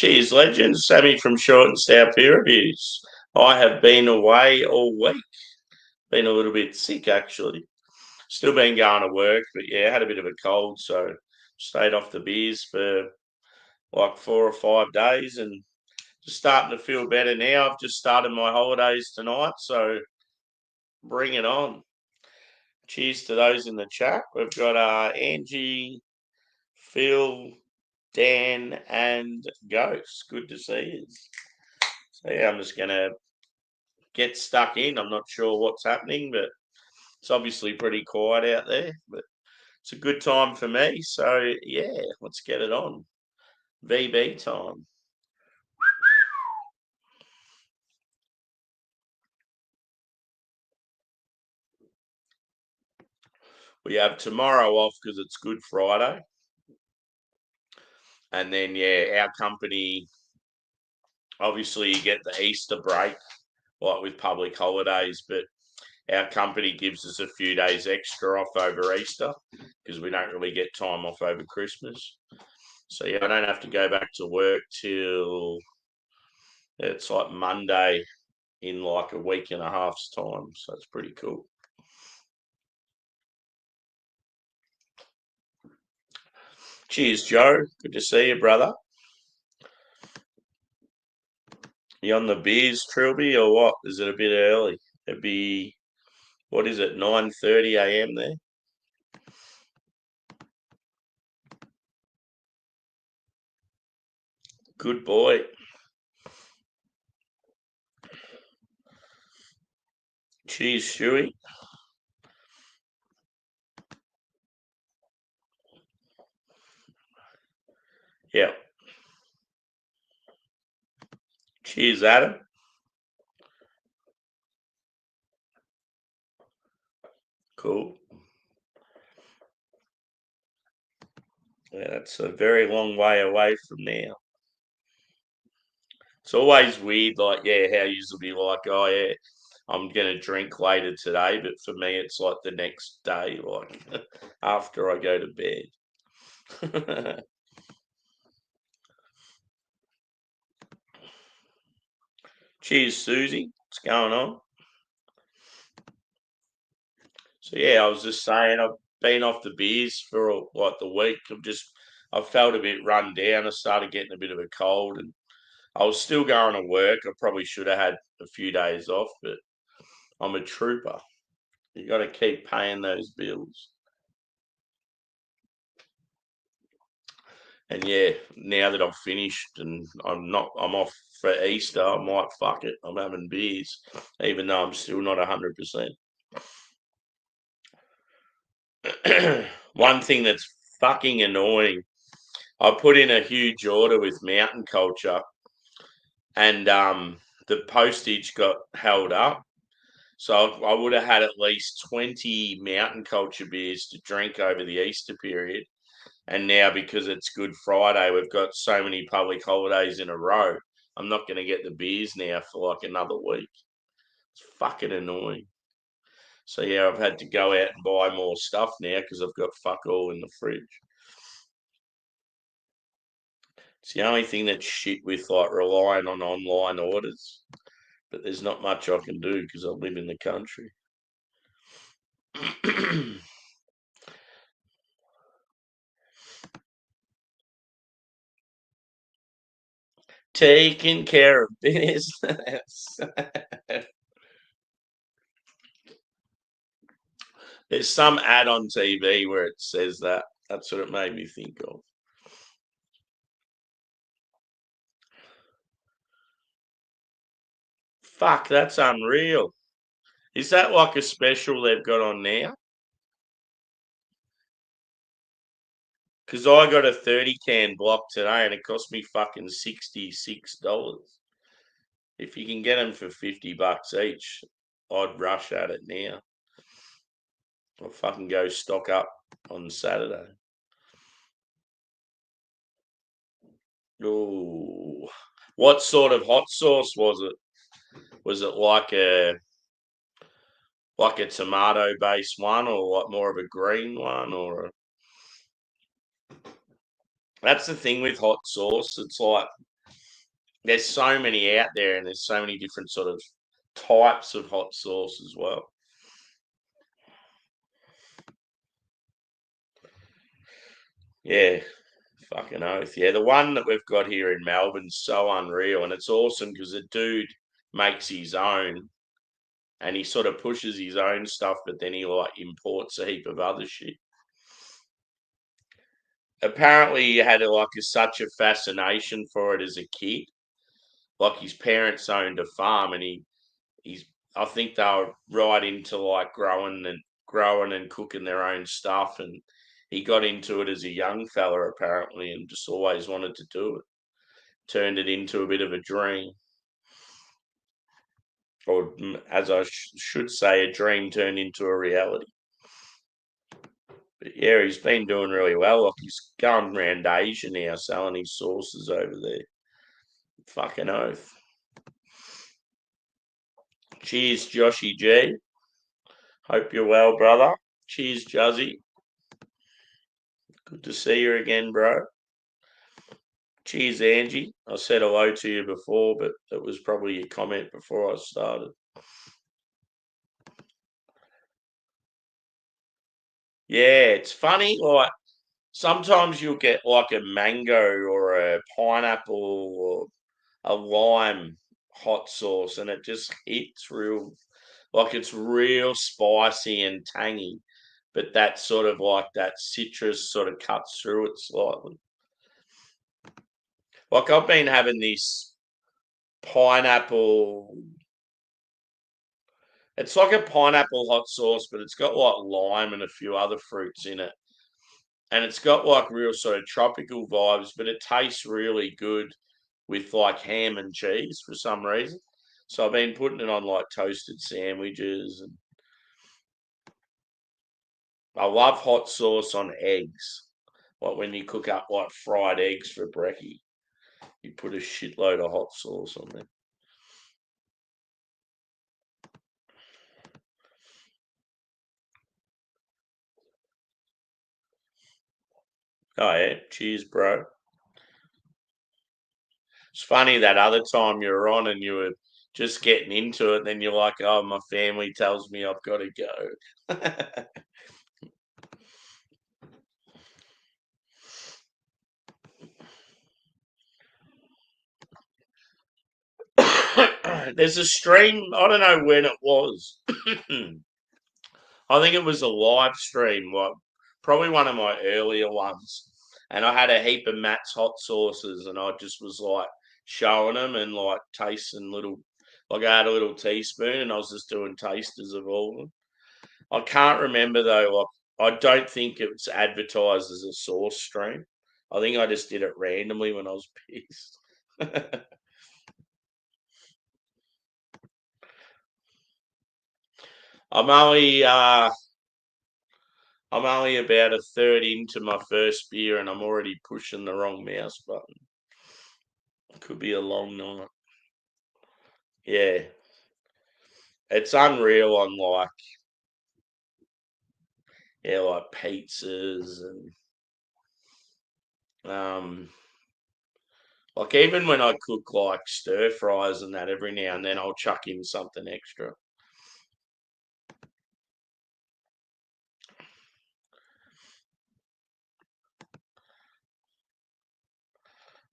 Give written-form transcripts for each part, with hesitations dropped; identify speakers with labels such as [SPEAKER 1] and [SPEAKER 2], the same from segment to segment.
[SPEAKER 1] Cheers, legends. Sammy from Short and Stout Beer Reviews. I have been away all week. Been a little bit sick, actually. Still been going to work, but yeah, had a bit of a cold, so stayed off the beers for like 4 or 5 days and just starting to feel better now. I've just started my holidays tonight, so bring it on. Cheers to those in the chat. We've got Angie, Phil, Dan, and Ghost. Good to see you. So yeah, I'm just gonna get stuck in. I'm not sure what's happening, but it's obviously pretty quiet out there. But it's a good time for me. So yeah, let's get it on. VB time. We have tomorrow off because it's Good Friday. And then yeah, our company obviously you get the Easter break, like with public holidays, but our company gives us a few days extra off over Easter because we don't really get time off over Christmas. So yeah, I don't have to go back to work till it's like Monday in like a week and a half's time. So it's pretty cool. Cheers, Joe. Good to see you, brother. You on the beers, Trilby, or what? Is it a bit early? It'd be, what is it, 9:30 a.m. there? Good boy. Cheers, Shuey. Yeah. Cheers, Adam. Cool. Yeah, that's a very long way away from now. It's always weird, like, yeah, how you will be like, oh, yeah, I'm going to drink later today. But for me, it's like the next day, like after I go to bed. Cheers, Susie. What's going on? So yeah, I was just saying I've been off the beers for like the week. I felt a bit run down. I started getting a bit of a cold, and I was still going to work. I probably should have had a few days off, but I'm a trooper. You got to keep paying those bills. And yeah, now that I've finished and I'm off for Easter, I might fuck it. I'm having beers, even though I'm still not 100%. One thing that's fucking annoying, I put in a huge order with Mountain Culture, and the postage got held up. So I would have had at least 20 Mountain Culture beers to drink over the Easter period. And now, because it's Good Friday, we've got so many public holidays in a row. I'm not going to get the beers now for like another week. It's fucking annoying. So yeah, I've had to go out and buy more stuff now because I've got fuck all in the fridge. It's the only thing that's shit with like relying on online orders. But there's not much I can do because I live in the country. Taking care of business. There's some ad on TV where it says that. That's what it made me think of. Fuck, that's unreal. Is that like a special they've got on now? Because I got a 30 can block today and it cost me fucking $66. If you can get them for $50 each, I'd rush at it now. I'll fucking go stock up on Saturday. Oh, what sort of hot sauce was it? Was it like a tomato based one, or like more of a green one, or that's the thing with hot sauce. It's like there's so many out there, and there's so many different sort of types of hot sauce as well. Yeah, fucking oath. Yeah, the one that we've got here in Melbourne's so unreal, and it's awesome because the dude makes his own, and he sort of pushes his own stuff, but then he like imports a heap of other shit. Apparently, he had such a fascination for it as a kid. Like his parents owned a farm, and he's I think they were right into like growing and cooking their own stuff, and he got into it as a young fella apparently, and just always wanted to do it. Turned it into a bit of a dream, or as I should say, a dream turned into a reality. But yeah, he's been doing really well. Like he's going around Asia now, selling his sauces over there. Fucking oath. Cheers, Joshy G. Hope you're well, brother. Cheers, Juzzy. Good to see you again, bro. Cheers, Angie. I said hello to you before, but it was probably your comment before I started. Yeah, it's funny. Like sometimes you'll get like a mango or a pineapple or a lime hot sauce, and it just hits real, like it's real spicy and tangy, but that sort of like that citrus sort of cuts through it slightly. Like I've been having this pineapple. It's like a pineapple hot sauce, but it's got like lime and a few other fruits in it. And it's got like real sort of tropical vibes, but it tastes really good with like ham and cheese for some reason. So I've been putting it on like toasted sandwiches, and I love hot sauce on eggs. Like when you cook up like fried eggs for brekkie, you put a shitload of hot sauce on them. Oh yeah, cheers, bro. It's funny that other time you were on and you were just getting into it, then you're like, "Oh, my family tells me I've got to go." There's a stream. I don't know when it was. I think it was a live stream, like probably one of my earlier ones. And I had a heap of Matt's hot sauces, and I just was like showing them and like tasting little. Like I had a little teaspoon, and I was just doing tasters of all of them. I can't remember though. Like I don't think it was advertised as a sauce stream. I think I just did it randomly when I was pissed. I'm only uh I'm only about a third into my first beer, and I'm already pushing the wrong mouse button. Could be a long night. Yeah, it's unreal on like pizzas and um like even when I cook like stir fries and that every now and then I'll chuck in something extra.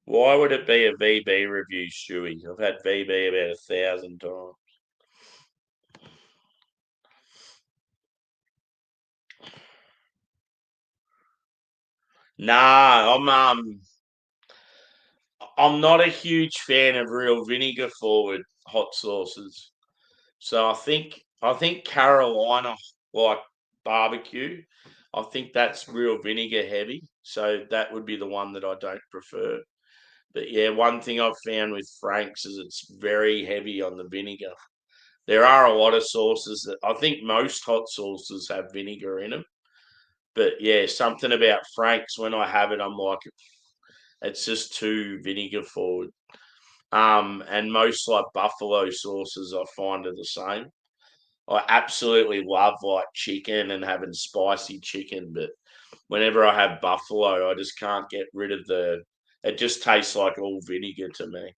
[SPEAKER 1] Why would it be a VB review, Stewie? I've had VB about 1,000 times. Nah, I'm not a huge fan of real vinegar forward hot sauces. So I think Carolina like barbecue. I think that's real vinegar heavy. So that would be the one that I don't prefer. But yeah, one thing I've found with Frank's is it's very heavy on the vinegar. There are a lot of sauces that I think most hot sauces have vinegar in them. But yeah, something about Frank's when I have it, I'm like, it's just too vinegar forward. And most like buffalo sauces I find are the same. I absolutely love like chicken and having spicy chicken, but whenever I have buffalo, I just can't get rid of the. It just tastes like all vinegar to me.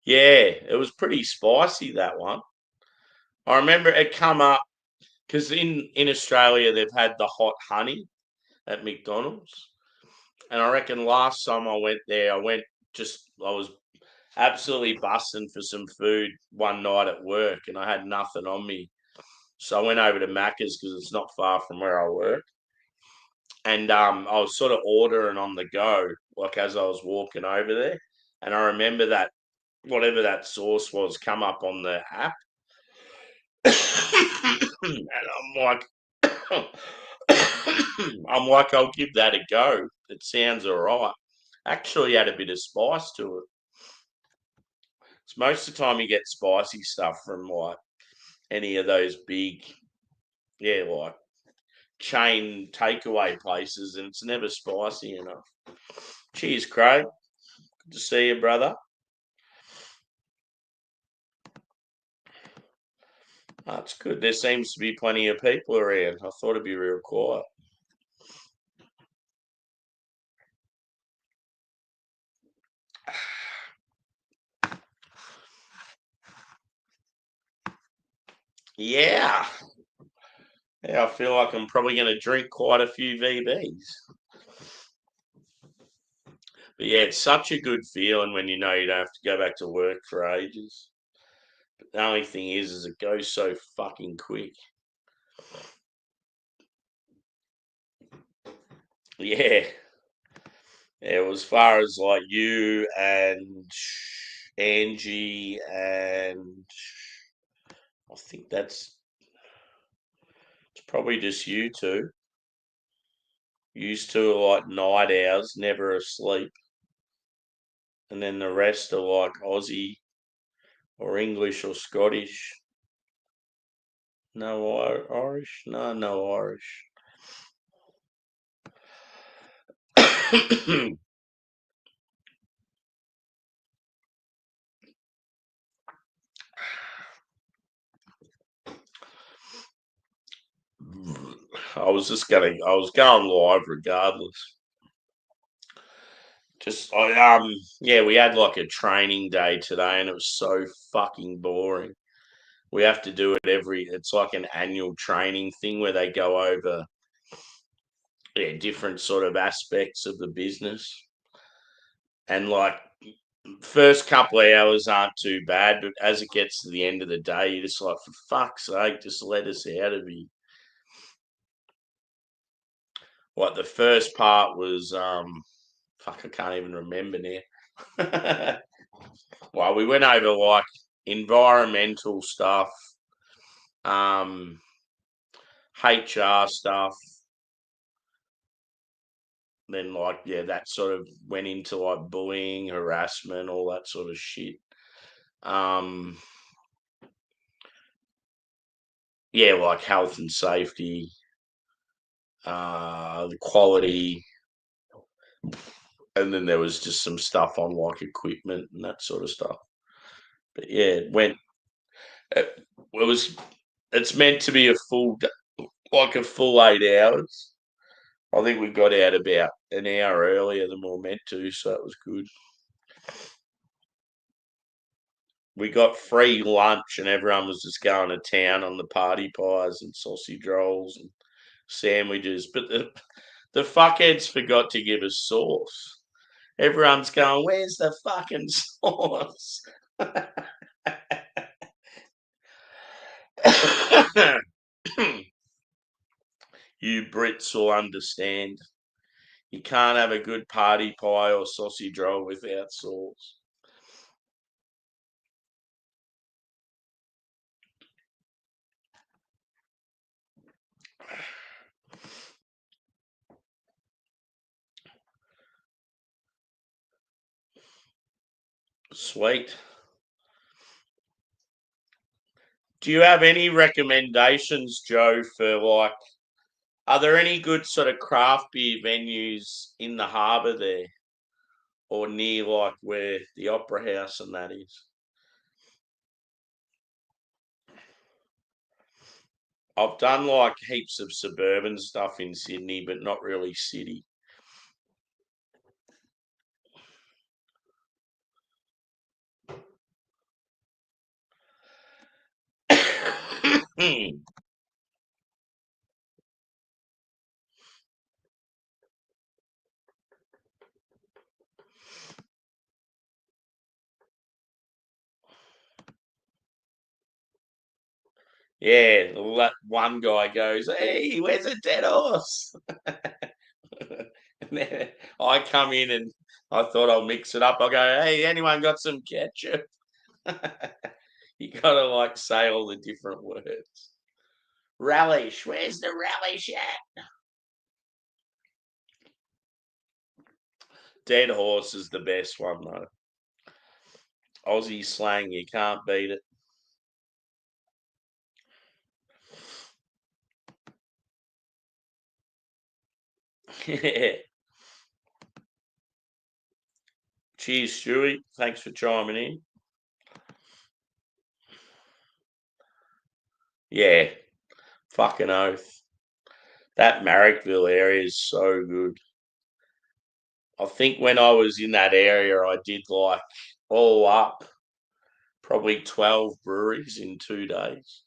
[SPEAKER 1] Yeah, it was pretty spicy, that one. I remember it come up because in Australia they've had the hot honey at McDonald's, and I reckon last time I went there, I was absolutely busting for some food one night at work, and I had nothing on me, so I went over to Macca's because it's not far from where I work, and I was sort of ordering on the go, like as I was walking over there, and I remember that whatever that sauce was come up on the app, and I'm like, I'm like, I'll give that a go. It sounds all right. Actually, had a bit of spice to it. It's most of the time you get spicy stuff from like any of those big, yeah, like chain takeaway places, and it's never spicy enough. Cheers, Craig. Good to see you, brother. That's good. There seems to be plenty of people around. I thought it'd be real quiet. Yeah. Yeah, I feel like I'm probably going to drink quite a few VBs. But yeah, it's such a good feeling when you know you don't have to go back to work for ages. But the only thing is it goes so fucking quick. Yeah. Yeah, well, as far as like you and Angie and I think it's probably just you two. Used to like night owls, never asleep. And then the rest are like Aussie or English or Scottish. No Irish? No, no Irish. I was going live regardless. Yeah, we had like a training day today and it was so fucking boring. We have to do it it's like an annual training thing where they go over, yeah, different sort of aspects of the business. And like first couple of hours aren't too bad, but as it gets to the end of the day, you're just like, for fuck's sake, just let us out of here. Like the first part was fuck, I can't even remember now. Well, we went over like environmental stuff, um, HR stuff, then like yeah, that sort of went into like bullying, harassment, all that sort of shit. Um, yeah, like health and safety, the quality, and then there was just some stuff on like equipment and that sort of stuff. But yeah, it was. It's meant to be a like a full 8 hours. I think we got out about an hour earlier than we were meant to, so that was good. We got free lunch, and everyone was just going to town on the party pies and sausage rolls and sandwiches. But the fuckheads forgot to give us sauce. Everyone's going, "Where's the fucking sauce?" You Brits will understand. You can't have a good party pie or sausage roll without sauce. Sweet. Do you have any recommendations, Joe, for like Are there any good sort of craft beer venues in the harbour there, or near like where the Opera House and that is? I've done like heaps of suburban stuff in Sydney, but not really city. Yeah, that one guy goes, "Hey, where's a dead horse?" And then I come in and I thought I'll mix it up. I go, "Hey, anyone got some ketchup?" You gotta like say all the different words. Relish, where's the relish at? Dead horse is the best one though. Aussie slang, you can't beat it. Cheers, Stewie. Thanks for chiming in. Yeah, fucking oath. That Marrickville area is so good. I think when I was in that area, I did like all up probably 12 breweries in 2 days.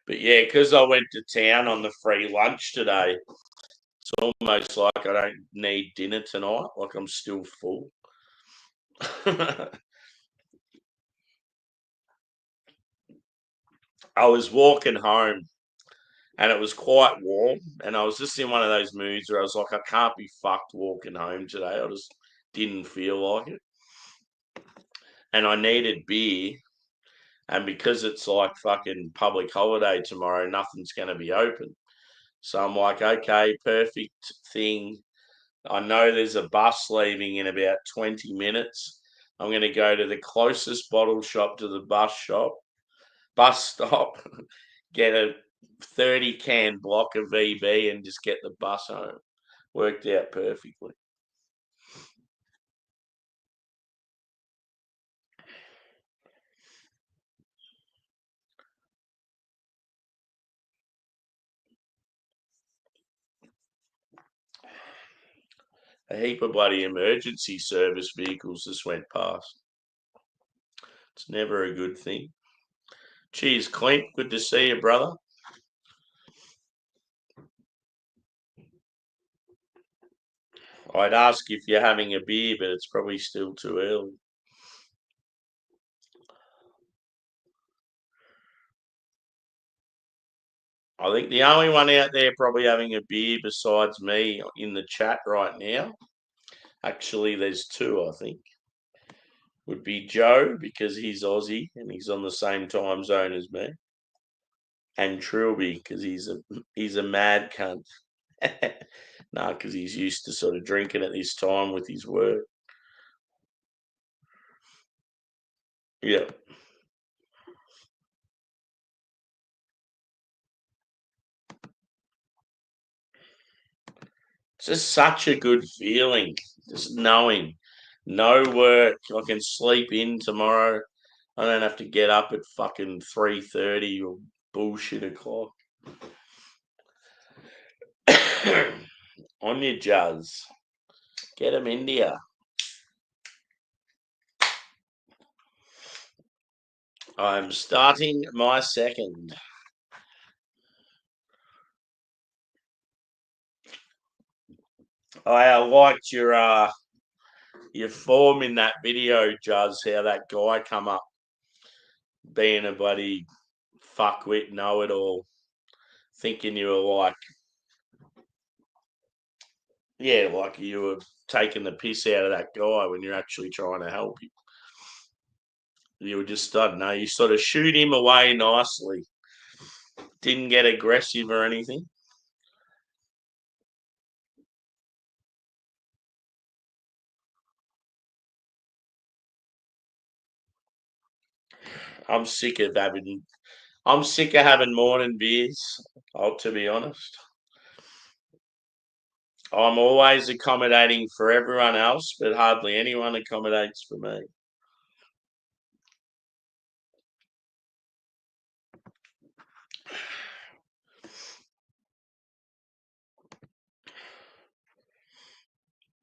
[SPEAKER 1] But yeah, because I went to town on the free lunch today, it's almost like I don't need dinner tonight. Like I'm still full. I was walking home and it was quite warm. And I was just in one of those moods where I was like, I can't be fucked walking home today. I just didn't feel like it. And I needed beer. And because it's like fucking public holiday tomorrow, nothing's going to be open. So I'm like, okay, perfect thing. I know there's a bus leaving in about 20 minutes. I'm going to go to the closest bottle shop to the bus stop, get a 30 can block of VB and just get the bus home. Worked out perfectly. A heap of bloody emergency service vehicles just went past. It's never a good thing. Cheers, Clint. Good to see you, brother. I'd ask if you're having a beer, but it's probably still too early. I think the only one out there probably having a beer besides me in the chat right now, actually, there's two, I think, would be Joe because he's Aussie and he's on the same time zone as me, and Trilby because he's a mad cunt. No, because he's used to sort of drinking at this time with his work. Yeah. It's just such a good feeling, just knowing no work. I can sleep in tomorrow. I don't have to get up at fucking 3:30 or bullshit o'clock. On your jazz. Get them India. I'm starting my second. I liked your form in that video, Juzz, how that guy come up being a bloody fuckwit know it all, thinking you were like, yeah, like you were taking the piss out of that guy when you're actually trying to help him. You were just, I don't know, you sort of shoot him away nicely. Didn't get aggressive or anything. I'm sick of having morning beers. To be honest, I'm always accommodating for everyone else, but hardly anyone accommodates for me.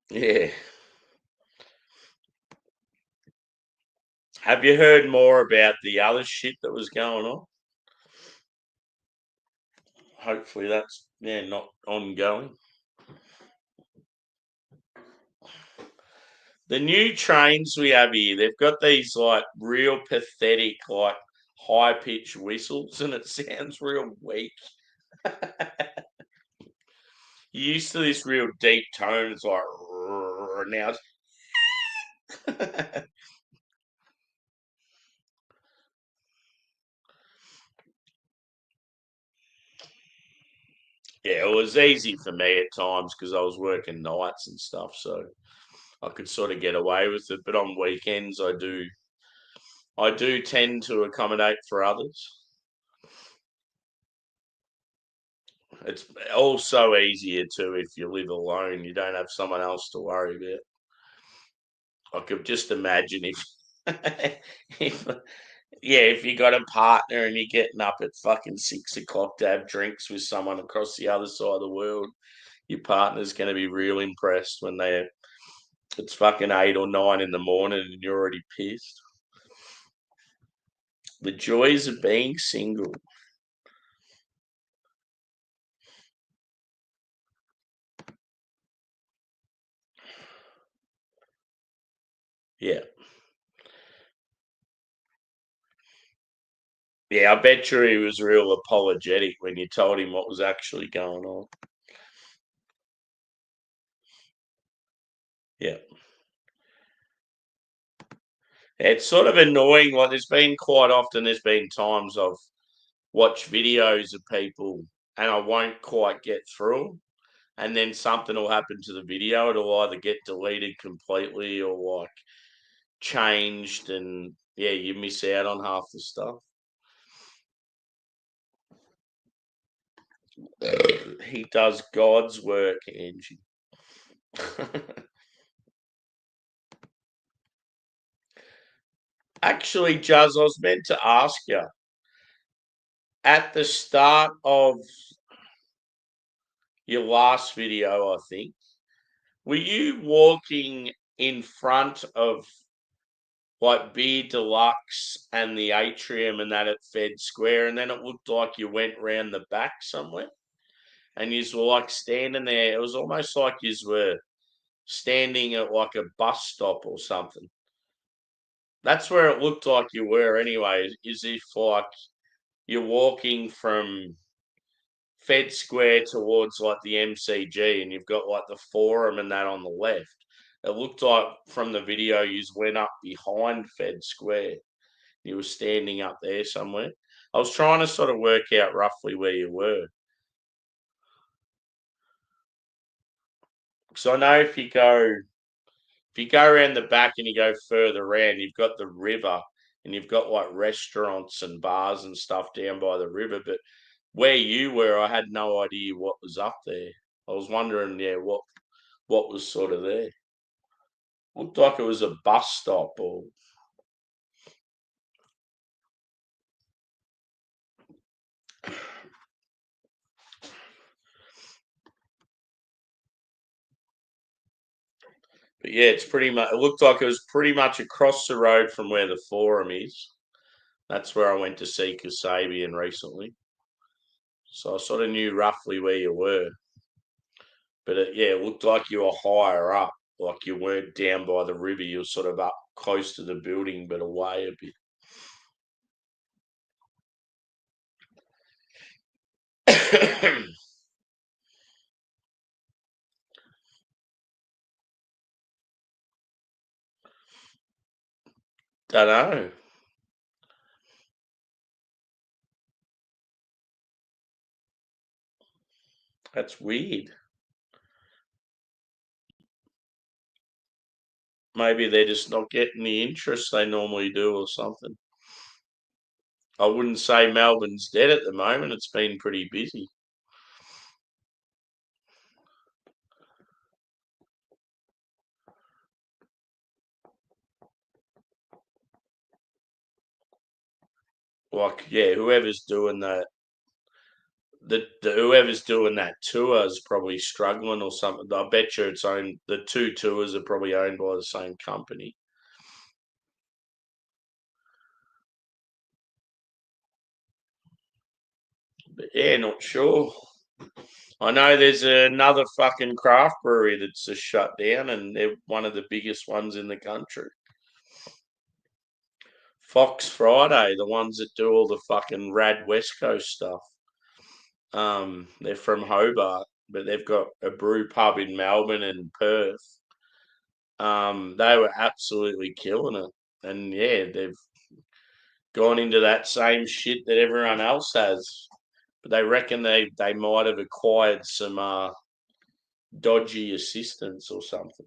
[SPEAKER 1] Yeah. Have you heard more about the other shit that was going on? Hopefully that's not ongoing. The new trains we have here, they've got these like real pathetic, like high pitched whistles, and it sounds real weak. You're used to this real deep tone. It's like now. Yeah, it was easy for me at times because I was working nights and stuff, so I could sort of get away with it. But on weekends, I do tend to accommodate for others. It's also easier too if you live alone. You don't have someone else to worry about. I could just imagine if, if if you got a partner and you're getting up at fucking 6 o'clock to have drinks with someone across the other side of the world, your partner's going to be real impressed when it's fucking 8 or 9 in the morning and you're already pissed. The joys of being single. Yeah. Yeah, I bet you he was real apologetic when you told him what was actually going on. Yeah. It's sort of annoying. Like there's been times I've watched videos of people and I won't quite get through 'em, and then something will happen to the video. It'll either get deleted completely or like changed, and yeah, you miss out on half the stuff. He does God's work, Angie. Actually, Juz, I was meant to ask you at the start of your last video, I think, were you walking in front of like Beer Deluxe and the atrium and that at Fed Square, and then it looked like you went round the back somewhere and you were like standing there? It was almost like you were standing at like a bus stop or something. That's where it looked like you were anyway, is if like you're walking from Fed Square towards like the MCG and you've got like the Forum and that on the left. It looked like from the video you went up behind Fed Square. You were standing up there somewhere. I was trying to sort of work out roughly where you were. Because I know if you go around the back and you go further around, you've got the river and you've got like restaurants and bars and stuff down by the river. But where you were, I had no idea what was up there. I was wondering, what was sort of there. Looked like it was a bus stop or but yeah, it's pretty much it looked like it was pretty much across the road from where the Forum is. That's where I went to see Kasabian recently. So I sort of knew roughly where you were. But it looked like you were higher up, like you weren't down by the river. You were sort of up close to the building, but away a bit. Don't know. That's weird. Maybe they're just not getting the interest they normally do or something. I wouldn't say Melbourne's dead at the moment. It's been pretty busy. Like, yeah, whoever's doing that, whoever's doing that tour is probably struggling or something. I bet you it's owned. The two tours are probably owned by the same company. But yeah, not sure. I know there's another fucking craft brewery that's just shut down, and they're one of the biggest ones in the country. Fox Friday, the ones that do all the fucking rad West Coast stuff. They're from Hobart, but they've got a brew pub in Melbourne and Perth. They were absolutely killing it, and yeah, they've gone into that same shit that everyone else has. But they reckon they might have acquired some dodgy assistants or something.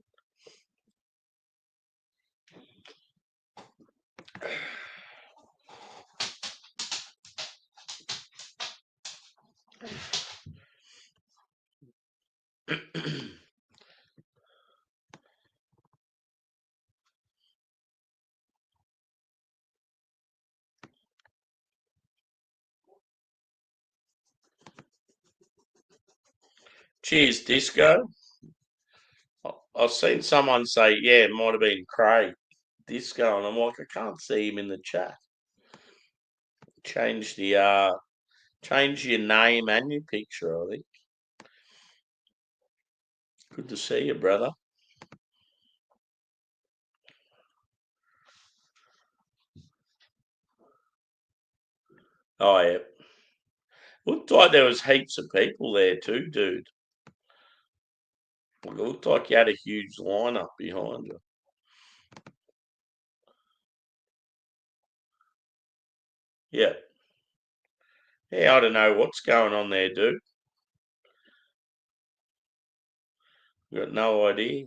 [SPEAKER 1] Cheers, Disco. I've seen someone say, yeah, it might have been Craig Disco, and I'm like, I can't see him in the chat. Change the change your name and your picture, I think. Good to see you, brother. Oh yeah. Looked like there was heaps of people there too, dude. It looked like you had a huge lineup behind you. Yeah. Yeah, I don't know what's going on there, dude. Got no idea.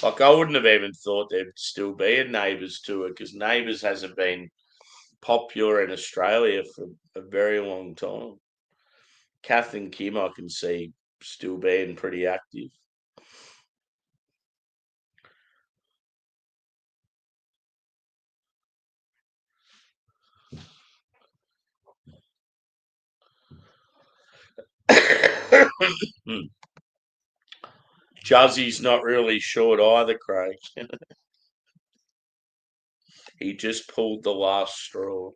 [SPEAKER 1] Like, I wouldn't have even thought there'd still be a Neighbours tour because Neighbours hasn't been popular in Australia for a very long time. Kath and Kim, I can see still being pretty active. Juzzy's not really short either, Craig. He just pulled the last straw.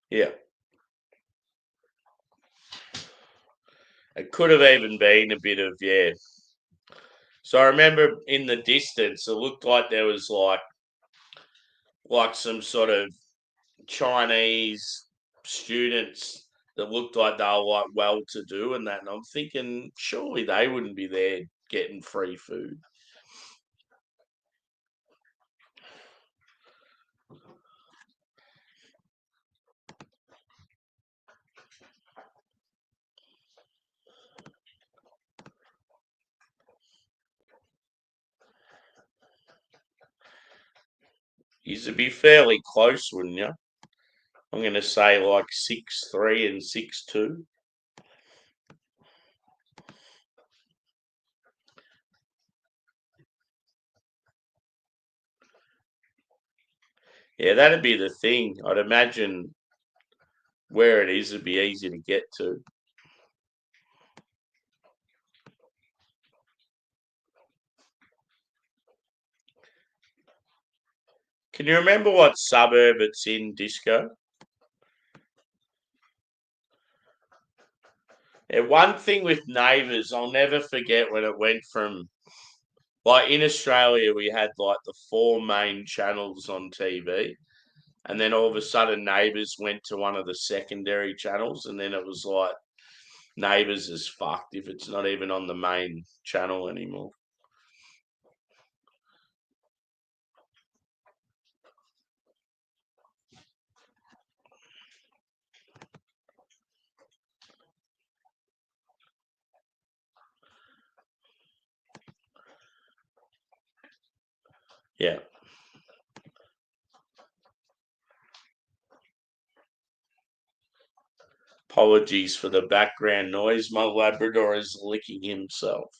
[SPEAKER 1] Yeah. It could have even been a bit of, yeah. So I remember in the distance, it looked like there was like some sort of Chinese students that looked like they were like well to do and that. And I'm thinking, surely they wouldn't be there getting free food. You'd be fairly close, wouldn't you? I'm going to say like 6'3" and 6'2". Yeah, that'd be the thing. I'd imagine where it is would be easy to get to. Can you remember what suburb it's in, Disco? Yeah, one thing with Neighbours, I'll never forget when it went from like in Australia, we had like the four main channels on TV, and then all of a sudden, Neighbours went to one of the secondary channels, and then it was like Neighbours is fucked if it's not even on the main channel anymore. Apologies for the background noise. My Labrador is licking himself.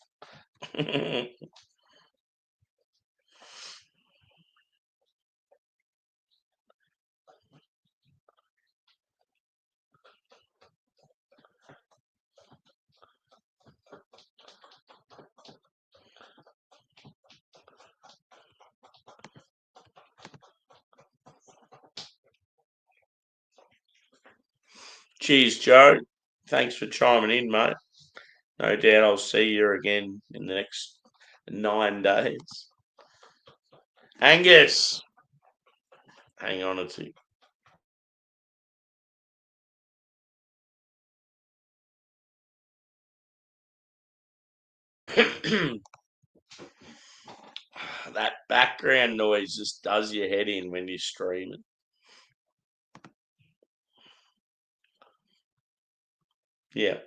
[SPEAKER 1] Cheers, Joe. Thanks for chiming in, mate. No doubt I'll see you again in the next 9 days. Angus, hang on a tick. That background noise just does your head in when you're streaming. Yeah.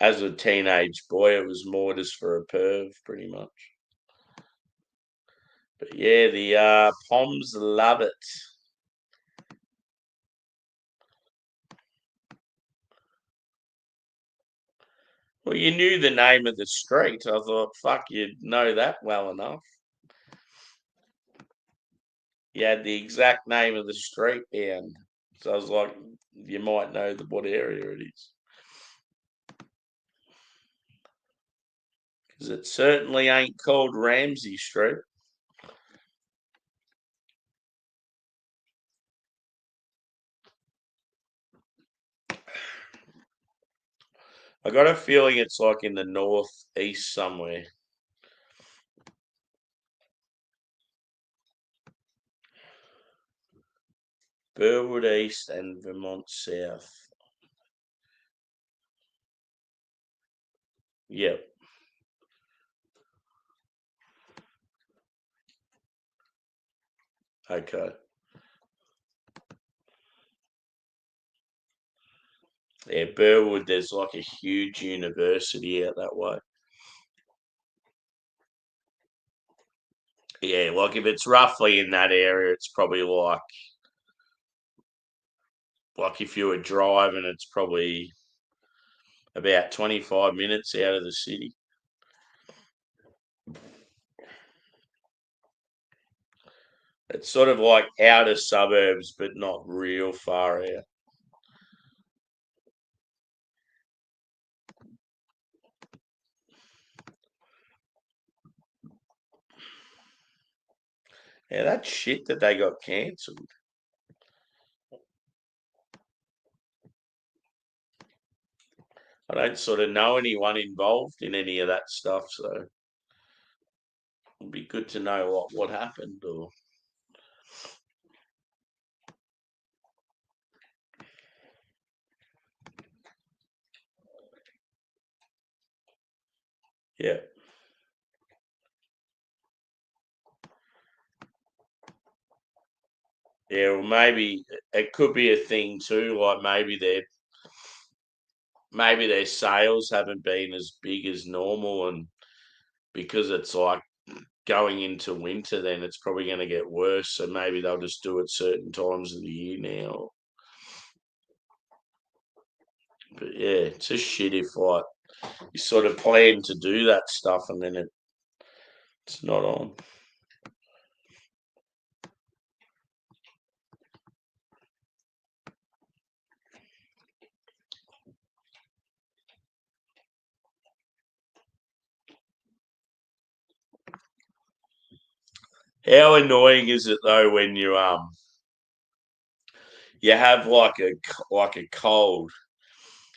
[SPEAKER 1] As a teenage boy, it was more just for a perv, pretty much. But yeah, the Poms love it. Well, you knew the name of the street. I thought, fuck, you'd know that well enough. You had the exact name of the street down. So I was like, you might know what area it is. Because it certainly ain't called Ramsey Street. I got a feeling it's like in the northeast somewhere. Burwood East and Vermont South. Yep. Okay. Yeah, Burwood, there's like a huge university out that way. Yeah, like if it's roughly in that area, it's probably like if you were driving, it's probably about 25 minutes out of the city. It's sort of like outer suburbs, but not real far out. Yeah, that's shit that they got cancelled. I don't sort of know anyone involved in any of that stuff, so it'd be good to know what happened. Or yeah, yeah. Well, maybe it could be a thing too. Like maybe their sales haven't been as big as normal, and because it's like going into winter, then it's probably going to get worse. So maybe they'll just do it certain times of the year now. But yeah, it's just shit if like you sort of plan to do that stuff and then it's not on. How annoying is it though when you have like a cold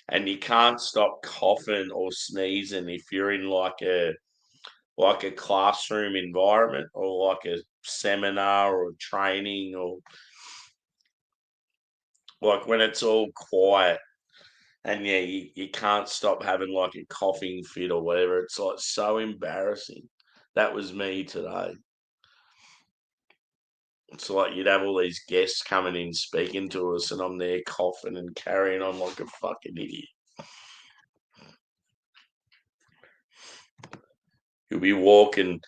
[SPEAKER 1] and you can't stop coughing or sneezing if you're in like a classroom environment or like a seminar or training or like when it's all quiet and yeah, you can't stop having like a coughing fit or whatever. It's like so embarrassing. That was me today. It's like you'd have all these guests coming in speaking to us, and I'm there coughing and carrying on like a fucking idiot. You'll be walking,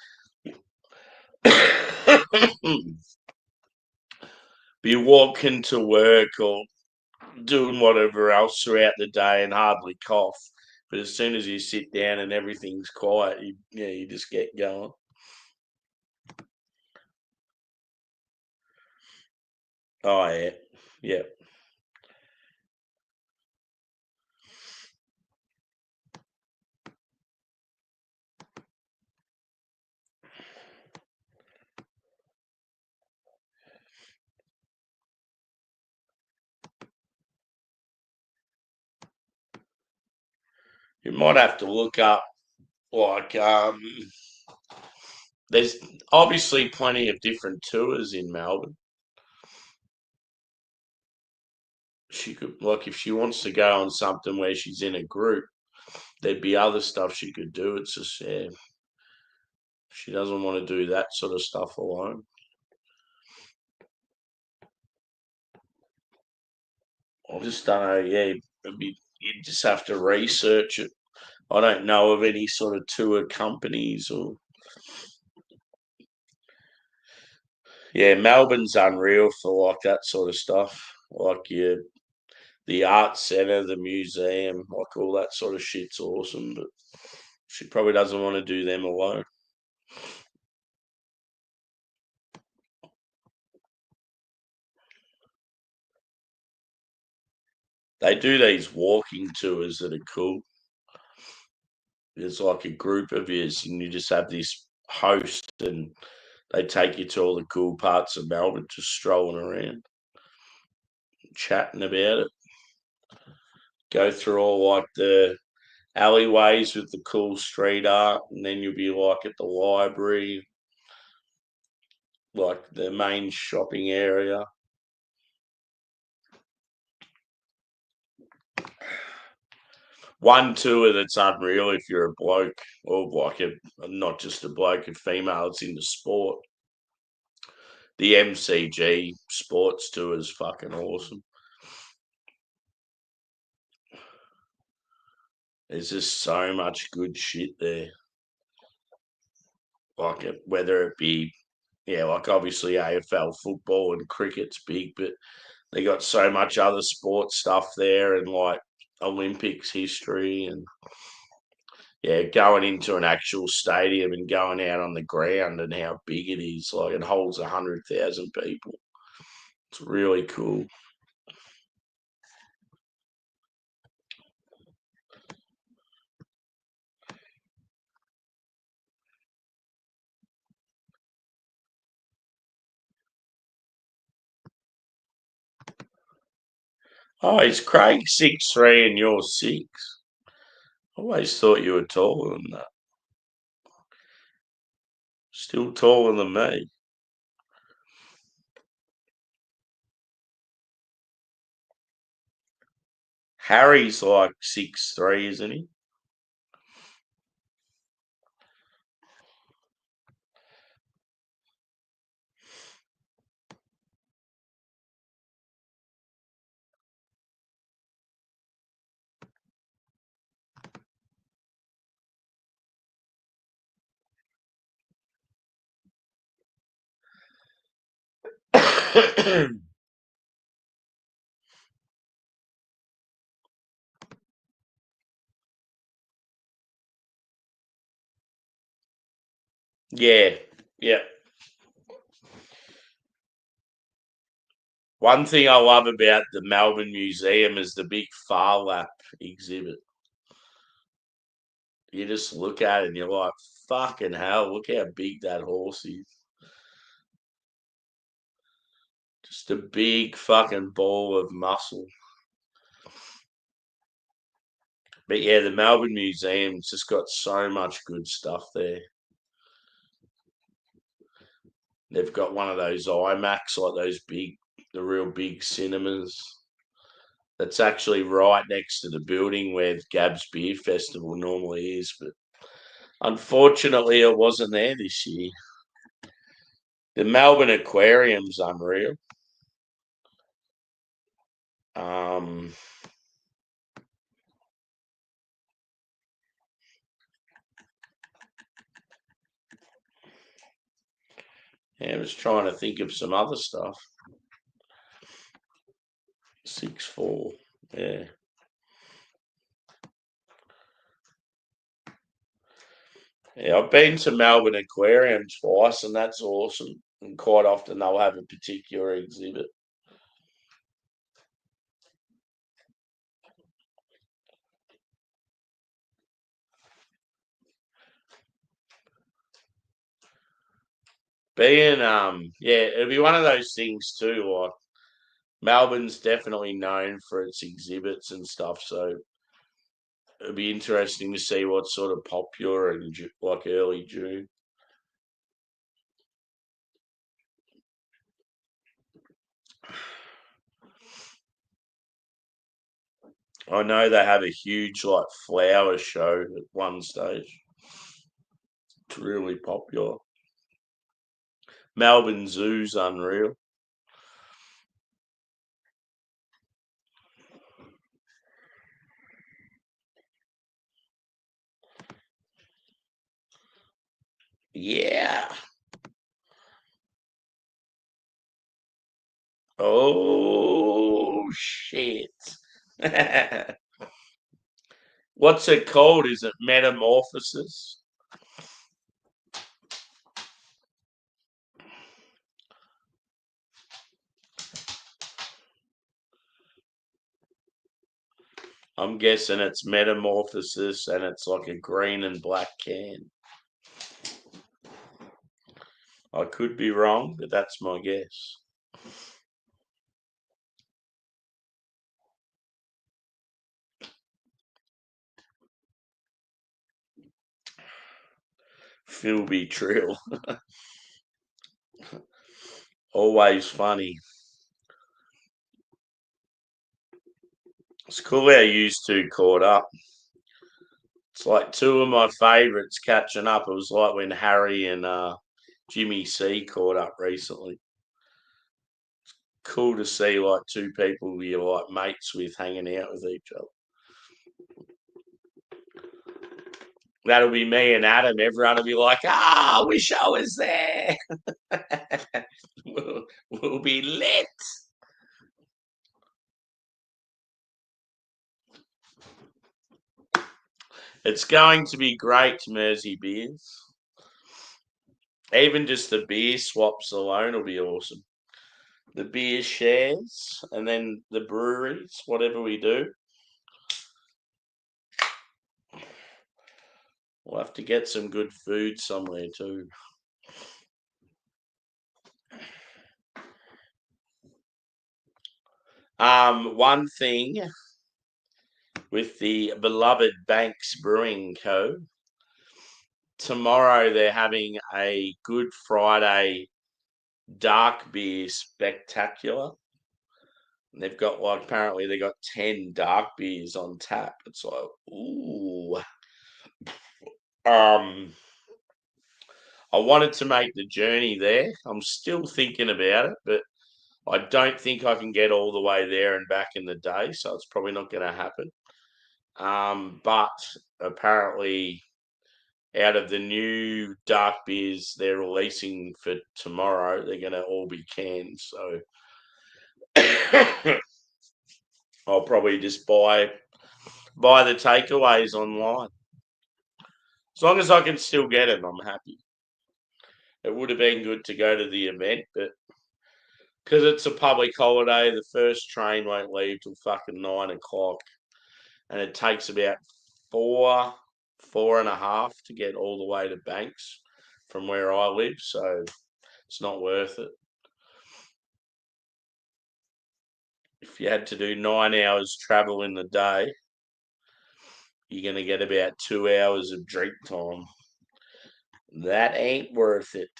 [SPEAKER 1] be walking to work or doing whatever else throughout the day and hardly cough. But as soon as you sit down and everything's quiet, you just get going. Oh yeah, yeah. You might have to look up like there's obviously plenty of different tours in Melbourne. She could like if she wants to go on something where she's in a group, there'd be other stuff she could do. It's just she doesn't want to do that sort of stuff alone. I just don't know. Yeah, you just have to research it. I don't know of any sort of tour companies or yeah. Melbourne's unreal for like that sort of stuff. Like the art centre, the museum, like all that sort of shit's awesome. But she probably doesn't want to do them alone. They do these walking tours that are cool. There's like a group of yous, and you just have this host, and they take you to all the cool parts of Melbourne, just strolling around, chatting about it. Go through all like the alleyways with the cool street art, and then you'll be like at the library, like the main shopping area. One tour that's unreal if you're a bloke or like not just a bloke, a female that's into sport. The MCG sports tour is fucking awesome. There's just so much good shit there. Like whether it be like obviously AFL football and cricket's big, but they got so much other sports stuff there and like Olympics history and going into an actual stadium and going out on the ground and how big it is. Like it holds 100,000 people. It's really cool. Oh, is Craig 6'3" and you're 6? I always thought you were taller than that. Still taller than me. Harry's like 6'3", isn't he? Yeah, yeah. One thing I love about the Melbourne Museum is the big Phar Lap exhibit. You just look at it and you're like, fucking hell, look how big that horse is. Just a big fucking ball of muscle. But yeah, the Melbourne Museum's just got so much good stuff there. They've got one of those IMAX, like the real big cinemas. That's actually right next to the building where Gab's Beer Festival normally is. But unfortunately, it wasn't there this year. The Melbourne Aquarium's unreal. Um, I was trying to think of some other stuff. 6-4. Yeah. Yeah, I've been to Melbourne Aquarium twice, and that's awesome. And quite often they'll have a particular exhibit. Yeah, it'll be one of those things too. Like Melbourne's definitely known for its exhibits and stuff, so it'll be interesting to see what's sort of popular in like early June. I know they have a huge like flower show at one stage. It's really popular. Melbourne Zoo's unreal. Yeah. Oh shit. What's it called? Is it Metamorphosis? I'm guessing it's Metamorphosis and it's like a green and black can. I could be wrong, but that's my guess. Philby Trill. Always funny. It's cool how you two caught up. It's like two of my favourites catching up. It was like when Harry and Jimmy C caught up recently. Cool to see like two people you're like mates with hanging out with each other. That'll be me and Adam. Everyone will be like, I wish I was there. we'll be lit. It's going to be great, Mersey beers. Even just the beer swaps alone will be awesome. The beer shares and then the breweries, whatever we do. We'll have to get some good food somewhere too. One thing with the beloved Banks Brewing Co. Tomorrow they're having a Good Friday dark beer spectacular. And they've got like apparently they got 10 dark beers on tap. It's like, ooh. Um I wanted to make the journey there. I'm still thinking about it, but I don't think I can get all the way there and back in the day, so it's probably not going to happen. But apparently, out of the new dark beers they're releasing for tomorrow, they're going to all be canned. So I'll probably just buy the takeaways online. As long as I can still get it, I'm happy. It would have been good to go to the event, but because it's a public holiday, the first train won't leave till fucking 9 o'clock, and it takes about four, 4.5 to get all the way to Banks from where I live. So it's not worth it. If you had to do 9 hours travel in the day, you're going to get about 2 hours of drink time. That ain't worth it.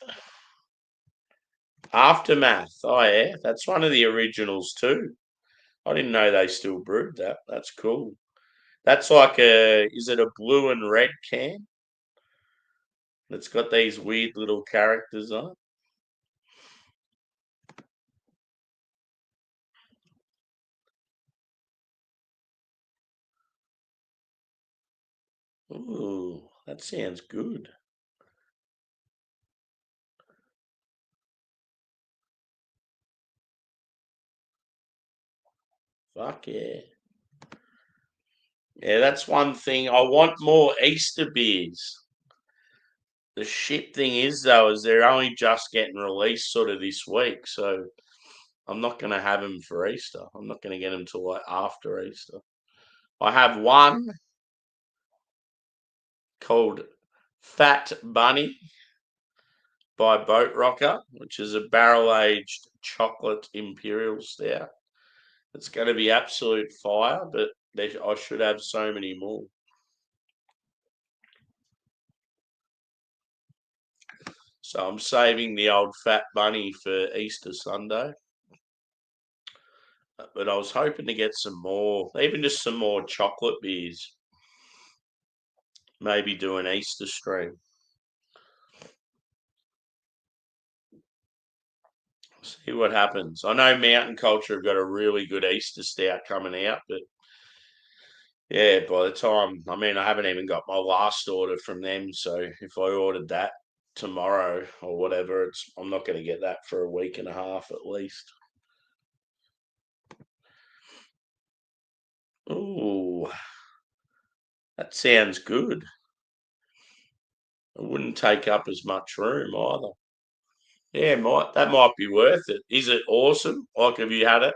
[SPEAKER 1] Aftermath. Oh, yeah. That's one of the originals, too. I didn't know they still brewed that. That's cool. That's like is it a blue and red can? It's got these weird little characters on it. Ooh, that sounds good. Fuck yeah. Yeah, that's one thing. I want more Easter beers. The shit thing is, though, is they're only just getting released sort of this week. So I'm not going to have them for Easter. I'm not going to get them till like after Easter. I have one called Fat Bunny by Boat Rocker, which is a barrel aged chocolate imperial stout. It's going to be absolute fire, but I should have so many more. So I'm saving the old Fat Bunny for Easter Sunday. But I was hoping to get some more, even just some more chocolate beers. Maybe do an Easter stream. See what happens. I know Mountain Culture have got a really good Easter stout coming out, but yeah, by the time, I mean, I haven't even got my last order from them. So if I ordered that tomorrow or whatever, I'm not going to get that for a week and a half at least. Ooh, that sounds good. It wouldn't take up as much room either. Yeah, that might be worth it. Is it awesome? Like, have you had it?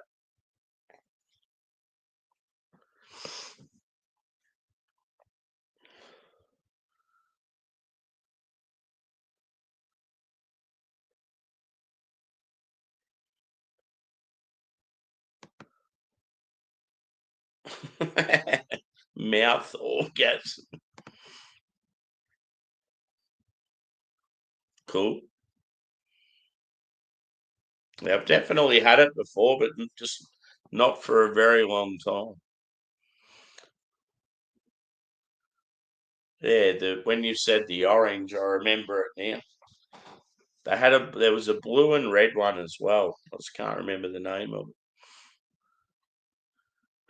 [SPEAKER 1] Mouth orgasm. Cool. Yeah, I've definitely had it before, but just not for a very long time. Yeah, when you said the orange, I remember it now. There was a blue and red one as well. I just can't remember the name of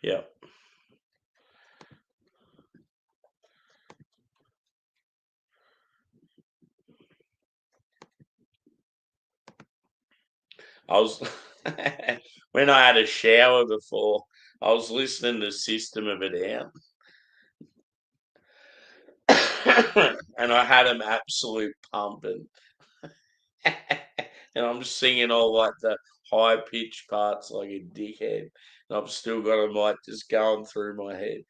[SPEAKER 1] it. Yeah. I was when I had a shower before, I was listening to System of a Down. And I had them absolute pumping. And I'm just singing all like the high pitched parts like a dickhead. And I've still got them like just going through my head.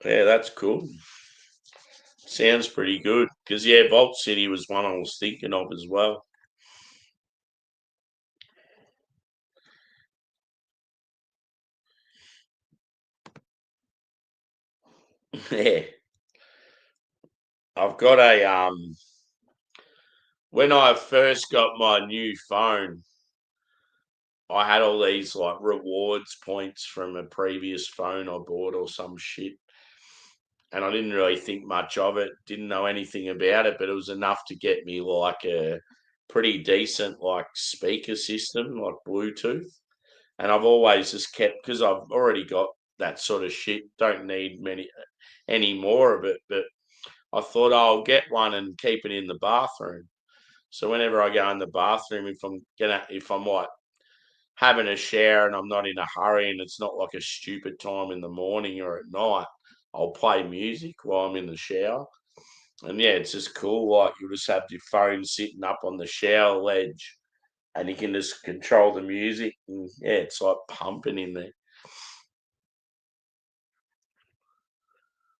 [SPEAKER 1] Yeah, that's cool. Sounds pretty good. Because, yeah, Vault City was one I was thinking of as well. Yeah. I've got when I first got my new phone, I had all these like rewards points from a previous phone I bought or some shit. And I didn't really think much of it, didn't know anything about it, but it was enough to get me like a pretty decent like speaker system, like Bluetooth. And I've always just kept because I've already got that sort of shit, don't need any more of it. But I thought I'll get one and keep it in the bathroom. So whenever I go in the bathroom, if I'm like having a shower and I'm not in a hurry and it's not like a stupid time in the morning or at night, I'll play music while I'm in the shower. And yeah, it's just cool. Like you just have your phone sitting up on the shower ledge and you can just control the music. And yeah, it's like pumping in there.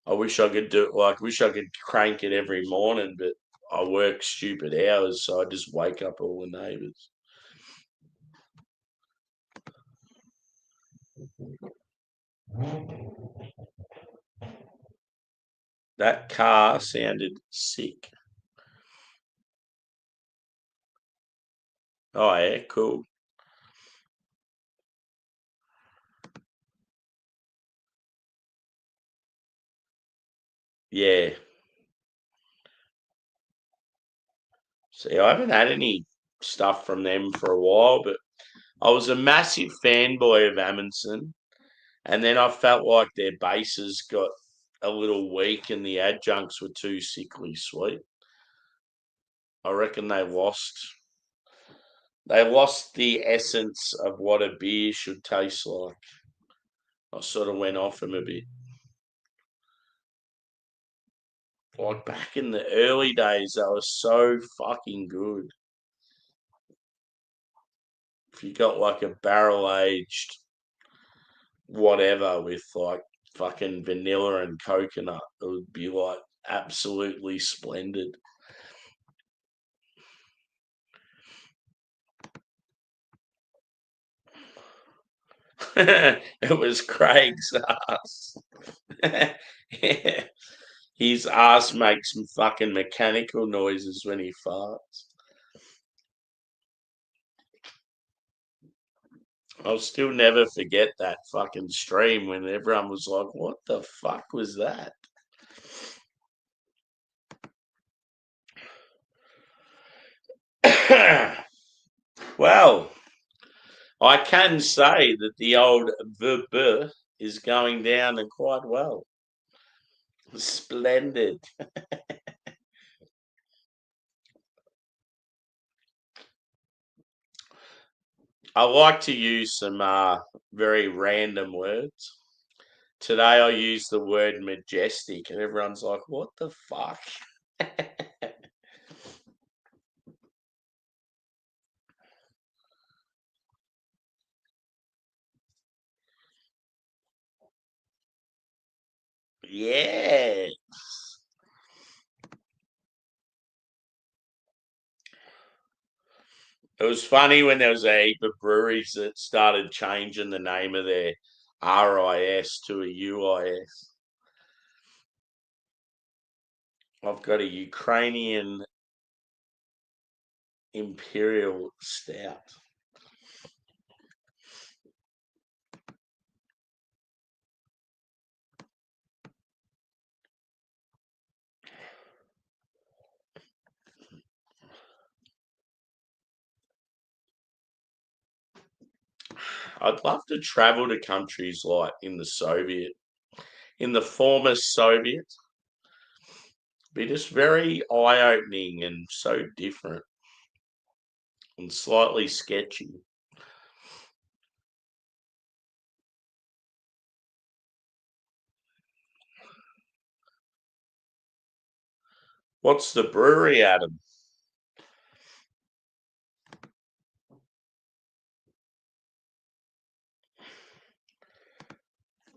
[SPEAKER 1] I wish I could wish I could crank it every morning, but I work stupid hours, so I just wake up all the neighbours. That car sounded sick. Oh yeah, cool. Yeah. See, I haven't had any stuff from them for a while, but I was a massive fanboy of Amundsen, and then I felt like their bases got a little weak and the adjuncts were too sickly sweet. I reckon they lost the essence of what a beer should taste like. I sort of went off them a bit. Like back in the early days, they were so fucking good. If you got like a barrel aged whatever with like fucking vanilla and coconut, it would be like absolutely splendid. It was Craig's ass. Yeah. His ass makes some fucking mechanical noises when he farts. I'll still never forget that fucking stream when everyone was like, what the fuck was that? Well, I can say that the old VB is going down and quite well. Splendid. I like to use some very random words. Today I used the word majestic, and everyone's like, what the fuck? Yeah. It was funny when there was a heap of breweries that started changing the name of their RIS to a UIS. I've got a Ukrainian Imperial Stout. I'd love to travel to countries like in the former Soviet. Be just very eye-opening and so different and slightly sketchy. What's the brewery, Adam?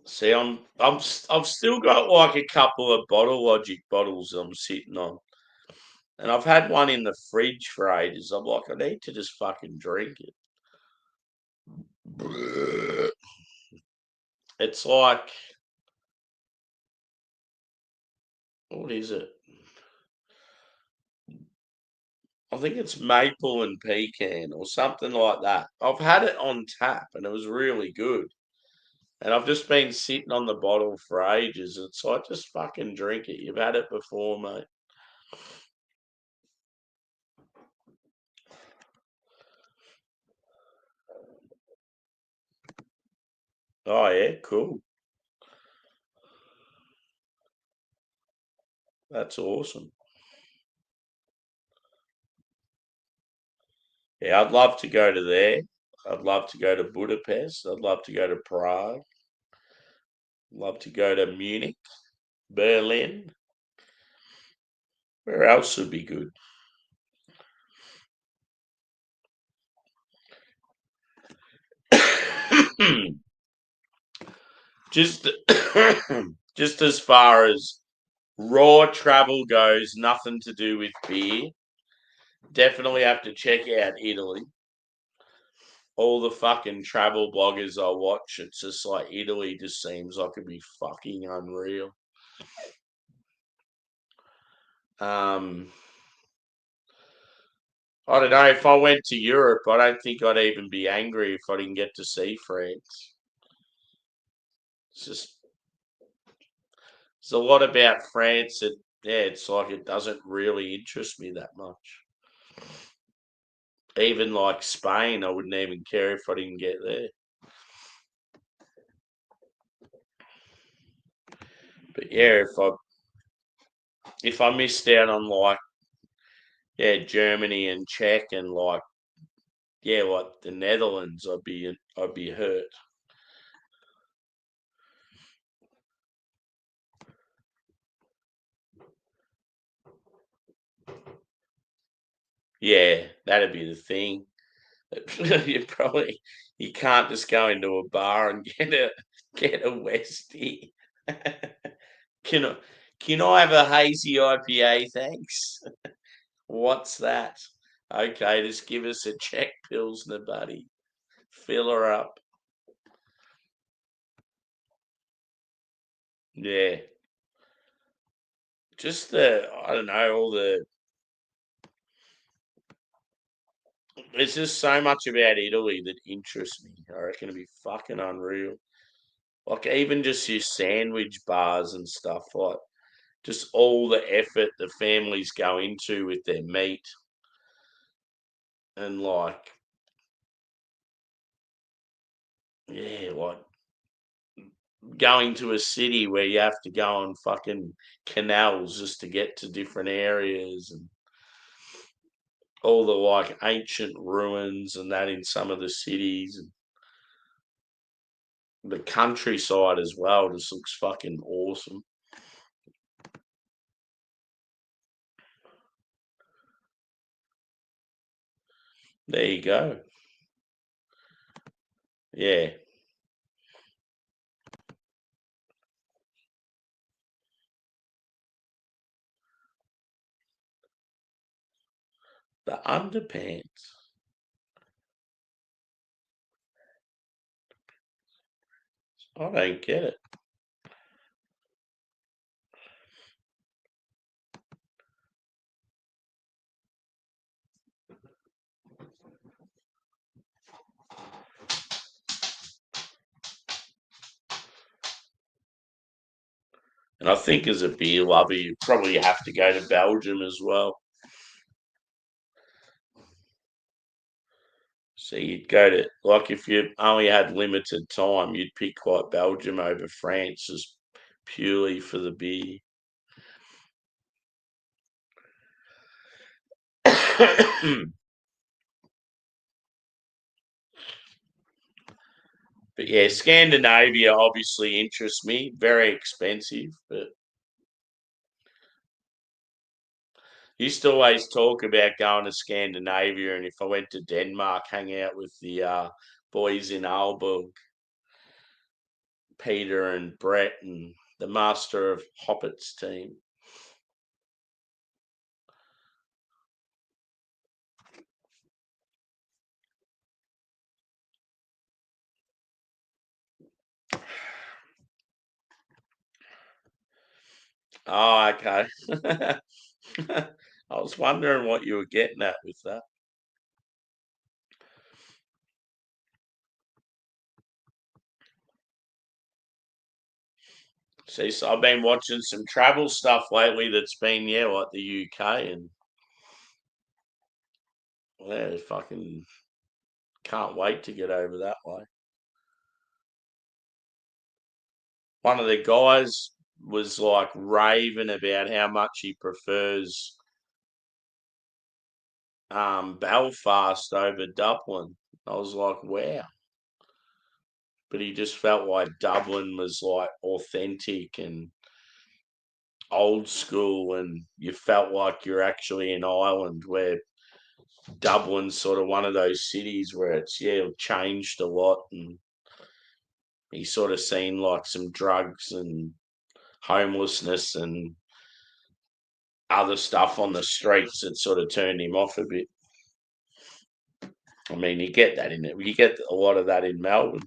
[SPEAKER 1] See, I've still got like a couple of Bottle Logic bottles I'm sitting on, and I've had one in the fridge for ages. I'm like, I need to just fucking drink it. It's like, what is it? I think it's maple and pecan or something like that. I've had it on tap and it was really good. And I've just been sitting on the bottle for ages. It's like, just fucking drink it. You've had it before, mate. Oh, yeah, cool. That's awesome. Yeah, I'd love to go to there. I'd love to go to Budapest. I'd love to go to Prague. Love to go to Munich, Berlin. Where else would be good? just, just as far as raw travel goes, nothing to do with beer. Definitely have to check out Italy. All the fucking travel bloggers I watch, it's just like Italy just seems like it'd be fucking unreal. Um, I don't know. If I went to Europe, I don't think I'd even be angry if I didn't get to see France. It's just there's a lot about France that yeah, it's like it doesn't really interest me that much. Even like Spain, I wouldn't even care if I didn't get there. But yeah, if I missed out on like Germany and Czech and like the Netherlands, I'd be hurt. Yeah, that'd be the thing. You can't just go into a bar and get a Westie. can I can I have a hazy IPA, thanks? What's that? Okay, just give us a Czech Pilsner, buddy. Fill her up. Yeah. Just I don't know, all there's just so much about Italy that interests me. I reckon it'd be fucking unreal. Like even just your sandwich bars and stuff, like just all the effort the families go into with their meat and like like going to a city where you have to go on fucking canals just to get to different areas and all the like ancient ruins and that in some of the cities and the countryside as well just looks fucking awesome. There you go. Yeah. The underpants. I don't get it. And I think as a beer lover, you probably have to go to Belgium as well. So you'd go to, like, if you only had limited time, you'd pick like Belgium over France just purely for the beer. But yeah, Scandinavia obviously interests me. Very expensive, but I used to always talk about going to Scandinavia, and if I went to Denmark, hang out with the boys in Aalborg, Peter and Brett, and the master of Hoppet's team. Oh, okay. I was wondering what you were getting at with that. See, so I've been watching some travel stuff lately that's been, like the UK, and fucking can't wait to get over that way. One of the guys was like raving about how much he prefers Belfast over Dublin. I was like, wow. But he just felt like Dublin was like authentic and old school, and you felt like you're actually in Ireland, where Dublin's sort of one of those cities where it's changed a lot, and he's sort of seen like some drugs and homelessness and other stuff on the streets that sort of turned him off a bit. I mean, you get that in it. You get a lot of that in Melbourne.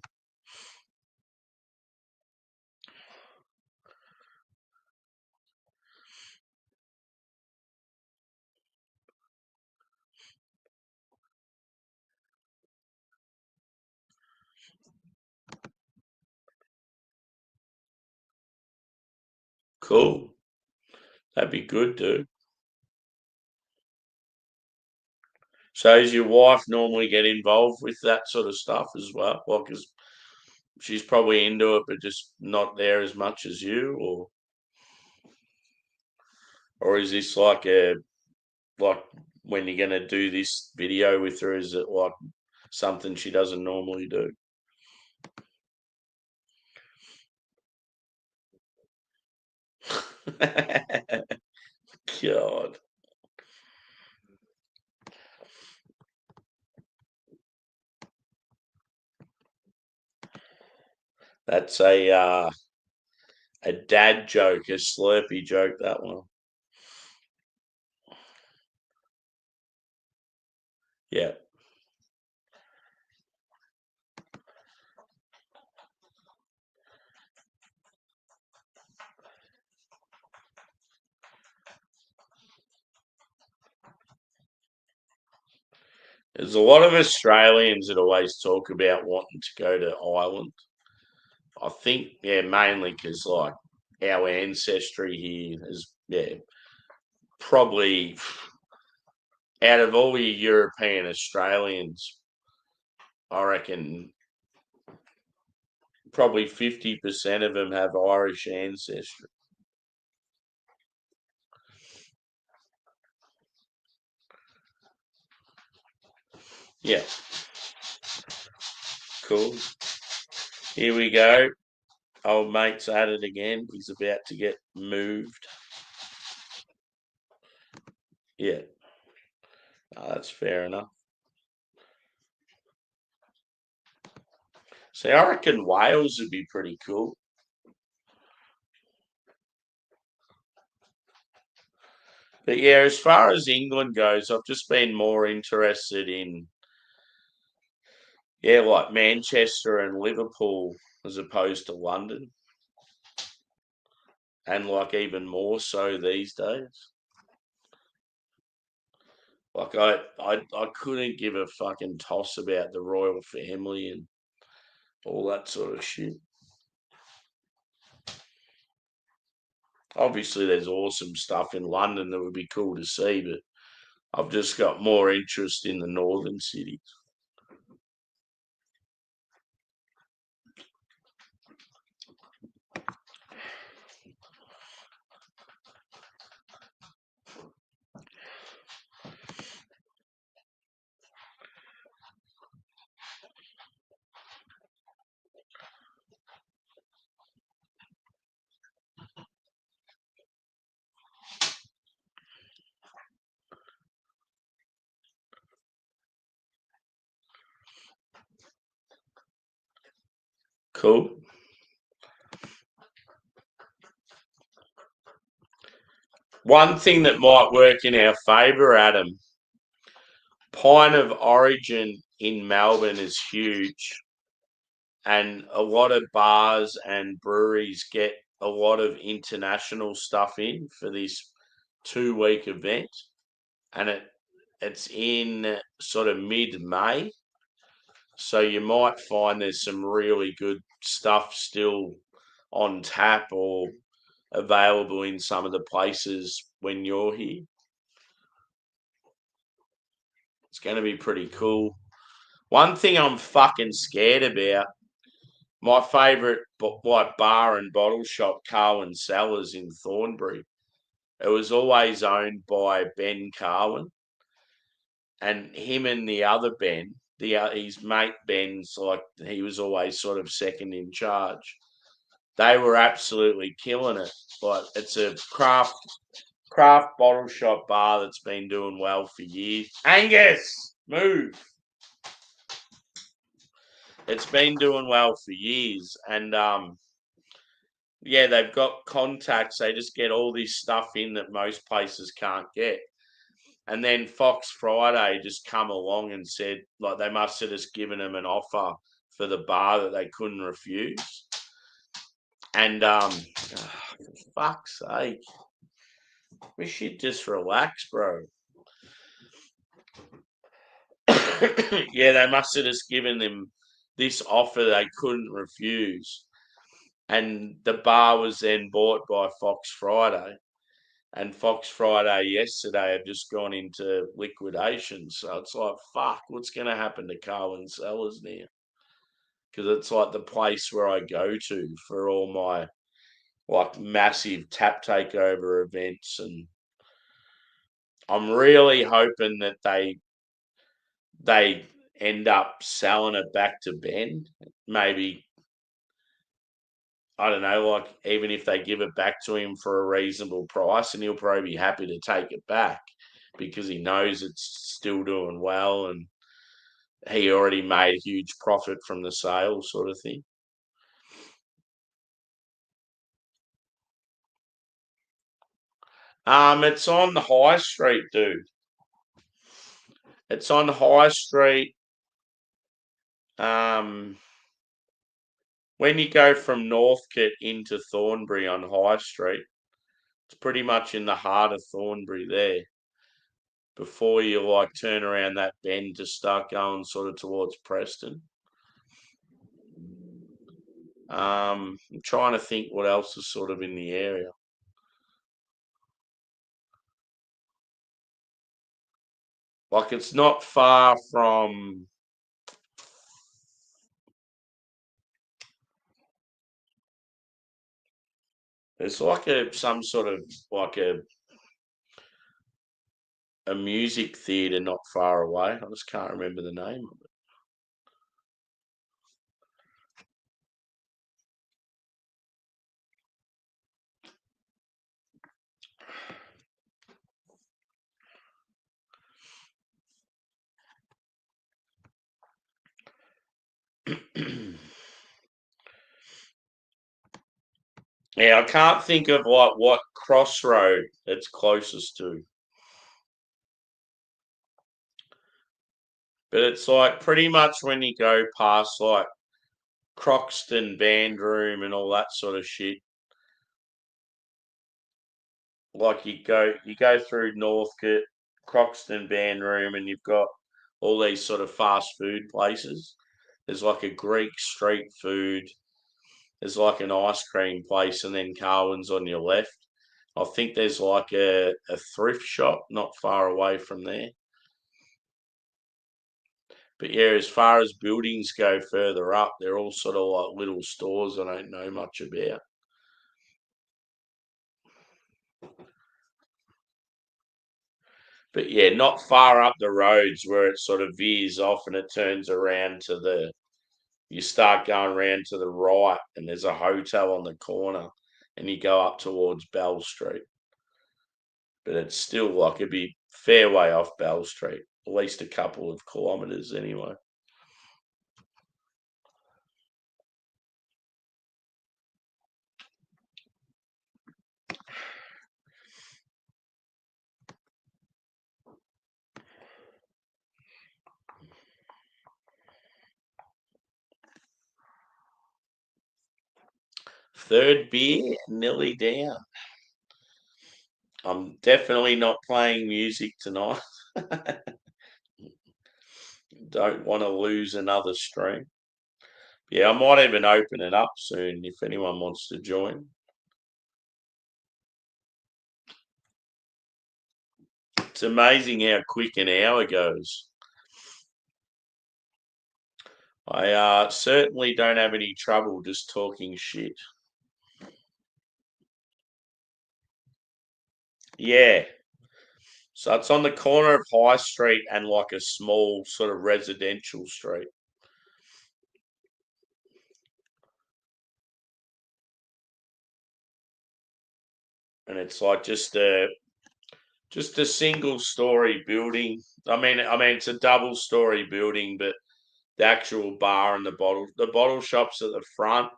[SPEAKER 1] Cool. That'd be good, dude. So does your wife normally get involved with that sort of stuff as well? Well, because she's probably into it, but just not there as much as you, or Or is this like when you're gonna do this video with her? Is it like something she doesn't normally do? God, that's a dad joke, a Slurpee joke. That one. Yeah. There's a lot of Australians that always talk about wanting to go to Ireland. I think, yeah, mainly because like our ancestry here is, yeah, probably out of all your European Australians, I reckon probably 50% of them have Irish ancestry. Yeah, cool. Here we go. Old mate's at it again. He's about to get moved. Yeah, that's fair enough. See, I reckon Wales would be pretty cool. But yeah, as far as England goes, I've just been more interested in, yeah, like Manchester and Liverpool as opposed to London, and like even more so these days. Like I couldn't give a fucking toss about the royal family and all that sort of shit. Obviously, there's awesome stuff in London that would be cool to see, but I've just got more interest in the northern cities. Cool. One thing that might work in our favour, Adam, Pint of Origin in Melbourne is huge, and a lot of bars and breweries get a lot of international stuff in for this 2 week event, and it's in sort of mid May, so you might find there's some really good stuff still on tap or available in some of the places when you're here. It's going to be pretty cool. One thing I'm fucking scared about, my favourite like bar and bottle shop, Carwin Cellars in Thornbury. It was always owned by Ben Carwin, and him and the other Ben, his mate Ben's like he was always sort of second in charge. They were absolutely killing it. Like it's a craft bottle shop bar that's been doing well for years. Angus, move. It's been doing well for years, and yeah, they've got contacts. They just get all this stuff in that most places can't get. And then Fox Friday just come along and said, like, they must have just given them an offer for the bar that they couldn't refuse. And for fuck's sake, we should just relax, bro. Yeah, they must have just given them this offer they couldn't refuse. And the bar was then bought by Fox Friday. And Fox Friday yesterday have just gone into liquidation. So it's like, fuck, what's going to happen to Carwin Cellars now? Because it's like the place where I go to for all my like massive tap takeover events and I'm really hoping that they end up selling it back to Ben. Maybe, I don't know, like even if they give it back to him for a reasonable price, and he'll probably be happy to take it back because he knows it's still doing well and he already made a huge profit from the sale, sort of thing. It's on the high street, dude. It's on High Street. Um, when you go from Northcote into Thornbury on High Street, it's pretty much in the heart of Thornbury there. Before you like turn around that bend to start going sort of towards Preston. I'm trying to think what else is sort of in the area. Like it's not far from. There's like some sort of like a music theatre not far away. I just can't remember the name of it. Yeah, I can't think of like what crossroad it's closest to, but it's like pretty much when you go past like Croxton Band Room and all that sort of shit. Like you go through Northcote, Croxton Band Room, and you've got all these sort of fast food places. There's like a Greek street food. There's like an ice cream place, and then Carwin's on your left. I think there's like a thrift shop not far away from there. But yeah, as far as buildings go further up, they're all sort of like little stores I don't know much about. But yeah, not far up the roads where it sort of veers off and it turns around to you start going around to the right and there's a hotel on the corner and you go up towards Bell Street. But it's still like it'd be fair way off Bell Street, at least a couple of kilometres anyway. Third beer, nearly down. I'm definitely not playing music tonight. Don't want to lose another stream. Yeah, I might even open it up soon if anyone wants to join. It's amazing how quick an hour goes. I certainly don't have any trouble just talking shit. Yeah. So it's on the corner of High Street and like a small sort of residential street. And it's like just a single story building. I mean it's a double story building, but the actual bar and the bottle shop's at the front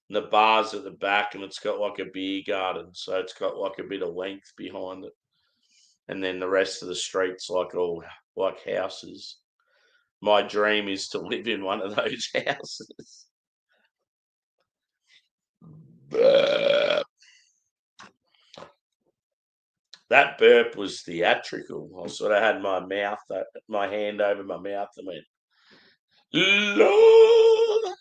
[SPEAKER 1] and the bar's at the back and it's got like a beer garden. So it's got like a bit of length behind it. And then the rest of the streets like all like houses. My dream is to live in one of those houses. Burp. That burp was theatrical. I sort of had my hand over my mouth and went, Lord.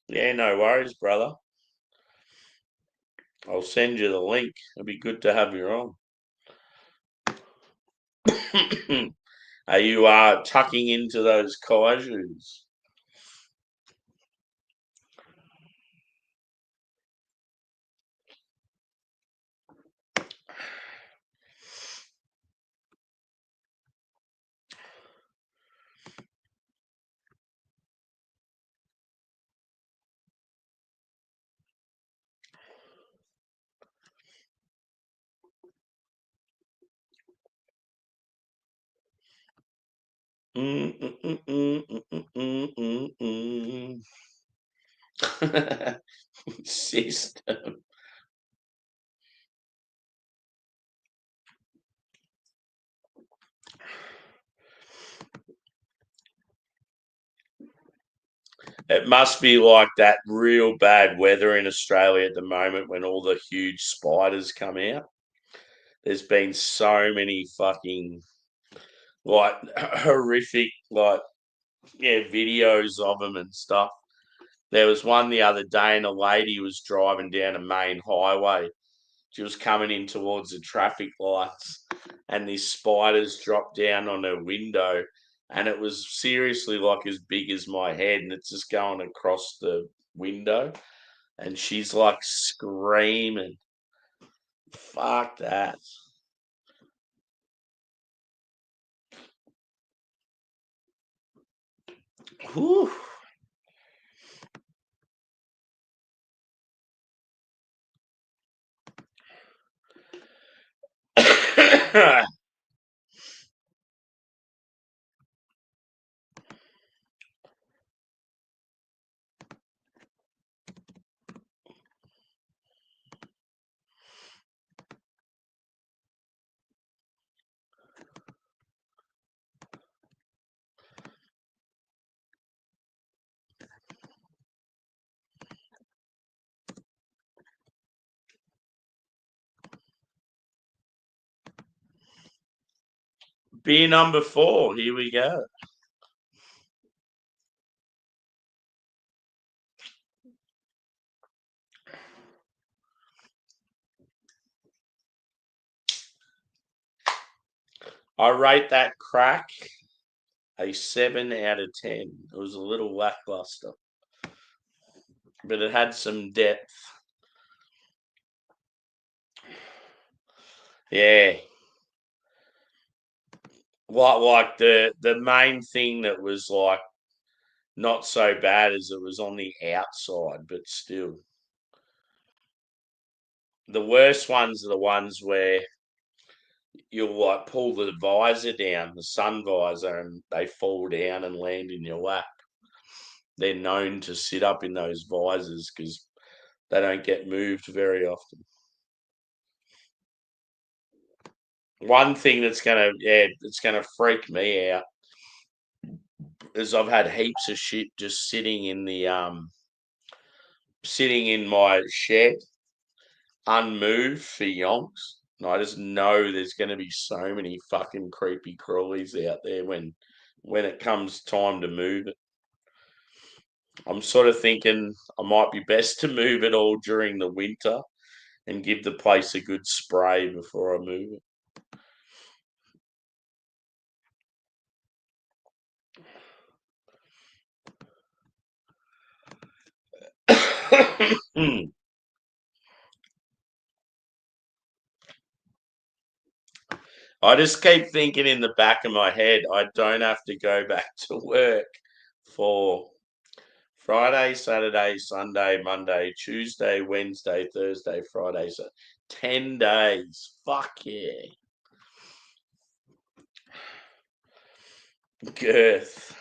[SPEAKER 1] Yeah, no worries, brother. I'll send you the link. It'd be good to have you on. Are you tucking into those kaijus? Mm, mm, mm, mm, mm, mm, mm, mm. System. It must be like that real bad weather in Australia at the moment when all the huge spiders come out. There's been so many fucking like horrific like videos of them and stuff. There was one the other day, and a lady was driving down a main highway. She was coming in towards the traffic lights, and these spiders dropped down on her window, and it was seriously like as big as my head, and it's just going across the window, and she's like screaming, "Fuck that!" Whew. Beer number 4. Here we go. I rate that crack a 7 out of 10. It was a little lackluster, but it had some depth. Yeah. Like the main thing that was like not so bad as it was on the outside, but still. The worst ones are the ones where you'll like pull the visor down, the sun visor, and they fall down and land in your lap. They're known to sit up in those visors because they don't get moved very often. One thing that's it's gonna freak me out is I've had heaps of shit just sitting in my shed unmoved for yonks. And I just know there's going to be so many fucking creepy crawlies out there when it comes time to move it. I'm sort of thinking I might be best to move it all during the winter and give the place a good spray before I move it. I just keep thinking in the back of my head, I don't have to go back to work for Friday, Saturday, Sunday, Monday, Tuesday, Wednesday, Thursday, Friday. So 10 days. Fuck yeah. Girth.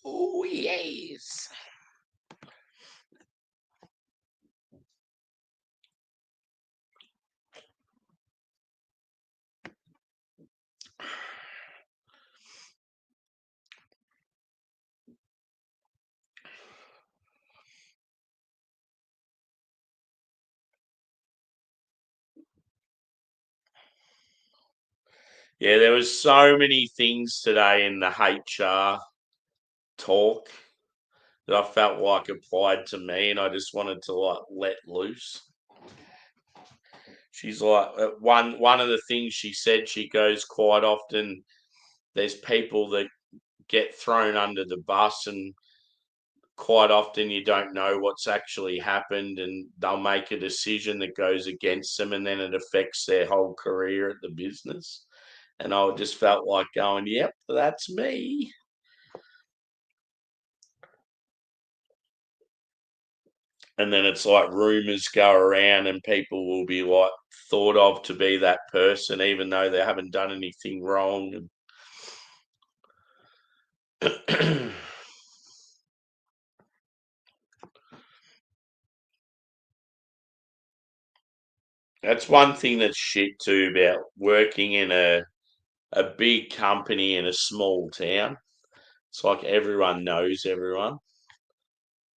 [SPEAKER 1] Oh, yes. Yeah, there was so many things today in the HR talk that I felt like applied to me, and I just wanted to like let loose. She's like one of the things she said. She goes quite often. There's people that get thrown under the bus, and quite often you don't know what's actually happened, and they'll make a decision that goes against them, and then it affects their whole career at the business. And I just felt like going, "Yep, that's me." And then it's like rumors go around, and people will be like thought of to be that person, even though they haven't done anything wrong. And That's one thing that's shit too about working in a big company in a small town. It's like everyone knows everyone.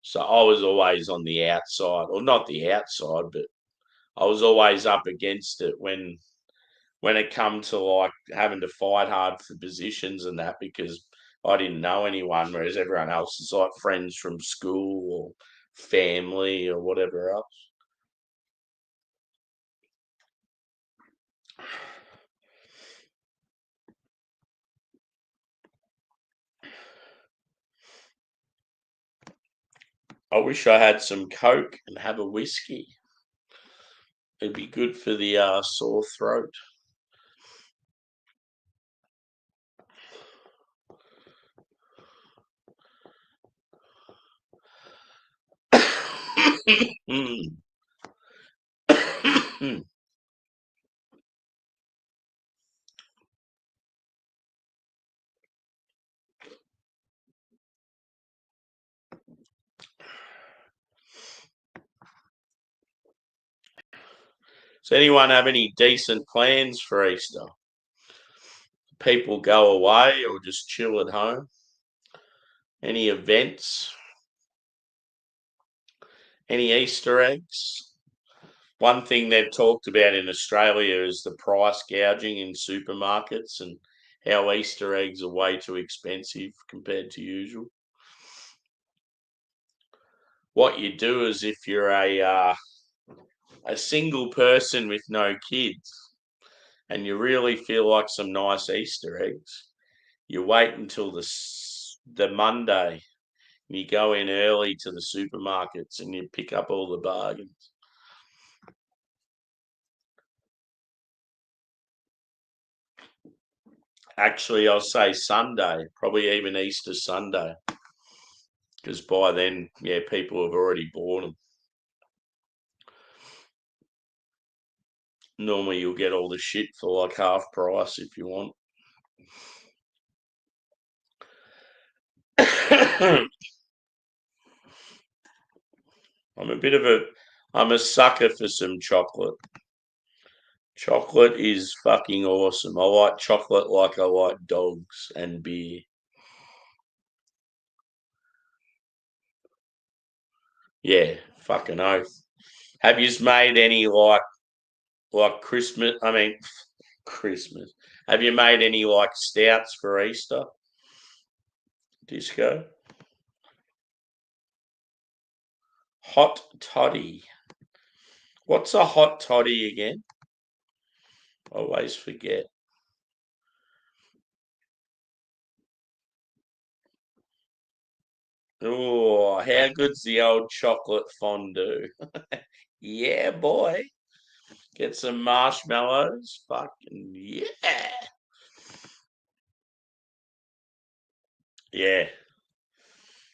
[SPEAKER 1] So I was always on the outside, or not the outside, but I was always up against it when it come to like having to fight hard for positions and that because I didn't know anyone, whereas everyone else is like friends from school or family or whatever else. I wish I had some Coke and have a whiskey. It'd be good for the sore throat. Does anyone have any decent plans for Easter? People go away or just chill at home? Any events? Any Easter eggs? One thing they've talked about in Australia is the price gouging in supermarkets and how Easter eggs are way too expensive compared to usual. What you do is if you're a single person with no kids and you really feel like some nice Easter eggs, you wait until the Monday. You go in early to the supermarkets and you pick up all the bargains. Actually, I'll say Sunday, probably even Easter Sunday, because by then, yeah, people have already bought them. Normally, you'll get all the shit for like half price if you want. I'm a bit of a, I'm a sucker for some chocolate. Chocolate is fucking awesome. I like chocolate like I like dogs and beer. Yeah, fucking oath. Have you made any like Christmas? I mean, Christmas. Have you made any like stouts for Easter? Disco? Hot toddy. What's a hot toddy again? Always forget. Oh, how good's the old chocolate fondue? Yeah, boy. Get some marshmallows. Fucking yeah. Yeah.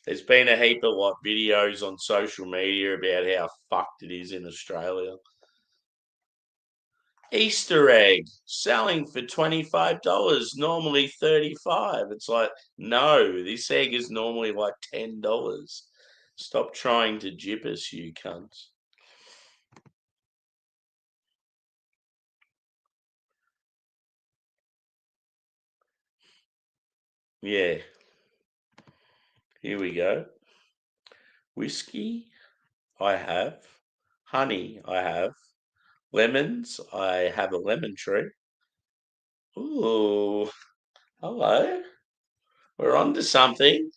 [SPEAKER 1] There's been a heap of like videos on social media about how fucked it is in Australia. Easter egg selling for $25, normally 35. It's like, no, this egg is normally like $10. Stop trying to jip us, you cunts. Yeah, here we go. Whiskey, I have. Honey, I have. Lemons, I have a lemon tree. Ooh, hello. We're on to something.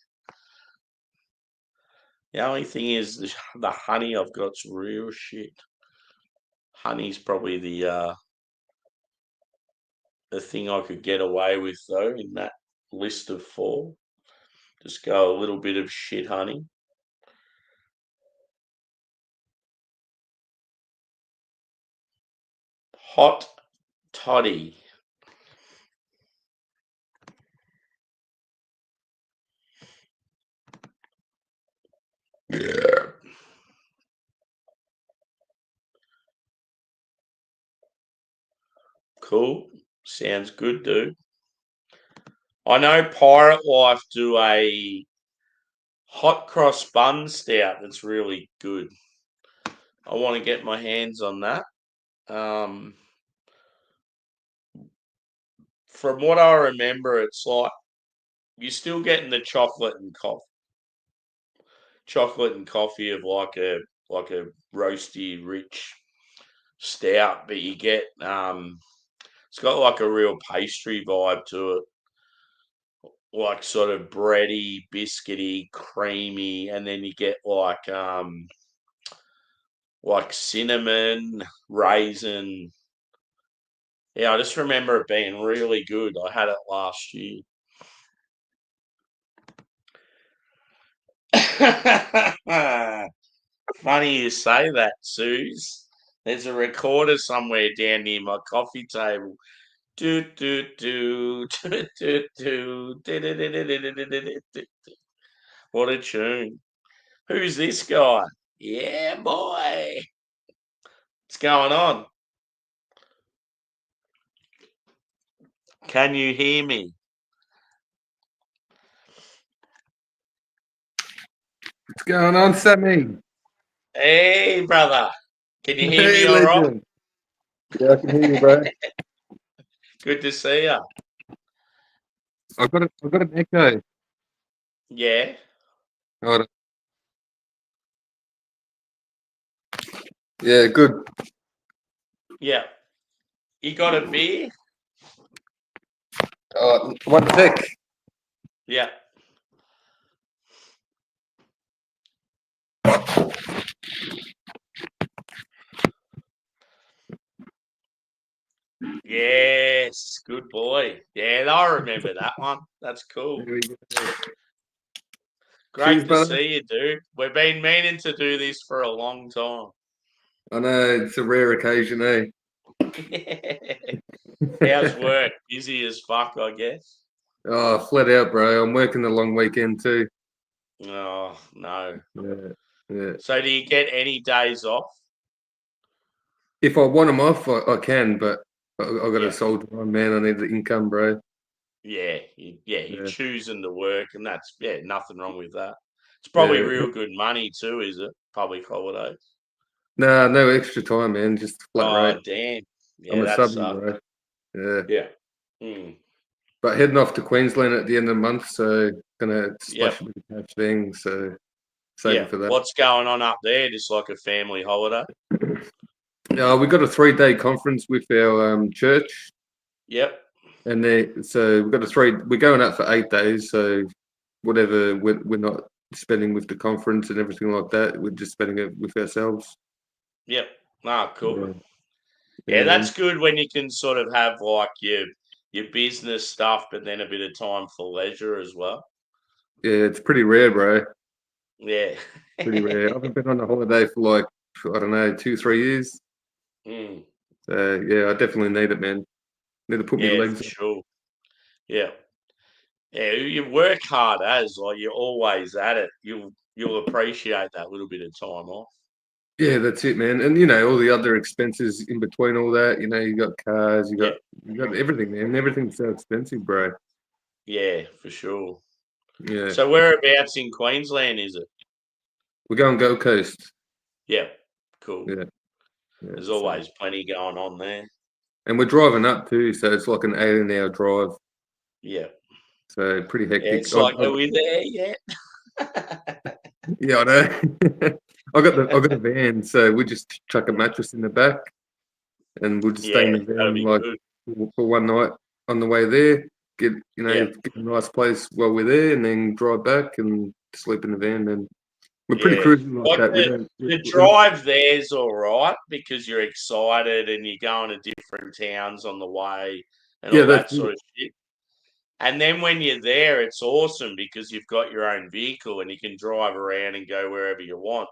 [SPEAKER 1] The only thing is the honey I've got's real shit. Honey's probably the thing I could get away with though in that list of four. Just go a little bit of shit honey. Hot toddy. Yeah. Cool. Sounds good, dude. I know Pirate Life do a hot cross bun stout that's really good. I want to get my hands on that. From what I remember, it's like you're still getting the chocolate and coffee of like a roasty, rich stout, but you get it's got like a real pastry vibe to it, like sort of bready, biscuity, creamy, and then you get like cinnamon, raisin. Yeah, I just remember it being really good. I had it last year. Funny you say that, Suze. There's a recorder somewhere down near my coffee table. Do do do do do do do do do do do do do. What a tune! Who's this guy? Yeah, boy. What's going on? Can you hear me?
[SPEAKER 2] What's going on, Sammy?
[SPEAKER 1] Hey, brother. Can you hear me
[SPEAKER 2] Hey,
[SPEAKER 1] all right?
[SPEAKER 2] legend. Yeah, I can hear you, bro.
[SPEAKER 1] Good to see you.
[SPEAKER 2] I've got an echo.
[SPEAKER 1] Yeah,
[SPEAKER 2] Hold on. Yeah, good.
[SPEAKER 1] yeah. You got a beer?
[SPEAKER 2] One sec.
[SPEAKER 1] Yeah. Yes, good boy. Yeah, I remember that one. That's cool.
[SPEAKER 2] There we go. Cheers,
[SPEAKER 1] Great to
[SPEAKER 2] brother.
[SPEAKER 1] see you, dude. We've been meaning to do this for a long time.
[SPEAKER 2] I know it's a rare occasion, eh?
[SPEAKER 1] How's work? Busy as fuck, I guess.
[SPEAKER 2] Oh, flat out, bro. I'm working the long weekend too.
[SPEAKER 1] Oh, no.
[SPEAKER 2] Yeah, yeah.
[SPEAKER 1] So do you get any days off?
[SPEAKER 2] If I want them off, I can, but I got a
[SPEAKER 1] Yeah.
[SPEAKER 2] soldier on, man. I need the income, bro.
[SPEAKER 1] You're
[SPEAKER 2] Yeah,
[SPEAKER 1] choosing to work, and that's nothing wrong with that. It's probably
[SPEAKER 2] yeah.
[SPEAKER 1] real good money too, is it? Public holidays.
[SPEAKER 2] Nah, no extra time, man. Just flat rate.
[SPEAKER 1] Oh, damn.
[SPEAKER 2] I'm
[SPEAKER 1] Yeah,
[SPEAKER 2] a
[SPEAKER 1] that
[SPEAKER 2] subby,
[SPEAKER 1] sucks.
[SPEAKER 2] bro. Yeah.
[SPEAKER 1] Yeah. Mm.
[SPEAKER 2] But heading off to Queensland at the end of the month, so gonna
[SPEAKER 1] Yep.
[SPEAKER 2] splash a bit of cash thing. So
[SPEAKER 1] Yeah.
[SPEAKER 2] saving for that.
[SPEAKER 1] What's going on up there? Just like a family holiday?
[SPEAKER 2] We got a 3 day conference with our church,
[SPEAKER 1] Yep.
[SPEAKER 2] and so we've got a three. We're going out for 8 days, so whatever we're not spending with the conference and everything like that, we're just spending it with ourselves.
[SPEAKER 1] Yep. Ah, cool.
[SPEAKER 2] Yeah,
[SPEAKER 1] Yeah,
[SPEAKER 2] yeah,
[SPEAKER 1] that's
[SPEAKER 2] man.
[SPEAKER 1] good when you can sort of have like your business stuff, but then a bit of time for leisure as well.
[SPEAKER 2] Yeah, it's pretty rare, bro.
[SPEAKER 1] Yeah.
[SPEAKER 2] Pretty rare. I haven't been on a holiday for like I don't know 2 3 years.
[SPEAKER 1] Mm.
[SPEAKER 2] So yeah, I definitely need it, man. Need to put my
[SPEAKER 1] Yeah, for
[SPEAKER 2] legs up.
[SPEAKER 1] sure. Yeah. Yeah, you work hard as like you're always at it. You'll appreciate that little bit of time off.
[SPEAKER 2] Yeah, that's it, man. And all the other expenses in between all that. You got cars,
[SPEAKER 1] Yeah,
[SPEAKER 2] you got everything, man. Everything's so expensive, bro.
[SPEAKER 1] yeah, for sure.
[SPEAKER 2] Yeah,
[SPEAKER 1] So whereabouts in Queensland is it?
[SPEAKER 2] we're going Gold Coast.
[SPEAKER 1] Yeah, cool.
[SPEAKER 2] Yeah, yeah.
[SPEAKER 1] There's
[SPEAKER 2] So,
[SPEAKER 1] always plenty going on there.
[SPEAKER 2] and we're driving up too, so it's like an 18-hour drive.
[SPEAKER 1] Yeah.
[SPEAKER 2] So pretty
[SPEAKER 1] Yeah,
[SPEAKER 2] hectic.
[SPEAKER 1] it's like, are we there yet?
[SPEAKER 2] Yeah, I know. I got a van, so we just chuck a mattress in the back, and we'll just stay in
[SPEAKER 1] Yeah,
[SPEAKER 2] the
[SPEAKER 1] that'll
[SPEAKER 2] van
[SPEAKER 1] be
[SPEAKER 2] like
[SPEAKER 1] good.
[SPEAKER 2] for one night on the way there. Get
[SPEAKER 1] Yeah.
[SPEAKER 2] get a nice place while we're there, and then drive back and sleep in the van. And we're pretty
[SPEAKER 1] Yeah.
[SPEAKER 2] cruisy like
[SPEAKER 1] Like
[SPEAKER 2] that. We
[SPEAKER 1] the
[SPEAKER 2] don't.
[SPEAKER 1] the drive there's all right because you're excited and you're going to different towns on the way and
[SPEAKER 2] Yeah,
[SPEAKER 1] all
[SPEAKER 2] that's
[SPEAKER 1] that
[SPEAKER 2] it.
[SPEAKER 1] sort of shit. And then when you're there, it's awesome because you've got your own vehicle and you can drive around and go wherever you want.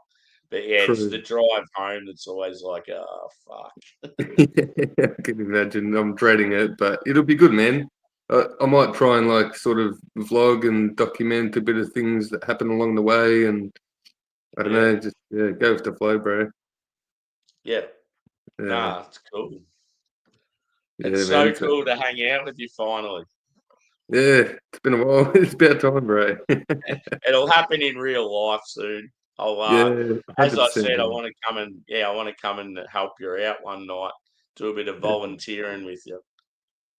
[SPEAKER 1] But yeah, it's the
[SPEAKER 2] True.
[SPEAKER 1] drive home that's always like, oh fuck.
[SPEAKER 2] I can imagine. I'm dreading it, but it'll be good, man. I might try and like sort of vlog and document a bit of things that happen along the way, and I don't
[SPEAKER 1] Yeah,
[SPEAKER 2] know, just go with the flow, bro.
[SPEAKER 1] yeah.
[SPEAKER 2] Yeah,
[SPEAKER 1] Nah, it's cool. It's
[SPEAKER 2] yeah,
[SPEAKER 1] so
[SPEAKER 2] man. So,
[SPEAKER 1] cool to hang out with you finally.
[SPEAKER 2] Yeah, it's been a while. It's about time, bro.
[SPEAKER 1] It'll happen in real life soon. I'll,
[SPEAKER 2] Yeah,
[SPEAKER 1] as I
[SPEAKER 2] 100%.
[SPEAKER 1] said, I
[SPEAKER 2] Bro.
[SPEAKER 1] want to come and I want to come and help you out one night, do a bit of volunteering with you.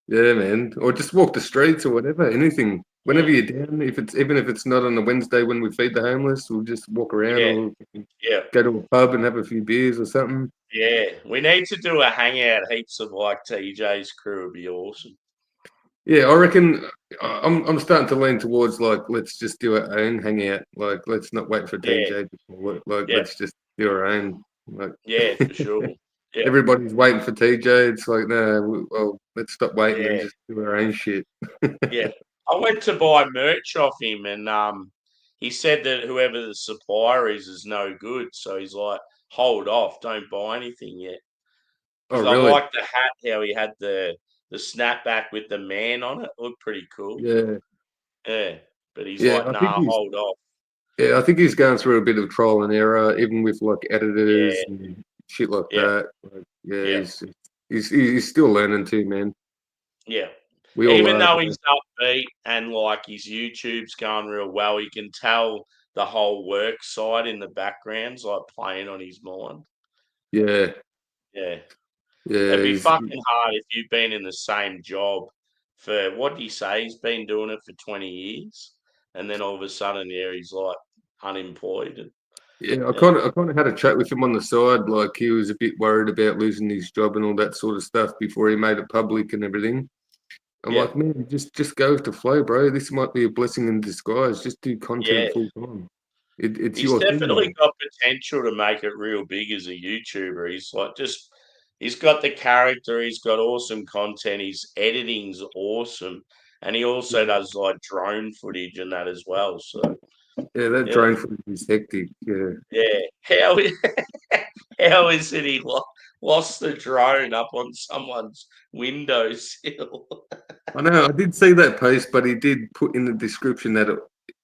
[SPEAKER 2] Yeah, man. Or just walk the streets or whatever. Anything. Whenever
[SPEAKER 1] Mm,
[SPEAKER 2] you're down, even if it's not on a Wednesday when we feed the homeless, we'll just walk around
[SPEAKER 1] yeah,
[SPEAKER 2] or
[SPEAKER 1] yeah,
[SPEAKER 2] go to a pub and have a few beers or something.
[SPEAKER 1] yeah. We need to do a hangout. Heaps of like TJ's crew would be awesome.
[SPEAKER 2] Yeah, I reckon I'm starting to lean towards like let's just do our own hangout. Like let's not wait for
[SPEAKER 1] Yeah,
[SPEAKER 2] TJ to call it. Like
[SPEAKER 1] yeah,
[SPEAKER 2] let's just do our own. Like
[SPEAKER 1] yeah, for sure. Yeah,
[SPEAKER 2] everybody's waiting for TJ. It's like no, well let's stop waiting and
[SPEAKER 1] yeah,
[SPEAKER 2] just do our own shit.
[SPEAKER 1] yeah. I went to buy merch off him, and he said that whoever the supplier is no good. So he's like, hold off, don't buy anything yet.
[SPEAKER 2] Oh
[SPEAKER 1] Because I
[SPEAKER 2] really?
[SPEAKER 1] like the hat, how he had the snapback with the man on it. Looked pretty cool.
[SPEAKER 2] Yeah,
[SPEAKER 1] Yeah, but he's
[SPEAKER 2] yeah.
[SPEAKER 1] like, nah, hold off.
[SPEAKER 2] I think he's going through a bit of trial and error, even with like editors
[SPEAKER 1] Yeah,
[SPEAKER 2] and shit like
[SPEAKER 1] yeah,
[SPEAKER 2] that. Like, yeah,
[SPEAKER 1] yeah,
[SPEAKER 2] he's still learning too, man.
[SPEAKER 1] yeah.
[SPEAKER 2] We all
[SPEAKER 1] Even
[SPEAKER 2] are.
[SPEAKER 1] though he's upbeat and like his YouTube's going real well, you can tell the whole work side in the background's like playing on his mind.
[SPEAKER 2] Yeah,
[SPEAKER 1] Yeah.
[SPEAKER 2] yeah.
[SPEAKER 1] It'd be fucking hard if you've been in the same job for what did he say? He's been doing it for 20 years. And then all of a sudden, yeah, he's like unemployed. And,
[SPEAKER 2] Yeah,
[SPEAKER 1] yeah.
[SPEAKER 2] I kind of had a chat with him on the side. Like he was a bit worried about losing his job and all that sort of stuff before he made it public and everything. I'm
[SPEAKER 1] Yeah.
[SPEAKER 2] like, man, just go with the flow, bro. This might be a blessing in disguise. Just do
[SPEAKER 1] Yeah.
[SPEAKER 2] content full time. It's
[SPEAKER 1] He's
[SPEAKER 2] your thing,
[SPEAKER 1] definitely
[SPEAKER 2] man.
[SPEAKER 1] got potential to make it real big as a YouTuber. He's got the character, he's got awesome content, his editing's awesome. And he also
[SPEAKER 2] Yeah,
[SPEAKER 1] does like drone footage and that as well. So
[SPEAKER 2] yeah, that
[SPEAKER 1] yeah.
[SPEAKER 2] drone footage is hectic. Yeah,
[SPEAKER 1] Yeah. How is it he lost the drone up on someone's windowsill?
[SPEAKER 2] I know. I did see that post, but he did put in the description that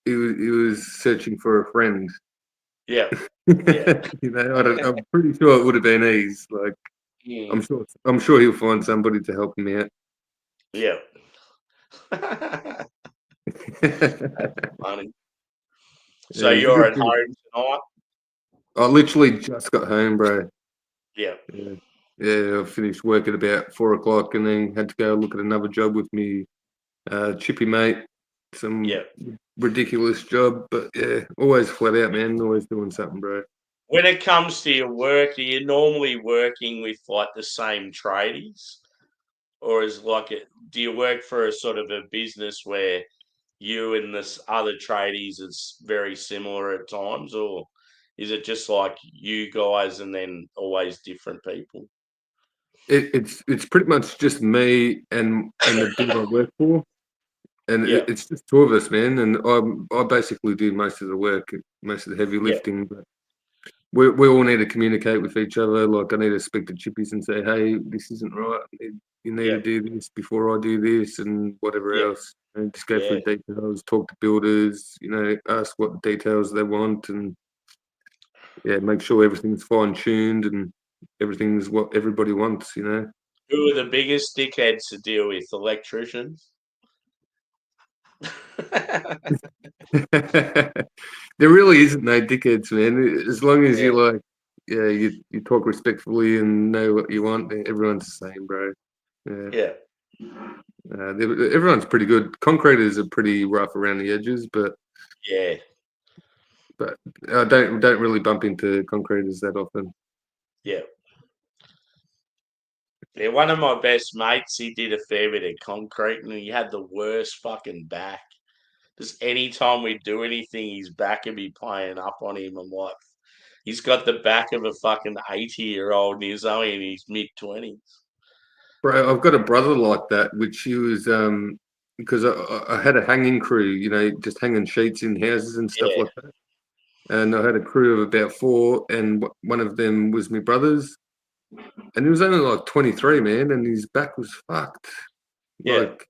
[SPEAKER 2] he was searching for a friend.
[SPEAKER 1] Yeah. Yeah.
[SPEAKER 2] You know, I'm pretty sure it would have been ease. Like,
[SPEAKER 1] Mm,
[SPEAKER 2] I'm sure he'll find somebody to help him out.
[SPEAKER 1] yeah. Funny. So
[SPEAKER 2] Yeah, he's a
[SPEAKER 1] you're
[SPEAKER 2] good
[SPEAKER 1] at
[SPEAKER 2] dude.
[SPEAKER 1] home tonight?
[SPEAKER 2] I literally just got home, bro.
[SPEAKER 1] Yeah.
[SPEAKER 2] Yeah, yeah. I finished work at about 4 o'clock, and then had to go look at another job with me, chippy mate. Some
[SPEAKER 1] Yeah.
[SPEAKER 2] ridiculous job, but yeah, always flat out, man. Always doing something, bro.
[SPEAKER 1] When it comes to your work, are you normally working with like the same tradies? Or is like do you work for a sort of a business where you and this other tradies is very similar at times, or is it just like you guys and then always different people?
[SPEAKER 2] It's pretty much just me and the dude I work for, and
[SPEAKER 1] Yeah,
[SPEAKER 2] it's just two of us, man. And I basically do most of the work, most of the heavy
[SPEAKER 1] yeah,
[SPEAKER 2] lifting. But we all need to communicate with each other. Like I need to speak to chippies and say, hey, this isn't right. You need
[SPEAKER 1] yeah,
[SPEAKER 2] to do this before I do this, and whatever
[SPEAKER 1] yeah,
[SPEAKER 2] else. And just go
[SPEAKER 1] yeah,
[SPEAKER 2] through details, talk to builders. You know, ask what details they want, and yeah, make sure everything's fine tuned and everything's what everybody wants. You know.
[SPEAKER 1] Who are the biggest dickheads to deal with? Electricians?
[SPEAKER 2] There really isn't no dickheads, man. As long as
[SPEAKER 1] Yeah,
[SPEAKER 2] you like, yeah, you talk respectfully and know what you want. Everyone's the same, bro. Yeah,
[SPEAKER 1] yeah,
[SPEAKER 2] everyone's pretty good. Concreters are pretty rough around the edges,
[SPEAKER 1] yeah,
[SPEAKER 2] but I don't really bump into concreters that often.
[SPEAKER 1] yeah. Yeah, one of my best mates, he did a fair bit of concrete and he had the worst fucking back. Just anytime we do anything, his back would be playing up on him. I'm like, he's got the back of a fucking 80-year-old and he's only in his mid-20s.
[SPEAKER 2] Bro, I've got a brother like that, which he was because I had a hanging crew, you know, just hanging sheets in houses and stuff
[SPEAKER 1] Yeah,
[SPEAKER 2] like that. And I had a crew of about four, and one of them was my brother's, and he was only like 23, man, and his back was fucked,
[SPEAKER 1] yeah,
[SPEAKER 2] like,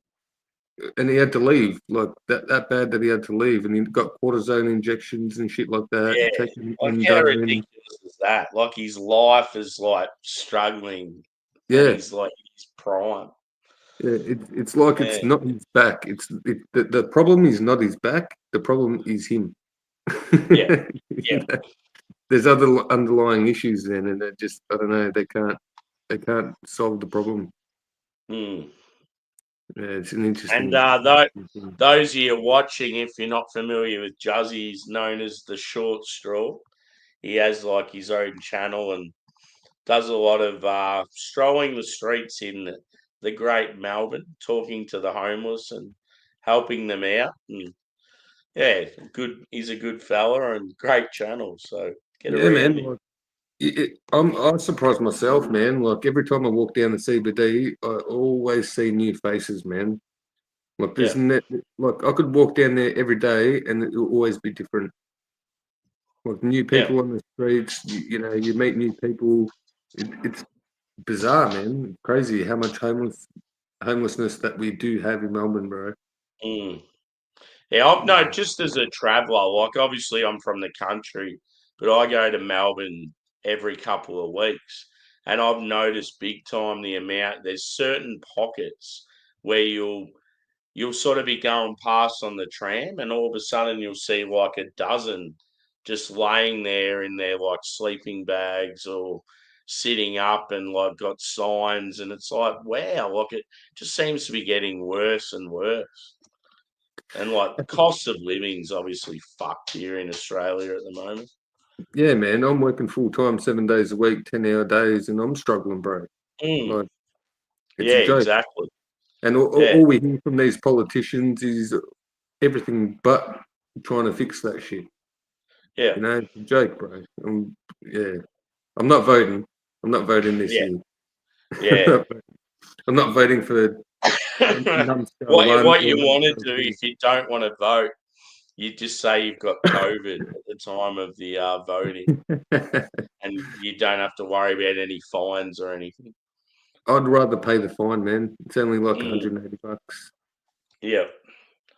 [SPEAKER 2] and he had to leave, like that bad that he had to leave, and he got cortisone injections and shit like that,
[SPEAKER 1] yeah.
[SPEAKER 2] taking
[SPEAKER 1] Like, how
[SPEAKER 2] indone,
[SPEAKER 1] ridiculous is that? Like, his life is like struggling and
[SPEAKER 2] yeah,
[SPEAKER 1] he's like in his prime.
[SPEAKER 2] it's like
[SPEAKER 1] Yeah,
[SPEAKER 2] it's not his back. The problem is not his back. The problem is him.
[SPEAKER 1] yeah,
[SPEAKER 2] You
[SPEAKER 1] yeah.
[SPEAKER 2] know, there's other underlying issues then, and they just I don't know. They can't solve the problem.
[SPEAKER 1] Mm.
[SPEAKER 2] Yeah, it's an
[SPEAKER 1] And
[SPEAKER 2] interesting. Thing.
[SPEAKER 1] those of you watching, if you're not familiar with Juzzy, he's known as the Short Straw. He has like his own channel and does a lot of strolling the streets in the great Melbourne, talking to the homeless and helping them out. And yeah, good. He's a good fella and great channel. So get
[SPEAKER 2] Yeah,
[SPEAKER 1] around
[SPEAKER 2] man.
[SPEAKER 1] him.
[SPEAKER 2] Like, I'm surprised myself, man. Like every time I walk down the CBD, I always see new faces, man. Like
[SPEAKER 1] Yeah,
[SPEAKER 2] like I could walk down there every day, and it will always be different. Like new
[SPEAKER 1] yeah.
[SPEAKER 2] people on the streets, you meet new people. It's bizarre, man. Crazy how much homelessness that we do have in Melbourne, bro.
[SPEAKER 1] Mm. Yeah, I've no, just as a traveller, like obviously I'm from the country, but I go to Melbourne every couple of weeks, and I've noticed big time the amount. There's certain pockets where you'll sort of be going past on the tram, and all of a sudden you'll see like a dozen just laying there in their like sleeping bags or sitting up and like got signs, and it's like wow, like it just seems to be getting worse and worse. And like the cost of living's obviously fucked here in Australia at the moment.
[SPEAKER 2] Yeah, man. I'm working full time, 7 days a week, 10-hour days, and I'm struggling, bro.
[SPEAKER 1] Mm,
[SPEAKER 2] Like it's
[SPEAKER 1] yeah,
[SPEAKER 2] a joke.
[SPEAKER 1] exactly.
[SPEAKER 2] And
[SPEAKER 1] Yeah,
[SPEAKER 2] all we hear from these politicians is everything but trying to fix that shit.
[SPEAKER 1] yeah,
[SPEAKER 2] It's a joke, bro. Yeah, I'm not voting. I'm not voting this
[SPEAKER 1] yeah,
[SPEAKER 2] year.
[SPEAKER 1] yeah.
[SPEAKER 2] I'm not voting for numbskull one
[SPEAKER 1] What
[SPEAKER 2] or
[SPEAKER 1] you want to
[SPEAKER 2] numbskull
[SPEAKER 1] do
[SPEAKER 2] two.
[SPEAKER 1] if you don't want to vote, you just say you've got COVID at the time of the voting, and you don't have to worry about any fines or anything.
[SPEAKER 2] I'd rather pay the fine, man. It's only like
[SPEAKER 1] Mm,
[SPEAKER 2] 180 bucks.
[SPEAKER 1] yeah,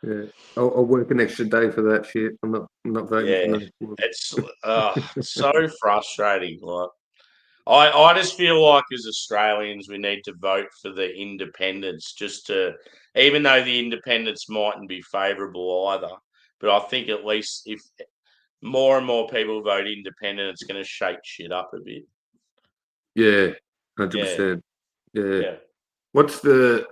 [SPEAKER 2] Yeah, I'll work an extra day for that shit. I'm not voting for
[SPEAKER 1] yeah.
[SPEAKER 2] no.
[SPEAKER 1] It's so frustrating. Like I just feel like as Australians, we need to vote for the independents just to, even though the independents mightn't be favourable either, but I think at least if more and more people vote independent, it's going to shake shit up a bit.
[SPEAKER 2] Yeah, hundred
[SPEAKER 1] Yeah,
[SPEAKER 2] percent. Yeah.
[SPEAKER 1] yeah,
[SPEAKER 2] What's the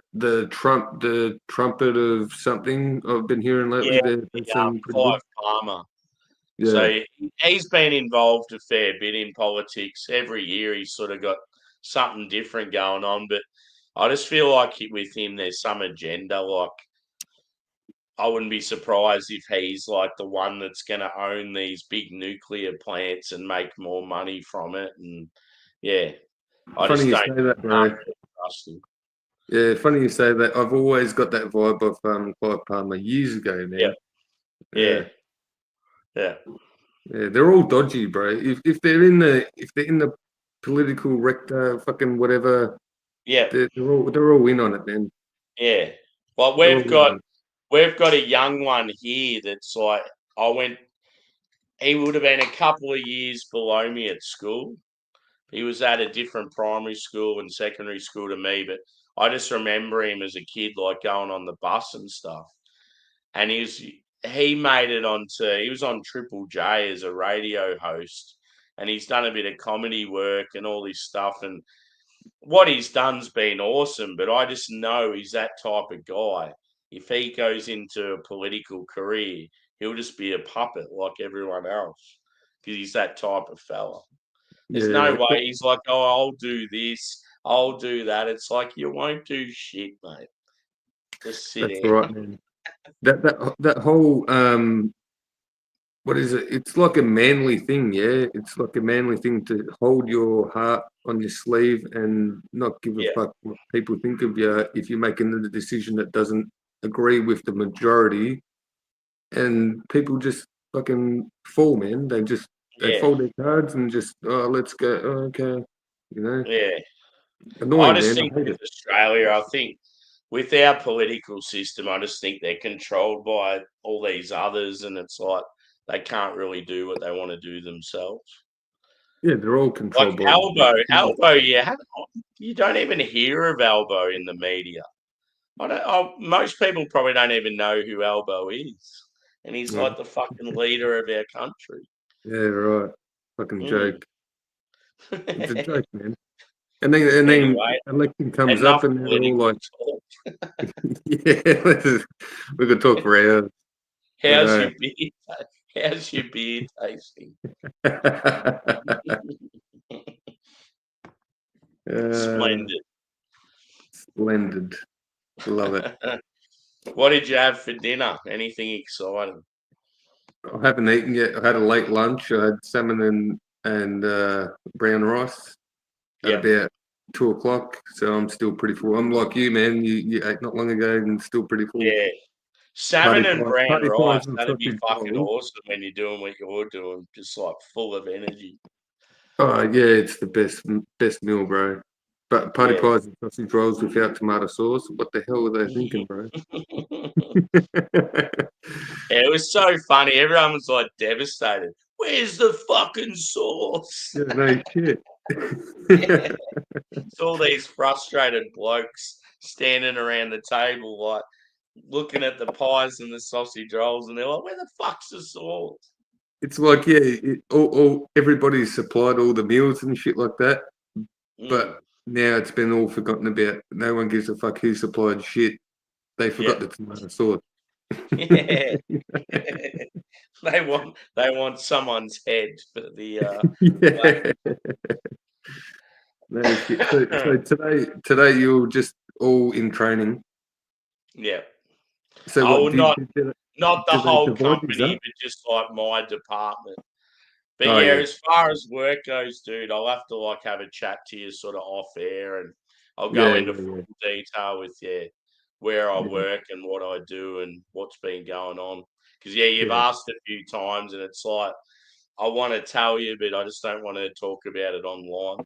[SPEAKER 2] trumpet of something I've been hearing lately?
[SPEAKER 1] yeah.
[SPEAKER 2] They seem pretty
[SPEAKER 1] Clive
[SPEAKER 2] good.
[SPEAKER 1] Palmer.
[SPEAKER 2] Yeah,
[SPEAKER 1] So he's been involved a fair bit in politics. Every year he's sort of got something different going on, but I just feel like with him, there's some agenda. Like I wouldn't be surprised if he's like the one that's going to own these big nuclear plants and make more money from it. And yeah, I
[SPEAKER 2] funny
[SPEAKER 1] just
[SPEAKER 2] you
[SPEAKER 1] don't
[SPEAKER 2] say that,
[SPEAKER 1] can't
[SPEAKER 2] bro.
[SPEAKER 1] really trust him.
[SPEAKER 2] Yeah, funny you say that. I've always got that vibe of Clive Palmer years ago,
[SPEAKER 1] Yeah,
[SPEAKER 2] man.
[SPEAKER 1] yeah,
[SPEAKER 2] Yeah,
[SPEAKER 1] yeah,
[SPEAKER 2] yeah. They're all dodgy, bro. If they're in the political rector, fucking whatever,
[SPEAKER 1] yeah,
[SPEAKER 2] they're all in on it, man.
[SPEAKER 1] yeah. Like
[SPEAKER 2] They're all in on it.
[SPEAKER 1] we've got a young one here that's like I went. He would have been a couple of years below me at school. He was at a different primary school and secondary school to me, but I just remember him as a kid, like going on the bus and stuff. And he made it he was on Triple J as a radio host, and he's done a bit of comedy work and all this stuff. And what he's done's been awesome, but I just know he's that type of guy. If he goes into a political career, he'll just be a puppet like everyone else because he's that type of fella. There's no
[SPEAKER 2] Yeah,
[SPEAKER 1] way he's like, oh, I'll do this, I'll do that. It's like you won't do shit, mate. Just sit
[SPEAKER 2] that's
[SPEAKER 1] down.
[SPEAKER 2] right, man. That whole what is it? It's like a manly thing, yeah. It's like a manly thing to hold your heart on your sleeve and not give a
[SPEAKER 1] Yeah,
[SPEAKER 2] fuck what people think of you if you're making the decision that doesn't agree with the majority. And people just fucking fall, man. They
[SPEAKER 1] yeah,
[SPEAKER 2] fold their cards and just let's go. Oh, okay, you know,
[SPEAKER 1] yeah. I
[SPEAKER 2] annoying,
[SPEAKER 1] just
[SPEAKER 2] man.
[SPEAKER 1] think
[SPEAKER 2] I hate
[SPEAKER 1] with
[SPEAKER 2] it.
[SPEAKER 1] Australia, I think with our political system, I just think they're controlled by all these others, and it's like they can't really do what they want to do themselves.
[SPEAKER 2] Yeah, they're all
[SPEAKER 1] Like
[SPEAKER 2] controlled by.
[SPEAKER 1] Albo, you don't even hear of Albo in the media. Most people probably don't even know who Albo is, and he's
[SPEAKER 2] Yeah,
[SPEAKER 1] like the fucking leader of our country.
[SPEAKER 2] yeah, right. Fucking
[SPEAKER 1] Mm.
[SPEAKER 2] joke. It's a joke, man. And then
[SPEAKER 1] Anyway,
[SPEAKER 2] election comes up,
[SPEAKER 1] enough
[SPEAKER 2] and they're all
[SPEAKER 1] political
[SPEAKER 2] like,
[SPEAKER 1] talk.
[SPEAKER 2] "Yeah, we could talk for hours." I
[SPEAKER 1] How's
[SPEAKER 2] know.
[SPEAKER 1] your beer? How's your beer tasting?
[SPEAKER 2] uh,
[SPEAKER 1] Splendid.
[SPEAKER 2] splendid. Love it.
[SPEAKER 1] What did you have for dinner? Anything exciting?
[SPEAKER 2] I haven't eaten yet. I had a late lunch. I had salmon and brown rice at
[SPEAKER 1] Yep.
[SPEAKER 2] about 2 o'clock. So I'm still pretty full. I'm like you, man. You ate not long ago and still pretty full.
[SPEAKER 1] Yeah. Salmon and brown
[SPEAKER 2] Party
[SPEAKER 1] rice.
[SPEAKER 2] pies and
[SPEAKER 1] That'd be
[SPEAKER 2] sausage
[SPEAKER 1] fucking
[SPEAKER 2] rolls.
[SPEAKER 1] awesome when you're doing what you're doing, just like full of energy.
[SPEAKER 2] Oh yeah, it's the best meal, bro. But party
[SPEAKER 1] Yeah.
[SPEAKER 2] pies and sausage rolls without tomato sauce. What the hell were they thinking, bro?
[SPEAKER 1] Yeah, it was so funny. Everyone was like devastated. Where's the fucking sauce?
[SPEAKER 2] Yeah, no shit.
[SPEAKER 1] Yeah. It's all these frustrated blokes standing around the table, like looking at the pies and the sausage rolls, and they're like, "Where the fuck's the sauce?"
[SPEAKER 2] It's like, yeah, all everybody's supplied all the meals and shit like that,
[SPEAKER 1] Mm.
[SPEAKER 2] but now it's been all forgotten about. No one gives a fuck who supplied shit. They forgot
[SPEAKER 1] Yeah,
[SPEAKER 2] the tomato sauce.
[SPEAKER 1] yeah. They want someone's head for the
[SPEAKER 2] Yeah. No shit. So today you're just all in training.
[SPEAKER 1] yeah.
[SPEAKER 2] So
[SPEAKER 1] Oh,
[SPEAKER 2] what
[SPEAKER 1] well, not
[SPEAKER 2] do
[SPEAKER 1] not the
[SPEAKER 2] do they
[SPEAKER 1] whole
[SPEAKER 2] divide you
[SPEAKER 1] company,
[SPEAKER 2] up?
[SPEAKER 1] but just like my department. But
[SPEAKER 2] Oh
[SPEAKER 1] yeah,
[SPEAKER 2] yeah,
[SPEAKER 1] as far as work goes, dude, I'll have to like have a chat to you sort of off air, and I'll go
[SPEAKER 2] yeah,
[SPEAKER 1] into
[SPEAKER 2] yeah,
[SPEAKER 1] full
[SPEAKER 2] yeah,
[SPEAKER 1] detail with where I
[SPEAKER 2] yeah,
[SPEAKER 1] work and what I do and what's been going on. Because yeah, you've
[SPEAKER 2] yeah.
[SPEAKER 1] asked a few times, and it's like I want to tell you, but I just don't want to talk about it online.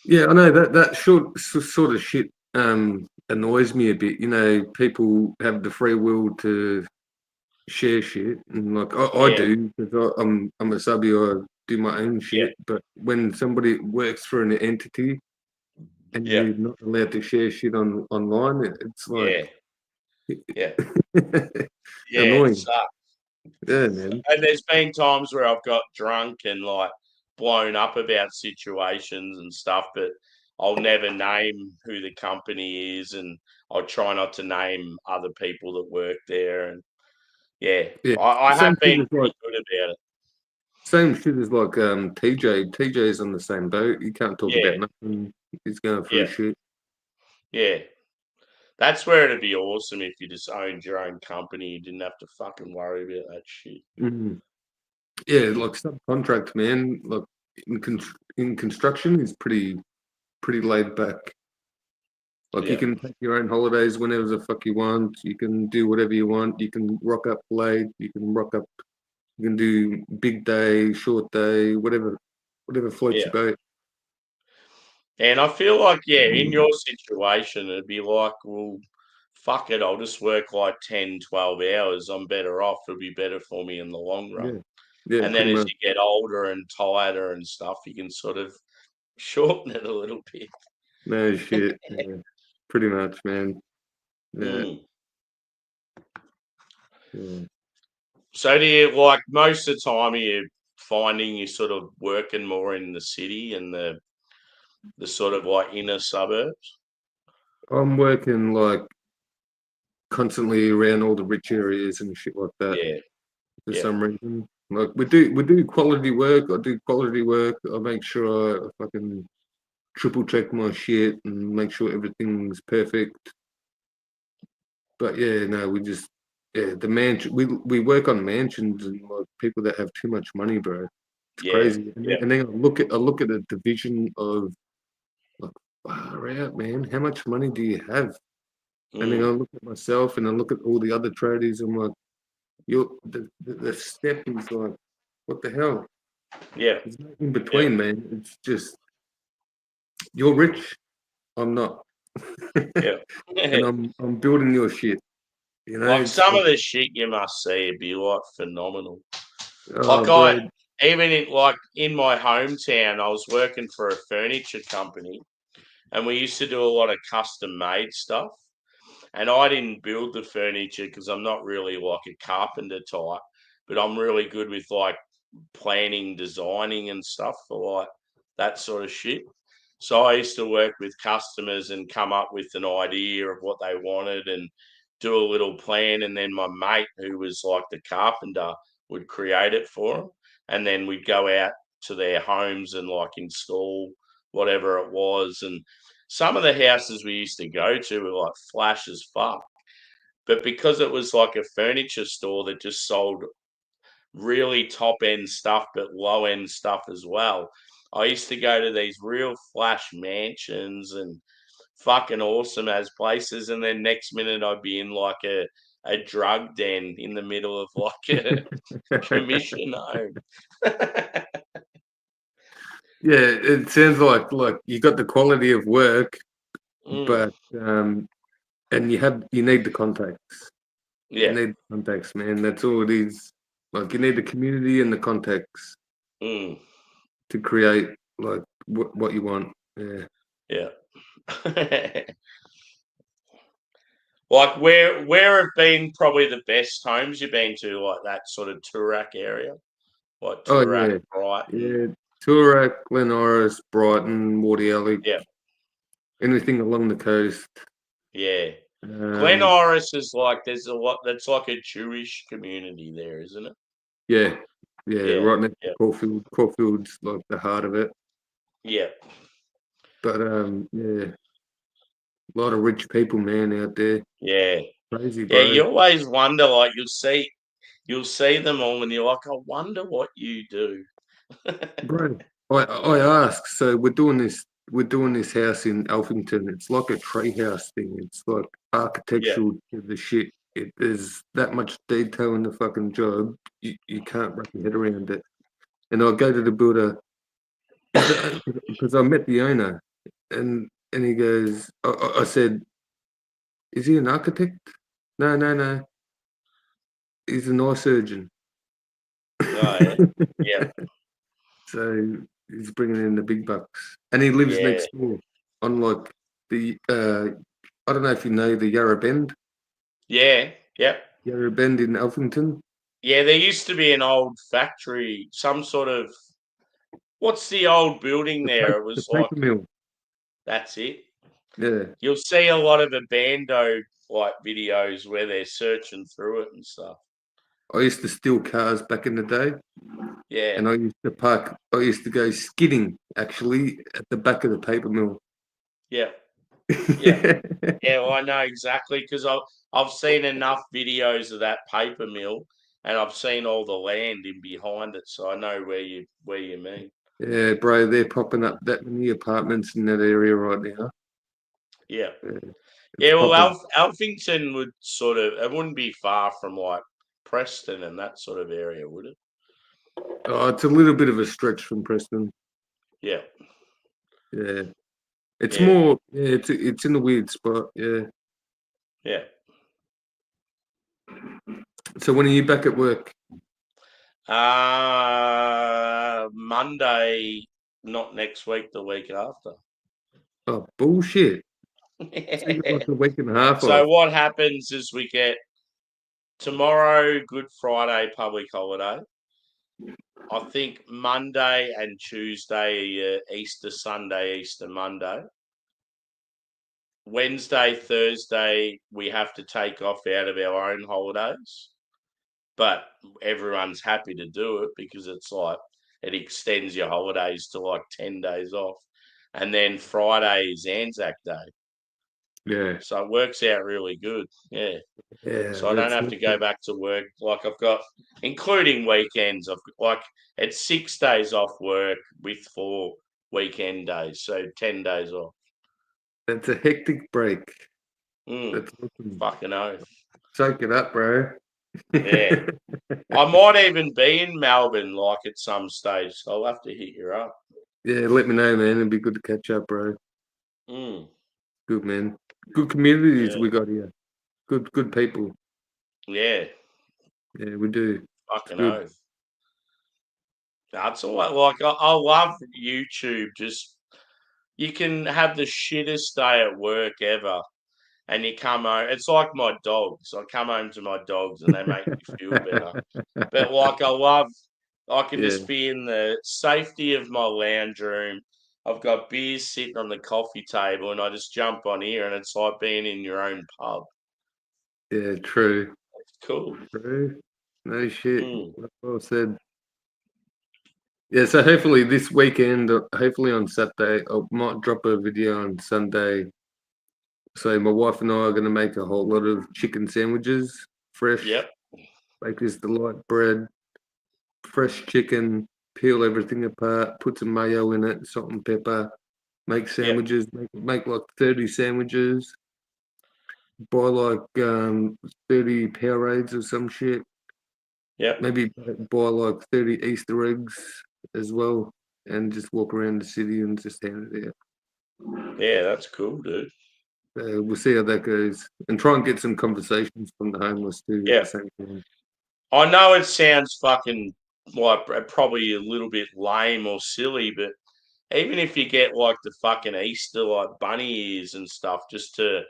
[SPEAKER 2] Yeah, I know that sort of shit annoys me a bit. You know, people have the free will to share shit, and like I
[SPEAKER 1] Yeah,
[SPEAKER 2] do because I'm a subby. I do my own
[SPEAKER 1] yeah,
[SPEAKER 2] shit, but when somebody works for an entity and
[SPEAKER 1] yeah,
[SPEAKER 2] you're not allowed to share shit online, it's like
[SPEAKER 1] yeah, yeah, yeah. It
[SPEAKER 2] annoying.
[SPEAKER 1] sucks.
[SPEAKER 2] Yeah, man.
[SPEAKER 1] And there's been times where I've got drunk and like blown up about situations and stuff, but I'll never name who the company is, and I'll try not to name other people that work there. And yeah,
[SPEAKER 2] Yeah,
[SPEAKER 1] I have
[SPEAKER 2] same shit
[SPEAKER 1] been
[SPEAKER 2] as like
[SPEAKER 1] pretty good about it.
[SPEAKER 2] TJ. TJ's on the same boat. You can't talk
[SPEAKER 1] Yeah,
[SPEAKER 2] about nothing. He's going through
[SPEAKER 1] yeah,
[SPEAKER 2] shit.
[SPEAKER 1] yeah. That's where it'd be awesome if you just owned your own company. You didn't have to fucking worry about that shit.
[SPEAKER 2] Mhm. Yeah,
[SPEAKER 1] Mm.
[SPEAKER 2] like subcontract, man. Like in construction is pretty laid back. Like you
[SPEAKER 1] Yeah,
[SPEAKER 2] can take your own holidays whenever the fuck you want. You can do whatever you want. You can rock up late. You can rock up. You can do big day, short day, whatever floats
[SPEAKER 1] yeah.
[SPEAKER 2] your boat.
[SPEAKER 1] And I feel like, yeah, in your situation, it'd be like, well, fuck it, I'll just work like 10, 12 hours. I'm better off. It'll be better for me in the long run.
[SPEAKER 2] Yeah, yeah,
[SPEAKER 1] And then
[SPEAKER 2] pretty
[SPEAKER 1] as
[SPEAKER 2] much.
[SPEAKER 1] you get older and tighter and stuff, you can sort of shorten it a little bit.
[SPEAKER 2] No shit. Yeah, pretty much, man. Yeah,
[SPEAKER 1] Mm.
[SPEAKER 2] yeah.
[SPEAKER 1] So do you like most of the time are you finding you sort of working more in the city and the sort of like inner suburbs?
[SPEAKER 2] I'm working like constantly around all the rich areas and shit like that
[SPEAKER 1] Yeah,
[SPEAKER 2] for
[SPEAKER 1] yeah,
[SPEAKER 2] some reason. Like we do quality work. I do quality work. I make sure I fucking triple check my shit and make sure everything's perfect. But yeah, no, we just yeah, the mansion we work on mansions and like people that have too much money, bro. It's
[SPEAKER 1] yeah,
[SPEAKER 2] crazy. And then,
[SPEAKER 1] yeah.
[SPEAKER 2] and then I look at a division of like far out, man. How much money do you have? And then I
[SPEAKER 1] Mm.
[SPEAKER 2] look at myself and I look at all the other tradies. I'm like, the step is like, what the hell?
[SPEAKER 1] Yeah,
[SPEAKER 2] There's no in
[SPEAKER 1] yeah.
[SPEAKER 2] between, man. It's just you're rich, I'm not,
[SPEAKER 1] Yeah.
[SPEAKER 2] and I'm building your shit. You know,
[SPEAKER 1] Like
[SPEAKER 2] it's
[SPEAKER 1] some
[SPEAKER 2] like,
[SPEAKER 1] of the shit you must see would be like phenomenal.
[SPEAKER 2] oh,
[SPEAKER 1] Like
[SPEAKER 2] bro,
[SPEAKER 1] even in my hometown, I was working for a furniture company, and we used to do a lot of custom made stuff. And I didn't build the furniture because I'm not really like a carpenter type, but I'm really good with like planning, designing and stuff for like that sort of shit. So I used to work with customers and come up with an idea of what they wanted and do a little plan. And then my mate, who was like the carpenter, would create it for them. And then we'd go out to their homes and like install whatever it was. And some of the houses we used to go to were like flash as fuck. But because it was like a furniture store that just sold really top end stuff, but low end stuff as well, I used to go to these real flash mansions and fucking awesome as places. And then next minute I'd be in like a drug den in the middle of like a commission home.
[SPEAKER 2] Yeah, it sounds like you got the quality of work, but and you need the contacts. You
[SPEAKER 1] Yeah.
[SPEAKER 2] need contacts, man. That's all it is. Like you need the community and the contacts
[SPEAKER 1] Mm.
[SPEAKER 2] to create like what you want. Yeah.
[SPEAKER 1] Yeah. Like where have been probably the best homes you've been to, like that sort of Toorak area? Like
[SPEAKER 2] Oh
[SPEAKER 1] Toorak,
[SPEAKER 2] yeah,
[SPEAKER 1] Brighton.
[SPEAKER 2] yeah. Toorak, Glen Iris, Brighton, Mordialloc,
[SPEAKER 1] Yeah.
[SPEAKER 2] anything along the coast.
[SPEAKER 1] Yeah. Glen
[SPEAKER 2] Um,
[SPEAKER 1] Iris is like there's a lot that's like a Jewish community there, isn't it?
[SPEAKER 2] yeah, yeah.
[SPEAKER 1] Yeah.
[SPEAKER 2] Right next to
[SPEAKER 1] Yeah.
[SPEAKER 2] Caulfield. Caulfield's like the heart of it.
[SPEAKER 1] Yeah.
[SPEAKER 2] But yeah, a lot of rich people, man, out there.
[SPEAKER 1] Yeah.
[SPEAKER 2] Crazy,
[SPEAKER 1] Yeah.
[SPEAKER 2] bro.
[SPEAKER 1] You always wonder, like you'll see them all and you're like, I wonder what you do.
[SPEAKER 2] Bro, I ask. So We're doing this house in Alphington. It's like a tree house thing. It's like
[SPEAKER 1] Yeah.
[SPEAKER 2] architectural to the shit. There's that much detail in the fucking job. You can't wrap your head around it. And I go to the builder because I met the owner, and he goes. I said, "Is he an architect?" No, no, no. He's an eye surgeon.
[SPEAKER 1] Oh, yeah. Yeah.
[SPEAKER 2] So he's bringing in the big bucks, and he lives
[SPEAKER 1] Yeah.
[SPEAKER 2] next door on like the I don't know if you know the Yarra Bend,
[SPEAKER 1] Yeah. Yep.
[SPEAKER 2] Yarra Bend in Alphington.
[SPEAKER 1] Yeah, there used to be an old factory, some sort of what's the old building there? It
[SPEAKER 2] The
[SPEAKER 1] was like
[SPEAKER 2] paper mill.
[SPEAKER 1] that's it.
[SPEAKER 2] Yeah,
[SPEAKER 1] You'll see a lot of abando like videos where they're searching through it and stuff.
[SPEAKER 2] I used to steal cars back in the day,
[SPEAKER 1] Yeah.
[SPEAKER 2] and I used to park. I used to go skidding actually at the back of the paper mill.
[SPEAKER 1] Yeah. Yeah. Yeah, well, I know exactly because I've seen enough videos of that paper mill and I've seen all the land in behind it, so I know where you mean.
[SPEAKER 2] Yeah, bro, they're popping up that many apartments in that area right now.
[SPEAKER 1] Yeah.
[SPEAKER 2] Yeah, it's
[SPEAKER 1] Yeah, well,
[SPEAKER 2] popping.
[SPEAKER 1] Alphington would sort of it wouldn't be far from like Preston and that sort of area, would it?
[SPEAKER 2] Oh, it's a little bit of a stretch from Preston.
[SPEAKER 1] Yeah.
[SPEAKER 2] Yeah, it's
[SPEAKER 1] Yeah.
[SPEAKER 2] more. Yeah, it's in a weird spot. Yeah.
[SPEAKER 1] Yeah.
[SPEAKER 2] So when are you back at work?
[SPEAKER 1] Monday, not next week, the week after.
[SPEAKER 2] Oh, bullshit. So you got like a week and a half
[SPEAKER 1] So
[SPEAKER 2] off.
[SPEAKER 1] what happens is we get tomorrow, Good Friday, public holiday. I think Monday and Tuesday, Easter Sunday, Easter Monday. Wednesday, Thursday, we have to take off out of our own holidays, but everyone's happy to do it because it's like it extends your holidays to like 10 days off. And then Friday is Anzac Day.
[SPEAKER 2] Yeah.
[SPEAKER 1] So it works out really good. Yeah.
[SPEAKER 2] Yeah,
[SPEAKER 1] So I don't
[SPEAKER 2] that's
[SPEAKER 1] have to go back to work. Like I've got, including weekends, I've got like it's 6 days off work with 4 weekend days. So 10 days off.
[SPEAKER 2] that's a hectic break.
[SPEAKER 1] Mm,
[SPEAKER 2] That's awesome.
[SPEAKER 1] fucking oath.
[SPEAKER 2] Soak it up, bro.
[SPEAKER 1] Yeah. I might even be in Melbourne like at some stage. So I'll have to hit you up.
[SPEAKER 2] Yeah, let me know, man. It'd be good to catch up, bro.
[SPEAKER 1] Mm,
[SPEAKER 2] Good, man. Good communities
[SPEAKER 1] yeah.
[SPEAKER 2] we got here. Good people.
[SPEAKER 1] Yeah.
[SPEAKER 2] Yeah, we do. It's
[SPEAKER 1] Fucking
[SPEAKER 2] good.
[SPEAKER 1] oath. That's all like I love YouTube. Just you can have the shittest day at work ever. and you come home. It's like my dogs. I come home to my dogs, and they make me feel better. But like I can
[SPEAKER 2] Yeah.
[SPEAKER 1] just be in the safety of my lounge room. I've got beers sitting on the coffee table, and I just jump on here, and it's like being in your own pub.
[SPEAKER 2] Yeah, true.
[SPEAKER 1] It's cool.
[SPEAKER 2] True. No shit.
[SPEAKER 1] Mm.
[SPEAKER 2] Well said. Yeah, so hopefully this weekend, hopefully on Saturday, I might drop a video on Sunday. So my wife and I are going to make a whole lot of chicken sandwiches, fresh,
[SPEAKER 1] Yep.
[SPEAKER 2] Baker's Delight bread, fresh chicken, peel everything apart, put some mayo in it, salt and pepper, make sandwiches, make like 30 sandwiches, buy like 30 Powerades or some shit.
[SPEAKER 1] Yep.
[SPEAKER 2] Maybe buy like 30 Easter eggs as well, and just walk around the city and just hand it out.
[SPEAKER 1] Yeah, that's cool, dude.
[SPEAKER 2] We'll see how that goes, and try and get some conversations from the homeless too at
[SPEAKER 1] Yeah.
[SPEAKER 2] the same time.
[SPEAKER 1] I know it sounds fucking like probably a little bit lame or silly, but even if you get like the fucking Easter like bunny ears and stuff, just to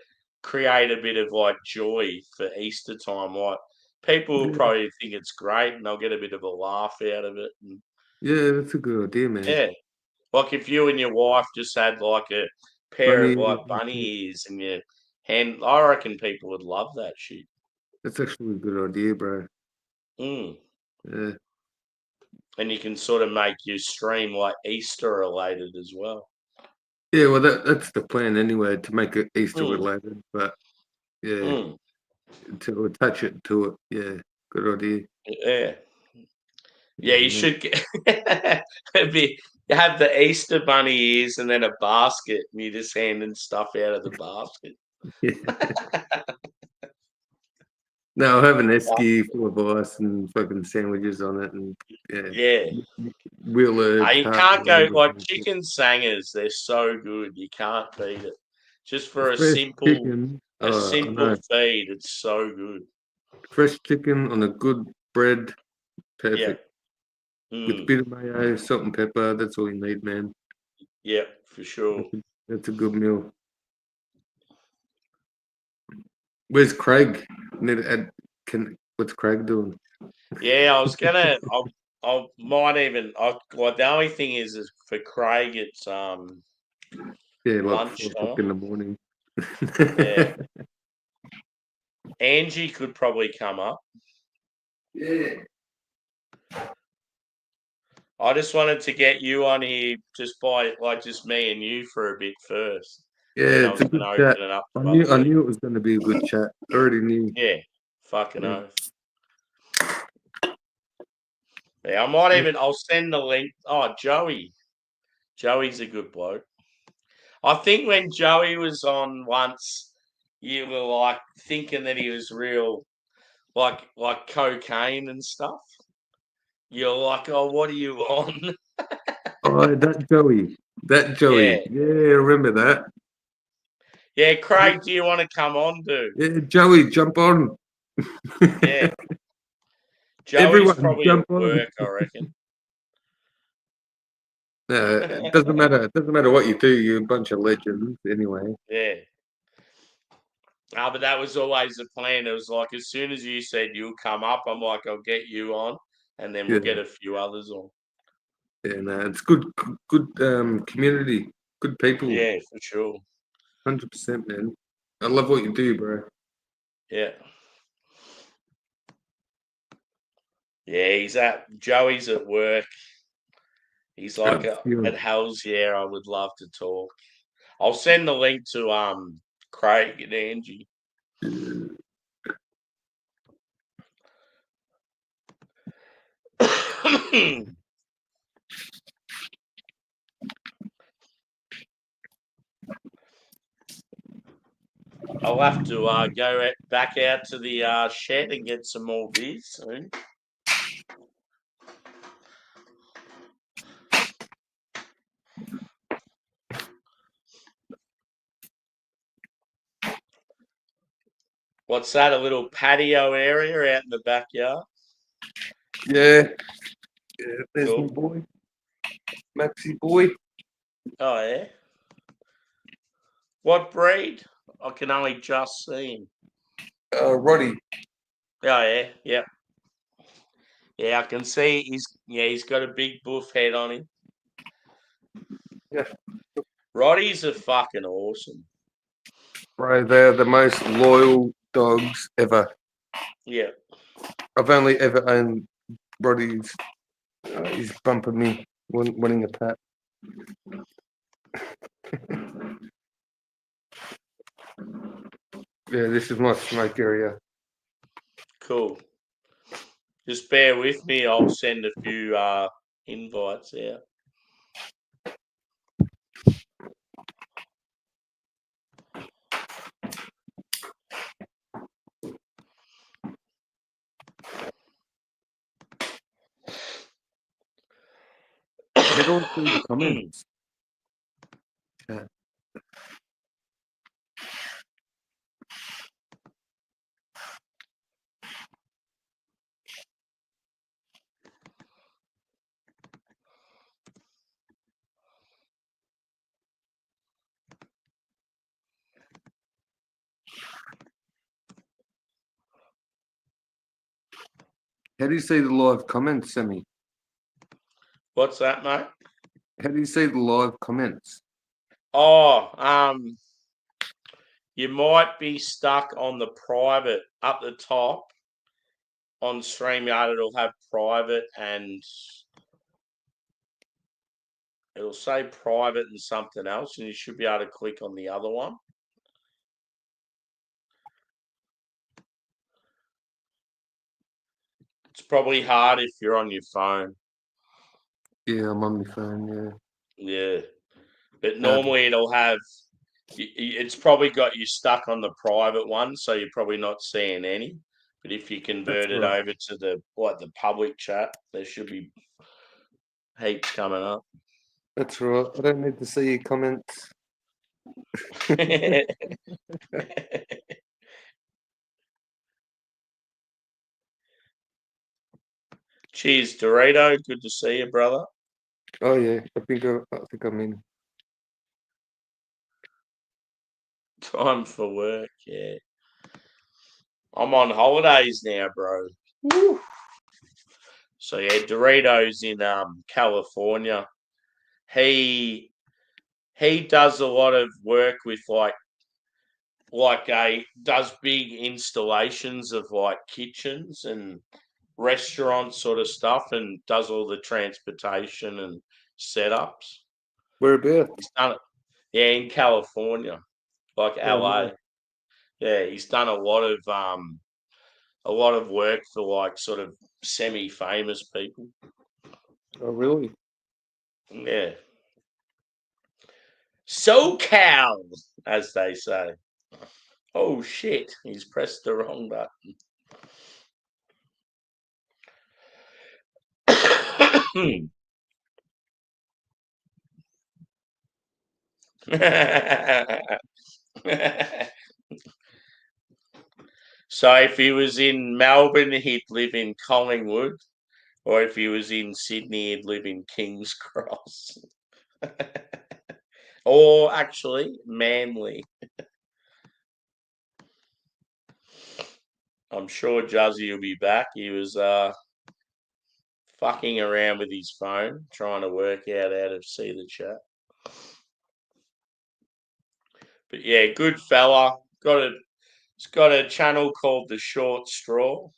[SPEAKER 1] create a bit of like joy for Easter time, like people will
[SPEAKER 2] Yeah,
[SPEAKER 1] probably think it's great and they'll get a bit of a laugh out of it. And
[SPEAKER 2] yeah, that's a good idea, man.
[SPEAKER 1] yeah, like if you and your wife just had like a pair of
[SPEAKER 2] Bunny,
[SPEAKER 1] like bunny ears and your hand, I reckon people would love that shit.
[SPEAKER 2] that's actually a good idea, bro.
[SPEAKER 1] Mm.
[SPEAKER 2] Yeah,
[SPEAKER 1] And you can sort of make your stream like Easter related as well.
[SPEAKER 2] yeah. Well, that's the plan anyway, to make it Easter
[SPEAKER 1] Mm.
[SPEAKER 2] related. But yeah,
[SPEAKER 1] Mm.
[SPEAKER 2] to attach it to it. Yeah, good idea.
[SPEAKER 1] Yeah. Yeah, you
[SPEAKER 2] Yeah,
[SPEAKER 1] should get it'd be you have the Easter bunny ears and then a basket and you're just handing stuff out of the basket.
[SPEAKER 2] yeah. No, I'll have an esky full of ice and fucking sandwiches on it, and
[SPEAKER 1] Yeah.
[SPEAKER 2] wheeler
[SPEAKER 1] You
[SPEAKER 2] cart.
[SPEAKER 1] can't go like chicken sangers, they're so good. You can't beat it. Just for
[SPEAKER 2] Fresh chicken.
[SPEAKER 1] a
[SPEAKER 2] I
[SPEAKER 1] simple
[SPEAKER 2] know.
[SPEAKER 1] feed, it's so good.
[SPEAKER 2] Fresh chicken on a good bread,
[SPEAKER 1] Yeah.
[SPEAKER 2] perfect. With a
[SPEAKER 1] Mm.
[SPEAKER 2] bit of mayo, salt and pepper. That's all you need, man.
[SPEAKER 1] Yeah, for sure.
[SPEAKER 2] That's a good meal. Where's Craig? Need to add. What's Craig doing?
[SPEAKER 1] Yeah, I was gonna. I might even. Well, the only thing is for Craig, it's
[SPEAKER 2] Yeah, like 4 o'clock in
[SPEAKER 1] lunchtime.
[SPEAKER 2] the morning.
[SPEAKER 1] Yeah, Angie could probably come up.
[SPEAKER 2] Yeah.
[SPEAKER 1] I just wanted to get you on here just by like just me and you for a bit first. Then
[SPEAKER 2] Yeah,
[SPEAKER 1] I
[SPEAKER 2] it's
[SPEAKER 1] was
[SPEAKER 2] a
[SPEAKER 1] going
[SPEAKER 2] good
[SPEAKER 1] to
[SPEAKER 2] chat.
[SPEAKER 1] open it up
[SPEAKER 2] I
[SPEAKER 1] to other
[SPEAKER 2] knew I
[SPEAKER 1] people.
[SPEAKER 2] knew it was going to be a good chat. I already knew.
[SPEAKER 1] Yeah, fucking
[SPEAKER 2] Yeah.
[SPEAKER 1] oath. Yeah, I might even. I'll send the link. Oh, Joey. Joey's a good bloke. I think when Joey was on once, you were like thinking that he was real, like cocaine and stuff. You're like, oh, what are you on?
[SPEAKER 2] Oh, that Joey. That
[SPEAKER 1] Yeah,
[SPEAKER 2] Joey. Yeah, I remember that.
[SPEAKER 1] yeah. Craig, do you want to come on, dude?
[SPEAKER 2] Yeah, Joey, jump on.
[SPEAKER 1] Yeah, Joey's
[SPEAKER 2] Everyone,
[SPEAKER 1] probably at
[SPEAKER 2] jump on.
[SPEAKER 1] work, I reckon.
[SPEAKER 2] No, it doesn't matter. It doesn't matter what you do. You're a bunch of legends anyway.
[SPEAKER 1] Yeah. But that was always the plan. It was like as soon as you said you'll come up, I'm like, I'll get you on, and then we'll
[SPEAKER 2] Yeah,
[SPEAKER 1] get a few others on.
[SPEAKER 2] yeah. No, it's good community, good people.
[SPEAKER 1] Yeah, for sure.
[SPEAKER 2] 100%, man. I love what you do, bro.
[SPEAKER 1] Yeah. Yeah, Joey's at work. He's like at Hell's Yeah, I would love to talk. I'll send the link to Craig and Angie. I'll have to go back out to the shed and get some more beers soon. What's that? A little patio area out in the backyard?
[SPEAKER 2] Yeah. Yeah, there's
[SPEAKER 1] Cool.
[SPEAKER 2] my boy. Maxi boy.
[SPEAKER 1] Oh, yeah. What breed? I can only just see him.
[SPEAKER 2] Roddy.
[SPEAKER 1] Oh yeah, yeah. Yeah, I can see he's got a big buff head on him.
[SPEAKER 2] Yeah.
[SPEAKER 1] Roddy's are fucking awesome.
[SPEAKER 2] Bro, they're the most loyal dogs ever.
[SPEAKER 1] Yeah.
[SPEAKER 2] I've only ever owned Roddy's. He's bumping me, wanting a pat. Yeah, this is my smoke area.
[SPEAKER 1] Cool. Just bear with me. I'll send a few invites out.
[SPEAKER 2] Head on through the comments. Yeah. How do you see the live comments, Sammy?
[SPEAKER 1] What's that, mate?
[SPEAKER 2] How do you see the live comments?
[SPEAKER 1] Oh, you might be stuck on the private up the top. On StreamYard, it'll have private and it'll say private and something else, and you should be able to click on the other one. It's probably hard if you're on your phone.
[SPEAKER 2] Yeah, I'm on my phone,
[SPEAKER 1] Yeah. But normally it'll have, it's probably got you stuck on the private one, so you're probably not seeing any. But if you convert it over to the public chat, there should be heaps coming up.
[SPEAKER 2] That's right. I don't need to see your comments.
[SPEAKER 1] Cheers, Dorito. Good to see you, brother.
[SPEAKER 2] Oh yeah, I think I'm in.
[SPEAKER 1] Time for work, yeah. I'm on holidays now, bro. Woo. So yeah, Doritos in California. He does a lot of work with does big installations of like kitchens and restaurants sort of stuff, and does all the transportation and setups.
[SPEAKER 2] Whereabouts?
[SPEAKER 1] He's done it, yeah, in California, like LA.
[SPEAKER 2] Yeah.
[SPEAKER 1] Yeah, he's done a lot of work for like sort of semi-famous people.
[SPEAKER 2] Oh really?
[SPEAKER 1] Yeah. SoCal, as they say. Oh shit, he's pressed the wrong button. So if he was in Melbourne, he'd live in Collingwood, or if he was in Sydney, he'd live in King's Cross. Or actually, Manly. I'm sure Juzzy will be back. He was fucking around with his phone, trying to work out how to see the chat. But yeah, good fella. It's got a channel called The Short Straw.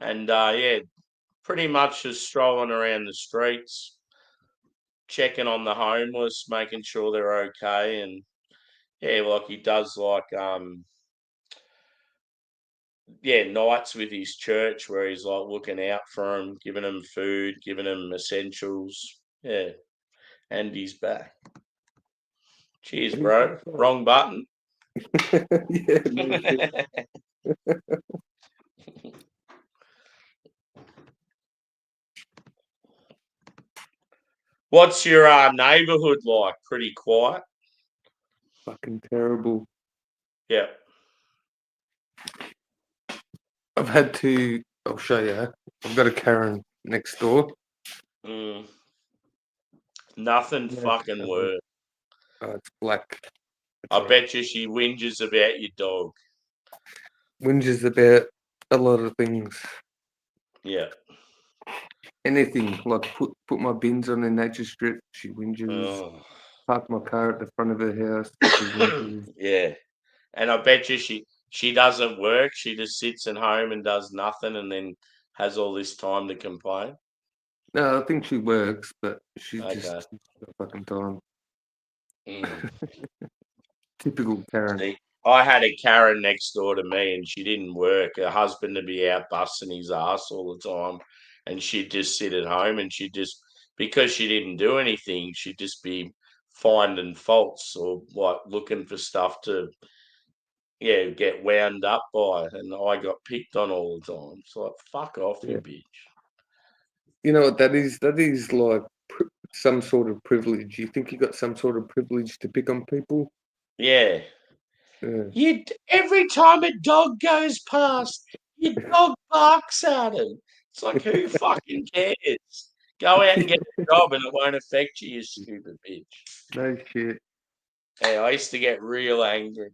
[SPEAKER 1] And yeah, pretty much just strolling around the streets, checking on the homeless, making sure they're okay. And yeah, like he does nights with his church where he's like looking out for them, giving them food, giving them essentials. Yeah. And he's back. Cheers, bro. Wrong button.
[SPEAKER 2] Yeah.
[SPEAKER 1] What's your neighborhood like? Pretty quiet?
[SPEAKER 2] Fucking terrible.
[SPEAKER 1] Yeah.
[SPEAKER 2] I've had to. I'll show you. I've got a Karen next door.
[SPEAKER 1] Nothing fucking worse.
[SPEAKER 2] Oh, it's black.
[SPEAKER 1] I bet you she whinges about your dog.
[SPEAKER 2] Whinges about a lot of things.
[SPEAKER 1] Yeah.
[SPEAKER 2] Anything, like put my bins on a nature strip, she whinges.
[SPEAKER 1] Oh.
[SPEAKER 2] Park my car at the front of her house, she whinges.
[SPEAKER 1] Yeah. And I bet you she doesn't work. She just sits at home and does nothing and then has all this time to complain.
[SPEAKER 2] No, I think she works, but she
[SPEAKER 1] Okay.
[SPEAKER 2] just got fucking time.
[SPEAKER 1] Mm.
[SPEAKER 2] Typical Karen.
[SPEAKER 1] See, I had a Karen next door to me and she didn't work. Her husband would be out busting his ass all the time and she'd just sit at home and she'd just, because she didn't do anything, she'd just be finding faults or like looking for stuff to, yeah, get wound up by. And I got picked on all the time. It's like, fuck off, you bitch.
[SPEAKER 2] You know what that is? That is like some sort of privilege. You think you got some sort of privilege to pick on people?
[SPEAKER 1] Yeah.
[SPEAKER 2] Yeah.
[SPEAKER 1] Every time a dog goes past, your dog barks at him. It's like, who fucking cares? Go out and get a job and it won't affect you, you stupid bitch.
[SPEAKER 2] No shit.
[SPEAKER 1] Hey, I used to get real angry.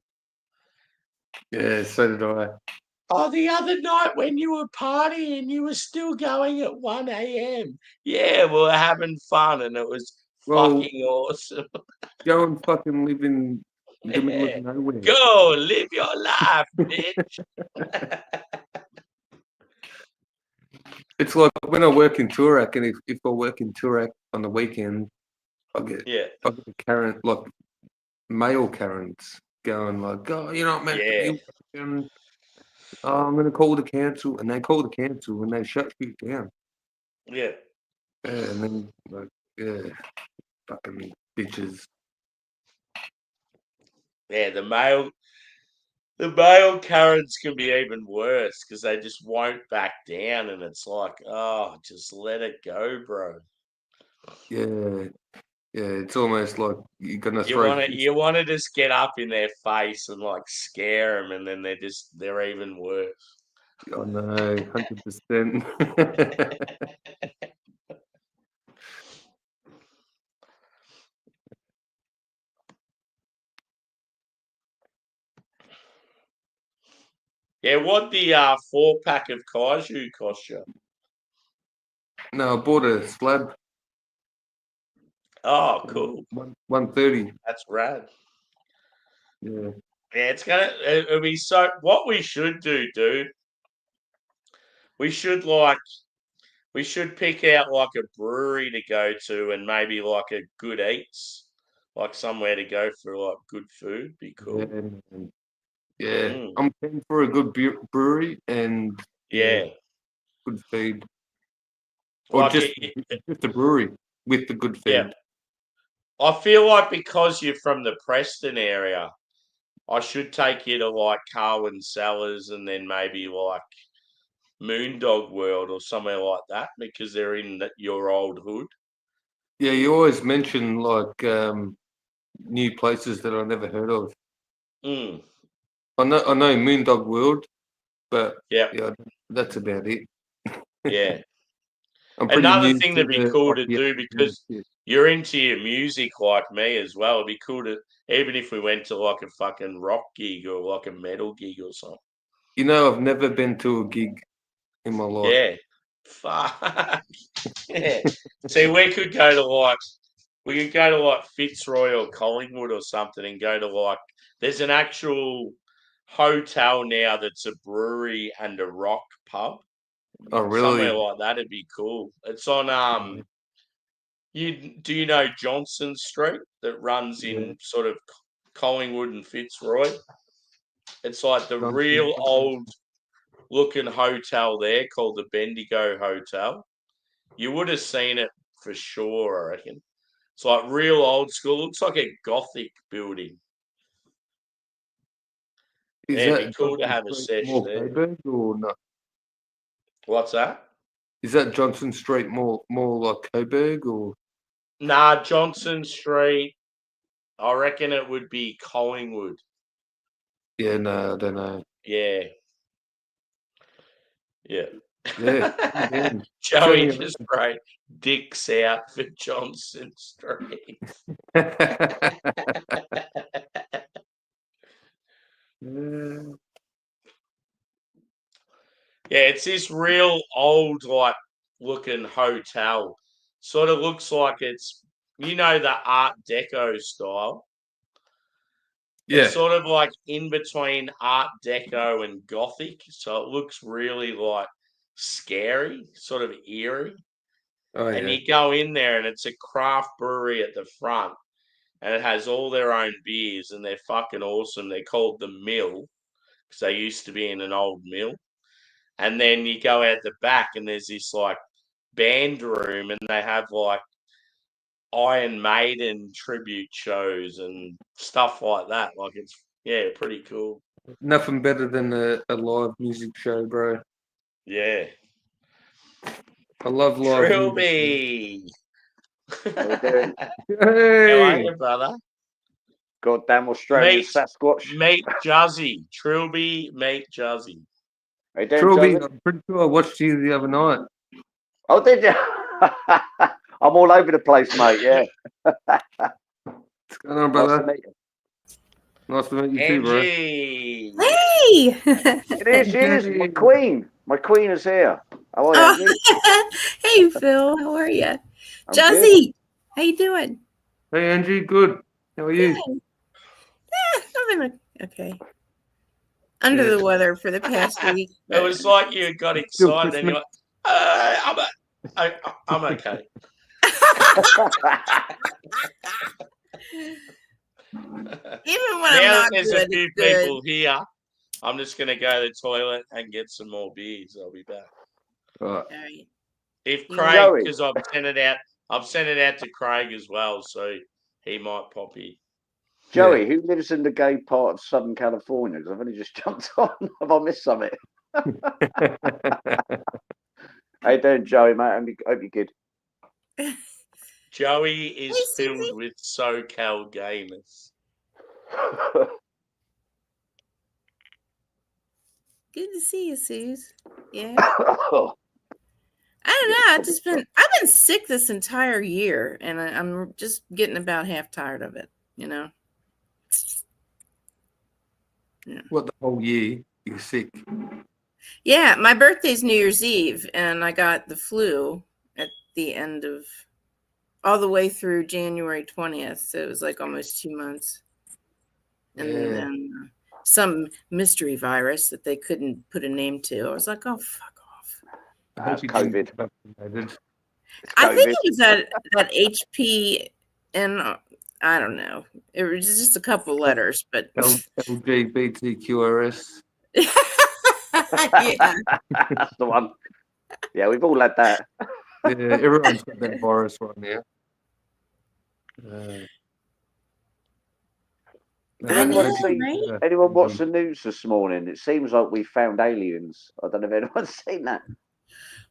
[SPEAKER 2] Yeah, so did I.
[SPEAKER 1] Oh, the other night when you were partying, you were still going at 1 a.m. Yeah, we were having fun and it was fucking awesome.
[SPEAKER 2] Go and fucking live in the middle of nowhere.
[SPEAKER 1] Go live your life, bitch.
[SPEAKER 2] It's like when I work in Toorak, and if I work in Toorak on the weekend, I get Karen, like male Karens going like, "Oh, you're not meant to be. Oh, I'm gonna call the council," and they call the council and they shut you down.
[SPEAKER 1] Yeah.
[SPEAKER 2] And then like, yeah, fucking bitches.
[SPEAKER 1] Yeah, the male Karens can be even worse because they just won't back down, and it's like, oh, just let it go, bro.
[SPEAKER 2] Yeah, it's almost like you're gonna throw.
[SPEAKER 1] You want to just get up in their face and like scare them, and then they're even worse.
[SPEAKER 2] Oh no, 100%.
[SPEAKER 1] Yeah, what the 4-pack of Kaiju cost you?
[SPEAKER 2] No, I bought a slab.
[SPEAKER 1] Oh, cool.
[SPEAKER 2] 130.
[SPEAKER 1] That's rad.
[SPEAKER 2] Yeah.
[SPEAKER 1] Yeah, it'll be so. What we should do, dude, we should pick out like a brewery to go to and maybe like a good eats, like somewhere to go for like good food. Be cool.
[SPEAKER 2] Yeah. I'm paying for a good brewery and good feed. Or
[SPEAKER 1] like
[SPEAKER 2] just a brewery with the good feed.
[SPEAKER 1] Yeah. I feel like because you're from the Preston area, I should take you to like Carwyn Cellars and then maybe like Moondog World or somewhere like that because they're in your old hood.
[SPEAKER 2] Yeah, you always mention like new places that I never heard of. I know Moondog World, but yeah, that's about it.
[SPEAKER 1] Yeah.
[SPEAKER 2] Another
[SPEAKER 1] thing that'd be cool to do because you're into your music like me as well. It'd be cool to even if we went to like a fucking rock gig or like a metal gig or something.
[SPEAKER 2] You know, I've never been to a gig in my life.
[SPEAKER 1] Yeah. Fuck. Yeah. See, we could go to like Fitzroy or Collingwood or something and go to like there's an actual hotel now that's a brewery and a rock pub.
[SPEAKER 2] Oh really?
[SPEAKER 1] Somewhere like that'd be cool. It's on do you know Johnson Street that runs in sort of Collingwood and Fitzroy? It's like the real old looking hotel there called the Bendigo Hotel. You would have seen it for sure, I reckon. It's like real old school. Looks like a Gothic building. It'd be cool to have a session there.
[SPEAKER 2] Or not?
[SPEAKER 1] What's that?
[SPEAKER 2] Is that Johnson Street more like Coburg or?
[SPEAKER 1] Nah, Johnson Street. I reckon it would be Collingwood.
[SPEAKER 2] Yeah, no, I don't know.
[SPEAKER 1] Yeah.
[SPEAKER 2] Yeah.
[SPEAKER 1] Joey just wrote dicks out for Johnson Street. It's this real old, like, looking hotel. Sort of looks like it's, the Art Deco style.
[SPEAKER 2] Yeah.
[SPEAKER 1] It's sort of like in between Art Deco and Gothic. So it looks really like scary, sort of eerie.
[SPEAKER 2] Oh,
[SPEAKER 1] And
[SPEAKER 2] yeah.
[SPEAKER 1] you go in there and it's a craft brewery at the front. And it has all their own beers and they're fucking awesome. They're called The Mill because they used to be in an old mill. And then you go out the back and there's this like band room and they have like Iron Maiden tribute shows and stuff like that. Like it's pretty cool.
[SPEAKER 2] Nothing better than a live music show, bro.
[SPEAKER 1] Yeah.
[SPEAKER 2] I love live music.
[SPEAKER 1] Trilby.
[SPEAKER 3] How we doing?
[SPEAKER 1] How are
[SPEAKER 2] Hey,
[SPEAKER 1] you, brother?
[SPEAKER 3] Goddamn Australian
[SPEAKER 1] Meet
[SPEAKER 3] Sasquatch.
[SPEAKER 1] meet Juzzy. Trilby, meet Juzzy.
[SPEAKER 3] How you doing,
[SPEAKER 2] Trilby,
[SPEAKER 3] Joseph?
[SPEAKER 2] I'm pretty sure I watched you the other night.
[SPEAKER 3] Oh, did you? I'm all over the place, mate. Yeah.
[SPEAKER 2] What's going on,
[SPEAKER 3] Nice
[SPEAKER 2] brother?
[SPEAKER 3] to meet you.
[SPEAKER 2] Nice to meet you too, bro.
[SPEAKER 1] Angie.
[SPEAKER 4] Hey!
[SPEAKER 3] It is. She is. My queen. My queen is here. How are you, Angie?
[SPEAKER 4] Hey, Phil. How are you?
[SPEAKER 3] I'm good.
[SPEAKER 4] Juzzy, how you doing?
[SPEAKER 2] Hey, Angie, good. How are you?
[SPEAKER 4] Good. I've been okay. Under
[SPEAKER 2] Yeah.
[SPEAKER 4] the weather for the past week.
[SPEAKER 1] It was like you got
[SPEAKER 2] Still
[SPEAKER 1] excited and you're like, I'm okay.
[SPEAKER 4] Even when I'm
[SPEAKER 1] Now that
[SPEAKER 4] not
[SPEAKER 1] there's
[SPEAKER 4] good,
[SPEAKER 1] a few
[SPEAKER 4] it's good.
[SPEAKER 1] people here, I'm just going to go to the toilet and get some more beers. I'll be back.
[SPEAKER 2] Right.
[SPEAKER 4] All right.
[SPEAKER 1] If
[SPEAKER 4] You
[SPEAKER 1] Craig,
[SPEAKER 3] Joey.
[SPEAKER 1] because I've sent it out to Craig as well, so he might pop in.
[SPEAKER 3] Joey, who lives in the gay part of Southern California? Because I've only just jumped on. Have I missed something? How you doing, Joey, mate? Hope you're good.
[SPEAKER 1] Joey is
[SPEAKER 4] Hey,
[SPEAKER 1] filled
[SPEAKER 4] Susie.
[SPEAKER 1] with SoCal gamers.
[SPEAKER 4] Good to see you, Suze. Yeah. I don't know. I've been sick this entire year, and I'm just getting about half tired of it. Yeah.
[SPEAKER 2] What, the whole year? You're sick.
[SPEAKER 4] Yeah, my birthday's New Year's Eve, and I got the flu at the end of all the way through January 20th. So it was like almost 2 months. And
[SPEAKER 2] Yeah.
[SPEAKER 4] then some mystery virus that they couldn't put a name to. I was like, oh, fuck off.
[SPEAKER 2] I
[SPEAKER 3] That's
[SPEAKER 2] hope you didn't
[SPEAKER 3] COVID.
[SPEAKER 2] get vaccinated.
[SPEAKER 3] It's
[SPEAKER 4] I think
[SPEAKER 3] COVID.
[SPEAKER 4] it was that HP, and I don't know. It was just a couple letters, but
[SPEAKER 2] LGBTQRS.
[SPEAKER 4] yeah.
[SPEAKER 3] That's the one. Yeah, we've all had that.
[SPEAKER 2] Yeah, everyone's got that virus right now.
[SPEAKER 4] I know,
[SPEAKER 3] Anyone see-
[SPEAKER 4] right?
[SPEAKER 3] Anyone watch the news this morning? It seems like we found aliens. I don't know if anyone's seen that.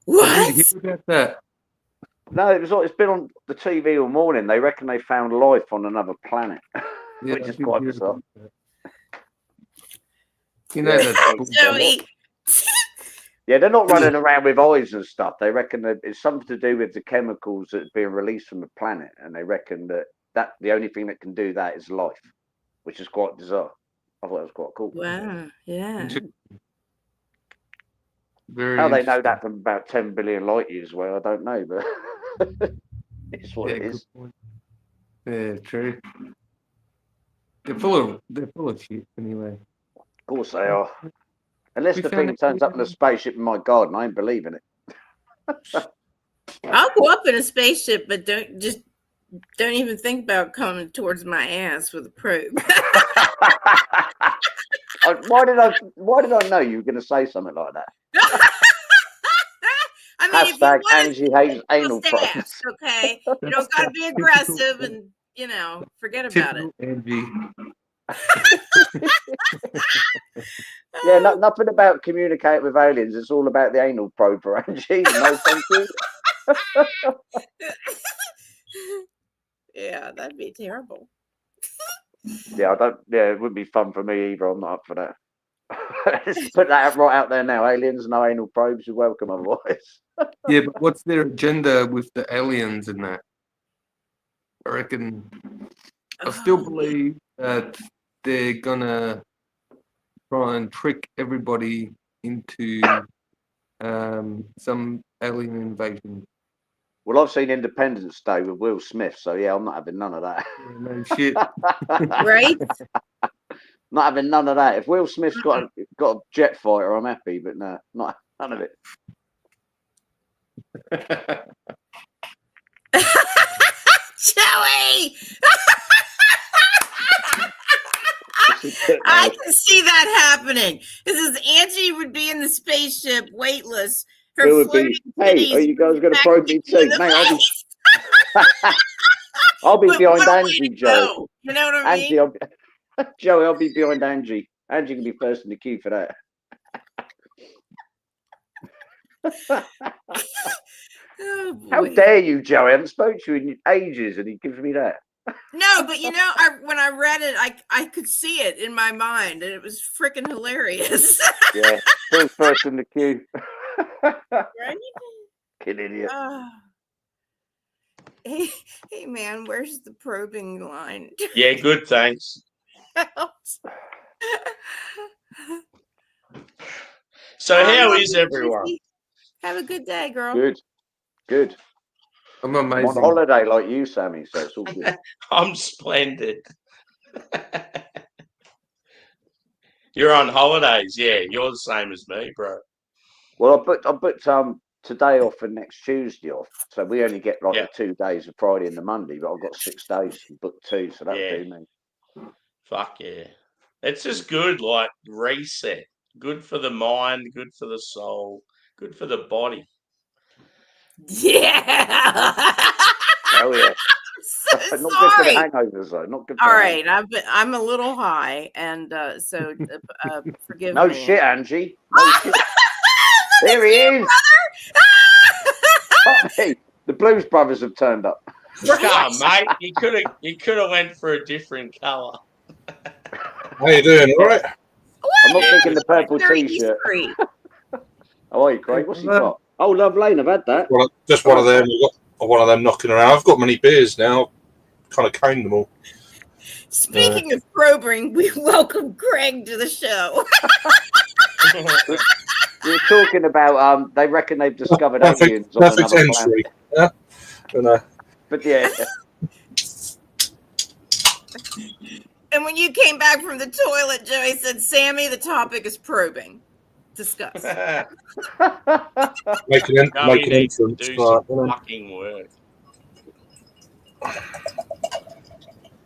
[SPEAKER 4] What?
[SPEAKER 2] Did you hear about that?
[SPEAKER 3] No, it's been on the TV all morning. They reckon they found life on another planet,
[SPEAKER 2] Yeah,
[SPEAKER 3] which
[SPEAKER 2] I
[SPEAKER 3] is
[SPEAKER 2] did
[SPEAKER 3] quite
[SPEAKER 2] hear
[SPEAKER 3] bizarre.
[SPEAKER 2] about that. You know
[SPEAKER 3] Yeah.
[SPEAKER 2] that's bullshit.
[SPEAKER 4] Joey.
[SPEAKER 3] Yeah, they're not running around with eyes and stuff. They reckon that it's something to do with the chemicals that are being released from the planet, and they reckon that the only thing that can do that is life, which is quite bizarre. I thought it was quite cool.
[SPEAKER 4] Wow. Yeah.
[SPEAKER 2] Very
[SPEAKER 3] How they know
[SPEAKER 2] interesting.
[SPEAKER 3] that from about 10 billion light years away, I don't know, but it's what it
[SPEAKER 2] good
[SPEAKER 3] is.
[SPEAKER 2] point. Yeah, true. They're full of shit anyway.
[SPEAKER 3] Of course they are. Unless
[SPEAKER 2] We
[SPEAKER 3] the
[SPEAKER 2] found
[SPEAKER 3] thing
[SPEAKER 2] it-
[SPEAKER 3] turns up in a spaceship in my garden, I ain't believing it.
[SPEAKER 4] I'll go up in a spaceship, but don't even think about coming towards my ass with a probe.
[SPEAKER 3] Why did I know you were going to say something like that?
[SPEAKER 4] I mean, if you
[SPEAKER 3] Hashtag
[SPEAKER 4] want
[SPEAKER 3] Angie hates anal
[SPEAKER 4] to
[SPEAKER 3] probes.
[SPEAKER 4] ask, okay? You
[SPEAKER 2] That's
[SPEAKER 4] don't got to be
[SPEAKER 2] typical-
[SPEAKER 4] aggressive and, forget about it.
[SPEAKER 2] Typical Angie.
[SPEAKER 3] Yeah, nothing about communicating with aliens. It's all about the anal probe for Angie. No, thank you.
[SPEAKER 4] Yeah, that'd be terrible.
[SPEAKER 3] Yeah, it wouldn't be fun for me either. I'm not up for that. Let's put that right out there now. Aliens, no anal probes. You're welcome otherwise.
[SPEAKER 2] Yeah, but what's their agenda with the aliens and that? I reckon I still
[SPEAKER 4] Oh,
[SPEAKER 2] believe that they're gonna try and trick everybody into Some alien invasion.
[SPEAKER 3] Well, I've seen Independence Day with Will Smith, so yeah, I'm not having none of that.
[SPEAKER 2] Yeah, no shit.
[SPEAKER 4] Right?
[SPEAKER 3] Not having none of that. If Will Smith's got a jet fighter, I'm happy, but no, not none of it.
[SPEAKER 4] Joey! I can see that happening. This is Angie would be in the spaceship, weightless. Her
[SPEAKER 3] It would
[SPEAKER 4] floating
[SPEAKER 3] be, hey,
[SPEAKER 4] titties
[SPEAKER 3] are you guys
[SPEAKER 4] would
[SPEAKER 3] going to
[SPEAKER 4] smack
[SPEAKER 3] probe me
[SPEAKER 4] you
[SPEAKER 3] too?
[SPEAKER 4] in the
[SPEAKER 3] Mate,
[SPEAKER 4] face.
[SPEAKER 3] I'll be
[SPEAKER 4] But
[SPEAKER 3] behind
[SPEAKER 4] what a way
[SPEAKER 3] Angie,
[SPEAKER 4] to
[SPEAKER 3] Joey.
[SPEAKER 4] go. You know what I mean?
[SPEAKER 3] Angie, Joey, I'll be behind Angie. Angie can be first in the queue for that.
[SPEAKER 4] Oh,
[SPEAKER 3] How
[SPEAKER 4] boy.
[SPEAKER 3] dare you, Joey? I haven't spoken to you in ages, and he gives me that.
[SPEAKER 4] No, but you know, when I read it, I could see it in my mind, and it was freaking hilarious.
[SPEAKER 3] Yeah, Phil's first in the queue.
[SPEAKER 4] Right?
[SPEAKER 3] Kid idiot.
[SPEAKER 4] Hey, man, where's the probing line?
[SPEAKER 1] Yeah, good, thanks. So how is everyone?
[SPEAKER 4] Have a good day, girl.
[SPEAKER 3] Good.
[SPEAKER 2] I'm
[SPEAKER 3] I'm on
[SPEAKER 2] amazing.
[SPEAKER 3] holiday like you, Sammy, so it's all good.
[SPEAKER 1] I'm splendid. You're on holidays, yeah. You're the same as me, bro.
[SPEAKER 3] Well, I booked today off and next Tuesday off, so we only get like
[SPEAKER 1] Yeah.
[SPEAKER 3] the 2 days of Friday and the Monday, but I've got 6 days booked 2, so that'll
[SPEAKER 1] Yeah.
[SPEAKER 3] do me.
[SPEAKER 1] Fuck yeah. It's just good, like reset. Good for the mind, good for the soul, good for the body.
[SPEAKER 4] Yeah.
[SPEAKER 3] Hell yeah.
[SPEAKER 4] So
[SPEAKER 3] Not good for the
[SPEAKER 4] sorry.
[SPEAKER 3] hangovers though. Not good. For
[SPEAKER 4] All
[SPEAKER 3] the
[SPEAKER 4] right, I'm a little high, and so forgive
[SPEAKER 3] No
[SPEAKER 4] me.
[SPEAKER 3] shit, Angie. No shit. There he is. Hey, the Blues Brothers have turned up.
[SPEAKER 1] Nah, mate, you could have went for a different colour.
[SPEAKER 5] How you doing? All right?
[SPEAKER 3] I'm not thinking the purple
[SPEAKER 4] Very
[SPEAKER 3] t-shirt.
[SPEAKER 4] Eastery.
[SPEAKER 3] How are you, Craig? What's he got? Oh, Love Lane. I've had that.
[SPEAKER 5] Well, just one of them. We've got one of them knocking around. I've got many beers now. Kind of caned them all.
[SPEAKER 4] Speaking of probing, we welcome Craig to the show.
[SPEAKER 3] We were talking about they reckon they've discovered aliens on
[SPEAKER 5] Perfect
[SPEAKER 3] another
[SPEAKER 5] entry.
[SPEAKER 3] planet.
[SPEAKER 5] Yeah.
[SPEAKER 3] But yeah.
[SPEAKER 4] And when you came back from the toilet, Joey said, "Sammy, the topic is probing. Discuss."
[SPEAKER 5] Make an entrance.
[SPEAKER 1] Do
[SPEAKER 5] Right,
[SPEAKER 1] some fucking work.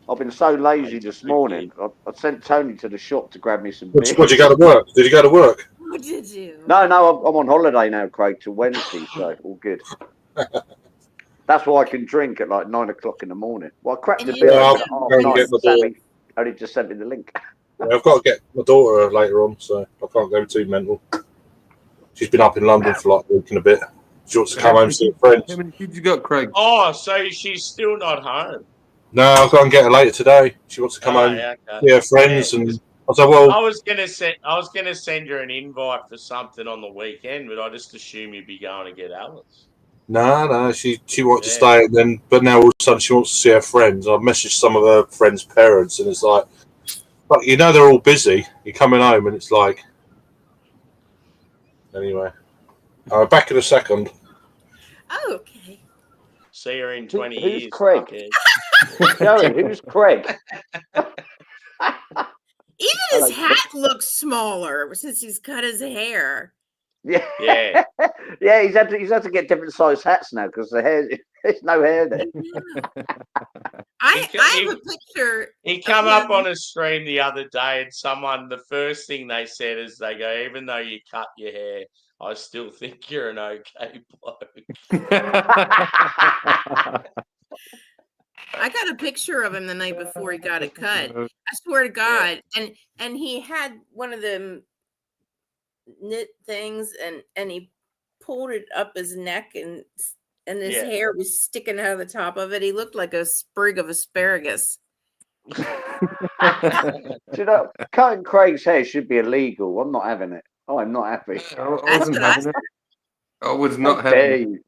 [SPEAKER 3] I've been so lazy this morning. I sent Tony to the shop to grab me some beer.
[SPEAKER 5] Did you go to work? Did you go to work?
[SPEAKER 4] What did you?
[SPEAKER 3] No, I'm on holiday now, Craig, till Wednesday, so all good. That's why I can drink at like 9 o'clock in the morning. Well, I cracked a beer
[SPEAKER 5] I'll
[SPEAKER 3] at
[SPEAKER 5] go and get my
[SPEAKER 3] Sammy only just sent me the link.
[SPEAKER 5] Yeah, I've got to get my daughter later on, so I can't go too mental. She's been up in London for like a week and a bit. She wants to come home and see her friends.
[SPEAKER 2] How many kids you got, Craig?
[SPEAKER 1] Oh, so she's still not home.
[SPEAKER 5] No, I'll go and get her later today. She wants to come home,
[SPEAKER 1] Yeah, okay.
[SPEAKER 5] see her friends,
[SPEAKER 1] Yeah,
[SPEAKER 5] and I said, "Well,
[SPEAKER 1] I was gonna send her an invite for something on the weekend, but I just assume you'd be going to get Alice.
[SPEAKER 5] no, she wanted to stay, and then but now all of a sudden she wants to see her friends." I've messaged some of her friends' parents, and it's like, but you know they're all busy. You're coming home, and it's like, anyway. Back in a second.
[SPEAKER 4] Oh, okay.
[SPEAKER 1] See her in 20
[SPEAKER 3] Who's
[SPEAKER 1] years.
[SPEAKER 3] Craig?
[SPEAKER 1] fuckhead.
[SPEAKER 3] Joey, who's Craig?
[SPEAKER 4] Even his hat looks smaller since he's cut his hair.
[SPEAKER 3] Yeah,
[SPEAKER 1] Yeah.
[SPEAKER 3] yeah. He's had to get different size hats now because there's no hair there.
[SPEAKER 4] I have a picture.
[SPEAKER 1] He come up on a stream the other day, and the first thing they said is they go, "Even though you cut your hair, I still think you're an okay bloke."
[SPEAKER 4] I got a picture of him the night before he got it cut. I swear to God, and he had one of them knit things, and he pulled it up his neck, and his hair was sticking out of the top of it. He looked like a sprig of asparagus.
[SPEAKER 3] Do you know, cutting Craig's hair should be illegal. I'm not having it. Oh, I'm not happy.
[SPEAKER 2] I wasn't having it. I was not
[SPEAKER 3] How dare
[SPEAKER 2] having it.
[SPEAKER 3] you?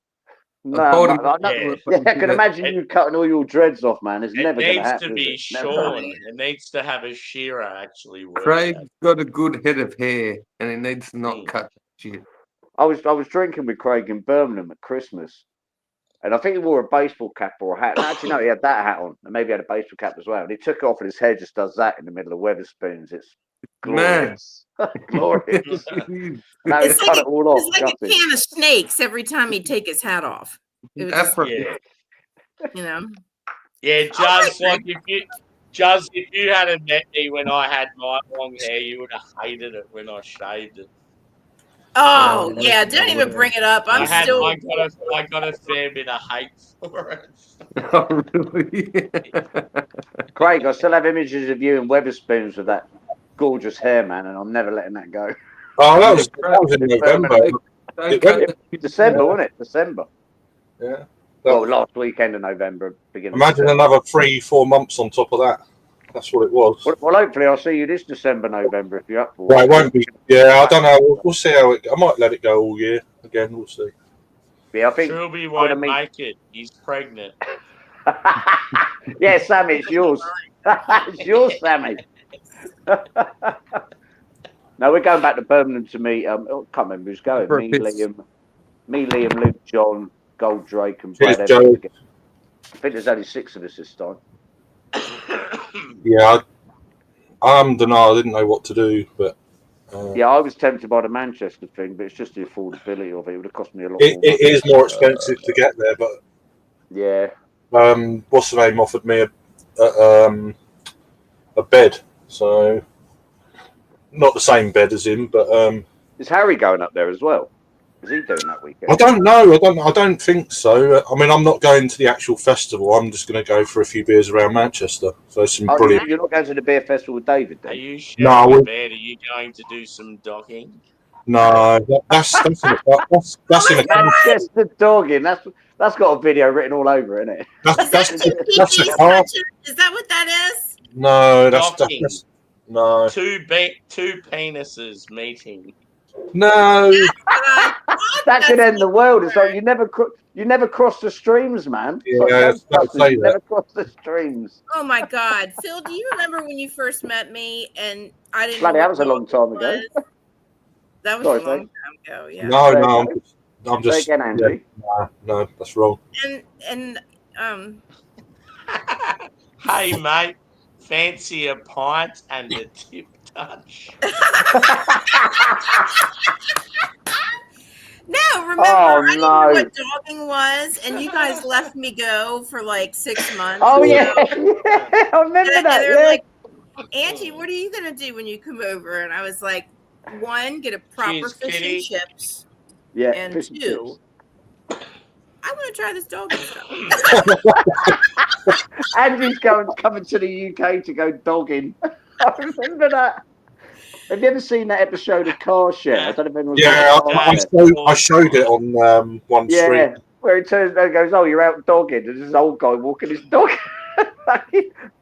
[SPEAKER 3] No, I can imagine
[SPEAKER 1] It-
[SPEAKER 3] you cutting all your dreads off, man. It's
[SPEAKER 1] It
[SPEAKER 3] never going to
[SPEAKER 1] needs
[SPEAKER 3] happen.
[SPEAKER 1] to be
[SPEAKER 3] is it? Never.
[SPEAKER 1] shorn. It needs to have a shearer actually work.
[SPEAKER 2] Craig's got a good head of hair, and he needs to not cut that shit.
[SPEAKER 3] I was drinking with Craig in Birmingham at Christmas, and I think he wore a baseball cap or a hat. No, actually, no, he had that hat on, and maybe he had a baseball cap as well. And he took it off, and his hair just does that in the middle of Weatherspoons. It's glorious, glorious. Now he's cut it all off.
[SPEAKER 4] It's like a can of snakes every time he'd take his hat off. It was just,
[SPEAKER 1] Yeah,
[SPEAKER 4] you know.
[SPEAKER 1] yeah, Juz. Like if you hadn't met me when I had my long hair, you would have hated it when I shaved it.
[SPEAKER 4] Oh yeah, don't even bring it up. I
[SPEAKER 1] got a fair bit of hate for it.
[SPEAKER 2] Oh, really?
[SPEAKER 3] Craig, I still have images of you in Weatherspoons with that gorgeous hair, man, and I'm never letting that go.
[SPEAKER 5] Oh, that was in November.
[SPEAKER 3] December, wasn't it? December.
[SPEAKER 5] Yeah.
[SPEAKER 3] Well, last weekend of November, beginning.
[SPEAKER 5] Imagine another 3-4 months on top of that. That's what it was.
[SPEAKER 3] Well, hopefully I'll see you this December, November if you're up for it.
[SPEAKER 5] Well, it won't be. Yeah, I don't know. We'll see how it. I might let it go all year. Again, we'll see.
[SPEAKER 3] Yeah, I think
[SPEAKER 1] Trilby won't make it. He's pregnant.
[SPEAKER 3] Yeah, Sammy, it's yours. It's yours, Sammy. No, we're going back to Birmingham to meet. I can't remember who's going. Me, Liam, Luke, John, Goldrake, and Brad
[SPEAKER 5] Cheers, Joe.
[SPEAKER 3] Evans. I think there's only 6 of us this time.
[SPEAKER 5] Yeah, I don't know. I didn't know what to do, but
[SPEAKER 3] Yeah, I was tempted by the Manchester thing, but it's just the affordability of it. It would have cost me a lot
[SPEAKER 5] it
[SPEAKER 3] more.
[SPEAKER 5] it is more expensive to get there. But
[SPEAKER 3] Yeah.
[SPEAKER 5] what's the name offered me a bed, so not the same bed as him, but
[SPEAKER 3] Is Harry going up there as well? Is he doing that weekend?
[SPEAKER 5] I don't know. I don't think so. I mean, I'm not going to the actual festival. I'm just going to go for a few beers around Manchester. So some brilliant.
[SPEAKER 3] You're not going to the beer festival with David, then?
[SPEAKER 1] Are you sure?
[SPEAKER 5] No,
[SPEAKER 1] Bed? Are you going to do some docking?
[SPEAKER 5] No, that's in a
[SPEAKER 3] Manchester dogging. That's got a video written all over it, isn't it?
[SPEAKER 5] that's
[SPEAKER 4] Is
[SPEAKER 5] a car.
[SPEAKER 4] that what that is?
[SPEAKER 5] No,
[SPEAKER 1] Docking.
[SPEAKER 5] that's no.
[SPEAKER 1] Two penises meeting.
[SPEAKER 5] No,
[SPEAKER 3] That could end the world. It's like you never cross the streams, man. It's like
[SPEAKER 5] Yeah,
[SPEAKER 3] Ghostbusters, you
[SPEAKER 5] that.
[SPEAKER 3] never cross the streams.
[SPEAKER 4] Oh my God, Phil! Do you remember when you first met me and I didn't?
[SPEAKER 3] Bloody,
[SPEAKER 4] know
[SPEAKER 3] that was a long time ago.
[SPEAKER 4] That was
[SPEAKER 3] Sorry,
[SPEAKER 4] a long time ago. Yeah.
[SPEAKER 5] no. I'm
[SPEAKER 3] Say
[SPEAKER 5] just.
[SPEAKER 3] again, Andy.
[SPEAKER 5] No, that's wrong.
[SPEAKER 4] And
[SPEAKER 1] Hey mate, fancy a pint and a tip touch.
[SPEAKER 4] No, remember,
[SPEAKER 3] Oh,
[SPEAKER 4] I didn't
[SPEAKER 3] no.
[SPEAKER 4] know what dogging was, and you guys left me go for like 6 months.
[SPEAKER 3] Oh
[SPEAKER 4] you
[SPEAKER 3] yeah,
[SPEAKER 4] know?
[SPEAKER 3] yeah, I remember
[SPEAKER 4] And
[SPEAKER 3] that.
[SPEAKER 4] they're
[SPEAKER 3] Yeah.
[SPEAKER 4] like, Angie, what are you gonna do when you come over? And I was like, 1, get a proper
[SPEAKER 1] Cheers,
[SPEAKER 4] fish
[SPEAKER 1] kitty.
[SPEAKER 4] and chips,
[SPEAKER 3] Yeah,
[SPEAKER 4] and
[SPEAKER 3] fish and
[SPEAKER 4] 2, I want to try this dogging stuff.
[SPEAKER 3] chips. Andy's coming to the UK to go dogging. I remember that. Have you ever seen that episode of Car Share? I don't know if anyone's
[SPEAKER 5] Yeah,
[SPEAKER 3] seen Car
[SPEAKER 5] I showed it on one
[SPEAKER 3] Share.
[SPEAKER 5] street.
[SPEAKER 3] Yeah, where it turns out and goes, "Oh, you're out dogging," and there's this old guy walking his dog.
[SPEAKER 4] That's what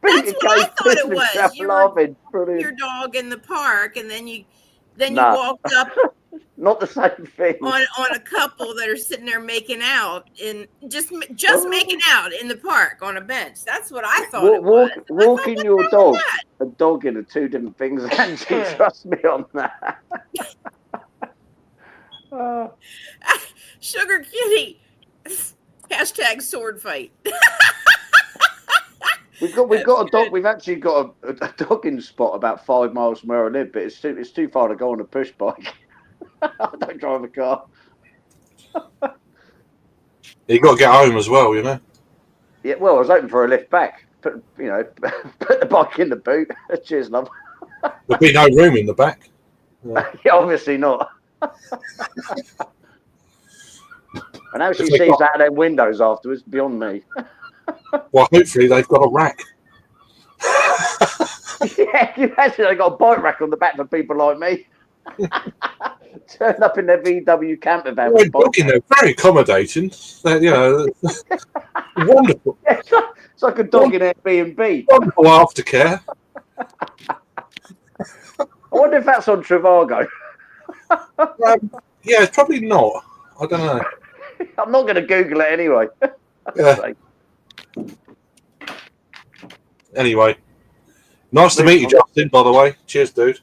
[SPEAKER 4] I thought it was. You were
[SPEAKER 3] laughing. Brilliant.
[SPEAKER 4] your dog in the park, and then you
[SPEAKER 3] Nah.
[SPEAKER 4] walked up
[SPEAKER 3] Not the same thing.
[SPEAKER 4] on a couple that are sitting there making out in just making out in the park on a bench. That's what I thought it was.
[SPEAKER 3] Walking your dog and dogging are 2 different things, Angie. Trust me on that.
[SPEAKER 4] Sugar Kitty. Hashtag sword fight.
[SPEAKER 3] We've got a dog. We've actually got a dogging spot about 5 miles from where I live, but it's too far to go on a push bike. I don't drive a car.
[SPEAKER 5] You got to get home as well, you know.
[SPEAKER 3] Yeah, well, I was hoping for a lift back. Put the bike in the boot. Cheers, love.
[SPEAKER 5] There'll be no room in the back.
[SPEAKER 3] Yeah, obviously not. And how she
[SPEAKER 5] If they
[SPEAKER 3] sees
[SPEAKER 5] got-
[SPEAKER 3] out of their windows afterwards, beyond me.
[SPEAKER 5] Well, hopefully they've got a rack.
[SPEAKER 3] Yeah, can you imagine they got a bike rack on the back for people like me. Turn up in their VW camper van.
[SPEAKER 5] They're
[SPEAKER 3] with bike
[SPEAKER 5] they're very accommodating. You know, wonderful,
[SPEAKER 3] rack. It's like a dog in Airbnb.
[SPEAKER 5] wonderful aftercare.
[SPEAKER 3] I wonder if that's on Trivago.
[SPEAKER 5] Yeah, it's probably not. I don't know.
[SPEAKER 3] I'm not going to Google it anyway.
[SPEAKER 5] Yeah. Anyway, nice to meet you, Justin. By the way, cheers, dude.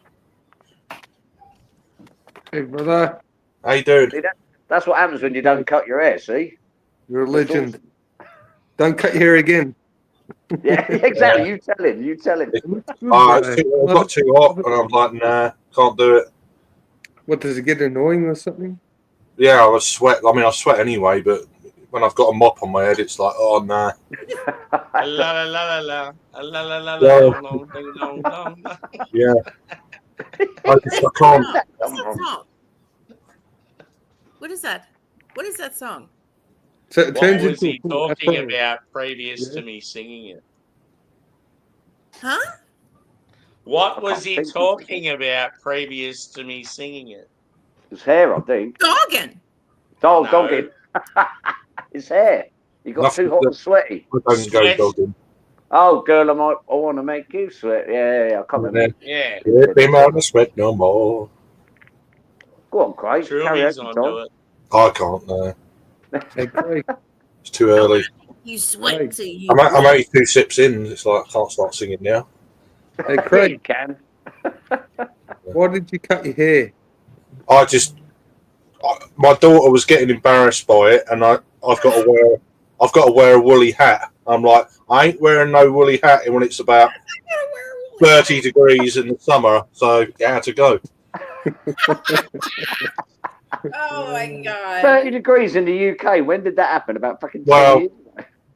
[SPEAKER 2] Hey, brother.
[SPEAKER 5] How you doing?
[SPEAKER 3] See, that's what happens when you don't cut your hair. See,
[SPEAKER 2] You're a
[SPEAKER 3] That's
[SPEAKER 2] legend.
[SPEAKER 3] awesome.
[SPEAKER 2] Don't cut your hair again.
[SPEAKER 3] Yeah, exactly. You tell him. You tell him.
[SPEAKER 5] It got too hot, and I'm like, nah, can't do it.
[SPEAKER 2] What, does it get annoying or something?
[SPEAKER 5] Yeah, I sweat anyway, but when I've got a mop on my head, it's like, oh nah.
[SPEAKER 1] La la la la la la la la
[SPEAKER 5] Well,
[SPEAKER 1] la la.
[SPEAKER 5] Yeah, I can't.
[SPEAKER 4] What's that song? What is that? What is that song?
[SPEAKER 2] So it
[SPEAKER 1] What
[SPEAKER 2] turns
[SPEAKER 1] was
[SPEAKER 2] into
[SPEAKER 1] he
[SPEAKER 2] a full
[SPEAKER 1] talking
[SPEAKER 2] afro.
[SPEAKER 1] about previous
[SPEAKER 2] Yeah.
[SPEAKER 1] to me singing it?
[SPEAKER 4] Huh?
[SPEAKER 1] What was
[SPEAKER 3] can't
[SPEAKER 1] he
[SPEAKER 3] think of it.
[SPEAKER 1] talking about previous to me singing it?
[SPEAKER 3] His hair, I think.
[SPEAKER 4] Dogging.
[SPEAKER 3] Oh,
[SPEAKER 1] No.
[SPEAKER 3] dogging. His hair. You got
[SPEAKER 5] Nothing
[SPEAKER 3] too hot and sweaty.
[SPEAKER 5] I don't go
[SPEAKER 1] Sweat.
[SPEAKER 5] jogging.
[SPEAKER 3] Oh, girl, I want to make you sweat. Yeah. I can't remember.
[SPEAKER 1] Yeah,
[SPEAKER 5] Let me out of sweat no more.
[SPEAKER 3] Go on, Craig. Carry
[SPEAKER 1] Truly's
[SPEAKER 3] on,
[SPEAKER 1] onto
[SPEAKER 3] Tom.
[SPEAKER 1] it.
[SPEAKER 5] I can't. No,
[SPEAKER 2] Hey, Craig,
[SPEAKER 5] it's too early.
[SPEAKER 4] You sweat
[SPEAKER 2] Right.
[SPEAKER 4] till you.
[SPEAKER 5] I'm only 2 sips in. It's like I can't start singing now.
[SPEAKER 2] hey,
[SPEAKER 3] You
[SPEAKER 2] Craig,
[SPEAKER 3] can.
[SPEAKER 2] why did you cut your hair?
[SPEAKER 5] My daughter was getting embarrassed by it, and I've got to wear a woolly hat. I'm like, I ain't wearing no woolly hat when it's about 30 degrees in the summer, so it had to go.
[SPEAKER 4] Oh my god.
[SPEAKER 3] 30 degrees in the UK. When did that happen? About fucking 10
[SPEAKER 5] Well,
[SPEAKER 3] years?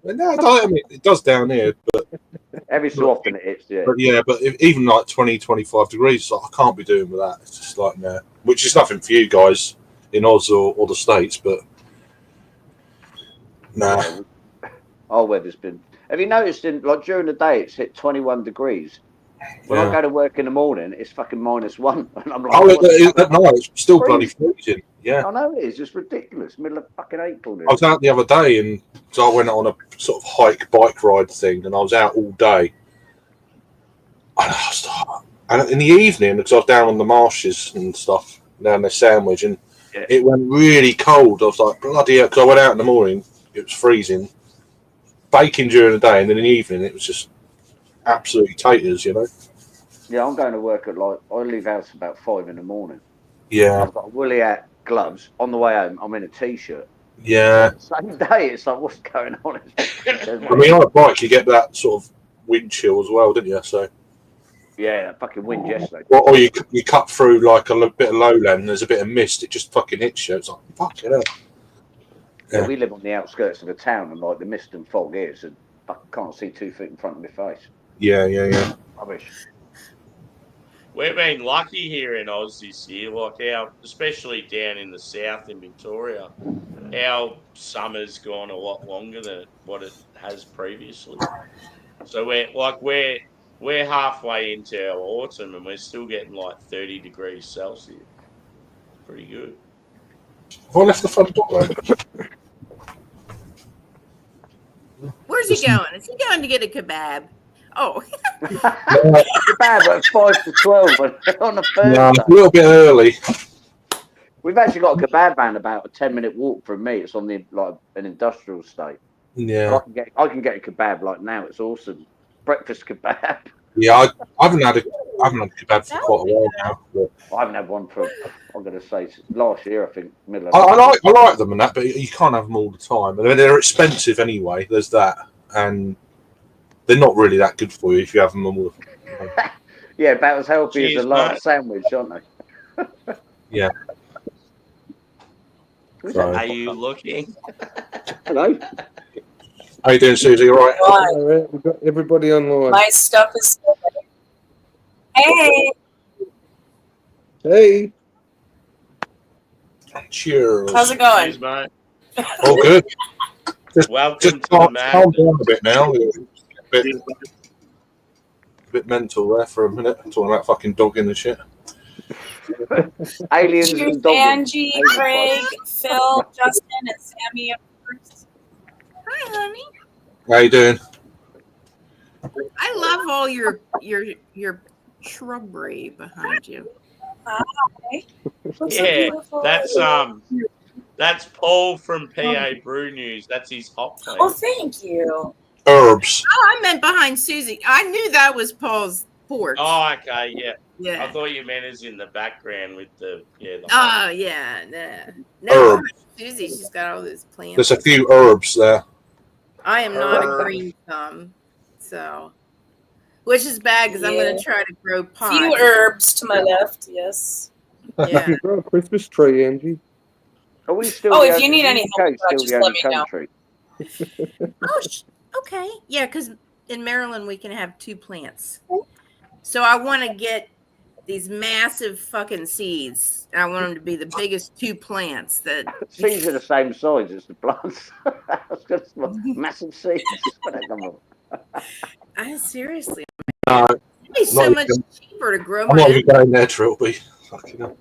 [SPEAKER 5] No, I mean, it does down here,
[SPEAKER 3] Every so often it hits, yeah.
[SPEAKER 5] but yeah, but even like 20, 25 degrees, it's like, I can't be doing with that. It's just like, nah. Which is nothing for you guys in Oz or the States, but nah.
[SPEAKER 3] Our weather's been. Have you noticed like during the day it's hit 21 degrees? When I
[SPEAKER 5] Yeah.
[SPEAKER 3] go to work in the morning, it's fucking -1, and I'm like,
[SPEAKER 5] Oh,
[SPEAKER 3] what the fuck?
[SPEAKER 5] at night, it's still bloody
[SPEAKER 3] Freezing.
[SPEAKER 5] freezing. Yeah.
[SPEAKER 3] I know it is. It's ridiculous. Middle of fucking April.
[SPEAKER 5] I was out the other day, and so I went on a sort of bike ride thing, and I was out all day. And in the evening, because I was down on the marshes and stuff, down there Sandwich, and
[SPEAKER 3] Yeah.
[SPEAKER 5] it went really cold. I was like, bloody hell, because I went out in the morning, it was freezing, baking during the day, and then in the evening, it was just absolutely taters, you know?
[SPEAKER 3] Yeah, I'm going to work at I leave house about 5 in the morning.
[SPEAKER 5] Yeah,
[SPEAKER 3] I've got a woolly hat, gloves. On the way home, I'm in a t-shirt.
[SPEAKER 5] yeah.
[SPEAKER 3] Same day, it's like, what's going on?
[SPEAKER 5] I mean, on a bike, you get that sort of wind chill as well, didn't you? So,
[SPEAKER 3] Yeah, that fucking wind yesterday.
[SPEAKER 5] or you cut through like a bit of lowland, and there's a bit of mist, it just fucking hits you. It's like, fucking hell.
[SPEAKER 3] Yeah, we live on the outskirts of a town, and like the mist and fog is, and I can't see 2 feet in front of my face.
[SPEAKER 5] Yeah.
[SPEAKER 3] Rubbish.
[SPEAKER 1] We've been lucky here in Oz this year, like especially down in the south in Victoria. Our summer's gone a lot longer than what it has previously. So we're halfway into our autumn, and we're still getting like 30 degrees Celsius. Pretty good.
[SPEAKER 5] Have I left the front door open?
[SPEAKER 4] Where's he going? Is he going to get a kebab? Oh,
[SPEAKER 3] Kebab at 5 to 12 on a
[SPEAKER 5] No,
[SPEAKER 3] Thursday.
[SPEAKER 5] a little bit early.
[SPEAKER 3] We've actually got a kebab van about a 10-minute walk from me. It's on the an industrial estate.
[SPEAKER 5] Yeah.
[SPEAKER 3] I can get a kebab like now. It's awesome. Breakfast kebab.
[SPEAKER 5] Yeah, I haven't had a kebab for quite a while now. But
[SPEAKER 3] I haven't had one for, I'm going to say, last year, I think, middle of
[SPEAKER 5] I like them and that, but you can't have them all the time. I mean, they're expensive anyway. There's that, and they're not really that good for you if you have them all.
[SPEAKER 3] Yeah, about as healthy
[SPEAKER 1] Cheers,
[SPEAKER 3] as a large
[SPEAKER 1] mate.
[SPEAKER 3] sandwich, aren't they?
[SPEAKER 5] Yeah.
[SPEAKER 3] Who's
[SPEAKER 5] So-
[SPEAKER 3] that?
[SPEAKER 1] Are you looking?
[SPEAKER 3] Hello.
[SPEAKER 5] How you doing, Susie? All right?
[SPEAKER 2] All right, we've got everybody online.
[SPEAKER 6] My stuff is still there. Hey,
[SPEAKER 2] Hey,
[SPEAKER 5] Cheers.
[SPEAKER 6] how's it going?
[SPEAKER 1] Cheers, mate.
[SPEAKER 5] All good.
[SPEAKER 1] Welcome
[SPEAKER 5] Just
[SPEAKER 1] to the
[SPEAKER 5] calm
[SPEAKER 1] madness.
[SPEAKER 5] down a bit now. A bit mental there for a minute. Talking about fucking dogging and shit.
[SPEAKER 3] Aliens
[SPEAKER 6] Cheers,
[SPEAKER 3] and dogs.
[SPEAKER 6] Angie, Craig, Phil, Justin, and Sammy. Of course.
[SPEAKER 4] hi, honey.
[SPEAKER 5] How you doing?
[SPEAKER 4] I love all your shrubbery behind you.
[SPEAKER 6] Looks so
[SPEAKER 1] Yeah,
[SPEAKER 6] beautiful.
[SPEAKER 1] that's Paul from PA Brew News. That's his hot plate.
[SPEAKER 6] Oh, thank you.
[SPEAKER 5] Herbs.
[SPEAKER 4] Oh, I meant behind Susie. I knew that was Paul's porch.
[SPEAKER 1] Oh, okay, yeah. I
[SPEAKER 4] Yeah.
[SPEAKER 1] thought you meant as in the background with the
[SPEAKER 4] Oh yeah. No,
[SPEAKER 5] Herbs.
[SPEAKER 4] Susie, she's got all those plants.
[SPEAKER 5] There's a few herbs there.
[SPEAKER 4] I am not a
[SPEAKER 1] Herb.
[SPEAKER 4] green thumb, so which is bad because I'm going
[SPEAKER 6] Yeah.
[SPEAKER 4] to try to grow pots.
[SPEAKER 6] Few herbs to my left, yes.
[SPEAKER 4] Yeah.
[SPEAKER 2] You've got a Christmas tree, Angie.
[SPEAKER 3] Are we still?
[SPEAKER 6] Oh,
[SPEAKER 3] the
[SPEAKER 6] if
[SPEAKER 3] only-
[SPEAKER 6] you need
[SPEAKER 3] is
[SPEAKER 6] any
[SPEAKER 3] the
[SPEAKER 6] help
[SPEAKER 3] UK
[SPEAKER 6] with that,
[SPEAKER 3] still
[SPEAKER 6] just
[SPEAKER 3] the
[SPEAKER 6] let
[SPEAKER 3] only
[SPEAKER 6] me know.
[SPEAKER 3] country?
[SPEAKER 4] Oh, okay. Yeah, because in Maryland we can have 2 plants. So I want to get these massive fucking seeds. And I want them to be the biggest 2 plants that.
[SPEAKER 3] Seeds are the same size as the plants. That's just massive seeds. Where they come from?
[SPEAKER 4] Seriously,
[SPEAKER 5] No,
[SPEAKER 4] it'd be so
[SPEAKER 5] Not
[SPEAKER 4] much
[SPEAKER 5] even-
[SPEAKER 4] cheaper to grow
[SPEAKER 5] I'm
[SPEAKER 4] my
[SPEAKER 5] not
[SPEAKER 4] own.
[SPEAKER 5] even going there, Trilby. Fucking hell.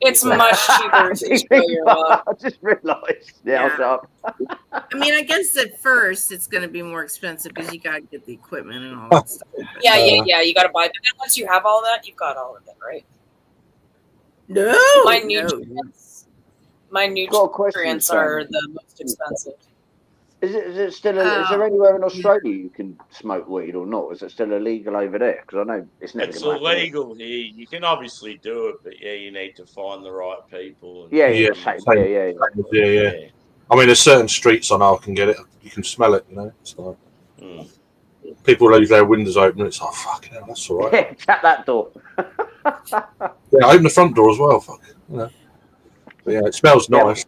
[SPEAKER 6] It's much cheaper to grow your own.
[SPEAKER 3] I just realised. Yeah, I'll shut up.
[SPEAKER 4] I mean, I guess at first it's going to be more expensive because you got to get the equipment and all that stuff.
[SPEAKER 6] Yeah, you got to buy. But then once you have all that, you've got all of it, right?
[SPEAKER 4] No,
[SPEAKER 6] My
[SPEAKER 4] no.
[SPEAKER 6] nutrients,
[SPEAKER 3] Got a question,
[SPEAKER 6] nutrients are
[SPEAKER 3] Sam.
[SPEAKER 6] the most expensive.
[SPEAKER 3] Is it still? Is there anywhere in Australia you can smoke weed or not? Is it still illegal over there? Because I know it's never.
[SPEAKER 1] It's
[SPEAKER 3] gonna happen.
[SPEAKER 1] illegal here. You can obviously do it, but yeah, you need to find the right people. And,
[SPEAKER 3] Yeah,
[SPEAKER 5] Yeah,
[SPEAKER 3] same.
[SPEAKER 5] same.
[SPEAKER 3] Yeah.
[SPEAKER 5] Yeah. I mean, there's certain streets I know I can get it. You can smell it, you know. It's like
[SPEAKER 1] Mm.
[SPEAKER 5] people leave their windows open. It's like, fucking hell, that's all right.
[SPEAKER 3] Yeah, tap that door.
[SPEAKER 5] Yeah, open the front door as well. Fuck. You know. But yeah, it smells
[SPEAKER 3] Yeah.
[SPEAKER 5] nice.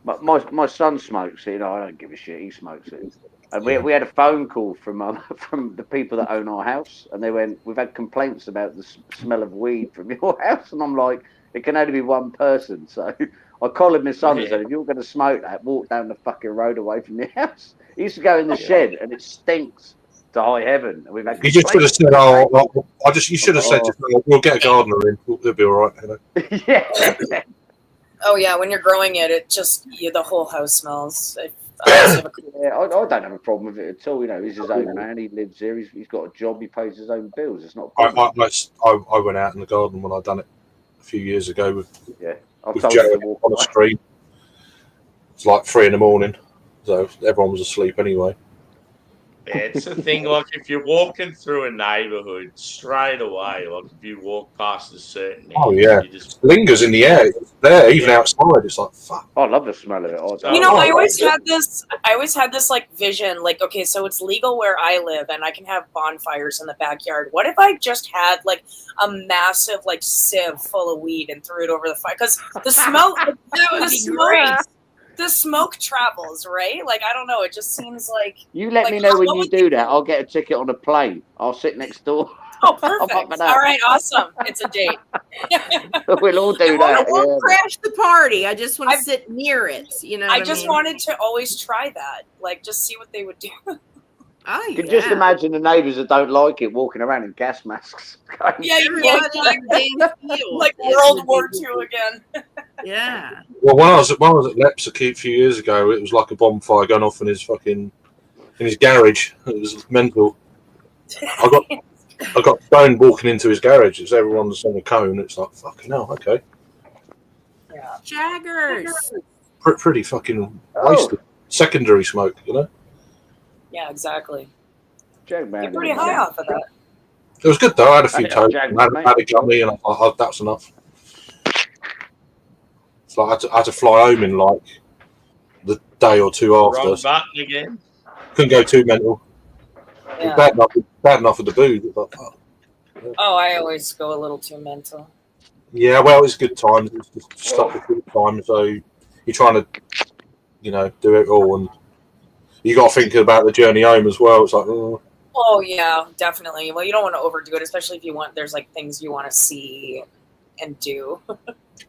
[SPEAKER 3] But my son smokes it. You know, I don't give a shit. He smokes it. And we had a phone call from from the people that own our house, and they went, "We've had complaints about the smell of weed from your house." And I'm like, "It can only be one person." So I called my son and said, "If you're going to smoke that, walk down the fucking road away from your house." He used to go in the shed, and it stinks to high heaven. And we've had
[SPEAKER 5] You just should have said, you should have said,
[SPEAKER 3] Oh.
[SPEAKER 5] we'll get a gardener in. It'll be all right. You know?
[SPEAKER 3] yeah.
[SPEAKER 6] Oh yeah, when you're growing it, the whole house smells. I also have a
[SPEAKER 3] Yeah, I don't have a problem with it at all. You know, he's his own man. He lives here. He's got a job. He pays his own bills. It's not a problem.
[SPEAKER 5] I went out in the garden when I done it a few years ago with
[SPEAKER 3] I
[SPEAKER 5] with
[SPEAKER 3] told
[SPEAKER 5] Joe
[SPEAKER 3] him to walk
[SPEAKER 5] on the
[SPEAKER 3] away.
[SPEAKER 5] street. It's like 3 a.m, so everyone was asleep anyway.
[SPEAKER 1] Yeah, it's the thing. Like if you're walking through a neighbourhood straight away, like if you walk past a certain
[SPEAKER 5] Oh,
[SPEAKER 1] area,
[SPEAKER 5] yeah.
[SPEAKER 1] you just
[SPEAKER 5] Lingers in the air. It's there, even outside. It's like, fuck.
[SPEAKER 3] I love the smell of it.
[SPEAKER 1] So-
[SPEAKER 6] You know,
[SPEAKER 1] Oh,
[SPEAKER 6] I always had this like vision, like, okay, so it's legal where I live and I can have bonfires in the backyard. What if I just had like a massive like sieve full of weed and threw it over the fire? Because the smoke,
[SPEAKER 4] That would
[SPEAKER 6] the
[SPEAKER 4] be
[SPEAKER 6] smoke,
[SPEAKER 4] great.
[SPEAKER 6] the smoke travels, right? Like, I don't know. It just seems like,
[SPEAKER 3] You let
[SPEAKER 6] Like,
[SPEAKER 3] me know when
[SPEAKER 6] what
[SPEAKER 3] you
[SPEAKER 6] would
[SPEAKER 3] do that. I'll get a ticket on a plane. I'll sit next door.
[SPEAKER 6] oh,
[SPEAKER 3] I'm up
[SPEAKER 6] perfect.
[SPEAKER 3] for that.
[SPEAKER 6] All right, awesome. It's a date.
[SPEAKER 3] We'll all do
[SPEAKER 4] I
[SPEAKER 3] that.
[SPEAKER 4] won't
[SPEAKER 3] Yeah.
[SPEAKER 4] crash the party. I just want to
[SPEAKER 6] I've-
[SPEAKER 4] sit near it. You know,
[SPEAKER 6] I
[SPEAKER 4] what
[SPEAKER 6] just
[SPEAKER 4] mean?
[SPEAKER 6] wanted to always try that, like, just see what they would do.
[SPEAKER 4] Oh,
[SPEAKER 3] You
[SPEAKER 4] yeah.
[SPEAKER 3] can just imagine the neighbours that don't like it walking around in gas masks. Going,
[SPEAKER 6] Yeah,
[SPEAKER 4] Everybody in your damn field.
[SPEAKER 6] like
[SPEAKER 4] It
[SPEAKER 6] World
[SPEAKER 4] would
[SPEAKER 6] War
[SPEAKER 4] be-
[SPEAKER 6] II again.
[SPEAKER 4] Yeah.
[SPEAKER 5] Well, when I was at Leps a few years ago, it was like a bonfire going off in his garage. It was mental. I got stoned walking into his garage. It's everyone's on a cone. It's like, fucking hell, okay.
[SPEAKER 6] Yeah.
[SPEAKER 4] Jaggers.
[SPEAKER 5] Pretty fucking
[SPEAKER 3] Oh.
[SPEAKER 5] wasted. Secondary smoke, you know.
[SPEAKER 6] Yeah, exactly.
[SPEAKER 3] Jag man.
[SPEAKER 6] You're pretty high off of that.
[SPEAKER 5] It was good though. I had a few
[SPEAKER 3] Yeah,
[SPEAKER 5] toasts.
[SPEAKER 3] Jag,
[SPEAKER 5] I
[SPEAKER 3] mate.
[SPEAKER 5] had a gummy, and I thought, oh, that's enough. So I had to fly home in like the day or two after.
[SPEAKER 1] wrong button again.
[SPEAKER 5] Couldn't go too mental. It
[SPEAKER 6] Yeah.
[SPEAKER 5] was bad enough with the booze. It was like, oh.
[SPEAKER 6] Oh, I always go a little too mental.
[SPEAKER 5] Yeah, well, it's good times. It's just stuff at good time. So you're trying to, do it all, and you got to think about the journey home as well. It's like, oh.
[SPEAKER 6] Oh yeah, definitely. Well, you don't want to overdo it, especially if there's like things you want to see and do.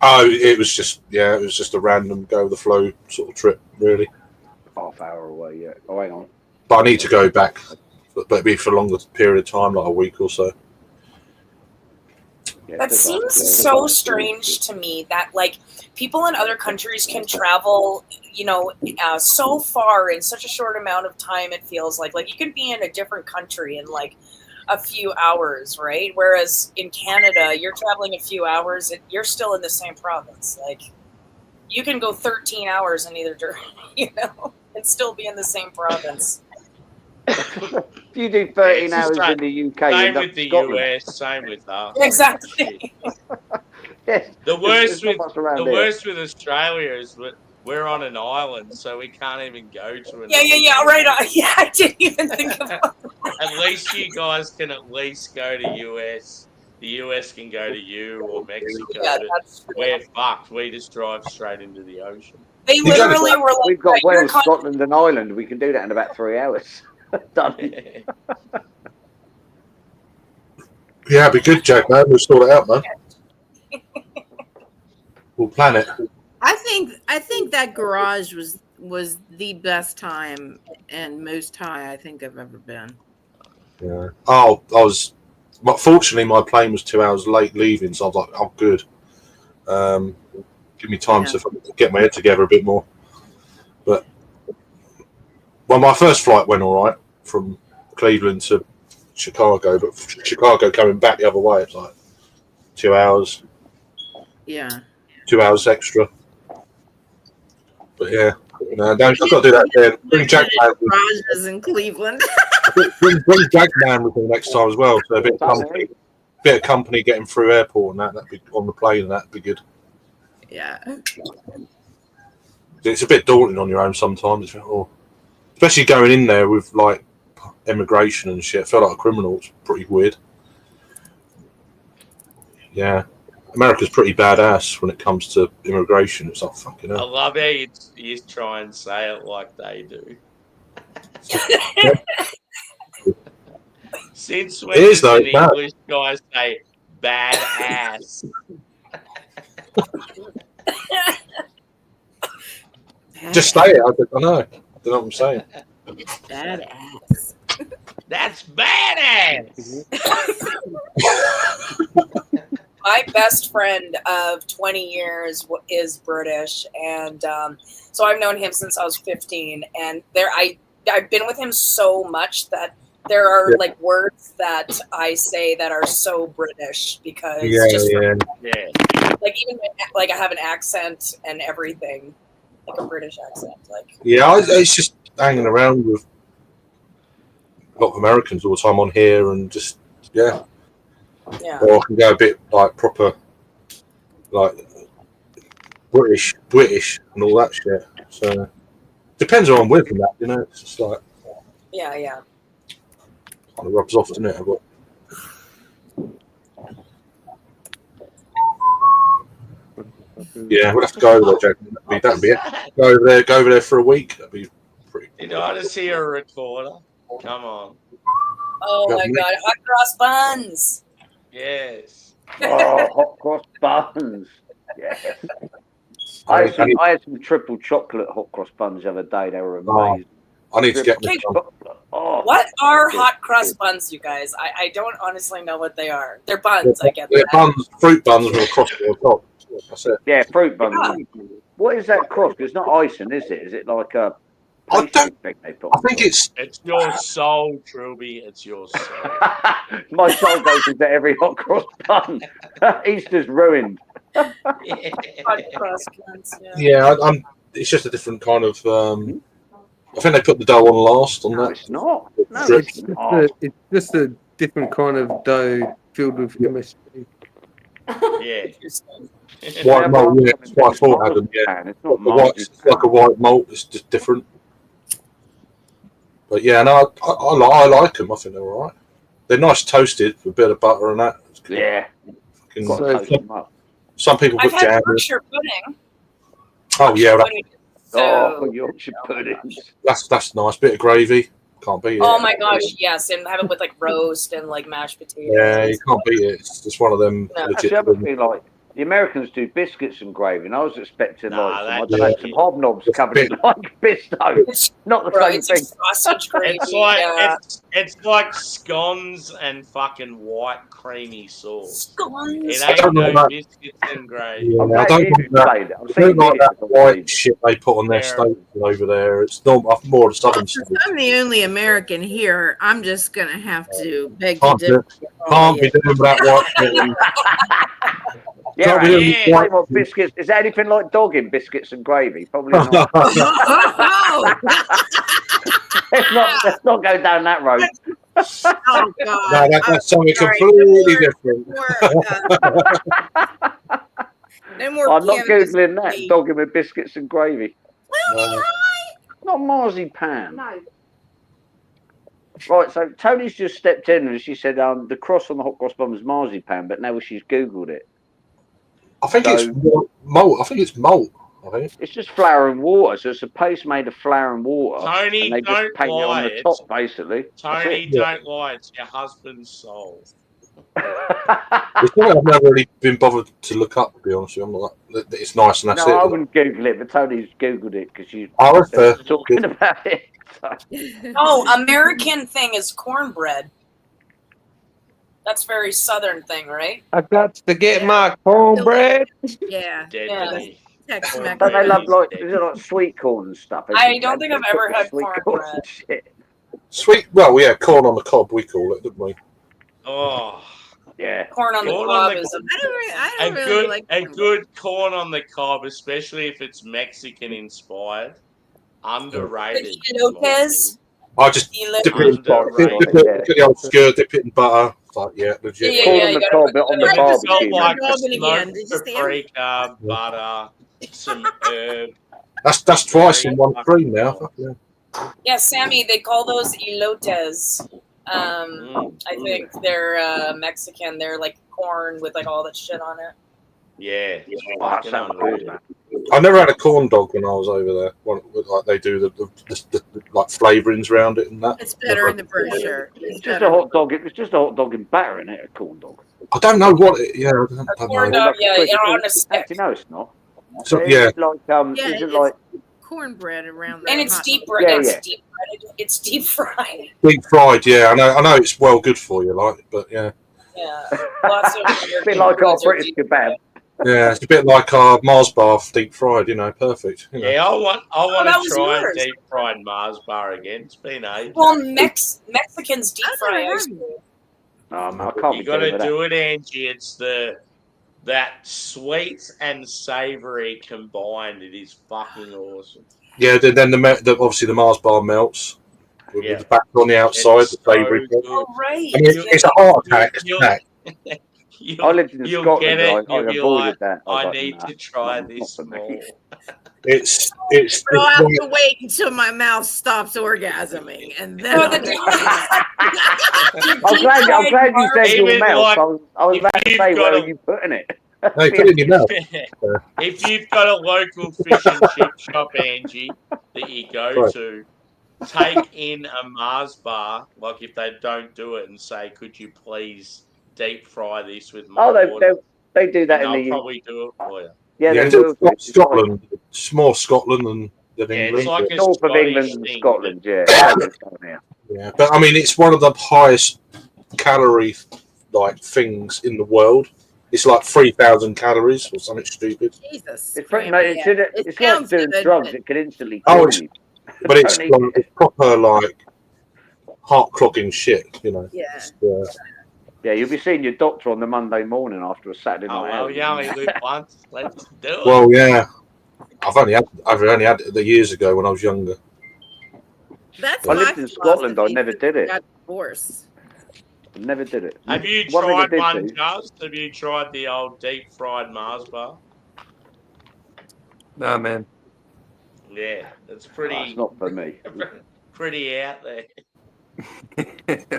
[SPEAKER 5] It was just a random go with the flow sort of trip, really.
[SPEAKER 3] Half hour away, yeah. Oh, hang on.
[SPEAKER 5] But I need to go back, but it'd be for a longer period of time, like a week or so.
[SPEAKER 3] Yeah,
[SPEAKER 6] That
[SPEAKER 3] it's
[SPEAKER 6] seems
[SPEAKER 3] like-
[SPEAKER 6] so strange to me that like people in other countries can travel, so far in such a short amount of time. It feels like you could be in a different country in like a few hours, right? Whereas in Canada, you're traveling a few hours, and you're still in the same province. Like you can go 13 hours in either direction, and still be in the same province.
[SPEAKER 3] If you do 13
[SPEAKER 1] it's the
[SPEAKER 3] hours
[SPEAKER 1] same-
[SPEAKER 3] in the UK, you
[SPEAKER 1] Same
[SPEAKER 3] end up
[SPEAKER 1] with the
[SPEAKER 3] Scotland.
[SPEAKER 1] US, same with us.
[SPEAKER 6] Exactly.
[SPEAKER 3] Yes.
[SPEAKER 1] The worst
[SPEAKER 3] there's not
[SPEAKER 1] with
[SPEAKER 3] much around
[SPEAKER 1] the
[SPEAKER 3] here.
[SPEAKER 1] worst with Australia is we're on an island, so we can't even go to another.
[SPEAKER 6] Yeah, right on. Yeah, I didn't even think about
[SPEAKER 1] At least you guys can at least go to US. The US can go to you or Mexico.
[SPEAKER 6] Yeah,
[SPEAKER 1] but
[SPEAKER 6] that's true.
[SPEAKER 1] we're fucked. We just drive straight into the ocean.
[SPEAKER 6] They
[SPEAKER 5] You gotta-
[SPEAKER 6] literally were like,
[SPEAKER 3] We've got
[SPEAKER 6] "Yeah, you're
[SPEAKER 3] Wales,
[SPEAKER 6] con-
[SPEAKER 3] Scotland, and Ireland. We can do that in about 3 hours. Done.
[SPEAKER 5] Yeah, it'd be good, Jack, man. We'll sort it out, man. We'll plan it.
[SPEAKER 4] I think that garage was the best time and most high I think I've ever been.
[SPEAKER 5] Yeah. Oh, but fortunately, my plane was 2 hours late leaving, so I was like, "Oh, good. Give me time
[SPEAKER 4] Yeah.
[SPEAKER 5] to get my head together a bit more." But well, my first flight went all right from Cleveland to Chicago, but Chicago coming back the other way, it's like 2 hours,
[SPEAKER 4] Yeah.
[SPEAKER 5] 2 hours extra. But yeah, no, I've got to do that again. Bring Jack man.
[SPEAKER 4] Garages in Cleveland.
[SPEAKER 5] Bring Jack man with me next time as well. So a bit of company getting through airport and that'd be on the plane and that'd be good.
[SPEAKER 4] Yeah.
[SPEAKER 5] It's a bit daunting on your own sometimes, especially going in there with like immigration and shit. I felt like a criminal. It's pretty weird. Yeah, America's pretty badass when it comes to immigration. It's like fucking
[SPEAKER 1] I
[SPEAKER 5] hell.
[SPEAKER 1] love how you try and say it like they do. Since when
[SPEAKER 5] It is,
[SPEAKER 1] does
[SPEAKER 5] though,
[SPEAKER 1] an
[SPEAKER 5] it's bad.
[SPEAKER 1] English guy say badass?
[SPEAKER 5] Just say it. I know. I don't know what I'm saying.
[SPEAKER 4] Badass.
[SPEAKER 1] That's badass.
[SPEAKER 6] my best friend of 20 years is British, and so I've known him since I was 15. And I've been with him so much that there are like words that I say that are so British because
[SPEAKER 1] Yeah.
[SPEAKER 6] like even like I have an accent and everything, like a British accent. Like
[SPEAKER 5] it's just hanging around with a lot of Americans all the time on here, and just
[SPEAKER 6] yeah.
[SPEAKER 5] Or I can go a bit like proper, like British, and all that shit. So depends who I'm with and that, you know. It's just like
[SPEAKER 6] Yeah.
[SPEAKER 5] kind of rubs off, doesn't it? But yeah, we'll have to go over there, Jack. That'd be it. Go over there for a week. That'd be pretty.
[SPEAKER 1] Did I just hear a recorder? Come on.
[SPEAKER 6] Oh my God, hot cross buns.
[SPEAKER 1] Yes.
[SPEAKER 3] Oh, hot cross buns. Yes. I had some triple chocolate hot cross buns the other day. They were amazing.
[SPEAKER 5] I need to get
[SPEAKER 6] Okay,
[SPEAKER 5] them.
[SPEAKER 3] Oh,
[SPEAKER 6] What are hot crust buns, you guys? I don't honestly know what they are. They're buns, I get
[SPEAKER 5] They're
[SPEAKER 6] that.
[SPEAKER 5] buns, fruit buns with a cross on top. That's it.
[SPEAKER 3] yeah, fruit buns. What is that cross? It's not icing, is it? Is it like a
[SPEAKER 5] I don't-
[SPEAKER 3] thing they put
[SPEAKER 5] I
[SPEAKER 3] on
[SPEAKER 5] think
[SPEAKER 3] top?
[SPEAKER 5] it's.
[SPEAKER 1] It's your soul, Trilby. It's your soul.
[SPEAKER 3] My soul goes into every hot cross bun. Easter's ruined.
[SPEAKER 6] Hot crust buns, yeah.
[SPEAKER 5] Yeah, it's just a different kind of. I think they put the dough on last on
[SPEAKER 3] No,
[SPEAKER 5] that.
[SPEAKER 3] it's not. No,
[SPEAKER 5] Drip.
[SPEAKER 3] it's not.
[SPEAKER 2] It's just a different kind of dough filled with MSG.
[SPEAKER 1] Yeah.
[SPEAKER 5] White malt, yeah, it's what I thought, Adam. Yeah,
[SPEAKER 3] It's not
[SPEAKER 5] the white, it's like a white malt. It's just different. But yeah, no, I like them. I think they're all right. They're nice toasted with a bit of butter and that. It's good.
[SPEAKER 3] Yeah.
[SPEAKER 5] Fucking-
[SPEAKER 3] Got to toast them up.
[SPEAKER 5] some people
[SPEAKER 6] I've
[SPEAKER 5] put
[SPEAKER 6] had
[SPEAKER 5] jam in.
[SPEAKER 6] Yorkshire pudding.
[SPEAKER 5] Oh yeah,
[SPEAKER 6] Pudding is
[SPEAKER 3] Oh,
[SPEAKER 6] so
[SPEAKER 3] Yorkshire puddings.
[SPEAKER 5] that's nice. Bit of gravy, can't beat it.
[SPEAKER 6] Oh my gosh, yes, and have it with like roast and like mashed potatoes.
[SPEAKER 5] Yeah, you can't beat it. It's just one of them
[SPEAKER 6] No.
[SPEAKER 3] That's
[SPEAKER 5] legit.
[SPEAKER 3] the other thing, like, the Americans do biscuits and gravy, and I was expecting
[SPEAKER 1] Nah,
[SPEAKER 3] like
[SPEAKER 1] that-
[SPEAKER 3] some hobnobs
[SPEAKER 5] It's
[SPEAKER 3] covered in like bisto.
[SPEAKER 6] It's,
[SPEAKER 3] Not the
[SPEAKER 6] right,
[SPEAKER 3] same
[SPEAKER 6] it's
[SPEAKER 3] thing.
[SPEAKER 6] sausage gravy.
[SPEAKER 1] It's like
[SPEAKER 6] yeah.
[SPEAKER 1] it's like scones and fucking white creamy sauce.
[SPEAKER 6] Scones.
[SPEAKER 1] It
[SPEAKER 5] I
[SPEAKER 1] ain't
[SPEAKER 5] don't know
[SPEAKER 1] no
[SPEAKER 5] about-
[SPEAKER 1] biscuits and gravy.
[SPEAKER 5] Yeah,
[SPEAKER 3] I'm
[SPEAKER 5] I
[SPEAKER 3] glad
[SPEAKER 5] don't
[SPEAKER 3] you
[SPEAKER 5] like that.
[SPEAKER 3] explained it. I'm
[SPEAKER 5] I
[SPEAKER 3] seeing
[SPEAKER 5] don't like
[SPEAKER 3] videos
[SPEAKER 5] that
[SPEAKER 3] of
[SPEAKER 5] white shit they put on their
[SPEAKER 1] Terrible.
[SPEAKER 5] steaks over there. It's not more southern stuff.
[SPEAKER 4] Since I'm the only American here, I'm just gonna have to beg to
[SPEAKER 5] Can't
[SPEAKER 4] differ.
[SPEAKER 5] Can't be doing that white shit.
[SPEAKER 3] Yeah,
[SPEAKER 5] Can't be
[SPEAKER 3] right.
[SPEAKER 5] doing
[SPEAKER 1] Yeah.
[SPEAKER 3] Say what biscuits? Is there anything like dog in biscuits and gravy? Probably not.
[SPEAKER 4] Oh,
[SPEAKER 3] let's not go down that road.
[SPEAKER 4] Oh God!
[SPEAKER 5] No, that's something
[SPEAKER 4] Sorry,
[SPEAKER 5] completely
[SPEAKER 4] no
[SPEAKER 5] different.
[SPEAKER 4] No more
[SPEAKER 3] I'm not
[SPEAKER 4] cannabis,
[SPEAKER 3] googling that.
[SPEAKER 4] please.
[SPEAKER 3] Dogging with biscuits and gravy.
[SPEAKER 5] No.
[SPEAKER 3] Not marzipan.
[SPEAKER 4] No.
[SPEAKER 3] Right, so Tony's just stepped in and she said the cross on the hot cross bun was marzipan, but now she's googled it.
[SPEAKER 5] I think
[SPEAKER 3] So-
[SPEAKER 5] it's malt. I think it's malt. I think.
[SPEAKER 3] It's just flour and water, so it's a paste made of flour and water.
[SPEAKER 1] Tony,
[SPEAKER 3] and they just
[SPEAKER 1] don't
[SPEAKER 3] paint it on
[SPEAKER 1] lie.
[SPEAKER 3] the top, basically.
[SPEAKER 1] Tony,
[SPEAKER 5] Yeah.
[SPEAKER 1] don't lie. It's your husband's soul.
[SPEAKER 5] It's something I've never really been bothered to look up. To be honest with you, I'm like, it's nice and that's
[SPEAKER 3] No, I
[SPEAKER 5] it.
[SPEAKER 3] wouldn't Google it, but Tony's Googled it because you
[SPEAKER 5] Oh, that's fair.
[SPEAKER 3] were talking about it. So.
[SPEAKER 6] Oh, American thing is cornbread. That's very southern thing, right?
[SPEAKER 2] I got to get
[SPEAKER 4] Yeah.
[SPEAKER 2] my cornbread.
[SPEAKER 4] Yeah.
[SPEAKER 1] Deadly.
[SPEAKER 4] Tex-Mex.
[SPEAKER 3] Don't they love like
[SPEAKER 1] Deadly.
[SPEAKER 3] is it like sweet corn and stuff?
[SPEAKER 6] I don't think I've ever had
[SPEAKER 3] sweet
[SPEAKER 6] cornbread.
[SPEAKER 3] and shit.
[SPEAKER 5] Sweet. Well, yeah, corn on the cob. We call it, didn't we?
[SPEAKER 1] Oh,
[SPEAKER 3] Yeah.
[SPEAKER 6] Corn on the
[SPEAKER 1] Corn on
[SPEAKER 6] cob
[SPEAKER 1] the
[SPEAKER 6] is a
[SPEAKER 4] I
[SPEAKER 1] a
[SPEAKER 4] don't really
[SPEAKER 1] good
[SPEAKER 4] like
[SPEAKER 1] a
[SPEAKER 4] cornbread.
[SPEAKER 1] good corn on the cob, especially if it's Mexican inspired. Underrated.
[SPEAKER 6] elotes.
[SPEAKER 5] I just
[SPEAKER 6] Elotes.
[SPEAKER 5] dip it in
[SPEAKER 1] Underrated.
[SPEAKER 5] get the old skirt, dip it in butter. It's like, yeah, legit.
[SPEAKER 6] Yeah,
[SPEAKER 3] Corn
[SPEAKER 6] yeah,
[SPEAKER 3] on
[SPEAKER 6] you
[SPEAKER 3] the
[SPEAKER 6] gotta
[SPEAKER 3] cob,
[SPEAKER 6] put
[SPEAKER 3] but on
[SPEAKER 6] that
[SPEAKER 3] the
[SPEAKER 6] in.
[SPEAKER 1] It's got
[SPEAKER 3] barbecue.
[SPEAKER 1] like
[SPEAKER 4] Barbecue again.
[SPEAKER 1] smoked
[SPEAKER 4] Did you see 'em?
[SPEAKER 1] paprika, butter, some herb.
[SPEAKER 5] That's twice in one cream now. Fuck yeah.
[SPEAKER 6] Yeah, Sammy, they call those elotes. I think they're Mexican. They're like corn with like all that shit on it.
[SPEAKER 1] Yeah.
[SPEAKER 3] Oh, that
[SPEAKER 1] fucking
[SPEAKER 3] sounds
[SPEAKER 1] unreal.
[SPEAKER 3] good, man.
[SPEAKER 5] I never had a corn dog when I was over there. Like they do the like flavourings around it and that.
[SPEAKER 4] It's better in the brochure.
[SPEAKER 3] It's just a hot dog. It's just a hot dog in batter, isn't it? A corn dog.
[SPEAKER 5] I don't know what it. Yeah, I don't
[SPEAKER 6] corn
[SPEAKER 5] know.
[SPEAKER 6] dog. Yeah,
[SPEAKER 3] Like,
[SPEAKER 6] on a stick.
[SPEAKER 3] Actually, no, it's not.
[SPEAKER 5] So,
[SPEAKER 3] Is
[SPEAKER 5] yeah,
[SPEAKER 3] it like
[SPEAKER 4] Yeah,
[SPEAKER 3] is it
[SPEAKER 4] it's
[SPEAKER 3] like
[SPEAKER 4] cornbread around there.
[SPEAKER 6] And it's
[SPEAKER 4] hot
[SPEAKER 6] deep
[SPEAKER 4] dog.
[SPEAKER 6] fried.
[SPEAKER 3] Yeah,
[SPEAKER 6] It's
[SPEAKER 3] yeah.
[SPEAKER 6] deep fried. It's deep fried.
[SPEAKER 5] deep fried. Yeah, I know it's well good for you, like, but yeah,
[SPEAKER 6] Yeah. Lots of
[SPEAKER 3] a bit like our British kebab?
[SPEAKER 5] yeah, it's a bit like our Mars bar deep fried. You know, perfect. You know.
[SPEAKER 1] Yeah, I want
[SPEAKER 6] that
[SPEAKER 1] to
[SPEAKER 6] was
[SPEAKER 1] try
[SPEAKER 6] yours.
[SPEAKER 1] deep fried Mars bar again. It's been ages.
[SPEAKER 6] Well, Mexicans deep
[SPEAKER 4] I've
[SPEAKER 6] fry
[SPEAKER 4] never
[SPEAKER 6] ice
[SPEAKER 4] had
[SPEAKER 6] cream.
[SPEAKER 3] I can't
[SPEAKER 1] You
[SPEAKER 3] be
[SPEAKER 1] got
[SPEAKER 3] doing
[SPEAKER 1] to
[SPEAKER 3] with that.
[SPEAKER 1] do it, Angie. It's that sweet and savoury combined. It is fucking awesome.
[SPEAKER 5] Yeah, then the obviously the Mars bar melts with
[SPEAKER 1] Yeah.
[SPEAKER 5] the back on the outside,
[SPEAKER 1] It's
[SPEAKER 5] the savoury.
[SPEAKER 1] so
[SPEAKER 6] Oh,
[SPEAKER 1] good.
[SPEAKER 6] right.
[SPEAKER 5] I mean, it's a heart attack
[SPEAKER 1] You'll-
[SPEAKER 5] snack.
[SPEAKER 3] I lived in
[SPEAKER 1] You'll
[SPEAKER 3] Scotland,
[SPEAKER 1] get it.
[SPEAKER 3] and I
[SPEAKER 1] You'll be
[SPEAKER 3] avoided
[SPEAKER 1] like,
[SPEAKER 3] that. was
[SPEAKER 1] I
[SPEAKER 3] like,
[SPEAKER 1] need
[SPEAKER 3] nah,
[SPEAKER 1] to try
[SPEAKER 3] not
[SPEAKER 1] this
[SPEAKER 3] for me.
[SPEAKER 1] more.
[SPEAKER 5] It's
[SPEAKER 4] But I'll have to wait until my mouth stops orgasming, and then
[SPEAKER 6] Oh,
[SPEAKER 4] I'll
[SPEAKER 6] the-
[SPEAKER 4] do it.
[SPEAKER 3] I'm glad you said your
[SPEAKER 1] Even
[SPEAKER 3] mouth.
[SPEAKER 1] like,
[SPEAKER 3] I was
[SPEAKER 1] if
[SPEAKER 3] about to
[SPEAKER 1] you've
[SPEAKER 3] say,
[SPEAKER 1] got
[SPEAKER 3] where
[SPEAKER 1] a-
[SPEAKER 3] are you putting it?
[SPEAKER 5] Hey, put it in your mouth.
[SPEAKER 1] If you've got a local fish and chip shop, Angie, that you go
[SPEAKER 5] Right.
[SPEAKER 1] to, take in a Mars bar, like if they don't do it, and say, could you please deep fry this with my
[SPEAKER 3] Oh,
[SPEAKER 1] water?
[SPEAKER 3] they do that
[SPEAKER 1] And
[SPEAKER 3] in
[SPEAKER 1] they'll
[SPEAKER 3] the
[SPEAKER 1] probably do it for you.
[SPEAKER 3] yeah,
[SPEAKER 5] Yeah,
[SPEAKER 3] they
[SPEAKER 5] it's
[SPEAKER 3] will. do. It's
[SPEAKER 5] Scotland. It's more Scotland than
[SPEAKER 1] Yeah,
[SPEAKER 5] England.
[SPEAKER 1] it's like
[SPEAKER 3] like
[SPEAKER 1] a
[SPEAKER 3] north of
[SPEAKER 1] Scottish
[SPEAKER 3] England and
[SPEAKER 1] thing,
[SPEAKER 3] Scotland. Yeah, yeah.
[SPEAKER 5] Yeah, but I mean, it's one of the highest calorie like things in the world. It's like 3,000 calories or something stupid.
[SPEAKER 4] Jesus.
[SPEAKER 3] It's pretty
[SPEAKER 4] Grandma,
[SPEAKER 3] much.
[SPEAKER 4] yeah.
[SPEAKER 3] It's like
[SPEAKER 4] sounds
[SPEAKER 3] doing
[SPEAKER 4] good,
[SPEAKER 3] drugs.
[SPEAKER 4] but-
[SPEAKER 3] It can instantly
[SPEAKER 5] Oh,
[SPEAKER 3] kill
[SPEAKER 5] it's-
[SPEAKER 3] you.
[SPEAKER 5] But it's
[SPEAKER 3] Don't eat it.
[SPEAKER 5] it's proper like heart clogging shit, you know.
[SPEAKER 4] Yeah.
[SPEAKER 3] Yeah, you'll be seeing your doctor on the Monday morning after a Saturday
[SPEAKER 1] Oh,
[SPEAKER 3] night.
[SPEAKER 1] well,
[SPEAKER 3] out.
[SPEAKER 1] you only live once. Let's do it.
[SPEAKER 5] Well, yeah. I've only had it the years ago when I was younger.
[SPEAKER 4] That's
[SPEAKER 3] I
[SPEAKER 4] my
[SPEAKER 3] lived in Scotland. I
[SPEAKER 4] philosophy
[SPEAKER 3] never
[SPEAKER 4] since
[SPEAKER 3] did
[SPEAKER 4] I
[SPEAKER 3] it.
[SPEAKER 4] got divorced.
[SPEAKER 3] Never did it.
[SPEAKER 1] Have you
[SPEAKER 3] One thing I
[SPEAKER 1] tried
[SPEAKER 3] did
[SPEAKER 1] one,
[SPEAKER 3] do-
[SPEAKER 1] Charles? Have you tried the old deep fried Mars bar?
[SPEAKER 2] Nah, man.
[SPEAKER 1] Yeah, it's
[SPEAKER 3] Oh,
[SPEAKER 1] pretty
[SPEAKER 3] it's not for me.
[SPEAKER 1] pretty out there.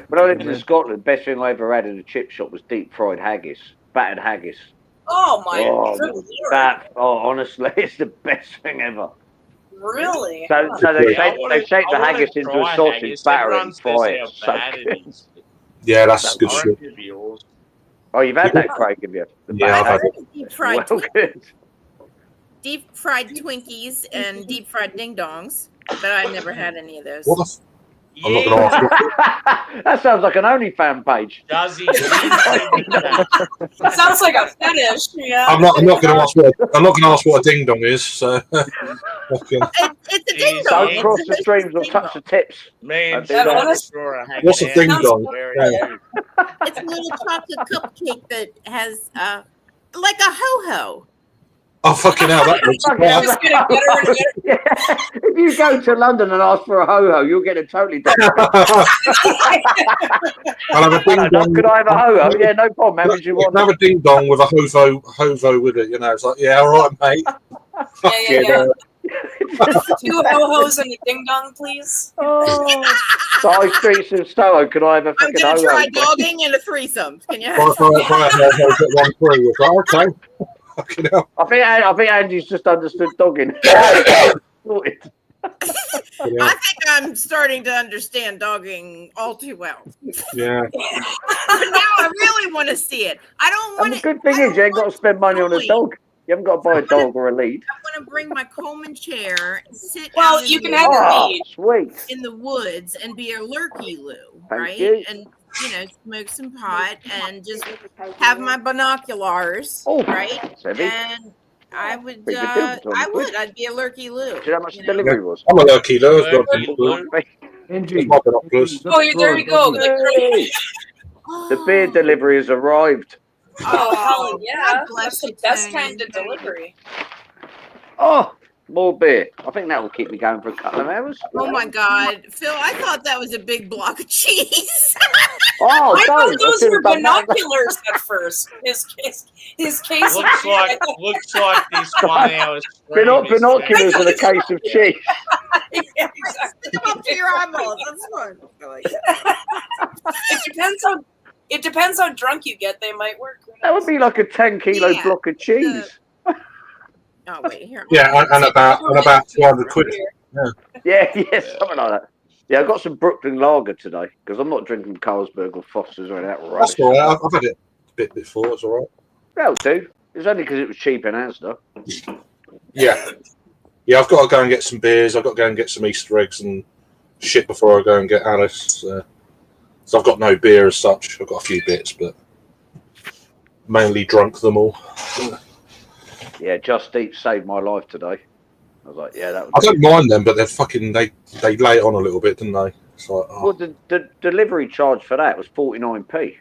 [SPEAKER 3] When I lived in Scotland, best thing I ever had in a chip shop was deep fried haggis, battered haggis.
[SPEAKER 6] Oh my
[SPEAKER 3] Oh,
[SPEAKER 6] good lord!
[SPEAKER 3] honestly, it's the best thing ever.
[SPEAKER 6] Really?
[SPEAKER 3] So they
[SPEAKER 5] Yeah,
[SPEAKER 3] shake the haggis into a sausage, batter it, and fry it. So good.
[SPEAKER 5] Yeah, that's good shit.
[SPEAKER 1] It'd be awesome.
[SPEAKER 3] Oh, you've had that, Craig, have you? The
[SPEAKER 5] Yeah, I've
[SPEAKER 3] battered
[SPEAKER 5] had
[SPEAKER 3] haggis?
[SPEAKER 4] Deep fried,
[SPEAKER 3] Well, good.
[SPEAKER 4] deep fried Twinkies and deep fried ding dongs, but I never had any of those.
[SPEAKER 5] What the f- I'm not going to ask. What,
[SPEAKER 3] That sounds like an OnlyFans page.
[SPEAKER 1] Does he?
[SPEAKER 6] It sounds like a fetish. Yeah.
[SPEAKER 5] I'm not going to ask what a ding dong is. So, fucking,
[SPEAKER 4] It's a ding
[SPEAKER 1] Jeez,
[SPEAKER 4] dong.
[SPEAKER 3] Don't cross the streams or touch the tips.
[SPEAKER 1] Man,
[SPEAKER 3] That
[SPEAKER 6] honest-
[SPEAKER 5] What's a ding dong?
[SPEAKER 4] It's a little chocolate cupcake that has like a ho-ho.
[SPEAKER 5] Oh, fucking hell, that looks
[SPEAKER 3] Fucking
[SPEAKER 5] bad.
[SPEAKER 6] Just gonna get her and get her.
[SPEAKER 3] Yeah. If you go to London and ask for a ho-ho, you'll get a totally different.
[SPEAKER 5] I'll have a ding
[SPEAKER 3] Hello,
[SPEAKER 5] dong.
[SPEAKER 3] Doc, could I have a ho-ho? Yeah, no problem. How much you want?
[SPEAKER 5] Have a ding dong with a hovo with it. You know, it's like, yeah, all right, mate.
[SPEAKER 6] Yeah. 2 ho-hos and a ding-dong, please.
[SPEAKER 3] Oh, the high streets of Soho. Could I have a
[SPEAKER 4] I'm
[SPEAKER 3] fucking
[SPEAKER 4] gonna
[SPEAKER 3] ho-ho?
[SPEAKER 4] try dogging and a threesome. Can you
[SPEAKER 5] Buy
[SPEAKER 4] have
[SPEAKER 5] get 1 free. It's like, okay. Fucking hell.
[SPEAKER 3] I think Andy's just understood dogging. Sorted.
[SPEAKER 4] I think I'm starting to understand dogging all too well.
[SPEAKER 5] Yeah.
[SPEAKER 4] But now I really want to see it. I don't
[SPEAKER 3] And
[SPEAKER 4] want
[SPEAKER 3] the
[SPEAKER 4] to.
[SPEAKER 3] good thing is you ain't got to spend money on a dog. You haven't got to buy a dog or a lead.
[SPEAKER 4] I want to bring my Coleman chair, and sit
[SPEAKER 6] Well,
[SPEAKER 4] out in
[SPEAKER 6] you
[SPEAKER 4] the
[SPEAKER 6] can have your
[SPEAKER 3] Oh,
[SPEAKER 6] lead.
[SPEAKER 3] sweet.
[SPEAKER 4] in the woods and be a lurkey Lou,
[SPEAKER 3] Thank
[SPEAKER 4] right?
[SPEAKER 3] you.
[SPEAKER 4] And smoke some pot and just have my binoculars,
[SPEAKER 3] Oh,
[SPEAKER 4] right?
[SPEAKER 3] that's heavy.
[SPEAKER 4] And I would,
[SPEAKER 3] Pretty good deal,
[SPEAKER 4] I'd be a lurkey Lou.
[SPEAKER 3] Do you know how much
[SPEAKER 4] you know?
[SPEAKER 3] delivery was?
[SPEAKER 5] I'm a lucky Lou. I've got
[SPEAKER 1] Lucky Lou.
[SPEAKER 2] Angie,
[SPEAKER 5] my binoculars.
[SPEAKER 6] Oh, there we go.
[SPEAKER 3] Hey, the beer delivery has arrived.
[SPEAKER 6] Oh, hell yeah.
[SPEAKER 4] God bless
[SPEAKER 6] That's the
[SPEAKER 4] you,
[SPEAKER 6] best
[SPEAKER 4] Tony.
[SPEAKER 6] kind of delivery.
[SPEAKER 3] Oh, more beer. I think that will keep me going for a couple of hours.
[SPEAKER 4] Oh my God, Phil! I thought that was a big block of cheese.
[SPEAKER 3] Oh,
[SPEAKER 6] I thought
[SPEAKER 3] don't. I
[SPEAKER 6] those
[SPEAKER 3] should
[SPEAKER 6] were
[SPEAKER 3] have done that.
[SPEAKER 6] binoculars at first. His case of
[SPEAKER 1] Looks like this 1 hour stream is
[SPEAKER 3] Binoculars and a case of cheese.
[SPEAKER 6] Yeah, exactly.
[SPEAKER 4] Come up to your eyeballs. That's fun. I like that.
[SPEAKER 6] It depends how drunk you get. They might work.
[SPEAKER 3] That would be like a 10-kilo
[SPEAKER 4] Yeah.
[SPEAKER 3] block of cheese.
[SPEAKER 4] Oh wait, here.
[SPEAKER 5] Yeah, and about 200 quid.
[SPEAKER 3] Yeah, something like that. Yeah, I got some Brooklyn Lager today because I'm not drinking Carlsberg or Foster's or any of that rubbish.
[SPEAKER 5] That's all right. I've had it a bit before. It's all right.
[SPEAKER 3] That'll do. It's only because it was cheap in Asda.
[SPEAKER 5] Yeah. Yeah, I've got to go and get some beers. I've got to go and get some Easter eggs and shit before I go and get Alice. So I've got no beer as such. I've got a few bits, but mainly drunk them all.
[SPEAKER 3] Yeah, Just Eat saved my life today. I was like, yeah, that
[SPEAKER 5] I
[SPEAKER 3] was.
[SPEAKER 5] don't mind them, but they're fucking. They lay it on a little bit, didn't they? It's like,
[SPEAKER 3] Well, the delivery charge for that was 49p.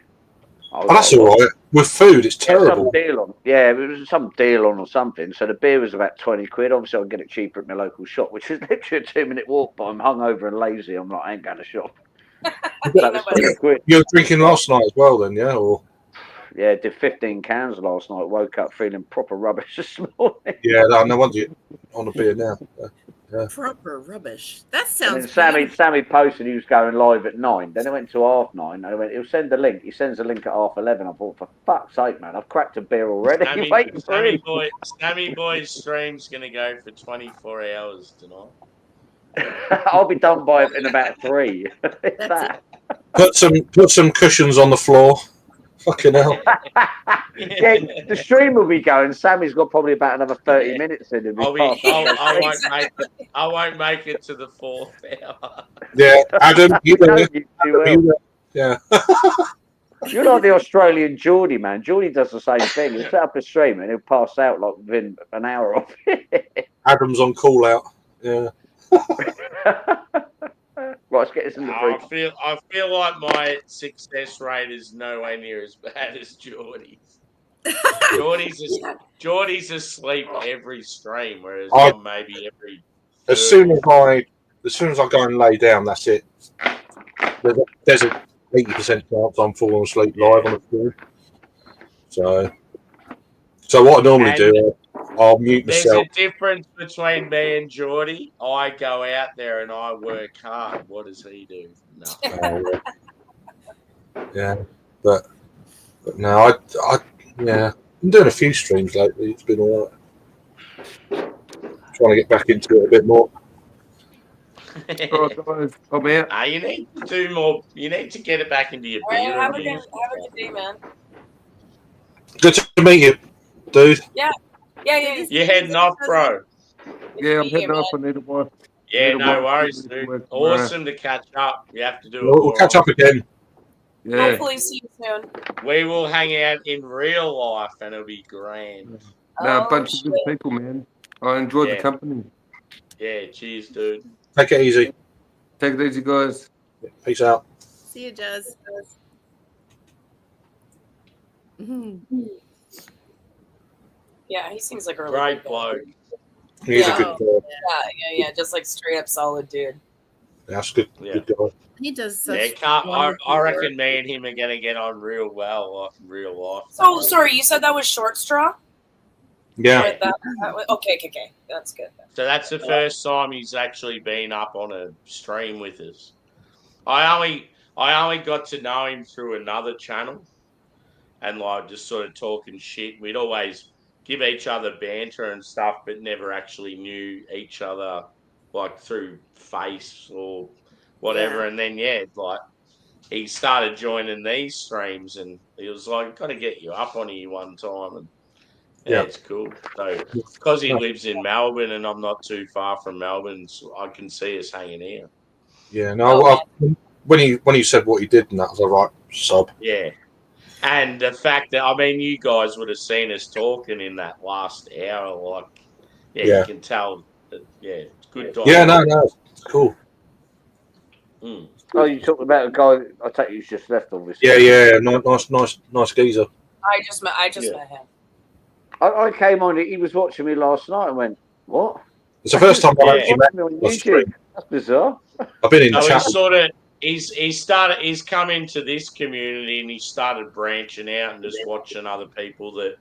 [SPEAKER 5] oh, that's all right. With food, it's terrible.
[SPEAKER 3] Some deal on. Yeah, it was some deal on or something. So the beer was about 20 quid. Obviously, I can get it cheaper at my local shop, which is literally a 2-minute walk. But I'm hungover and lazy. I'm like, I ain't going to shop. That was 20 quid.
[SPEAKER 5] You were drinking last night as well, then, yeah? Or
[SPEAKER 3] Yeah, did 15 cans last night. Woke up feeling proper rubbish this morning.
[SPEAKER 5] yeah, no wonder you're on a beer now.
[SPEAKER 4] Proper rubbish. That
[SPEAKER 3] And
[SPEAKER 4] sounds.
[SPEAKER 3] then Sammy posted he was going live at 9. Then it went to 9:30. And I went, he'll send the link. He sends the link at 11:30. I thought, for fuck's sake, man, I've cracked a beer already. Waiting for him.
[SPEAKER 1] Sammy Boy's stream's going to go for 24 hours tonight.
[SPEAKER 3] I'll be done by in about 3. It's
[SPEAKER 4] That's
[SPEAKER 3] that.
[SPEAKER 5] Put some cushions on the floor. Fucking hell.
[SPEAKER 3] Yeah, the stream will be going. Sammy's got probably about another 30 minutes in him.
[SPEAKER 1] I won't make it to the 4th hour.
[SPEAKER 5] Yeah, Adam, you
[SPEAKER 3] No,
[SPEAKER 5] there?
[SPEAKER 3] you do well.
[SPEAKER 5] Yeah.
[SPEAKER 3] You're like the Australian Geordie, man. Geordie does the same thing. He'll set up a stream and he'll pass out like within an hour of it.
[SPEAKER 5] Adam's on call out. Yeah.
[SPEAKER 3] Right, let's get this in the
[SPEAKER 1] I
[SPEAKER 3] fridge.
[SPEAKER 1] feel like my success rate is nowhere near as bad as Geordie's. Geordie's asleep every stream, whereas I'm maybe every.
[SPEAKER 5] As soon as I go and lay down, that's it. There's a 80% chance I'm falling asleep live on the stream. So what I normally do, I'll mute
[SPEAKER 1] There's
[SPEAKER 5] myself.
[SPEAKER 1] a difference between me and Geordie. I go out there and I work hard. What does he do? Nothing.
[SPEAKER 5] Yeah, but no, yeah, I'm doing a few streams lately. It's been all right. Trying to get back into it a bit more.
[SPEAKER 2] Right, guys, I'm out.
[SPEAKER 1] You need to do more. You need to get it back into your
[SPEAKER 6] All right,
[SPEAKER 1] beer
[SPEAKER 6] have a
[SPEAKER 1] reviews.
[SPEAKER 6] good day, man.
[SPEAKER 5] Good to meet you, dude.
[SPEAKER 6] Yeah.
[SPEAKER 1] You're heading off, bro.
[SPEAKER 2] Yeah, I'm heading off. I need a wife.
[SPEAKER 1] Yeah,
[SPEAKER 2] Need a
[SPEAKER 1] no
[SPEAKER 2] wife.
[SPEAKER 1] worries,
[SPEAKER 2] Need to
[SPEAKER 1] dude.
[SPEAKER 2] work tomorrow.
[SPEAKER 1] Awesome to catch up. We have to do it.
[SPEAKER 5] We'll catch up again.
[SPEAKER 2] Yeah.
[SPEAKER 6] Hopefully see you soon.
[SPEAKER 1] We will hang out in real life, and it'll be grand.
[SPEAKER 2] No, a
[SPEAKER 6] Oh,
[SPEAKER 2] bunch of good
[SPEAKER 6] shit.
[SPEAKER 2] people, man. I enjoyed
[SPEAKER 1] Yeah.
[SPEAKER 2] the company.
[SPEAKER 1] Yeah, cheers, dude.
[SPEAKER 5] Take it easy.
[SPEAKER 2] Take it easy, guys.
[SPEAKER 5] Peace out.
[SPEAKER 4] See you, Jez.
[SPEAKER 6] Yeah, he seems like a really
[SPEAKER 1] Great
[SPEAKER 6] good guy.
[SPEAKER 1] bloke.
[SPEAKER 5] He's
[SPEAKER 6] Yeah.
[SPEAKER 5] a good guy.
[SPEAKER 6] Yeah, just like straight up solid dude.
[SPEAKER 5] That's good.
[SPEAKER 1] Yeah.
[SPEAKER 5] Good guy.
[SPEAKER 4] He does
[SPEAKER 1] Yeah,
[SPEAKER 4] such.
[SPEAKER 1] I
[SPEAKER 4] wonderful
[SPEAKER 1] reckon
[SPEAKER 4] work.
[SPEAKER 1] me and him are going to get on real well, like in real life.
[SPEAKER 6] So sorry, you said that was Short Straw?
[SPEAKER 5] Yeah.
[SPEAKER 6] Or okay, that's good.
[SPEAKER 1] So that's the first time he's actually been up on a stream with us. I only got to know him through another channel, and like just sort of talking shit. We'd always give each other banter and stuff, but never actually knew each other like through face or whatever.
[SPEAKER 4] Yeah.
[SPEAKER 1] And then like he started joining these streams, and he was like, "Got to get you up on here one time." And
[SPEAKER 5] Yeah.
[SPEAKER 1] it's cool. So because he lives in Melbourne and I'm not too far from Melbourne, so I can see us hanging out.
[SPEAKER 5] Yeah. No.
[SPEAKER 6] Oh,
[SPEAKER 5] When he said what he did, and that was all right. Sub.
[SPEAKER 1] Yeah. And the fact that, I mean, you guys would have seen us talking in that last hour. Like,
[SPEAKER 5] Yeah.
[SPEAKER 1] you can tell that, it's good dialogue.
[SPEAKER 5] Yeah. No. It's cool.
[SPEAKER 1] Mm.
[SPEAKER 3] Oh, you talking about a guy? I take you just left, obviously.
[SPEAKER 5] Yeah. Nice geezer.
[SPEAKER 6] I just
[SPEAKER 1] Yeah.
[SPEAKER 6] met him.
[SPEAKER 3] I came on. He was watching me last night and went, "What?
[SPEAKER 5] It's the first time
[SPEAKER 1] Yeah.
[SPEAKER 5] I've actually met.
[SPEAKER 3] Watching me on
[SPEAKER 5] on stream.
[SPEAKER 3] YouTube? That's bizarre."
[SPEAKER 5] I've been in
[SPEAKER 1] So
[SPEAKER 5] chat.
[SPEAKER 1] he's come into this community and he started branching out and just watching other people that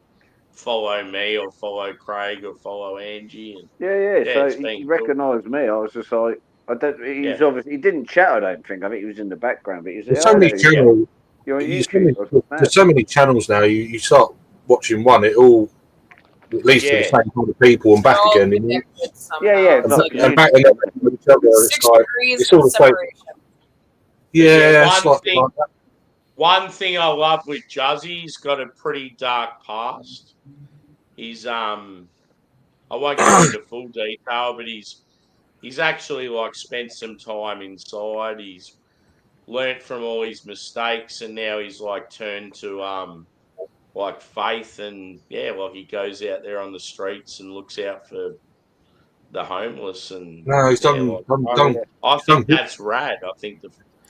[SPEAKER 1] follow me or follow Craig or follow Angie. And
[SPEAKER 3] Yeah.
[SPEAKER 1] it's
[SPEAKER 3] So
[SPEAKER 1] been
[SPEAKER 3] he
[SPEAKER 1] cool.
[SPEAKER 3] recognised me. I was just like, I don't. He's
[SPEAKER 1] Yeah.
[SPEAKER 3] obviously he didn't chat. I don't think. I think he was in the background, but he was.
[SPEAKER 5] There's so many channels.
[SPEAKER 3] You're on
[SPEAKER 5] There's
[SPEAKER 3] YouTube.
[SPEAKER 5] there's so many channels now. You start watching one, it all at least to the
[SPEAKER 1] Yeah.
[SPEAKER 5] same kind of people and back
[SPEAKER 6] They're all
[SPEAKER 5] again. You know?
[SPEAKER 6] connected somehow.
[SPEAKER 3] Yeah.
[SPEAKER 6] It's like
[SPEAKER 5] And back and then with each other, it's
[SPEAKER 6] 6
[SPEAKER 5] like
[SPEAKER 6] degrees
[SPEAKER 5] it's all
[SPEAKER 6] of
[SPEAKER 5] the same.
[SPEAKER 6] separation.
[SPEAKER 5] Yeah, it's
[SPEAKER 1] One
[SPEAKER 5] like,
[SPEAKER 1] thing- One thing I love with Juzzy, he's got a pretty dark past. He's I won't go into full detail, but he's actually like spent some time inside. He's learnt from all his mistakes, and now he's like turned to like faith, and like he goes out there on the streets and looks out for the homeless. And
[SPEAKER 5] no, he's done.
[SPEAKER 1] like,
[SPEAKER 5] done
[SPEAKER 1] I think that's rad. I think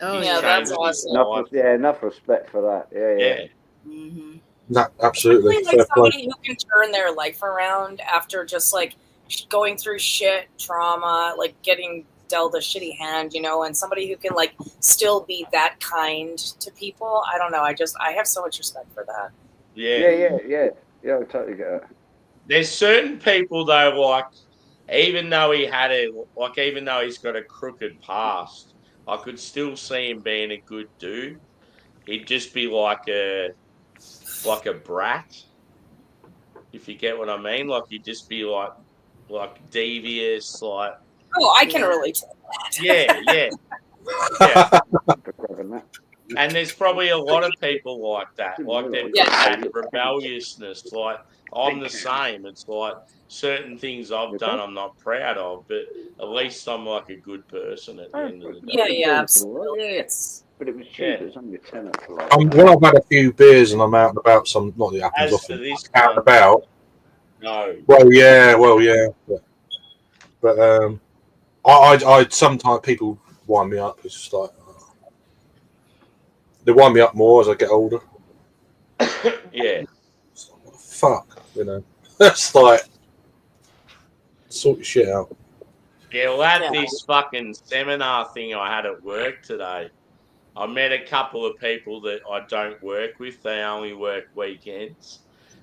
[SPEAKER 4] Oh
[SPEAKER 1] he's
[SPEAKER 6] Yeah,
[SPEAKER 4] yeah.
[SPEAKER 6] that's
[SPEAKER 1] changed his
[SPEAKER 6] awesome.
[SPEAKER 1] life.
[SPEAKER 3] Enough respect for that. Yeah.
[SPEAKER 4] Mm-hmm.
[SPEAKER 5] that absolutely.
[SPEAKER 6] Really
[SPEAKER 5] Fair
[SPEAKER 6] like
[SPEAKER 5] play.
[SPEAKER 6] somebody who can turn their life around after just like going through shit, trauma, like getting dealt a shitty hand, and somebody who can like still be that kind to people. I don't know. I have so much respect for that.
[SPEAKER 1] Yeah.
[SPEAKER 3] Yeah, I totally get it.
[SPEAKER 1] There's certain people though, like even though even though he's got a crooked past, I could still see him being a good dude. He'd just be like a brat, if you get what I mean. Like he'd just be like devious, like
[SPEAKER 6] Oh, I can relate to that.
[SPEAKER 1] yeah.
[SPEAKER 3] For grabbing that.
[SPEAKER 1] And there's probably a lot of people like that. Like they've got that rebelliousness. Like I'm the same. It's like certain things I've done I'm not proud of, but at least I'm like a good person at the end of the day.
[SPEAKER 6] Yeah, absolutely. It's
[SPEAKER 3] But it was cheap.
[SPEAKER 1] Yeah.
[SPEAKER 3] It was only a tenner for like.
[SPEAKER 5] When I've had a few beers and I'm out and about, not that it happens
[SPEAKER 1] As for
[SPEAKER 5] often.
[SPEAKER 1] this
[SPEAKER 5] Out and
[SPEAKER 1] one,
[SPEAKER 5] about.
[SPEAKER 1] no.
[SPEAKER 5] Well, yeah. But I sometimes people wind me up. It's just like they wind me up more as I get older.
[SPEAKER 1] Yeah.
[SPEAKER 5] It's like, what the fuck, It's like sort your shit out.
[SPEAKER 1] Yeah, well, at this fucking seminar thing I had at work today, I met a couple of people that I don't work with. They only work weekends.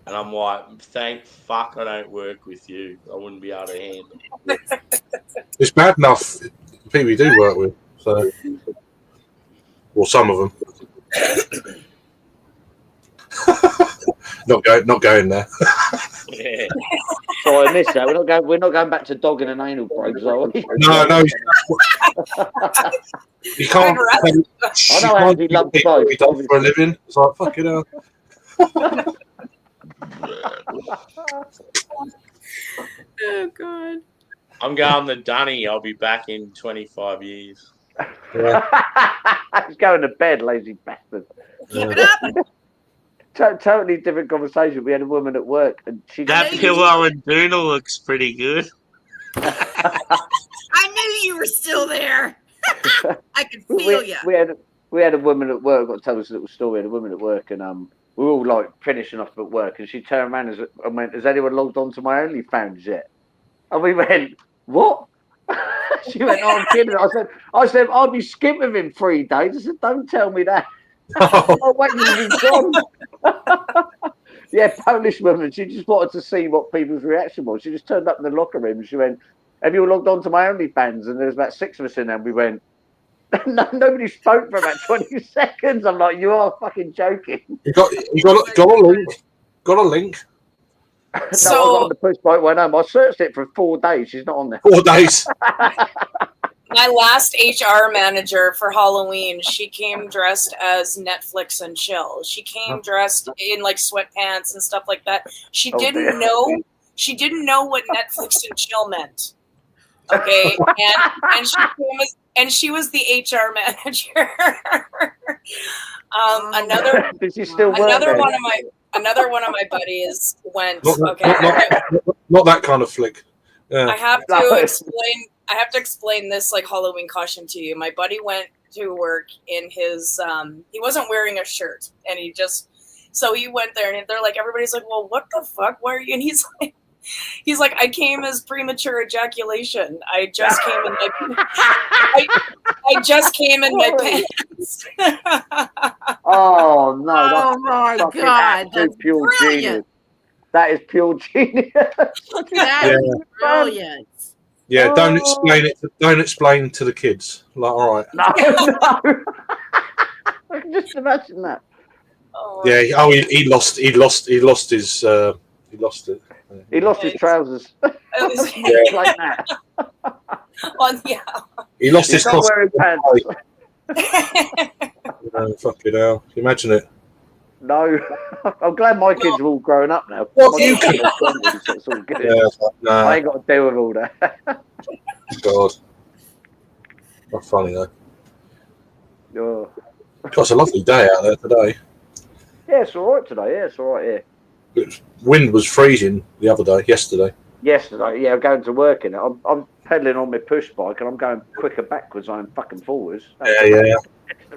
[SPEAKER 1] And I'm like, thank fuck I don't work with you. I wouldn't be able to handle it.
[SPEAKER 5] It's bad enough people you do work with, so well, some of them. Not going there.
[SPEAKER 1] Yeah.
[SPEAKER 3] So I missed that. We're not going back to dogging and anal probes, are we?
[SPEAKER 5] No. You can't.
[SPEAKER 3] I know Andy loves
[SPEAKER 5] people
[SPEAKER 3] both,
[SPEAKER 5] he does for a living. It's like fucking hell.
[SPEAKER 4] Oh god.
[SPEAKER 1] I'm going to Dunny. I'll be back in 25 years.
[SPEAKER 5] Yeah.
[SPEAKER 3] He's going to bed, lazy bastard.
[SPEAKER 4] Keep it up.
[SPEAKER 3] Totally different conversation. We had a woman at work, and she.
[SPEAKER 1] That pillow and Duna looks pretty good.
[SPEAKER 4] I knew you were still there. I could feel you.
[SPEAKER 3] We we had a woman at work. Got to tell us a little story. We had a woman at work, and we were all like finishing off at work, and she turned around and went, "Has anyone logged on to my OnlyFans yet?" And we went, "What?" She went, "Oh, I'm kidding." I said, "I'll be skipping him 3 days." I said, "Don't tell me that." Oh, wait, he's gone. Yeah, Polish woman. She just wanted to see what people's reaction was. She just turned up in the locker room and she went, "Have you all logged on to my OnlyFans?" And there was about 6 of us in there. And we went, nobody spoke for about 20 seconds. I'm like, "You are fucking joking."
[SPEAKER 5] You got a link. Got a link.
[SPEAKER 3] No, I was on the push bike went home. I searched it for 4 days. She's not on there.
[SPEAKER 5] 4 days.
[SPEAKER 6] My last HR manager for Halloween, she came dressed as Netflix and chill. She came dressed in like sweatpants and stuff like that. She didn't know what Netflix and chill meant. Okay, and she was the HR manager.
[SPEAKER 3] Did she still work there?
[SPEAKER 6] Another one of my buddies went.
[SPEAKER 5] Not that kind of flick. Yeah.
[SPEAKER 6] I have to explain this like Halloween caution to you. My buddy went to work in his he wasn't wearing a shirt, and he went there, and they're like, everybody's like, "Well, what the fuck? Why are you?" And he's like, "I came as premature ejaculation. I just came in my pants."
[SPEAKER 3] Oh no!
[SPEAKER 4] Oh my God! That's
[SPEAKER 3] pure
[SPEAKER 4] brilliant.
[SPEAKER 3] genius. That is pure genius.
[SPEAKER 4] That is brilliant.
[SPEAKER 5] Yeah, don't explain to the kids. Like, all right.
[SPEAKER 3] No. I can just imagine that.
[SPEAKER 5] Yeah. Oh, he lost it. He lost his trousers. Like that. He lost his
[SPEAKER 3] not wearing pants.
[SPEAKER 5] Fucking hell. Can you imagine it?
[SPEAKER 3] No. I'm glad my kids are all grown up now.
[SPEAKER 5] What you can?
[SPEAKER 3] It's all good.
[SPEAKER 5] Yeah, nah.
[SPEAKER 3] I ain't got to deal with all that.
[SPEAKER 5] God. Not funny though.
[SPEAKER 3] Oh.
[SPEAKER 5] God, it's a lovely day out there today.
[SPEAKER 3] Yeah, it's all right today. Yeah, it's all right here.
[SPEAKER 5] Wind was freezing yesterday.
[SPEAKER 3] Yesterday, yeah, I'm going to work in it. I'm pedaling on my push bike and I'm going quicker backwards than I'm fucking forwards.
[SPEAKER 5] Yeah.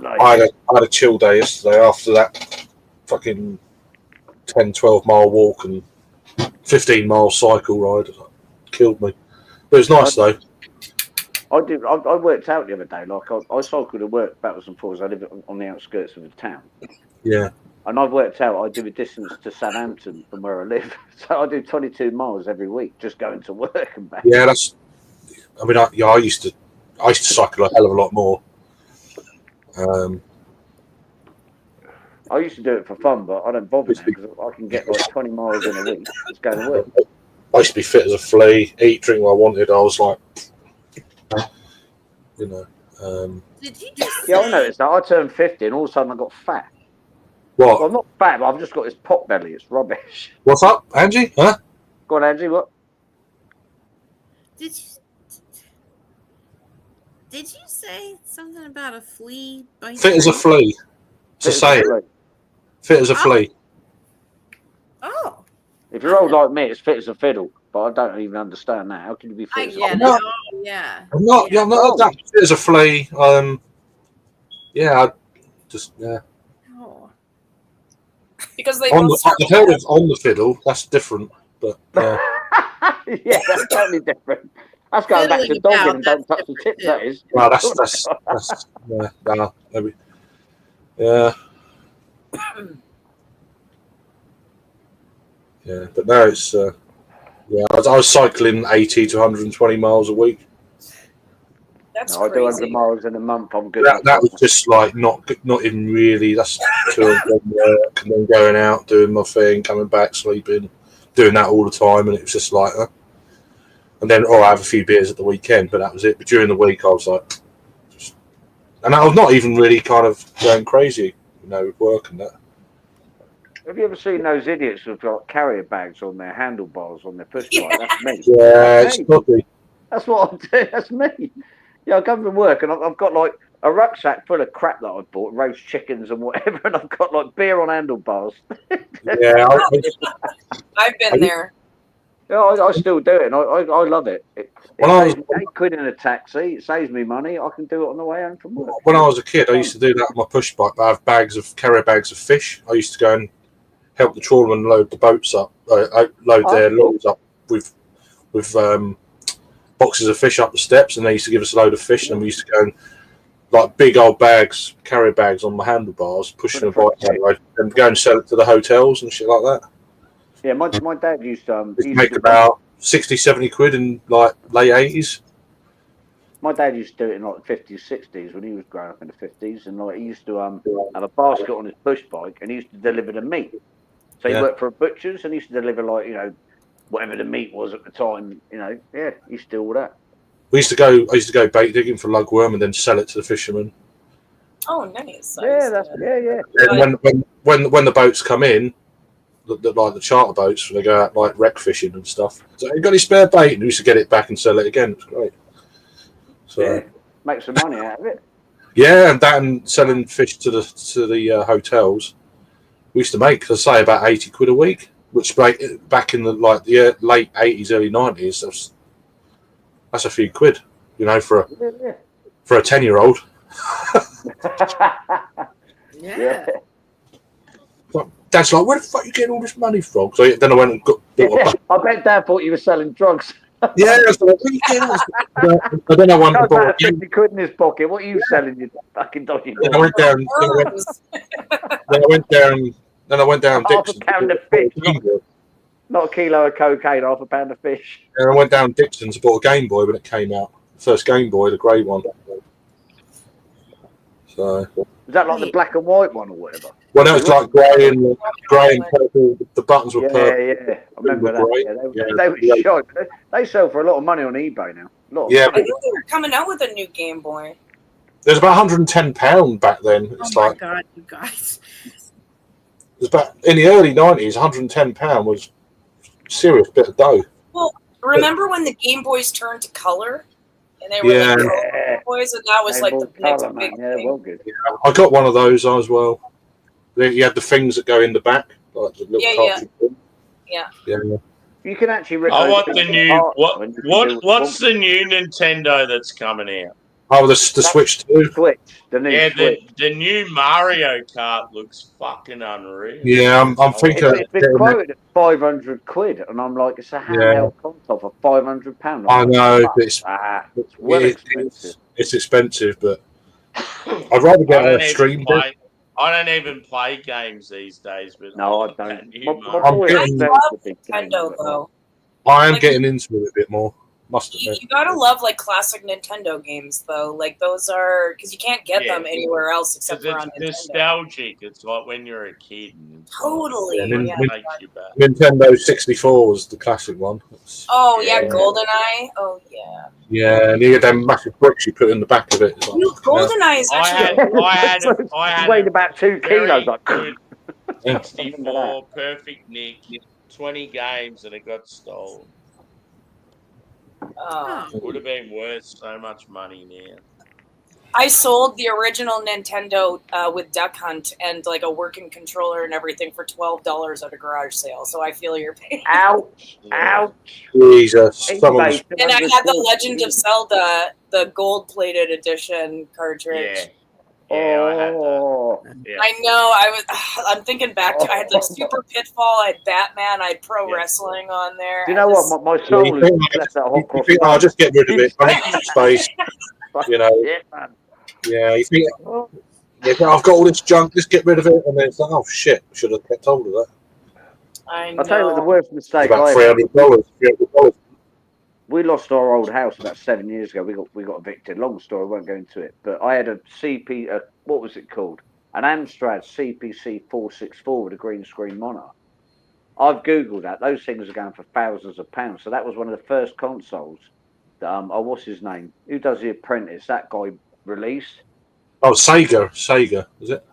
[SPEAKER 5] I had a chill day yesterday after that fucking 10, 12 mile walk and 15-mile cycle ride. It killed me. But it was nice though.
[SPEAKER 3] I worked out the other day. Like I cycled to work backwards and forwards. I live on the outskirts of the town.
[SPEAKER 5] Yeah.
[SPEAKER 3] And I've worked out I do a distance to Southampton from where I live. So I do 22 miles every week just going to work and back.
[SPEAKER 5] Yeah, I used to cycle a hell of a lot more.
[SPEAKER 3] I used to do it for fun, but I don't bother now because I can get like 20 miles in a week just going to work.
[SPEAKER 5] I used to be fit as a flea, eat, drink what I wanted. I was like, you know.
[SPEAKER 4] Did you just
[SPEAKER 3] Yeah, I noticed that. I turned 50 and all of a sudden I got fat.
[SPEAKER 5] What?
[SPEAKER 3] Well, I'm not fat, but I've just got this pot belly. It's rubbish.
[SPEAKER 5] What's up, Angie? Huh?
[SPEAKER 3] Go on, Angie, what?
[SPEAKER 4] Did you say something about a flea biting?
[SPEAKER 5] Fit as a flea. To say it. Fit as a flea.
[SPEAKER 4] Oh.
[SPEAKER 3] If you're old like me, it's fit as a fiddle. But I don't even understand that. How can you be fit as a fiddle?
[SPEAKER 5] I'm not that fit as a flea.
[SPEAKER 6] Because they
[SPEAKER 5] I've heard of on the fiddle. That's different, but
[SPEAKER 3] yeah, that's totally different. That's going back to dogging and don't touch the tips. That is.
[SPEAKER 5] Well, that's maybe. Yeah. Yeah, but now it's I was cycling 80 to 120 miles a week.
[SPEAKER 6] That's
[SPEAKER 3] I do 100 miles in a month. I'm good.
[SPEAKER 5] That was just like not even really. That's to work and then going out, doing my thing, coming back, sleeping, doing that all the time, and it was just like, and then I have a few beers at the weekend, but that was it. But during the week, I was like, and I was not even really kind of going crazy, with work and that.
[SPEAKER 3] Have you ever seen those idiots who've got carrier bags on their handlebars on their push bike? That's me.
[SPEAKER 5] Yeah, it's lovely.
[SPEAKER 3] That's what I do. That's me. Yeah, I come from work and I've got like a rucksack full of crap that I bought, roast chickens and whatever, and I've got like beer on handlebars.
[SPEAKER 5] Yeah,
[SPEAKER 6] I've been there.
[SPEAKER 3] Yeah, I still do it. And I love it. It
[SPEAKER 5] When I
[SPEAKER 3] saves
[SPEAKER 5] was
[SPEAKER 3] me £8 in a taxi. It saves me money. I can do it on the way home from work.
[SPEAKER 5] when I was a kid, I used to do that on my push bike. I have carrier bags of fish. I used to go and help the trawlermen load the boats up, load their lorries up with boxes of fish up the steps, and they used to give us a load of fish, and we used to go and like big old bags, carrier bags on the handlebars, pushing the bike down the road, and go and sell it to the hotels and shit like that.
[SPEAKER 3] Yeah, my dad used to.
[SPEAKER 5] Used to make about 60, 70 quid in like late 80s.
[SPEAKER 3] My dad used to do it in like the 50s, 60s when he was growing up in the 50s, and like he used to have a basket on his push bike, and he used to deliver the meat. So he worked for a butcher's, and he used to deliver like whatever the meat was at the time. Yeah, he used to do all that.
[SPEAKER 5] I used to go bait digging for lugworm and then sell it to the fishermen.
[SPEAKER 6] Oh, nice.
[SPEAKER 3] Yeah, yeah.
[SPEAKER 5] And when the boats come in, like the charter boats, when they go out like wreck fishing and stuff, so you got any spare bait? And we used to get it back and sell it again. It's great. So
[SPEAKER 3] make some money out of it.
[SPEAKER 5] Yeah, and that and selling fish to the hotels, we used to make, let's say, about 80 quid a week, which back in the late 80s, early 90s, that's a few quid, for a 10-year-old.
[SPEAKER 4] Yeah.
[SPEAKER 5] Dad's like, where the fuck are you getting all this money from? So then I went and got.
[SPEAKER 3] I bet Dad thought you were selling drugs.
[SPEAKER 5] Yeah, so where are you getting all this? But then I went and bought
[SPEAKER 3] 50 quid in his pocket. What are you selling, you fucking dodgy?
[SPEAKER 5] Then I went down. Then I went down.
[SPEAKER 3] Half a
[SPEAKER 5] Dixon's.
[SPEAKER 3] pound of fish. Not a kilo of cocaine, half a pound of fish.
[SPEAKER 5] And I went down Dixon's and bought a Game Boy when it came out. The first Game Boy, the grey one. So.
[SPEAKER 3] Is that like the black and white one or whatever?
[SPEAKER 5] Well, no, it's like grey and purple. The buttons were purple.
[SPEAKER 3] Yeah. I remember that. They were shot. They sell for a lot of money on eBay now.
[SPEAKER 5] Yeah.
[SPEAKER 6] I think they were coming out with a new Game Boy.
[SPEAKER 5] There's about £110 back then. It's
[SPEAKER 4] my God, you guys.
[SPEAKER 5] It's about in the early 90s. £110 was a serious bit of dough.
[SPEAKER 6] Well, remember when the Game Boys turned to color? And they were like Game Boys, and that was like the next big thing.
[SPEAKER 3] Well, good.
[SPEAKER 5] I got one of those as well. You had the things that go in the back, like the little cartridge. Yeah.
[SPEAKER 3] You can actually.
[SPEAKER 1] I want the new. What's the new Nintendo that's coming out?
[SPEAKER 5] Oh, the Switch 2.
[SPEAKER 3] The new Switch.
[SPEAKER 1] The new Mario Kart looks fucking unreal.
[SPEAKER 5] Yeah, I'm thinking.
[SPEAKER 3] It's been quoted at 500 quid, and I'm like, it's a handheld console for £500.
[SPEAKER 5] I know, but it's
[SPEAKER 3] expensive.
[SPEAKER 5] It's expensive, but I'd rather get a stream.
[SPEAKER 1] I don't even play games these days. But
[SPEAKER 3] no, I don't.
[SPEAKER 6] I love Nintendo though.
[SPEAKER 5] I am getting into it a bit more. Must admit.
[SPEAKER 6] You gotta love like classic Nintendo games though. Like those are because you can't get them anywhere else except for on Nintendo.
[SPEAKER 1] Nostalgic. It's like when you're a kid.
[SPEAKER 6] Totally.
[SPEAKER 5] Nintendo 64 was the classic one.
[SPEAKER 6] Oh yeah, GoldenEye. Oh yeah.
[SPEAKER 5] Yeah, and you had them massive bricks you put in the back of it.
[SPEAKER 6] Like, GoldenEye is actually.
[SPEAKER 1] I had
[SPEAKER 3] weighed about 2 kilos. Like
[SPEAKER 1] 64 perfect nick, 20 games, and it got stolen. It would have been worth so much money now.
[SPEAKER 6] I sold the original Nintendo with Duck Hunt and like a working controller and everything for $12 at a garage sale. So I feel your pain.
[SPEAKER 3] Ouch! Ouch!
[SPEAKER 5] Jesus!
[SPEAKER 6] And I had the Legend of Zelda, the gold-plated edition cartridge.
[SPEAKER 1] Yeah, I had that. Yeah.
[SPEAKER 6] I know. I'm thinking back to. I had like Super Pitfall. I had Batman. I had Pro Wrestling on there.
[SPEAKER 3] Do you know what? My soul is left that hot cross.
[SPEAKER 5] I'll just get rid of it. I need space. You know. Yeah. You think? I've got all this junk. Just get rid of it, and then it's like, oh shit! Should have kept hold of that.
[SPEAKER 6] I know.
[SPEAKER 3] I'll tell you what the worst mistake.
[SPEAKER 5] About $300.
[SPEAKER 3] We lost our old house about 7 years ago. We got evicted. Long story, I won't go into it. But I had a what was it called? An Amstrad CPC 464 with a green screen monitor. I've Googled that. Those things are going for thousands of pounds. So that was one of the first consoles that, what's his name? Who does The Apprentice? That guy released.
[SPEAKER 5] Oh, Sega, is it?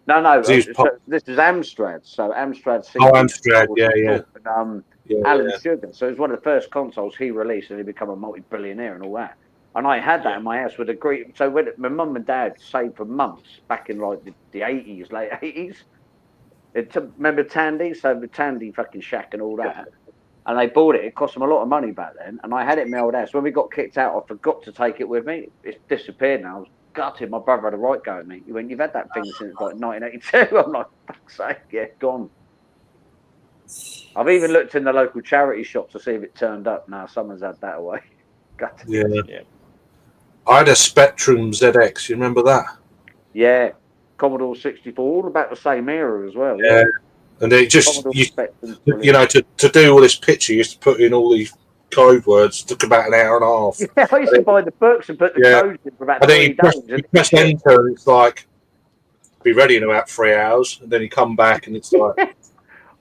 [SPEAKER 3] No. This is Amstrad. So Amstrad CPC.
[SPEAKER 5] Oh, Amstrad, yeah.
[SPEAKER 3] And, Alan Sugar. So it was one of the first consoles he released, and he became a multi-billionaire and all that. And I had that in my house with a green. So when my mum and dad saved for months back in like the 80s, late 80s. Remember Tandy? So the Tandy fucking shack and all that. And they bought it. It cost them a lot of money back then. And I had it in my old house. When we got kicked out, I forgot to take it with me. It's disappeared now. I was gutted. My brother had a right go at me. He went, "You've had that thing since like 1982. I'm like, fuck's sake, yeah, gone. I've even looked in the local charity shop to see if it turned up. Now someone's had that away. Gutted.
[SPEAKER 5] Yeah. I had a Spectrum ZX. You remember that?
[SPEAKER 3] Yeah. Commodore 64, all about the same era as well.
[SPEAKER 5] Yeah. And it just,
[SPEAKER 3] Commodore Spectrum's
[SPEAKER 5] you
[SPEAKER 3] brilliant.
[SPEAKER 5] know, to do all this picture, you used to put in all these code words. It took about an hour and a half.
[SPEAKER 3] Yeah, I used to buy the books and put the
[SPEAKER 5] Yeah.
[SPEAKER 3] codes in for about
[SPEAKER 5] And then
[SPEAKER 3] 3
[SPEAKER 5] you press,
[SPEAKER 3] days.
[SPEAKER 5] you press enter, and it's like, be ready in about 3 hours. And then you come back, and it's like,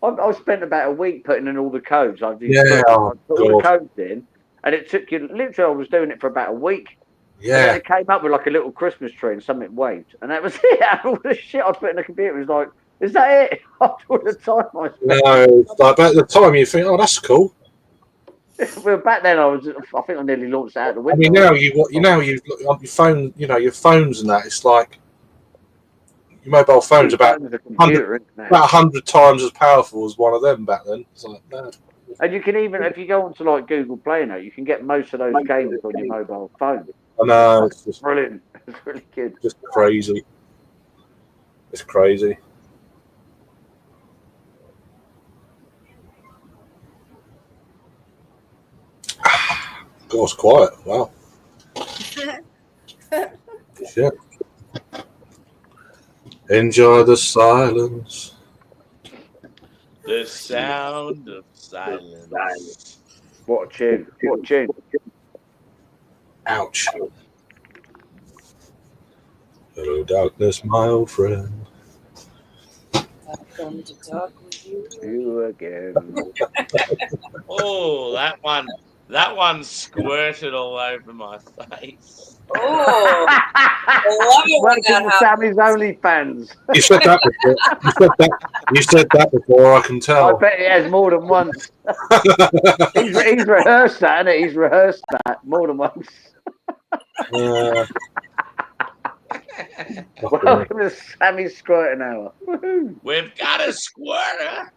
[SPEAKER 3] I spent about a week putting in all the codes. I
[SPEAKER 5] Yeah,
[SPEAKER 3] put all the
[SPEAKER 5] God.
[SPEAKER 3] codes in, and it took you literally. I was doing it for about a week. And then
[SPEAKER 5] yeah,
[SPEAKER 3] it came up with like a little Christmas tree and something waved, and that was it. And all the shit I put in the computer was like, "Is that it?" After all the time I spent.
[SPEAKER 5] no, it's like at the time you think, oh, that's cool.
[SPEAKER 3] Well, back then I think I nearly launched it out the
[SPEAKER 5] I
[SPEAKER 3] window.
[SPEAKER 5] mean, now you look on your phone, you know, your phones and that. It's like your mobile phone's about
[SPEAKER 3] The computer, isn't it?
[SPEAKER 5] 100 times as powerful as one of them back then. It's like, no.
[SPEAKER 3] And you can even, if you go onto like Google Play now, you can get most of those games on your mobile phone.
[SPEAKER 5] I know, it's just
[SPEAKER 3] Brilliant. It's really good.
[SPEAKER 5] crazy. It's crazy. God, it's quiet. Wow. Shit. Enjoy the silence.
[SPEAKER 1] The sound of silence.
[SPEAKER 3] What a tune. What a tune.
[SPEAKER 5] Ouch. Hello, darkness, my old friend.
[SPEAKER 6] I've come to talk with you.
[SPEAKER 3] You again.
[SPEAKER 1] Oh, that one squirted all over my face.
[SPEAKER 6] Oh, I love it when
[SPEAKER 3] Welcome
[SPEAKER 6] that
[SPEAKER 3] to
[SPEAKER 6] happens.
[SPEAKER 3] Sammy's OnlyFans.
[SPEAKER 5] You said that before. You said that before, I can
[SPEAKER 3] I
[SPEAKER 5] tell.
[SPEAKER 3] bet he has more than once. He's rehearsed that, hasn't he? He's rehearsed that more than once. Welcome to Sammy's Squirting Hour. Woohoo.
[SPEAKER 1] We've got a squirter.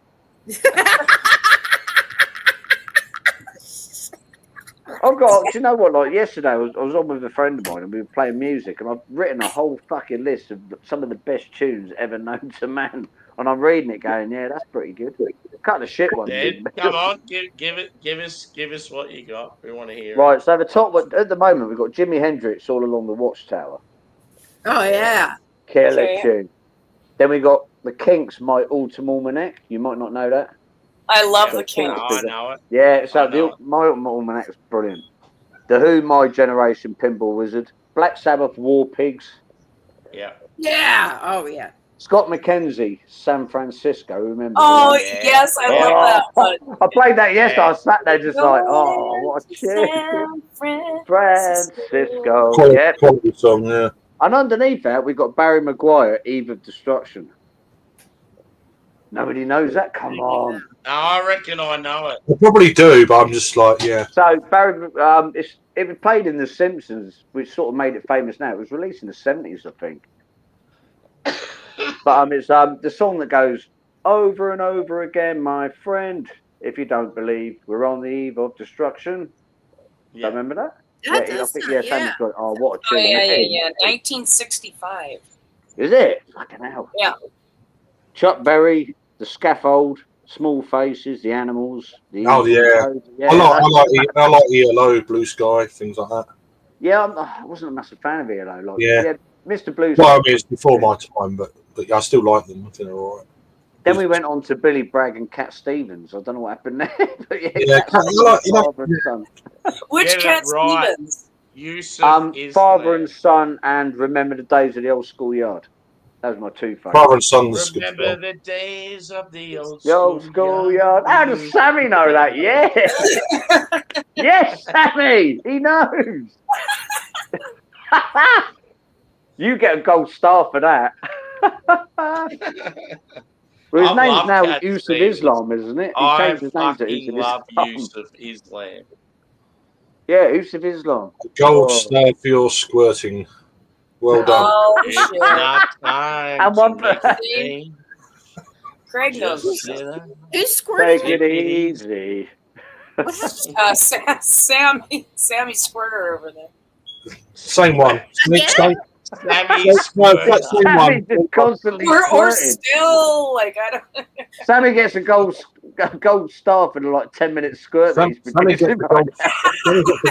[SPEAKER 3] I've got, do you know what? Like yesterday, I was on with a friend of mine and we were playing music, and I've written a whole fucking list of some of the best tunes ever known to man. And I'm reading it, going, "Yeah, that's pretty good." Cut the shit one.
[SPEAKER 1] Dad, come on, give us what you got. We want to hear.
[SPEAKER 3] Right, so the top one at the moment we've got Jimi Hendrix, All Along the Watchtower.
[SPEAKER 4] Oh yeah.
[SPEAKER 3] Killer
[SPEAKER 6] Okay.
[SPEAKER 3] tune. Then we got the Kinks, My Autumn Almanac. You might not know that.
[SPEAKER 6] I love
[SPEAKER 3] So
[SPEAKER 6] the
[SPEAKER 3] Kinks
[SPEAKER 6] king.
[SPEAKER 1] Oh, I know it.
[SPEAKER 3] Yeah, so
[SPEAKER 1] I know
[SPEAKER 3] My Autumn Almanac's brilliant. The Who, My Generation, Pinball Wizard. Black Sabbath, War Pigs.
[SPEAKER 1] Yeah.
[SPEAKER 4] Yeah. Oh yeah.
[SPEAKER 3] Scott McKenzie, San Francisco. Remember?
[SPEAKER 6] Oh
[SPEAKER 1] Yeah.
[SPEAKER 6] yes, I love that one.
[SPEAKER 3] I played that yesterday. I sat there just like,
[SPEAKER 6] Going
[SPEAKER 3] oh, what a
[SPEAKER 6] to
[SPEAKER 3] tune.
[SPEAKER 6] San
[SPEAKER 3] Francisco.
[SPEAKER 5] Quality,
[SPEAKER 3] Yeah.
[SPEAKER 5] quality song, yeah.
[SPEAKER 3] And underneath that, we've got Barry Maguire, Eve of Destruction. Nobody knows that. Come on.
[SPEAKER 1] No, I reckon I know it.
[SPEAKER 5] I probably do, but I'm just like, yeah.
[SPEAKER 3] So Barry, it was played in The Simpsons, which sort of made it famous now. It was released in the 70s, I think. But it's the song that goes over and over again, my friend. If you don't believe we're on the eve of destruction.
[SPEAKER 1] Yeah.
[SPEAKER 3] Remember that?
[SPEAKER 4] That
[SPEAKER 3] I
[SPEAKER 4] does
[SPEAKER 3] think,
[SPEAKER 4] sound-
[SPEAKER 3] Sammy's got. Oh, what a
[SPEAKER 6] Oh
[SPEAKER 3] tune!
[SPEAKER 6] yeah. 1965.
[SPEAKER 3] Is it? Fucking hell.
[SPEAKER 6] Yeah.
[SPEAKER 3] Chuck Berry, The Scaffold, Small Faces, The Animals. The
[SPEAKER 5] Oh, yeah.
[SPEAKER 3] Yeah,
[SPEAKER 5] I like ELO, Blue Sky, things like that.
[SPEAKER 3] yeah, I wasn't a massive fan of ELO. Like,
[SPEAKER 5] Yeah.
[SPEAKER 3] Mr. Blue.
[SPEAKER 5] Well, I mean, it's before my time, but I still like them. I think they're all right.
[SPEAKER 3] Then we went on to Billy Bragg and Cat Stevens. I don't know what happened there. But
[SPEAKER 5] Yeah,
[SPEAKER 3] Cat
[SPEAKER 5] you like-
[SPEAKER 3] Stevens, Father and Son.
[SPEAKER 6] Which
[SPEAKER 1] Get it
[SPEAKER 6] Cat
[SPEAKER 1] right.
[SPEAKER 6] Stevens?
[SPEAKER 1] Yusuf is
[SPEAKER 3] Father and Son, and Remember the Days of the Old Schoolyard. Those were my two favourites.
[SPEAKER 5] Father and Son's good.
[SPEAKER 1] Remember
[SPEAKER 5] Film.
[SPEAKER 1] the days of the old
[SPEAKER 3] The Old Schoolyard. How does Sammy know that? Yeah. Yes, Sammy. He knows. You get a gold star for that. Well, his
[SPEAKER 1] I
[SPEAKER 3] name's
[SPEAKER 1] love
[SPEAKER 3] now
[SPEAKER 1] Cat
[SPEAKER 3] Yusuf
[SPEAKER 1] Stevens.
[SPEAKER 3] Islam, isn't it? He
[SPEAKER 1] I
[SPEAKER 3] changed his name to
[SPEAKER 1] fucking
[SPEAKER 3] Yusuf
[SPEAKER 1] love
[SPEAKER 3] Islam.
[SPEAKER 1] Yusuf Islam.
[SPEAKER 3] Yeah, Yusuf Islam.
[SPEAKER 5] Gold
[SPEAKER 3] Oh.
[SPEAKER 5] star for your squirting. Well done.
[SPEAKER 6] Oh
[SPEAKER 1] It's
[SPEAKER 6] shit.
[SPEAKER 1] not time
[SPEAKER 3] And
[SPEAKER 1] to
[SPEAKER 3] one-
[SPEAKER 1] make a thing.
[SPEAKER 6] Craig knows
[SPEAKER 1] Just
[SPEAKER 6] this.
[SPEAKER 1] sit down.
[SPEAKER 4] Who's squirting?
[SPEAKER 3] Take it easy.
[SPEAKER 6] What Sammy Squirter over there?
[SPEAKER 5] Same one. Same
[SPEAKER 1] Sammy
[SPEAKER 5] no,
[SPEAKER 1] Squirt.
[SPEAKER 5] that's the same
[SPEAKER 3] Sammy
[SPEAKER 5] one.
[SPEAKER 3] just constantly
[SPEAKER 6] Or
[SPEAKER 3] squirting.
[SPEAKER 6] still, like, I don't.
[SPEAKER 3] Sammy gets a gold star for the like 10-minute squirt. that he's
[SPEAKER 5] Sammy gets
[SPEAKER 3] producing
[SPEAKER 5] the
[SPEAKER 3] right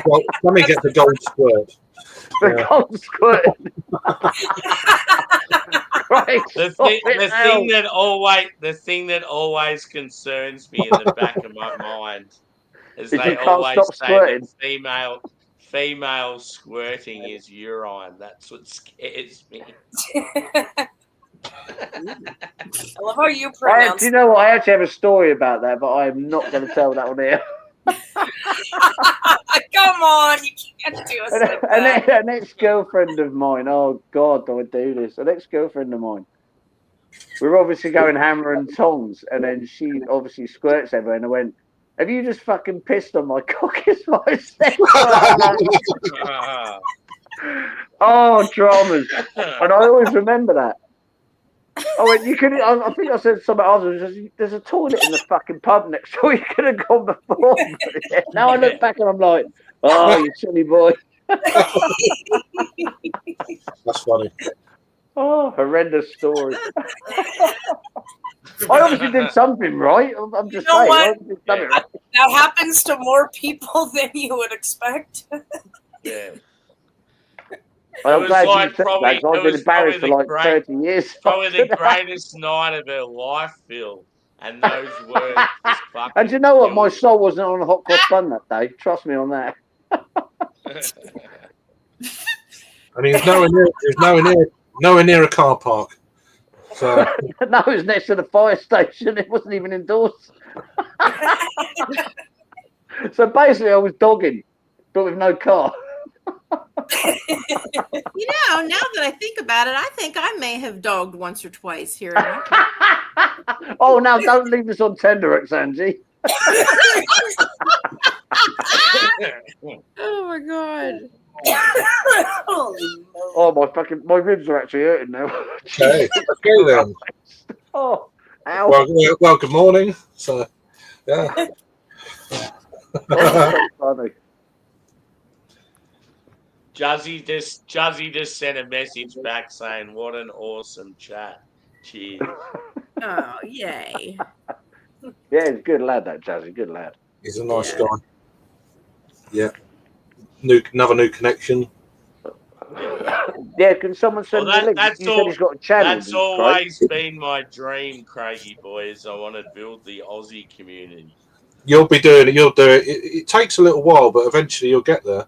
[SPEAKER 5] gold. Sammy gets the gold squirt.
[SPEAKER 3] now.
[SPEAKER 5] Yeah.
[SPEAKER 3] The gold squirt. Christ,
[SPEAKER 1] The
[SPEAKER 3] stop
[SPEAKER 1] thing,
[SPEAKER 3] it
[SPEAKER 1] the
[SPEAKER 3] now.
[SPEAKER 1] thing that always concerns me in the back of my mind is
[SPEAKER 3] Is
[SPEAKER 1] they
[SPEAKER 3] you can't
[SPEAKER 1] always
[SPEAKER 3] stop
[SPEAKER 1] say
[SPEAKER 3] squirting.
[SPEAKER 1] that female squirting is urine. That's what scares me.
[SPEAKER 6] I love how you
[SPEAKER 3] Do
[SPEAKER 6] pronounce.
[SPEAKER 3] you know what? I actually have a story about that, but I am not going to tell that on here.
[SPEAKER 6] Come on, you can't do us like that.
[SPEAKER 3] An ex-girlfriend of mine. Oh God, do I do this? An ex-girlfriend of mine. We were obviously going hammer and tongs, and then she obviously squirts everywhere, and I went, "Have you just fucking pissed on my cock?" Is what I said. Oh, dramas. And I always remember that. I went, you could. I think I said something else. There's a toilet in the fucking pub next door. You could have gone before. Yeah. Now I look back and I'm like, oh, you silly boy.
[SPEAKER 5] That's funny.
[SPEAKER 3] Oh, horrendous story. I obviously did something right. I'm just
[SPEAKER 6] You know
[SPEAKER 3] saying.
[SPEAKER 6] what?
[SPEAKER 3] I obviously did something right.
[SPEAKER 6] That happens to more people than you would expect.
[SPEAKER 1] Yeah.
[SPEAKER 3] I'm
[SPEAKER 1] was
[SPEAKER 3] glad
[SPEAKER 1] like
[SPEAKER 3] you said
[SPEAKER 1] probably-
[SPEAKER 3] that, 'cause
[SPEAKER 1] it
[SPEAKER 3] I've been
[SPEAKER 1] was
[SPEAKER 3] embarrassed for
[SPEAKER 1] probably
[SPEAKER 3] like
[SPEAKER 1] the
[SPEAKER 3] 30 years.
[SPEAKER 1] Probably the
[SPEAKER 3] after that.
[SPEAKER 1] greatest night of her life, Phil. And those words just fucking.
[SPEAKER 3] And you know what? My
[SPEAKER 1] killed
[SPEAKER 3] soul wasn't on a hot cross bun that day. Trust me on that.
[SPEAKER 1] it.
[SPEAKER 5] And he's nowhere near a car park. So
[SPEAKER 3] No, it was next to the fire station. It wasn't even indoors. So basically, I was dogging, but with no car.
[SPEAKER 4] You know, now that I think about it, I think I may have dogged once or twice here. And there.
[SPEAKER 3] Oh, now don't leave this on Tenderex, Angie.
[SPEAKER 4] Oh my god!
[SPEAKER 6] Oh,
[SPEAKER 3] My ribs are actually hurting now.
[SPEAKER 5] okay then.
[SPEAKER 3] Oh, ow.
[SPEAKER 5] Well, good morning. So yeah.
[SPEAKER 3] That's so funny.
[SPEAKER 1] Juzzy just sent a message back saying, "What an awesome chat." Cheers.
[SPEAKER 4] Oh, yay!
[SPEAKER 3] Yeah, he's a good lad, that Jazzy. Good lad.
[SPEAKER 5] He's a nice
[SPEAKER 4] Yeah.
[SPEAKER 5] guy. Yeah. Another new connection.
[SPEAKER 3] Yeah, can someone send
[SPEAKER 1] Well,
[SPEAKER 3] me a link?
[SPEAKER 1] that's
[SPEAKER 3] You said
[SPEAKER 1] all-
[SPEAKER 3] he's got a channel.
[SPEAKER 1] That's
[SPEAKER 3] Craig.
[SPEAKER 1] always been my dream, Craigie boys. I want to build the Aussie community.
[SPEAKER 5] You'll be doing it. You'll do it. It takes a little while, but eventually you'll get there.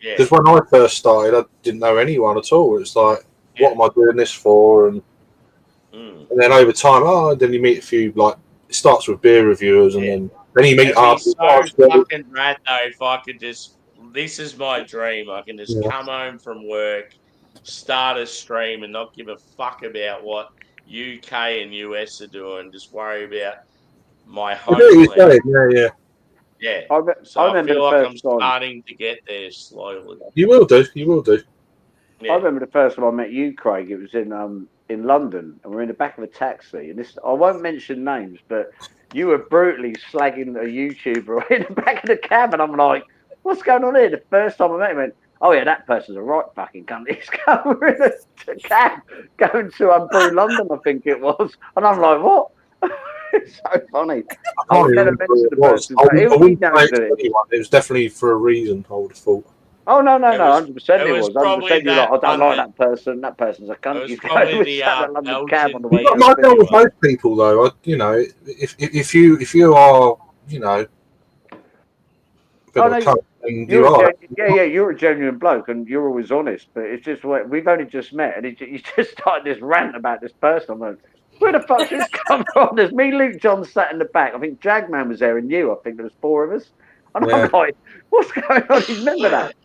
[SPEAKER 1] Yeah.
[SPEAKER 5] Because when I first started, I didn't know anyone at all. It's like,
[SPEAKER 1] Yeah.
[SPEAKER 5] what am I doing this for? And then over time, then you meet a few. Like it starts with beer reviewers, and
[SPEAKER 1] Yeah.
[SPEAKER 5] then you meet
[SPEAKER 1] It'd be
[SPEAKER 5] up.
[SPEAKER 1] so fucking rad though if I could just. This is my dream. I can just
[SPEAKER 5] Yeah.
[SPEAKER 1] come home from work, start a stream, and not give a fuck about what UK and US are doing. Just worry about my
[SPEAKER 5] I get what you're
[SPEAKER 1] homeland.
[SPEAKER 5] saying. Yeah.
[SPEAKER 1] Yeah.
[SPEAKER 3] I
[SPEAKER 1] So I
[SPEAKER 3] remember
[SPEAKER 1] feel
[SPEAKER 3] the
[SPEAKER 1] like I'm
[SPEAKER 3] first time.
[SPEAKER 1] starting to get there slowly.
[SPEAKER 5] You will do. You will do.
[SPEAKER 1] Yeah.
[SPEAKER 3] I remember the first time I met you, Craig. It was in London, and we're in the back of a taxi. And this, I won't mention names, but you were brutally slagging a YouTuber in the back of the cab, and I'm like, "What's going on here?" The first time I met him, I went, "Oh yeah, that person's a right fucking cunt." He's going in a cab going to Brew London, I think it was, and I'm like, "What?" It's so funny.
[SPEAKER 5] I can't
[SPEAKER 3] never
[SPEAKER 5] remember who
[SPEAKER 3] mentioned
[SPEAKER 5] it
[SPEAKER 3] the
[SPEAKER 5] was.
[SPEAKER 3] person,
[SPEAKER 5] I
[SPEAKER 3] but he
[SPEAKER 5] wouldn't
[SPEAKER 3] knows
[SPEAKER 5] say it to
[SPEAKER 3] it.
[SPEAKER 5] anyone. It was definitely for a reason. I would have thought.
[SPEAKER 3] Oh no,
[SPEAKER 1] It was-
[SPEAKER 3] 100%
[SPEAKER 1] it
[SPEAKER 3] it
[SPEAKER 1] was
[SPEAKER 3] was. 100%
[SPEAKER 1] probably
[SPEAKER 3] you're like, I don't like
[SPEAKER 1] that
[SPEAKER 3] that person. That person's a
[SPEAKER 1] It
[SPEAKER 3] cunt.
[SPEAKER 1] was
[SPEAKER 3] You
[SPEAKER 1] probably
[SPEAKER 3] go
[SPEAKER 1] the,
[SPEAKER 3] sat in a London
[SPEAKER 1] Belgian
[SPEAKER 3] cab on the way.
[SPEAKER 1] beer.
[SPEAKER 3] to
[SPEAKER 5] Like
[SPEAKER 3] the
[SPEAKER 5] with
[SPEAKER 3] cinema.
[SPEAKER 5] most people, though, if you are, a bit
[SPEAKER 3] Oh,
[SPEAKER 5] of
[SPEAKER 3] no,
[SPEAKER 5] a cunt, and you
[SPEAKER 3] You're
[SPEAKER 5] are.
[SPEAKER 3] you're a genuine bloke, and you're always honest. But it's just we've only just met, and you just started this rant about this person. I'm like, where the fuck's this come from? There's me, Luke John, sat in the back. I think Jagman was there, and you. I think there was 4 of us. And
[SPEAKER 5] Yeah.
[SPEAKER 3] I'm like, what's going on? You remember that?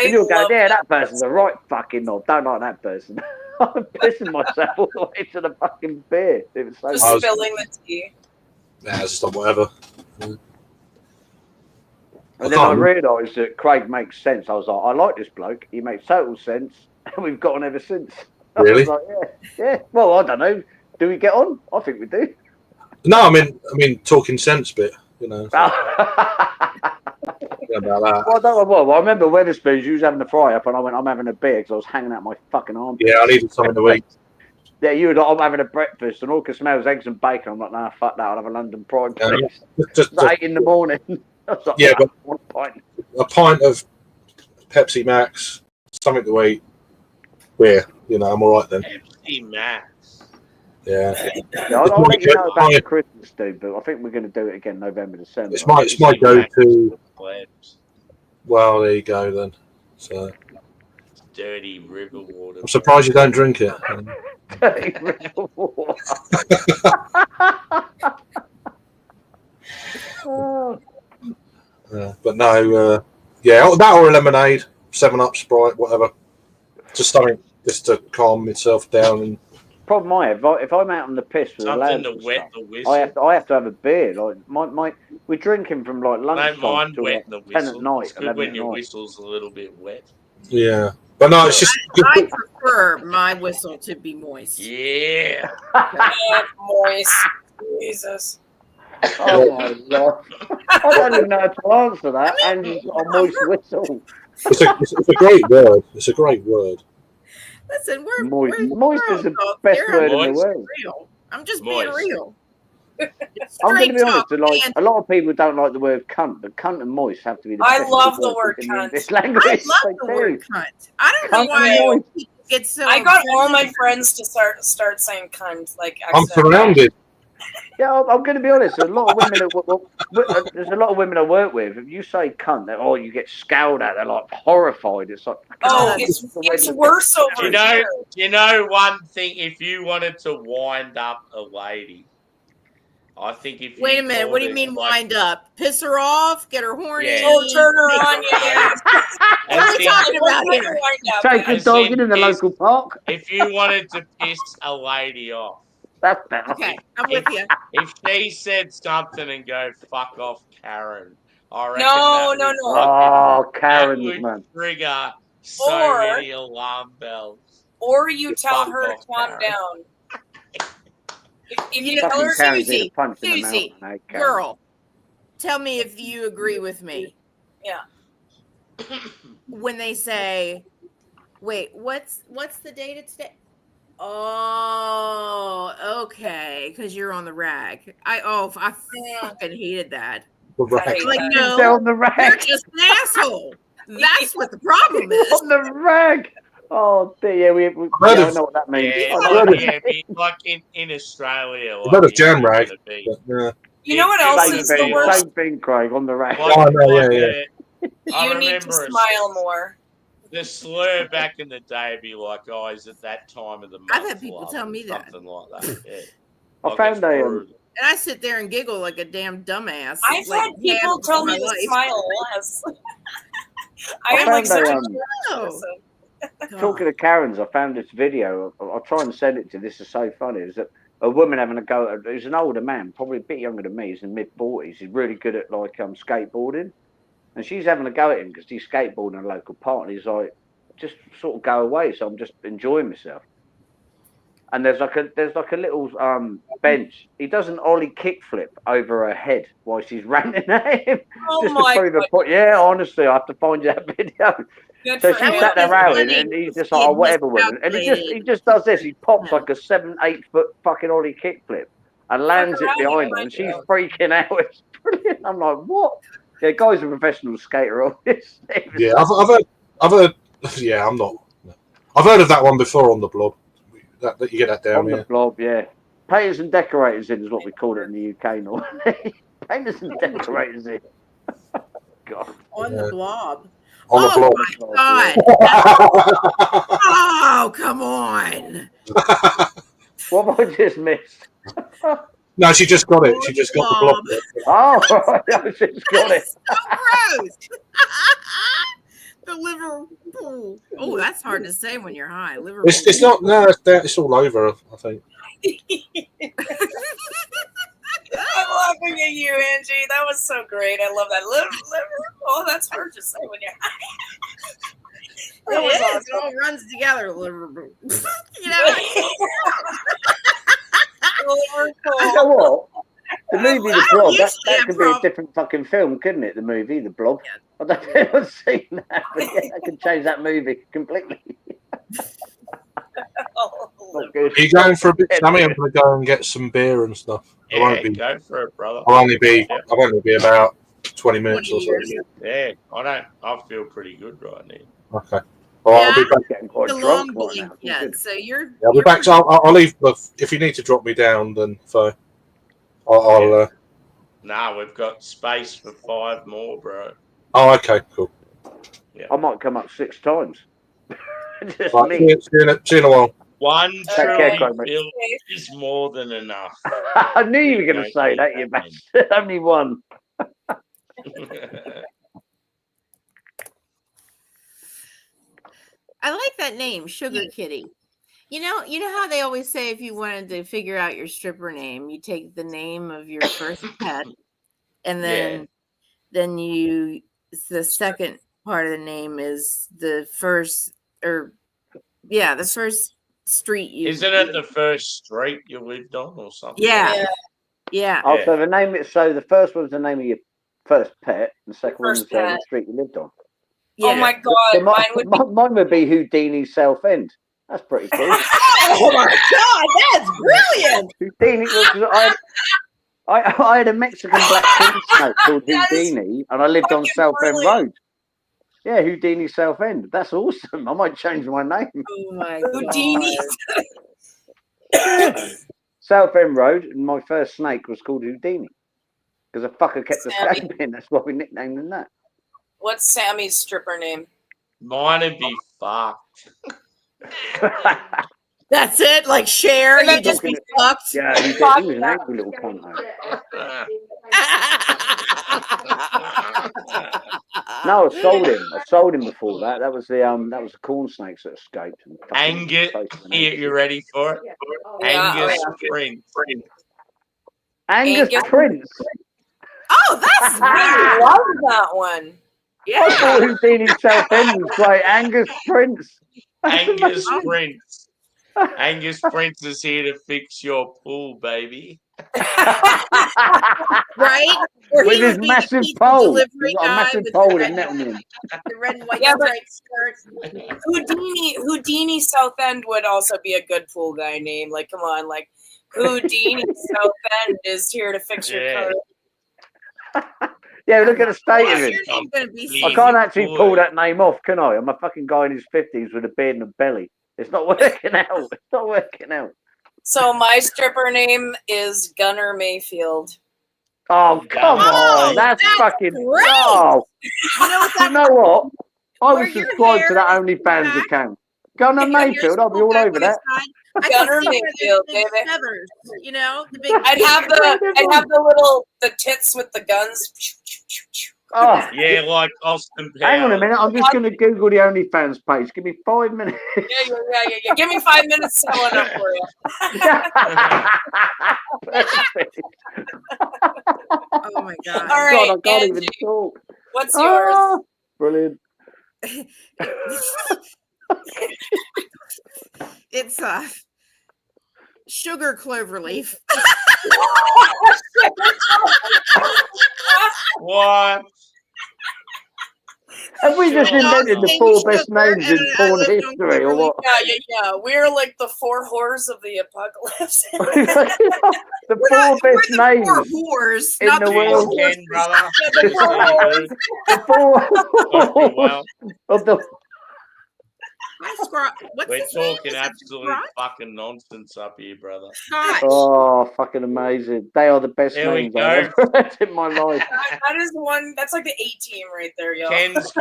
[SPEAKER 3] And you're going, yeah, that person's a right fucking knob. Don't like that person. I'm pissing myself all the way to the fucking beer. It was so.
[SPEAKER 6] Just
[SPEAKER 5] I was-
[SPEAKER 6] spilling the tea.
[SPEAKER 5] Nah, it's just not whatever.
[SPEAKER 3] And then I realised that Craig makes sense. I was like, I like this bloke. He makes total sense. And we've got on ever since. I
[SPEAKER 5] Really?
[SPEAKER 3] was like, yeah. Well, I don't know. Do we get on? I think we do.
[SPEAKER 5] No, I mean, talking sense bit. You know. So. about that.
[SPEAKER 3] Well, I don't know what. I remember Weatherspoons, you was having a fry up, and I went, I'm having a beer because I was hanging out my fucking armpit.
[SPEAKER 5] Yeah, I needed something to eat.
[SPEAKER 3] Yeah, you were like, I'm having a breakfast, and all I smells eggs and bacon. I'm like, nah, fuck that. I'll have a London Pride, please.
[SPEAKER 5] Just,
[SPEAKER 3] It's like 8 in the morning. I was like,
[SPEAKER 5] Yeah, but-
[SPEAKER 3] one pint.
[SPEAKER 5] a pint of Pepsi Max, something to eat, beer. I'm all right then.
[SPEAKER 1] Pepsi Max.
[SPEAKER 5] Yeah,
[SPEAKER 3] Yeah, I'll let you know about the Christmas, dude, but I think we're going to do it again November, December.
[SPEAKER 5] it's my go-to.
[SPEAKER 1] Plebs.
[SPEAKER 5] Well, there you go then. So
[SPEAKER 1] Dirty river water.
[SPEAKER 5] I'm surprised you don't drink it. But no, yeah, that or a lemonade, 7-Up, Sprite, whatever. Just something just to calm myself down. And
[SPEAKER 3] Problem I have, if I'm out on the piss with the
[SPEAKER 1] Something
[SPEAKER 3] lads
[SPEAKER 1] to
[SPEAKER 3] and
[SPEAKER 1] wet
[SPEAKER 3] stuff,
[SPEAKER 1] the whistle.
[SPEAKER 3] I have to have a beer. Like we're drinking from like
[SPEAKER 1] I don't
[SPEAKER 3] lunchtime
[SPEAKER 1] mind
[SPEAKER 3] till
[SPEAKER 1] wetting
[SPEAKER 3] like
[SPEAKER 1] the
[SPEAKER 3] 10
[SPEAKER 1] whistle.
[SPEAKER 3] at night,
[SPEAKER 1] It's good
[SPEAKER 3] 11
[SPEAKER 1] when
[SPEAKER 3] at
[SPEAKER 1] your
[SPEAKER 3] night.
[SPEAKER 1] whistle's a little bit wet.
[SPEAKER 5] yeah, but no, it's just
[SPEAKER 4] I prefer my whistle to be moist.
[SPEAKER 1] Yeah.
[SPEAKER 6] Yeah, moist. Jesus.
[SPEAKER 3] Oh my god! I don't even know how to answer that. And you've got a moist whistle.
[SPEAKER 5] it's a great word. It's a great word.
[SPEAKER 4] Listen, we're
[SPEAKER 3] Moist.
[SPEAKER 4] we're
[SPEAKER 3] Moist is the
[SPEAKER 4] girls,
[SPEAKER 3] best
[SPEAKER 4] Sarah.
[SPEAKER 3] word in the
[SPEAKER 1] Moist.
[SPEAKER 3] world.
[SPEAKER 4] Real. I'm just
[SPEAKER 1] Moist.
[SPEAKER 4] being real. It's
[SPEAKER 3] I'm going to
[SPEAKER 4] straight
[SPEAKER 3] be honest.
[SPEAKER 4] talk,
[SPEAKER 3] Like
[SPEAKER 4] man.
[SPEAKER 3] a lot of people don't like the word cunt, but cunt and moist have to be the
[SPEAKER 6] I
[SPEAKER 3] best
[SPEAKER 6] love
[SPEAKER 3] two
[SPEAKER 6] the
[SPEAKER 3] words
[SPEAKER 6] word
[SPEAKER 3] in
[SPEAKER 6] cunt.
[SPEAKER 3] English language.
[SPEAKER 4] I love
[SPEAKER 3] They
[SPEAKER 4] the
[SPEAKER 3] do.
[SPEAKER 4] word cunt. I don't know
[SPEAKER 3] Cunt
[SPEAKER 4] why
[SPEAKER 3] and moist.
[SPEAKER 4] people get so.
[SPEAKER 6] I got all
[SPEAKER 4] offended.
[SPEAKER 6] my friends to start saying cunt, like
[SPEAKER 5] I'm
[SPEAKER 6] accidentally.
[SPEAKER 5] surrounded.
[SPEAKER 3] Yeah, I'm going to be honest. A lot of women. There's a lot of women I work with. If you say cunt, you get scowled at. They're like horrified. It's like,
[SPEAKER 6] Oh,
[SPEAKER 3] God,
[SPEAKER 6] it's
[SPEAKER 3] the way they-
[SPEAKER 6] worse over
[SPEAKER 1] Do you know?
[SPEAKER 6] here.
[SPEAKER 1] Do you know one thing? If you wanted to wind up a lady, I think if you
[SPEAKER 4] Wait a minute. What do you
[SPEAKER 1] called it,
[SPEAKER 4] mean
[SPEAKER 1] like,
[SPEAKER 4] wind up? Piss her off? Get her horny?
[SPEAKER 1] Yeah.
[SPEAKER 6] Oh, turn her
[SPEAKER 4] make
[SPEAKER 6] on, yeah.
[SPEAKER 4] What are we talking about here?
[SPEAKER 3] Take a
[SPEAKER 1] As
[SPEAKER 3] dog
[SPEAKER 1] in
[SPEAKER 3] in the
[SPEAKER 1] piss.
[SPEAKER 3] local park.
[SPEAKER 1] If you wanted to piss a lady off,
[SPEAKER 3] That's better.
[SPEAKER 4] Okay, I'm with you.
[SPEAKER 1] if she said something and go fuck off, Karen, I reckon
[SPEAKER 6] No,
[SPEAKER 1] that
[SPEAKER 6] no,
[SPEAKER 1] would
[SPEAKER 6] no.
[SPEAKER 3] Oh,
[SPEAKER 1] that
[SPEAKER 3] Karen's
[SPEAKER 1] would
[SPEAKER 3] man.
[SPEAKER 1] trigger so
[SPEAKER 6] Or-
[SPEAKER 1] many alarm bells.
[SPEAKER 6] Or you tell
[SPEAKER 1] Fuck
[SPEAKER 6] her to
[SPEAKER 1] off,
[SPEAKER 6] calm
[SPEAKER 1] Karen.
[SPEAKER 6] down. If you
[SPEAKER 4] know,
[SPEAKER 6] tell her
[SPEAKER 3] Fucking Karen's
[SPEAKER 4] Susie,
[SPEAKER 3] need a punch in the
[SPEAKER 4] Susie,
[SPEAKER 3] mouth. Hey, Karen.
[SPEAKER 4] Girl, tell me if you agree with me.
[SPEAKER 6] Yeah.
[SPEAKER 4] When they say, wait, what's the date it's today? Oh, okay, because you're on the rag. I fucking hated that.
[SPEAKER 5] Right.
[SPEAKER 6] I hate
[SPEAKER 4] Like,
[SPEAKER 6] that.
[SPEAKER 3] They're
[SPEAKER 4] no,
[SPEAKER 3] on the
[SPEAKER 4] you're
[SPEAKER 3] rag.
[SPEAKER 4] just an asshole. That's what the problem is.
[SPEAKER 3] On the rag. Oh, dear. Yeah,
[SPEAKER 5] heard
[SPEAKER 3] I
[SPEAKER 5] of-
[SPEAKER 3] know what that means.
[SPEAKER 1] Yeah,
[SPEAKER 3] I know
[SPEAKER 5] heard
[SPEAKER 3] what
[SPEAKER 5] of-
[SPEAKER 1] yeah, like in Australia,
[SPEAKER 5] I've heard of
[SPEAKER 1] like,
[SPEAKER 5] jam rag.
[SPEAKER 1] gonna be-
[SPEAKER 5] But, yeah.
[SPEAKER 6] You know what
[SPEAKER 1] It-
[SPEAKER 6] else
[SPEAKER 1] it
[SPEAKER 3] Same
[SPEAKER 6] is
[SPEAKER 1] would
[SPEAKER 6] the
[SPEAKER 1] be
[SPEAKER 3] thing,
[SPEAKER 6] worst?
[SPEAKER 3] same thing, Craig, on the rag.
[SPEAKER 1] Like,
[SPEAKER 5] Oh, no,
[SPEAKER 1] like
[SPEAKER 5] yeah,
[SPEAKER 1] I
[SPEAKER 6] You need to
[SPEAKER 1] remember
[SPEAKER 6] smile more.
[SPEAKER 1] the slur back in the day would be like, oh, is it that time of the month?
[SPEAKER 4] I've had people
[SPEAKER 1] love,
[SPEAKER 4] tell
[SPEAKER 1] or
[SPEAKER 4] me that.
[SPEAKER 1] something like that. Yeah.
[SPEAKER 3] I
[SPEAKER 1] Like,
[SPEAKER 3] found
[SPEAKER 1] it's
[SPEAKER 3] a
[SPEAKER 1] brutal.
[SPEAKER 4] And I sit there and giggle like a damn dumbass.
[SPEAKER 6] I've
[SPEAKER 4] like,
[SPEAKER 6] had people
[SPEAKER 4] half
[SPEAKER 6] tell
[SPEAKER 4] of
[SPEAKER 6] me
[SPEAKER 4] my
[SPEAKER 6] to
[SPEAKER 4] life.
[SPEAKER 6] smile less.
[SPEAKER 3] I
[SPEAKER 6] I am like
[SPEAKER 3] found
[SPEAKER 6] such
[SPEAKER 3] a,
[SPEAKER 6] a
[SPEAKER 4] No.
[SPEAKER 6] person.
[SPEAKER 3] Talking to Karen's, I found this video. I'll try and send it to you. This is so funny. Is that a woman having a go at, he's an older man, probably a bit younger than me. He's in mid-40s. He's really good at like skateboarding. And she's having a go at him because he's skateboarding in a local park. And he's like, just sort of go away. So I'm just enjoying myself. And there's like a little bench. He does an ollie kickflip over her head while she's ranting at him.
[SPEAKER 6] Oh
[SPEAKER 3] just
[SPEAKER 6] my
[SPEAKER 3] to prove a
[SPEAKER 6] God.
[SPEAKER 3] point. Yeah, honestly, I have to find you that video.
[SPEAKER 6] Good
[SPEAKER 3] So
[SPEAKER 6] for
[SPEAKER 3] she
[SPEAKER 6] him.
[SPEAKER 3] sat there
[SPEAKER 4] That was
[SPEAKER 3] rowing,
[SPEAKER 4] funny.
[SPEAKER 3] and he's just
[SPEAKER 4] He
[SPEAKER 3] like, oh,
[SPEAKER 4] had
[SPEAKER 3] whatever, woman. And he
[SPEAKER 4] miscalculated.
[SPEAKER 3] just does this. He pops
[SPEAKER 4] Yeah.
[SPEAKER 3] like a 7-8 foot fucking ollie kickflip and lands it
[SPEAKER 6] around,
[SPEAKER 3] behind
[SPEAKER 6] you
[SPEAKER 3] her, and she's
[SPEAKER 6] find
[SPEAKER 3] freaking out. It's brilliant. I'm like, what? Yeah, guy's a professional skater. Obviously.
[SPEAKER 5] Yeah, I've heard. Yeah, I'm not. I've heard of that one before on the blob. That you get that down
[SPEAKER 3] on the
[SPEAKER 5] here.
[SPEAKER 3] blob, yeah. Painters and decorators in is what we call it in the UK normally. Painters and decorators in. God.
[SPEAKER 4] On the blob.
[SPEAKER 5] On the
[SPEAKER 4] Oh
[SPEAKER 5] blob.
[SPEAKER 4] my God. Oh, come on.
[SPEAKER 3] What have I just missed?
[SPEAKER 5] No, she just got it. She just got the blob.
[SPEAKER 3] Oh, I just got it.
[SPEAKER 4] That's so gross. The Liverpool. Oh, that's hard to say when you're high. Liverpool.
[SPEAKER 5] It's not. No, it's all over. I think.
[SPEAKER 6] I'm laughing at you, Angie. That was so great. I love that. Liver. Oh, that's hard to say when you're That was
[SPEAKER 4] It is.
[SPEAKER 6] awesome.
[SPEAKER 4] It all runs together, Liverpool. You know?
[SPEAKER 3] You know what? The movie The
[SPEAKER 4] I
[SPEAKER 3] Blob,
[SPEAKER 4] used to
[SPEAKER 3] that
[SPEAKER 4] have
[SPEAKER 3] could be a
[SPEAKER 4] problems.
[SPEAKER 3] different fucking film, couldn't it? The movie The Blob.
[SPEAKER 4] Yeah.
[SPEAKER 3] I don't know if I've seen that, but yeah, I could change that movie completely.
[SPEAKER 6] Oh,
[SPEAKER 3] Not good.
[SPEAKER 5] Are you going for a bit, Sammy? I'm going to go and get some beer and stuff.
[SPEAKER 1] Yeah, go for it, brother.
[SPEAKER 5] I'll only be
[SPEAKER 1] Yeah.
[SPEAKER 5] about 20 minutes or so.
[SPEAKER 1] Yeah, I feel pretty good right now.
[SPEAKER 5] Okay. All right, I'll be
[SPEAKER 4] Yeah.
[SPEAKER 5] back.
[SPEAKER 3] I'm getting quite
[SPEAKER 4] The
[SPEAKER 3] drunk
[SPEAKER 4] long
[SPEAKER 3] right now.
[SPEAKER 4] weekend, so you're.
[SPEAKER 5] Yeah, I'll be back. So I'll leave. But if you need to drop me down, then so I'll.
[SPEAKER 1] Nah, we've got space for 5 more, bro.
[SPEAKER 5] Oh, okay, cool.
[SPEAKER 3] I might come up 6 times. Just
[SPEAKER 5] Right,
[SPEAKER 3] me.
[SPEAKER 5] see you in a while.
[SPEAKER 1] One
[SPEAKER 3] Take care,
[SPEAKER 1] truly
[SPEAKER 3] mate.
[SPEAKER 1] bill is more than enough.
[SPEAKER 3] I knew you were going to say that, you bastard. Only one.
[SPEAKER 4] I like that name, Sugar Kitty. You know how they always say if you wanted to figure out your stripper name, you take the name of your first pet, and then the second part of the name is the first the first street you.
[SPEAKER 1] Isn't it the first street you lived on or something?
[SPEAKER 4] Yeah. Yeah.
[SPEAKER 3] Oh, so the first one was the name of your first pet, and the second one was
[SPEAKER 6] First
[SPEAKER 3] the
[SPEAKER 6] pet.
[SPEAKER 3] street you lived on.
[SPEAKER 6] Oh my god,
[SPEAKER 3] So
[SPEAKER 6] mine would be
[SPEAKER 3] mine would be Houdini South End. That's pretty cool.
[SPEAKER 6] oh my god, that's brilliant.
[SPEAKER 3] Houdini. I had a Mexican black king snake called Houdini, and I lived on
[SPEAKER 6] fucking
[SPEAKER 3] South End
[SPEAKER 6] brilliant.
[SPEAKER 3] Road. Yeah, Houdini South End. That's awesome. I might change my name.
[SPEAKER 4] Oh my
[SPEAKER 6] Houdini.
[SPEAKER 4] God.
[SPEAKER 3] South End Road, and my first snake was called Houdini because a fucker kept
[SPEAKER 6] Sammy.
[SPEAKER 3] escaping. That's why we nicknamed him that.
[SPEAKER 6] What's Sammy's stripper name?
[SPEAKER 1] Mine would be fucked.
[SPEAKER 4] That's it, like Cher.
[SPEAKER 6] And
[SPEAKER 4] You
[SPEAKER 6] that
[SPEAKER 4] just be
[SPEAKER 3] just-
[SPEAKER 4] fucked.
[SPEAKER 3] Yeah, he was an angry little cunt. Though. No, I sold him. I sold him before that. That was the corn snakes that escaped. And fucking
[SPEAKER 1] Angus,
[SPEAKER 3] chased them.
[SPEAKER 1] you ready for it?
[SPEAKER 6] Yeah,
[SPEAKER 1] Angus
[SPEAKER 6] oh,
[SPEAKER 1] Prince.
[SPEAKER 3] Angus
[SPEAKER 6] Angus-
[SPEAKER 3] Prince.
[SPEAKER 4] Oh, that's
[SPEAKER 6] I
[SPEAKER 4] weird.
[SPEAKER 6] love that one.
[SPEAKER 3] I thought Houdini South End was great. Angus Prince.
[SPEAKER 1] Angus Prince. Angus Prince is here to fix your pool, baby.
[SPEAKER 4] Right? Or
[SPEAKER 3] With
[SPEAKER 4] he
[SPEAKER 3] his
[SPEAKER 4] would be the
[SPEAKER 3] massive
[SPEAKER 4] pizza
[SPEAKER 3] pole.
[SPEAKER 4] delivery
[SPEAKER 3] He's got a
[SPEAKER 4] guy
[SPEAKER 3] massive
[SPEAKER 4] with
[SPEAKER 3] pole
[SPEAKER 4] the
[SPEAKER 3] with
[SPEAKER 4] red-
[SPEAKER 3] metal in.
[SPEAKER 4] the red and white
[SPEAKER 6] Yeah, but-
[SPEAKER 4] striped skirt.
[SPEAKER 6] Houdini South End would also be a good pool guy name. Like, come on, like Houdini South End is here to fix your
[SPEAKER 1] Yeah.
[SPEAKER 6] car.
[SPEAKER 3] Yeah, look at the state of
[SPEAKER 4] What's
[SPEAKER 3] him.
[SPEAKER 4] your name gonna be?
[SPEAKER 1] Please.
[SPEAKER 3] I
[SPEAKER 1] Easy
[SPEAKER 3] can't actually
[SPEAKER 1] boy.
[SPEAKER 3] pull that name off, can I? I'm a fucking guy in his 50s with a beard and a belly. It's not working out. It's not working out.
[SPEAKER 6] So my stripper name is Gunnar Mayfield.
[SPEAKER 3] Oh, come
[SPEAKER 4] Oh,
[SPEAKER 3] on. That's fucking.
[SPEAKER 4] great.
[SPEAKER 3] Oh,
[SPEAKER 4] You know what
[SPEAKER 3] you
[SPEAKER 4] that
[SPEAKER 3] know what? I
[SPEAKER 4] Where
[SPEAKER 3] would
[SPEAKER 4] your
[SPEAKER 3] subscribe to that
[SPEAKER 4] hair is
[SPEAKER 3] OnlyFans
[SPEAKER 4] back.
[SPEAKER 3] account. Gunnar Mayfield, I'll be all over that.
[SPEAKER 4] I
[SPEAKER 6] Gunnar
[SPEAKER 4] can see where
[SPEAKER 6] Mayfield,
[SPEAKER 4] there's big
[SPEAKER 6] baby.
[SPEAKER 4] feathers, you know, the big.
[SPEAKER 6] I'd have the tits with the guns.
[SPEAKER 3] Oh,
[SPEAKER 1] Yeah, like Austin Powers.
[SPEAKER 3] hang on a minute. I'm just going to Google the OnlyFans page. Give me 5 minutes.
[SPEAKER 6] Yeah. Give me 5 minutes to fill it up for you.
[SPEAKER 3] Perfect.
[SPEAKER 4] Oh my god!
[SPEAKER 6] All right,
[SPEAKER 3] God, I can't even
[SPEAKER 6] Angie,
[SPEAKER 3] talk.
[SPEAKER 6] what's yours?
[SPEAKER 3] Ah, brilliant.
[SPEAKER 4] It's sugar cloverleaf.
[SPEAKER 1] What?
[SPEAKER 3] Have we just
[SPEAKER 1] Sure.
[SPEAKER 3] invented the
[SPEAKER 4] Amy
[SPEAKER 3] 4 best
[SPEAKER 4] Sugar
[SPEAKER 3] names in
[SPEAKER 4] and I
[SPEAKER 3] porn
[SPEAKER 4] lived on
[SPEAKER 3] history, or what?
[SPEAKER 6] Yeah. We're like the 4 whores of the apocalypse.
[SPEAKER 3] The
[SPEAKER 4] We're
[SPEAKER 3] 4
[SPEAKER 4] not-
[SPEAKER 3] best
[SPEAKER 4] we're the
[SPEAKER 3] names.
[SPEAKER 4] 4 whores,
[SPEAKER 3] in
[SPEAKER 4] not
[SPEAKER 3] the
[SPEAKER 4] the
[SPEAKER 3] world.
[SPEAKER 4] 4
[SPEAKER 1] Cheers,
[SPEAKER 4] horses.
[SPEAKER 1] Ken, brother.
[SPEAKER 6] Yeah, the 4
[SPEAKER 1] Cheers,
[SPEAKER 3] The 4
[SPEAKER 1] dude. Well,
[SPEAKER 3] of the.
[SPEAKER 4] What's
[SPEAKER 1] we're
[SPEAKER 4] his name?
[SPEAKER 1] talking
[SPEAKER 4] Is it
[SPEAKER 1] absolute
[SPEAKER 4] Scrot?
[SPEAKER 1] fucking nonsense up here, brother.
[SPEAKER 4] Scotch.
[SPEAKER 3] Oh, fucking amazing. They are the best
[SPEAKER 1] There we
[SPEAKER 3] names I've ever heard in my life.
[SPEAKER 6] that is one. That's like the A team right there, yo.
[SPEAKER 1] Ken's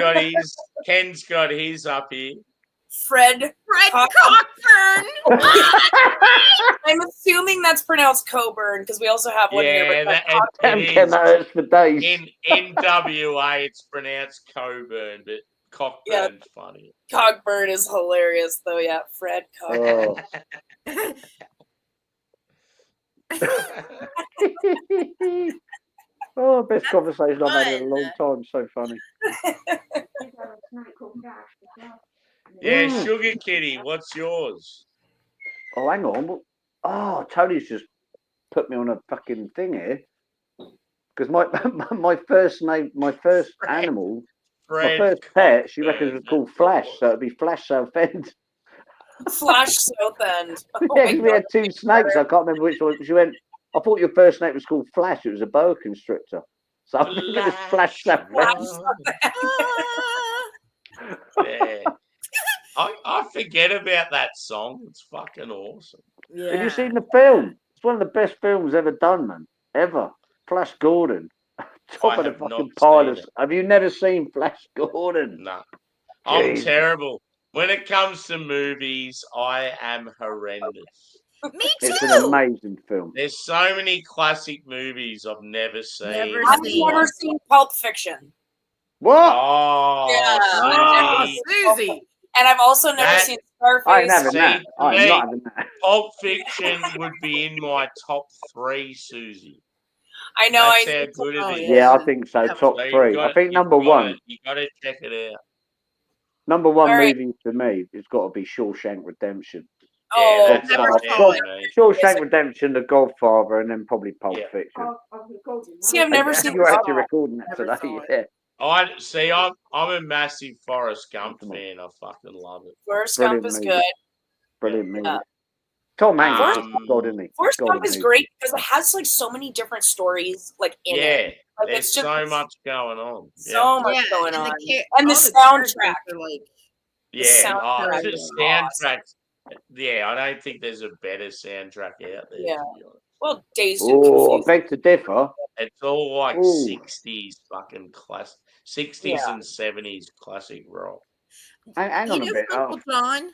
[SPEAKER 1] got his up here.
[SPEAKER 6] Fred.
[SPEAKER 4] Fred
[SPEAKER 6] Cock-
[SPEAKER 4] Cockburn.
[SPEAKER 6] I'm assuming that's pronounced Coburn because we also have one
[SPEAKER 1] Yeah,
[SPEAKER 6] here. But
[SPEAKER 3] Damn,
[SPEAKER 1] it
[SPEAKER 3] Ken,
[SPEAKER 1] is.
[SPEAKER 3] that hurts for days.
[SPEAKER 1] In WA, it's pronounced Coburn, but Cockburn's funny.
[SPEAKER 6] Cockburn is hilarious, though. Yeah, Fred Cockburn.
[SPEAKER 3] Oh. Oh, best conversation I've had in a long time. So funny.
[SPEAKER 1] Yeah,
[SPEAKER 3] Mm.
[SPEAKER 1] Sugar Kitty, what's yours?
[SPEAKER 3] Oh, hang on. Oh, Tony's just put me on a fucking thing here. Because my first animal, my first pet, she reckons was called Flash, so it'd be Flash Southend.
[SPEAKER 6] Flash Southend. Oh
[SPEAKER 3] Yeah,
[SPEAKER 6] my
[SPEAKER 3] 'cause we had
[SPEAKER 6] God.
[SPEAKER 3] two snakes. I can't remember which one. She went, I thought your first snake was called Flash. It was a boa constrictor. So I think it was Flash Southend.
[SPEAKER 1] Yeah. I forget about that song. It's fucking awesome.
[SPEAKER 4] Yeah.
[SPEAKER 3] Have you seen the film? It's one of the best films ever done, man. Ever. Flash Gordon. Top of the
[SPEAKER 1] have not
[SPEAKER 3] fucking pile.
[SPEAKER 1] seen it.
[SPEAKER 3] Have you never seen Flash Gordon?
[SPEAKER 1] No. I'm
[SPEAKER 3] Jesus.
[SPEAKER 1] terrible. When it comes to movies, I am horrendous.
[SPEAKER 4] Me
[SPEAKER 3] It's
[SPEAKER 4] too.
[SPEAKER 3] an amazing film.
[SPEAKER 1] There's so many classic movies I've never seen.
[SPEAKER 4] Never
[SPEAKER 6] I've
[SPEAKER 4] seen.
[SPEAKER 6] never seen Pulp Fiction.
[SPEAKER 3] What?
[SPEAKER 1] Oh,
[SPEAKER 6] Yeah.
[SPEAKER 4] Oh,
[SPEAKER 1] see,
[SPEAKER 4] Susie.
[SPEAKER 6] And I've also never
[SPEAKER 1] That-
[SPEAKER 6] seen
[SPEAKER 3] I ain't
[SPEAKER 6] Scarface.
[SPEAKER 3] having
[SPEAKER 1] See,
[SPEAKER 3] that. I
[SPEAKER 1] mate.
[SPEAKER 3] am not having that.
[SPEAKER 1] Pulp Fiction would be in my top 3, Susie.
[SPEAKER 6] I know.
[SPEAKER 1] That's
[SPEAKER 6] I
[SPEAKER 1] how good it
[SPEAKER 4] Oh,
[SPEAKER 1] is.
[SPEAKER 3] Yeah, I think so.
[SPEAKER 4] Yeah.
[SPEAKER 3] Top
[SPEAKER 1] So you've
[SPEAKER 3] 3.
[SPEAKER 1] got-
[SPEAKER 3] I think
[SPEAKER 1] you've
[SPEAKER 3] number
[SPEAKER 1] got
[SPEAKER 3] 1.
[SPEAKER 1] to- You got to check it out.
[SPEAKER 3] Number 1
[SPEAKER 6] All right.
[SPEAKER 3] movie for me has got to be Shawshank Redemption.
[SPEAKER 6] Oh,
[SPEAKER 1] Yeah, that's
[SPEAKER 4] never
[SPEAKER 1] up
[SPEAKER 4] saw
[SPEAKER 1] there,
[SPEAKER 4] it.
[SPEAKER 1] mate.
[SPEAKER 3] Shawshank Redemption, The Godfather, and then probably Pulp
[SPEAKER 1] Yeah.
[SPEAKER 3] Fiction.
[SPEAKER 6] see, I've never
[SPEAKER 3] Yeah,
[SPEAKER 6] seen.
[SPEAKER 3] You're actually recording that
[SPEAKER 4] Never
[SPEAKER 3] today.
[SPEAKER 4] saw
[SPEAKER 3] Yeah.
[SPEAKER 1] I see. I'm a massive Forrest Gump
[SPEAKER 3] Come on.
[SPEAKER 1] fan. I fucking love it.
[SPEAKER 6] Forrest
[SPEAKER 3] Brilliant
[SPEAKER 6] Gump is
[SPEAKER 3] movie.
[SPEAKER 6] good.
[SPEAKER 3] Brilliant movie.
[SPEAKER 6] Yeah.
[SPEAKER 3] Tom Hanks is
[SPEAKER 1] Um,
[SPEAKER 3] God, isn't he?
[SPEAKER 6] Forrest
[SPEAKER 3] God
[SPEAKER 6] Gump is
[SPEAKER 3] amazing.
[SPEAKER 6] great because it has like so many different stories like in
[SPEAKER 1] Yeah,
[SPEAKER 6] it. Like
[SPEAKER 1] there's
[SPEAKER 6] it's just
[SPEAKER 1] so much going on.
[SPEAKER 6] so much
[SPEAKER 4] Yeah,
[SPEAKER 6] going
[SPEAKER 4] and
[SPEAKER 6] on.
[SPEAKER 4] the
[SPEAKER 6] And the
[SPEAKER 4] all characters
[SPEAKER 6] soundtrack.
[SPEAKER 4] are like,
[SPEAKER 1] Yeah,
[SPEAKER 6] soundtrack
[SPEAKER 1] the
[SPEAKER 6] is
[SPEAKER 1] soundtrack. Yeah, I don't think there's a better soundtrack out there.
[SPEAKER 6] Yeah.
[SPEAKER 1] To be honest.
[SPEAKER 6] Well, Days to
[SPEAKER 3] Oh, I
[SPEAKER 6] Confuse.
[SPEAKER 3] beg to differ.
[SPEAKER 1] It's all like
[SPEAKER 3] Ooh.
[SPEAKER 1] 60s fucking class, 60s
[SPEAKER 6] Yeah.
[SPEAKER 1] and 70s classic rock.
[SPEAKER 3] Hang
[SPEAKER 4] you
[SPEAKER 3] on a
[SPEAKER 4] know,
[SPEAKER 3] bit.
[SPEAKER 4] Uncle John.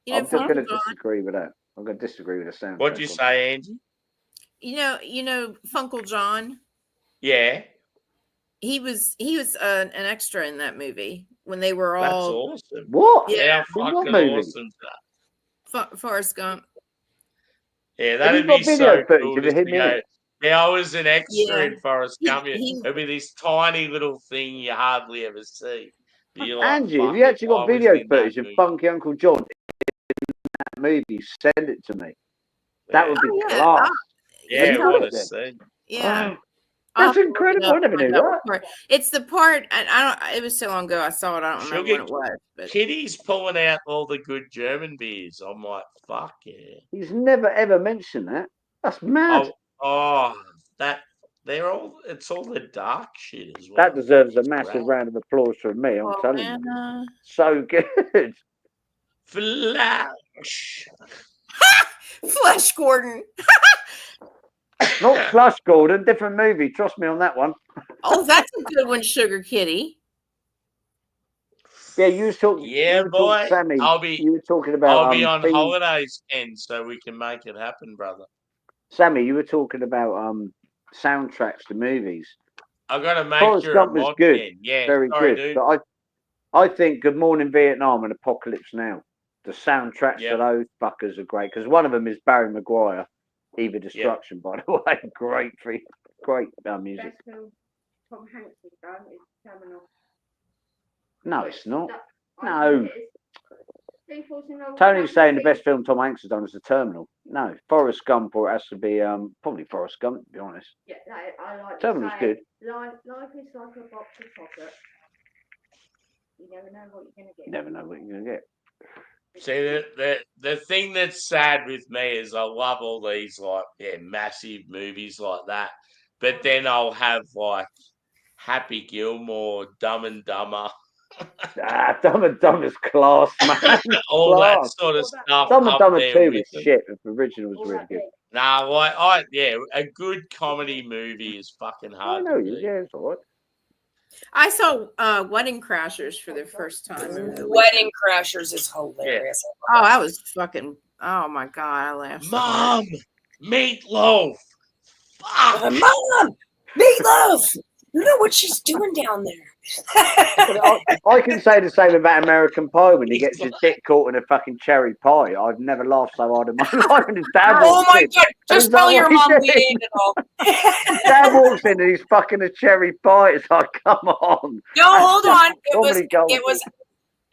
[SPEAKER 4] You know,
[SPEAKER 3] I'm just going to
[SPEAKER 4] Uncle John.
[SPEAKER 3] disagree with that. I'm going to disagree with the soundtrack.
[SPEAKER 1] What'd you say, Angie?
[SPEAKER 4] You know, Funkle John.
[SPEAKER 1] Yeah,
[SPEAKER 4] He was an extra in that movie when they were
[SPEAKER 1] that's
[SPEAKER 4] all
[SPEAKER 1] awesome.
[SPEAKER 3] What?
[SPEAKER 1] Yeah,
[SPEAKER 3] In what
[SPEAKER 1] fucking
[SPEAKER 3] movie?
[SPEAKER 1] awesome.
[SPEAKER 4] Forrest Gump.
[SPEAKER 1] Yeah,
[SPEAKER 3] Have
[SPEAKER 1] that'd
[SPEAKER 3] you got
[SPEAKER 1] be
[SPEAKER 3] video
[SPEAKER 1] so
[SPEAKER 3] footage
[SPEAKER 1] cool
[SPEAKER 3] of
[SPEAKER 1] just
[SPEAKER 3] him
[SPEAKER 1] to
[SPEAKER 3] in
[SPEAKER 1] go.
[SPEAKER 3] it?
[SPEAKER 1] Yeah, I was an extra
[SPEAKER 4] Yeah.
[SPEAKER 1] in Forrest Gump.
[SPEAKER 4] he-
[SPEAKER 1] It'd be this tiny little thing you hardly ever see. But you're like,
[SPEAKER 3] Angie, have
[SPEAKER 1] fuck
[SPEAKER 3] you
[SPEAKER 1] it,
[SPEAKER 3] actually got
[SPEAKER 1] I was
[SPEAKER 3] video
[SPEAKER 1] in that
[SPEAKER 3] footage of
[SPEAKER 1] movie.
[SPEAKER 3] Funky Uncle John in that movie? Send it to me. That would be
[SPEAKER 4] Oh, yeah.
[SPEAKER 3] class.
[SPEAKER 1] Yeah,
[SPEAKER 3] Have
[SPEAKER 1] I
[SPEAKER 3] you got
[SPEAKER 1] want
[SPEAKER 3] it
[SPEAKER 1] to
[SPEAKER 3] then?
[SPEAKER 1] see.
[SPEAKER 4] Yeah.
[SPEAKER 3] Oh,
[SPEAKER 4] I'll
[SPEAKER 3] that's
[SPEAKER 4] have to look it
[SPEAKER 3] incredible.
[SPEAKER 4] up
[SPEAKER 3] I never
[SPEAKER 4] and
[SPEAKER 3] knew
[SPEAKER 4] find out
[SPEAKER 3] that.
[SPEAKER 4] what part. It's the part, and I don't. It was so long ago. I saw it. I don't remember when it was. But
[SPEAKER 1] Kitty's pulling out all the good German beers. I'm like, fuck yeah.
[SPEAKER 3] He's never ever mentioned that. That's mad.
[SPEAKER 1] That it's all the dark shit as well.
[SPEAKER 3] That deserves a
[SPEAKER 1] It's
[SPEAKER 3] massive
[SPEAKER 1] great.
[SPEAKER 3] round of applause from me. I'm
[SPEAKER 4] oh,
[SPEAKER 3] telling you.
[SPEAKER 4] man,
[SPEAKER 3] So good.
[SPEAKER 1] Flash.
[SPEAKER 4] Flesh Gordon.
[SPEAKER 3] Not Flush Gordon, different movie. Trust me on that one.
[SPEAKER 4] Oh, that's a good one, Sugar Kitty.
[SPEAKER 3] Yeah, you was talking.
[SPEAKER 1] Yeah,
[SPEAKER 3] you were talking,
[SPEAKER 1] boy.
[SPEAKER 3] Sammy.
[SPEAKER 1] I'll be
[SPEAKER 3] You were talking about.
[SPEAKER 1] I'll be on
[SPEAKER 3] things-
[SPEAKER 1] holidays, Ken, so we can make it happen, brother.
[SPEAKER 3] Sammy, you were talking about soundtracks to movies.
[SPEAKER 1] I gotta make
[SPEAKER 3] Forrest
[SPEAKER 1] sure
[SPEAKER 3] Gump
[SPEAKER 1] I'm
[SPEAKER 3] was
[SPEAKER 1] on,
[SPEAKER 3] good.
[SPEAKER 1] Ken. Yeah,
[SPEAKER 3] Very
[SPEAKER 1] sorry,
[SPEAKER 3] good.
[SPEAKER 1] dude.
[SPEAKER 3] But I think Good Morning Vietnam and Apocalypse Now. The soundtracks
[SPEAKER 1] Yeah.
[SPEAKER 3] of those fuckers are great because one of them is Barry Maguire, Eva Destruction. By the way, great music.
[SPEAKER 7] Best film Tom Hanks has done is Terminal.
[SPEAKER 3] No, it's not.
[SPEAKER 7] I
[SPEAKER 3] No.
[SPEAKER 7] think it is. Steve Fortin Roll
[SPEAKER 3] Tony's
[SPEAKER 7] Back
[SPEAKER 3] saying the
[SPEAKER 7] Street.
[SPEAKER 3] best film Tom Hanks has done is The Terminal. No, Forrest Gump, or it has to be probably Forrest Gump, to be honest.
[SPEAKER 7] Yeah, no, I like
[SPEAKER 3] Terminal's
[SPEAKER 7] to
[SPEAKER 3] good.
[SPEAKER 7] say, life is like a box of chocolates. You never know what you're going to
[SPEAKER 3] You
[SPEAKER 7] get.
[SPEAKER 3] never know what you're gonna get.
[SPEAKER 1] See, the thing that's sad with me is I love all these massive movies like that, but then I'll have like Happy Gilmore, Dumb and Dumber,
[SPEAKER 3] Dumb and Dumber's class, man.
[SPEAKER 1] all that
[SPEAKER 3] Class.
[SPEAKER 1] sort of stuff.
[SPEAKER 3] Dumb and
[SPEAKER 1] up
[SPEAKER 3] Dumber
[SPEAKER 1] there
[SPEAKER 3] 2
[SPEAKER 1] with
[SPEAKER 3] is
[SPEAKER 1] them.
[SPEAKER 3] shit. The original was
[SPEAKER 7] All
[SPEAKER 3] really
[SPEAKER 7] that
[SPEAKER 3] good.
[SPEAKER 7] bit.
[SPEAKER 1] Nah, a good comedy movie is fucking
[SPEAKER 3] I
[SPEAKER 1] hard
[SPEAKER 3] know
[SPEAKER 1] to
[SPEAKER 3] you.
[SPEAKER 1] do.
[SPEAKER 3] Yeah, it's all right.
[SPEAKER 4] I saw Wedding Crashers for the first time. over the weekend.
[SPEAKER 6] Wedding Crashers is hilarious.
[SPEAKER 4] Oh, that was fucking. Oh my god, I laughed. So hard.
[SPEAKER 1] Mom, meatloaf. Fuck.
[SPEAKER 6] Mom, Meatloaf. You know what she's doing down there?
[SPEAKER 3] I can say the same about American Pie when he gets his dick caught in a fucking cherry pie. I've never laughed so hard in my life. And his dad
[SPEAKER 6] Oh
[SPEAKER 3] walks
[SPEAKER 6] my
[SPEAKER 3] in.
[SPEAKER 6] god! Just
[SPEAKER 3] Is that
[SPEAKER 6] tell your
[SPEAKER 3] what
[SPEAKER 6] mom
[SPEAKER 3] he
[SPEAKER 6] we
[SPEAKER 3] did?
[SPEAKER 6] ate it all.
[SPEAKER 3] His dad walks in and he's fucking a cherry pie. It's like, come on.
[SPEAKER 6] No, hold on. It was.
[SPEAKER 3] Comedy gold.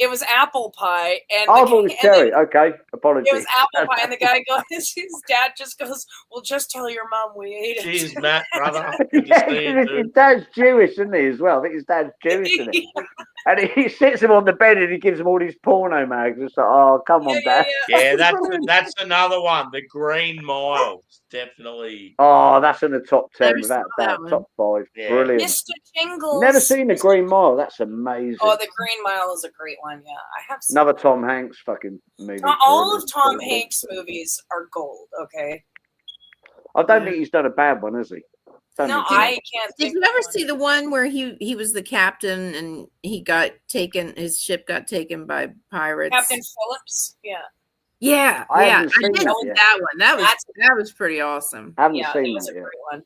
[SPEAKER 6] It was apple pie, and
[SPEAKER 3] Oh, I thought it was
[SPEAKER 6] and
[SPEAKER 3] cherry.
[SPEAKER 6] then
[SPEAKER 3] Okay, apologies.
[SPEAKER 6] it was apple pie, and the guy goes, his dad just goes, "Well, just tell your mom we ate it."
[SPEAKER 1] Cheers, Matt, brother. Good to
[SPEAKER 3] Yeah,
[SPEAKER 1] see you,
[SPEAKER 3] 'cause
[SPEAKER 1] dude.
[SPEAKER 3] his dad's Jewish, isn't he, as well? I think his dad's Jewish, isn't he? And he sits him on the bed and he gives him all these porno mags. It's like, oh, come on, Dad.
[SPEAKER 1] Yeah, that's another one. The Green Mile, definitely.
[SPEAKER 3] Oh, that's in the top 10
[SPEAKER 4] Never
[SPEAKER 3] without
[SPEAKER 4] saw that
[SPEAKER 3] doubt.
[SPEAKER 4] one.
[SPEAKER 3] Top 5.
[SPEAKER 1] Yeah.
[SPEAKER 3] Brilliant.
[SPEAKER 6] Mr. Jingles.
[SPEAKER 3] Never seen the Green Mile. That's amazing.
[SPEAKER 6] Oh, the Green Mile is a great one. Yeah, I have seen
[SPEAKER 3] Another Tom Hanks fucking movie.
[SPEAKER 6] all of
[SPEAKER 3] Brilliant.
[SPEAKER 6] Tom
[SPEAKER 3] Brilliant.
[SPEAKER 6] Hanks' movies are gold. Okay.
[SPEAKER 3] I don't think he's done a bad one, has he? Don't
[SPEAKER 6] No,
[SPEAKER 3] think he has.
[SPEAKER 6] I can't.
[SPEAKER 4] Did
[SPEAKER 6] think
[SPEAKER 4] you
[SPEAKER 6] of
[SPEAKER 4] ever
[SPEAKER 6] one.
[SPEAKER 4] see the one where he was the captain and he got taken? His ship got taken by pirates.
[SPEAKER 6] Captain Phillips? Yeah.
[SPEAKER 4] Yeah,
[SPEAKER 3] I
[SPEAKER 4] yeah.
[SPEAKER 3] haven't
[SPEAKER 4] I
[SPEAKER 3] seen
[SPEAKER 4] did
[SPEAKER 3] that
[SPEAKER 4] see
[SPEAKER 3] yet.
[SPEAKER 4] that one.
[SPEAKER 6] That's-
[SPEAKER 4] That was pretty awesome.
[SPEAKER 3] I haven't
[SPEAKER 6] Yeah,
[SPEAKER 3] seen
[SPEAKER 6] it was
[SPEAKER 3] that
[SPEAKER 6] a
[SPEAKER 3] yet.
[SPEAKER 6] great one.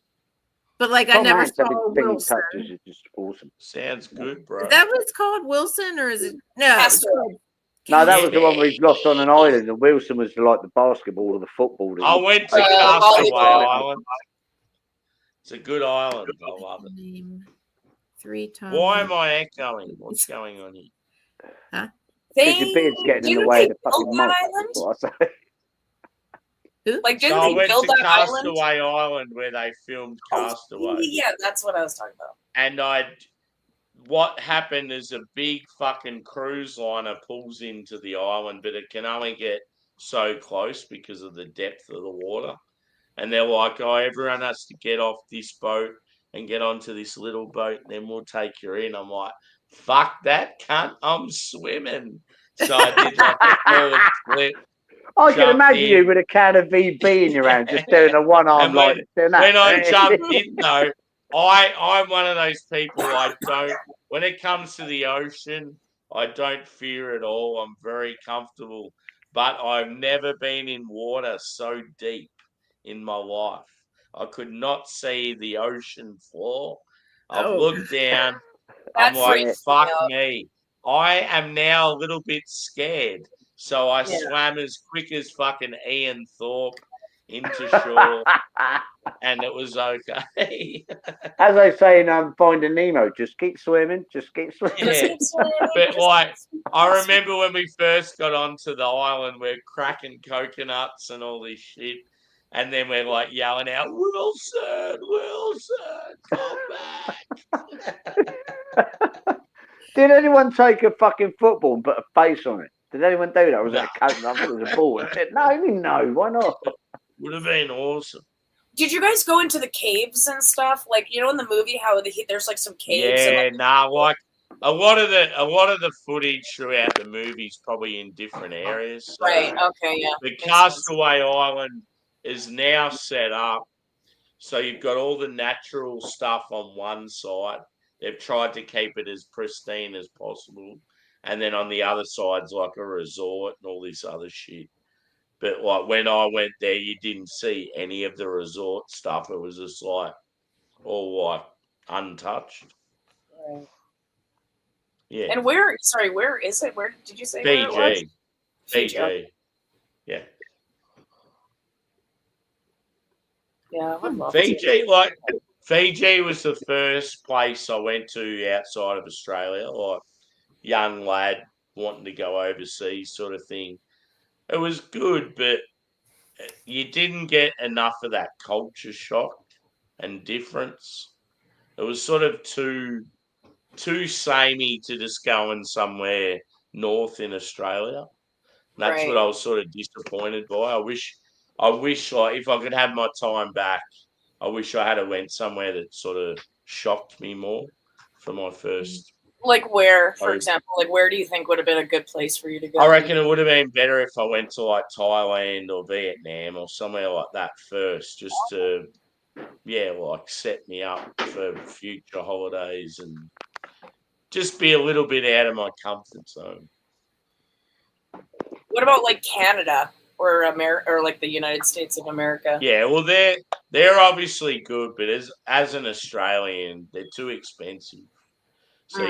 [SPEAKER 4] But like I
[SPEAKER 3] Tom
[SPEAKER 4] never
[SPEAKER 3] Hanks,
[SPEAKER 4] saw
[SPEAKER 3] everything he
[SPEAKER 4] Wilson.
[SPEAKER 3] touches is just awesome.
[SPEAKER 1] Sounds good, bro.
[SPEAKER 4] Is that what it's called? Wilson, or is it no?
[SPEAKER 6] Castaway.
[SPEAKER 4] it's called
[SPEAKER 3] No, that
[SPEAKER 4] Castaway.
[SPEAKER 3] was the one where he's lost on an island, and Wilson was like the basketball or the football.
[SPEAKER 1] I went to
[SPEAKER 6] Oh,
[SPEAKER 1] Castaway
[SPEAKER 6] volleyball.
[SPEAKER 1] Island. It's a good island. I love it.
[SPEAKER 4] Name 3 times.
[SPEAKER 1] Why am I echoing? What's going on here?
[SPEAKER 3] Because your beard's getting in the
[SPEAKER 6] didn't
[SPEAKER 3] way
[SPEAKER 6] they
[SPEAKER 3] of the fucking
[SPEAKER 6] build
[SPEAKER 3] mic.
[SPEAKER 6] that
[SPEAKER 3] That's
[SPEAKER 6] island?
[SPEAKER 3] what I say.
[SPEAKER 6] Like,
[SPEAKER 1] So
[SPEAKER 6] didn't
[SPEAKER 1] I
[SPEAKER 6] they
[SPEAKER 1] went
[SPEAKER 6] build
[SPEAKER 1] to
[SPEAKER 6] that island?
[SPEAKER 1] Castaway Island where they filmed Castaway.
[SPEAKER 6] Yeah, that's what I was talking about.
[SPEAKER 1] And what happened is a big fucking cruise liner pulls into the island, but it can only get so close because of the depth of the water. And they're like, oh, everyone has to get off this boat and get onto this little boat, and then we'll take you in. I'm like, fuck that, cunt, I'm swimming. So I did like a forward flip.
[SPEAKER 3] I can
[SPEAKER 1] Jumped
[SPEAKER 3] imagine you
[SPEAKER 1] in.
[SPEAKER 3] with a can of VB in your hand, just doing a one arm
[SPEAKER 1] And when-
[SPEAKER 3] like doing that.
[SPEAKER 1] When I jumped in, though, I'm one of those people. When it comes to the ocean, I don't fear at all. I'm very comfortable, but I've never been in water so deep in my life. I could not see the ocean floor. I've
[SPEAKER 4] Oh.
[SPEAKER 1] looked down.
[SPEAKER 6] That
[SPEAKER 1] I'm like,
[SPEAKER 6] freaks
[SPEAKER 1] fuck
[SPEAKER 6] me out.
[SPEAKER 1] me. I am now a little bit scared. So I
[SPEAKER 6] Yeah.
[SPEAKER 1] swam as quick as fucking Ian Thorpe into shore, and it was okay.
[SPEAKER 3] As I say in Finding Nemo, just keep swimming, just keep swimming.
[SPEAKER 1] Yeah. But like, I remember when we first got onto the island, we're cracking coconuts and all this shit, and then we're like yelling out, "Wilson, Wilson, come back!"
[SPEAKER 3] Did anyone take a fucking football and put a face on it? Did anyone do that? Or was it a coconut? I thought it was a ball. No, why not?
[SPEAKER 1] Would have been awesome.
[SPEAKER 6] Did you guys go into the caves and stuff? Like, you know, in the movie, how there's like some caves.
[SPEAKER 1] Yeah,
[SPEAKER 6] And,
[SPEAKER 1] like a lot of the footage throughout the movie is probably in different areas. So
[SPEAKER 6] right. Okay. Yeah.
[SPEAKER 1] the
[SPEAKER 6] Makes sense.
[SPEAKER 1] Castaway Island is now set up, so you've got all the natural stuff on one side. They've tried to keep it as pristine as possible, and then on the other side's like a resort and all this other shit. But like when I went there, you didn't see any of the resort stuff. It was just like all like untouched.
[SPEAKER 6] Right.
[SPEAKER 1] Yeah.
[SPEAKER 6] And where is it? Where did you say? where it was?
[SPEAKER 1] Fiji. Fiji. Yeah.
[SPEAKER 6] Yeah, I would love to.
[SPEAKER 1] Fiji was the first place I went to outside of Australia, like young lad wanting to go overseas sort of thing. It was good, but you didn't get enough of that culture shock and difference. It was sort of too samey to just going somewhere north in Australia. That's
[SPEAKER 6] Right.
[SPEAKER 1] what I was sort of disappointed by. I wish like if I could have my time back, I wish I had went somewhere that sort of shocked me more for my first.
[SPEAKER 6] Like where, for
[SPEAKER 1] Oh.
[SPEAKER 6] example, like where do you think would have been a good place for you to go?
[SPEAKER 1] I reckon it would have been better if I went to like Thailand or Vietnam or somewhere like that first, just to like set me up for future holidays and just be a little bit out of my comfort zone.
[SPEAKER 6] What about like Canada or America or like the United States of America?
[SPEAKER 1] Yeah, well they're obviously good, but as an Australian, they're too expensive. So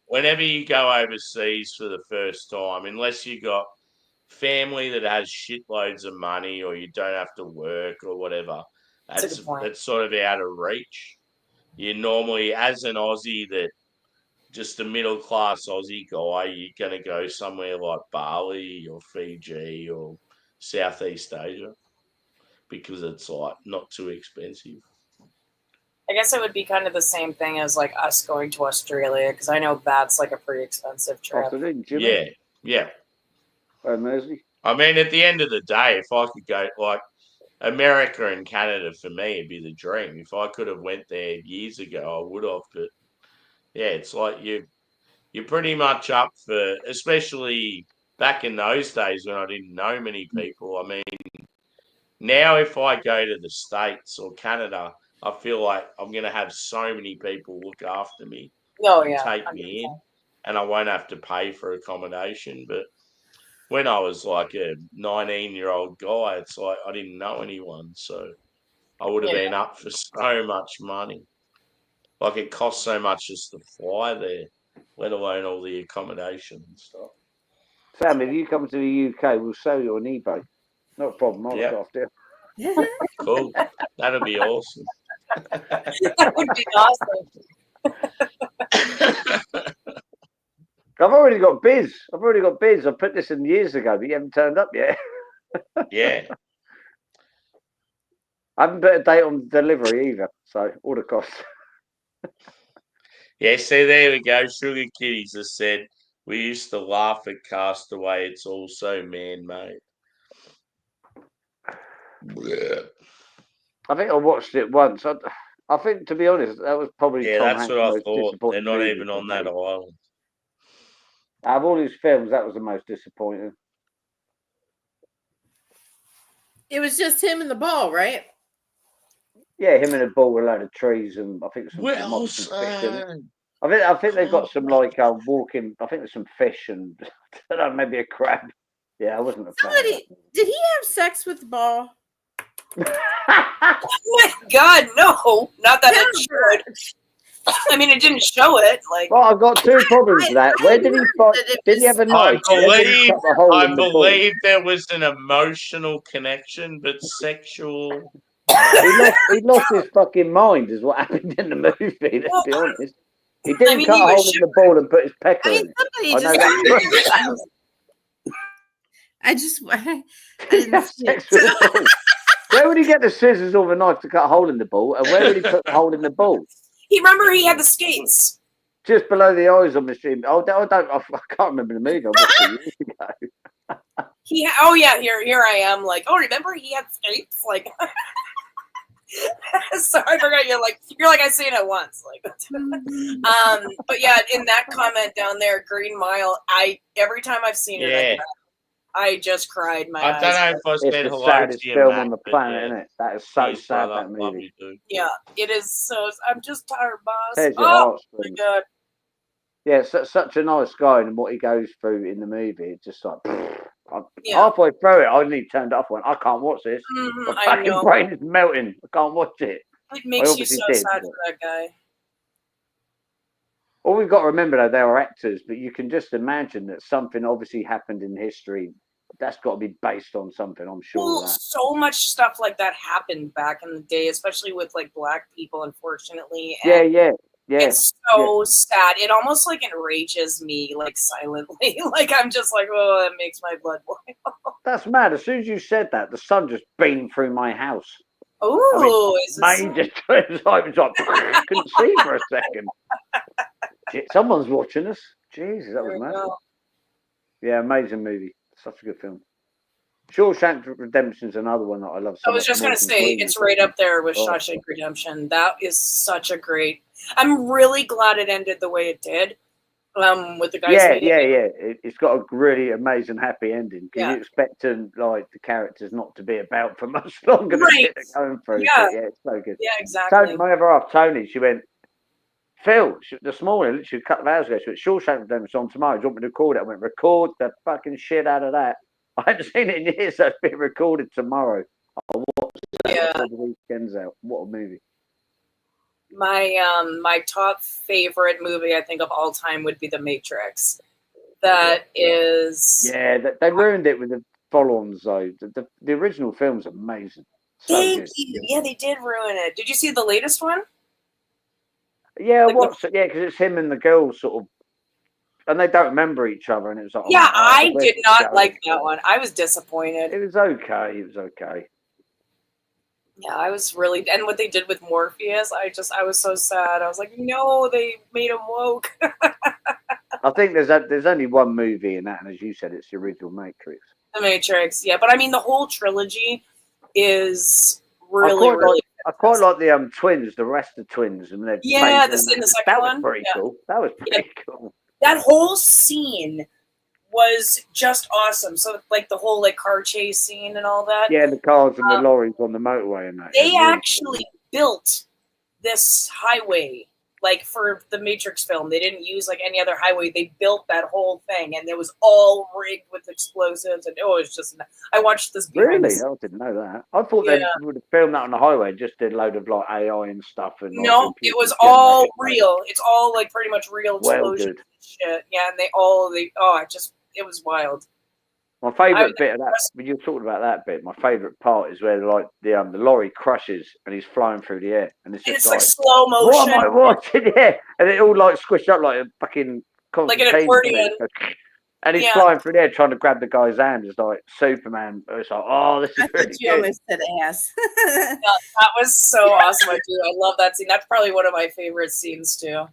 [SPEAKER 1] whenever you go overseas for the first time, unless you got family that has shitloads of money or you don't have to work or whatever,
[SPEAKER 6] That's a good point.
[SPEAKER 1] that's sort of out of reach. You normally, as an Aussie that just a middle class Aussie guy, you're going to go somewhere like Bali or Fiji or Southeast Asia because it's like not too expensive.
[SPEAKER 6] I guess it would be kind of the same thing as like us going to Australia, because I know that's like a pretty expensive trip.
[SPEAKER 3] Afternoon, Jimmy.
[SPEAKER 1] Yeah.
[SPEAKER 3] Mersey.
[SPEAKER 1] I mean, at the end of the day, if I could go like America and Canada, for me, it'd be the dream. If I could have went there years ago, I would have. But yeah, it's like you're pretty much up for, especially back in those days when I didn't know many people. I mean, now if I go to the States or Canada, I feel like I'm going to have so many people look after me,
[SPEAKER 6] Oh yeah,
[SPEAKER 1] take me in, and I won't have to pay for accommodation. But when I was like a 19-year-old guy, it's like I didn't know anyone, so I would have been up for so much money. Like it costs so much just to fly there, let alone all the accommodation and stuff.
[SPEAKER 3] Sam, if you come to the UK, we'll sell you on eBay. Not a problem. I'll look after you.
[SPEAKER 1] Cool. That'd be awesome.
[SPEAKER 6] That would be awesome.
[SPEAKER 3] I've already got biz. I put this in years ago, but you haven't turned up yet.
[SPEAKER 1] Yeah.
[SPEAKER 3] I haven't put a date on delivery either, so order costs.
[SPEAKER 1] Yeah, see, there we go. Sugar Kitties has said, we used to laugh at Castaway. It's also man-made. Yeah.
[SPEAKER 3] I think I watched it once. I think, to be honest, that was probably
[SPEAKER 1] Yeah,
[SPEAKER 3] Tom
[SPEAKER 1] that's
[SPEAKER 3] Hanks'
[SPEAKER 1] what I
[SPEAKER 3] most
[SPEAKER 1] thought. They're
[SPEAKER 3] disappointing
[SPEAKER 1] not
[SPEAKER 3] movie
[SPEAKER 1] even
[SPEAKER 3] to
[SPEAKER 1] on that
[SPEAKER 3] date.
[SPEAKER 1] island.
[SPEAKER 3] Out of all his films, that was the most disappointing.
[SPEAKER 4] It was just him and the ball, right?
[SPEAKER 3] Yeah, him and a ball with a load of trees, and I think some fish in it. I think they've got some like walking. I think there's some fish and I don't know, maybe a crab. Yeah, I wasn't a fan.
[SPEAKER 4] Did he have sex with the ball?
[SPEAKER 6] Oh my God, no! Not that it should. I mean, it didn't show it. Like,
[SPEAKER 3] well, I've got two problems with that. Where did he find? Did he have a knife?
[SPEAKER 1] I believe there was an emotional connection, but sexual.
[SPEAKER 3] He lost his fucking mind, is what happened in the movie. Let's be honest. He didn't cut a hole in the ball and put his pecker in it.
[SPEAKER 4] I didn't see it.
[SPEAKER 3] Where would he get the scissors or the knife to cut a hole in the ball? And where would he put the hole in the ball?
[SPEAKER 6] Remember he had the skates.
[SPEAKER 3] Just below the eyes on the stream. I can't remember the movie. I watched it years ago.
[SPEAKER 6] Oh yeah, here I am. Like, oh, remember he had skates? Like, so I forgot you're like I seen it once. Like, but yeah, in that comment down there, Green Mile. Every time I've seen it, I just cried my eyes.
[SPEAKER 1] I don't know if I said hello to you,
[SPEAKER 3] film on the planet, isn't it? That is so sad, that movie.
[SPEAKER 6] Yeah, it is so. I'm just tired, boss.
[SPEAKER 3] Tears your
[SPEAKER 6] Oh my God.
[SPEAKER 3] Yeah, such a nice guy, and what he goes through in the movie, it's just like halfway through it, I nearly turned off. I can't watch this. My fucking brain is melting. I can't watch it.
[SPEAKER 6] It makes you so sad for that guy.
[SPEAKER 3] All we've got to remember, though, they were actors, but you can just imagine that something obviously happened in history. That's got to be based on something, I'm sure.
[SPEAKER 6] Well, so much stuff like that happened back in the day, especially with like black people, unfortunately. And
[SPEAKER 3] yeah.
[SPEAKER 6] It's so sad. It almost like enrages me, like silently. Like I'm just like, oh, that makes my blood boil.
[SPEAKER 3] That's mad. As soon as you said that, the sun just beamed through my house.
[SPEAKER 6] Oh,
[SPEAKER 3] I couldn't see for a second. Someone's watching us. Jesus, that was mad. Yeah, amazing movie. Such a good film. Shawshank Redemption is another one that I love.
[SPEAKER 6] I was just going to say, it's right up there with Shawshank Redemption. That is such a great. I'm really glad it ended the way it did. With the guys.
[SPEAKER 3] Yeah. It's got a really amazing happy ending. Because you expect the characters not to be about for much longer than they're going through.
[SPEAKER 6] Yeah.
[SPEAKER 3] Yeah, it's so good.
[SPEAKER 6] Yeah, exactly.
[SPEAKER 3] My other half, Tony, she went, Phil, this morning, literally a couple of hours ago, she went, Shawshank Redemption on tomorrow. Do you want me to record it? I went, record the fucking shit out of that. I haven't seen it in years, so it's being recorded tomorrow. I'll watch that before the weekend's out. What a movie.
[SPEAKER 6] My top favorite movie, I think, of all time would be The Matrix. That is...
[SPEAKER 3] Yeah, they ruined it with the follow-ons, though. The original film's amazing.
[SPEAKER 6] Thank you. Yeah, they did ruin it. Did you see the latest one?
[SPEAKER 3] Yeah,
[SPEAKER 6] Like,
[SPEAKER 3] what's it? Yeah, because it's him and the girl sort of, and they don't remember each other, and it was like,
[SPEAKER 6] Yeah,
[SPEAKER 3] oh,
[SPEAKER 6] I
[SPEAKER 3] where's
[SPEAKER 6] did
[SPEAKER 3] this
[SPEAKER 6] not
[SPEAKER 3] going?
[SPEAKER 6] like that one. I was disappointed.
[SPEAKER 3] It was okay. It was okay.
[SPEAKER 6] Yeah, I was really, and what they did with Morpheus, I was so sad. I was like, no, they made him woke.
[SPEAKER 3] I think there's only one movie in that, and as you said, it's the original Matrix.
[SPEAKER 6] The Matrix, yeah, but I mean, the whole trilogy is really,
[SPEAKER 3] I
[SPEAKER 6] really.
[SPEAKER 3] quite like the twins, the rest of the twins, and they're
[SPEAKER 6] Yeah,
[SPEAKER 3] phasing
[SPEAKER 6] in the
[SPEAKER 3] around.
[SPEAKER 6] second
[SPEAKER 3] That was
[SPEAKER 6] one.
[SPEAKER 3] pretty
[SPEAKER 6] Yeah.
[SPEAKER 3] cool. That was pretty cool.
[SPEAKER 6] That whole scene was just awesome. So, like the whole like car chase scene and all that.
[SPEAKER 3] Yeah, the cars and the lorries on the motorway and that.
[SPEAKER 6] They
[SPEAKER 3] yeah, really
[SPEAKER 6] actually built this highway, like for the Matrix film. They didn't use like any other highway. They built that whole thing, and it was all rigged with explosives. And it was just. I watched this.
[SPEAKER 3] Really? I didn't know that. I thought
[SPEAKER 6] Yeah.
[SPEAKER 3] they would have filmed that on the highway and just did a load of like AI and stuff. And like,
[SPEAKER 6] No, it was
[SPEAKER 3] computer
[SPEAKER 6] all
[SPEAKER 3] generated.
[SPEAKER 6] real. It's all like pretty much real
[SPEAKER 3] Well,
[SPEAKER 6] explosions
[SPEAKER 3] good.
[SPEAKER 6] and shit. Yeah, and it was wild.
[SPEAKER 3] My favourite bit of that, when you're talking about that bit, my favourite part is where like the lorry crashes and he's flying through the air, and it's
[SPEAKER 6] And
[SPEAKER 3] just
[SPEAKER 6] it's like slow
[SPEAKER 3] what
[SPEAKER 6] motion.
[SPEAKER 3] am I watching? Yeah, and it all like squished up like a fucking
[SPEAKER 6] Like an
[SPEAKER 3] concertina
[SPEAKER 6] accordion.
[SPEAKER 3] flute. And he's
[SPEAKER 6] Yeah.
[SPEAKER 3] flying through the air trying to grab the guy's hand. It's like Superman. It's like, oh, this
[SPEAKER 4] I
[SPEAKER 3] is
[SPEAKER 4] thought
[SPEAKER 3] really
[SPEAKER 4] you
[SPEAKER 3] good.
[SPEAKER 4] almost said ass.
[SPEAKER 6] That was so awesome. I love that scene. That's probably one of my favorite scenes too.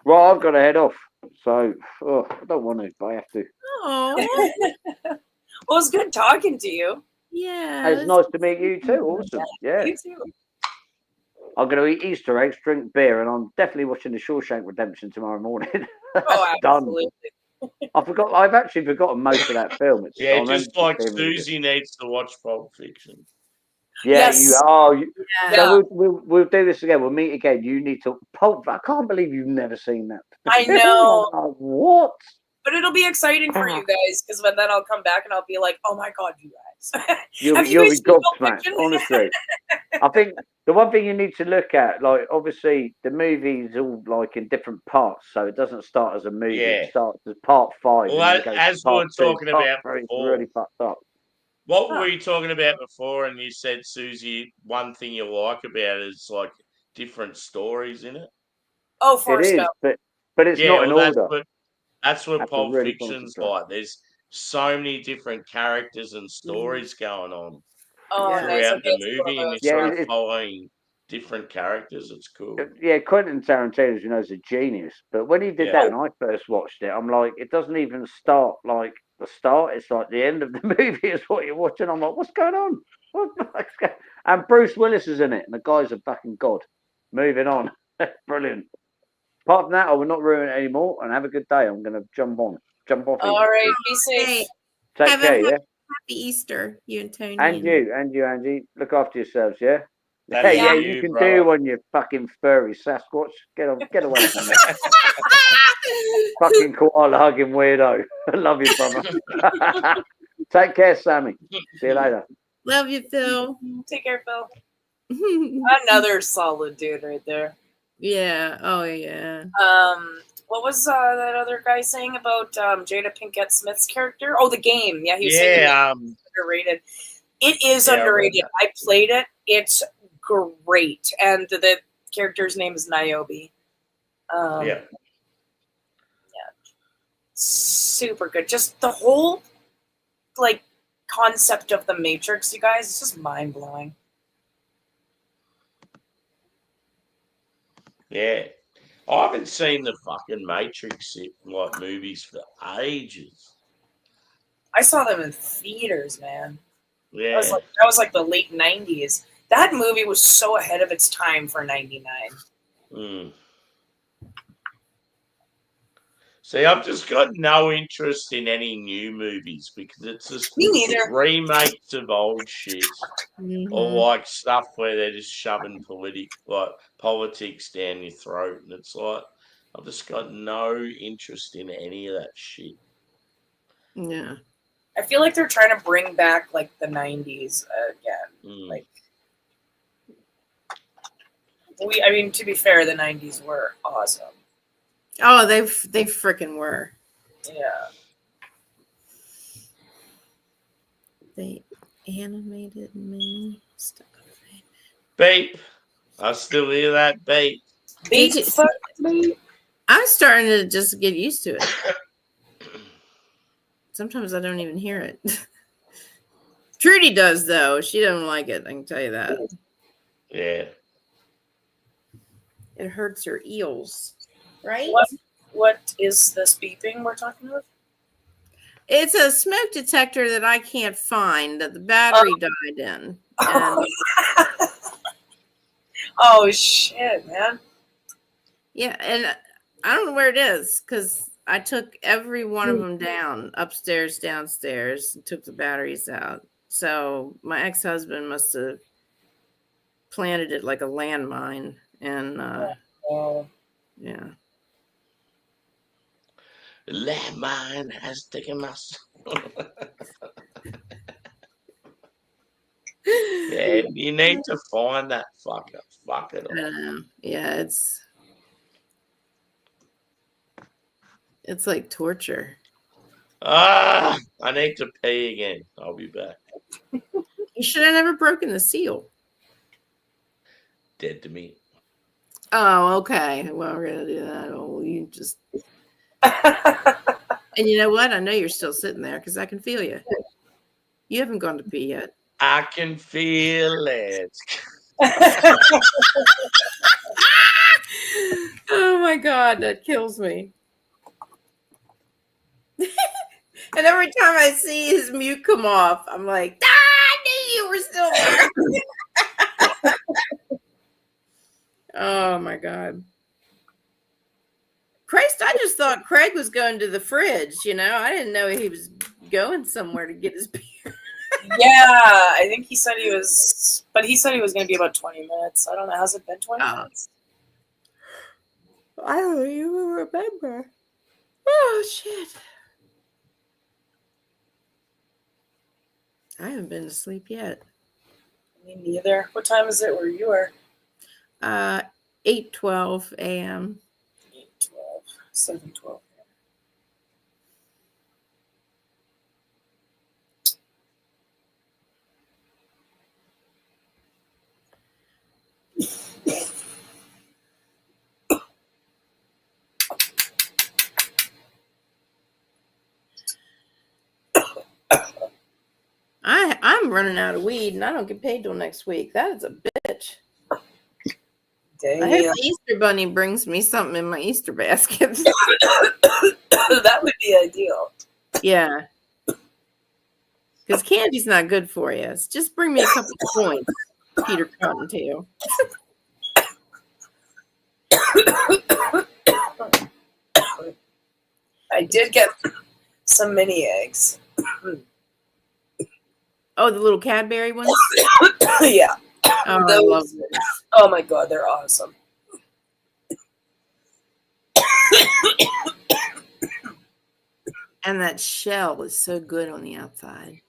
[SPEAKER 3] Well, I've got to head off, so I don't want to, but I have to.
[SPEAKER 4] Oh,
[SPEAKER 6] Well, it's good talking to you.
[SPEAKER 4] yeah.
[SPEAKER 3] Hey, it's nice to meet you too. Awesome. Yeah.
[SPEAKER 6] You too.
[SPEAKER 3] I'm going to eat Easter eggs, drink beer, and I'm definitely watching the Shawshank Redemption tomorrow morning.
[SPEAKER 6] Oh,
[SPEAKER 3] Done.
[SPEAKER 6] absolutely.
[SPEAKER 3] I've actually forgotten most of that film. I
[SPEAKER 1] Yeah,
[SPEAKER 3] remember
[SPEAKER 1] just like
[SPEAKER 3] being really good.
[SPEAKER 1] Susie needs to watch Pulp Fiction.
[SPEAKER 3] Yeah,
[SPEAKER 6] Yes.
[SPEAKER 3] you are.
[SPEAKER 4] Yeah.
[SPEAKER 3] So we'll do this again. We'll meet again. You need to Pulp. I can't believe you've never seen that.
[SPEAKER 6] I know.
[SPEAKER 3] Like, what?
[SPEAKER 6] But it'll be exciting for you guys because then I'll come back and I'll be like, oh my God, you guys.
[SPEAKER 3] You'll
[SPEAKER 6] Have
[SPEAKER 3] be
[SPEAKER 6] you guys seen Pulp
[SPEAKER 3] gobsmacked,
[SPEAKER 6] Fiction?
[SPEAKER 3] honestly. I think the one thing you need to look at, like, obviously the movie's all like in different parts, so it doesn't start as a movie.
[SPEAKER 1] Yeah.
[SPEAKER 3] It starts as part 5.
[SPEAKER 1] Well,
[SPEAKER 3] and then goes
[SPEAKER 1] as
[SPEAKER 3] to
[SPEAKER 1] we
[SPEAKER 3] part
[SPEAKER 1] were
[SPEAKER 3] 2.
[SPEAKER 1] talking
[SPEAKER 3] Part
[SPEAKER 1] about
[SPEAKER 3] 3 is
[SPEAKER 1] before.
[SPEAKER 3] really fucked up.
[SPEAKER 1] What were you talking about before? And you said, Susie, one thing you like about it is like different stories in it.
[SPEAKER 6] Oh,
[SPEAKER 3] It
[SPEAKER 6] Forrest
[SPEAKER 3] is,
[SPEAKER 6] Gump.
[SPEAKER 3] but it's not in
[SPEAKER 1] that's
[SPEAKER 3] order.
[SPEAKER 1] that's what
[SPEAKER 3] Have to
[SPEAKER 1] Pulp
[SPEAKER 3] really
[SPEAKER 1] Fiction's
[SPEAKER 3] concentrate.
[SPEAKER 1] like. There's so many different characters and stories going on
[SPEAKER 6] Oh,
[SPEAKER 4] Yeah.
[SPEAKER 6] nice.
[SPEAKER 1] throughout
[SPEAKER 6] Okay,
[SPEAKER 1] the
[SPEAKER 6] it's one of
[SPEAKER 1] movie, and
[SPEAKER 6] those.
[SPEAKER 1] you're
[SPEAKER 3] Yeah,
[SPEAKER 1] sort of
[SPEAKER 3] it's-
[SPEAKER 1] following different characters. It's cool.
[SPEAKER 3] Yeah, Quentin Tarantino, as you know, is a genius. But when he did
[SPEAKER 1] Yeah.
[SPEAKER 3] that, and I first watched it, I'm like, it doesn't even start like the start. It's like the end of the movie is what you're watching. I'm like, what's going on? What the fuck's going? And Bruce Willis is in it, and the guy's a fucking god. Moving on, brilliant. Apart from that, I will not ruin it anymore. And have a good day. I'm gonna jump off.
[SPEAKER 6] All right, be safe.
[SPEAKER 4] Hey,
[SPEAKER 3] Take
[SPEAKER 4] have a
[SPEAKER 3] care, yeah.
[SPEAKER 4] happy Easter, you and Tony.
[SPEAKER 3] And you, Angie. Look after yourselves, yeah.
[SPEAKER 1] That
[SPEAKER 3] Hey,
[SPEAKER 1] is
[SPEAKER 3] yeah,
[SPEAKER 1] you,
[SPEAKER 3] you can
[SPEAKER 1] brother.
[SPEAKER 3] do when you fucking furry Sasquatch. Get away from me. Fucking koala hugging weirdo. I love you, brother. Take care, Sammy. See you later.
[SPEAKER 4] Love you, Phil.
[SPEAKER 6] Take care, Phil. Another solid dude right there.
[SPEAKER 4] Yeah. Oh, yeah.
[SPEAKER 6] What was that other guy saying about Jada Pinkett Smith's character? Oh, the game. Yeah, he was saying
[SPEAKER 1] Yeah,
[SPEAKER 6] it's underrated. It is
[SPEAKER 1] Yeah, I read
[SPEAKER 6] underrated.
[SPEAKER 1] that.
[SPEAKER 6] I played it. It's great, and the character's name is Niobe.
[SPEAKER 1] yeah.
[SPEAKER 6] Super good. Just the whole like concept of the Matrix, you guys, it's just mind blowing.
[SPEAKER 1] Yeah. I haven't seen the fucking Matrix like movies for ages.
[SPEAKER 6] I saw them in theaters, man.
[SPEAKER 1] Yeah.
[SPEAKER 6] That was like the late '90s. That movie was so ahead of its time for '99.
[SPEAKER 1] Mm. See, I've just got no interest in any new movies because it's just
[SPEAKER 6] Me neither.
[SPEAKER 1] remakes of old shit or
[SPEAKER 4] Mhm.
[SPEAKER 1] like stuff where they're just shoving politics down your throat, and it's like I've just got no interest in any of that shit.
[SPEAKER 4] Yeah.
[SPEAKER 6] I feel like they're trying to bring back like the '90s again.
[SPEAKER 1] Mm.
[SPEAKER 6] Like, I mean, to be fair, the '90s were awesome.
[SPEAKER 4] Oh, they freaking were.
[SPEAKER 6] Yeah.
[SPEAKER 4] They animated me stuff.
[SPEAKER 1] Beep. I still hear that beep.
[SPEAKER 4] Did you-
[SPEAKER 6] Bigfoot.
[SPEAKER 4] I'm starting to just get used to it. Sometimes I don't even hear it. Trudy does, though. She doesn't like it. I can tell you that.
[SPEAKER 1] Yeah.
[SPEAKER 4] It hurts her eels, right?
[SPEAKER 6] What is this beeping we're talking about?
[SPEAKER 4] It's a smoke detector that I can't find that the battery died in. And
[SPEAKER 6] Oh shit, man.
[SPEAKER 4] yeah, and I don't know where it is because I took every one of them down, upstairs, downstairs, and took the batteries out. So my ex-husband must have planted it like a landmine. And
[SPEAKER 6] Oh.
[SPEAKER 4] yeah.
[SPEAKER 1] Landmine has taken my soul. Yeah, you need to find that fucker. Fuck it all.
[SPEAKER 4] Yeah, it's like torture.
[SPEAKER 1] Ah, I need to pee again. I'll be back.
[SPEAKER 4] You should have never broken the seal.
[SPEAKER 1] Dead to me.
[SPEAKER 4] Oh, okay. Well, we're gonna do that. Oh, you just and you know what? I know you're still sitting there because I can feel you. You haven't gone to pee yet.
[SPEAKER 1] I can feel it.
[SPEAKER 4] Oh my god, that kills me. And every time I see his mute come off, I'm like, I knew you were still there. Oh my god. Christ, I just thought Craig was going to the fridge, you know. I didn't know he was going somewhere to get his beer.
[SPEAKER 6] Yeah, I think he said he was, but he said he was going to be about 20 minutes. I don't know. Has it been 20 minutes?
[SPEAKER 4] I don't even remember. Oh, shit. I haven't been to sleep yet.
[SPEAKER 6] Me neither. What time is it where you are?
[SPEAKER 4] 8:12 a.m.
[SPEAKER 6] 8:12, 7:12.
[SPEAKER 4] I'm running out of weed and I don't get paid till next week. That is a bitch. I
[SPEAKER 6] Damn.
[SPEAKER 4] hope the Easter Bunny brings me something in my Easter basket.
[SPEAKER 6] That would be ideal.
[SPEAKER 4] Yeah. Because candy's not good for you. Just bring me a couple of points, Peter Cottontail.
[SPEAKER 6] I did get some mini eggs.
[SPEAKER 4] Oh, the little Cadbury ones?
[SPEAKER 6] Yeah.
[SPEAKER 4] Oh, I
[SPEAKER 6] Those-
[SPEAKER 4] love them.
[SPEAKER 6] Oh my god, they're awesome.
[SPEAKER 4] And that shell is so good on the outside.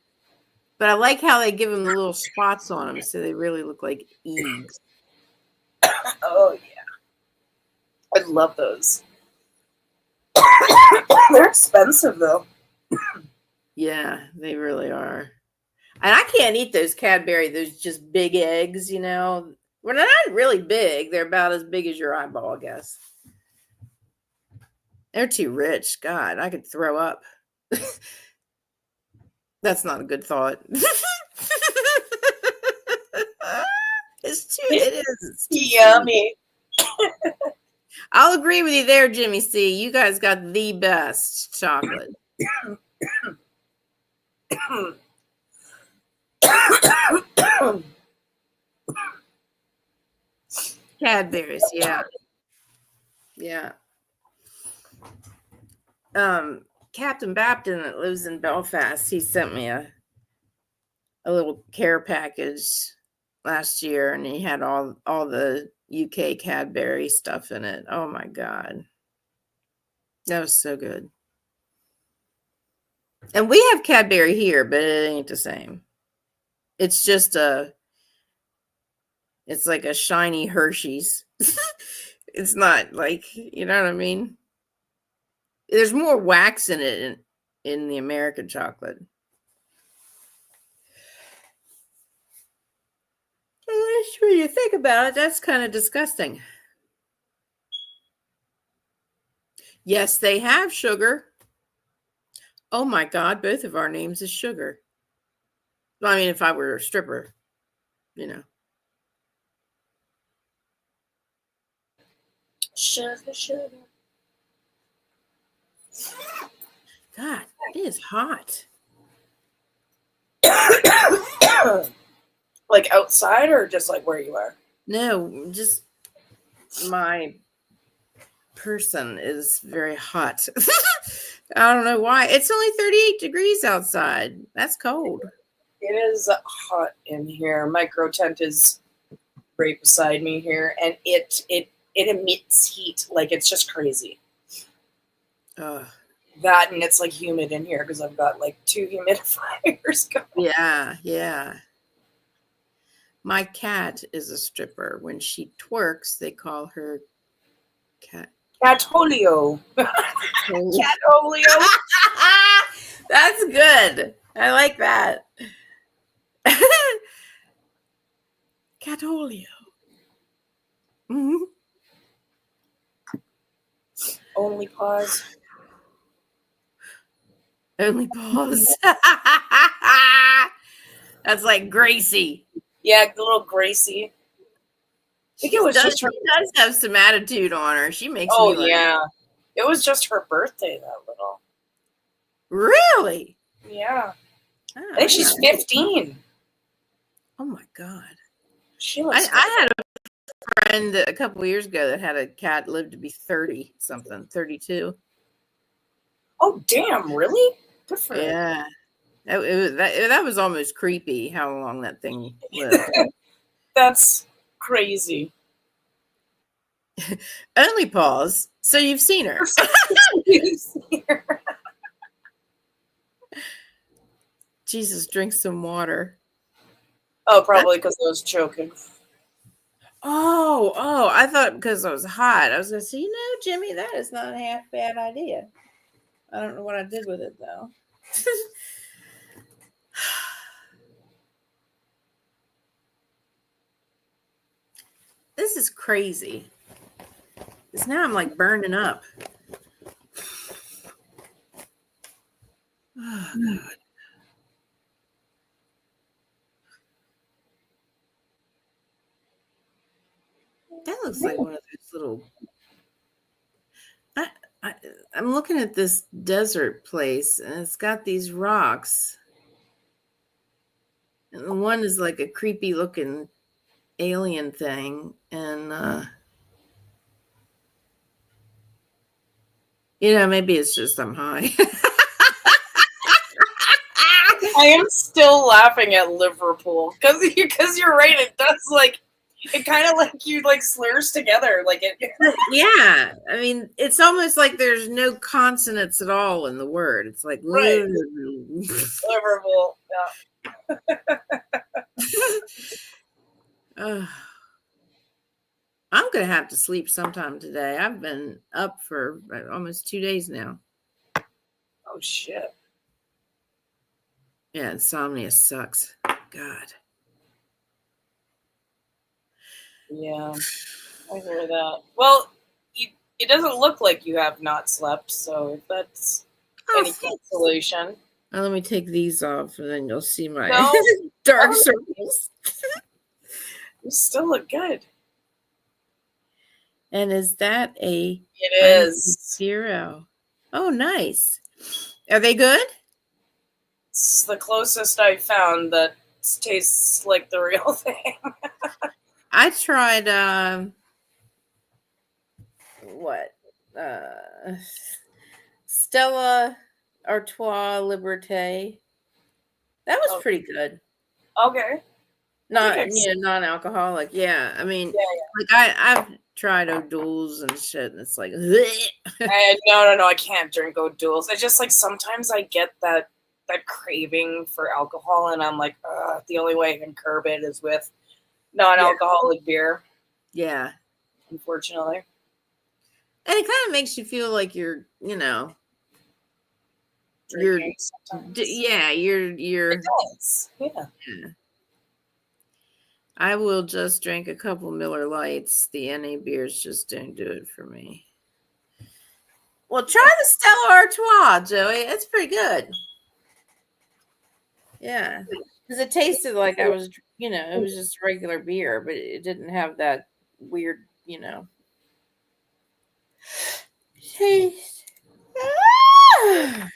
[SPEAKER 4] But I like how they give them the little spots on them so they really look like eggs.
[SPEAKER 6] Oh yeah. I love those. They're expensive though.
[SPEAKER 4] Yeah, they really are. And I can't eat those Cadbury, those just big eggs, you know. Well, they're not really big. They're about as big as your eyeball, I guess. They're too rich. God, I could throw up. That's not a good thought. It's too
[SPEAKER 6] Yummy.
[SPEAKER 4] I'll agree with you there, Jimmy C. You guys got the best chocolate. Cadbury's, yeah. Yeah. Captain Bapton that lives in Belfast, he sent me a little care package last year, and he had all the UK Cadbury stuff in it. Oh my god. That was so good. And we have Cadbury here, but it ain't the same. It's just it's like a shiny Hershey's. It's not like, you know what I mean? There's more wax in it in the American chocolate. When you think about it, that's kind of disgusting. Yes, they have Sugar. Oh my God, both of our names is Sugar. Well, I mean, if I were a stripper, you know.
[SPEAKER 6] Sugar, sugar.
[SPEAKER 4] God, it is hot.
[SPEAKER 6] Like outside or just like where you are?
[SPEAKER 4] No, just my person is very hot. I don't know why. It's only 38 degrees outside. That's cold.
[SPEAKER 6] It is hot in here. My grow tent is right beside me here, and it emits heat like it's just crazy.
[SPEAKER 4] Ugh.
[SPEAKER 6] That and it's like humid in here because I've got like 2 humidifiers going.
[SPEAKER 4] Yeah, yeah. My cat is a stripper. When she twerks, they call her cat.
[SPEAKER 6] Catolio. Catolio.
[SPEAKER 4] That's good. I like that. Catolio. Mhm.
[SPEAKER 6] Only pause.
[SPEAKER 4] Only pause. That's like Gracie.
[SPEAKER 6] Yeah, the little Gracie. I think it was just her.
[SPEAKER 4] She does have some attitude on her. She makes
[SPEAKER 6] Oh
[SPEAKER 4] me like,
[SPEAKER 6] yeah, it was just her birthday. That little.
[SPEAKER 4] really?
[SPEAKER 6] Yeah,
[SPEAKER 4] Ah,
[SPEAKER 6] I think she's 15.
[SPEAKER 4] Oh my God.
[SPEAKER 6] She looks.
[SPEAKER 4] I had a friend a couple of years ago that had a cat lived to be 30 something, 32.
[SPEAKER 6] Oh damn! Really? Good for her.
[SPEAKER 4] Yeah. That was almost creepy how long that thing lived.
[SPEAKER 6] That's crazy.
[SPEAKER 4] Only pause. So you've seen her. Jesus, drink some water.
[SPEAKER 6] Oh, probably because I was choking.
[SPEAKER 4] Oh, I thought because I was hot. I was going to say, Jimmy, that is not a half bad idea. I don't know what I did with it, though. This is crazy. Because now I'm like burning up. Oh, God. That looks like one of those little. I'm looking at this desert place, and it's got these rocks. And the one is like a creepy looking alien thing. And, maybe it's just I'm high.
[SPEAKER 6] I am still laughing at Liverpool because you're right. It does it kind of like you slurs together like it.
[SPEAKER 4] Yeah, I mean, it's almost like there's no consonants at all in the word. It's like
[SPEAKER 6] Right. Liverpool. Yeah.
[SPEAKER 4] I'm gonna have to sleep sometime today. I've been up for almost 2 days now.
[SPEAKER 6] Oh shit.
[SPEAKER 4] Yeah, insomnia sucks. God.
[SPEAKER 6] Yeah, I hear that. Well, it doesn't look like you have not slept, so if that's any consolation.
[SPEAKER 4] Let me take these off, and then you'll see my
[SPEAKER 6] No.
[SPEAKER 4] dark circles.
[SPEAKER 6] You still look good.
[SPEAKER 4] And is that a?
[SPEAKER 6] It is.
[SPEAKER 4] 0? Oh, nice. Are they good?
[SPEAKER 6] It's the closest I found that tastes like the real thing.
[SPEAKER 4] I tried Stella Artois Liberté. That was pretty good.
[SPEAKER 6] Okay.
[SPEAKER 4] Non-alcoholic. Yeah, I mean, I've tried O'Doul's and shit, and it's like,
[SPEAKER 6] no, I can't drink O'Doul's. It's just sometimes I get that craving for alcohol, and I'm like, the only way I can curb it is with non-alcoholic beer.
[SPEAKER 4] Yeah,
[SPEAKER 6] unfortunately,
[SPEAKER 4] and it kind of makes you feel like you're,
[SPEAKER 6] drinking
[SPEAKER 4] you're
[SPEAKER 6] sometimes.
[SPEAKER 4] you're.
[SPEAKER 6] It does. Yeah.
[SPEAKER 4] I will just drink a couple Miller Lights. The NA beers just don't do it for me. Well, try the Stella Artois, Joey. It's pretty good. Yeah, because it tasted like I was, it was just regular beer, but it didn't have that weird, taste. Ah!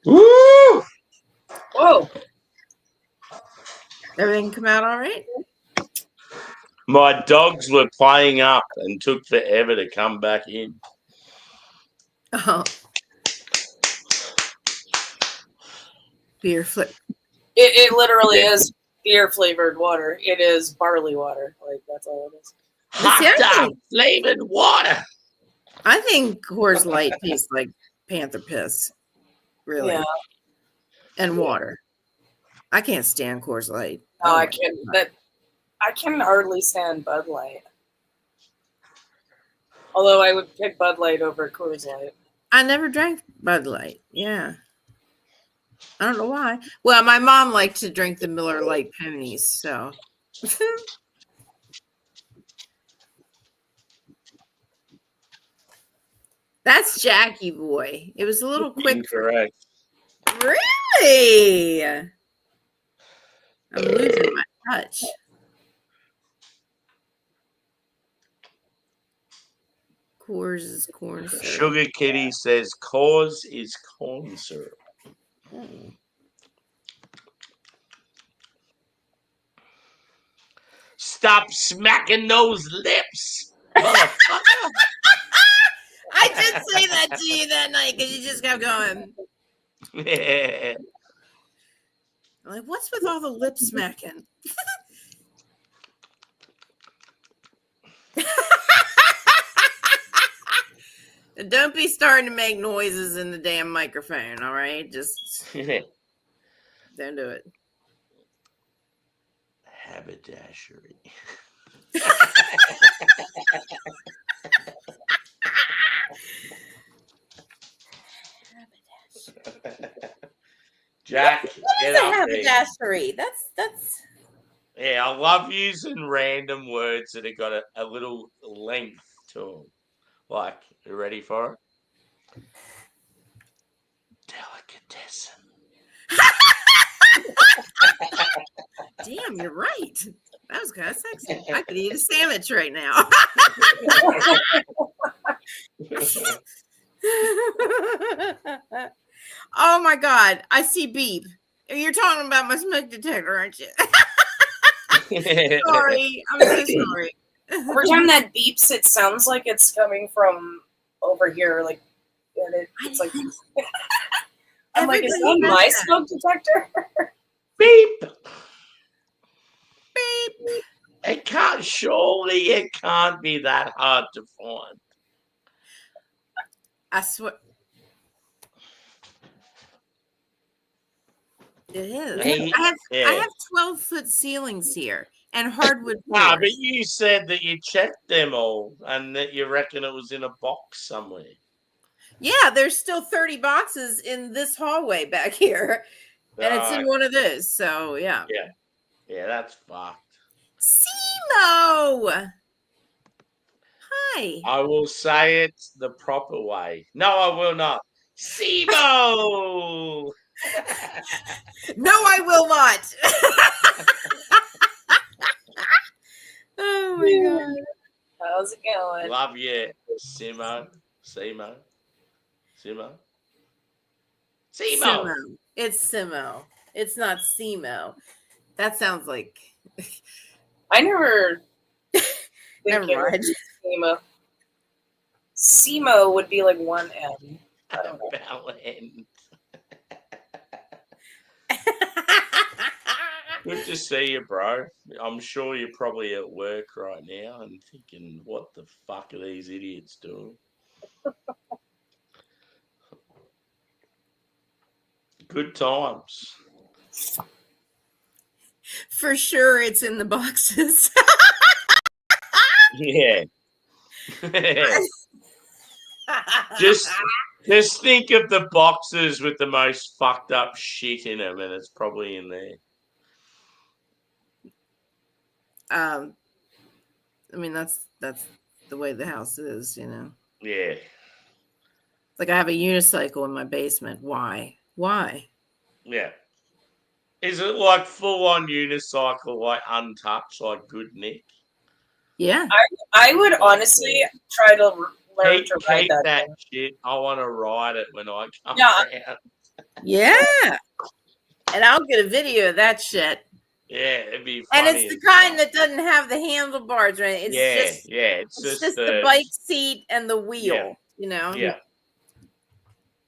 [SPEAKER 1] Woo!
[SPEAKER 6] Whoa.
[SPEAKER 4] Everything come out all right?
[SPEAKER 1] My dogs were playing up and took forever to come back in.
[SPEAKER 4] Oh. Beer flip.
[SPEAKER 6] It literally is beer flavored water. It is barley water. Like, that's all it is.
[SPEAKER 4] See,
[SPEAKER 1] Hot dog flavored water.
[SPEAKER 4] I think Coors Light tastes like Panther piss, really,
[SPEAKER 6] Yeah.
[SPEAKER 4] and water. I can't stand Coors Light.
[SPEAKER 6] No,
[SPEAKER 4] Oh
[SPEAKER 6] I
[SPEAKER 4] my
[SPEAKER 6] can't.
[SPEAKER 4] God.
[SPEAKER 6] I can hardly stand Bud Light. Although I would pick Bud Light over Coors Light.
[SPEAKER 4] I never drank Bud Light. Yeah. I don't know why. Well, my mom liked to drink the Miller Lite ponies, so. That's Jackie Boy. It was a little quick.
[SPEAKER 1] Incorrect.
[SPEAKER 4] Really? I'm losing my touch. Coors is corn syrup.
[SPEAKER 1] Sugar Kitty says Coors is corn syrup.
[SPEAKER 4] Hmm.
[SPEAKER 1] Stop smacking those lips, motherfucker.
[SPEAKER 4] I did say that to you that night because you just kept going. I'm like, what's with all the lip smacking? Don't be starting to make noises in the damn microphone, all right? Just don't do it.
[SPEAKER 1] Haberdashery. Jack,
[SPEAKER 4] What
[SPEAKER 1] get
[SPEAKER 4] is a
[SPEAKER 1] up there.
[SPEAKER 4] haberdashery? That's
[SPEAKER 1] Yeah, I love using random words that have got a little length to them. Like, you ready for it? Delicatessen.
[SPEAKER 4] damn, you're right. That was kind of sexy. I could eat a sandwich right now. Oh my God. I see beep. You're talking about my smoke detector, aren't you? Sorry. I'm so sorry.
[SPEAKER 6] Every time that beeps, it sounds like it's coming from over here. Like, and it's like, I'm like, is that
[SPEAKER 4] Everybody
[SPEAKER 6] my
[SPEAKER 4] does that.
[SPEAKER 6] smoke detector?
[SPEAKER 1] Beep.
[SPEAKER 4] Beep.
[SPEAKER 1] Surely it can't be that hard to find.
[SPEAKER 4] I swear. It is.
[SPEAKER 1] Hey,
[SPEAKER 4] I
[SPEAKER 1] yeah.
[SPEAKER 4] have 12-foot ceilings here and hardwood
[SPEAKER 1] Nah, but
[SPEAKER 4] floors.
[SPEAKER 1] you said that you checked them all and that you reckon it was in a box somewhere.
[SPEAKER 4] Yeah, there's still 30 boxes in this hallway back here. And it's in one of those. So, yeah.
[SPEAKER 1] Yeah, that's fucked.
[SPEAKER 4] Simo! Hi.
[SPEAKER 1] I will say it the proper way. No, I will not. Simo!
[SPEAKER 4] No, I will not. Oh my God.
[SPEAKER 6] How's it going?
[SPEAKER 1] Love you, Simo. Simo.
[SPEAKER 4] Simo. It's Simo. It's not Simo. That sounds like.
[SPEAKER 6] I never.
[SPEAKER 4] Never mind.
[SPEAKER 6] Simo. Simo would be like one M. I don't know.
[SPEAKER 1] Bellend. Good to see you, bro. I'm sure you're probably at work right now and thinking, what the fuck are these idiots doing? Good times.
[SPEAKER 4] For sure, it's in the boxes.
[SPEAKER 1] Yeah. Just think of the boxes with the most fucked up shit in them, and it's probably in there.
[SPEAKER 4] I mean, that's the way the house is, you know.
[SPEAKER 1] Yeah.
[SPEAKER 4] Like I have a unicycle in my basement. Why? Why?
[SPEAKER 1] Yeah. Is it like full on unicycle, like untouched, like good Nick?
[SPEAKER 4] Yeah.
[SPEAKER 6] I would honestly try to learn to ride
[SPEAKER 1] Keep
[SPEAKER 6] that
[SPEAKER 1] that
[SPEAKER 6] thing.
[SPEAKER 1] shit. I want to ride it when I come
[SPEAKER 6] Yeah.
[SPEAKER 1] around.
[SPEAKER 4] Yeah. And I'll get a video of that shit.
[SPEAKER 1] Yeah, it'd be
[SPEAKER 4] And
[SPEAKER 1] funny.
[SPEAKER 4] it's the
[SPEAKER 1] as
[SPEAKER 4] kind
[SPEAKER 1] fuck.
[SPEAKER 4] that doesn't have the handlebars, right? It's just
[SPEAKER 1] it's
[SPEAKER 4] it's
[SPEAKER 1] just
[SPEAKER 4] just the bike seat and the wheel, you know.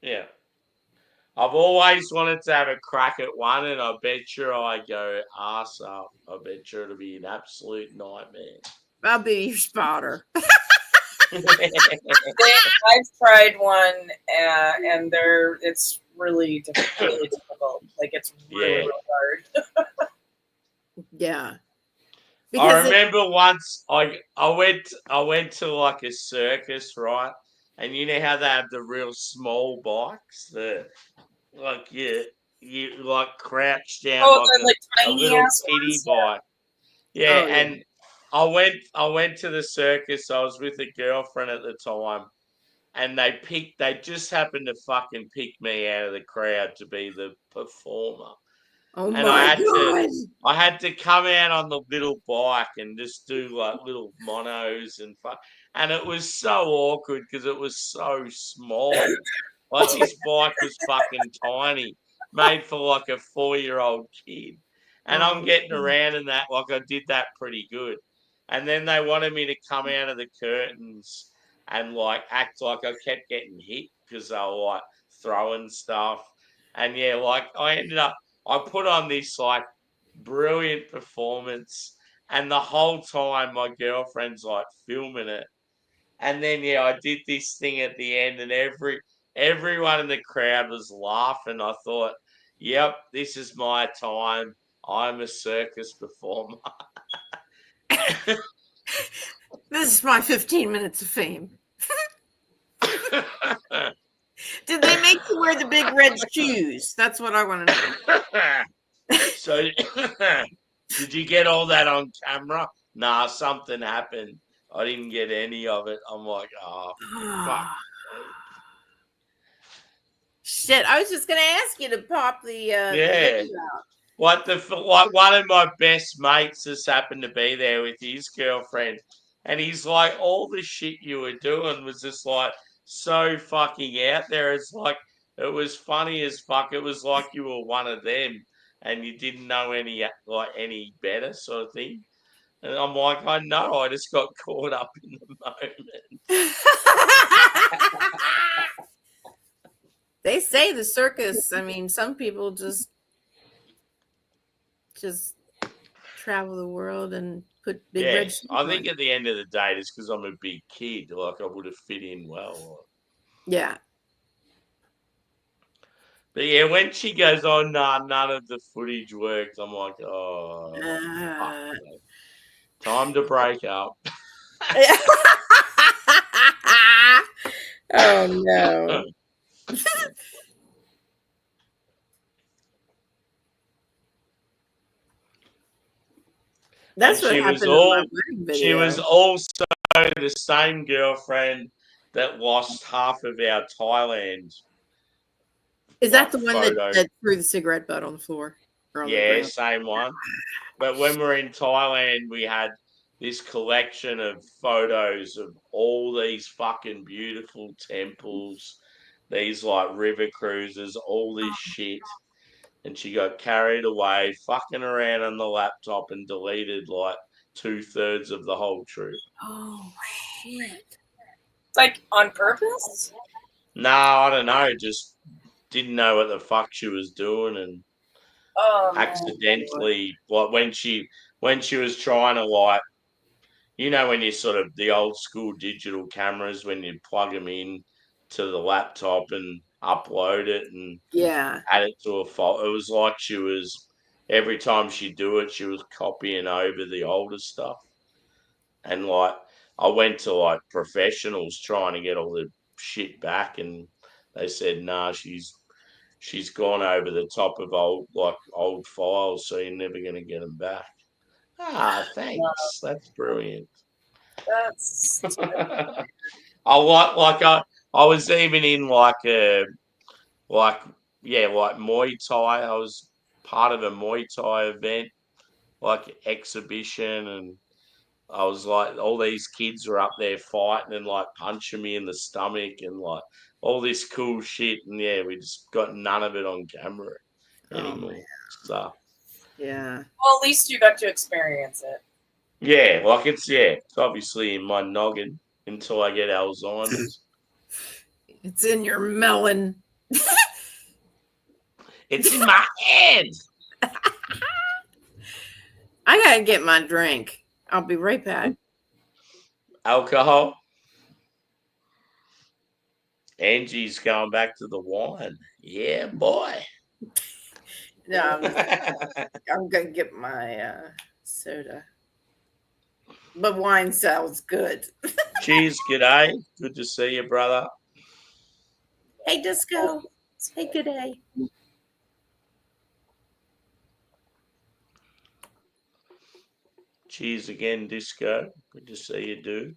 [SPEAKER 1] Yeah. I've always wanted to have a crack at one, and I bet you I go arse up. I bet you it'll be an absolute nightmare.
[SPEAKER 4] I'll be your spotter.
[SPEAKER 6] I've tried one, and it's really difficult. Like it's really hard.
[SPEAKER 4] Yeah.
[SPEAKER 1] I remember once I went to like a circus, right? And you know how they have the real small bikes, like you like crouch down like a
[SPEAKER 6] tiny
[SPEAKER 1] little
[SPEAKER 6] ass
[SPEAKER 1] kiddie
[SPEAKER 6] ones,
[SPEAKER 1] bike. Yeah,
[SPEAKER 4] Oh, yeah.
[SPEAKER 1] and I went to the circus. I was with a girlfriend at the time, and they just happened to fucking pick me out of the crowd to be the performer.
[SPEAKER 4] Oh
[SPEAKER 1] And
[SPEAKER 4] my God.
[SPEAKER 1] I had to come out on the little bike and just do like little monos and fuck. And it was so awkward because it was so small. Like this bike was fucking tiny, made for like a 4-year-old kid. And I'm getting around in that like I did that pretty good. And then they wanted me to come out of the curtains and like act like I kept getting hit because they were like throwing stuff. And yeah, like I put on this like brilliant performance, and the whole time my girlfriend's like filming it. And then I did this thing at the end, and everyone in the crowd was laughing. I thought, yep, this is my time. I'm a circus performer.
[SPEAKER 4] This is my 15 minutes of fame. Did they make you wear the big red shoes? That's what I want to know.
[SPEAKER 1] So, did you get all that on camera? Nah, something happened. I didn't get any of it. I'm like, oh, fuck.
[SPEAKER 4] Shit, I was just gonna ask you to pop the video out.
[SPEAKER 1] Like one of my best mates just happened to be there with his girlfriend, and he's like, all the shit you were doing was just like so fucking out there. It's like it was funny as fuck. It was like you were one of them, and you didn't know any better sort of thing. And I'm like, I know, I just got caught up in the moment.
[SPEAKER 4] They say the circus, I mean, some people just travel the world and put big red shoes
[SPEAKER 1] I think
[SPEAKER 4] on.
[SPEAKER 1] at the end of the day, it's because I'm a big kid. Like I would have fit in well.
[SPEAKER 4] Yeah.
[SPEAKER 1] But yeah, when she goes, oh, nah, none of the footage worked, I'm like, oh, fuck, time to break up.
[SPEAKER 4] Oh, no. That's what happened in my wedding video.
[SPEAKER 1] She was also the same girlfriend that lost half of our Thailand.
[SPEAKER 4] Is that the one that threw the cigarette butt on the floor?
[SPEAKER 1] Yeah, same one. But when we're in Thailand, we had this collection of photos of all these fucking beautiful temples, these like river cruises, all this shit. And she got carried away, fucking around on the laptop, and deleted like 2/3 of the whole trip.
[SPEAKER 4] Oh shit!
[SPEAKER 6] Like on purpose?
[SPEAKER 1] No, I don't know. Just didn't know what the fuck she was doing, and accidentally, like when she was trying to like, you know, when you sort of the old school digital cameras when you plug them in to the laptop and upload it and add it to a file. It was like she was every time she do it, she was copying over the older stuff. And like I went to like professionals trying to get all the shit back, and they said, nah, she's gone over the top of old files, so you're never gonna get them back. Ah, thanks. That's brilliant.
[SPEAKER 6] That's
[SPEAKER 1] I I was even in like Muay Thai. I was part of a Muay Thai event, like exhibition, and I was like, all these kids were up there fighting and like punching me in the stomach and like all this cool shit. And yeah, we just got none of it on camera anymore.
[SPEAKER 4] man.
[SPEAKER 1] So
[SPEAKER 4] Yeah.
[SPEAKER 6] well, at least you got to experience it.
[SPEAKER 1] yeah, it's obviously in my noggin until I get Alzheimer's.
[SPEAKER 4] It's in your melon.
[SPEAKER 1] It's in my head.
[SPEAKER 4] I gotta get my drink. I'll be right back.
[SPEAKER 1] Alcohol. Angie's going back to the wine. Yeah, boy.
[SPEAKER 4] No, I'm gonna get my soda. But wine sounds good.
[SPEAKER 1] Cheers, g'day. Good to see you, brother.
[SPEAKER 4] Hey, Disco. Hey, good day.
[SPEAKER 1] Cheers again, Disco. Good to see you, dude.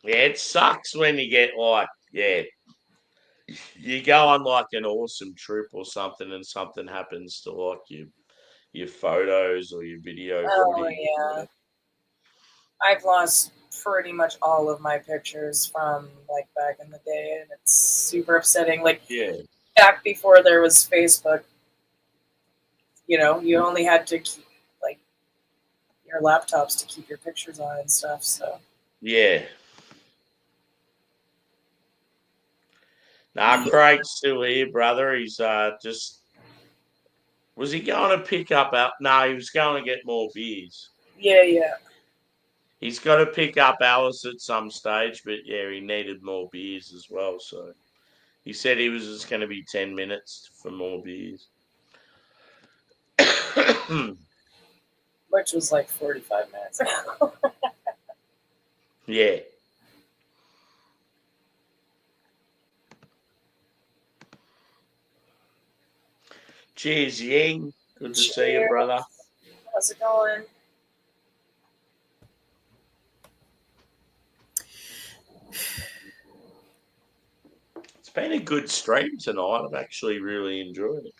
[SPEAKER 1] Yeah, it sucks when you get like, you go on like an awesome trip or something and something happens to like your photos or your video
[SPEAKER 6] Oh
[SPEAKER 1] footage.
[SPEAKER 6] yeah, I've lost pretty much all of my pictures from like back in the day, and it's super upsetting. Like
[SPEAKER 1] Yeah.
[SPEAKER 6] back before there was Facebook, you only had to keep like your laptops to keep your pictures on and stuff. So
[SPEAKER 1] Yeah. Nah, Craig's still here, brother. He's just. Was he going to pick up? No, he was going to get more beers.
[SPEAKER 6] yeah.
[SPEAKER 1] He's got to pick up Alice at some stage, but yeah, he needed more beers as well. So he said he was just going to be 10 minutes for more beers.
[SPEAKER 6] Which was like 45 minutes.
[SPEAKER 1] Yeah. Cheers, Ying. Good to see you, brother.
[SPEAKER 6] How's it going?
[SPEAKER 1] It's been a good stream tonight. I've actually really enjoyed it.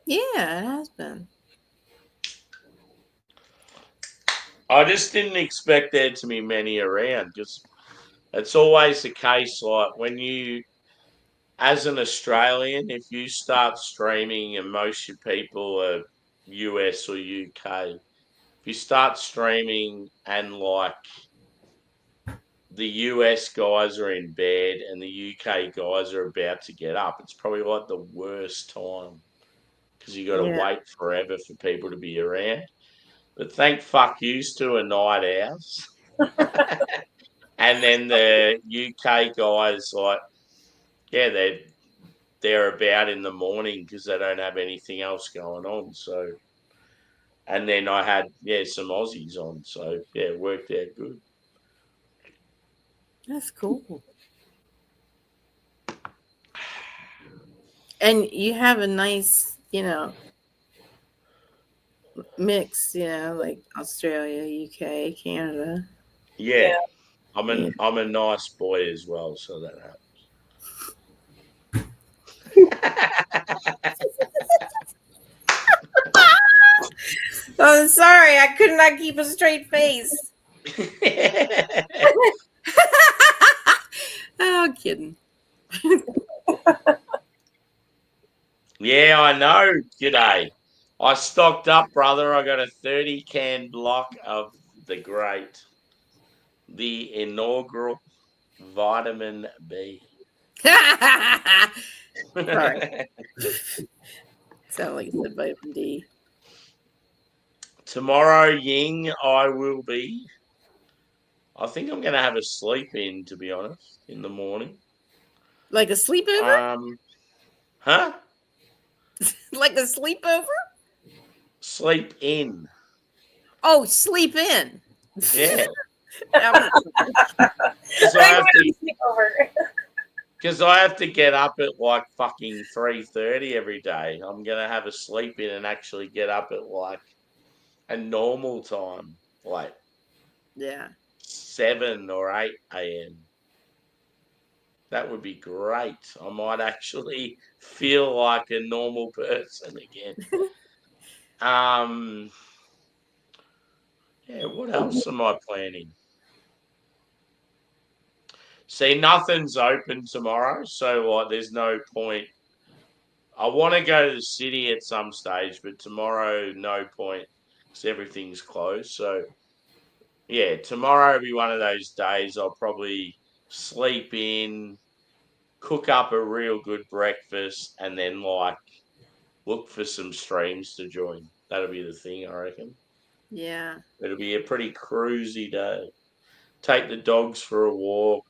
[SPEAKER 4] Yeah, it has been.
[SPEAKER 1] I just didn't expect there to be many around because it's always the case. Like when you, as an Australian, if you start streaming and most of your people are US or UK, if you start streaming and like the US guys are in bed and the UK guys are about to get up, it's probably like the worst time because you got to wait forever for people to be around. But thank fuck yous to a night owls. And then the UK guys, like, yeah, they're about in the morning because they don't have anything else going on. So, and then I had some Aussies on, so yeah, it worked out good.
[SPEAKER 4] That's cool. And you have a nice, mix, like Australia, UK, Canada.
[SPEAKER 1] Yeah. I'm a nice boy as well, so that happens.
[SPEAKER 4] Oh, sorry, I could not keep a straight face. Oh, kidding.
[SPEAKER 1] Yeah, I know. G'day. I stocked up, brother. I got a 30-can block of the inaugural vitamin B.
[SPEAKER 4] Sorry. Sound like you said vitamin D.
[SPEAKER 1] Tomorrow, Ying, I will be. I think I'm going to have a sleep in, to be honest, in the morning.
[SPEAKER 4] Like a sleepover?
[SPEAKER 1] Huh?
[SPEAKER 4] Like a sleepover?
[SPEAKER 1] Sleep in.
[SPEAKER 4] Oh, sleep in.
[SPEAKER 1] Yeah.
[SPEAKER 6] I have to sleep over.
[SPEAKER 1] Because I have to get up at like fucking 3:30 every day. I'm gonna have a sleep in and actually get up at like a normal time, like
[SPEAKER 4] Yeah.
[SPEAKER 1] 7 or 8 a.m. That would be great. I might actually feel like a normal person again. Yeah, what else am I planning? See, nothing's open tomorrow, so like there's no point. I want to go to the city at some stage, but tomorrow, no point because everything's closed. So yeah, tomorrow will be one of those days I'll probably sleep in, cook up a real good breakfast, and then like look for some streams to join. That'll be the thing, I reckon.
[SPEAKER 4] Yeah.
[SPEAKER 1] It'll be a pretty cruisy day. Take the dogs for a walk.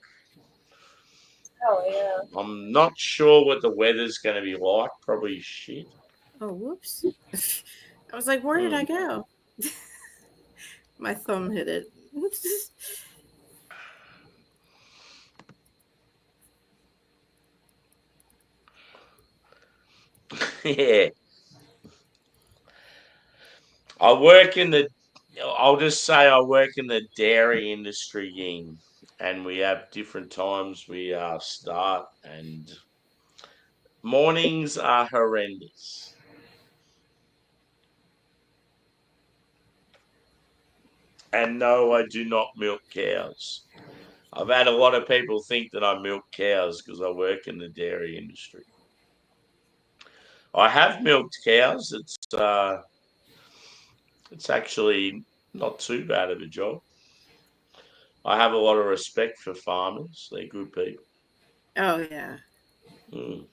[SPEAKER 6] Hell yeah.
[SPEAKER 1] I'm not sure what the weather's going to be like. Probably shit.
[SPEAKER 4] Oh, whoops. I was like, where did I go? My thumb hit it.
[SPEAKER 1] Yeah. I'll just say I work in the dairy industry, Ying, and we have different times we start, and mornings are horrendous. And no, I do not milk cows. I've had a lot of people think that I milk cows because I work in the dairy industry. I have milked cows. It's actually not too bad of a job. I have a lot of respect for farmers. They're good people.
[SPEAKER 4] Oh, yeah.
[SPEAKER 1] Mm.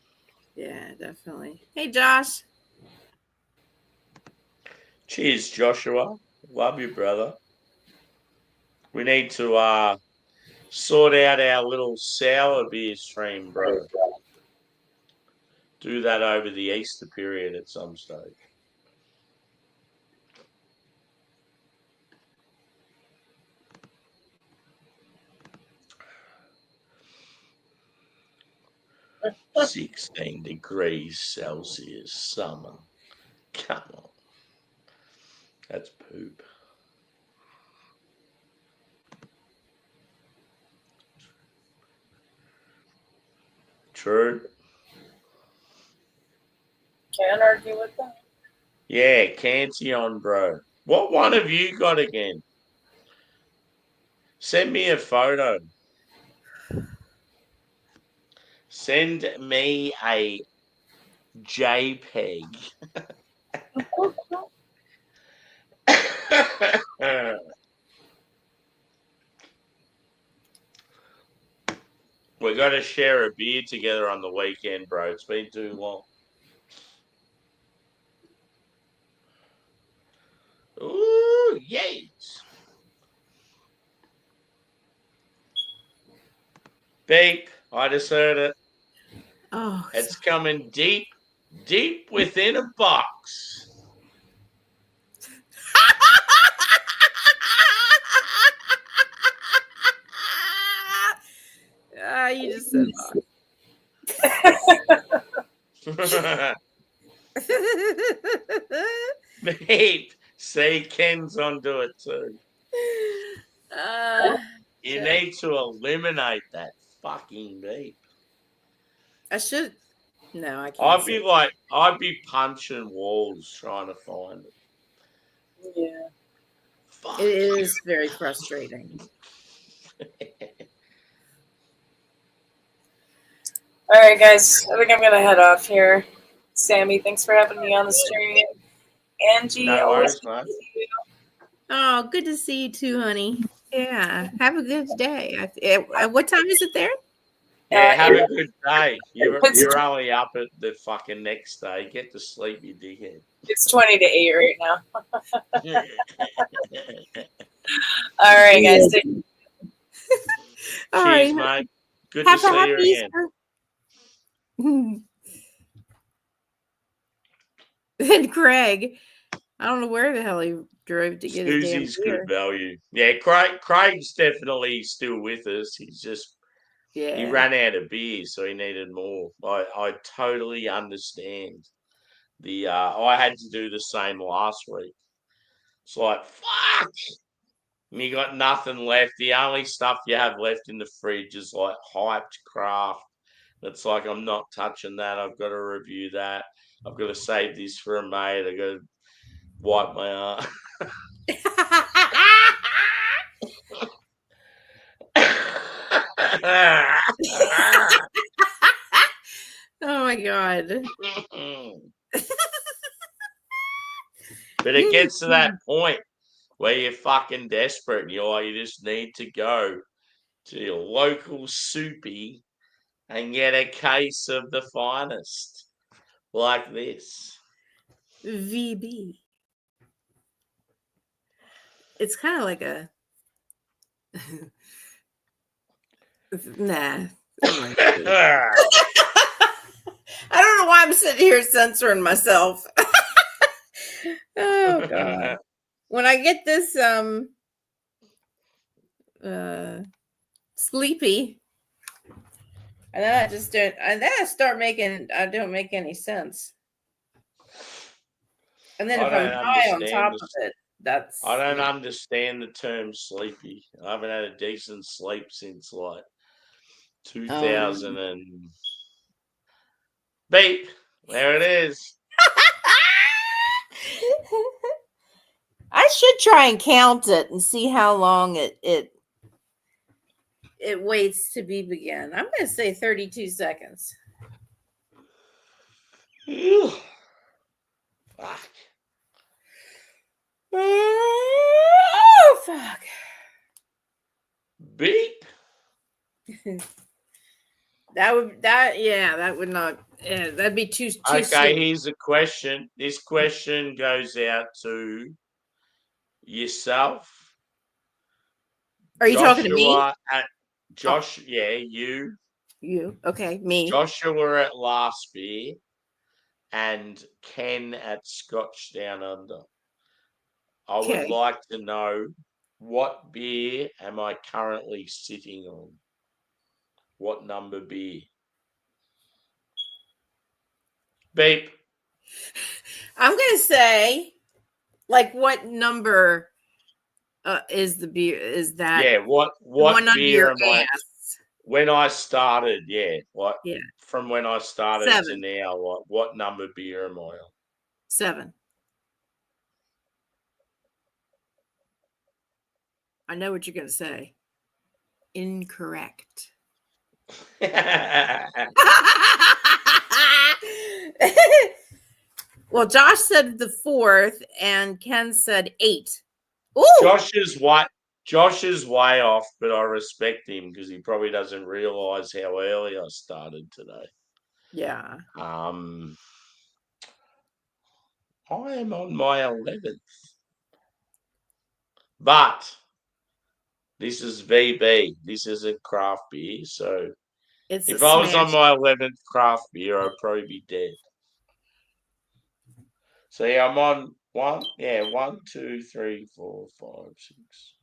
[SPEAKER 4] Yeah, definitely. Hey, Josh.
[SPEAKER 1] Cheers, Joshua. Love you, brother. We need to sort out our little sour beer stream, bro. Do that over the Easter period at some stage.
[SPEAKER 6] Uh,
[SPEAKER 1] 16 degrees Celsius summer. Come on. That's poop. True.
[SPEAKER 6] Can't argue with that.
[SPEAKER 1] Yeah, Cantillon, bro. What one have you got again? Send me a photo. Send me a JPEG. We're going to share a beer together on the weekend, bro. It's been too long. Ooh, yes. Beep. I just heard it.
[SPEAKER 4] Oh,
[SPEAKER 1] It's coming deep, deep within a box.
[SPEAKER 4] you just said
[SPEAKER 1] Beep. See, Ken's onto it too. You need to eliminate that fucking beep.
[SPEAKER 4] I should. No, I can't.
[SPEAKER 1] I'd be punching walls trying to find it.
[SPEAKER 6] Yeah.
[SPEAKER 1] Fuck.
[SPEAKER 4] It is very frustrating.
[SPEAKER 6] All right, guys. I think I'm gonna head off here. Sammy, thanks for having me on the stream. Angie,
[SPEAKER 1] No
[SPEAKER 6] always
[SPEAKER 1] worries,
[SPEAKER 6] good to
[SPEAKER 1] mate.
[SPEAKER 6] see you.
[SPEAKER 4] Oh, good to see you too, honey. Yeah, have a good day. What time is it there?
[SPEAKER 1] Yeah, have a good day. You're only up at the fucking next day. Get to sleep, you dickhead.
[SPEAKER 6] It's 20 to 8 right now. All right, guys.
[SPEAKER 4] All
[SPEAKER 1] Cheers,
[SPEAKER 4] right.
[SPEAKER 1] mate. Good
[SPEAKER 4] Have
[SPEAKER 1] to
[SPEAKER 4] a
[SPEAKER 1] see
[SPEAKER 4] happy
[SPEAKER 1] you again.
[SPEAKER 4] Easter. And Craig, I don't know where the hell he drove to get his damn
[SPEAKER 1] Susie's
[SPEAKER 4] beer.
[SPEAKER 1] good value. Yeah, Craig's definitely still with us. He's just
[SPEAKER 4] Yeah.
[SPEAKER 1] He ran out of beer, so he needed more. I totally understand. I had to do the same last week. It's like, fuck! And you got nothing left. The only stuff you have left in the fridge is like hyped craft. It's like, I'm not touching that. I've got to review that. I've got to save this for a mate. I've got to wipe my arm.
[SPEAKER 4] Oh my god.
[SPEAKER 1] But it gets to that point where you're fucking desperate and you just need to go to your local soupy and get a case of the finest like this.
[SPEAKER 4] VB. It's kind of like a nah. I don't know why I'm sitting here censoring myself. Oh god. When I get this sleepy, and then I don't make any sense. And then
[SPEAKER 1] I
[SPEAKER 4] if I'm
[SPEAKER 1] don't
[SPEAKER 4] high on
[SPEAKER 1] understand
[SPEAKER 4] top of it, that's
[SPEAKER 1] I don't understand the term sleepy. I haven't had a decent sleep since like 2000 and beep. There it is.
[SPEAKER 4] I should try and count it and see how long it waits to be begun. I'm going to say 32 seconds.
[SPEAKER 1] Ew. Fuck.
[SPEAKER 4] Oh fuck.
[SPEAKER 1] Beep.
[SPEAKER 4] That would not. Yeah, that'd be too
[SPEAKER 1] Okay,
[SPEAKER 4] soon.
[SPEAKER 1] here's a question. This question goes out to yourself.
[SPEAKER 4] Are you talking to me?
[SPEAKER 1] Josh, yeah, you.
[SPEAKER 4] You. Okay, me.
[SPEAKER 1] Joshua at Last Beer and Ken at Scotch Down Under. I would
[SPEAKER 4] Okay.
[SPEAKER 1] like to know, what beer am I currently sitting on? What number beer? Beep.
[SPEAKER 4] I'm gonna say, like, what number is the beer? Is that
[SPEAKER 1] Yeah, what
[SPEAKER 4] one under
[SPEAKER 1] beer
[SPEAKER 4] your
[SPEAKER 1] am I?
[SPEAKER 4] ass?
[SPEAKER 1] When I started, yeah, like
[SPEAKER 4] Yeah.
[SPEAKER 1] from when I started
[SPEAKER 4] 7.
[SPEAKER 1] to now, what number beer am I on?
[SPEAKER 4] 7. I know what you're gonna say. Incorrect. Well, Josh said the 4th, and Ken said 8. Ooh!
[SPEAKER 1] Josh is way off, but I respect him because he probably doesn't realize how early I started today.
[SPEAKER 4] Yeah.
[SPEAKER 1] I am on my 11th, but this is VB. This isn't craft beer, so
[SPEAKER 4] It's
[SPEAKER 1] if
[SPEAKER 4] a
[SPEAKER 1] I was on
[SPEAKER 4] smash.
[SPEAKER 1] my 11th craft beer, I'd probably be dead. So yeah, I'm on 1, 2, 3, 4, 5, 6.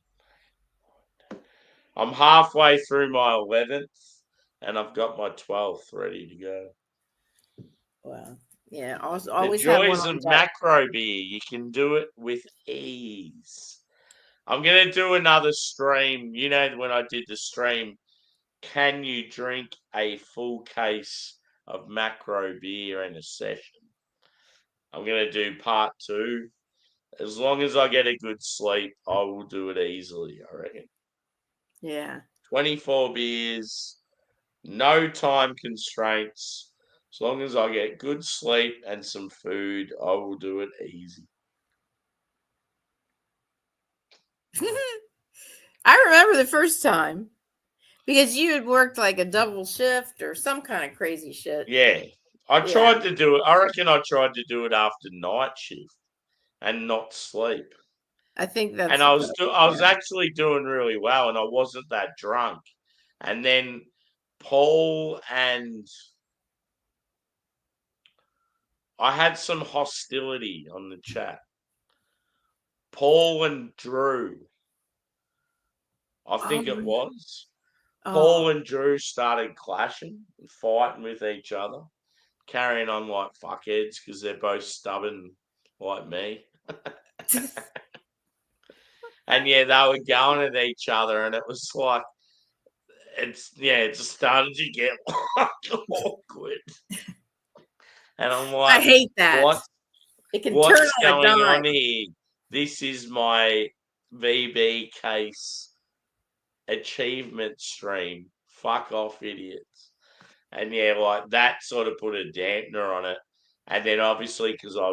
[SPEAKER 1] I'm halfway through my 11th, and I've got my 12th ready to go.
[SPEAKER 4] Well, yeah. Always
[SPEAKER 1] The
[SPEAKER 4] have one
[SPEAKER 1] joys
[SPEAKER 4] on
[SPEAKER 1] of
[SPEAKER 4] deck.
[SPEAKER 1] macro beer. You can do it with ease. I'm going to do another stream. You know, when I did the stream, can you drink a full case of macro beer in a session? I'm going to do part 2. As long as I get a good sleep, I will do it easily, I reckon.
[SPEAKER 4] Yeah.
[SPEAKER 1] 24 beers, no time constraints. As long as I get good sleep and some food, I will do it easy.
[SPEAKER 4] I remember the first time because you had worked like a double shift or some kind of crazy shit.
[SPEAKER 1] Yeah. I tried to do it. I reckon I tried to do it after night shift and not sleep.
[SPEAKER 4] I think that's.
[SPEAKER 1] And I was actually doing really well, and I wasn't that drunk. And then Paul and I had some hostility on the chat. Paul and Drew, I think it was. Paul
[SPEAKER 4] Oh,
[SPEAKER 1] and Drew started clashing, fighting with each other, carrying on like fuckheads because they're both stubborn like me. And yeah, they were going at each other, and it was like, it just started to get like awkward. And I'm
[SPEAKER 4] I
[SPEAKER 1] like,
[SPEAKER 4] hate that.
[SPEAKER 1] what?
[SPEAKER 4] It can turn
[SPEAKER 1] What's
[SPEAKER 4] on a
[SPEAKER 1] going
[SPEAKER 4] dime.
[SPEAKER 1] on here? This is my VB case achievement stream. Fuck off, idiots. And yeah, like that sort of put a dampener on it. And then obviously, because I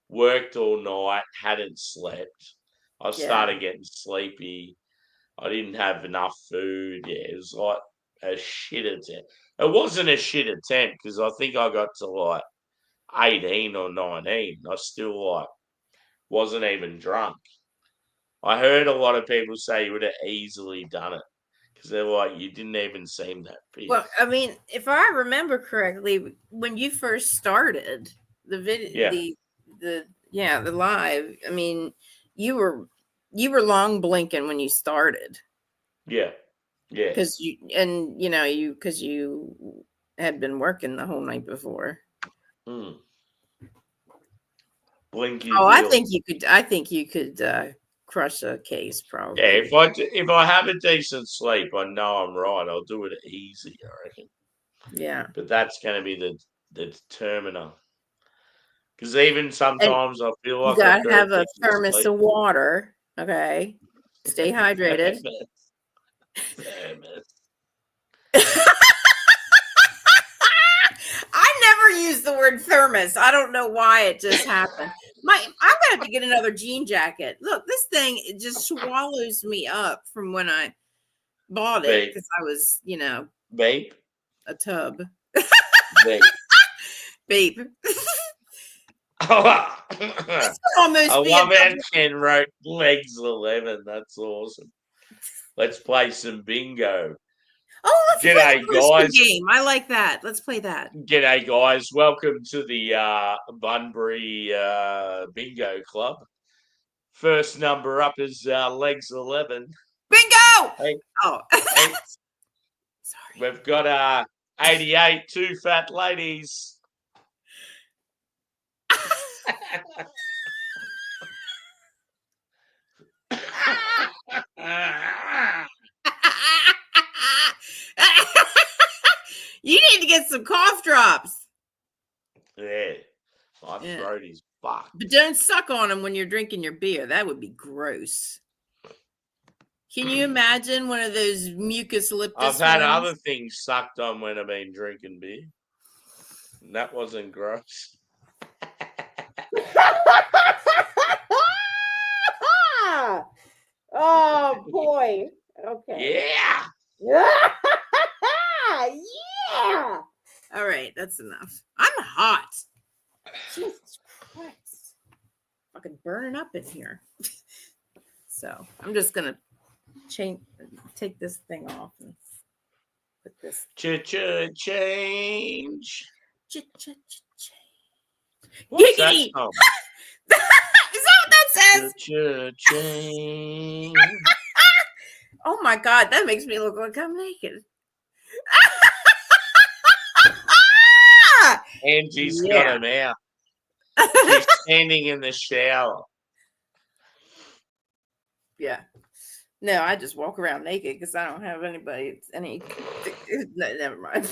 [SPEAKER 1] worked all night, hadn't slept, I started getting sleepy. I didn't have enough food. Yeah, it was like a shit attempt. It wasn't a shit attempt because I think I got to like 18 or 19. I still like wasn't even drunk. I heard a lot of people say you would have easily done it because they're like, you didn't even seem that pissed.
[SPEAKER 4] Well, I mean, if I remember correctly, when you first started the video, the live, I mean, you were long blinking when you started
[SPEAKER 1] Yeah.
[SPEAKER 4] because you had been working the whole night before.
[SPEAKER 1] Mm. Blinky.
[SPEAKER 4] Oh,
[SPEAKER 1] deal.
[SPEAKER 4] I think you could crush a case probably.
[SPEAKER 1] Yeah, if I have a decent sleep, I know I'm right. I'll do it easy, I reckon.
[SPEAKER 4] Yeah.
[SPEAKER 1] But that's going to be the determiner. Because even sometimes I feel like
[SPEAKER 4] You
[SPEAKER 1] I've
[SPEAKER 4] gotta
[SPEAKER 1] got
[SPEAKER 4] have a
[SPEAKER 1] decent
[SPEAKER 4] thermos
[SPEAKER 1] sleep.
[SPEAKER 4] of water. Okay. Stay hydrated.
[SPEAKER 1] Thermos.
[SPEAKER 4] I never use the word thermos. I don't know why it just happened. I'm gonna have to get another jean jacket. Look, this thing, it just swallows me up from when I bought it because I was,
[SPEAKER 1] Babe.
[SPEAKER 4] a tub.
[SPEAKER 1] Babe.
[SPEAKER 4] Babe.
[SPEAKER 1] I
[SPEAKER 4] Almost
[SPEAKER 1] love how Ken wrote Legs 11. That's awesome. Let's play some bingo.
[SPEAKER 4] Oh, let's play
[SPEAKER 1] G'day,
[SPEAKER 4] the Brisbane
[SPEAKER 1] guys.
[SPEAKER 4] game. I like that. Let's play that.
[SPEAKER 1] G'day, guys. Welcome to the Bunbury Bingo Club. First number up is Legs 11.
[SPEAKER 4] Bingo!
[SPEAKER 1] Hey.
[SPEAKER 4] Oh.
[SPEAKER 1] Hey.
[SPEAKER 4] Sorry.
[SPEAKER 1] We've got 88, two fat ladies.
[SPEAKER 4] You need to get some cough drops.
[SPEAKER 1] Yeah. My throat is fucked.
[SPEAKER 4] But don't suck on them when you're drinking your beer. That would be gross. Can you imagine one of those mucus lips?
[SPEAKER 1] I've had other things sucked on when I've been drinking beer. And that wasn't gross.
[SPEAKER 4] Oh boy. Okay.
[SPEAKER 1] Yeah.
[SPEAKER 4] Yeah. All right, that's enough. I'm hot. Jesus Christ. Fucking burning up in here. So I'm just gonna take this thing off and put this
[SPEAKER 1] Change.
[SPEAKER 4] What's
[SPEAKER 1] that
[SPEAKER 4] Giggity!
[SPEAKER 1] song?
[SPEAKER 4] Is that what that says?
[SPEAKER 1] Change.
[SPEAKER 4] Oh my god, that makes me look like I'm naked.
[SPEAKER 1] Angie's got him out. She's standing in the shower.
[SPEAKER 4] Yeah. No, I just walk around naked because I don't have any. No, never mind.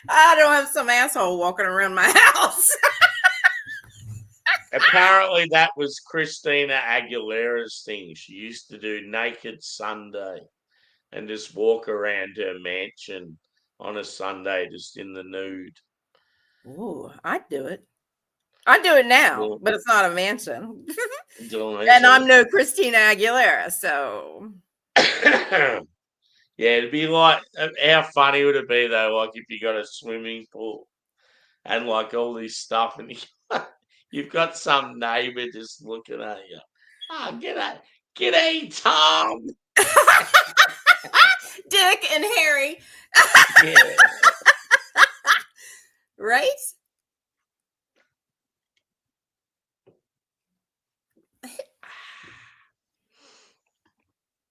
[SPEAKER 4] I don't have some asshole walking around my house.
[SPEAKER 1] Apparently, that was Christina Aguilera's thing. She used to do Naked Sunday and just walk around her mansion on a Sunday just in the nude.
[SPEAKER 4] Ooh, I'd do it. I'd do it now,
[SPEAKER 1] Well,
[SPEAKER 4] but it's not a mansion.
[SPEAKER 1] And
[SPEAKER 4] And I'm no Christina Aguilera, so.
[SPEAKER 1] Yeah, it'd be like, how funny would it be though, like if you got a swimming pool and like all this stuff and you've got some neighbor just looking at you. Oh, g'day, Tom.
[SPEAKER 4] Dick and Harry.
[SPEAKER 1] Yeah.
[SPEAKER 4] Right?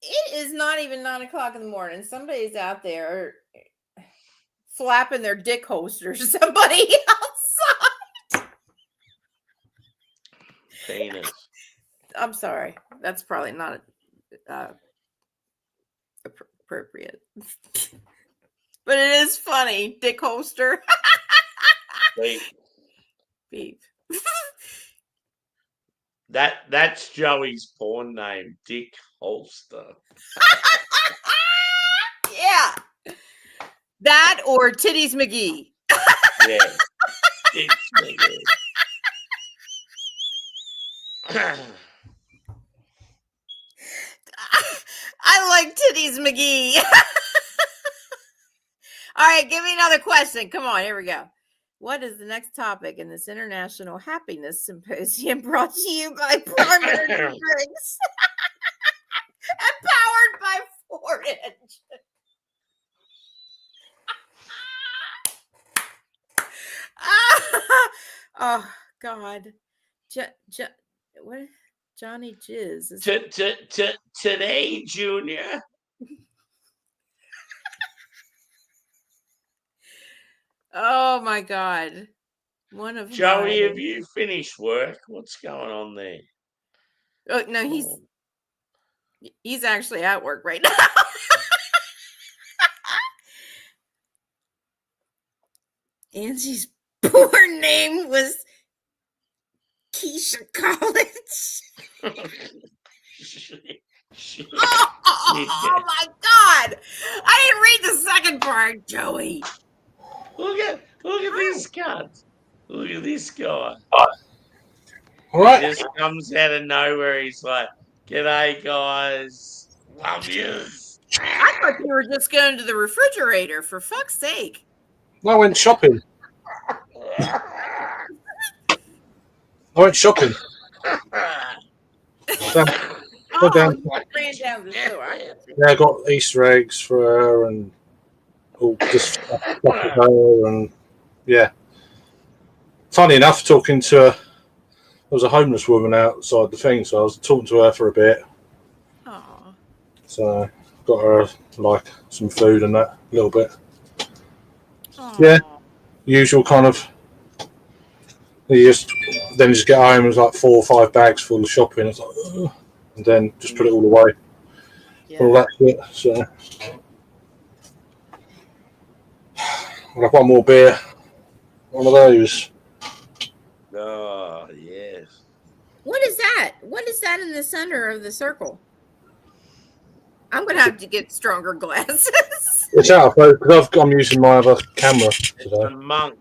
[SPEAKER 4] It is not even 9 o'clock in the morning. Somebody's out there flapping their dick holsters. Somebody outside.
[SPEAKER 1] Penis.
[SPEAKER 4] I'm sorry. That's probably not appropriate. But it is funny. Dick holster.
[SPEAKER 1] Beep.
[SPEAKER 4] Beep.
[SPEAKER 1] That's Joey's porn name, Dick Holster.
[SPEAKER 4] Yeah. That or Titties McGee.
[SPEAKER 1] Yeah. It's McGee.
[SPEAKER 4] I like Titties McGee. All right, give me another question. Come on, here we go. What is the next topic in this International Happiness Symposium brought to you by Primary Drinks and powered by Ford Engine? Oh, God. What? Johnny Jizz.
[SPEAKER 1] Today, Junior.
[SPEAKER 4] Oh my God. One of
[SPEAKER 1] Joey,
[SPEAKER 4] my...
[SPEAKER 1] have you finished work? What's going on there?
[SPEAKER 4] Oh no, he's actually at work right now. Angie's porn name was Keisha Collins. Oh my God. I didn't read the second part, Joey.
[SPEAKER 1] Look at this cunt. Look at this guy.
[SPEAKER 5] All right.
[SPEAKER 1] He just comes out of nowhere. He's like, "G'day, guys. Love yous."
[SPEAKER 4] I thought you were just going to the refrigerator, for fuck's sake.
[SPEAKER 5] I went shopping. Down, down.
[SPEAKER 4] Ran down the store.
[SPEAKER 5] Yeah, I got Easter eggs for her and all just stuff for her, and yeah. Funny enough, talking to her, there was a homeless woman outside the thing, so I was talking to her for a bit.
[SPEAKER 4] Aw.
[SPEAKER 5] So got her like some food and that a little bit.
[SPEAKER 4] Aw.
[SPEAKER 5] Yeah. Usual kind of. You just get home and it was like 4 or 5 bags full of shopping. It's like, ugh. And then just put it all away.
[SPEAKER 4] Yeah.
[SPEAKER 5] All that shit. So I'll have one more beer. One of those.
[SPEAKER 1] Oh, yes.
[SPEAKER 4] What is that? What is that in the center of the circle? I'm going to have to get stronger glasses.
[SPEAKER 5] It's out of focus because I'm using my other camera
[SPEAKER 1] It's
[SPEAKER 5] today.
[SPEAKER 1] a monk.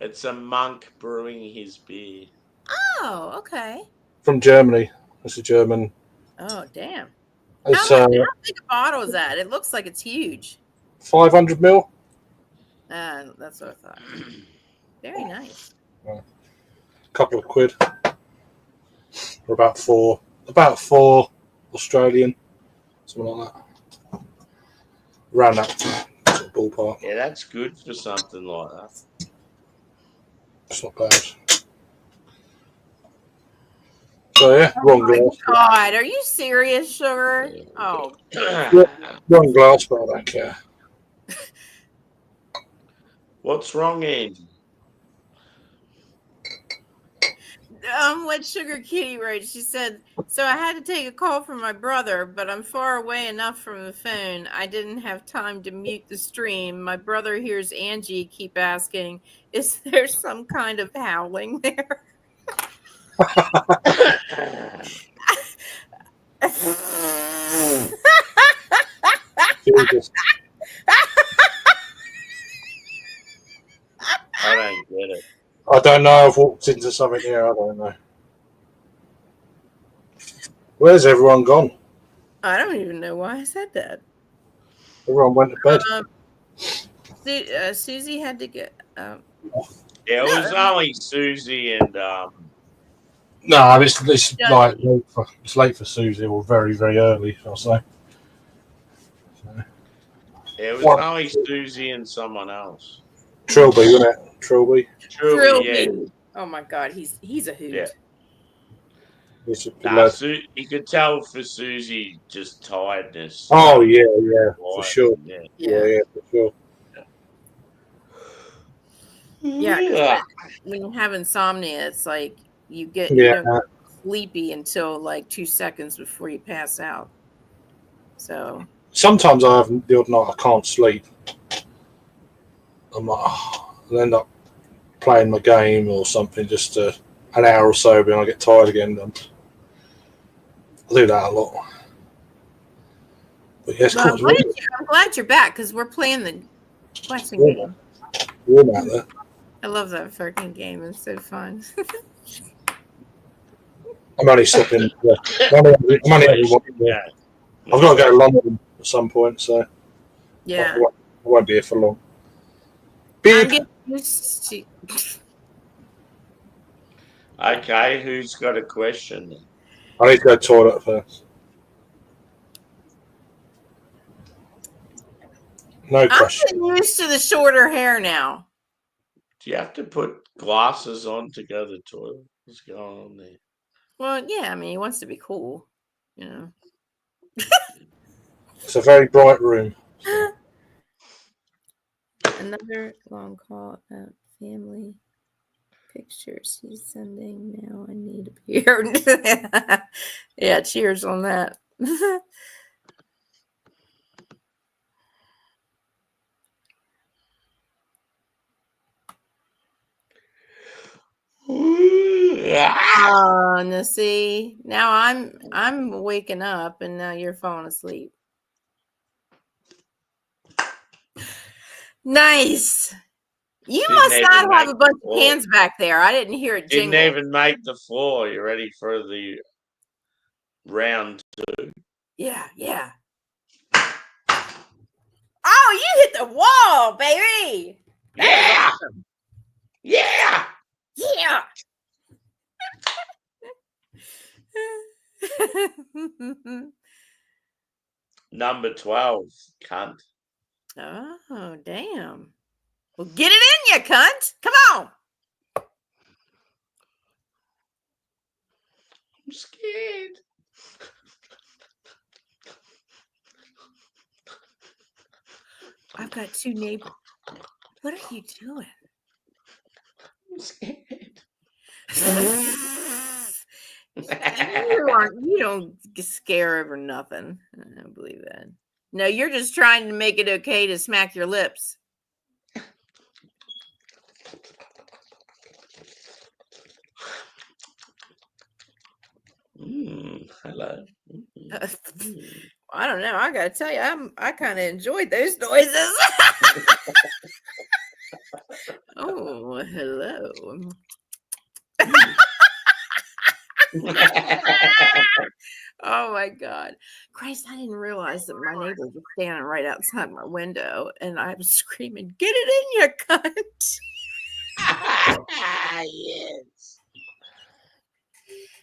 [SPEAKER 1] It's a monk brewing his beer.
[SPEAKER 4] Oh, okay.
[SPEAKER 5] From Germany. It's a German.
[SPEAKER 4] Oh, damn.
[SPEAKER 5] It's
[SPEAKER 4] How big a bottle is that? It looks like it's huge.
[SPEAKER 5] 500 ml.
[SPEAKER 4] That's what I thought. Very nice.
[SPEAKER 5] Couple of quid. For about four Australian. Something like that. Around that sort of ballpark.
[SPEAKER 1] Yeah, that's good for something like that.
[SPEAKER 5] It's not bad. So yeah, wrong
[SPEAKER 4] Oh my
[SPEAKER 5] glass.
[SPEAKER 4] God, are you serious, Sugar? Oh,
[SPEAKER 5] Wrong glass, but I don't care.
[SPEAKER 1] What's wrong, Andy?
[SPEAKER 4] what Sugar Kitty wrote, she said, so I had to take a call from my brother, but I'm far away enough from the phone. I didn't have time to mute the stream. My brother hears Angie keep asking, is there some kind of howling there?
[SPEAKER 5] Jesus.
[SPEAKER 1] I don't get it.
[SPEAKER 5] I don't know. I've walked into something here. I don't know. Where's everyone gone?
[SPEAKER 4] I don't even know why I said that.
[SPEAKER 5] Everyone went to bed.
[SPEAKER 4] Susie had to get.
[SPEAKER 1] Yeah, it was only Susie and
[SPEAKER 5] No, it's like it's late for Susie, or very, very early, I'll say.
[SPEAKER 1] yeah, it was
[SPEAKER 5] What?
[SPEAKER 1] only Susie and someone else.
[SPEAKER 5] Trilby, wasn't it? Trilby.
[SPEAKER 1] Truly, yeah.
[SPEAKER 4] Oh my God, he's a hoot.
[SPEAKER 1] Yeah.
[SPEAKER 5] He's a good
[SPEAKER 1] Nah,
[SPEAKER 5] lad.
[SPEAKER 1] you could tell for Susie just tiredness.
[SPEAKER 5] Oh yeah, for
[SPEAKER 1] Right,
[SPEAKER 5] sure.
[SPEAKER 1] Yeah.
[SPEAKER 5] Yeah, for sure.
[SPEAKER 4] Yeah, 'cause when you have insomnia, it's like you
[SPEAKER 5] Yeah,
[SPEAKER 4] don't get sleepy until like 2 seconds before you pass out. So
[SPEAKER 5] sometimes I have the odd night I can't sleep. I'm like, I end up playing my game or something just an hour or so, and I get tired again. I do that a lot. But yes,
[SPEAKER 4] well,
[SPEAKER 5] cool.
[SPEAKER 4] I'm glad you're back because we're playing the question
[SPEAKER 5] Yeah.
[SPEAKER 4] game.
[SPEAKER 5] Warm out there.
[SPEAKER 4] I love that fucking game. It's so fun.
[SPEAKER 5] I'm only slipping. I'm only having one.
[SPEAKER 1] Yeah.
[SPEAKER 5] I've got to go to London at some point, so
[SPEAKER 4] Yeah.
[SPEAKER 5] I won't be here for long.
[SPEAKER 4] I'm
[SPEAKER 5] Big.
[SPEAKER 4] getting used to.
[SPEAKER 1] Okay, who's got a question?
[SPEAKER 5] I need to go to the toilet first. No
[SPEAKER 4] I'm
[SPEAKER 5] question.
[SPEAKER 4] getting used to the shorter hair now.
[SPEAKER 1] Do you have to put glasses on to go to the toilet? What's going on there?
[SPEAKER 4] Well, yeah, I mean, he wants to be cool, you know.
[SPEAKER 5] It's a very bright room.
[SPEAKER 4] Another long call about family pictures he's sending now. I need a beer. Yeah, cheers on that. Oh, no, see, now I'm waking up and now you're falling asleep. Nice. You
[SPEAKER 1] Didn't
[SPEAKER 4] must
[SPEAKER 1] even
[SPEAKER 4] not have
[SPEAKER 1] make
[SPEAKER 4] a bunch
[SPEAKER 1] the
[SPEAKER 4] of
[SPEAKER 1] floor.
[SPEAKER 4] hands back there. I didn't hear it
[SPEAKER 1] Didn't
[SPEAKER 4] jingle.
[SPEAKER 1] even make the floor. You ready for the round 2?
[SPEAKER 4] Yeah. Oh, you hit the wall, baby.
[SPEAKER 1] Yeah! Yeah!
[SPEAKER 4] Yeah.
[SPEAKER 1] Number 12, cunt.
[SPEAKER 4] Oh, damn. Well, get it in, you cunt. Come on.
[SPEAKER 1] I'm scared.
[SPEAKER 4] I've got 2 neighbors. What are you doing?
[SPEAKER 1] I'm scared.
[SPEAKER 4] You don't scare over nothing. I don't believe that. No, you're just trying to make it okay to smack your lips.
[SPEAKER 1] Hello.
[SPEAKER 4] I don't know. I gotta tell you, I kind of enjoyed those noises. Oh, hello. Oh my God. Christ, I didn't realize that my neighbor was standing right outside my window and I was screaming, "Get it in, you cunt."
[SPEAKER 1] Yes.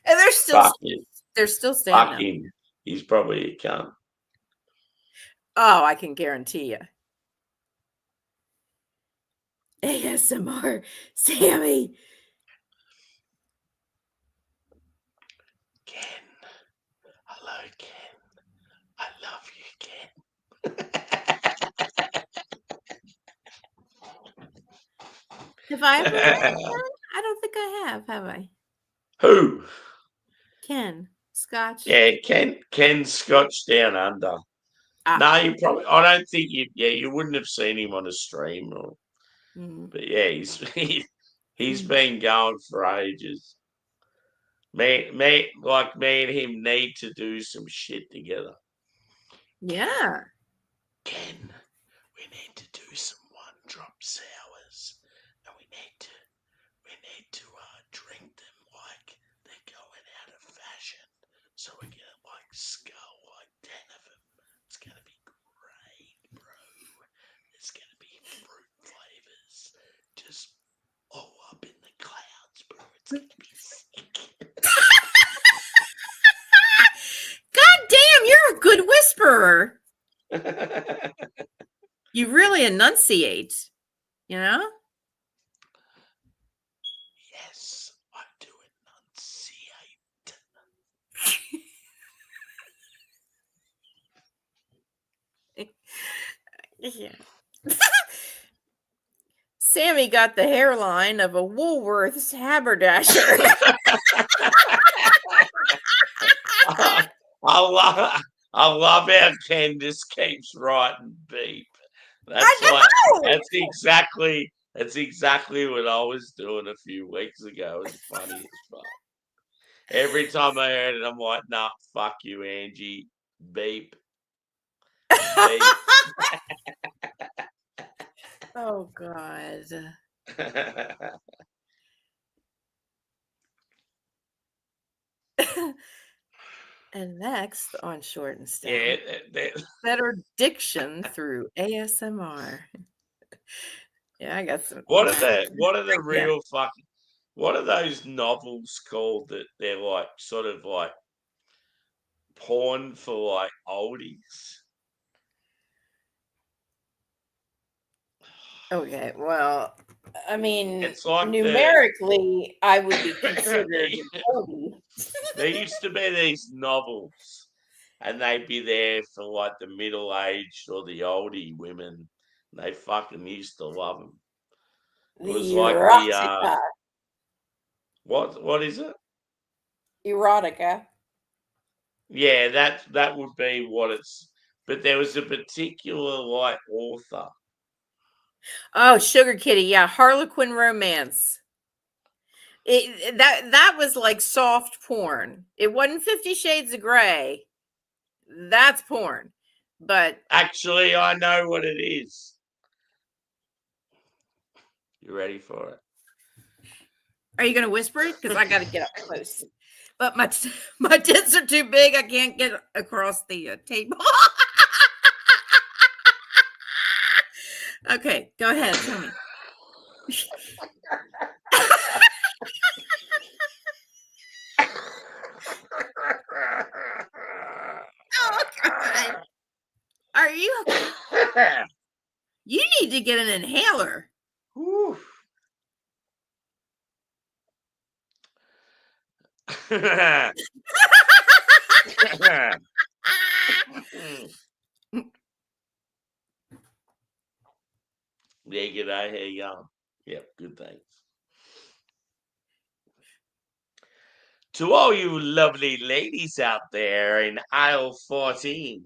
[SPEAKER 4] And they're still
[SPEAKER 1] Fuck you.
[SPEAKER 4] they're still
[SPEAKER 1] Fuck
[SPEAKER 4] standing up.
[SPEAKER 1] him. He's probably a cunt.
[SPEAKER 4] Oh, I can guarantee you. ASMR, Sammy.
[SPEAKER 1] Ken. Hello, Ken. I love you, Ken.
[SPEAKER 4] Have I ever met Ken? I don't think I have I?
[SPEAKER 1] Who?
[SPEAKER 4] Ken Scotch.
[SPEAKER 1] Yeah, Ken Scotch Down Under. No, you probably. I don't think you. Yeah, you wouldn't have seen him on a stream, or. But yeah, he's been going for ages. Me, like me and him need to do some shit together.
[SPEAKER 4] Yeah.
[SPEAKER 1] Ken, we need to do some 1-drop sours, and we need to drink them like they're going out of fashion. So we get like skull, like 10 of them. It's gonna be great, bro. There's gonna be fruit flavors, just all up in the clouds, bro. It's gonna be sick.
[SPEAKER 4] God damn, you're a good whisperer. You really enunciate, you know?
[SPEAKER 1] Yes, I do enunciate.
[SPEAKER 4] Yeah. Sammy got the hairline of a Woolworths haberdasher.
[SPEAKER 1] I love how Candace keeps writing beep. That's
[SPEAKER 4] I
[SPEAKER 1] like
[SPEAKER 4] know.
[SPEAKER 1] that's exactly what I was doing a few weeks ago. It was funny as fuck. Every time I heard it, I'm like, nah, fuck you, Angie. Beep. Beep.
[SPEAKER 4] Oh God. And next on Short and Stout,
[SPEAKER 1] Yeah,
[SPEAKER 4] better diction through ASMR. Yeah, I got some.
[SPEAKER 1] what are the
[SPEAKER 4] Yeah.
[SPEAKER 1] real fucking what are those novels called that they're like sort of like porn for like oldies?
[SPEAKER 4] Okay, well, I mean,
[SPEAKER 1] It's like
[SPEAKER 4] numerically, I would be considered an oldie.
[SPEAKER 1] there used to be these novels, and they'd be there for like the middle aged or the oldie women. They fucking used to love them. It
[SPEAKER 4] The
[SPEAKER 1] was like
[SPEAKER 4] erotica.
[SPEAKER 1] what is it?
[SPEAKER 4] Erotica.
[SPEAKER 1] Yeah, that would be what it's. But there was a particular like author.
[SPEAKER 4] Oh, Sugar Kitty. Yeah, Harlequin romance. That was like soft porn. It wasn't 50 Shades of Grey. That's porn. But
[SPEAKER 1] Actually, I know what it is. You ready for it?
[SPEAKER 4] are you going to whisper it? Because I got to get up close. But my tits are too big. I can't get across the table. Okay, go ahead. Tell me. Oh, God. Are you okay? You need to get an inhaler.
[SPEAKER 1] Whew. Yeah, g'day, how you going? Yep, good, thanks. To all you lovely ladies out there in aisle 14,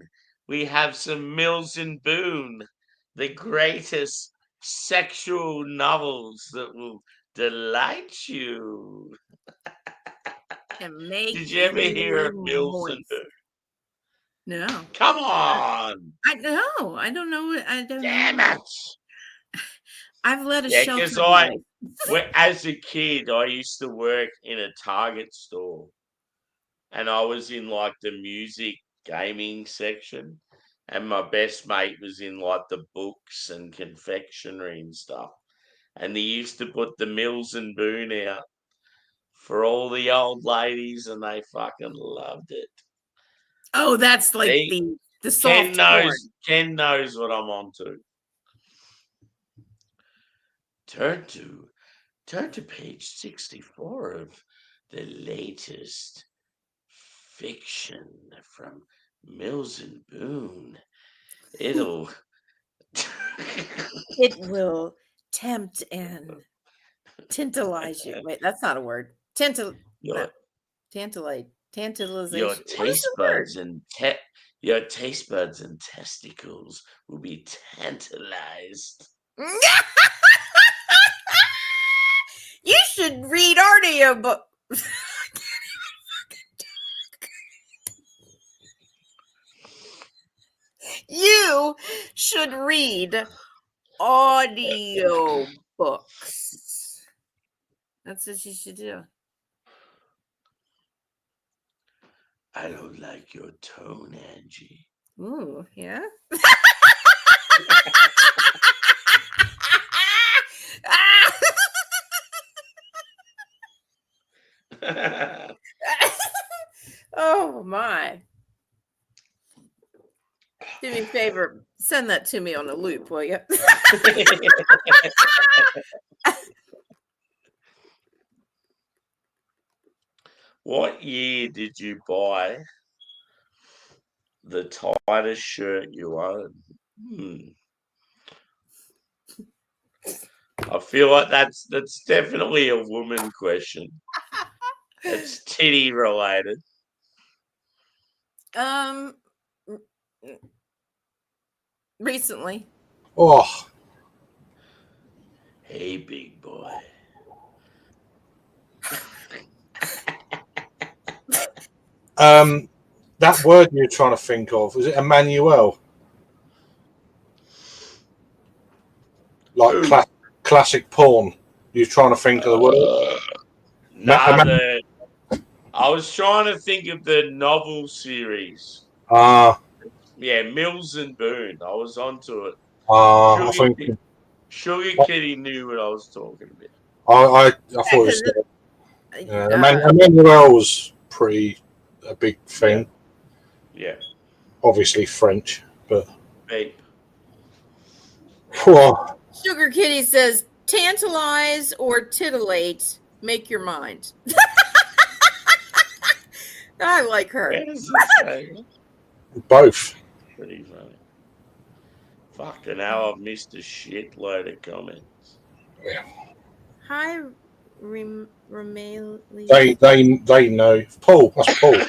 [SPEAKER 1] we have some Mills and Boone, the greatest sexual novels that will delight you.
[SPEAKER 4] And make
[SPEAKER 1] Did you ever hear of Mills and
[SPEAKER 4] moist.
[SPEAKER 1] Boone?
[SPEAKER 4] No.
[SPEAKER 1] Come on!
[SPEAKER 4] I know. I don't know. I don't
[SPEAKER 1] Damn
[SPEAKER 4] know.
[SPEAKER 1] it!
[SPEAKER 4] I've led a
[SPEAKER 1] Yeah,
[SPEAKER 4] sheltered
[SPEAKER 1] because
[SPEAKER 4] life.
[SPEAKER 1] as a kid, I used to work in a Target store, and I was in like the music gaming section, and my best mate was in like the books and confectionery and stuff. And they used to put the Mills and Boone out for all the old ladies, and they fucking loved it.
[SPEAKER 4] Oh, that's like
[SPEAKER 1] See,
[SPEAKER 4] the soft porn.
[SPEAKER 1] Ken knows what I'm onto. Turn to page 64 of the latest fiction from Mills and Boone. It'll
[SPEAKER 4] It will tempt and tantalize you. Wait, that's not a word.
[SPEAKER 1] your
[SPEAKER 4] Tantalization.
[SPEAKER 1] your
[SPEAKER 4] What is
[SPEAKER 1] taste
[SPEAKER 4] the word?
[SPEAKER 1] buds and your taste buds and testicles will be tantalized.
[SPEAKER 4] You should read audiobook. You should read audio books. That's what you should do.
[SPEAKER 1] I don't like your tone, Angie.
[SPEAKER 4] Ooh, yeah. Oh my. Do me a favor, send that to me on a loop, will you?
[SPEAKER 1] What year did you buy the tightest shirt you own? I feel like that's definitely a woman question. It's titty related.
[SPEAKER 4] Recently.
[SPEAKER 5] Oh,
[SPEAKER 1] Hey, big boy.
[SPEAKER 5] that word you're trying to think of, was it Emmanuel? Like classic porn. You're trying to think of the word.
[SPEAKER 1] I was trying to think of the novel series. Yeah, Mills and Boone. I was onto it.
[SPEAKER 5] I think
[SPEAKER 1] Sugar Kitty knew what I was talking about.
[SPEAKER 5] I thought it was. Emmanuel was a big thing.
[SPEAKER 1] Yeah.
[SPEAKER 5] Obviously French, but.
[SPEAKER 1] Beep.
[SPEAKER 5] Whoa.
[SPEAKER 4] Sugar Kitty says, tantalize or titillate, make your mind. I like her.
[SPEAKER 1] Where does it say?
[SPEAKER 5] Both.
[SPEAKER 1] Pretty funny. Fucking hell, I've missed a shitload of comments.
[SPEAKER 5] Yeah.
[SPEAKER 4] Hi, Rameli.
[SPEAKER 5] They know. Paul, that's Paul.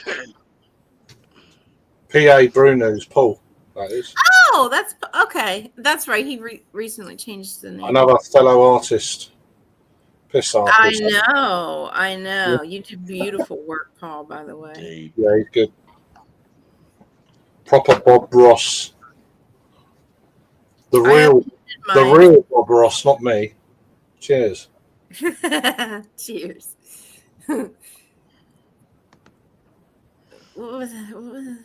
[SPEAKER 5] P.A. Bruno's Paul, that is.
[SPEAKER 4] Oh, that's okay. That's right. He recently changed the name.
[SPEAKER 5] Another fellow artist. Piss artist.
[SPEAKER 4] I know. You do beautiful work, Paul, by the way.
[SPEAKER 5] Yeah, he's good. Proper Bob Ross. The real Bob Ross, not me. Cheers.
[SPEAKER 4] Cheers. What was that?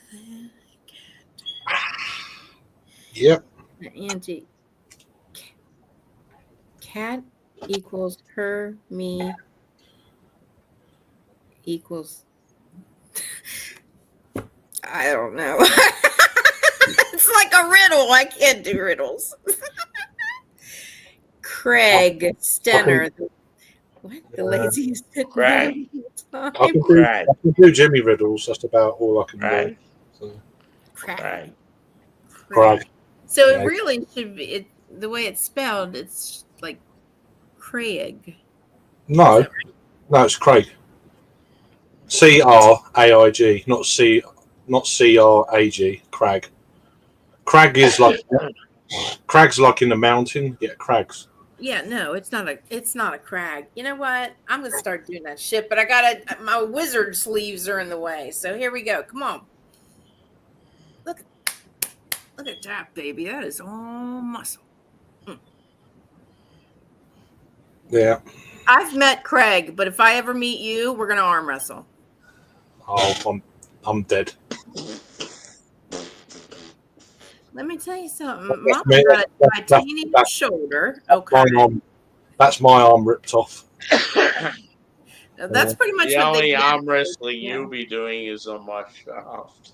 [SPEAKER 5] Yep.
[SPEAKER 4] Angie. Cat equals her, me equals. I don't know. It's like a riddle. I can't do riddles. Craig Stenner. What? The laziest.
[SPEAKER 1] Craig.
[SPEAKER 5] I can do Jimmy riddles. That's about all I can do. So.
[SPEAKER 4] Craig.
[SPEAKER 5] Craig.
[SPEAKER 4] So it really should be the way it's spelled. It's like Craig.
[SPEAKER 5] No, it's Craig. C-R-A-I-G, not C-R-A-G. Crag. Crag is like Crag's like in the mountain. Yeah, crags.
[SPEAKER 4] Yeah, no, it's not a crag. You know what? I'm gonna start doing that shit, but my wizard sleeves are in the way. So here we go. Come on. Look at that, baby. That is all muscle.
[SPEAKER 5] Yeah.
[SPEAKER 4] I've met Craig, but if I ever meet you, we're gonna arm wrestle.
[SPEAKER 5] Oh, I'm dead.
[SPEAKER 4] Let me tell you something. Mama got a titanium shoulder. Okay.
[SPEAKER 5] That's my arm ripped off.
[SPEAKER 4] That's pretty much
[SPEAKER 1] the
[SPEAKER 4] what
[SPEAKER 1] only
[SPEAKER 4] they
[SPEAKER 1] arm wrestling you'll be doing is on my shaft.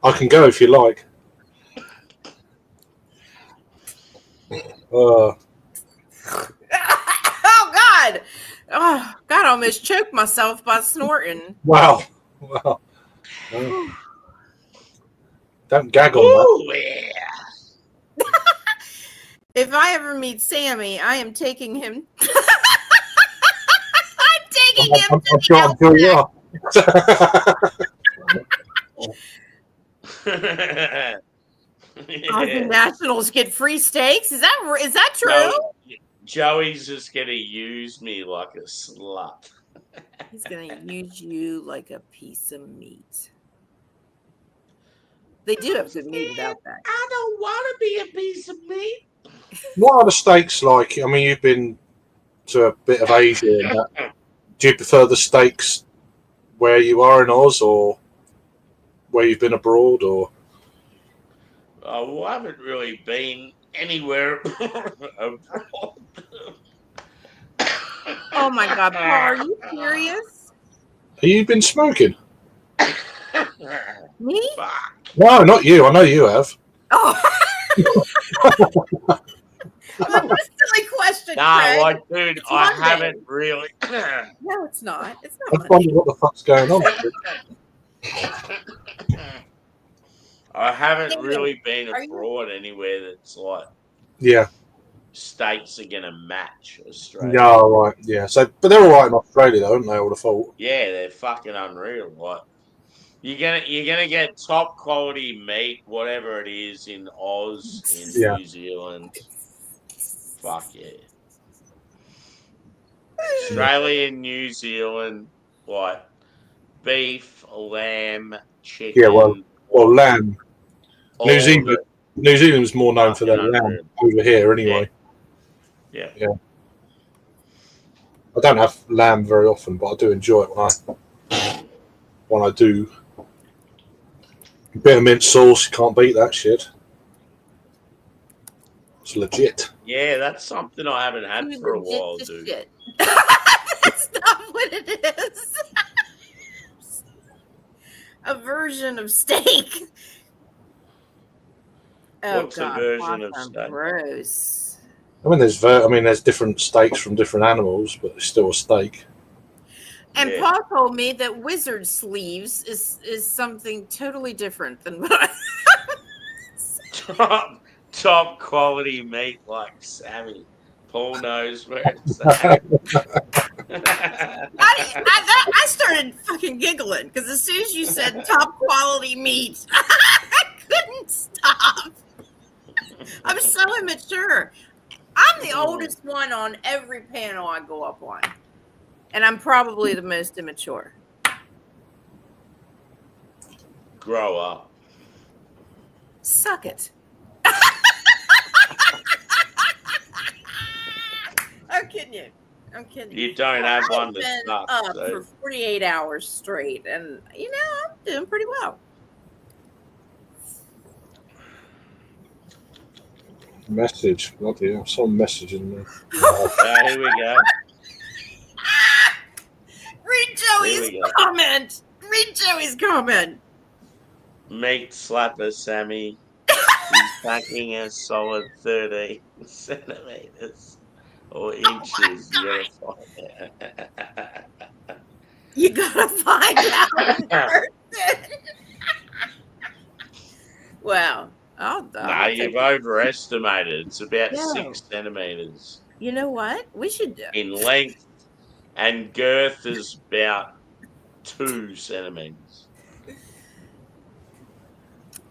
[SPEAKER 5] I can go if you like.
[SPEAKER 4] Oh God! Oh God! I almost choked myself by snorting.
[SPEAKER 5] Wow. Don't gag on that.
[SPEAKER 1] Yeah.
[SPEAKER 4] If I ever meet Sammy, I am taking him. I'm taking him to the Austin Nationals get free steaks. Is that true?
[SPEAKER 1] No, Joey's just gonna use me like a slut.
[SPEAKER 4] He's gonna use you like a piece of meat. They do have good meat without that.
[SPEAKER 1] I don't want to be a piece of meat.
[SPEAKER 5] What are the steaks like? I mean, you've been to a bit of Asia. And that. Do you prefer the steaks where you are in Oz or where you've been abroad? Or
[SPEAKER 1] I haven't really been anywhere abroad.
[SPEAKER 4] Oh my God, Paul, are you serious?
[SPEAKER 5] have you been smoking?
[SPEAKER 4] Me?
[SPEAKER 1] Fuck.
[SPEAKER 5] No, not you. I know you have.
[SPEAKER 4] Oh. That's a silly question,
[SPEAKER 1] Nah,
[SPEAKER 4] Craig.
[SPEAKER 1] like, dude,
[SPEAKER 4] It's
[SPEAKER 1] I
[SPEAKER 4] Monday.
[SPEAKER 1] haven't really.
[SPEAKER 4] No, it's not. It's
[SPEAKER 5] I
[SPEAKER 4] not
[SPEAKER 5] wonder
[SPEAKER 4] Monday.
[SPEAKER 5] what the fuck's going on.
[SPEAKER 1] I haven't
[SPEAKER 4] Damn.
[SPEAKER 1] really been
[SPEAKER 4] Are you-
[SPEAKER 1] abroad anywhere that's like
[SPEAKER 5] Yeah.
[SPEAKER 1] states are gonna match Australia.
[SPEAKER 5] Yeah, right. Yeah. So, but they're all right in Australia, though, aren't they? I would have thought.
[SPEAKER 1] Yeah, they're fucking unreal. Like you're gonna get top quality meat, whatever it is, in Oz, in
[SPEAKER 5] Yeah.
[SPEAKER 1] New Zealand. Fuck yeah. Australia and New Zealand, like beef, lamb, chicken.
[SPEAKER 5] Yeah, well, lamb.
[SPEAKER 1] all
[SPEAKER 5] New
[SPEAKER 1] of
[SPEAKER 5] Zealand.
[SPEAKER 1] it.
[SPEAKER 5] New Zealand's more known for their
[SPEAKER 1] Fucking
[SPEAKER 5] lamb
[SPEAKER 1] unreal.
[SPEAKER 5] over here, anyway.
[SPEAKER 1] Yeah.
[SPEAKER 5] I don't have lamb very often, but I do enjoy it when I do. A bit of mint sauce, you can't beat that shit. It's legit.
[SPEAKER 1] Yeah, that's something I haven't had
[SPEAKER 4] You
[SPEAKER 1] for a
[SPEAKER 4] legit
[SPEAKER 1] while,
[SPEAKER 4] just
[SPEAKER 1] dude.
[SPEAKER 4] shit. That's not what it is. A version of steak. Oh,
[SPEAKER 1] What's a
[SPEAKER 4] God,
[SPEAKER 1] version of
[SPEAKER 4] awesome.
[SPEAKER 1] steak?
[SPEAKER 4] Gross.
[SPEAKER 5] I mean, there's different steaks from different animals, but it's still a steak.
[SPEAKER 4] And
[SPEAKER 1] Yeah.
[SPEAKER 4] Paul told me that wizard sleeves is something totally different than what I.
[SPEAKER 1] Top quality meat like Sammy. Paul knows where it's at.
[SPEAKER 4] I started fucking giggling because as soon as you said top quality meat, I couldn't stop. I'm so immature. I'm the oldest one on every panel I go up on. And I'm probably the most immature.
[SPEAKER 1] Grow up.
[SPEAKER 4] Suck it. I'm kidding you. I'm kidding you.
[SPEAKER 1] You don't have one
[SPEAKER 4] I've
[SPEAKER 1] to
[SPEAKER 4] been
[SPEAKER 1] suck.
[SPEAKER 4] up
[SPEAKER 1] So.
[SPEAKER 4] for 48 hours straight, and I'm doing pretty well.
[SPEAKER 5] Message. Bloody hell, some messaging me.
[SPEAKER 1] Here we go.
[SPEAKER 4] Read
[SPEAKER 1] Here
[SPEAKER 4] Joey's
[SPEAKER 1] we go.
[SPEAKER 4] comment. Read Joey's comment.
[SPEAKER 1] Meat slapper Sammy. He's packing a solid 13 centimeters or inches.
[SPEAKER 4] You gotta find out in person. Wow.
[SPEAKER 1] No, you've overestimated. It's about
[SPEAKER 4] No.
[SPEAKER 1] 6 centimeters
[SPEAKER 4] You know what? We should.
[SPEAKER 1] in length, and girth is about 2 centimeters.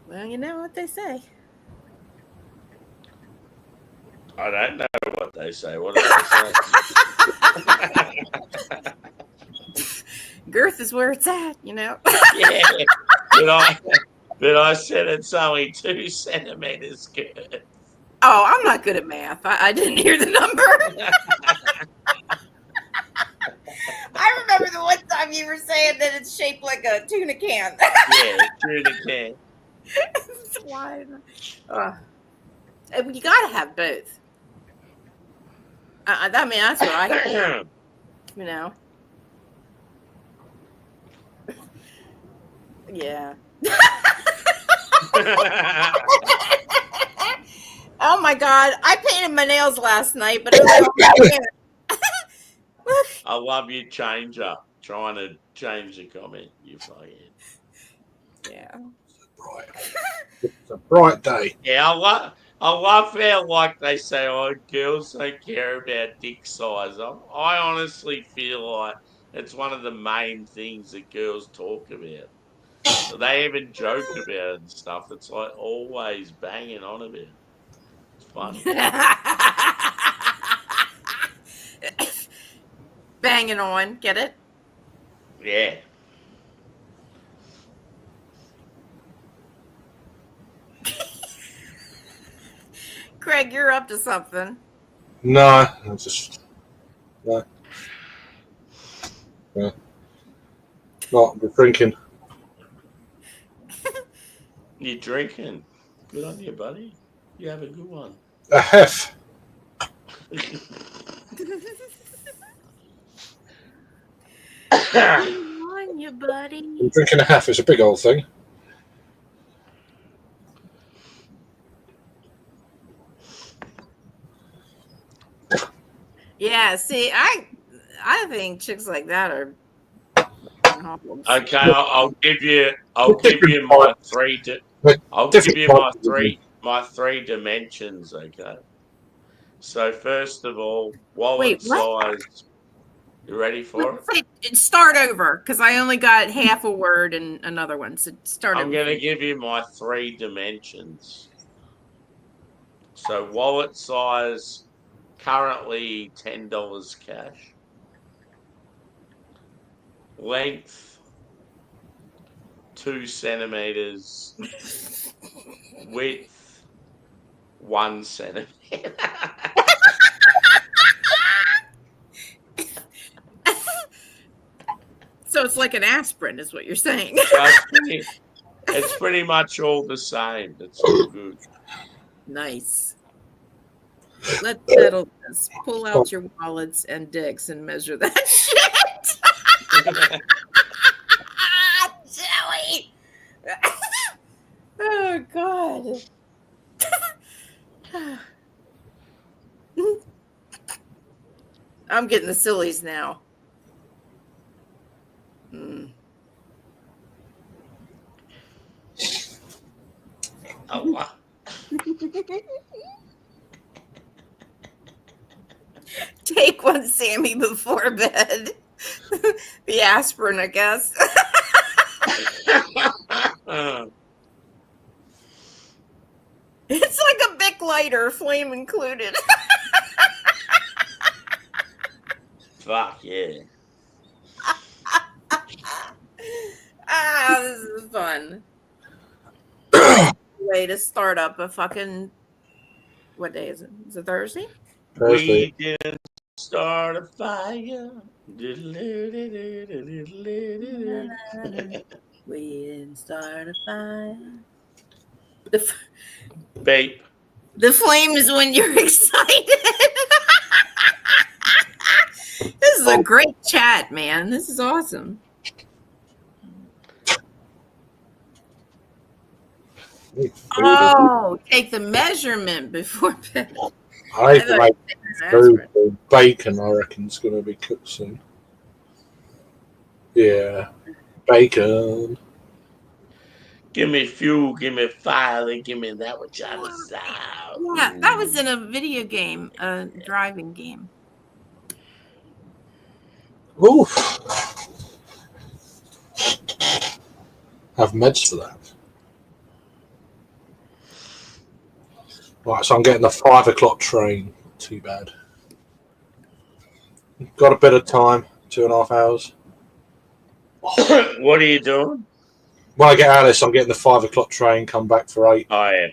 [SPEAKER 4] Well, you know what they say.
[SPEAKER 1] I don't know what they say. What do they say?
[SPEAKER 4] Girth is where it's at,
[SPEAKER 1] Yeah, but I said it's only 2 centimeters girth.
[SPEAKER 4] Oh, I'm not good at math. I didn't hear the number. I remember the one time you were saying that it's shaped like a tuna can.
[SPEAKER 1] Yeah, tuna can.
[SPEAKER 4] It's wide. You gotta have both. I mean, that's what I think. Yeah. Oh my God! I painted my nails last night, but it was
[SPEAKER 1] I love your change up. Trying to change the comment. You fucking.
[SPEAKER 4] yeah.
[SPEAKER 5] Bright. It's a bright day.
[SPEAKER 1] Yeah, I love how like they say, oh, girls don't care about dick size. I honestly feel like it's one of the main things that girls talk about. So they even joke about it and stuff. It's like always banging on about it. It's funny.
[SPEAKER 4] Banging on, get it?
[SPEAKER 1] Yeah.
[SPEAKER 4] Craig, you're up to something.
[SPEAKER 5] No, I'm just no. Not drinking.
[SPEAKER 1] You're drinking. Good on you, buddy. You have a good one.
[SPEAKER 5] A hef.
[SPEAKER 4] Come on, you buddy.
[SPEAKER 5] I'm drinking a hef. It's a big old thing.
[SPEAKER 4] Yeah, see, I think chicks like that are hogs.
[SPEAKER 1] Okay, I'll give you my three. I'll give
[SPEAKER 5] Different
[SPEAKER 1] you
[SPEAKER 5] types of
[SPEAKER 1] my three dimensions. Okay. So first of all, wallet
[SPEAKER 4] Wait, what?
[SPEAKER 1] size. You ready for it?
[SPEAKER 4] Wait, start over because I only got half a word and another one. So start
[SPEAKER 1] I'm
[SPEAKER 4] over.
[SPEAKER 1] going to give you my three dimensions. So wallet size, currently $10 cash. Length, 2 centimeters. Width, 1 centimeter.
[SPEAKER 4] So it's like an aspirin, is what you're saying.
[SPEAKER 1] So it's pretty much all the same. It's all good.
[SPEAKER 4] Nice. Let's settle this. Pull out your wallets and dicks and measure that shit. Joey. Oh God. I'm getting the sillies now.
[SPEAKER 1] Oh, wow.
[SPEAKER 4] Take one, Sammy, before bed. The aspirin, I guess. It's like a Bic lighter, flame included.
[SPEAKER 1] Fuck yeah.
[SPEAKER 4] This is fun. Way to start up a fucking. What day is it? Is it Thursday?
[SPEAKER 1] We didn't start a fire.
[SPEAKER 4] We didn't start a fire.
[SPEAKER 1] Beep.
[SPEAKER 4] The flame is when you're excited. This is a great chat, man. This is awesome. Oh, take the measurement before bed.
[SPEAKER 5] I have to make food for bacon. I reckon it's going to be cooked soon. Yeah, bacon.
[SPEAKER 1] Give me fuel, give me fire, and give me that which I desire.
[SPEAKER 4] Yeah, that was in a video game, a driving game.
[SPEAKER 5] Oof. Have meds for that. Right, so I'm getting the 5 o'clock train. Not too bad. Got a bit of time, 2.5 hours.
[SPEAKER 1] What are you doing?
[SPEAKER 5] When I get out of this, I'm getting the 5 o'clock train, come back for 8.
[SPEAKER 1] I am.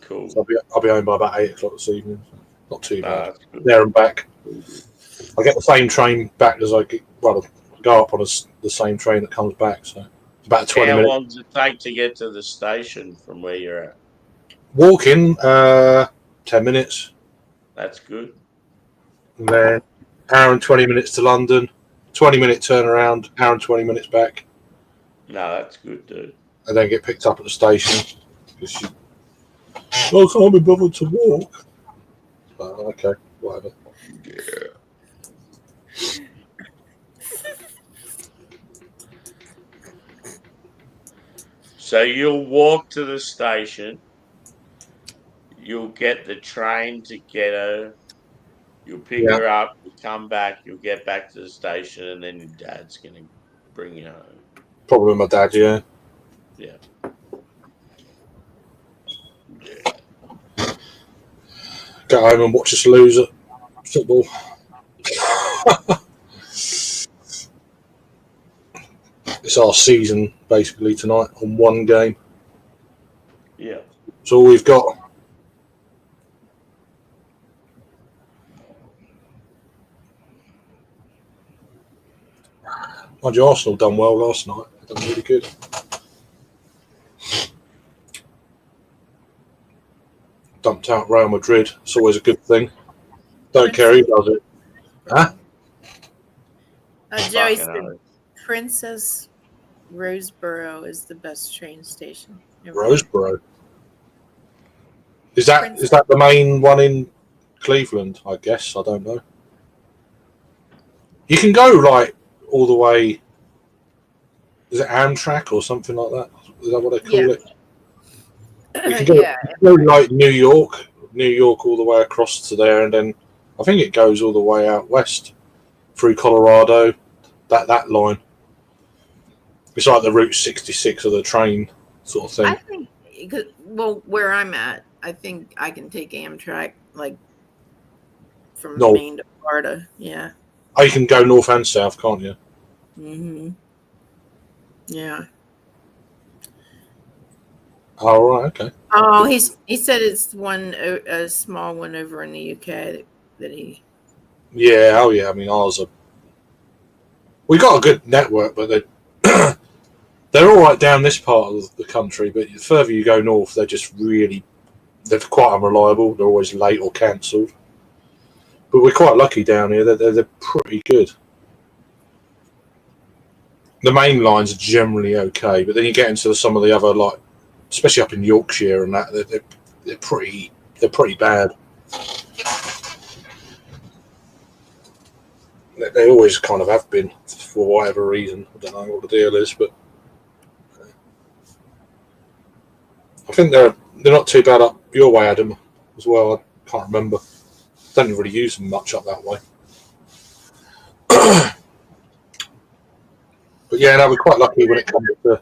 [SPEAKER 1] Cool.
[SPEAKER 5] So I'll be home by about 8 o'clock this evening. Not too bad.
[SPEAKER 1] That's good.
[SPEAKER 5] There and back. I get the same train back as I get, well, I go up on the same train that comes back. So it's about 20
[SPEAKER 1] How
[SPEAKER 5] minutes.
[SPEAKER 1] long does it take to get to the station from where you're at?
[SPEAKER 5] Walking, 10 minutes.
[SPEAKER 1] That's good.
[SPEAKER 5] And then hour and 20 minutes to London. 20-minute turnaround, hour and 20 minutes back.
[SPEAKER 1] No, that's good, dude.
[SPEAKER 5] And then get picked up at the station. I can't be bothered to walk. Okay, whatever.
[SPEAKER 1] Yeah. So you'll walk to the station. You'll get the train to get her. You'll pick her up. You'll come back. You'll get back to the station, and then your dad's gonna bring you home.
[SPEAKER 5] Probably my dad, yeah.
[SPEAKER 1] Yeah.
[SPEAKER 5] Go home and watch us lose at football. It's our season, basically, tonight on one game.
[SPEAKER 1] Yeah.
[SPEAKER 5] That's all we've got. Mind you, Arsenal done well last night. They done really good. Dumped out Real Madrid. It's always a good thing. Don't care who does it. Huh?
[SPEAKER 4] Joey
[SPEAKER 1] Fucking
[SPEAKER 4] said
[SPEAKER 1] hell.
[SPEAKER 4] Princess Roseboro is the best train station.
[SPEAKER 5] Roseboro. Is that the main one in Cleveland? I guess. I don't know. You can go like all the way. Is it Amtrak or something like that? Is that what they call it? You can go like New York all the way across to there, and then I think it goes all the way out west through Colorado. That line. It's like the Route 66 of the train sort of thing.
[SPEAKER 4] I think, well, where I'm at, I think I can take Amtrak like from Maine to Florida. Yeah.
[SPEAKER 5] Oh, you can go north and south, can't you?
[SPEAKER 4] Mhm. Yeah.
[SPEAKER 5] Oh, right, okay.
[SPEAKER 4] Oh, he said it's a small one over in the UK that he.
[SPEAKER 5] Yeah, oh yeah. I mean, we got a good network, but they're all right down this part of the country. But the further you go north, they're quite unreliable. They're always late or cancelled. But we're quite lucky down here. They're pretty good. The main lines are generally okay, but then you get into some of the other, like, especially up in Yorkshire and that, they're pretty bad. They always kind of have been for whatever reason. I don't know what the deal is, but I think they're not too bad up your way, Adam, as well. I can't remember. Don't really use them much up that way. But yeah, no, we're quite lucky when it comes to. I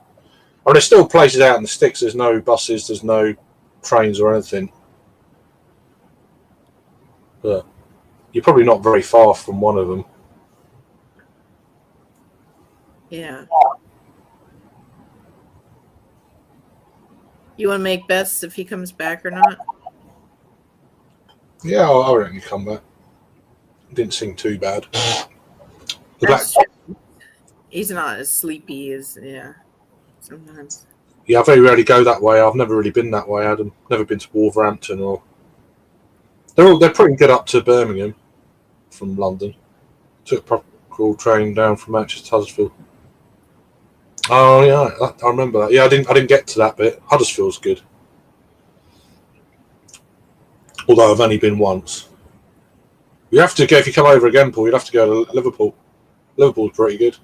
[SPEAKER 5] mean, there's still places out in the sticks. There's no buses, there's no trains or anything. But you're probably not very far from one of them.
[SPEAKER 4] Yeah. You want to make bets if he comes back or not?
[SPEAKER 5] Yeah, I reckon you come back. Didn't sing too bad.
[SPEAKER 4] He's not as sleepy as sometimes.
[SPEAKER 5] Yeah, I very rarely go that way. I've never really been that way, Adam. Never been to Wolverhampton or. They're pretty good up to Birmingham from London. Took a proper train down from Manchester to Huddersfield. Oh yeah, I remember that. Yeah, I didn't get to that bit. Huddersfield's good, although I've only been once. You have to go if you come over again, Paul. You'd have to go to Liverpool. Liverpool's pretty good.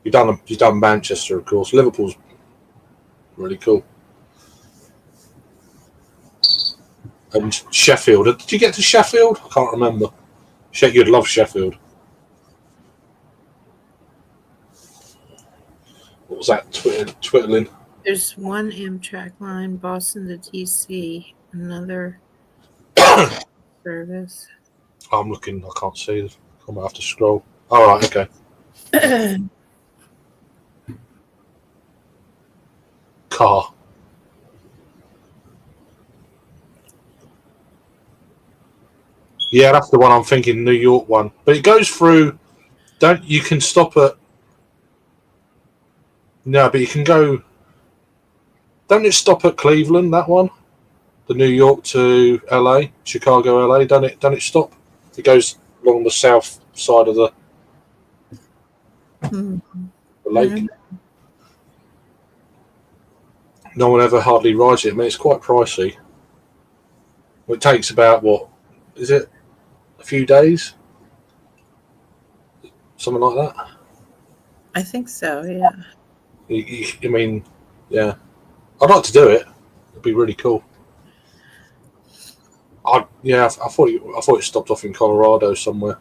[SPEAKER 5] You've done Manchester, of course. Liverpool's really cool. And Sheffield. Did you get to Sheffield? I can't remember. You'd love Sheffield. What was that? Twittling.
[SPEAKER 4] There's one Amtrak line, Boston to DC. Another service.
[SPEAKER 5] I'm looking. I can't see. I might have to scroll. All right. Okay. Car. Yeah, that's the one I'm thinking. New York one, but it goes through. You can stop at. No, but you can go. Don't it stop at Cleveland? That one, the New York to LA, Chicago, LA. Don't it stop? It goes along the south side of the lake. Mm-hmm. No one ever hardly rides it. I mean, it's quite pricey. It takes about what is it? A few days, something like that.
[SPEAKER 4] I think so. Yeah.
[SPEAKER 5] I mean, yeah. I'd like to do it. It'd be really cool. I thought it stopped off in Colorado somewhere.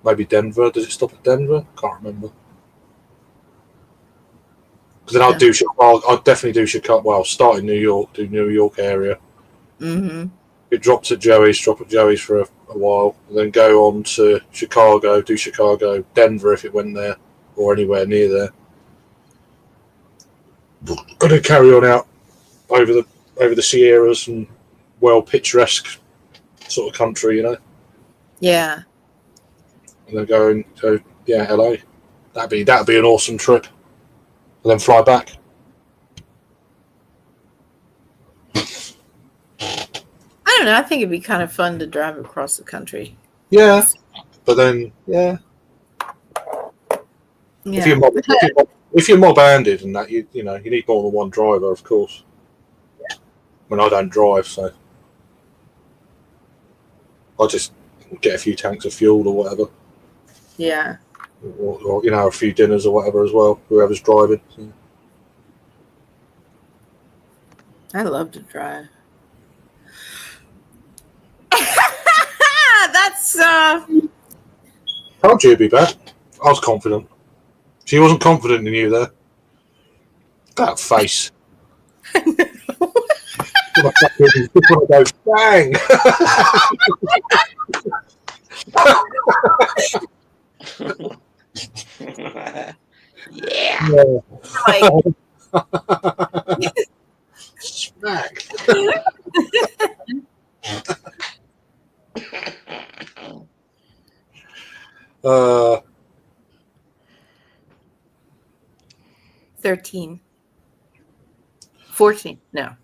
[SPEAKER 5] Maybe Denver. Does it stop at Denver? Can't remember. Because then I'd do Chicago. I'd definitely do Chicago. Well, start in New York, do New York area.
[SPEAKER 4] Mm-hmm.
[SPEAKER 5] It drops at Joey's. Drop at Joey's for a while, and then go on to Chicago. Do Chicago, Denver if it went there, or anywhere near there. And then carry on out over the Sierras and picturesque sort of country, you know.
[SPEAKER 4] Yeah.
[SPEAKER 5] And then go LA. That'd be an awesome trip. And then fly back.
[SPEAKER 4] I don't know. I think it'd be kind of fun to drive across the country.
[SPEAKER 5] Yeah, but then if you're mob-handed and that, you need more than one driver, of course. Yeah. I mean, I don't drive, so I just get a few tanks of fuel or whatever.
[SPEAKER 4] Yeah.
[SPEAKER 5] or a few dinners or whatever as well. Whoever's driving. So.
[SPEAKER 4] I love to drive. That's
[SPEAKER 5] Told you it'd be bad. I was confident. She wasn't confident in you there. That face. Just want to go bang.
[SPEAKER 1] Yeah.
[SPEAKER 4] like
[SPEAKER 5] Smack. uh,
[SPEAKER 4] 13. 14. No.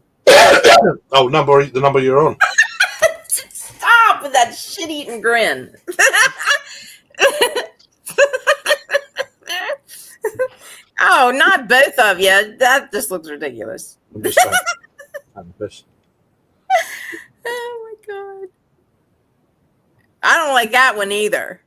[SPEAKER 5] oh, the number you're on.
[SPEAKER 4] Stop with that shit-eating grin. Oh, not both of you. That just looks ridiculous.
[SPEAKER 5] I'm just saying. I'm pissed.
[SPEAKER 4] Oh my god. I don't like that one either.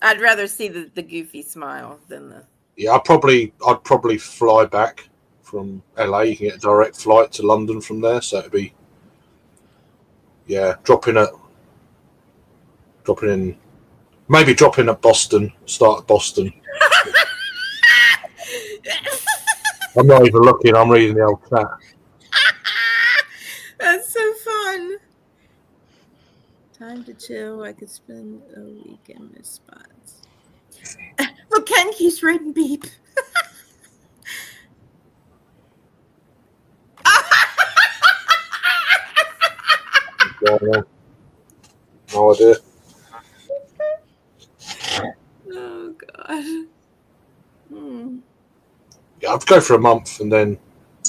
[SPEAKER 4] I'd rather see the goofy smile than the.
[SPEAKER 5] Yeah, I'd probably fly back from LA. You can get a direct flight to London from there, so it'd be dropping in, maybe dropping at Boston. Start at Boston. I'm not even looking. I'm reading the old chat.
[SPEAKER 4] That's so fun. Time to chill. I could spend a week in Miss Spots. Look, Ken keeps writing beep.
[SPEAKER 5] No idea.
[SPEAKER 4] Oh god.
[SPEAKER 5] Yeah, I'd go for a month and then,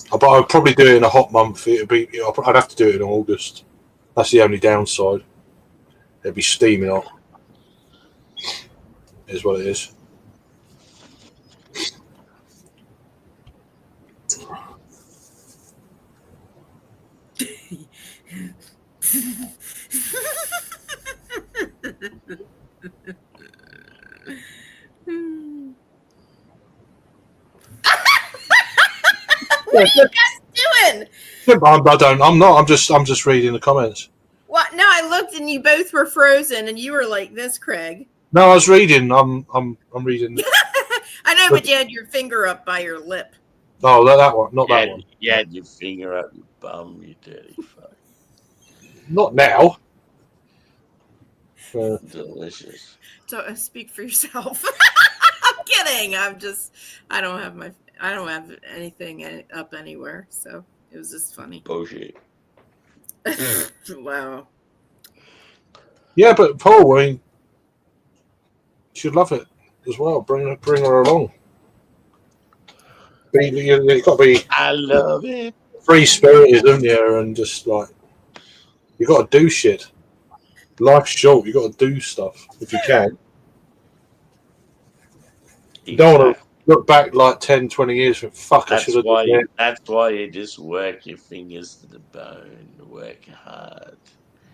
[SPEAKER 5] but I'd probably do it in a hot month. I'd have to do it in August. That's the only downside. It'd be steaming hot. Is what it is.
[SPEAKER 4] What are you guys doing?
[SPEAKER 5] I don't. I'm not. I'm just reading the comments.
[SPEAKER 4] What? No, I looked and you both were frozen, and you were like this, Craig.
[SPEAKER 5] No, I was reading. I'm reading.
[SPEAKER 4] I know, but you had your finger up by your lip.
[SPEAKER 5] Oh, that one, not that one.
[SPEAKER 1] You had your finger up your bum, you dirty fuck.
[SPEAKER 5] Not now.
[SPEAKER 1] Delicious.
[SPEAKER 4] So speak for yourself. I'm kidding. I don't have anything up anywhere, so it was just funny.
[SPEAKER 1] Bullshit.
[SPEAKER 4] Wow.
[SPEAKER 5] Yeah, but Paul, I mean, she'd love it as well. Bring her along. You've got to be.
[SPEAKER 1] I love it.
[SPEAKER 5] Free spirited, haven't you? And just like you got to do shit. Life's short. You got to do stuff if you can. You don't want to look back like 10, 20 years and fuck. I should have done it.
[SPEAKER 1] That's why you just work your fingers to the bone, work hard,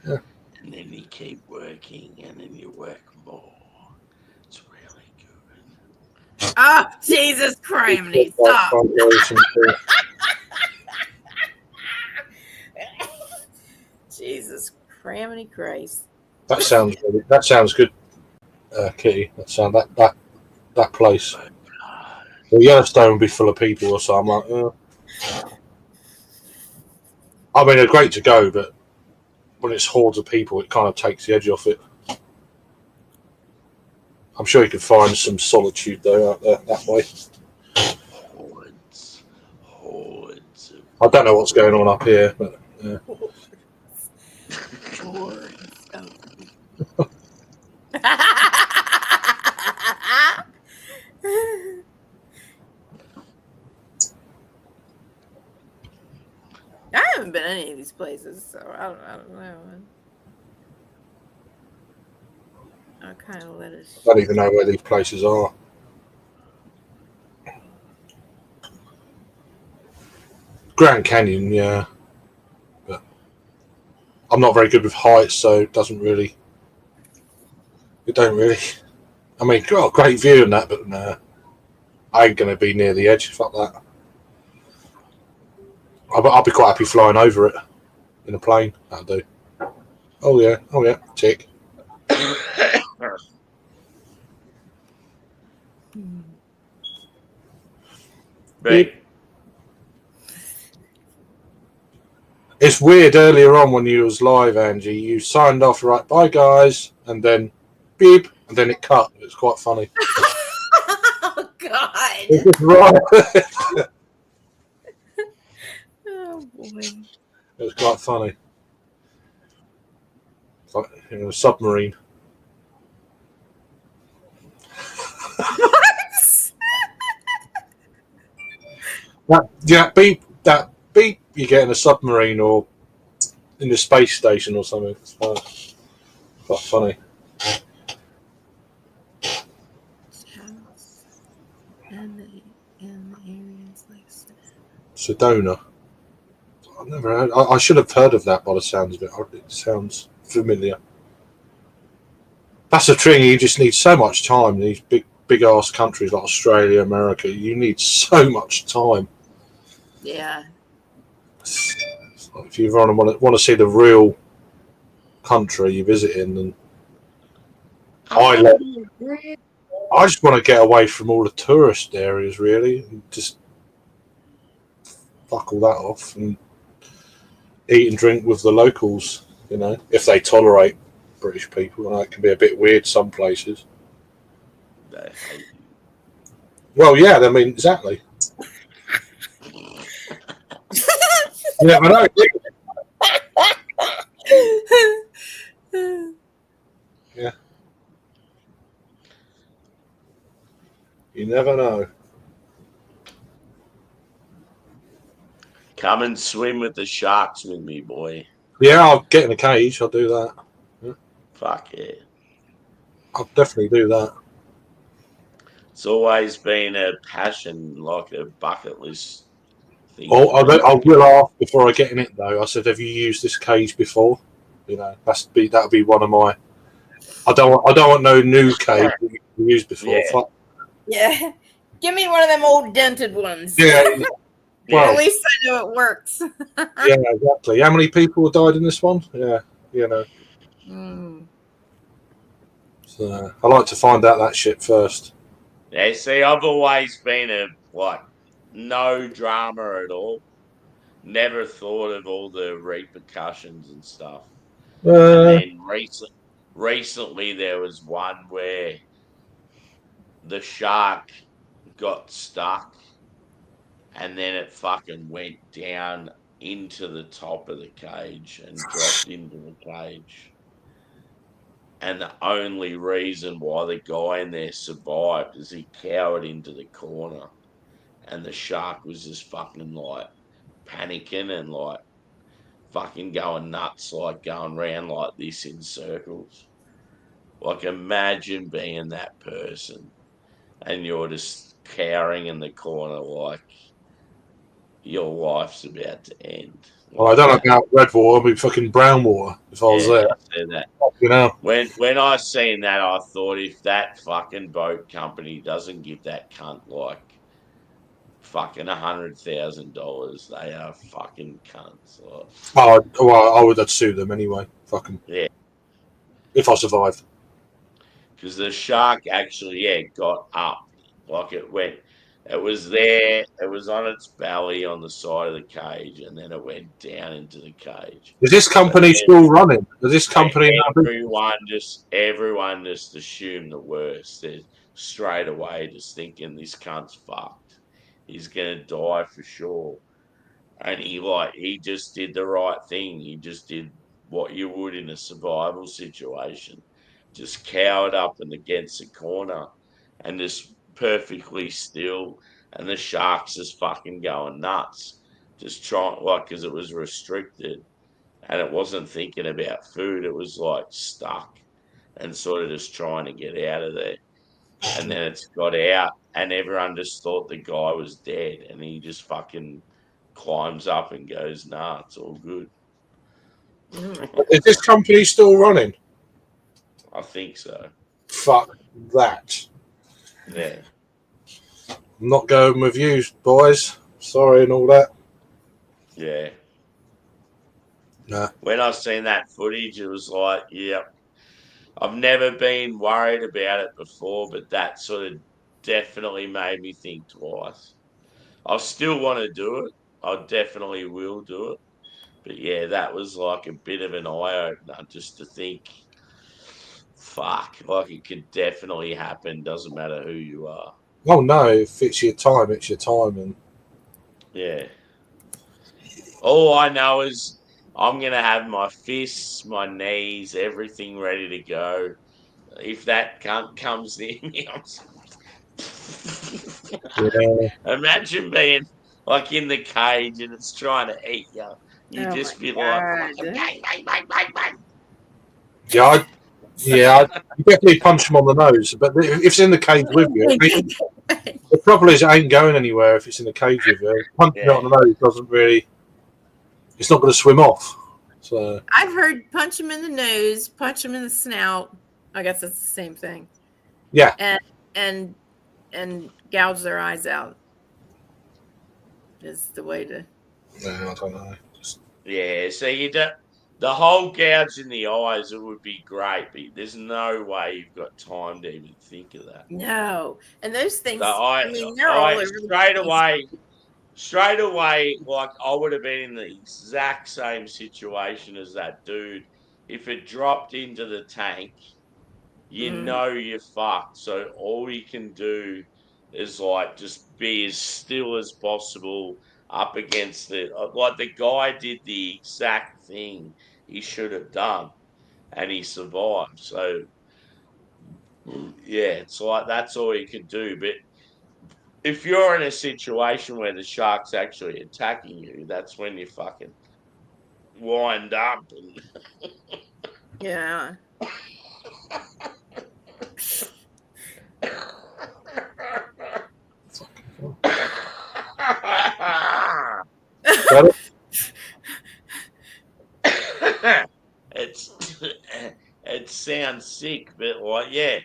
[SPEAKER 5] yeah.
[SPEAKER 1] And then you keep working, and then you work more. It's really good.
[SPEAKER 4] Oh, Jesus Christ! Stop. Jesus crammy Christ.
[SPEAKER 5] That sounds good, Kitty. That place. Well, Yellowstone would be full of people or so. I'm like, I mean, they're great to go, but when it's hordes of people, it kind of takes the edge off it. I'm sure you could find some solitude though out there that way.
[SPEAKER 1] Hordes.
[SPEAKER 5] I don't know what's going on up here, but yeah.
[SPEAKER 4] I haven't been any of these places, so I don't know. I kind of let it.
[SPEAKER 5] I don't even know where these places are. Grand Canyon, yeah. But I'm not very good with heights, so it doesn't really don't really. I mean, got a great view and that, but nah, I ain't gonna be near the edge. Fuck that. I'll be quite happy flying over it in a plane. That'll do. Oh yeah, tick.
[SPEAKER 1] Right.
[SPEAKER 5] It's weird earlier on when you was live, Angie. You signed off, right, bye guys, and then beep, and then it cut. It was quite funny.
[SPEAKER 4] Oh God.
[SPEAKER 5] It was right.
[SPEAKER 4] Oh boy.
[SPEAKER 5] It was quite funny. It's like a submarine. That beep you get in a submarine or in the space station or something. It's quite funny.
[SPEAKER 4] House and the areas like
[SPEAKER 5] Sedona. I've never heard. I should have heard of that by the sounds of it. It sounds familiar. That's the thing. You just need so much time. These big ass countries like Australia, America. You need so much time.
[SPEAKER 4] yeah.
[SPEAKER 5] If you want to see the real country you're visiting, then I just want to get away from all the tourist areas, really, and just fuck all that off and eat and drink with the locals. You know, if they tolerate British people, and it can be a bit weird some places.
[SPEAKER 1] They hate you.
[SPEAKER 5] Well, yeah, I mean, exactly. Yeah, I know. Yeah. You never know.
[SPEAKER 1] Come and swim with the sharks with me, boy.
[SPEAKER 5] Yeah, I'll get in a cage. I'll do that.
[SPEAKER 1] Fuck yeah.
[SPEAKER 5] I'll definitely do that.
[SPEAKER 1] It's always been a passion, like a bucket list thing.
[SPEAKER 5] Oh, I will ask before I get in it though. I said, "Have you used this cage before?" You know, that'll be one of my. I don't want no new cage that you've used before.
[SPEAKER 1] Yeah.
[SPEAKER 5] Fuck.
[SPEAKER 4] Yeah. Give me one of them old dented ones.
[SPEAKER 5] Yeah.
[SPEAKER 4] Well,
[SPEAKER 5] Well,
[SPEAKER 4] at least I know it works.
[SPEAKER 5] yeah, exactly. How many people died in this one? Yeah, you know.
[SPEAKER 4] Mm.
[SPEAKER 5] So I like to find out that shit first.
[SPEAKER 1] Yeah, see, I've always been no drama at all. Never thought of all the repercussions and stuff. And then recently there was one where the shark got stuck and then it fucking went down into the top of the cage and dropped into the cage. And the only reason why the guy in there survived is he cowered into the corner. And the shark was just fucking like panicking and like fucking going nuts, like going round like this in circles. Like imagine being that person and you're just cowering in the corner like your life's about to end.
[SPEAKER 5] Well, I don't know about red water, but fucking brown water. If I was there,
[SPEAKER 1] I said that.
[SPEAKER 5] you know.
[SPEAKER 1] When I seen that, I thought if that fucking boat company doesn't give that cunt like fucking $100,000, they are fucking cunts. Like,
[SPEAKER 5] I would sue them anyway. Fucking
[SPEAKER 1] yeah,
[SPEAKER 5] if I survived.
[SPEAKER 1] because the shark actually got up, like it was there, it was on its belly on the side of the cage, and then it went down into the cage.
[SPEAKER 5] Is this company still running? Is this company?
[SPEAKER 1] Everyone just assumed the worst. They're straight away just thinking this cunt's fucked. He's gonna die for sure. And he just did the right thing. He just did what you would in a survival situation. Just cowered up and against the corner and just perfectly still. And the shark's just fucking going nuts. Just trying, because it was restricted and it wasn't thinking about food. It was like stuck and sort of just trying to get out of there. And then it's got out and everyone just thought the guy was dead. And he just fucking climbs up and goes, nah, it's all good.
[SPEAKER 5] Is this company still running?
[SPEAKER 1] I think so.
[SPEAKER 5] fuck that.
[SPEAKER 1] Yeah.
[SPEAKER 5] I'm not going with you, boys. Sorry and all that.
[SPEAKER 1] Yeah.
[SPEAKER 5] Nah.
[SPEAKER 1] When I seen that footage, it was like, yep. I've never been worried about it before, but that sort of definitely made me think twice. I still want to do it. I definitely will do it. But yeah, that was like a bit of an eye opener just to think, fuck, like it could definitely happen. Doesn't matter who you are.
[SPEAKER 5] Oh no, if it's your time, it's your time. And
[SPEAKER 1] Yeah. All I know is I'm going to have my fists, my knees, everything ready to go. If that cunt comes near me,
[SPEAKER 5] yeah,
[SPEAKER 1] Imagine being like in the cage and it's trying to eat you. You
[SPEAKER 4] Oh
[SPEAKER 1] just
[SPEAKER 4] my
[SPEAKER 1] be like,
[SPEAKER 4] God.
[SPEAKER 1] bang, bang, bang, bang, bang.
[SPEAKER 5] I'd definitely punch him on the nose. But if it's in the cage with you, the trouble is it ain't going anywhere if it's in the cage with you. Punching it
[SPEAKER 1] Yeah.
[SPEAKER 5] on the nose doesn't really. It's not going to swim off. So
[SPEAKER 4] I've heard punch him in the nose, punch him in the snout. I guess it's the same thing.
[SPEAKER 5] yeah,
[SPEAKER 4] And gouge their eyes out is the way to.
[SPEAKER 5] no, I don't know.
[SPEAKER 1] Yeah, so you don't. The whole gouge in the eyes, it would be great, but there's no way you've got time to even think of that.
[SPEAKER 4] No, and those things.
[SPEAKER 1] So
[SPEAKER 4] I mean, they're all over the place.
[SPEAKER 1] straight away, like I would have been in the exact same situation as that dude. If it dropped into the tank, you
[SPEAKER 4] Mhm.
[SPEAKER 1] know you're fucked. So all you can do is like just be as still as possible up against it. Like the guy did the exact thing he should have done, and he survived. So yeah, it's like that's all you can do. But if you're in a situation where the shark's actually attacking you, that's when you fucking wind up.
[SPEAKER 4] Yeah.
[SPEAKER 1] it's it sounds sick, but like yeah,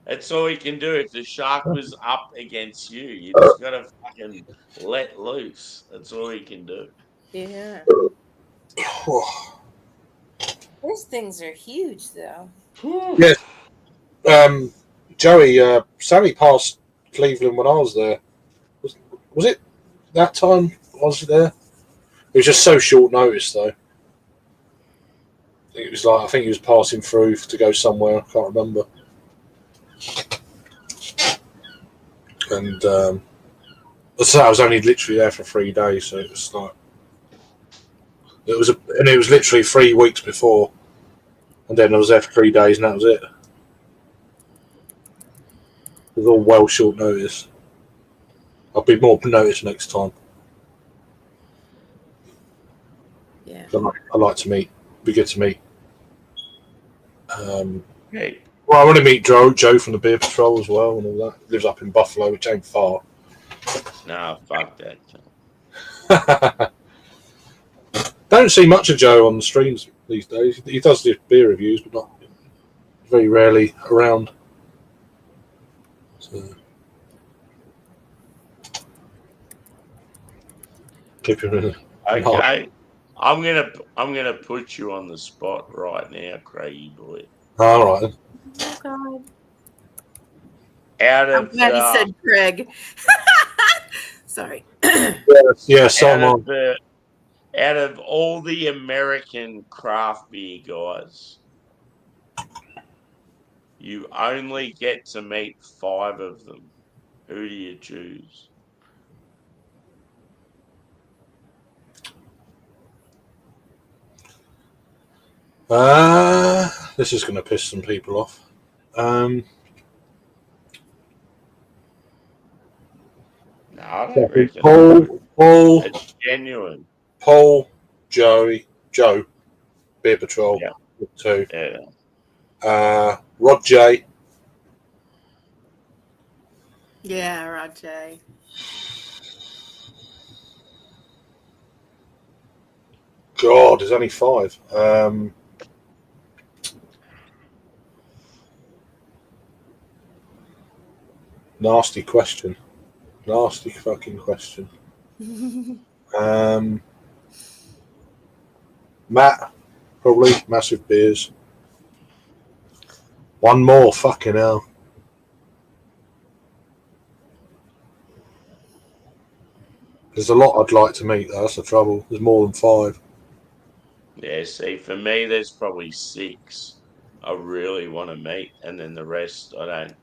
[SPEAKER 1] that's all you can do. If the shark was up against you, you just gotta fucking let loose. That's all you can do.
[SPEAKER 4] Yeah. Those things are huge, though.
[SPEAKER 5] Yeah. Joey, Sammy passed Cleveland when I was there. Was it that time I was there? It was just so short notice, though. It was like I think he was passing through to go somewhere. I can't remember. And so I was only literally there for 3 days, so it was like it was literally 3 weeks before, and then I was there for 3 days, and that was it. It was all well short notice. I'll be more notice next time.
[SPEAKER 4] Yeah.
[SPEAKER 5] I like to meet. Be good to meet.
[SPEAKER 1] Hey,
[SPEAKER 5] Well, I want to meet Joe from the Beer Patrol as well, and all that. He lives up in Buffalo, which ain't far.
[SPEAKER 1] no, fuck that.
[SPEAKER 5] Don't see much of Joe on the streams these days. He does do beer reviews, but not very rarely around. So, keep him in.
[SPEAKER 1] Okay, I'm gonna put you on the spot right now, Craigie boy.
[SPEAKER 5] All right. Then.
[SPEAKER 4] Oh, God.
[SPEAKER 1] Out
[SPEAKER 4] I'm
[SPEAKER 1] of
[SPEAKER 4] glad you said Craig. Sorry.
[SPEAKER 5] Yeah, so am I.
[SPEAKER 1] out of all the American craft beer guys, you only get to meet 5 of them. Who do you choose?
[SPEAKER 5] This is going to piss some people off.
[SPEAKER 1] No, I don't reckon.
[SPEAKER 5] Paul,
[SPEAKER 1] It's genuine.
[SPEAKER 5] Paul, Joe, Beer Patrol,
[SPEAKER 1] Yeah.
[SPEAKER 5] 2.
[SPEAKER 1] Yeah.
[SPEAKER 5] Rod J.
[SPEAKER 4] Yeah, Rajay.
[SPEAKER 5] God, there's only 5. Nasty question. Nasty fucking question. Matt, probably massive beers. One more, fucking hell. There's a lot I'd like to meet, though. That's the trouble. There's more than 5.
[SPEAKER 1] Yeah, see, for me, there's probably 6 I really want to meet, and then the rest I don't.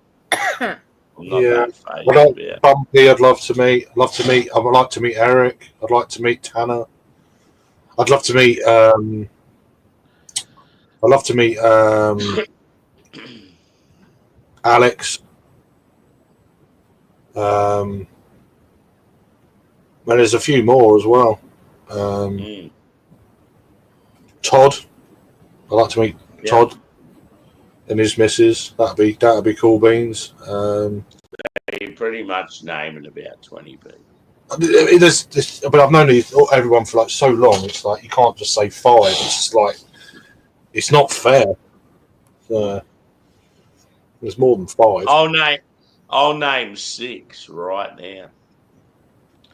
[SPEAKER 1] I'm not
[SPEAKER 5] Yeah.
[SPEAKER 1] that phased
[SPEAKER 5] I'd
[SPEAKER 1] about.
[SPEAKER 5] Bumpy, I'd love to meet. I would like to meet Eric. I'd like to meet Tanner. I'd love to meet. I'd love to meet Alex. And there's a few more as well. Todd. I'd like to meet Todd and his missus. That'd be cool beans.
[SPEAKER 1] You pretty much naming about 20 people.
[SPEAKER 5] But I've known everyone for like so long. It's like you can't just say 5. It's just like it's not fair. There's more than 5.
[SPEAKER 1] I'll name 6 right now.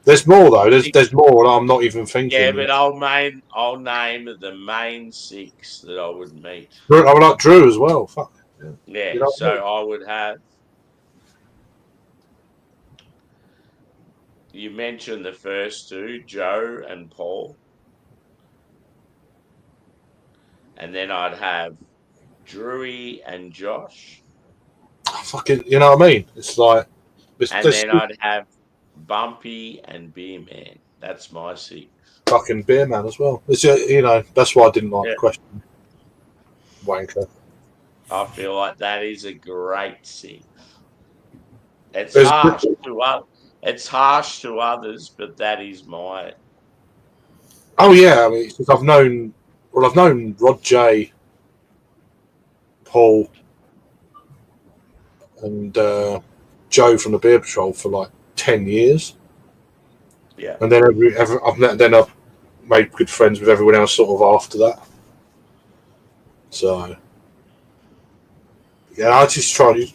[SPEAKER 5] There's more though. There's more that I'm not even thinking.
[SPEAKER 1] Yeah, but I'll name the main 6 that I would meet.
[SPEAKER 5] I would like Drew as well. Fuck.
[SPEAKER 1] Yeah,
[SPEAKER 5] You know
[SPEAKER 1] so I would have. You mentioned the first 2, Joe and Paul. And then I'd have Drewy and Josh.
[SPEAKER 5] Fucking, you know what I mean? It's like.
[SPEAKER 1] Then I'd have Bumpy and Beer Man. That's my 6.
[SPEAKER 5] Fucking Beer Man as well. It's, you know, that's why I didn't like the question. Wanker.
[SPEAKER 1] I feel like that is a great 6. It's harsh to others, but that is my.
[SPEAKER 5] Oh yeah, I mean, I've known Rod J, Paul, and Joe from the Beer Patrol for like 10 years.
[SPEAKER 1] Yeah.
[SPEAKER 5] And then I've made good friends with everyone else sort of after that. So yeah, I'm trying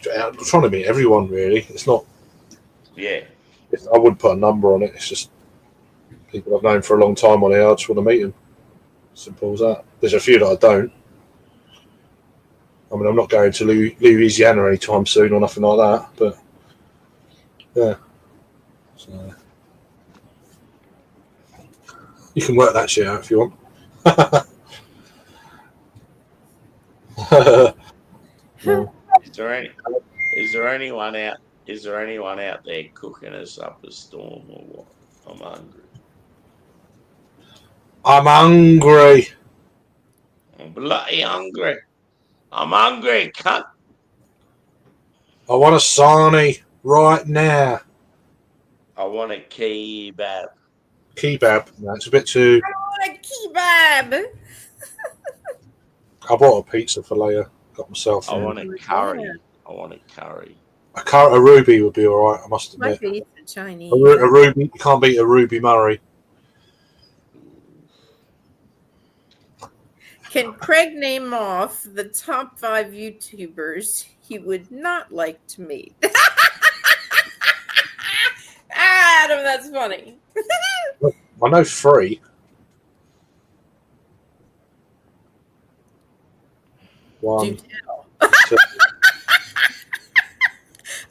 [SPEAKER 5] to meet everyone really. It's not.
[SPEAKER 1] Yeah.
[SPEAKER 5] I wouldn't put a number on it. It's just people I've known for a long time on here. I just want to meet them. Simple as that. There's a few that I don't. I mean, I'm not going to Louisiana anytime soon or nothing like that. But yeah, so you can work that shit out if you want.
[SPEAKER 1] No. Is there anyone out there cooking us up a storm or what? I'm hungry.
[SPEAKER 5] I'm hungry.
[SPEAKER 1] I'm bloody hungry. I'm hungry, cunt.
[SPEAKER 5] I want a sarnie right now.
[SPEAKER 1] I want a kebab.
[SPEAKER 5] Kebab. No, it's a bit too.
[SPEAKER 4] I want a kebab.
[SPEAKER 5] I bought a pizza for later. Got myself.
[SPEAKER 1] I want a curry. I want a curry.
[SPEAKER 5] A ruby would be all right. I must admit.
[SPEAKER 4] My face is Chinese.
[SPEAKER 5] A ruby. You can't beat a Ruby Murray.
[SPEAKER 4] Can Craig name off the top 5 YouTubers he would not like to meet? Adam, that's funny.
[SPEAKER 5] I know 3. One.
[SPEAKER 4] Do tell.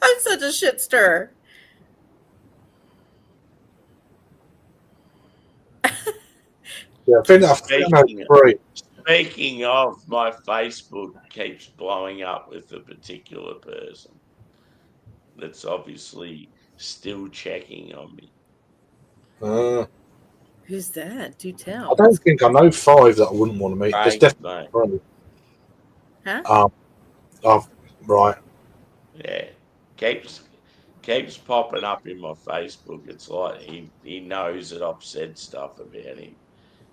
[SPEAKER 4] I'm such a shit stirrer.
[SPEAKER 5] Yeah, I think I know 3.
[SPEAKER 1] Speaking of, my Facebook keeps blowing up with a particular person that's obviously still checking on me.
[SPEAKER 4] Who's that? Do
[SPEAKER 5] I
[SPEAKER 4] tell.
[SPEAKER 5] don't think I know 5 that I wouldn't want to meet. There's definitely 3.
[SPEAKER 4] Huh?
[SPEAKER 5] Right.
[SPEAKER 1] Yeah. Keeps popping up in my Facebook. It's like he knows that I've said stuff about him.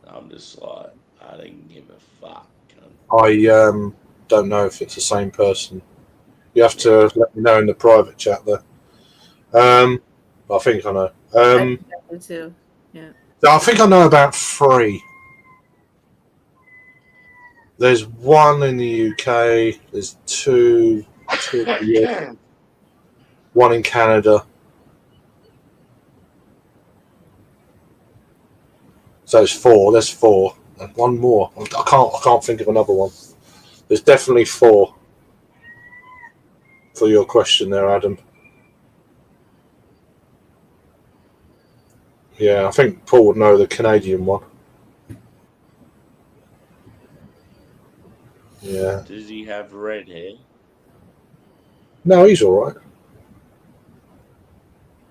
[SPEAKER 1] I'm just like, I didn't give a fuck.
[SPEAKER 5] I don't know if it's the same person. You have to let me know in the private chat there. I think I know.
[SPEAKER 4] I do too. Yeah.
[SPEAKER 5] I think I know about 3. There's 1 in the UK. There's 2 in the US. one in Canada. So it's 4. There's 4. And one more. I can't think of another one. There's definitely 4 for your question there, Adam. Yeah, I think Paul would know the Canadian one. Yeah.
[SPEAKER 1] Does he have red hair?
[SPEAKER 5] No, he's all right.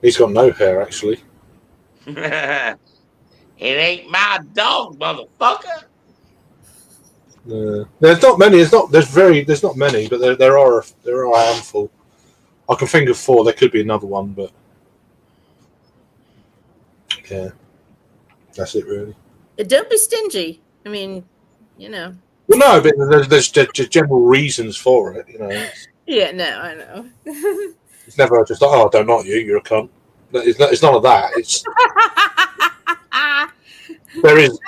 [SPEAKER 5] He's got no hair, actually.
[SPEAKER 1] It ain't my dog, motherfucker.
[SPEAKER 5] There's not many. There's not many, but there are a handful. I can think of 4. There could be another one, but yeah, that's it really.
[SPEAKER 4] Don't be stingy. I mean, you know.
[SPEAKER 5] Well, no, but there's general reasons for it. You know,
[SPEAKER 4] Yeah, no, I know.
[SPEAKER 5] it's never just like, oh, I don't like you. You're a cunt. It's none of that. It's there is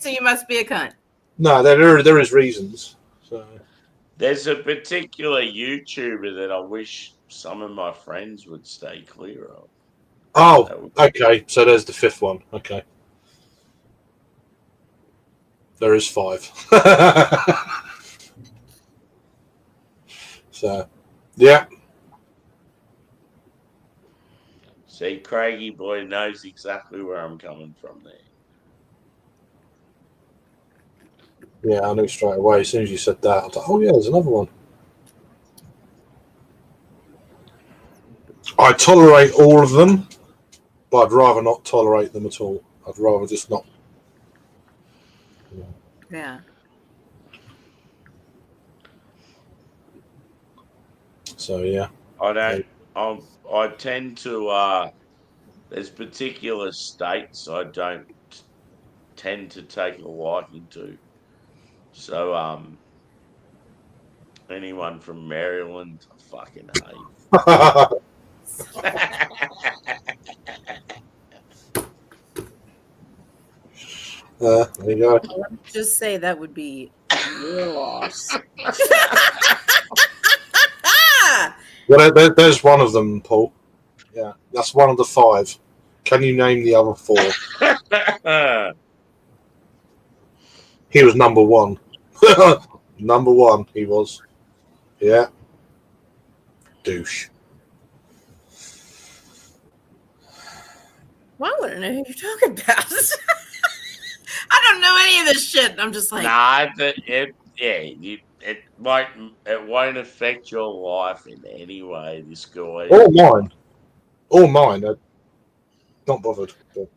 [SPEAKER 4] So you must be a cunt.
[SPEAKER 5] no there is reasons. So
[SPEAKER 1] There's a particular YouTuber that I wish some of my friends would stay clear of.
[SPEAKER 5] oh, okay. So there's the 5th one. Okay, there is 5. So yeah.
[SPEAKER 1] See, Craigie boy knows exactly where I'm coming from there.
[SPEAKER 5] Yeah, I knew straight away. As soon as you said that, I was like, oh, yeah, there's another one. I tolerate all of them, but I'd rather not tolerate them at all. I'd rather just not.
[SPEAKER 4] Yeah.
[SPEAKER 5] So, yeah.
[SPEAKER 1] I tend to, there's particular states I don't tend to take a liking to. So, anyone from Maryland, I fucking hate.
[SPEAKER 5] There you go.
[SPEAKER 4] Just say that would be your loss.
[SPEAKER 5] Well, there's one of them, Paul. Yeah, that's one of the 5. Can you name the other 4? He was number 1. Number 1, he was. Yeah. Douche.
[SPEAKER 4] Well, I want to know who you're talking about. I don't know any of this shit. I'm just like,
[SPEAKER 1] it won't affect your life in any way. This guy.
[SPEAKER 5] All mine. I'm not bothered. But.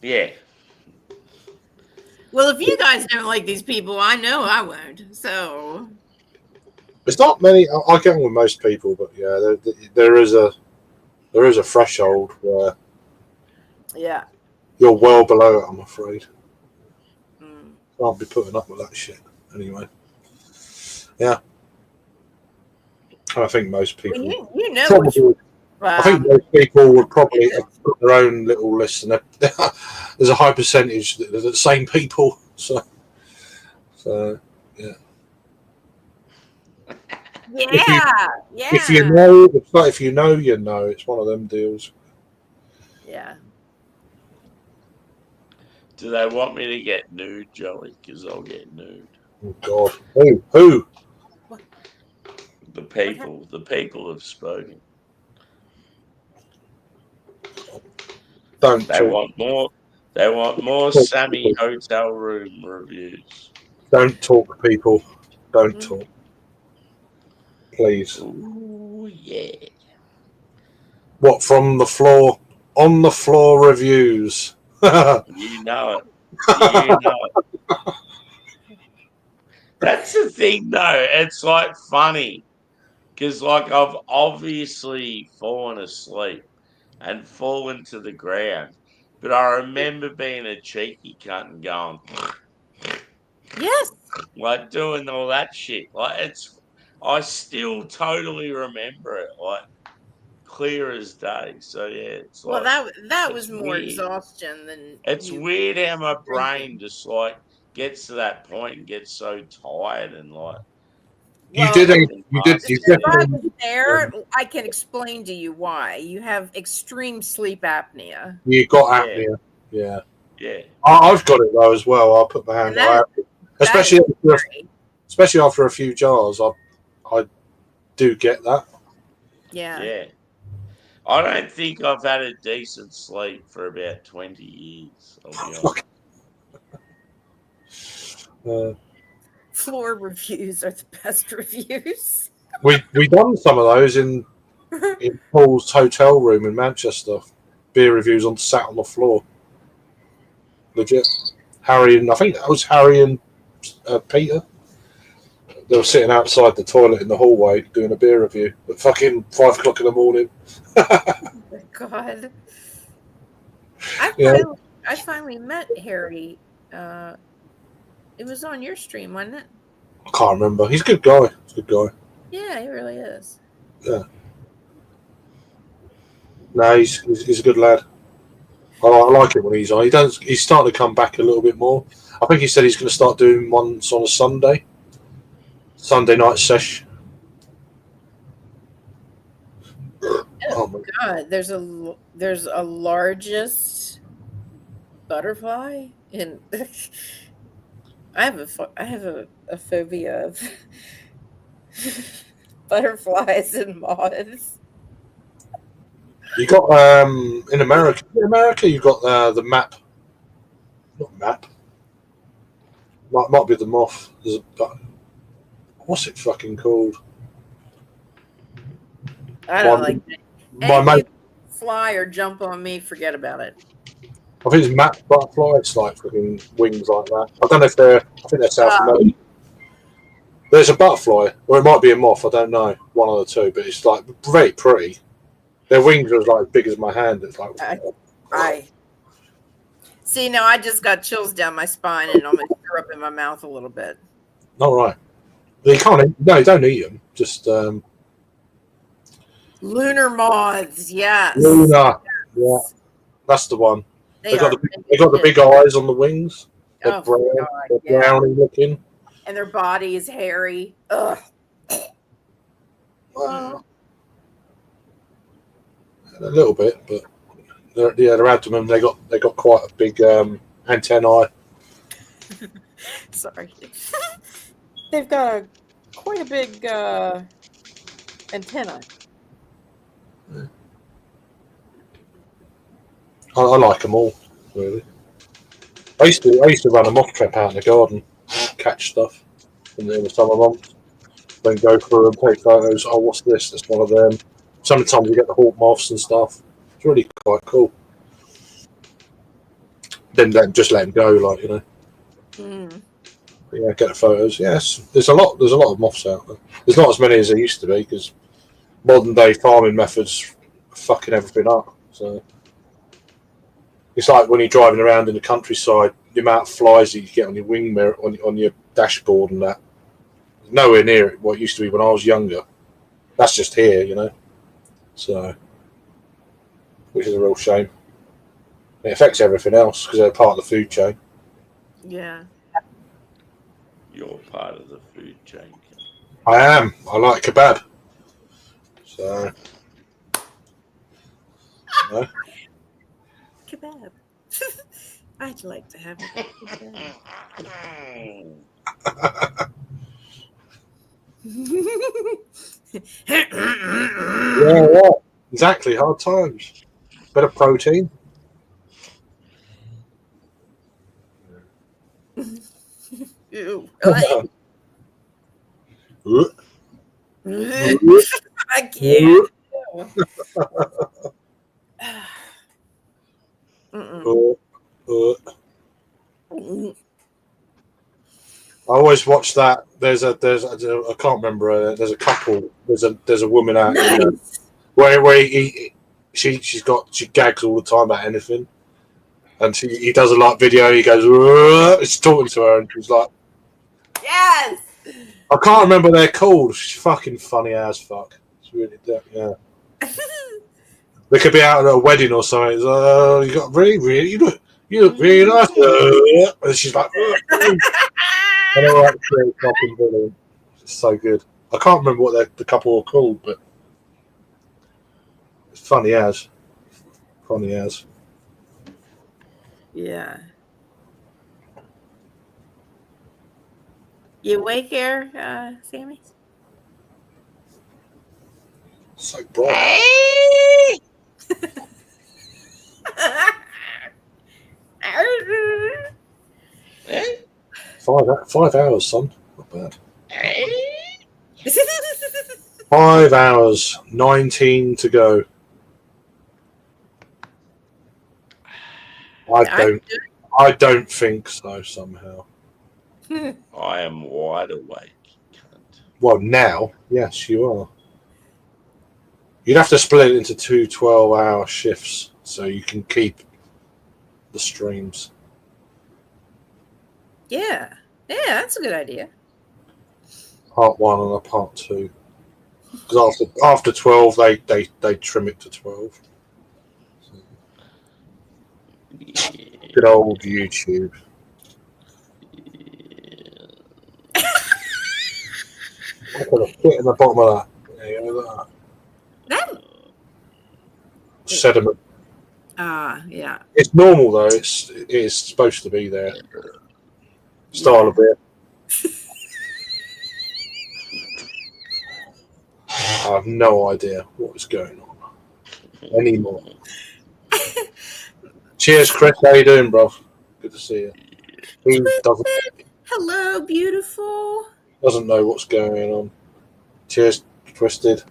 [SPEAKER 1] Yeah.
[SPEAKER 4] Well, if you guys don't like these people, I know I won't. So
[SPEAKER 5] It's not many. I get on with most people, but yeah, there is a threshold where
[SPEAKER 4] yeah,
[SPEAKER 5] you're well below it. I'm afraid. Can't be putting up with that shit anyway. Yeah, I think most people.
[SPEAKER 4] Well, you know.
[SPEAKER 5] Probably, I think most people would probably have put their own little list, and there's a high percentage that are the same people. So yeah.
[SPEAKER 4] Yeah.
[SPEAKER 5] If you know, it's like if you know, you know. It's one of them deals.
[SPEAKER 4] Yeah.
[SPEAKER 1] Do they want me to get nude, Joey? Because I'll get nude.
[SPEAKER 5] Oh God, who?
[SPEAKER 1] The people have spoken.
[SPEAKER 5] Don't.
[SPEAKER 1] They want more Sammy hotel room reviews.
[SPEAKER 5] Don't talk, people. Don't talk. Please.
[SPEAKER 1] Ooh, yeah.
[SPEAKER 5] What, from the floor? On the floor reviews.
[SPEAKER 1] You know it. That's the thing, though. It's like funny because, like, I've obviously fallen asleep and fallen to the ground, but I remember being a cheeky cunt and going,
[SPEAKER 4] yes,
[SPEAKER 1] like doing all that shit. Like, I still totally remember it, like clear as day. So yeah, it's
[SPEAKER 4] well,
[SPEAKER 1] like
[SPEAKER 4] that was more
[SPEAKER 1] weird.
[SPEAKER 4] exhaustion than.
[SPEAKER 1] It's weird how my brain just like gets to that point and gets so tired and like
[SPEAKER 5] You did. You did. You
[SPEAKER 4] If I
[SPEAKER 5] definitely.
[SPEAKER 4] was there, I can explain to you why. You have extreme sleep apnea.
[SPEAKER 5] You got
[SPEAKER 1] Yeah.
[SPEAKER 5] apnea. Yeah.
[SPEAKER 1] Yeah.
[SPEAKER 5] I've got it though as well. I'll put my hand
[SPEAKER 4] And that-
[SPEAKER 5] on it. Especially
[SPEAKER 4] That is scary.
[SPEAKER 5] especially after a few jars. I do get that.
[SPEAKER 4] Yeah.
[SPEAKER 1] Yeah. I don't think I've had a decent sleep for about 20 years. I'll be honest.
[SPEAKER 4] Floor reviews are the best reviews.
[SPEAKER 5] We done some of those in Paul's hotel room in Manchester. Beer reviews sat on the floor. Legit. Harry and I think that was Harry and Peter. They were sitting outside the toilet in the hallway doing a beer review at fucking 5 o'clock in the morning.
[SPEAKER 4] God.
[SPEAKER 5] Yeah.
[SPEAKER 4] I finally met Harry. It was on your stream, wasn't it?
[SPEAKER 5] I can't remember. He's a good guy. He's a good guy.
[SPEAKER 4] Yeah, he really is.
[SPEAKER 5] No, he's a good lad. I like it when he's on. He's starting to come back a little bit more. I think he said he's going to start doing ones on a Sunday night sesh. Oh my
[SPEAKER 4] God, there's a largest butterfly in. I have a phobia of butterflies and moths.
[SPEAKER 5] You got in America. You got the map. Not map. Might be the moth. What's it fucking called?
[SPEAKER 4] I don't
[SPEAKER 5] My-
[SPEAKER 4] like it.
[SPEAKER 5] My
[SPEAKER 4] Any
[SPEAKER 5] mate.
[SPEAKER 4] fly or jump on me, forget about it.
[SPEAKER 5] I think it's map butterfly. It's like fucking wings like that. I don't know if they're. I think they're South American. There's a butterfly, or it might be a moth. I don't know. One of the two, but it's like very pretty. Their wings are like big as my hand. It's like
[SPEAKER 4] I see now. I just got chills down my spine and almost threw up in my mouth a little bit.
[SPEAKER 5] all right. You can't. No, don't eat them. Just
[SPEAKER 4] Lunar moths, yes.
[SPEAKER 5] Luna. Yeah, that's the one. They got the big eyes on the wings. They're
[SPEAKER 4] Oh,
[SPEAKER 5] brown.
[SPEAKER 4] God,
[SPEAKER 5] They're
[SPEAKER 4] yeah.
[SPEAKER 5] browny looking.
[SPEAKER 4] And their body is hairy. Ugh.
[SPEAKER 5] Well, a little bit, but their abdomen they got quite a big antennae.
[SPEAKER 4] Sorry. They've got quite a big antenna.
[SPEAKER 5] I like them all, really. I used to run a moth trap out in the garden, catch stuff in the summer months, then go through and take photos. Oh, what's this? That's one of them. Sometimes you get the hawk moths and stuff. It's really quite cool. Then just let them go, like
[SPEAKER 4] Mm.
[SPEAKER 5] But yeah, get the photos. Yes, there's a lot of moths out there. There's not as many as there used to be because modern day farming methods are fucking everything up. So. It's like when you're driving around in the countryside, the amount of flies that you get on your wing mirror, on your dashboard and that. Nowhere near what it used to be when I was younger. That's just here, So, which is a real shame. It affects everything else because they're part of the food chain.
[SPEAKER 4] Yeah.
[SPEAKER 1] You're part of the food chain.
[SPEAKER 5] I am. I like kebab. So,
[SPEAKER 4] Kebab. I'd like to have a kebab.
[SPEAKER 5] yeah, exactly. Hard times. Bit of protein.
[SPEAKER 4] Ew.
[SPEAKER 5] Uh,
[SPEAKER 4] I can't. Mm-mm. I always watch that. There's I can't remember. There's a couple. There's a woman out there where she gags all the time about anything, and he does a video. He goes, it's talking to her, and she's like, Yes.
[SPEAKER 5] I can't remember what they're called. She's fucking funny as fuck. It's really yeah. They could be out at a wedding or something. It's, you got really you look really nice. And she's like, I don't like it's fucking brilliant. It's so good. I can't remember what the couple were called, but it's funny as. Funny as.
[SPEAKER 4] Yeah. You awake here, Sammy?
[SPEAKER 5] So bright.
[SPEAKER 1] Eh?
[SPEAKER 5] 5 hours, son. Not bad.
[SPEAKER 1] Eh?
[SPEAKER 5] 5 hours, 19 to go. I don't think so somehow.
[SPEAKER 1] I am wide awake. Cunt.
[SPEAKER 5] Well, now, yes, you are. You'd have to split it into 2 12-hour shifts so you can keep the streams.
[SPEAKER 4] Yeah, that's a good idea.
[SPEAKER 5] Part 1 and a part 2. Because after 12, they trim it to 12.
[SPEAKER 1] Yeah.
[SPEAKER 5] Good old YouTube. Look at the shit in the bottom of that. There you go,
[SPEAKER 4] That.
[SPEAKER 5] sediment.
[SPEAKER 4] Yeah.
[SPEAKER 5] It's normal though. It is supposed to be there. Style of beer. I have no idea what is going on anymore. Cheers, Chris. How you doing, bro? Good to see you. He
[SPEAKER 4] Hello, beautiful.
[SPEAKER 5] doesn't know what's going on. Cheers, Twisted.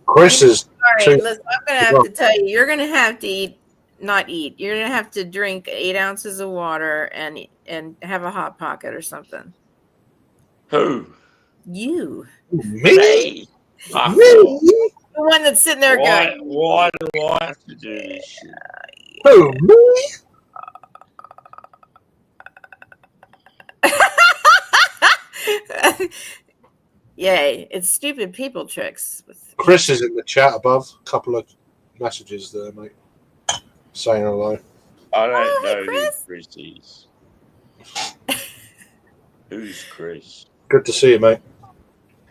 [SPEAKER 5] Chris is.
[SPEAKER 4] All right, listen, I'm gonna have to tell you, you're gonna have to not eat. You're gonna have to drink 8 ounces of water and have a hot pocket or something.
[SPEAKER 1] Who?
[SPEAKER 4] You,
[SPEAKER 5] Me?
[SPEAKER 1] Fuck
[SPEAKER 5] Me?
[SPEAKER 1] off.
[SPEAKER 4] the one that's sitting there going.
[SPEAKER 1] Why do I have to do this shit?
[SPEAKER 5] Who? Me?
[SPEAKER 4] Yay! It's stupid people tricks.
[SPEAKER 5] Chris is in the chat above. A couple of messages there, mate. Saying hello.
[SPEAKER 1] I don't
[SPEAKER 4] Oh, hey,
[SPEAKER 1] know
[SPEAKER 4] Chris.
[SPEAKER 1] who Chris is. Who's Chris?
[SPEAKER 5] Good to see you, mate.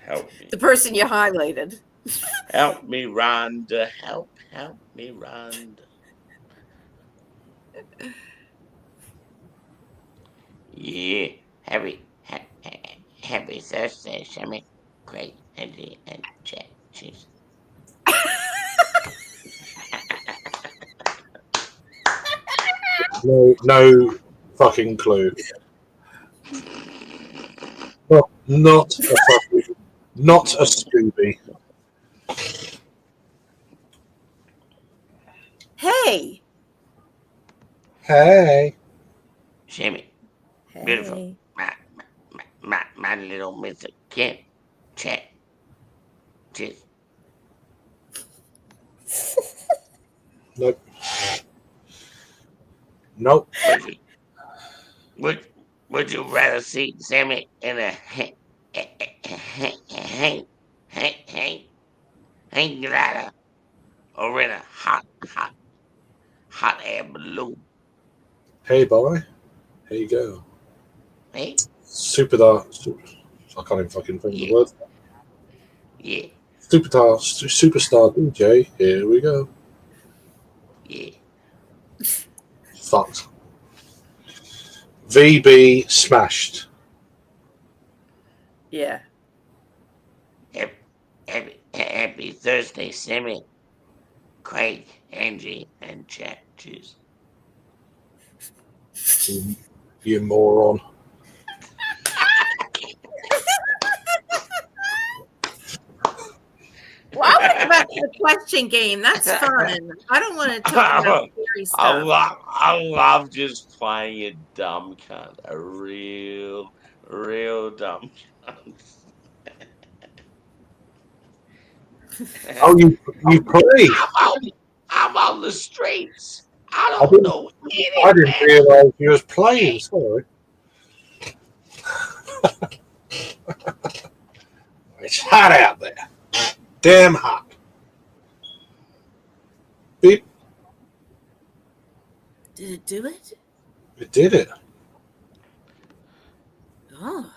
[SPEAKER 1] Help me.
[SPEAKER 4] The person you highlighted.
[SPEAKER 1] Help me, Rhonda. Help me, Rhonda. Yeah. Happy Thursday, Sammy. Great, Andy, and Jack. Cheers.
[SPEAKER 5] No fucking clue. Not a Scooby.
[SPEAKER 4] Hey.
[SPEAKER 5] Hey.
[SPEAKER 1] Sammy,
[SPEAKER 4] Hey.
[SPEAKER 1] beautiful. My little Mr. Kim. Chat. Cheers.
[SPEAKER 5] Nope. Nope.
[SPEAKER 1] Would you rather see Sammy in a hang glider or in a hot air balloon?
[SPEAKER 5] Hey, boy. Here you go.
[SPEAKER 1] Hey?
[SPEAKER 5] Superstar. I can't even fucking think of the word.
[SPEAKER 1] Yeah.
[SPEAKER 5] Superstar DJ. Here we go.
[SPEAKER 1] Yeah.
[SPEAKER 5] Fucked. VB smashed.
[SPEAKER 4] Yeah.
[SPEAKER 1] Happy Thursday, Sammy, Craig, Angie, and Jack. Cheers.
[SPEAKER 5] You moron.
[SPEAKER 4] Well, I want back to the question game. That's fun. I don't want to talk about scary stuff.
[SPEAKER 1] I love just playing a dumb cunt. A real dumb cunt.
[SPEAKER 5] Oh, you play?
[SPEAKER 1] I'm on the streets. I don't know anything.
[SPEAKER 5] I didn't realise you was playing. Sorry. It's hot out there. Damn hot. Beep.
[SPEAKER 4] Did it do it?
[SPEAKER 5] It did it.
[SPEAKER 4] Oh.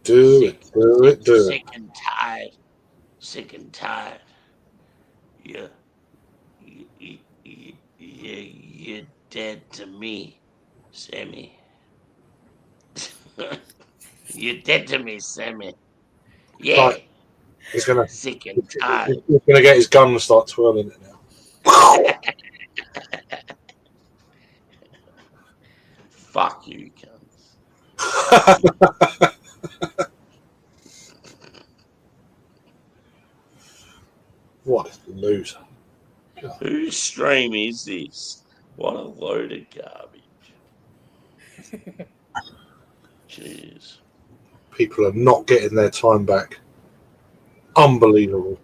[SPEAKER 5] Did Do it. Do it. Do it.
[SPEAKER 1] Sick and tired. Sick and tired. Yeah. You're dead to me, Sammy. You're dead to me, Sammy. Yeah.
[SPEAKER 5] Right. He's gonna
[SPEAKER 1] Sick and tired.
[SPEAKER 5] he's gonna get his gun and start twirling it now.
[SPEAKER 1] Fuck you, cunts.
[SPEAKER 5] What a loser.
[SPEAKER 1] Whose stream is this? What a load of garbage. Jeez.
[SPEAKER 5] People are not getting their time back. Unbelievable.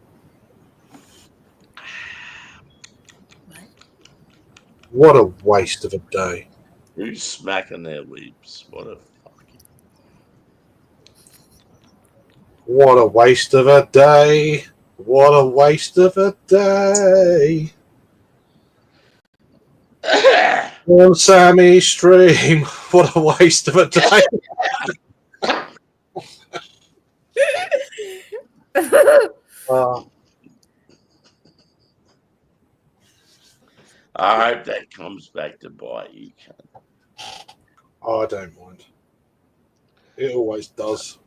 [SPEAKER 5] What a waste of a day.
[SPEAKER 1] Who's smacking their lips? What a fucking.
[SPEAKER 5] What a waste of a day. What a waste of a day. On Sammy's stream. What a waste of a day.
[SPEAKER 1] I hope that comes back to bite you, cunt.
[SPEAKER 5] I don't mind. It always does.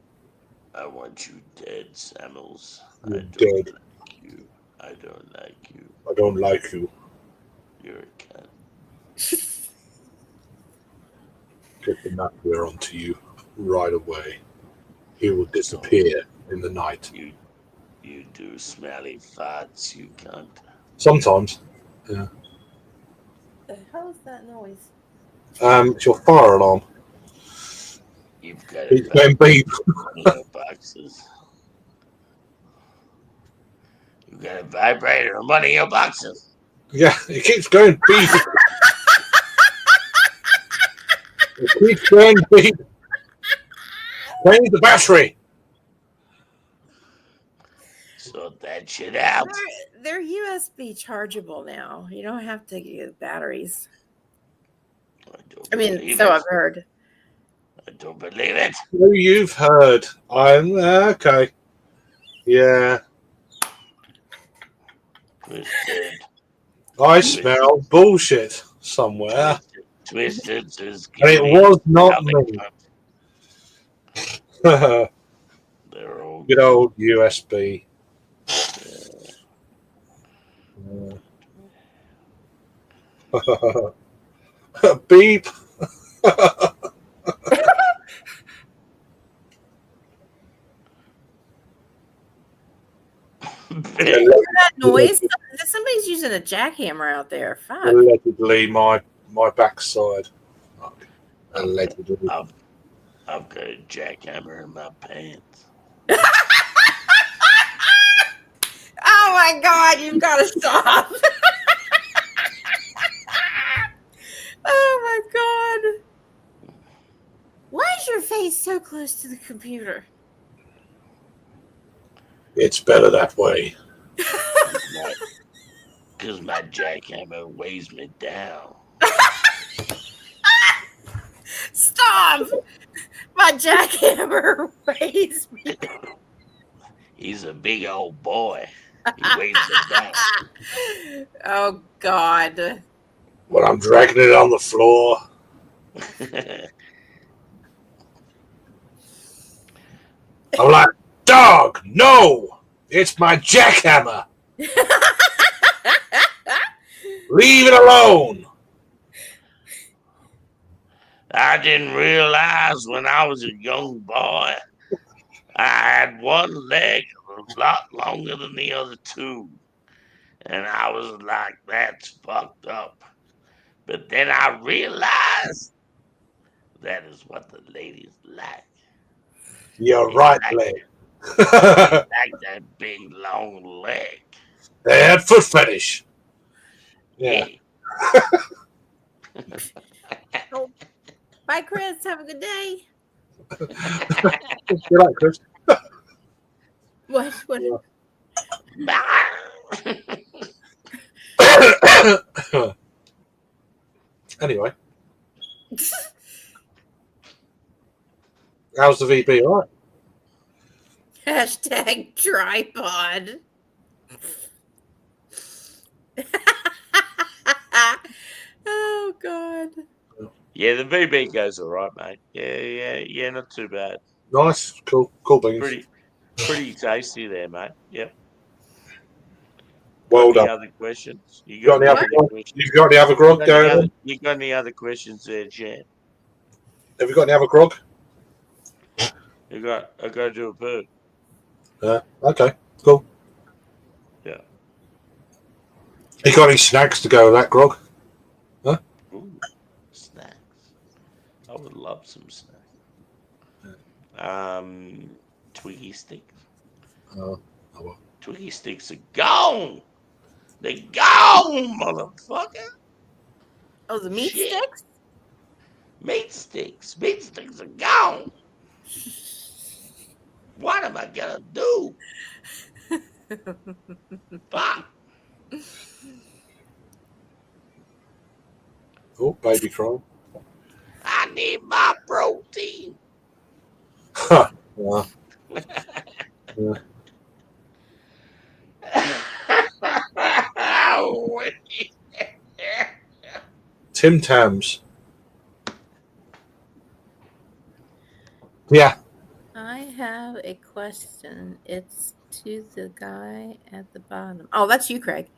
[SPEAKER 1] I want you dead, Samuels.
[SPEAKER 5] You're
[SPEAKER 1] I don't
[SPEAKER 5] dead.
[SPEAKER 1] like you. I don't like you.
[SPEAKER 5] I don't like you.
[SPEAKER 1] You're a cunt.
[SPEAKER 5] Get the nutware onto you right away. He will disappear in the night.
[SPEAKER 1] You do smelly farts, you cunt.
[SPEAKER 5] Sometimes. Yeah.
[SPEAKER 4] The hell is that noise?
[SPEAKER 5] It's your fire alarm.
[SPEAKER 1] You've got
[SPEAKER 5] It's going beep.
[SPEAKER 1] your boxes. You've got a vibrator on one of your boxes.
[SPEAKER 5] Yeah, it keeps going beep. It keeps going beep. Change the battery.
[SPEAKER 1] Sort that shit out.
[SPEAKER 4] They're USB chargeable now. You don't have to get batteries. I mean, so I've heard.
[SPEAKER 1] I don't believe it.
[SPEAKER 5] Oh, you've heard. I'm okay. Yeah.
[SPEAKER 1] Twisted.
[SPEAKER 5] I smell bullshit somewhere.
[SPEAKER 1] Twisted is
[SPEAKER 5] And it was not me.
[SPEAKER 1] They're all
[SPEAKER 5] Good old USB. Beep.
[SPEAKER 1] big.
[SPEAKER 4] That noise? Somebody's using a jackhammer out there. Fuck.
[SPEAKER 5] Allegedly, my backside. Fuck. Allegedly.
[SPEAKER 1] I've got a jackhammer in my pants.
[SPEAKER 4] Oh my god, you've got to stop. Oh my god. Why is your face so close to the computer?
[SPEAKER 5] It's better that way.
[SPEAKER 1] Because my jackhammer weighs me down.
[SPEAKER 4] Stop! My jackhammer weighs me.
[SPEAKER 1] He's a big old boy. He weighs me down.
[SPEAKER 4] Oh god.
[SPEAKER 5] When I'm dragging it on the floor. I'm like, dog, no! It's my jackhammer! Leave it alone!
[SPEAKER 1] I didn't realize when I was a young boy, I had one leg a lot longer than the other two. And I was like, that's fucked up. But then I realized that is what the ladies like.
[SPEAKER 5] You're
[SPEAKER 1] They
[SPEAKER 5] right,
[SPEAKER 1] like
[SPEAKER 5] leg.
[SPEAKER 1] Like that big long leg.
[SPEAKER 5] They had foot fetish. Yeah.
[SPEAKER 4] Bye, Chris. Have a good day.
[SPEAKER 5] You like Chris?
[SPEAKER 4] What?
[SPEAKER 5] Anyway. How's the VB? All right.
[SPEAKER 4] Hashtag tripod. Oh God.
[SPEAKER 1] Yeah, the VB goes all right, mate. Yeah, not too bad.
[SPEAKER 5] Nice, cool beans.
[SPEAKER 1] Pretty tasty there, mate. Yep.
[SPEAKER 5] Well
[SPEAKER 1] Got any
[SPEAKER 5] done.
[SPEAKER 1] other questions? You
[SPEAKER 5] Got any
[SPEAKER 1] got
[SPEAKER 5] other
[SPEAKER 1] any
[SPEAKER 5] grog?
[SPEAKER 1] questions?
[SPEAKER 5] You've got any other grog going on?
[SPEAKER 1] You got any other questions there, Jan?
[SPEAKER 5] Have you got any other grog?
[SPEAKER 1] I got to do a poo.
[SPEAKER 5] Okay, cool.
[SPEAKER 1] Yeah.
[SPEAKER 5] You got any snacks to go with that grog?
[SPEAKER 1] Ooh, snacks. I would love some snacks. Twiggy sticks.
[SPEAKER 5] Oh, well.
[SPEAKER 1] Twiggy sticks are gone. They're gone, motherfucker.
[SPEAKER 4] Oh, the meat
[SPEAKER 1] Shit.
[SPEAKER 4] sticks?
[SPEAKER 1] Meat sticks. Meat sticks are gone. What am I gonna do? Fuck.
[SPEAKER 5] Oh, baby crying.
[SPEAKER 1] I need my protein.
[SPEAKER 5] Huh. Yeah. Yeah. Tim Tams. Yeah.
[SPEAKER 4] I have a question. It's to the guy at the bottom. Oh, that's you, Craig.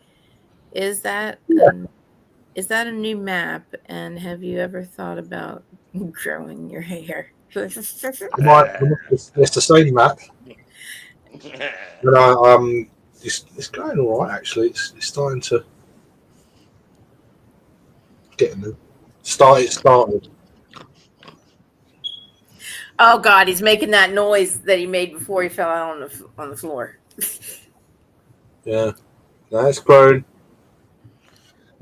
[SPEAKER 4] Is that a new map? And have you ever thought about growing your hair?
[SPEAKER 5] It's the same map. But it's going all right actually. It's starting to get in there. Started.
[SPEAKER 4] Oh God, he's making that noise that he made before he fell out on the floor.
[SPEAKER 5] Yeah. No, it's grown.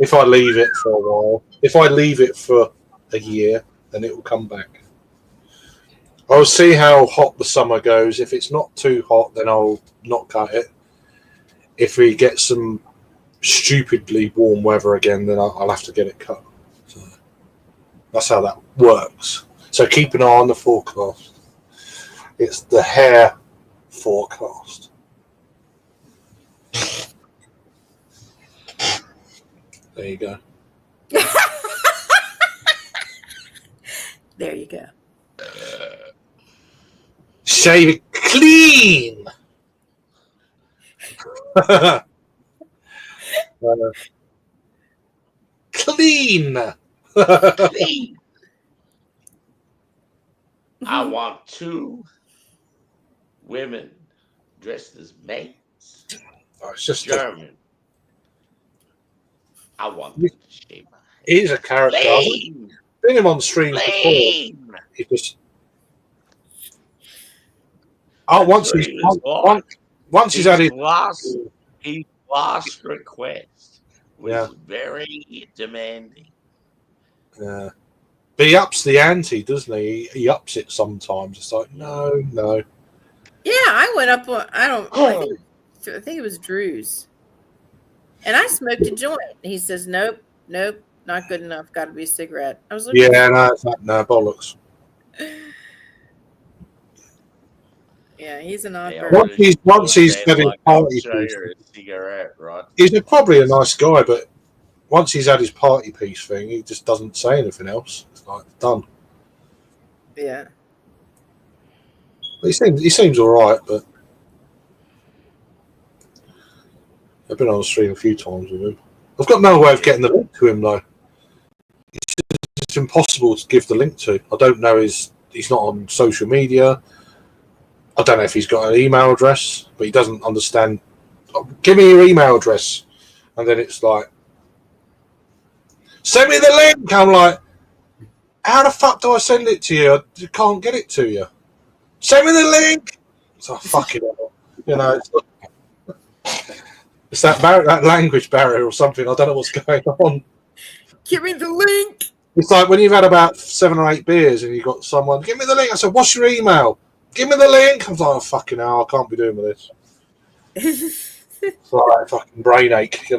[SPEAKER 5] If I leave it for a while, if I leave it for a year, then it will come back. I'll see how hot the summer goes. If it's not too hot, then I'll not cut it. If we get some stupidly warm weather again, then I'll have to get it cut. So that's how that works. So keep an eye on the forecast. It's the hair forecast. There you go.
[SPEAKER 4] There you go.
[SPEAKER 5] Shave it clean. Clean.
[SPEAKER 1] Clean. I want 2 women dressed as maids.
[SPEAKER 5] Oh, it's just
[SPEAKER 1] German. I want them to shave my
[SPEAKER 5] he's a character. I've
[SPEAKER 1] Clean.
[SPEAKER 5] seen him on stream before.
[SPEAKER 1] Clean.
[SPEAKER 5] He just once he's had his
[SPEAKER 1] last request was
[SPEAKER 5] Yeah.
[SPEAKER 1] very demanding.
[SPEAKER 5] but he ups the ante, doesn't he? He ups it sometimes. It's like no.
[SPEAKER 4] Yeah, I went up on. I think it was Drew's, and I smoked a joint. He says, "Nope, not good enough. Got to be a cigarette." I was like,
[SPEAKER 5] Yeah, no bollocks.
[SPEAKER 4] Yeah, he's an odd
[SPEAKER 1] Yeah,
[SPEAKER 4] bird.
[SPEAKER 5] Once he's had his party
[SPEAKER 1] show
[SPEAKER 5] piece,
[SPEAKER 1] you a cigarette, right?
[SPEAKER 5] he's probably a nice guy, but once he's had his party piece thing, he just doesn't say anything else. It's like done.
[SPEAKER 4] Yeah.
[SPEAKER 5] He seems all right, but I've been on the stream a few times with him. I've got no way of getting the link to him though. It's impossible to give the link to. I don't know he's not on social media. I don't know if he's got an email address, but he doesn't understand. Give me your email address, and then it's like, send me the link. I'm like, how the fuck do I send it to you? I can't get it to you. Send me the link. So fucking hell. You know, it's that language barrier or something. I don't know what's going on.
[SPEAKER 4] Give me the link.
[SPEAKER 5] It's like when you've had about 7 or 8 beers and you got someone, give me the link. I said, what's your email? Give me the link. I was like, oh, fucking hell, I can't be doing with this. It's like fucking brain ache, you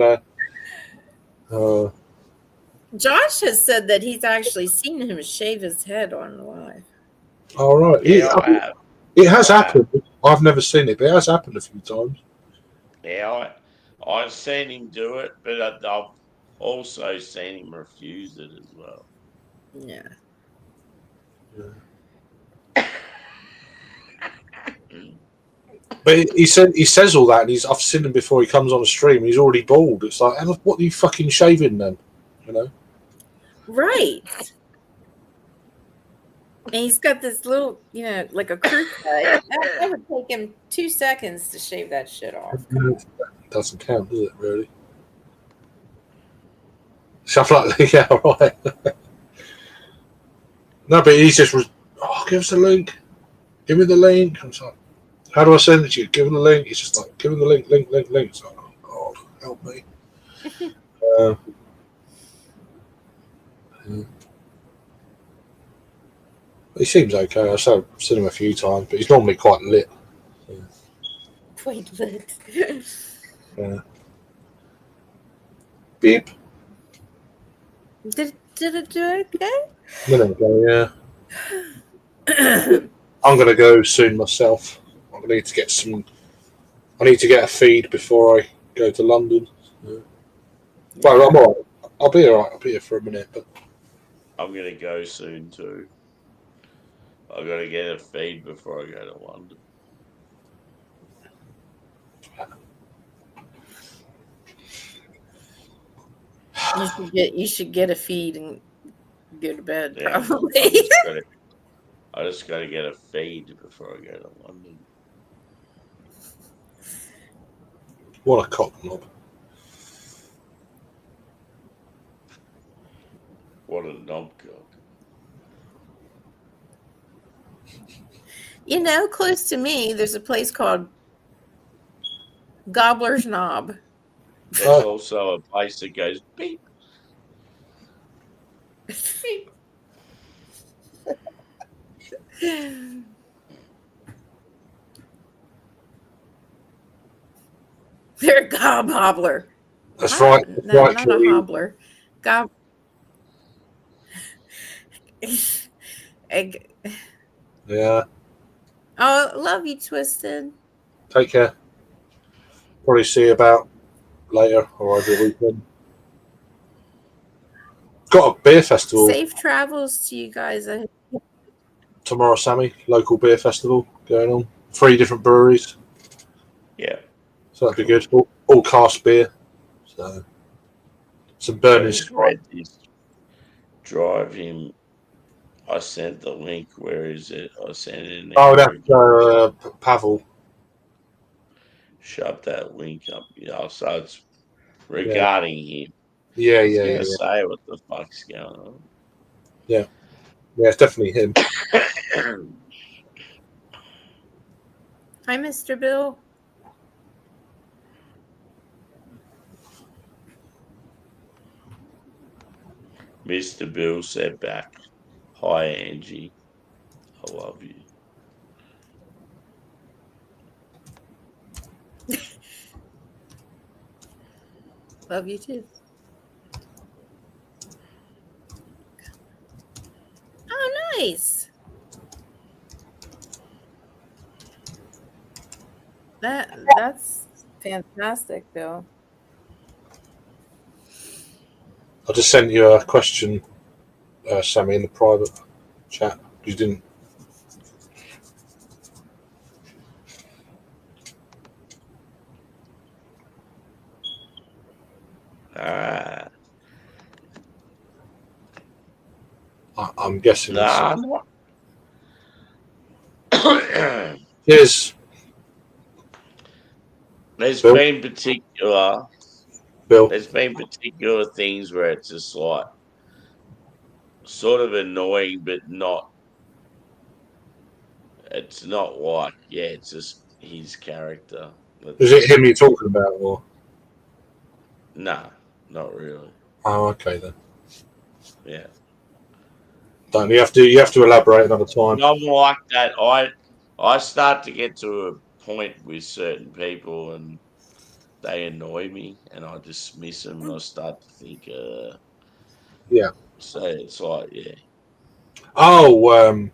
[SPEAKER 5] know.
[SPEAKER 4] Josh has said that he's actually seen him shave his head on live.
[SPEAKER 5] All right.
[SPEAKER 1] Yeah, I have.
[SPEAKER 5] It has happened. I've never seen it, but it has happened a few times.
[SPEAKER 1] Yeah, I've seen him do it, but I've also seen him refuse it as well.
[SPEAKER 4] Yeah.
[SPEAKER 5] But he says all that, and I've seen him before. He comes on a stream, and he's already bald. It's like, what are you fucking shaving then? You know?
[SPEAKER 4] Right. And he's got this little, like a crew cut. That would take him 2 seconds to shave that shit off.
[SPEAKER 5] Doesn't count, does it? Really? Stuff like that. Yeah, right. No, but he's just, give us the link. Give me the link. I'm like, how do I send it to you? Give him the link. He's just like, give him the link. It's like, oh God, help me. He seems okay. I've seen him a few times, but he's normally quite lit.
[SPEAKER 4] Quite lit.
[SPEAKER 5] Yeah. Beep.
[SPEAKER 4] Did it do okay?
[SPEAKER 5] Minute ago, yeah. I'm gonna go soon myself. I need to get a feed before I go to London. Yeah. Well, I'm alright. I'll be alright. I'll be here for a minute, but
[SPEAKER 1] I'm gonna go soon too. I've got to get a feed before I go to London.
[SPEAKER 4] You should get a feed and go to bed.
[SPEAKER 1] Yeah,
[SPEAKER 4] Probably.
[SPEAKER 1] I just got to get a feed before I go to London.
[SPEAKER 5] what a cock knob.
[SPEAKER 1] What a knobcock.
[SPEAKER 4] Close to me, there's a place called Gobbler's Knob.
[SPEAKER 1] There's also a place that goes beep.
[SPEAKER 4] They're a gob hobbler.
[SPEAKER 5] That's right.
[SPEAKER 4] No,
[SPEAKER 5] right,
[SPEAKER 4] not a hobbler. Gob.
[SPEAKER 5] Yeah.
[SPEAKER 4] Oh, love you, Twisted.
[SPEAKER 5] Take care. Probably see you about later or over the weekend. Got a beer festival
[SPEAKER 4] Safe travels to you guys.
[SPEAKER 5] tomorrow, Sammy. Local beer festival going on. 3 different breweries.
[SPEAKER 1] Yeah.
[SPEAKER 5] So that'd be good. All cask beer. So some burning.
[SPEAKER 1] Drive him. I sent the link. Where is it? I sent it in.
[SPEAKER 5] Oh, that's Pavel.
[SPEAKER 1] Shove that link up. Yeah, so it's regarding him.
[SPEAKER 5] Yeah.
[SPEAKER 1] Say what the fuck's going on.
[SPEAKER 5] Yeah, it's definitely him.
[SPEAKER 4] Hi, Mr. Bill.
[SPEAKER 1] Mr. Bill said back, "Hi, Angie. I love you."
[SPEAKER 4] Love you too. Oh, nice. That's fantastic, Bill.
[SPEAKER 5] I just sent you a question, Sammy, in the private chat. You didn't. I'm guessing.
[SPEAKER 1] Nah.
[SPEAKER 5] Yes.
[SPEAKER 1] There's
[SPEAKER 5] Bill?
[SPEAKER 1] been particular.
[SPEAKER 5] Bill.
[SPEAKER 1] There's been particular things where it's just like sort of annoying, but not. It's not like it's just his character.
[SPEAKER 5] Is it him you're talking about, or?
[SPEAKER 1] Nah, not really.
[SPEAKER 5] Oh, okay then.
[SPEAKER 1] Yeah.
[SPEAKER 5] Don't you have to elaborate another time?
[SPEAKER 1] I'm like that. I start to get to a point with certain people and they annoy me and I dismiss them and I start to think
[SPEAKER 5] yeah.
[SPEAKER 1] So it's like, yeah.
[SPEAKER 5] Oh,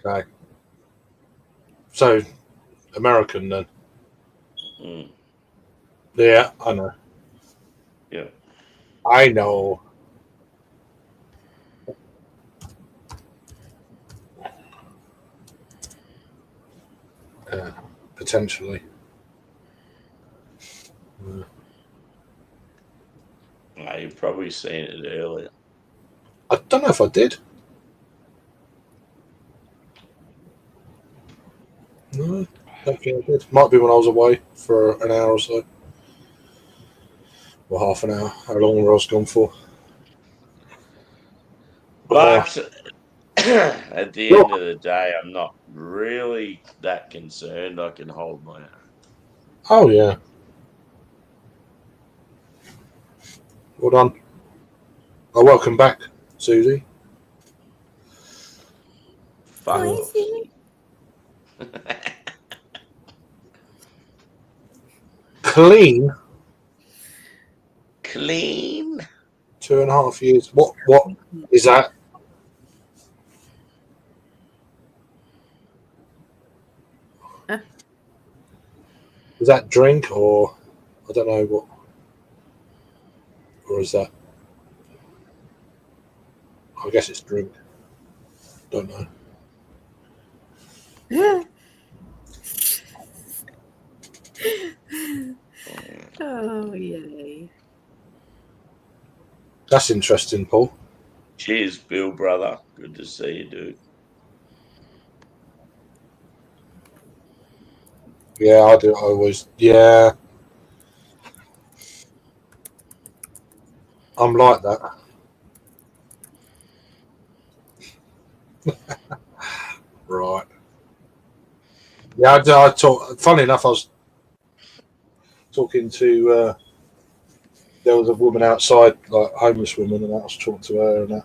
[SPEAKER 5] Okay. So, American then.
[SPEAKER 1] Mm,
[SPEAKER 5] Yeah, I know.
[SPEAKER 1] yeah.
[SPEAKER 5] I know. Potentially.
[SPEAKER 1] You've probably seen it earlier.
[SPEAKER 5] I don't know if I did. No, don't think I did. Might be when I was away for an hour or so. Or half an hour. How long I was gone for.
[SPEAKER 1] But at the end of the day, I'm not really that concerned. I can hold my own.
[SPEAKER 5] Oh, yeah. Well done. Oh, welcome back, Susie.
[SPEAKER 1] Fuck
[SPEAKER 4] Hi,
[SPEAKER 1] off.
[SPEAKER 4] Susie.
[SPEAKER 5] Clean.
[SPEAKER 1] Clean.
[SPEAKER 5] 2.5 years. What is that?
[SPEAKER 4] Huh?
[SPEAKER 5] Is that drink or I don't know what? Or is that? I guess it's drink. Don't know.
[SPEAKER 4] Oh, yay.
[SPEAKER 5] That's interesting, Paul.
[SPEAKER 1] Cheers, Bill, brother. Good to see you, dude.
[SPEAKER 5] Yeah, I do. I always. Yeah. I'm like that. Right. Yeah, I talk. Funny enough, I was talking to. There was a woman outside, like homeless woman, and I was talking to her and that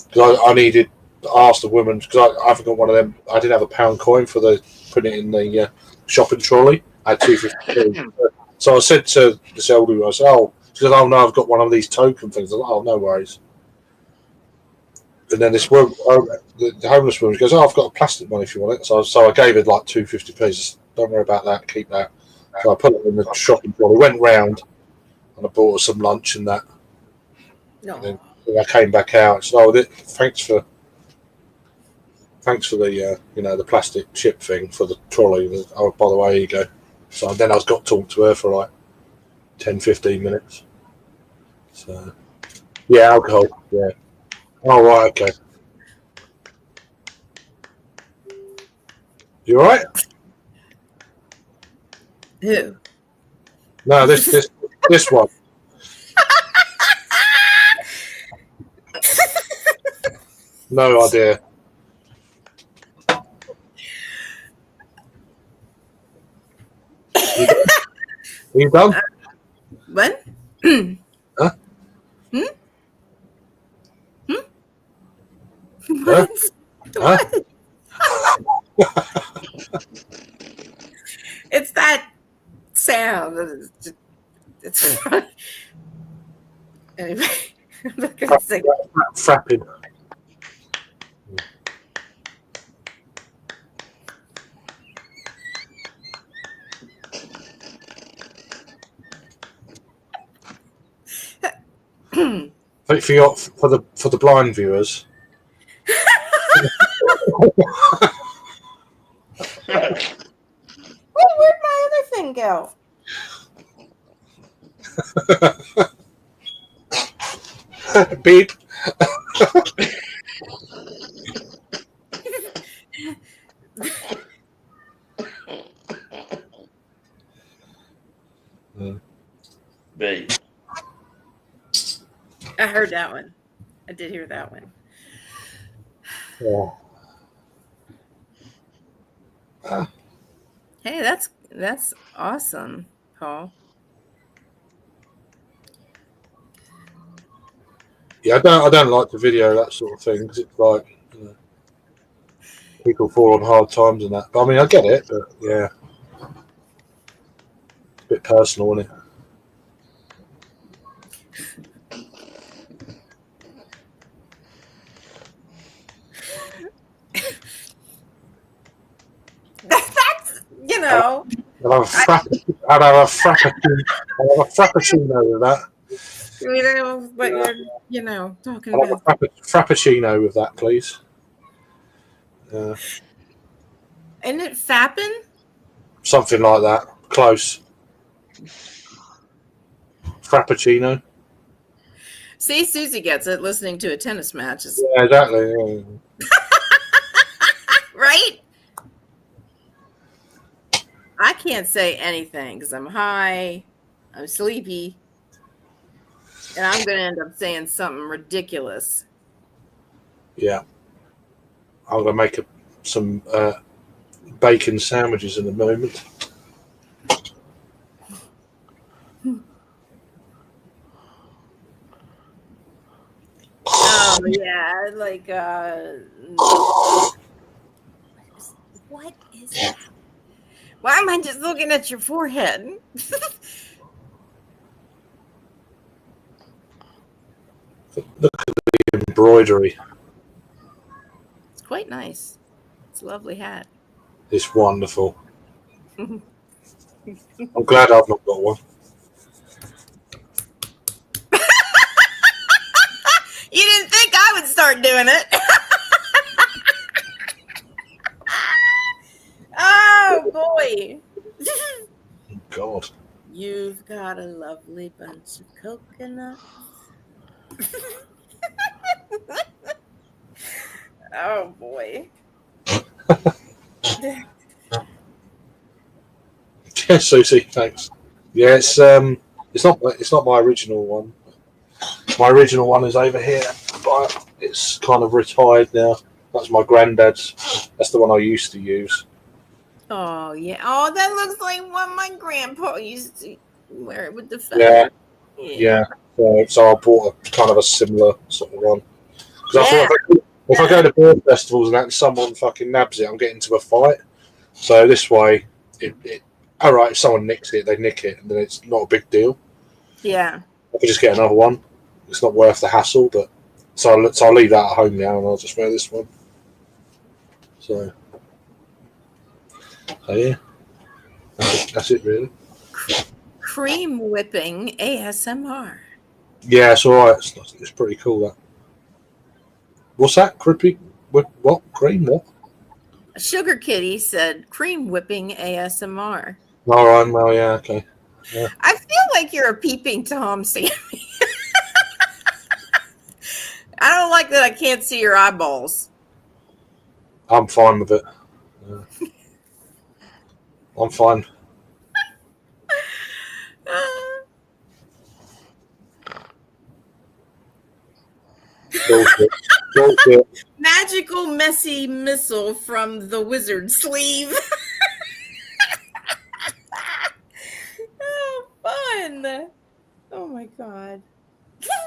[SPEAKER 5] because I needed. I asked the woman because I haven't got one of them. I didn't have a pound coin for the putting it in the shopping trolley. I had 250. So I said to this elderly woman, I said, "Oh," she said, "Oh no, I've got one of these token things." I was like, "Oh, no worries." And then this woman, the homeless woman goes, "Oh, I've got a plastic one if you want it." So I gave her like 250 pieces. Don't worry about that. Keep that. So I put it in the shopping trolley. Went round and I bought her some lunch and that.
[SPEAKER 4] No.
[SPEAKER 5] And then I came back out. And said, "Oh, thanks for the the plastic chip thing for the trolley." Oh, by the way, here you go. So then I got to talk to her for like 10, 15 minutes. So yeah, alcohol. Yeah. Oh right, okay. You all right?
[SPEAKER 4] Who?
[SPEAKER 5] No, this one. No idea. Are you done?
[SPEAKER 4] What?
[SPEAKER 5] Huh?
[SPEAKER 4] Hmm? Hmm?
[SPEAKER 5] Huh?
[SPEAKER 4] What? What? It's that sound. It's funny. Anyway, I'm not gonna sing.
[SPEAKER 5] Frapping. For the blind viewers.
[SPEAKER 4] Where'd my other thing go?
[SPEAKER 5] Beep.
[SPEAKER 1] B.
[SPEAKER 4] I heard that one. I did hear that one.
[SPEAKER 5] Yeah.
[SPEAKER 4] Hey, that's awesome, Paul.
[SPEAKER 5] Yeah, I don't like to video that sort of thing because it's like people fall on hard times and that. But I mean, I get it, but yeah, it's a bit personal, isn't it? I'd have a frappuccino with that.
[SPEAKER 4] We don't know what you're, talking
[SPEAKER 5] I'd have
[SPEAKER 4] about.
[SPEAKER 5] a frappuccino with that, please.
[SPEAKER 4] Isn't it fapping?
[SPEAKER 5] Something like that. Close. Frappuccino.
[SPEAKER 4] See, Susie gets it listening to a tennis match.
[SPEAKER 5] Yeah, exactly. Yeah.
[SPEAKER 4] Right? I can't say anything because I'm high, I'm sleepy, and I'm going to end up saying something ridiculous.
[SPEAKER 5] Yeah. I'm going to make some bacon sandwiches in a moment.
[SPEAKER 4] Oh, yeah, like, what is that? Why am I just looking at your forehead?
[SPEAKER 5] Look at the embroidery.
[SPEAKER 4] It's quite nice. It's a lovely hat.
[SPEAKER 5] It's wonderful. I'm glad I've not got one.
[SPEAKER 4] You didn't think I would start doing it. Oh, boy.
[SPEAKER 5] God.
[SPEAKER 4] You've got a lovely bunch of coconuts. Oh, boy.
[SPEAKER 5] Yeah, Susie, thanks. Yeah, it's not my original one. My original one is over here, but it's kind of retired now. That's my granddad's. That's the one I used to use.
[SPEAKER 4] Oh, yeah. Oh, that looks like what my grandpa used to wear with the feather.
[SPEAKER 5] Yeah. So I bought a kind of a similar sort of one. Because
[SPEAKER 4] Yeah.
[SPEAKER 5] I thought if I go to bird festivals and that and someone fucking nabs it, I'm getting into a fight. So this way, all right, if someone nicks it, they nick it, and then it's not a big deal.
[SPEAKER 4] Yeah.
[SPEAKER 5] I could just get another one. It's not worth the hassle, but so I'll leave that at home now, and I'll just wear this one. So yeah, that's it really.
[SPEAKER 4] Cream whipping ASMR.
[SPEAKER 5] Yeah, it's all right. It's pretty cool. That. What's that? Crippy? What? Cream? What?
[SPEAKER 4] Sugar Kitty said cream whipping ASMR.
[SPEAKER 5] All right. Well, yeah. Okay. Yeah.
[SPEAKER 4] I feel like you're a peeping Tom, Sammy. I don't like that I can't see your eyeballs.
[SPEAKER 5] I'm fine with it. Yeah. I'm fine. Bullshit.
[SPEAKER 4] Magical messy missile from the wizard sleeve. Oh, fun. Oh my god.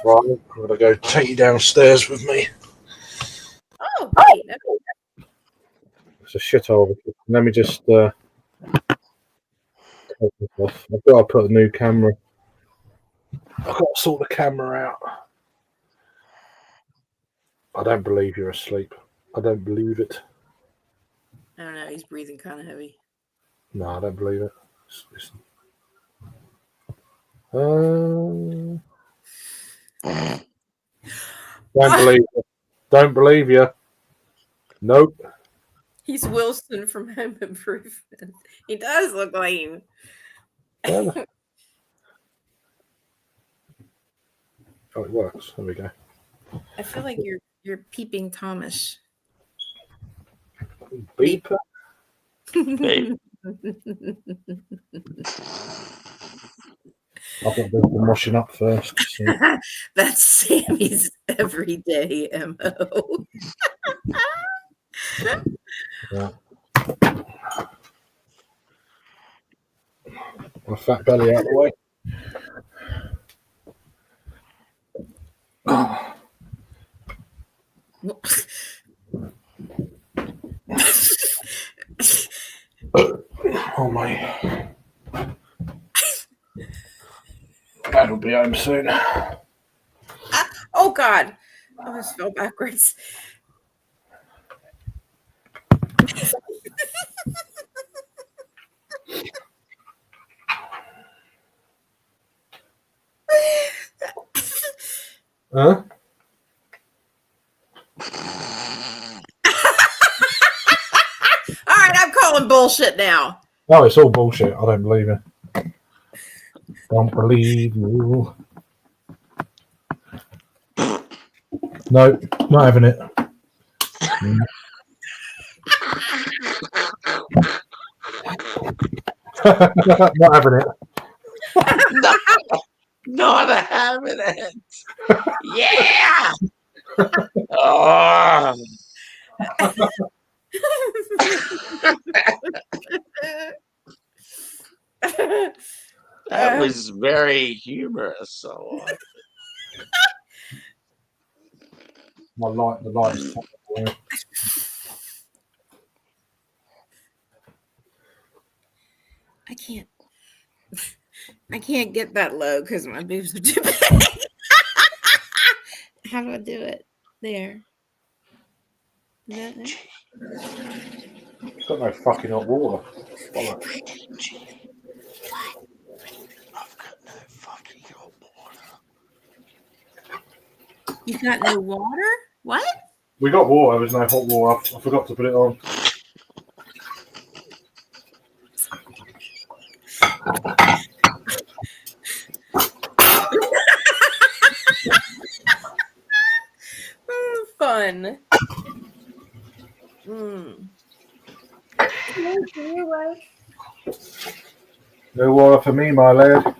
[SPEAKER 5] Right, I'm gonna go take you downstairs with me.
[SPEAKER 4] Oh, great.
[SPEAKER 5] It's a shithole. Let me just take this off. I've got to put a new camera. I've got to sort the camera out. I don't believe you're asleep. I don't believe it.
[SPEAKER 4] I don't know. He's breathing kind of heavy.
[SPEAKER 5] No, I don't believe it. Don't believe you. Don't believe you. Nope.
[SPEAKER 4] He's Wilson from Home Improvement. He does look like him.
[SPEAKER 5] Yeah. Oh, it works. There we go.
[SPEAKER 4] I feel like you're peeping Thomas.
[SPEAKER 5] Beep.
[SPEAKER 1] Beep.
[SPEAKER 5] I've got to do some washing up first. So.
[SPEAKER 4] That's Sammy's everyday MO.
[SPEAKER 5] Yeah. My fat belly out of the way. Oh my. Dad will be home soon.
[SPEAKER 4] Oh God. I almost fell backwards.
[SPEAKER 5] Huh?
[SPEAKER 4] All right, I'm calling bullshit now.
[SPEAKER 5] No, it's all bullshit. I don't believe it. Don't believe you. No, not having it. Not having it.
[SPEAKER 1] Not having it. Yeah. Oh. That was very humorous. I like.
[SPEAKER 5] The light is terrible.
[SPEAKER 4] I can't get that low because my boobs are too big. How do I do it? There. Is that it?
[SPEAKER 5] It's got no fucking hot water. Bollocks.
[SPEAKER 1] I've got no fucking hot water.
[SPEAKER 4] You got no water? What?
[SPEAKER 5] We got water. There's no hot water. I forgot to put it on.
[SPEAKER 4] Fun.
[SPEAKER 5] No water for me, my lad.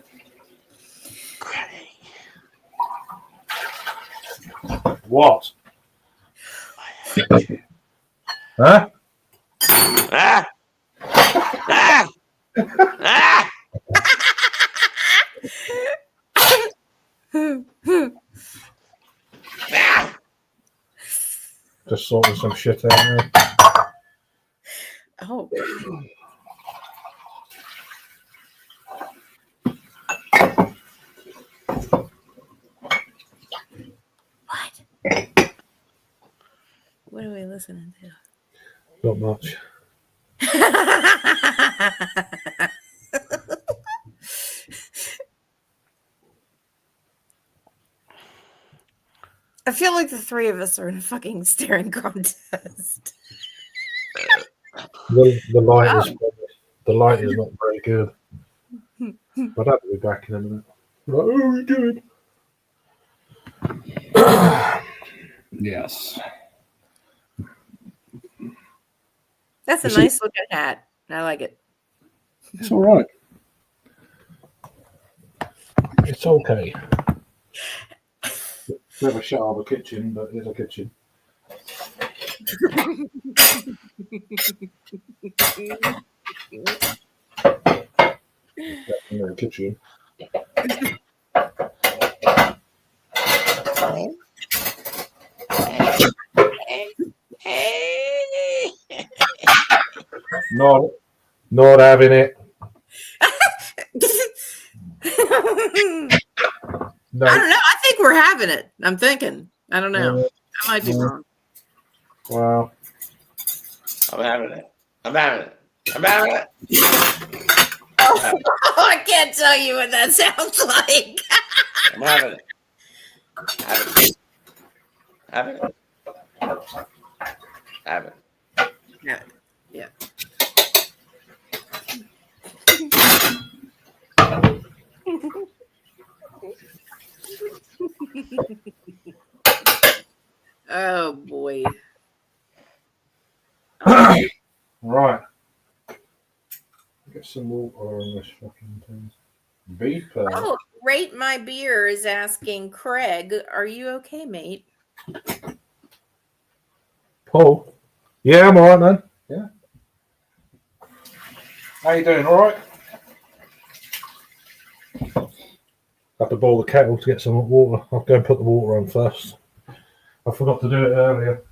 [SPEAKER 5] What? Huh?
[SPEAKER 1] Ah! Ah! Ah!
[SPEAKER 5] Just sorting some shit out there.
[SPEAKER 4] Oh. What are we listening to?
[SPEAKER 5] Not much.
[SPEAKER 4] I feel like the three of us are in a fucking staring contest.
[SPEAKER 5] The light is not very good. But I'll be back in a minute. Like, oh, we good. Yes.
[SPEAKER 4] That's a nice looking hat. I like it.
[SPEAKER 5] It's all right. It's okay. Never shut out the kitchen, but it's a kitchen. Definitely a kitchen. Not having it. No.
[SPEAKER 4] I don't know. I think we're having it. I'm thinking. I don't know. I might be wrong.
[SPEAKER 5] Wow.
[SPEAKER 1] I'm having it. I'm having it. I'm having it.
[SPEAKER 4] Oh, I can't tell you what that sounds like.
[SPEAKER 1] I'm having it. Having it. Having it. Having it.
[SPEAKER 4] Yeah. Oh boy.
[SPEAKER 5] Right. Get some water on this fucking thing. Beeper.
[SPEAKER 4] Oh, Rate My Beer is asking, Craig, are you okay, mate?
[SPEAKER 5] Paul. Yeah, I'm alright, man. Yeah. How you doing? All right. Have to boil the kettle to get some hot water. I'll go and put the water on first. I forgot to do it earlier.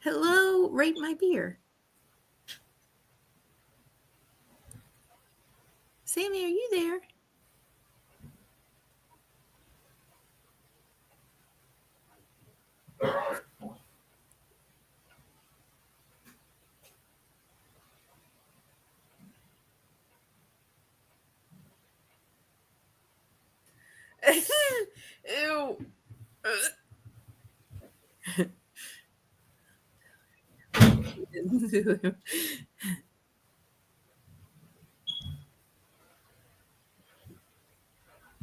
[SPEAKER 4] Hello, Rate My Beer. Sammy, are you there? Ew.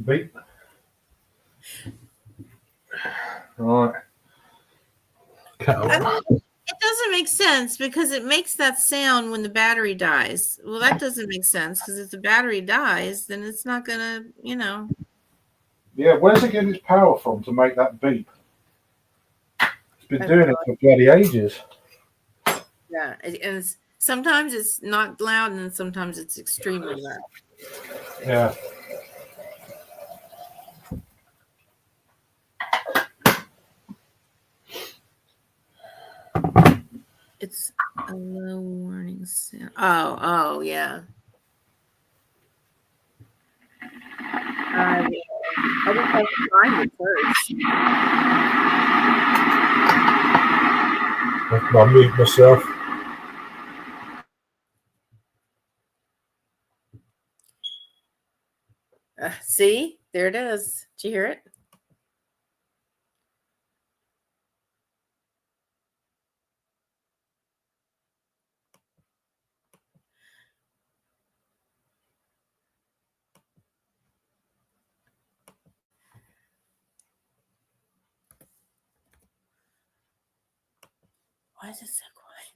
[SPEAKER 5] Beep. Right.
[SPEAKER 4] It doesn't make sense because it makes that sound when the battery dies. Well, that doesn't make sense because if the battery dies, then it's not gonna,
[SPEAKER 5] Yeah, where's it getting its power from to make that beep? It's been
[SPEAKER 4] I
[SPEAKER 5] doing
[SPEAKER 4] don't
[SPEAKER 5] it for bloody ages.
[SPEAKER 4] Yeah, and sometimes it's not loud, and sometimes it's extremely loud.
[SPEAKER 5] Yeah.
[SPEAKER 4] It's a low warning sound. Oh, yeah. I just have to find it first.
[SPEAKER 5] I'll mute myself.
[SPEAKER 4] See, there it is. Did you hear it? Why is it so quiet?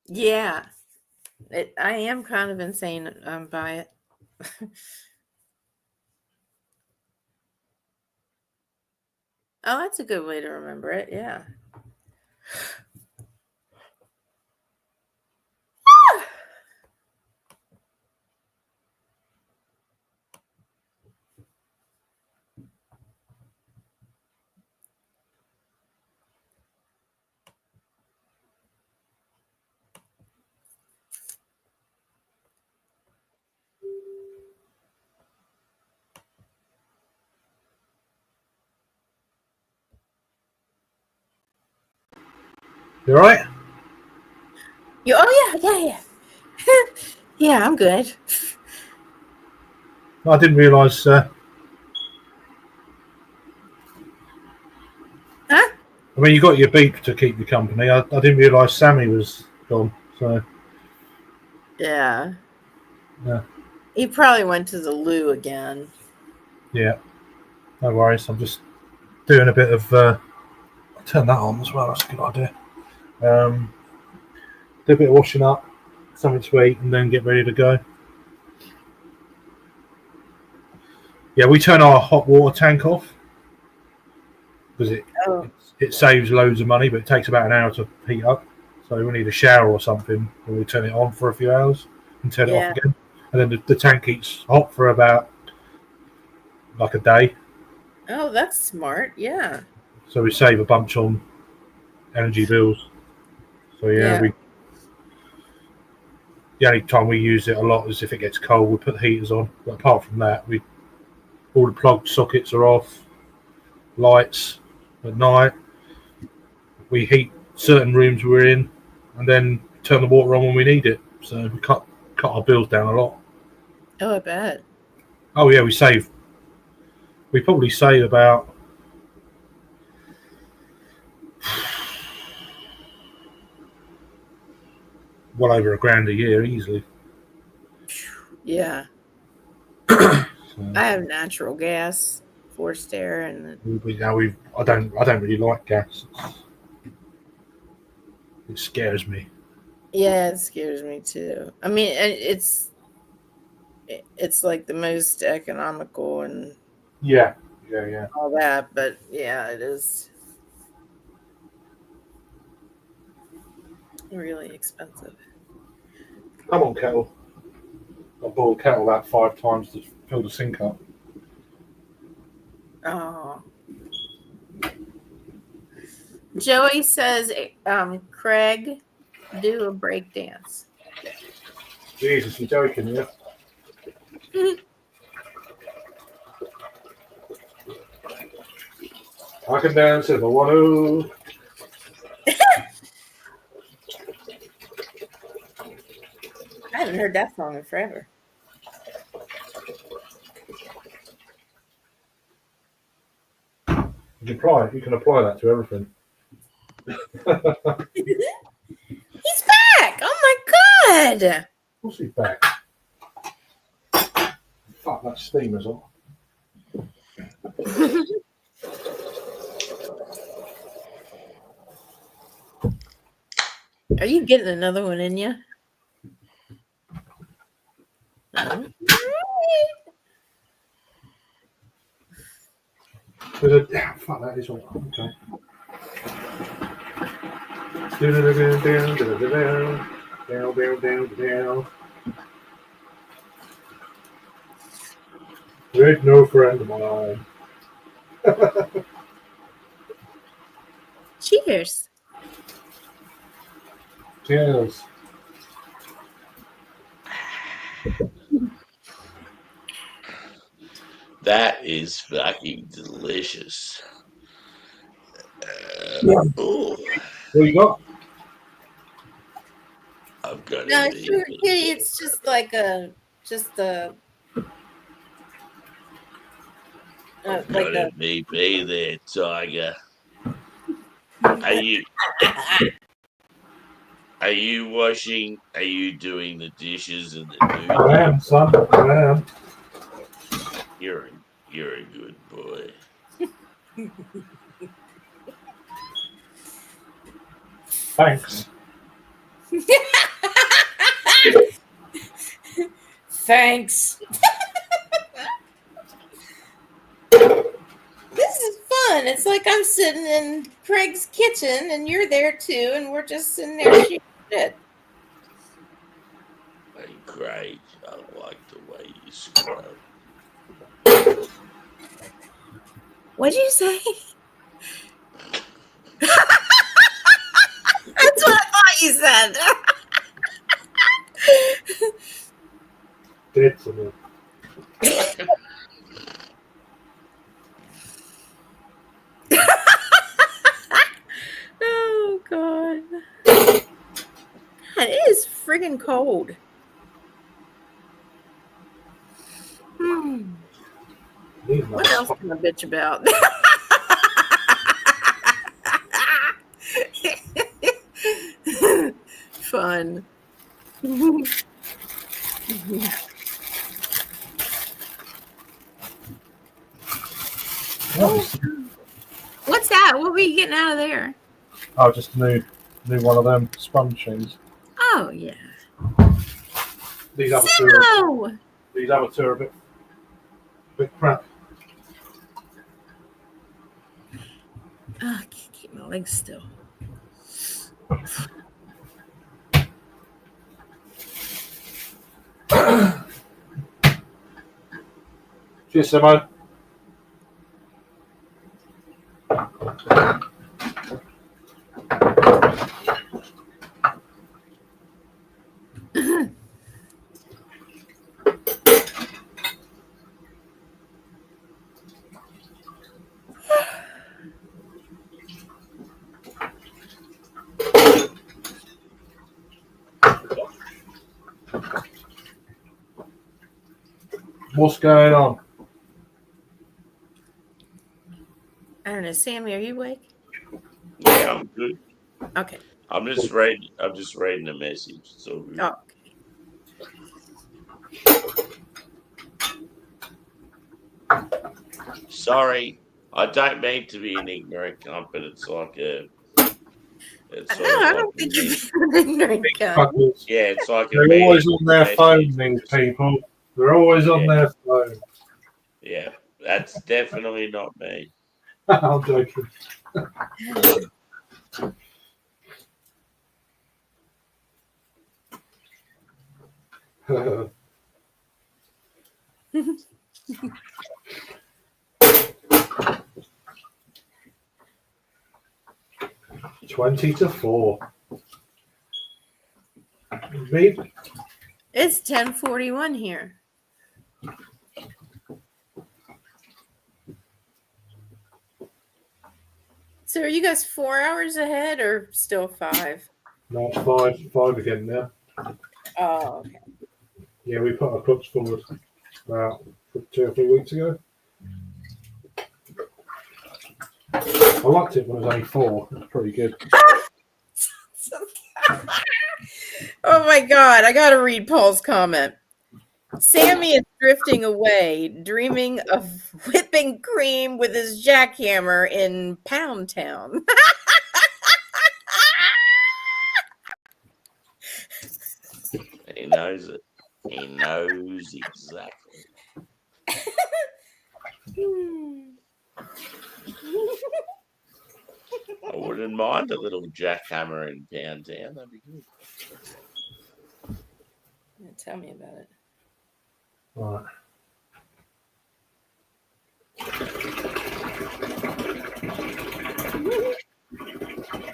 [SPEAKER 4] Yeah, I am kind of insane by it. Oh, that's a good way to remember it. Yeah.
[SPEAKER 5] You all right?
[SPEAKER 4] Yeah. Yeah, I'm good.
[SPEAKER 5] I didn't realise.
[SPEAKER 4] Huh?
[SPEAKER 5] I mean, you got your beep to keep you company. I didn't realise Sammy was gone. So
[SPEAKER 4] Yeah.
[SPEAKER 5] Yeah.
[SPEAKER 4] He probably went to the loo again.
[SPEAKER 5] yeah, no worries. I'm just doing a bit of. I'll turn that on as well. That's a good idea. Do a bit of washing up, something to eat, and then get ready to go. Yeah, we turn our hot water tank off because it saves loads of money, but it takes about an hour to heat up. So we need a shower or something, and we turn it on for a few hours and turn it off again. And then the tank keeps hot for about like a day.
[SPEAKER 4] Oh, that's smart. Yeah.
[SPEAKER 5] So we save a bunch on energy bills. So the only time we use it a lot is if it gets cold. We put the heaters on, but apart from that, all the plug sockets are off. Lights at night. We heat certain rooms we're in, and then turn the water on when we need it. So we cut our bills down a lot.
[SPEAKER 4] Oh, I bet.
[SPEAKER 5] Oh yeah, we save. We probably save about well over $1,000 a year easily.
[SPEAKER 4] Yeah. I have natural gas, forced air, and
[SPEAKER 5] I don't really like gas. It scares me.
[SPEAKER 4] yeah, it scares me too. I mean, it's like the most economical and
[SPEAKER 5] Yeah, Yeah.
[SPEAKER 4] all that, but yeah, it is really expensive.
[SPEAKER 5] Come on, kettle. I boiled kettle about 5 times to fill the sink up.
[SPEAKER 4] Oh. Joey says, Craig, do a break dance.
[SPEAKER 5] Jesus, you're joking, yeah? I can dance if I want to.
[SPEAKER 4] I haven't heard that song in forever.
[SPEAKER 5] You can apply that to everything.
[SPEAKER 4] He's back! Oh my god!
[SPEAKER 5] Of course he's back. Fuck, that steam is on.
[SPEAKER 4] Are you getting another one in you? No.
[SPEAKER 5] Fuck, that is on. Okay. Down. You ain't no friend of mine.
[SPEAKER 4] Cheers.
[SPEAKER 5] Cheers.
[SPEAKER 1] That is fucking delicious. Oh,
[SPEAKER 5] What you got?
[SPEAKER 1] I've got
[SPEAKER 4] No,
[SPEAKER 1] it.
[SPEAKER 4] Sugar Kitty, it's just like a like
[SPEAKER 1] Got
[SPEAKER 4] a
[SPEAKER 1] a BP there, Tiger. Are you washing? Are you doing the dishes and the
[SPEAKER 5] I
[SPEAKER 1] noodles?
[SPEAKER 5] am, son. I am.
[SPEAKER 1] You're a good boy.
[SPEAKER 5] Thanks.
[SPEAKER 4] Thanks. This is fun. It's like I'm sitting in Craig's kitchen and you're there too, and we're just sitting there shooting it.
[SPEAKER 1] Hey, Craig, I like the way you scrub.
[SPEAKER 4] What'd you say? That's what I thought you said.
[SPEAKER 5] Dead to me.
[SPEAKER 4] Oh god. God, it is friggin' cold. What else can I bitch about? Fun. What's that? What were you getting out of there?
[SPEAKER 5] Oh, just new one of them sponge things.
[SPEAKER 4] Oh yeah.
[SPEAKER 5] These other two are a bit crap.
[SPEAKER 4] Oh, I can't keep my legs still.
[SPEAKER 5] Cheers, Simo. What's going on?
[SPEAKER 4] I don't know, Sammy, are you awake?
[SPEAKER 1] Yeah, I'm good.
[SPEAKER 4] Okay.
[SPEAKER 1] I'm just reading the message. So
[SPEAKER 4] Oh,
[SPEAKER 1] sorry, I don't mean to be an ignorant cunt, but it's like a. It's
[SPEAKER 4] no, I don't think you're an ignorant cunt.
[SPEAKER 5] Fuckers.
[SPEAKER 1] Yeah, it's like a.
[SPEAKER 5] They're always on their
[SPEAKER 1] message.
[SPEAKER 5] phone, these people. They're always on their phone.
[SPEAKER 1] Yeah, That's definitely not me.
[SPEAKER 5] I'm joking. Twenty to 4. Me?
[SPEAKER 4] It's 10:41 here. So are you guys 4 hours ahead or still 5?
[SPEAKER 5] No, it's 5 again now.
[SPEAKER 4] Oh, okay.
[SPEAKER 5] Yeah, we put our clocks forward about 2 or 3 weeks ago. I liked it when it was only 4. It was pretty good.
[SPEAKER 4] Oh my God, I gotta read Paul's comment. Sammy is drifting away, dreaming of whipping cream with his jackhammer in Pound Town.
[SPEAKER 1] He knows it. He knows exactly. I wouldn't mind a little jackhammer in Pound Town. That'd be good.
[SPEAKER 4] Yeah, tell me about it.
[SPEAKER 5] Right.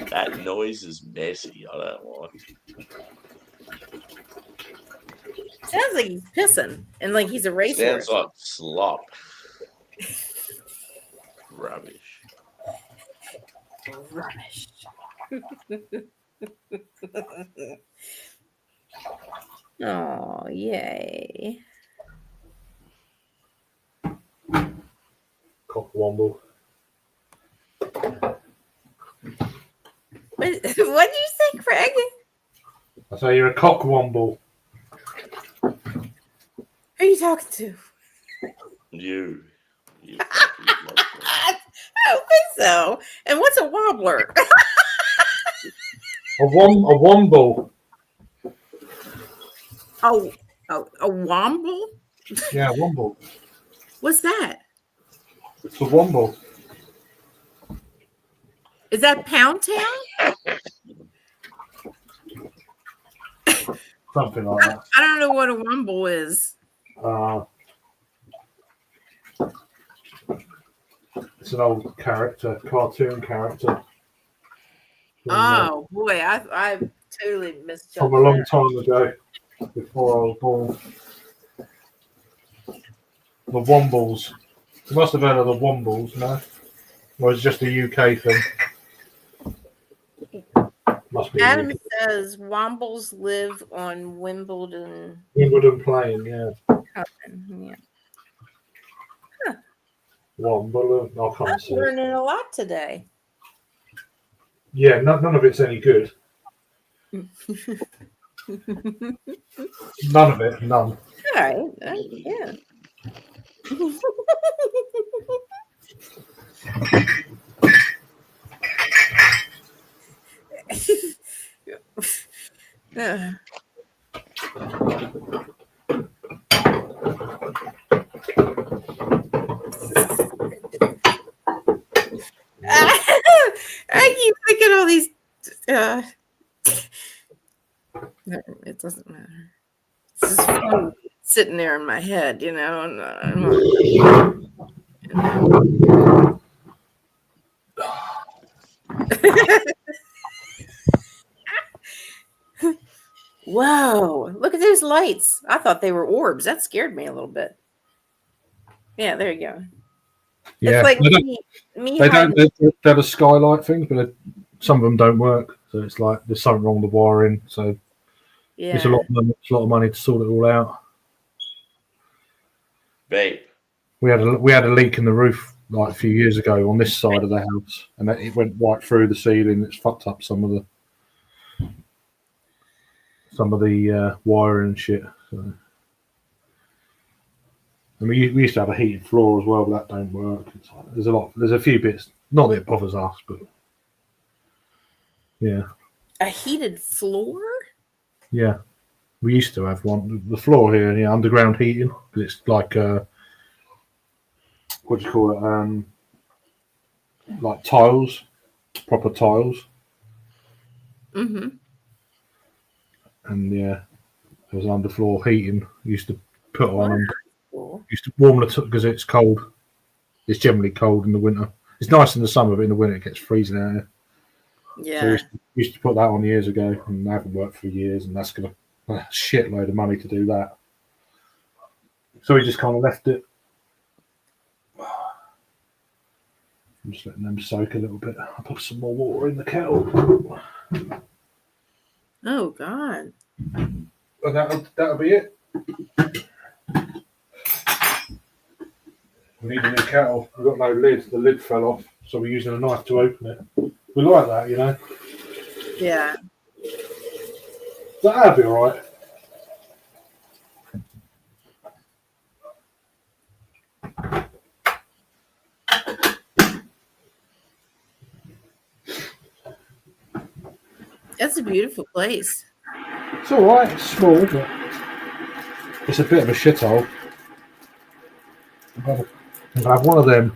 [SPEAKER 1] That noise is messy. I don't like it.
[SPEAKER 4] Sounds like he's pissing and like he's a racehorse.
[SPEAKER 1] Sounds like slop. Rubbish.
[SPEAKER 4] Rubbish. Oh, yay.
[SPEAKER 5] Cockwomble.
[SPEAKER 4] What did you say, Craig?
[SPEAKER 5] I say you're a cockwomble.
[SPEAKER 4] Who are you talking to?
[SPEAKER 1] You.
[SPEAKER 4] I don't think so. And what's a wobbler?
[SPEAKER 5] A womble.
[SPEAKER 4] Oh, a womble?
[SPEAKER 5] Yeah, a womble.
[SPEAKER 4] What's that?
[SPEAKER 5] It's a womble.
[SPEAKER 4] Is that Pound Town?
[SPEAKER 5] Something like that.
[SPEAKER 4] I don't know what a womble is.
[SPEAKER 5] It's an old character, cartoon character.
[SPEAKER 4] Oh boy, I totally misjudged.
[SPEAKER 5] From a long time ago, before I was born. The Wombles. You must have heard of the Wombles, no? Or is it just a UK thing? Must be.
[SPEAKER 4] Adam says Wombles live on Wimbledon.
[SPEAKER 5] Wimbledon playing, yeah.
[SPEAKER 4] Yeah.
[SPEAKER 5] Womble, I can't
[SPEAKER 4] I'm
[SPEAKER 5] see.
[SPEAKER 4] learning a lot today.
[SPEAKER 5] Yeah, none of it's any good. None of it, none.
[SPEAKER 4] All right. Yeah. Yeah. I keep thinking all these. No, it doesn't matter. It's just fun sitting there in my head, you know. And, Whoa! Look at those lights. I thought they were orbs. That scared me a little bit. Yeah, there you go.
[SPEAKER 5] Yeah,
[SPEAKER 4] It's like
[SPEAKER 5] they're the skylight things, but some of them don't work. So it's like there's something wrong with the wiring. So
[SPEAKER 4] yeah.
[SPEAKER 5] it's a lot of money to sort it all out.
[SPEAKER 1] Babe.
[SPEAKER 5] We had a leak in the roof like a few years ago on this side of the house, and it went right through the ceiling. It's fucked up some of the wiring and shit. So. And we used to have a heated floor as well, but that don't work. It's like, there's a few bits. Not that it bothers us, but yeah.
[SPEAKER 4] A heated floor?
[SPEAKER 5] Yeah, we used to have one. The floor here, underground heating, because it's like what do you call it? Like tiles, proper tiles,
[SPEAKER 4] Mm-hmm.
[SPEAKER 5] and yeah, there was underfloor heating. Used to put on and
[SPEAKER 4] Cool.
[SPEAKER 5] used to warm the because it's cold. It's generally cold in the winter. It's nice in the summer, but in the winter it gets freezing out here. So
[SPEAKER 4] Yeah.
[SPEAKER 5] used to put that on years ago, and I haven't worked for years, and that's gonna a shitload of money to do that. So we just kind of left it. I'm just letting them soak a little bit. I'll put some more water in the kettle.
[SPEAKER 4] Oh God.
[SPEAKER 5] But that'll be it. We need a new kettle. We've got no lid. The lid fell off, so we're using a knife to open it. We like that, you know.
[SPEAKER 4] Yeah.
[SPEAKER 5] That'll be all right.
[SPEAKER 4] That's a beautiful place.
[SPEAKER 5] It's all right. It's small, but it's a bit of a shithole. I'm gonna have one of them.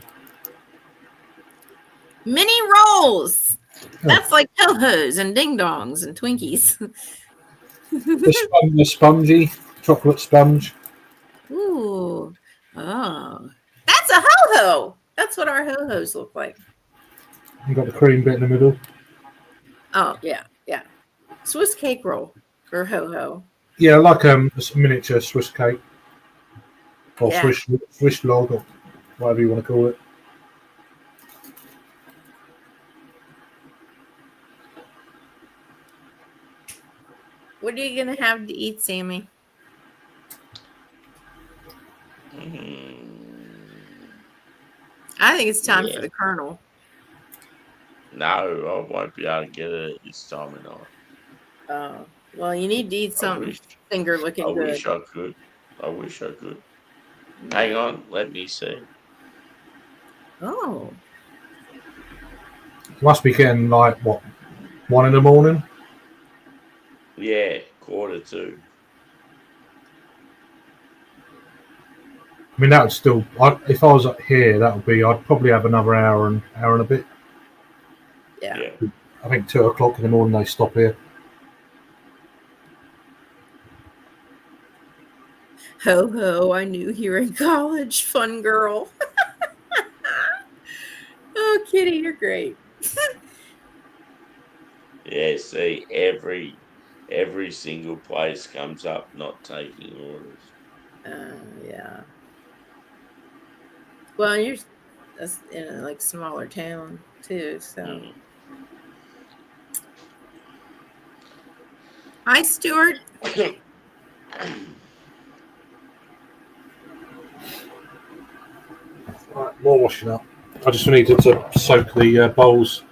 [SPEAKER 4] Mini rolls. That's like ho-hos and ding dongs and Twinkies.
[SPEAKER 5] The spongy chocolate sponge.
[SPEAKER 4] Ooh. Oh. That's a ho-ho. That's what our ho-hos look like.
[SPEAKER 5] You got the cream bit in the middle.
[SPEAKER 4] Oh, yeah. Yeah. Swiss cake roll or ho-ho.
[SPEAKER 5] Yeah, like a miniature Swiss cake or
[SPEAKER 4] Yeah.
[SPEAKER 5] Swiss log or whatever you want to call it.
[SPEAKER 4] What are you going to have to eat, Sammy? I think it's time for the Colonel.
[SPEAKER 1] No, I won't be able to get it this time of night.
[SPEAKER 4] Oh. Well, you need to eat something finger looking
[SPEAKER 1] I
[SPEAKER 4] good.
[SPEAKER 1] wish I could. I wish I could. Hang on, let me see.
[SPEAKER 4] Oh.
[SPEAKER 5] Must be getting like what, 1 in the morning?
[SPEAKER 1] Yeah, 1:45.
[SPEAKER 5] I mean, that would still. If I was up here, that would be. I'd probably have another hour and a bit.
[SPEAKER 4] Yeah.
[SPEAKER 5] I think 2 o'clock in the morning they stop here.
[SPEAKER 4] Ho ho, I knew you were in college. Fun girl. Oh, Kitty, you're great.
[SPEAKER 1] Yeah, see, every single place comes up not taking orders.
[SPEAKER 4] Yeah. Well, that's in a like smaller town too, so. Hi, Stuart.
[SPEAKER 5] Right, more washing up. I just needed to soak the bowls.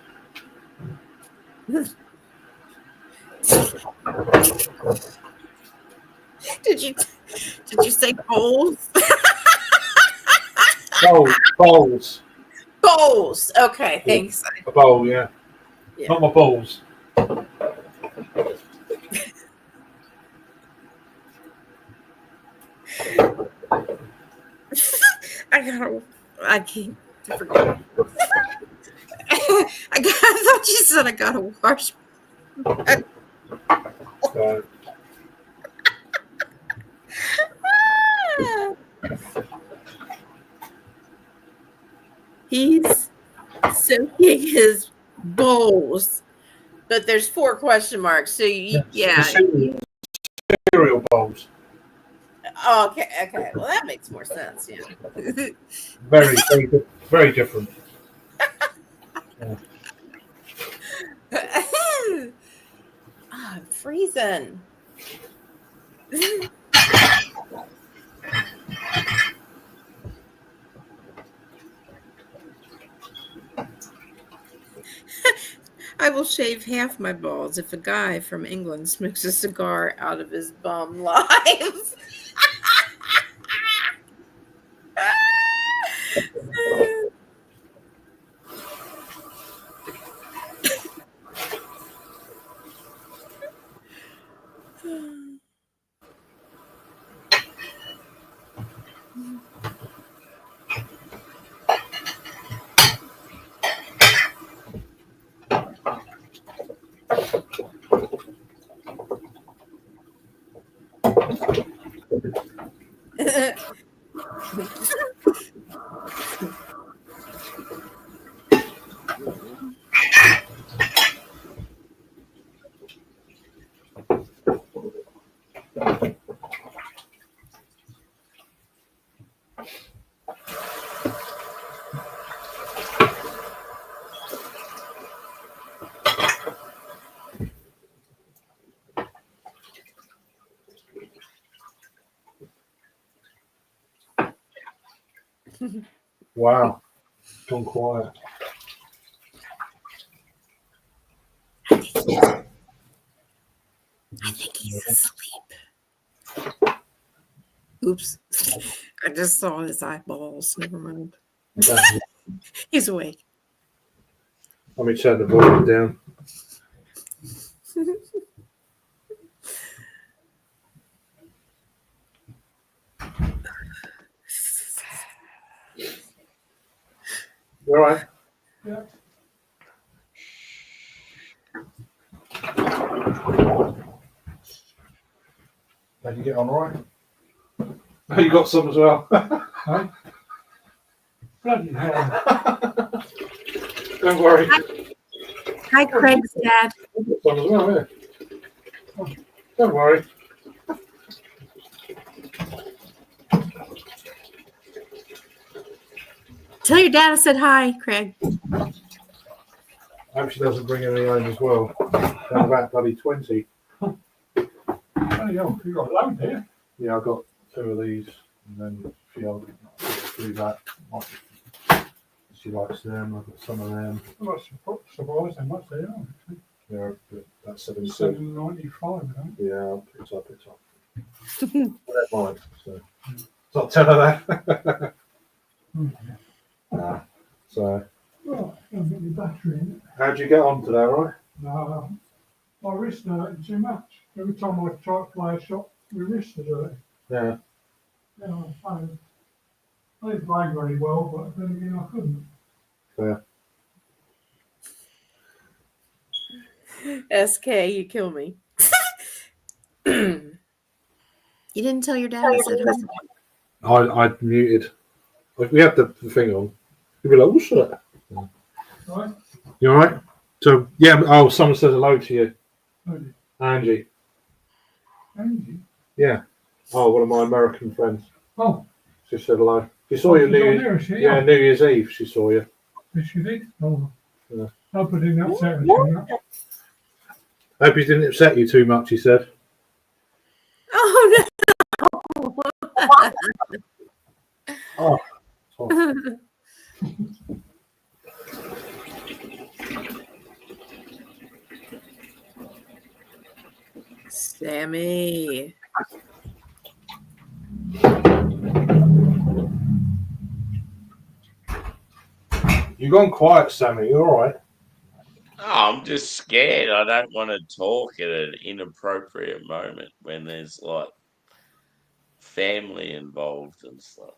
[SPEAKER 4] Did you say bowls?
[SPEAKER 5] Bowls.
[SPEAKER 4] Bowls. Okay, thanks.
[SPEAKER 5] A bowl, yeah. Not my balls.
[SPEAKER 4] I can't forget. I thought you said I gotta wash. He's soaking his bowls, but there's 4 question marks. So
[SPEAKER 5] Cereal bowls.
[SPEAKER 4] Oh, okay. Well, that makes more sense. Yeah.
[SPEAKER 5] Very, very different. Yeah.
[SPEAKER 4] I'm freezing. I will shave half my balls if a guy from England smokes a cigar out of his bum live.
[SPEAKER 5] Wow, gone quiet.
[SPEAKER 4] I think he's asleep. Oops. I just saw his eyeballs. Never mind. He's awake.
[SPEAKER 5] Let me turn the volume down. You all right?
[SPEAKER 8] Yeah.
[SPEAKER 5] Did you get on all right? Oh, you got some as well.
[SPEAKER 8] Hey? Bloody hell.
[SPEAKER 5] Don't worry.
[SPEAKER 4] Hi, Craig's dad.
[SPEAKER 5] I've got some as well, yeah. Oh, don't worry.
[SPEAKER 4] Tell your dad I said hi, Craig.
[SPEAKER 5] I hope she doesn't bring any home as well. They're about bloody 20.
[SPEAKER 8] Bloody hell, you got a load here.
[SPEAKER 5] Yeah, I've got 2 of these and then a few other. Do that. She likes them. I've got some of them.
[SPEAKER 8] I'm not surprised how much they are. Actually.
[SPEAKER 5] Yeah, but that's 7
[SPEAKER 8] $7.95, I think.
[SPEAKER 5] Yeah, it's up. I don't mind. So, not 10 of that. Nah. So,
[SPEAKER 8] Right, I'll get my battery in it.
[SPEAKER 5] how'd you get on today, right?
[SPEAKER 8] No, my wrist hurting too much. Every time I try to play a shot, my wrist is hurting.
[SPEAKER 5] Yeah.
[SPEAKER 8] Yeah, I didn't play very well, but then again, I couldn't.
[SPEAKER 5] Fair.
[SPEAKER 4] SK, you kill me. You didn't tell your dad I said hi.
[SPEAKER 5] I muted. If we had the thing on, you'd be like, what's that?
[SPEAKER 8] Right?
[SPEAKER 5] You alright? So, yeah, oh, someone said hello to you.
[SPEAKER 8] Who did?
[SPEAKER 5] Angie.
[SPEAKER 8] Angie?
[SPEAKER 5] Yeah. Oh, one of my American friends.
[SPEAKER 8] Oh,
[SPEAKER 5] She said hello. She saw you
[SPEAKER 8] she's on
[SPEAKER 5] New
[SPEAKER 8] there, is she?
[SPEAKER 5] Yeah, New Year's Eve, she saw you.
[SPEAKER 8] Yes, she did. Oh,
[SPEAKER 5] Yeah.
[SPEAKER 8] hope I didn't upset her too much.
[SPEAKER 5] Hope it didn't upset you too much, he said.
[SPEAKER 4] Oh,
[SPEAKER 5] Oh.
[SPEAKER 4] no. Sammy.
[SPEAKER 5] You gone quiet, Sammy. You alright?
[SPEAKER 1] Oh, I'm just scared. I don't want to talk at an inappropriate moment when there's like family involved and stuff.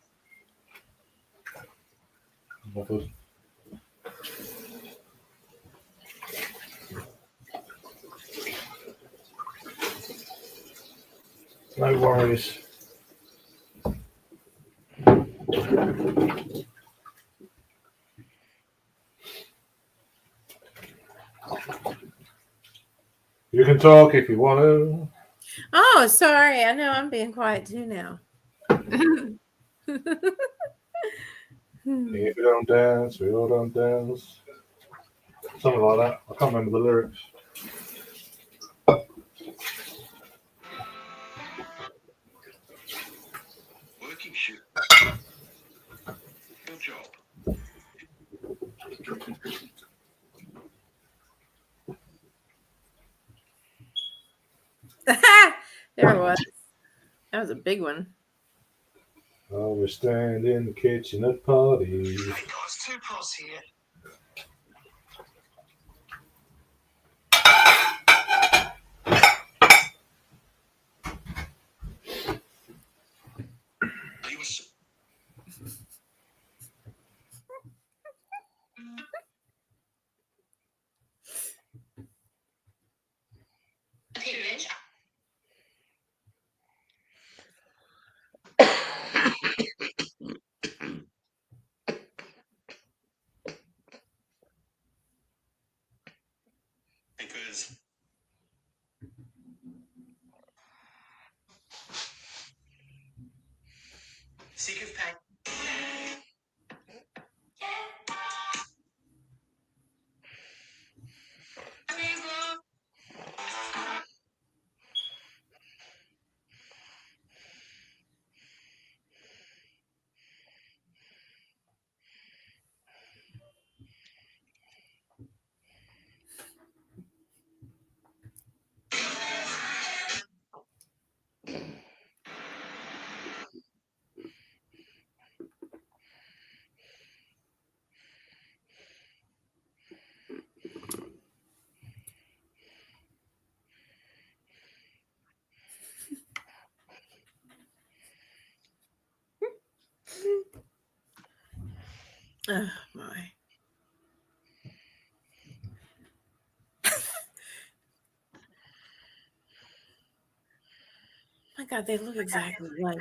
[SPEAKER 5] No worries. You can talk if you want to.
[SPEAKER 4] Oh, sorry. I know I'm being quiet too now.
[SPEAKER 5] If you don't dance, we all don't dance. Something like that. I can't remember the lyrics.
[SPEAKER 9] Working shift. Good job.
[SPEAKER 4] There it was. That was a big one.
[SPEAKER 5] Oh, we stand in the kitchen at parties.
[SPEAKER 9] Hey guys, 2 pros here. Are you a
[SPEAKER 4] Oh my. My God, they look exactly like.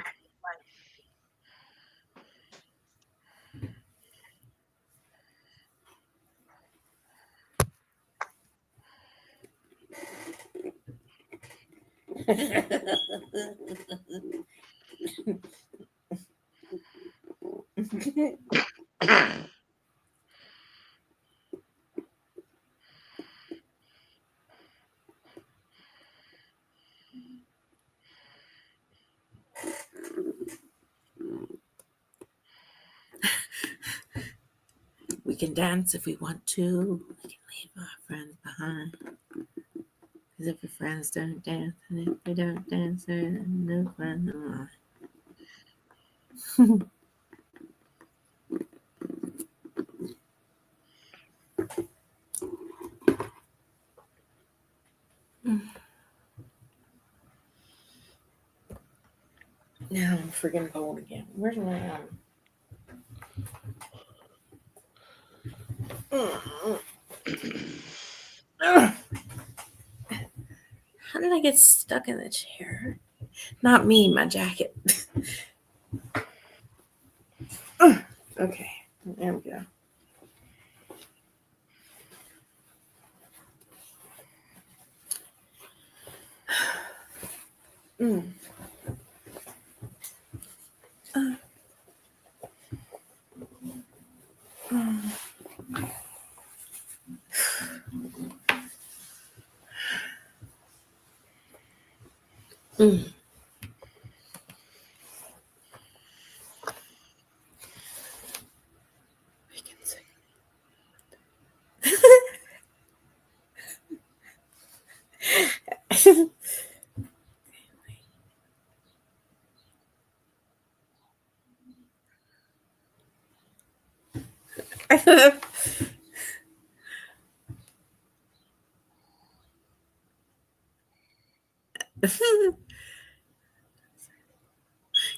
[SPEAKER 4] We can dance if we want to. We can leave our friends behind. Because if your friends don't dance, and if they don't dance, then no fun no more. Now I'm freaking cold again. Where's my How did I get stuck in the chair? Not me, my jacket. Okay, there we go. Mm. Mm. We can sing.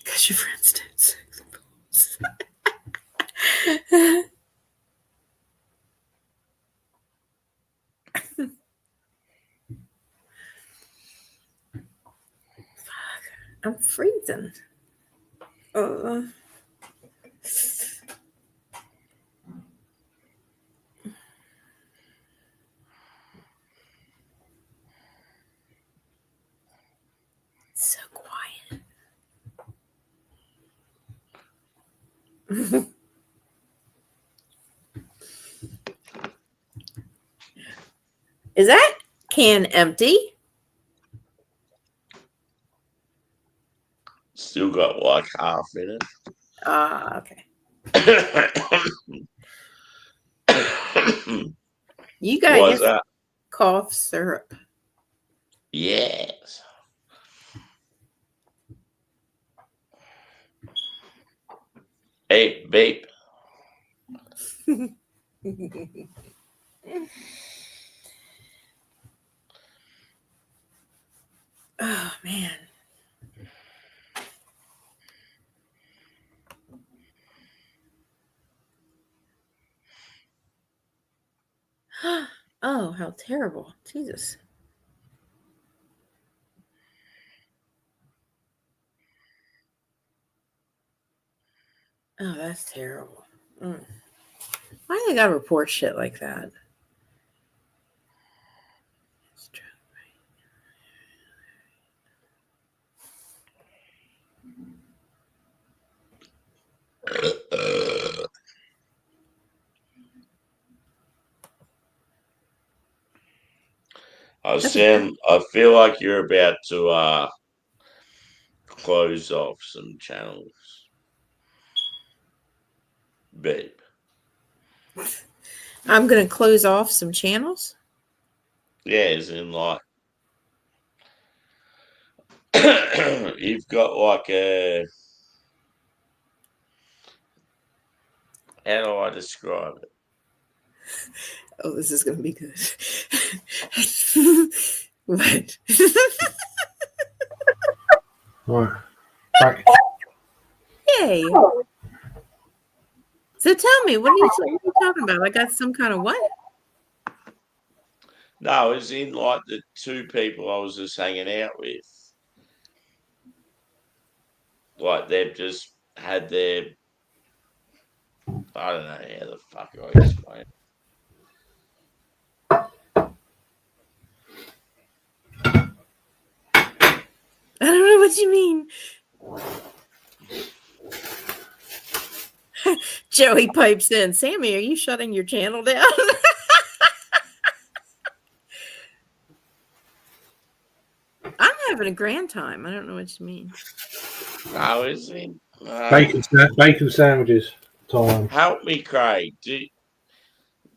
[SPEAKER 4] Because your friends don't sex balls. I'm freezing. So quiet. Is that can empty?
[SPEAKER 1] Still got like half in it.
[SPEAKER 4] Okay. You got
[SPEAKER 1] Why's
[SPEAKER 4] your
[SPEAKER 1] that?
[SPEAKER 4] cough syrup.
[SPEAKER 1] Yes. Hey, vape.
[SPEAKER 4] Oh man. Oh, how terrible. Jesus. Oh, that's terrible. Mm. Why do they gotta report shit like that? It's true.
[SPEAKER 1] I feel like you're about to close off some channels. Babe.
[SPEAKER 4] I'm gonna close off some channels.
[SPEAKER 1] Yeah, as in like you've got like a how do I describe it?
[SPEAKER 4] Oh, this is gonna be good. What?
[SPEAKER 5] Right. Back.
[SPEAKER 4] Yay! So tell me, what are you talking about? I got some kind of what?
[SPEAKER 1] No, it's in like the two people I was just hanging out with. Like they've just had their, I don't know how the fuck I explain it.
[SPEAKER 4] I don't know what you mean. Joey pipes in. Sammy, are you shutting your channel down? I'm having a grand time. I don't know what you mean.
[SPEAKER 1] No, is it?
[SPEAKER 5] Bacon sandwiches time.
[SPEAKER 1] Help me, Craig. Do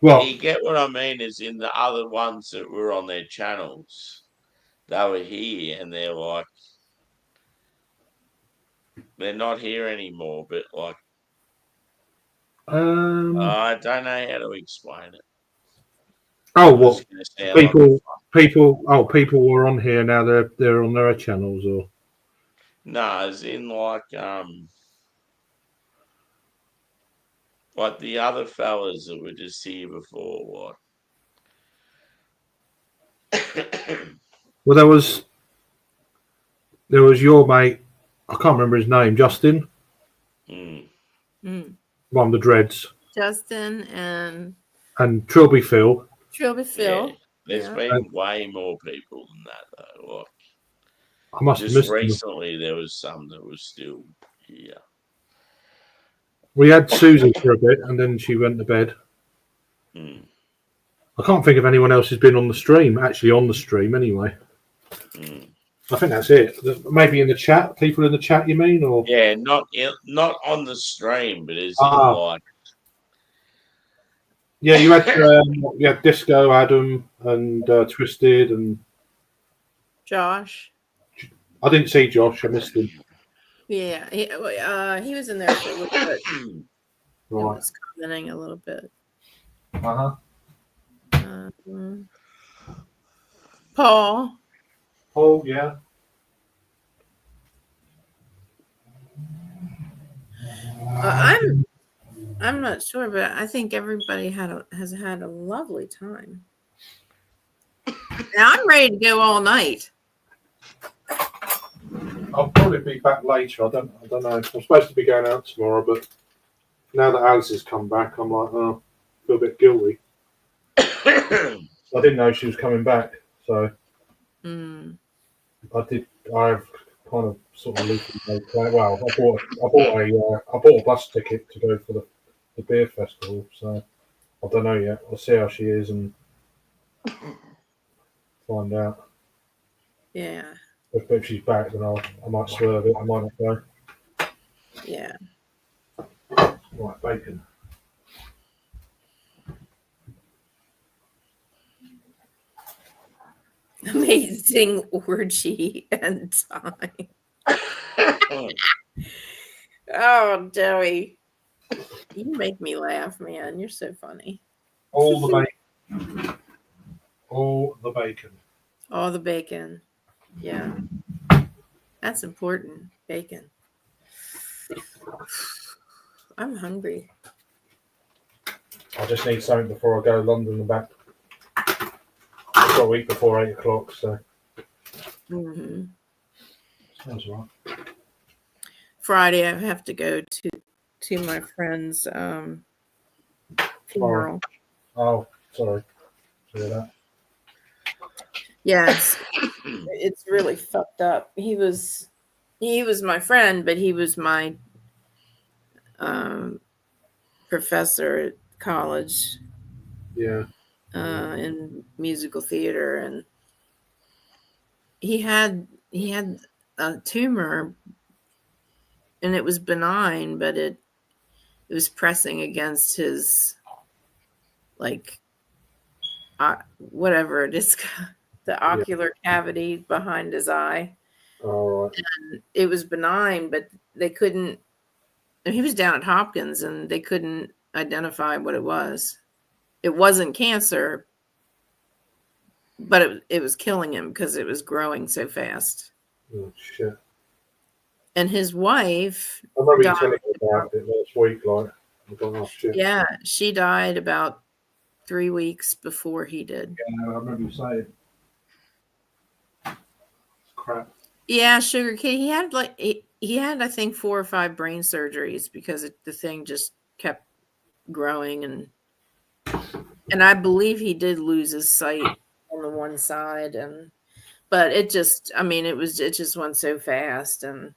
[SPEAKER 5] Well,
[SPEAKER 1] you get what I mean? Is in the other ones that were on their channels, they were here and they're like, they're not here anymore, but like, I don't know how to explain it.
[SPEAKER 5] oh,
[SPEAKER 1] It's
[SPEAKER 5] what
[SPEAKER 1] gonna sound like
[SPEAKER 5] people were on here now. They're on their channels, or
[SPEAKER 1] no, as in like the other fellas that were just here before, like.
[SPEAKER 5] well, there was your mate. I can't remember his name. Justin,
[SPEAKER 1] Mm.
[SPEAKER 5] one of the Dreads,
[SPEAKER 4] Justin and
[SPEAKER 5] Trilby Phil.
[SPEAKER 4] Trilby Phil.
[SPEAKER 1] Yeah, there's
[SPEAKER 4] Yeah.
[SPEAKER 1] been way more people than that though. Like,
[SPEAKER 5] I must have
[SPEAKER 1] just
[SPEAKER 5] missed them.
[SPEAKER 1] recently, there was some that was still here.
[SPEAKER 5] We had Susie for a bit, and then she went to bed.
[SPEAKER 1] Mm.
[SPEAKER 5] I can't think of anyone else who's been on the stream. Actually, on the stream anyway.
[SPEAKER 1] Mm.
[SPEAKER 5] I think that's it. Maybe in the chat, people in the chat. You mean, or
[SPEAKER 1] Yeah, not on the stream, but as in like.
[SPEAKER 5] Yeah, you had Disco, Adam, and Twisted, and
[SPEAKER 4] Josh.
[SPEAKER 5] I didn't see Josh. I missed him.
[SPEAKER 4] Yeah, he was in there for a little bit. He
[SPEAKER 5] Right.
[SPEAKER 4] was commenting a little bit.
[SPEAKER 5] Uh-huh.
[SPEAKER 4] Paul.
[SPEAKER 5] Oh, yeah.
[SPEAKER 4] I'm not sure, but I think everybody has had a lovely time. Now I'm ready to go all night.
[SPEAKER 5] I'll probably be back later. I don't know. I'm supposed to be going out tomorrow, but now that Alice has come back, I'm like, oh, I feel a bit guilty. I didn't know she was coming back, so I've kind of sort of loosely made plans. Well, I bought a bus ticket to go for the beer festival, so I don't know yet. I'll see how she is and find out.
[SPEAKER 4] Yeah.
[SPEAKER 5] If she's back, then I might swerve it. I might not go.
[SPEAKER 4] Yeah.
[SPEAKER 5] Right, bacon.
[SPEAKER 4] Amazing orgy and time. Oh, Joey. You make me laugh, man. You're so funny.
[SPEAKER 5] All the bacon. All the bacon.
[SPEAKER 4] All the bacon. Yeah. That's important. Bacon. I'm hungry.
[SPEAKER 5] I just need something before I go to London and back. I've got a week before 8 o'clock, so. Sounds right.
[SPEAKER 4] Friday, I have to go to my friend's funeral.
[SPEAKER 5] Oh, sorry. Hear that.
[SPEAKER 4] Yeah, it's really fucked up. He was my friend, but he was my professor at college.
[SPEAKER 5] Yeah.
[SPEAKER 4] In musical theater, and he had a tumor, and it was benign, but it was pressing against his whatever it is, the ocular cavity behind his eye.
[SPEAKER 5] All right.
[SPEAKER 4] And it was benign, but they couldn't. And he was down at Hopkins, and they couldn't identify what it was. It wasn't cancer, but it was killing him because it was growing so fast.
[SPEAKER 5] Oh, shit.
[SPEAKER 4] And his wife.
[SPEAKER 5] I remember you telling me about it last week, like, I've gone off shit.
[SPEAKER 4] Yeah, she died about 3 weeks before he did.
[SPEAKER 5] Yeah, I remember you saying. It's crap.
[SPEAKER 4] Yeah, Sugar Kid. He had he had I think 4 or 5 brain surgeries because the thing just kept growing, and I believe he did lose his sight on the one side, but it just it just went so fast, and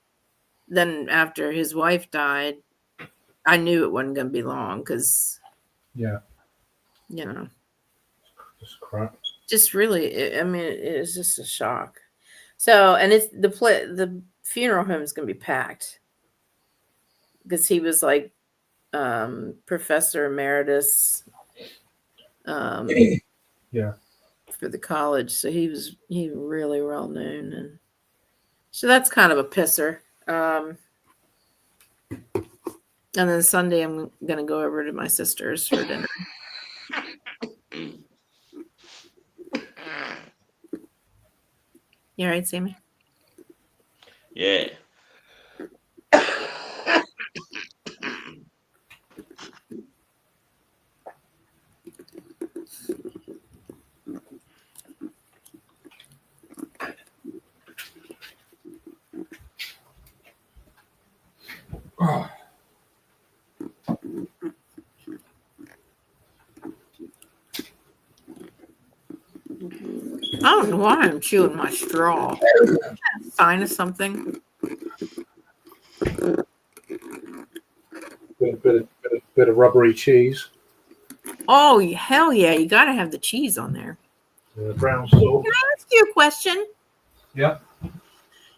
[SPEAKER 4] then after his wife died, I knew it wasn't going to be long because
[SPEAKER 5] Yeah, just crap.
[SPEAKER 4] just really, it was just a shock. So, and it's the funeral home is going to be packed because he was like professor emeritus
[SPEAKER 5] Yeah.
[SPEAKER 4] for the college, so he was really well known, and so that's kind of a pisser. And then Sunday I'm going to go over to my sister's for dinner. You all right, Sammy?
[SPEAKER 1] Yeah.
[SPEAKER 5] Oh,
[SPEAKER 4] I don't know why I'm chewing my straw. Sign of something.
[SPEAKER 5] bit of rubbery cheese.
[SPEAKER 4] Oh, hell yeah. You got to have the cheese on there.
[SPEAKER 5] Brown salt.
[SPEAKER 4] Can I ask you a question?
[SPEAKER 5] Yeah.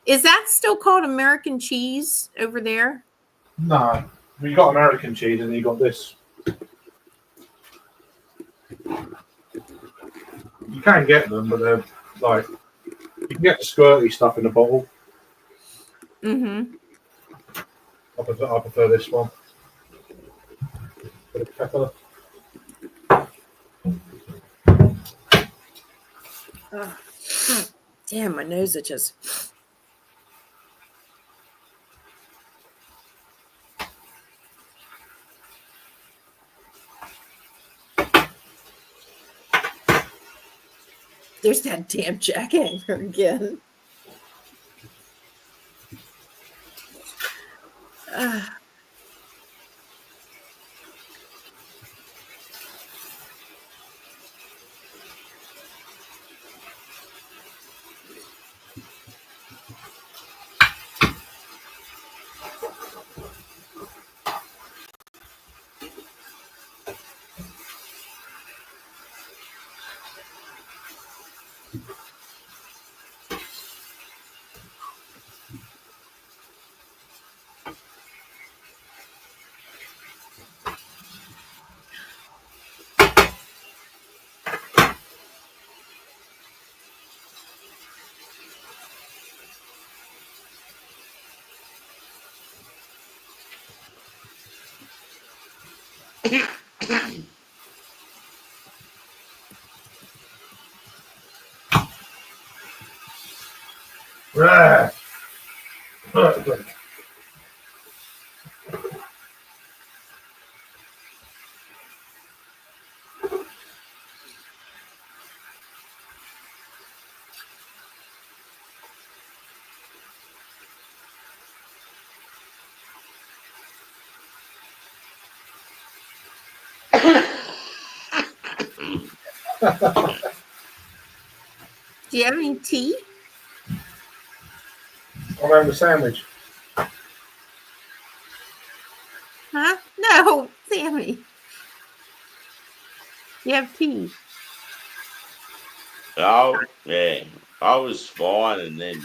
[SPEAKER 4] Is that still called American cheese over there?
[SPEAKER 5] No, you got American cheese and you got this. You can get them, but they're like you can get the squirty stuff in the bottle.
[SPEAKER 4] Mm-hmm.
[SPEAKER 5] I prefer this one. Bit of pepper.
[SPEAKER 4] Oh, damn, my nose itches. There's that damn jackhanger again.
[SPEAKER 5] Right.
[SPEAKER 4] Do you have any tea?
[SPEAKER 5] I'm having a sandwich.
[SPEAKER 4] Huh? No, Sammy. You have tea.
[SPEAKER 1] Oh, yeah. I was fine, and then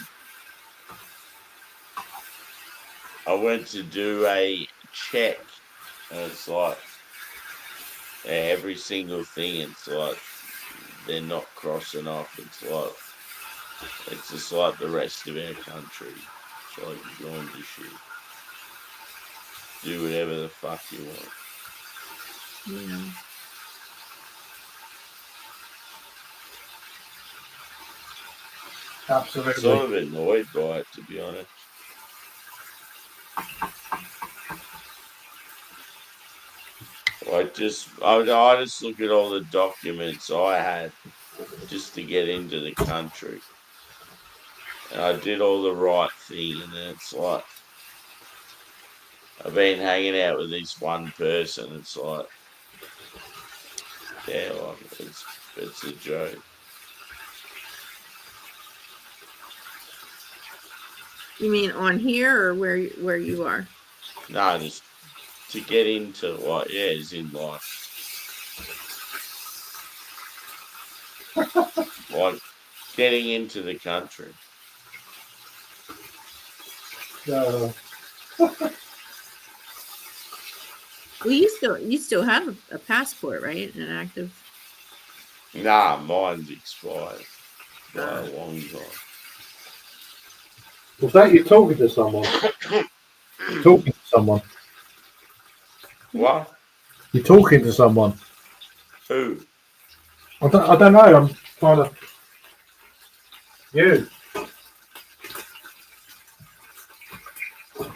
[SPEAKER 1] I went to do a check, and it's like every single thing, it's like they're not crossing off. It's just like the rest of our country. It's like join the shit. Do whatever the fuck you want.
[SPEAKER 4] Yeah.
[SPEAKER 5] Absolutely.
[SPEAKER 1] Sort of annoyed by it, to be honest. I just look at all the documents I had just to get into the country. And I did all the right thing, and then it's like I've been hanging out with this one person. It's like, yeah, like it's a joke.
[SPEAKER 4] You mean on here or where you are?
[SPEAKER 1] No, just to get into like, yeah, it's in like like getting into the country.
[SPEAKER 4] Well, you still have a passport, right? An active.
[SPEAKER 1] Nah, mine's expired by a long time.
[SPEAKER 5] Was that you talking to someone? Talking to someone?
[SPEAKER 1] What?
[SPEAKER 5] You're talking to someone?
[SPEAKER 1] Who?
[SPEAKER 5] I don't know. I'm trying to. You.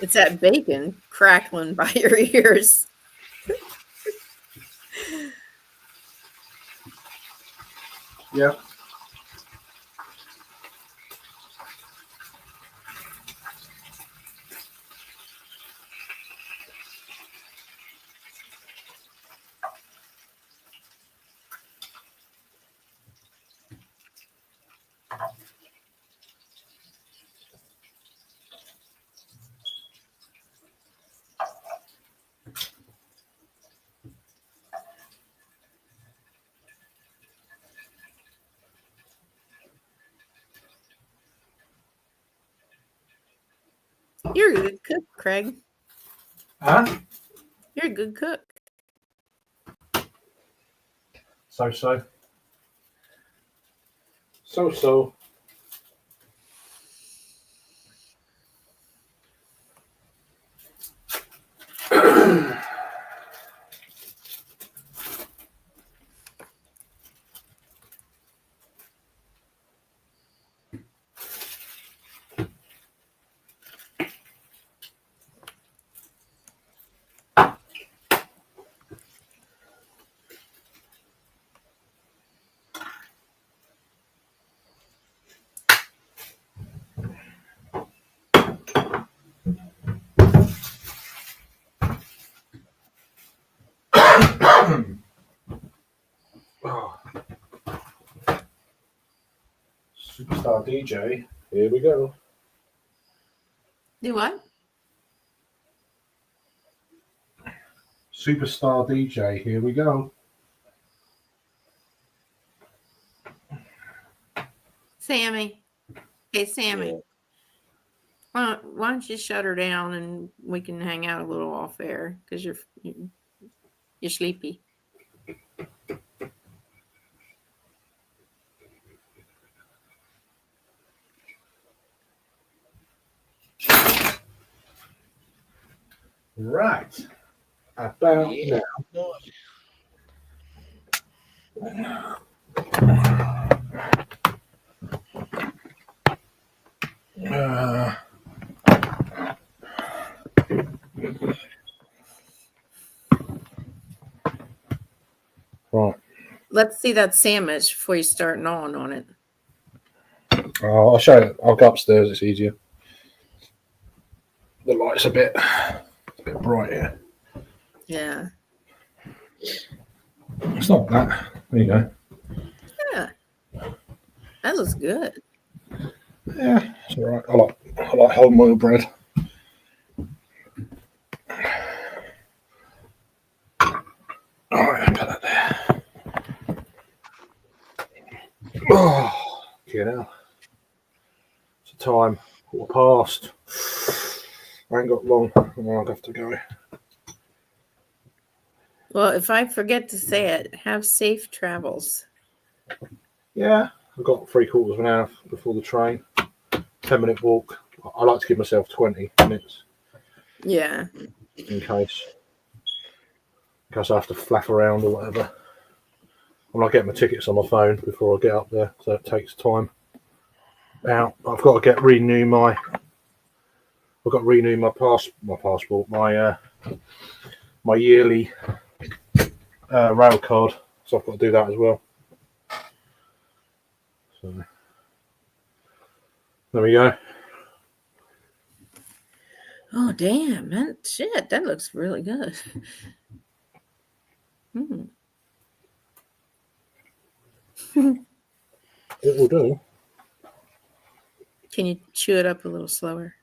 [SPEAKER 4] It's that bacon crackling by your ears.
[SPEAKER 5] Yeah.
[SPEAKER 4] You're a good cook, Craig.
[SPEAKER 5] Huh?
[SPEAKER 4] You're a good cook.
[SPEAKER 5] So. So. Superstar DJ, here we go.
[SPEAKER 4] Do what?
[SPEAKER 5] Superstar DJ, here we go.
[SPEAKER 4] Sammy. Hey, Sammy.
[SPEAKER 1] Yeah.
[SPEAKER 4] Why don't you shut her down and we can hang out a little off air because you're sleepy.
[SPEAKER 5] Right. About
[SPEAKER 1] Yeah.
[SPEAKER 5] now. Right.
[SPEAKER 4] Let's see that sandwich before you start gnawing on it.
[SPEAKER 5] I'll show you. I'll go upstairs. It's easier. The light's a bit bright here.
[SPEAKER 4] Yeah.
[SPEAKER 5] It's not that. There you go.
[SPEAKER 4] Yeah. That looks good.
[SPEAKER 5] Yeah, it's all right. I like wholemeal bread. All right, put that there. Oh, get out. It's the time. 1:15. I ain't got long. I'll have to go.
[SPEAKER 4] Well, if I forget to say it, have safe travels.
[SPEAKER 5] Yeah, I've got 3/4 of an hour before the train. 10-minute walk. I like to give myself 20 minutes
[SPEAKER 4] Yeah.
[SPEAKER 5] in case I have to flaff around or whatever. I'm not getting my tickets on my phone before I get up there, so it takes time out. I've got to renew my passport, my yearly rail card, so I've got to do that as well. So there we go.
[SPEAKER 4] Oh damn, man! Shit, that looks really good.
[SPEAKER 5] It will do.
[SPEAKER 4] Can you chew it up a little slower?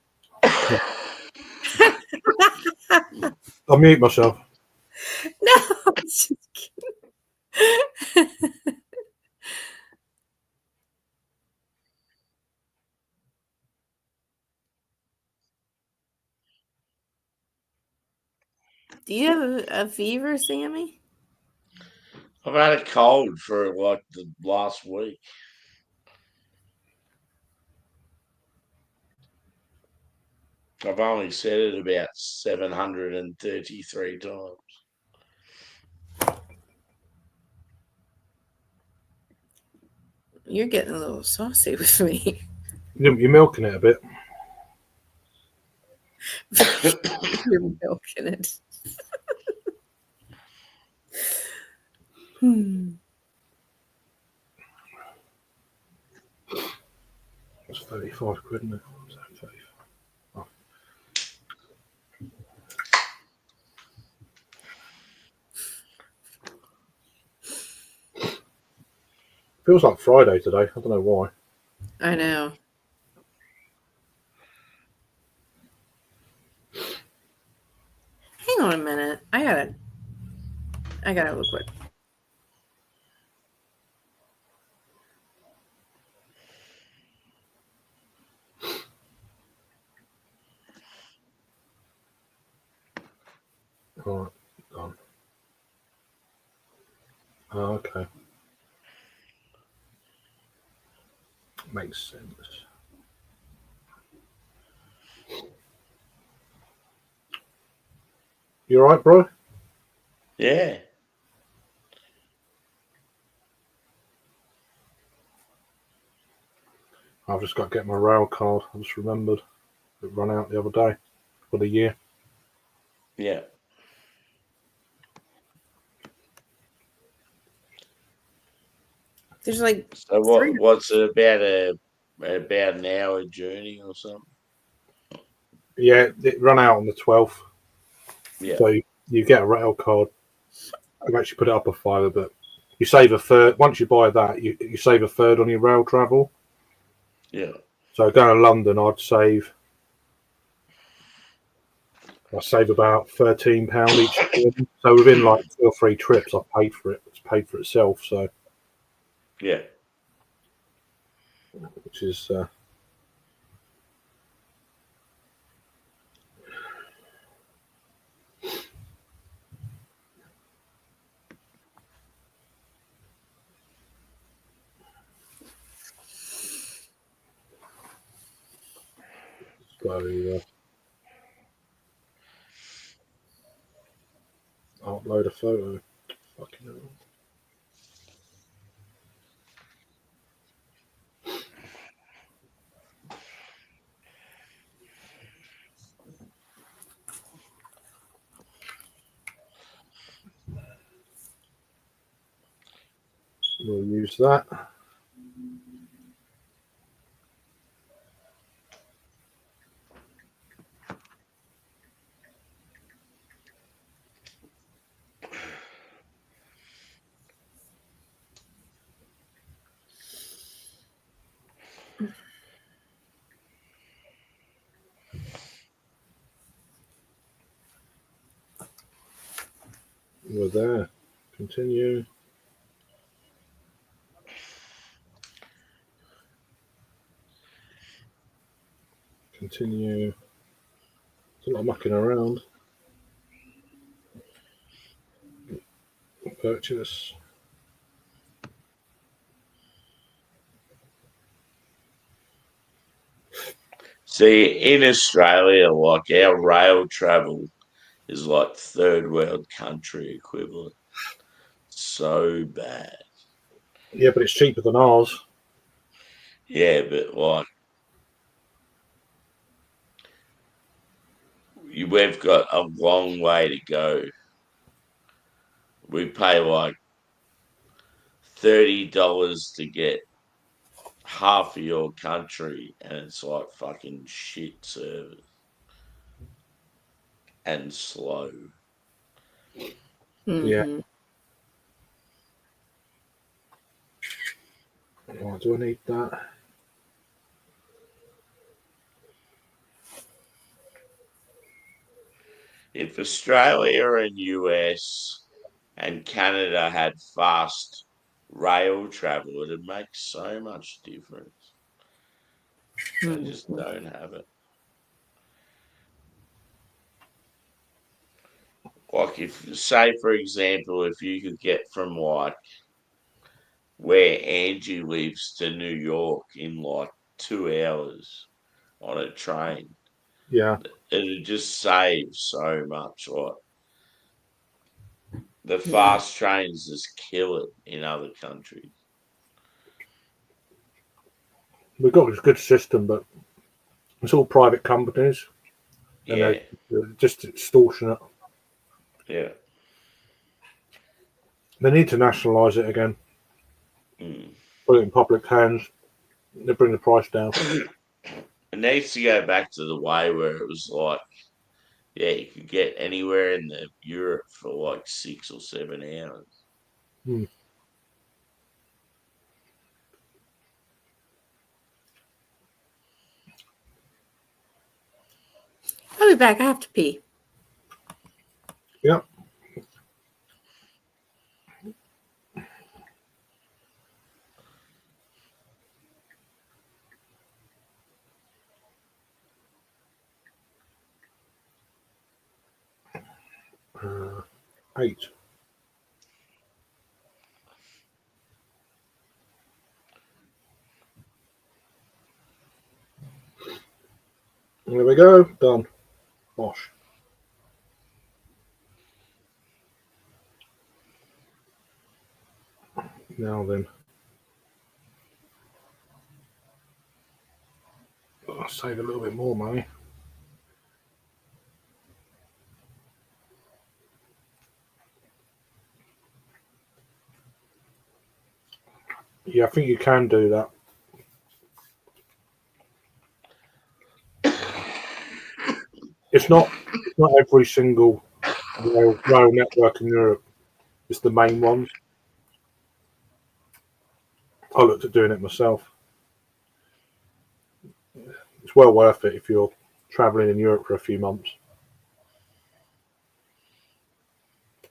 [SPEAKER 5] I'll mute myself.
[SPEAKER 4] No, I'm just kidding. Do you have a fever, Sammy?
[SPEAKER 1] I've had a cold for like the last week. I've only said it about 733 times.
[SPEAKER 4] You're getting a little saucy with me.
[SPEAKER 5] You're milking it a bit.
[SPEAKER 4] You're milking it.
[SPEAKER 5] It's 35 quid, isn't it? So 35. Oh. Feels like Friday today. I don't know why.
[SPEAKER 4] I know. Hang on a minute. I gotta look what.
[SPEAKER 5] All right, done. Oh, okay. Makes sense. You all right, bro?
[SPEAKER 1] Yeah.
[SPEAKER 5] I've just got to get my rail card. I just remembered it ran out the other day for the year.
[SPEAKER 1] Yeah.
[SPEAKER 4] There's like
[SPEAKER 1] So what's it about an hour journey or something?
[SPEAKER 5] Yeah, it ran out on the 12th.
[SPEAKER 1] Yeah.
[SPEAKER 5] So you get a rail card. I've actually put it up a fiver, but you save a third. Once you buy that, you save a third on your rail travel.
[SPEAKER 1] Yeah.
[SPEAKER 5] So going to London, I'd save about £13 each time. So within like 2 or 3 trips, I've paid for it. It's paid for itself. So
[SPEAKER 1] Yeah.
[SPEAKER 5] which is so upload a photo. Fucking hell. We'll use that. We're there. Continue. Continue. It's a lot of mucking around. Purchase.
[SPEAKER 1] See, in Australia, like our rail travel is like third world country equivalent. So bad.
[SPEAKER 5] Yeah, but it's cheaper than ours.
[SPEAKER 1] Yeah, but like we've got a long way to go. we pay like $30 to get half of your country, and it's like fucking shit service and slow.
[SPEAKER 5] Yeah.
[SPEAKER 4] Mhm.
[SPEAKER 5] Oh, do I need that?
[SPEAKER 1] If Australia and US and Canada had fast rail travel, it'd make so much difference. They just
[SPEAKER 4] Mhm.
[SPEAKER 1] don't have it. Like, if, say, for example, if you could get from like where Angie lives to New York in like 2 hours on a train,
[SPEAKER 5] Yeah.
[SPEAKER 1] it'd just save so much. Like, the
[SPEAKER 4] Yeah.
[SPEAKER 1] fast trains just kill it in other countries.
[SPEAKER 5] We've got a good system, but it's all private companies, and
[SPEAKER 1] Yeah,
[SPEAKER 5] they're just extortionate.
[SPEAKER 1] yeah.
[SPEAKER 5] They need to nationalise it again,
[SPEAKER 1] Mm.
[SPEAKER 5] put it in public hands. They bring the price down.
[SPEAKER 1] It needs to go back to the way where it was like, yeah, you could get anywhere in Europe for like 6 or 7 hours.
[SPEAKER 5] Hmm.
[SPEAKER 4] I'll be back. I have to pee.
[SPEAKER 5] Yep. Uh, 8. There we go. Done. Bosh. Now then. I'll save a little bit more money. Yeah, I think you can do that. It's not every single rail network in Europe. It's the main ones. I looked at doing it myself. It's well worth it if you're travelling in Europe for a few months.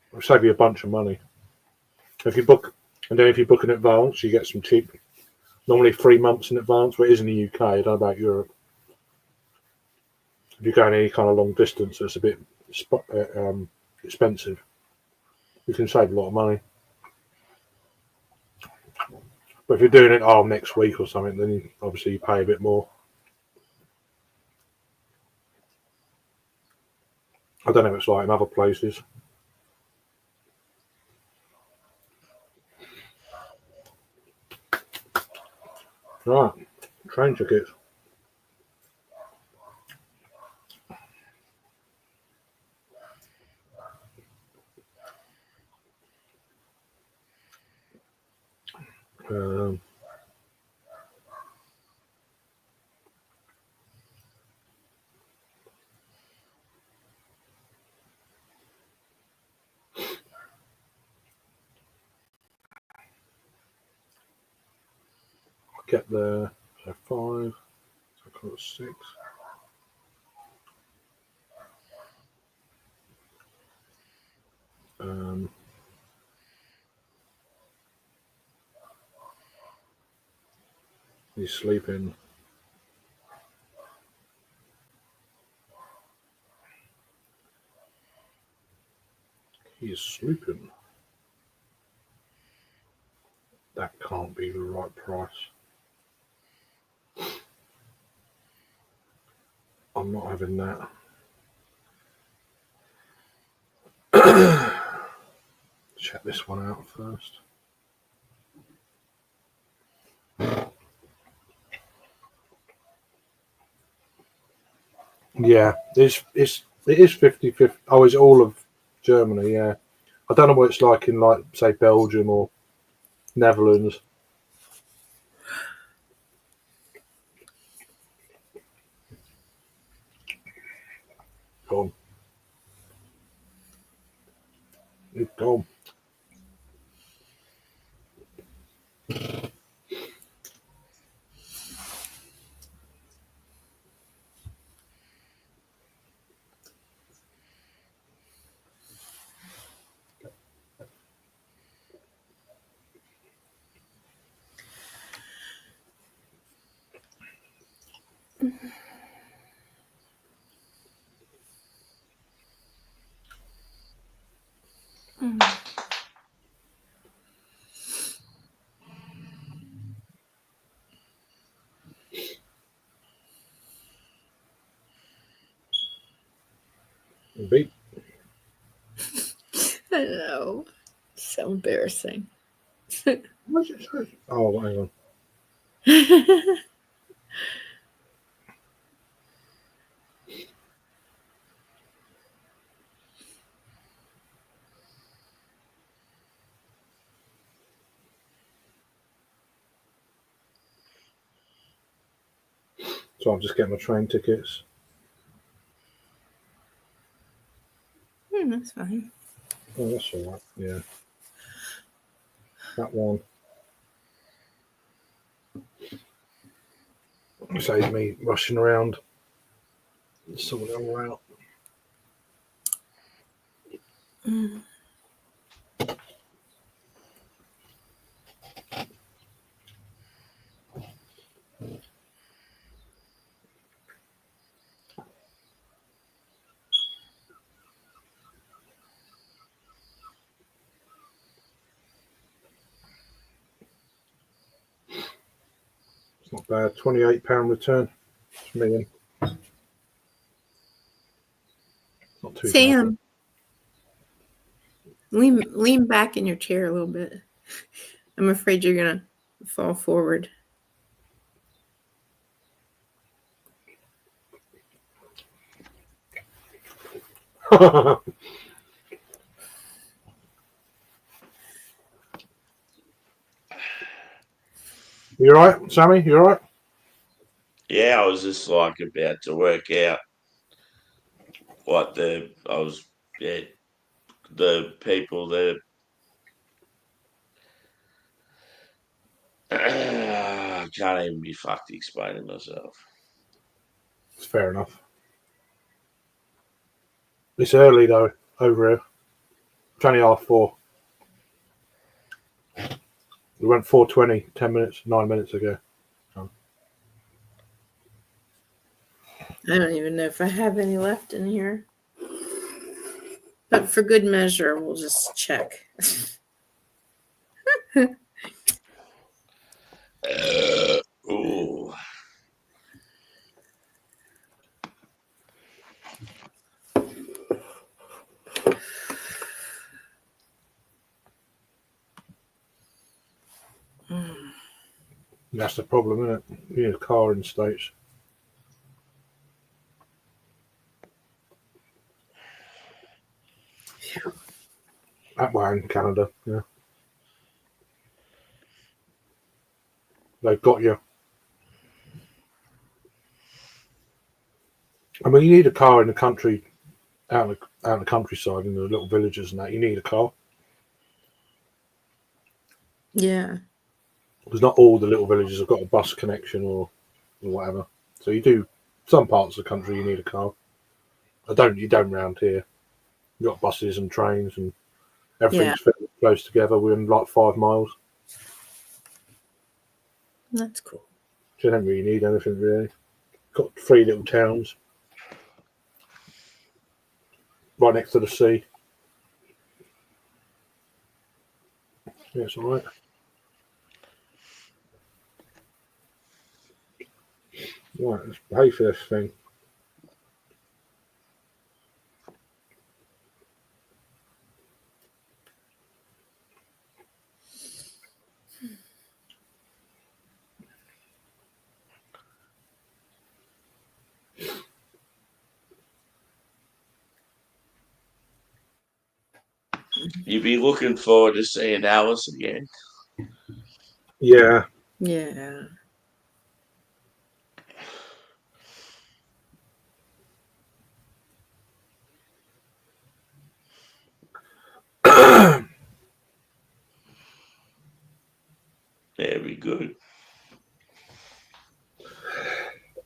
[SPEAKER 5] It'll save you a bunch of money. If you book in advance, you get some cheap. Normally 3 months in advance, but it is in the UK. I don't know about Europe. If you're going any kind of long distance, it's a bit expensive. You can save a lot of money. But if you're doing it next week or something, then obviously you pay a bit more. I don't know if it's like in other places. Right, train tickets. Um, get there. So 5. So I call it 6. He's sleeping. He is sleeping. That can't be the right price. I'm not having that. Check this one out first. Yeah, it is 50-50. Oh, it's all of Germany, yeah. I don't know what it's like in, like, say, Belgium or Netherlands. Gone. It's gone. Beat.
[SPEAKER 4] I know. So embarrassing.
[SPEAKER 5] What's it say? Oh, hang on. So I'm just getting my train tickets.
[SPEAKER 4] That's fine.
[SPEAKER 5] Oh, that's all right. Yeah. That one. Saves me rushing around. Sort it all out. It's not bad. £28 return. It's me. Not too bad.
[SPEAKER 4] Sam, lean back in your chair a little bit. I'm afraid you're gonna fall forward.
[SPEAKER 5] You all right, Sammy? You all right?
[SPEAKER 1] Yeah, I was just like about to work out what the people that I can't even be fucked explaining myself.
[SPEAKER 5] It's fair enough. It's early though over here. It's only 4:30. We went 4:20, 9 minutes ago.
[SPEAKER 4] I don't even know if I have any left in here. But for good measure, we'll just check.
[SPEAKER 1] Ooh.
[SPEAKER 5] That's the problem, isn't it? You need a car in the States. That way in Canada, yeah. They've got you. I mean, you need a car in the country, out in the countryside, in the little villages and that. You need a car.
[SPEAKER 4] Yeah.
[SPEAKER 5] Because not all the little villages have got a bus connection or whatever. So you do, some parts of the country you need a car. You don't round here. You've got buses and trains and everything's fairly close together within like 5 miles.
[SPEAKER 4] That's cool.
[SPEAKER 5] So you don't really need anything really. Got 3 little towns right next to the sea. Yeah, it's alright. Right, let's pay for this thing.
[SPEAKER 1] You'd be looking forward to seeing Alice again.
[SPEAKER 5] Yeah.
[SPEAKER 4] Yeah.
[SPEAKER 1] Very good.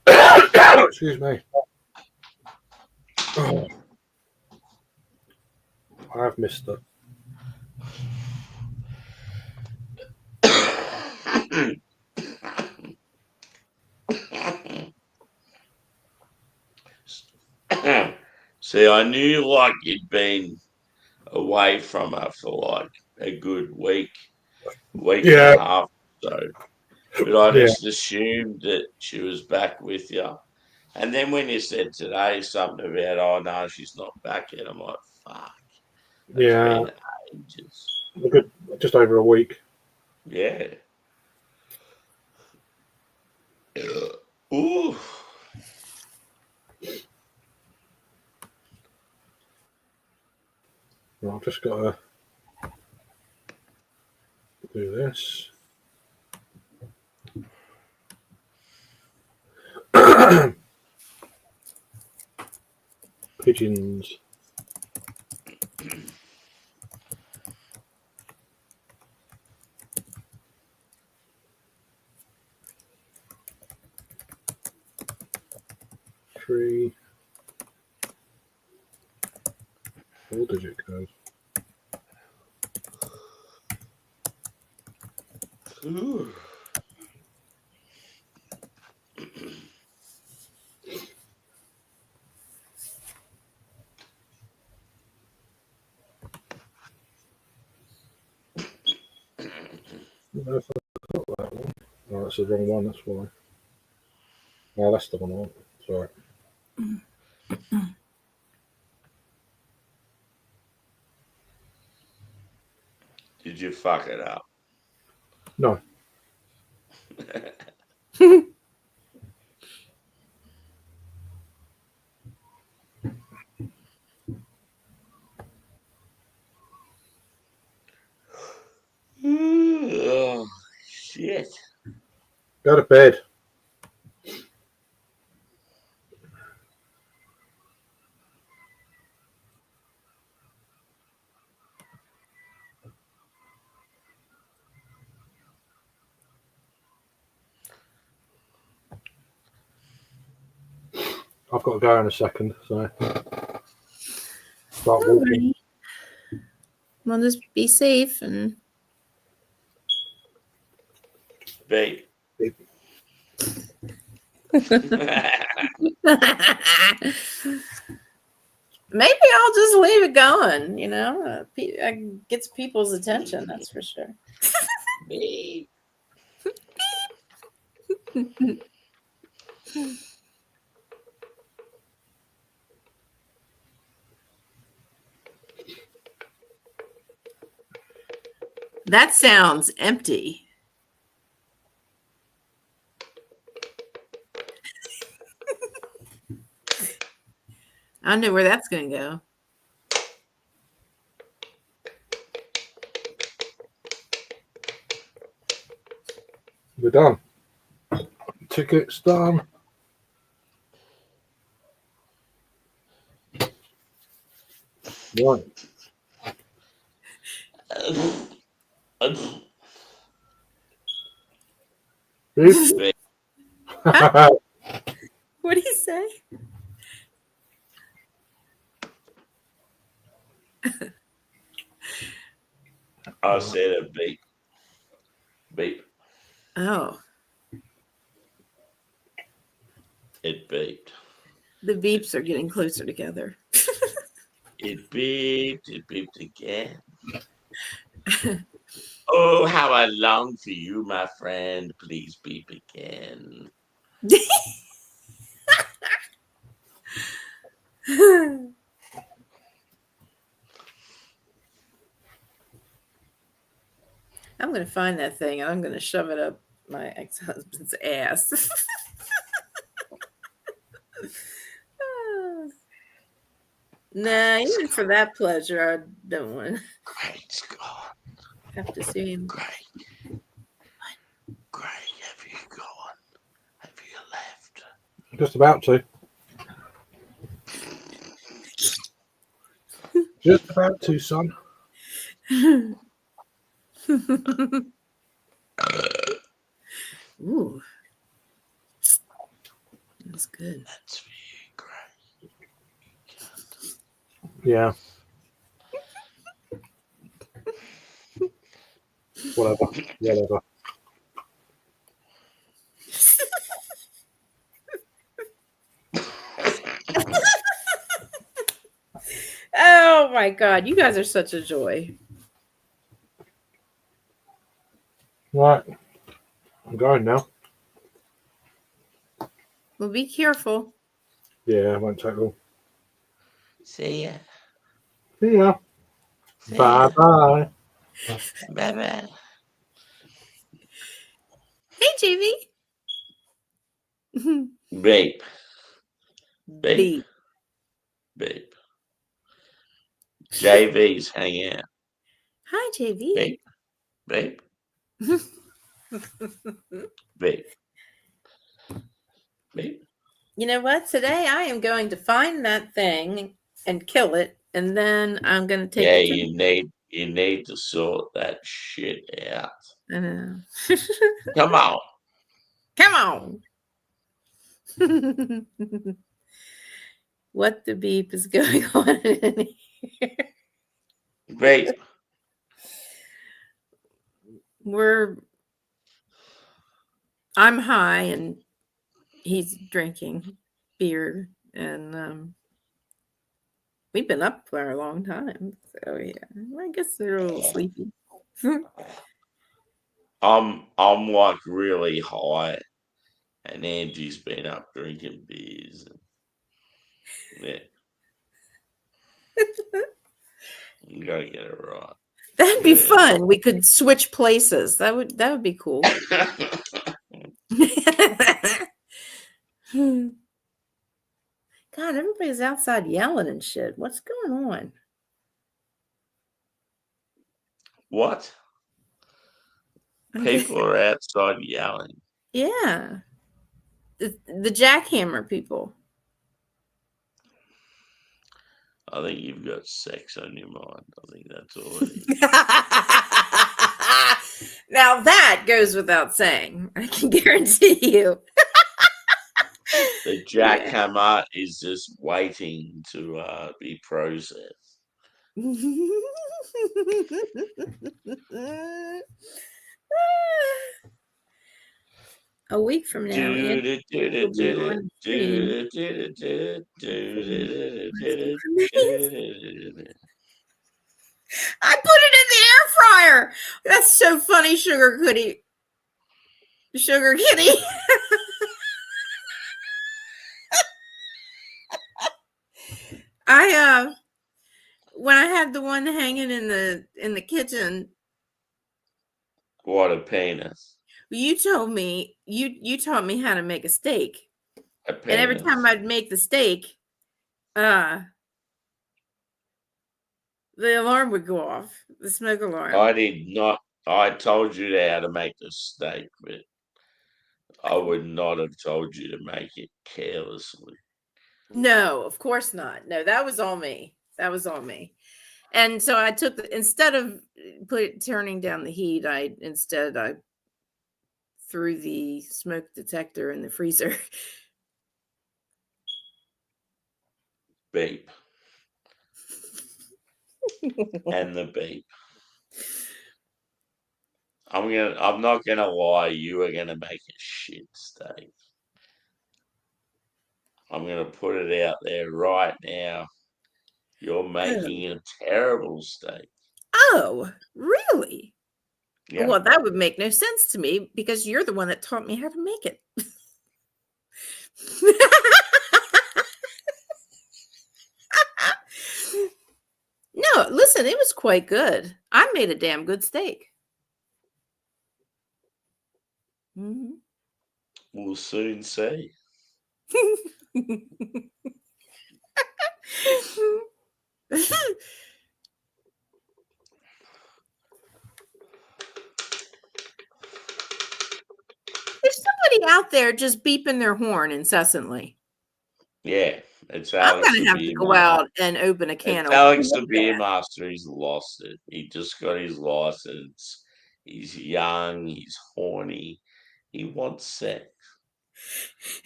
[SPEAKER 5] Excuse me. Oh. I've missed it.
[SPEAKER 1] See, I knew like you'd been away from her for like a good week and
[SPEAKER 5] Yeah.
[SPEAKER 1] a half. So, but I
[SPEAKER 5] Yeah.
[SPEAKER 1] just assumed that she was back with you. And then when you said today something about, oh no, she's not back yet, I'm like, fuck. It's
[SPEAKER 5] Yeah.
[SPEAKER 1] been ages.
[SPEAKER 5] A good, just over a week.
[SPEAKER 1] Yeah. Ooh.
[SPEAKER 5] Well, I've just got to do this. Pigeons. Three. 4-digit code.
[SPEAKER 1] Ooh.
[SPEAKER 5] No, if I've got that one. Oh, that's the wrong one, that's why. No, that's the one I want. Sorry.
[SPEAKER 1] Did you fuck it up?
[SPEAKER 5] No.
[SPEAKER 1] Oh, shit.
[SPEAKER 5] Go to bed. I've got to go in a second, so start walking.
[SPEAKER 4] Well, just be safe and
[SPEAKER 1] Beep.
[SPEAKER 5] Beep.
[SPEAKER 4] maybe I'll just leave it going. You know, it gets people's attention. That's for sure.
[SPEAKER 1] Beep.
[SPEAKER 4] That sounds empty. I don't know where that's going to go.
[SPEAKER 5] We're done. Tickets done. Right. Beep.
[SPEAKER 1] Beep.
[SPEAKER 4] What did he say?
[SPEAKER 1] I said a beep. Beep.
[SPEAKER 4] Oh,
[SPEAKER 1] It beeped.
[SPEAKER 4] the beeps are getting closer together.
[SPEAKER 1] It beeped. It beeped again. Oh, how I long for you, my friend. Please beep again.
[SPEAKER 4] I'm going to find that thing and I'm going to shove it up my ex-husband's ass. Nah, even for that pleasure, I don't want to
[SPEAKER 1] Great Scott.
[SPEAKER 4] have to see him.
[SPEAKER 1] Great. Great, have you gone? Have you left?
[SPEAKER 5] Just about to. Just about to, son.
[SPEAKER 4] Ooh, that's good.
[SPEAKER 1] That's for you, Great.
[SPEAKER 5] Yeah. Whatever. Whatever.
[SPEAKER 4] Oh my God, you guys are such a joy.
[SPEAKER 5] Right. I'm going now.
[SPEAKER 4] Well, be careful.
[SPEAKER 5] Yeah, I won't take long.
[SPEAKER 1] See ya.
[SPEAKER 5] See ya.
[SPEAKER 1] See
[SPEAKER 5] Bye
[SPEAKER 1] ya.
[SPEAKER 5] bye.
[SPEAKER 1] Bye bye.
[SPEAKER 4] Hey, JV.
[SPEAKER 1] Beep. Beep.
[SPEAKER 4] Beep.
[SPEAKER 1] Beep. JV's hang out.
[SPEAKER 4] Hi, JV.
[SPEAKER 1] Beep. Beep. Beep. Beep.
[SPEAKER 4] You know what? Today I am going to find that thing and kill it, and then I'm going to take
[SPEAKER 1] Yeah,
[SPEAKER 4] it to.
[SPEAKER 1] you need to sort that shit out.
[SPEAKER 4] I know.
[SPEAKER 1] Come on.
[SPEAKER 4] Come on. What the beep is going on in here?
[SPEAKER 1] Beep.
[SPEAKER 4] I'm high and he's drinking beer, and we've been up for a long time. So yeah, I guess they're a little sleepy.
[SPEAKER 1] I'm like really high, and Angie's been up drinking beers. Yeah, you gotta get it right.
[SPEAKER 4] That'd be
[SPEAKER 1] Yeah.
[SPEAKER 4] fun. We could switch places. That would be cool. God, everybody's outside yelling and shit. What's going on?
[SPEAKER 1] What? People are outside yelling.
[SPEAKER 4] Yeah. The jackhammer people.
[SPEAKER 1] I think you've got sex on your mind. I think that's all it is.
[SPEAKER 4] Now that goes without saying. I can guarantee you.
[SPEAKER 1] The jackhammer is just waiting to be processed.
[SPEAKER 4] A week from now, Andy will be on screen. I put it in the air fryer. That's so funny, Sugar Kitty. Sugar Kitty. When I had the one hanging in the kitchen,
[SPEAKER 1] What a penis.
[SPEAKER 4] you told me you taught me how to make a steak.
[SPEAKER 1] A
[SPEAKER 4] And every
[SPEAKER 1] penis.
[SPEAKER 4] time I'd make the steak, the alarm would go off, the smoke alarm.
[SPEAKER 1] I did not. I told you how to make the steak, but I would not have told you to make it carelessly.
[SPEAKER 4] No, of course not. No, that was all me. That was all me. And so I took instead of turning down the heat, I threw the smoke detector in the freezer.
[SPEAKER 1] Beep. And the beep. I'm not gonna lie, you are gonna make a shit steak. I'm gonna put it out there right now. You're making a terrible steak.
[SPEAKER 4] Oh, really?
[SPEAKER 1] Yeah.
[SPEAKER 4] Well, that would make no sense to me because you're the one that taught me how to make it. No, listen, it was quite good. I made a damn good steak. Mm-hmm.
[SPEAKER 1] We'll soon see.
[SPEAKER 4] There's somebody out there just beeping their horn incessantly.
[SPEAKER 1] Yeah, it's
[SPEAKER 4] I'm
[SPEAKER 1] Alex
[SPEAKER 4] gonna
[SPEAKER 1] the
[SPEAKER 4] have to
[SPEAKER 1] Beer
[SPEAKER 4] go
[SPEAKER 1] Master.
[SPEAKER 4] out and open a can
[SPEAKER 1] It's
[SPEAKER 4] of
[SPEAKER 1] Alex the
[SPEAKER 4] worms
[SPEAKER 1] Beer
[SPEAKER 4] then.
[SPEAKER 1] Master. He's lost it. He just got his license. He's young. He's horny. He wants sex.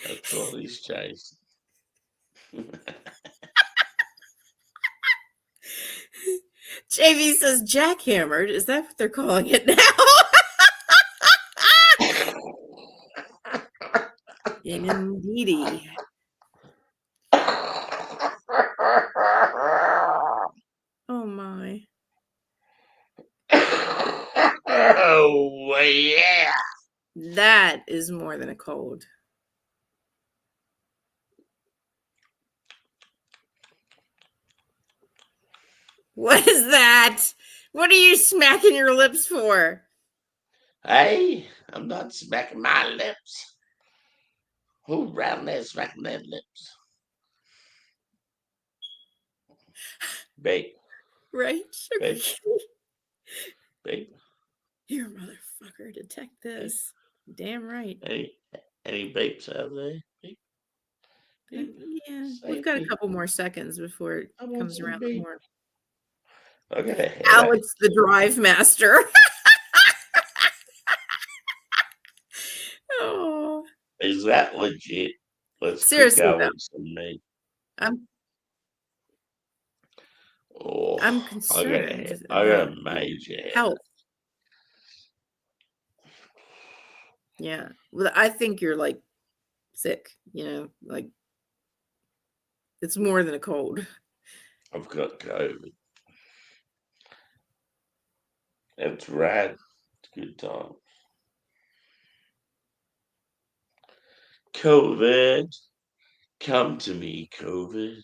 [SPEAKER 1] That's all he's chasing.
[SPEAKER 4] JV says jackhammered. Is that what they're calling it now? Indeedy. Oh my.
[SPEAKER 1] Oh yeah.
[SPEAKER 4] That is more than a cold. What is that? What are you smacking your lips for?
[SPEAKER 1] Hey, I'm not smacking my lips. Who's around there smacking their lips? Babe,
[SPEAKER 4] Right?
[SPEAKER 1] babe, babe.
[SPEAKER 4] Here, motherfucker, detect this. Damn right.
[SPEAKER 1] Any babes out there? Babe?
[SPEAKER 4] Yeah,
[SPEAKER 1] Say
[SPEAKER 4] we've got a
[SPEAKER 1] babe.
[SPEAKER 4] couple more seconds before it
[SPEAKER 1] I want
[SPEAKER 4] comes
[SPEAKER 1] some
[SPEAKER 4] around the
[SPEAKER 1] babe.
[SPEAKER 4] horn.
[SPEAKER 1] Okay.
[SPEAKER 4] Alex the Drive Master. Oh,
[SPEAKER 1] Is that legit? Let's
[SPEAKER 4] seriously
[SPEAKER 1] pick
[SPEAKER 4] though,
[SPEAKER 1] Alex and me.
[SPEAKER 4] I'm
[SPEAKER 1] Oh,
[SPEAKER 4] concerned
[SPEAKER 1] I got
[SPEAKER 4] about
[SPEAKER 1] a major headache.
[SPEAKER 4] health. Yeah, well, I think you're like sick. You know, like it's more than a cold.
[SPEAKER 1] I've got COVID. It's rad. It's a good time. COVID, come to me, COVID.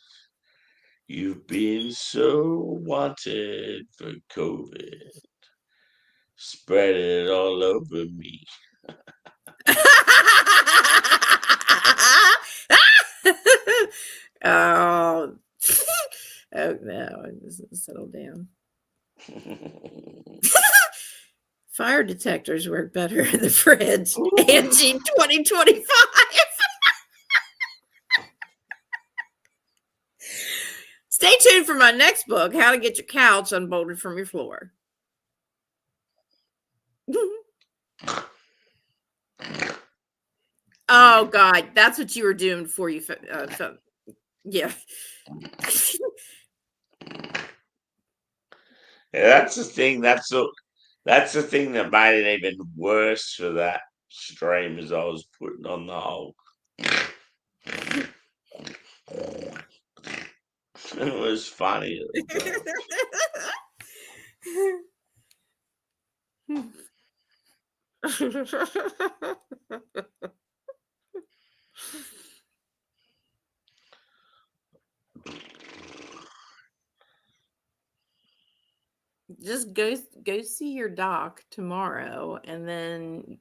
[SPEAKER 1] You've been so wanted for COVID. Spread it all over me.
[SPEAKER 4] Oh, oh no! Settle down. Fire detectors work better in the fridge. Angie 2025. Stay tuned for my next book, How to Get Your Couch Unbolted from Your Floor. Oh God, that's what you were doing before you yeah.
[SPEAKER 1] Yeah, that's the thing. That's the thing that made it even worse for that stream as I was putting on the whole. It was funny.
[SPEAKER 4] Just go see your doc tomorrow, and then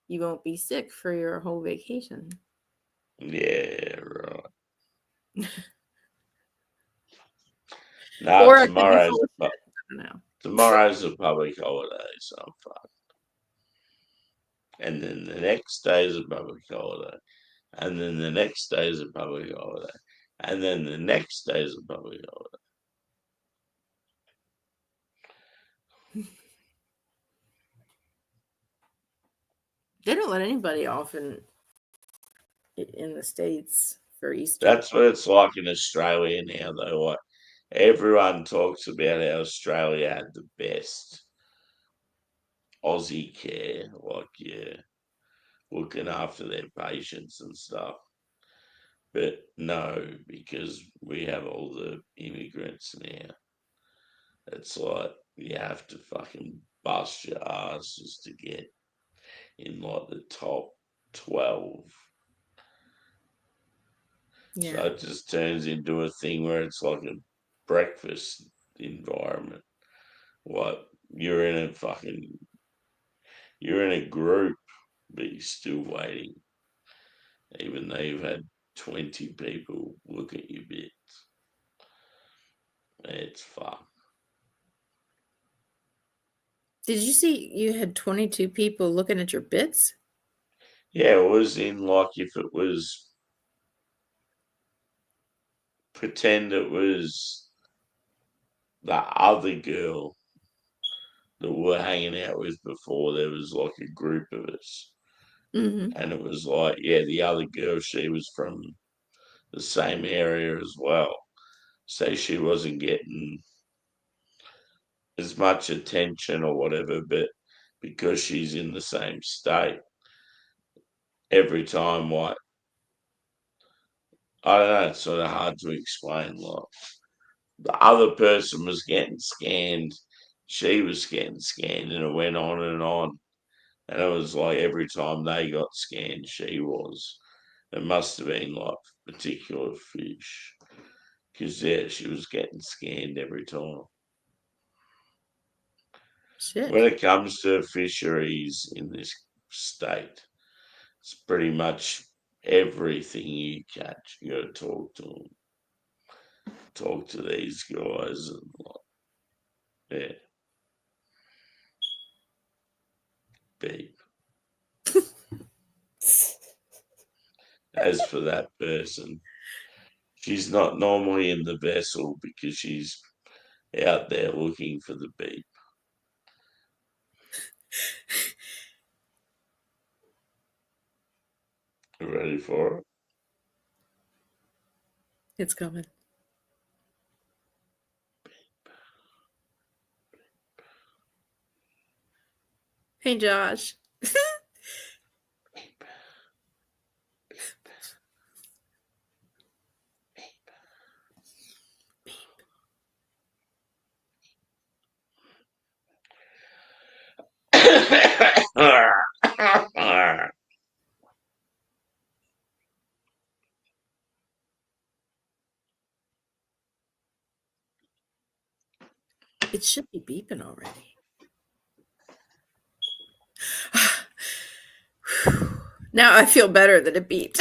[SPEAKER 4] you won't be sick for your whole vacation.
[SPEAKER 1] Yeah, right. No,
[SPEAKER 4] Or I could be full of shit. I don't know.
[SPEAKER 1] tomorrow's a public holiday, so I'm fucked. And then the next day is a public holiday. And then the next day is a public holiday. And then the next day is a public holiday.
[SPEAKER 4] They don't let anybody off in the States for Easter.
[SPEAKER 1] That's what it's like in Australia now, though. Like, everyone talks about how Australia had the best Aussie care, like, yeah, looking after their patients and stuff. But no, because we have all the immigrants now. It's like you have to fucking bust your ass just to get in like the top 12.
[SPEAKER 4] Yeah.
[SPEAKER 1] So it just turns into a thing where it's like a breakfast environment. Like you're in a group, but you're still waiting. Even though you've had 20 people look at your bits. It's fun.
[SPEAKER 4] Did you see you had 22 people looking at your bits?
[SPEAKER 1] Yeah, it was in like if it was pretend it was the other girl that we were hanging out with before. There was like a group of us,
[SPEAKER 4] Mm-hmm.
[SPEAKER 1] and it was like, yeah, the other girl, she was from the same area as well, so she wasn't getting as much attention or whatever, but because she's in the same state, every time, like, I don't know, it's sort of hard to explain. Like, the other person was getting scanned, she was getting scanned, and it went on and on. And it was like every time they got scanned, she was. It must have been like particular fish. Because, yeah, she was getting scanned every time.
[SPEAKER 4] Shit.
[SPEAKER 1] When it comes to fisheries in this state, it's pretty much everything you catch. You got to talk to them, talk to these guys, and like, yeah, beep. As for that person, she's not normally in the vessel because she's out there looking for the beep. You ready for it?
[SPEAKER 4] It's coming. Hey, Josh. It should be beeping already. Now I feel better that it beeped.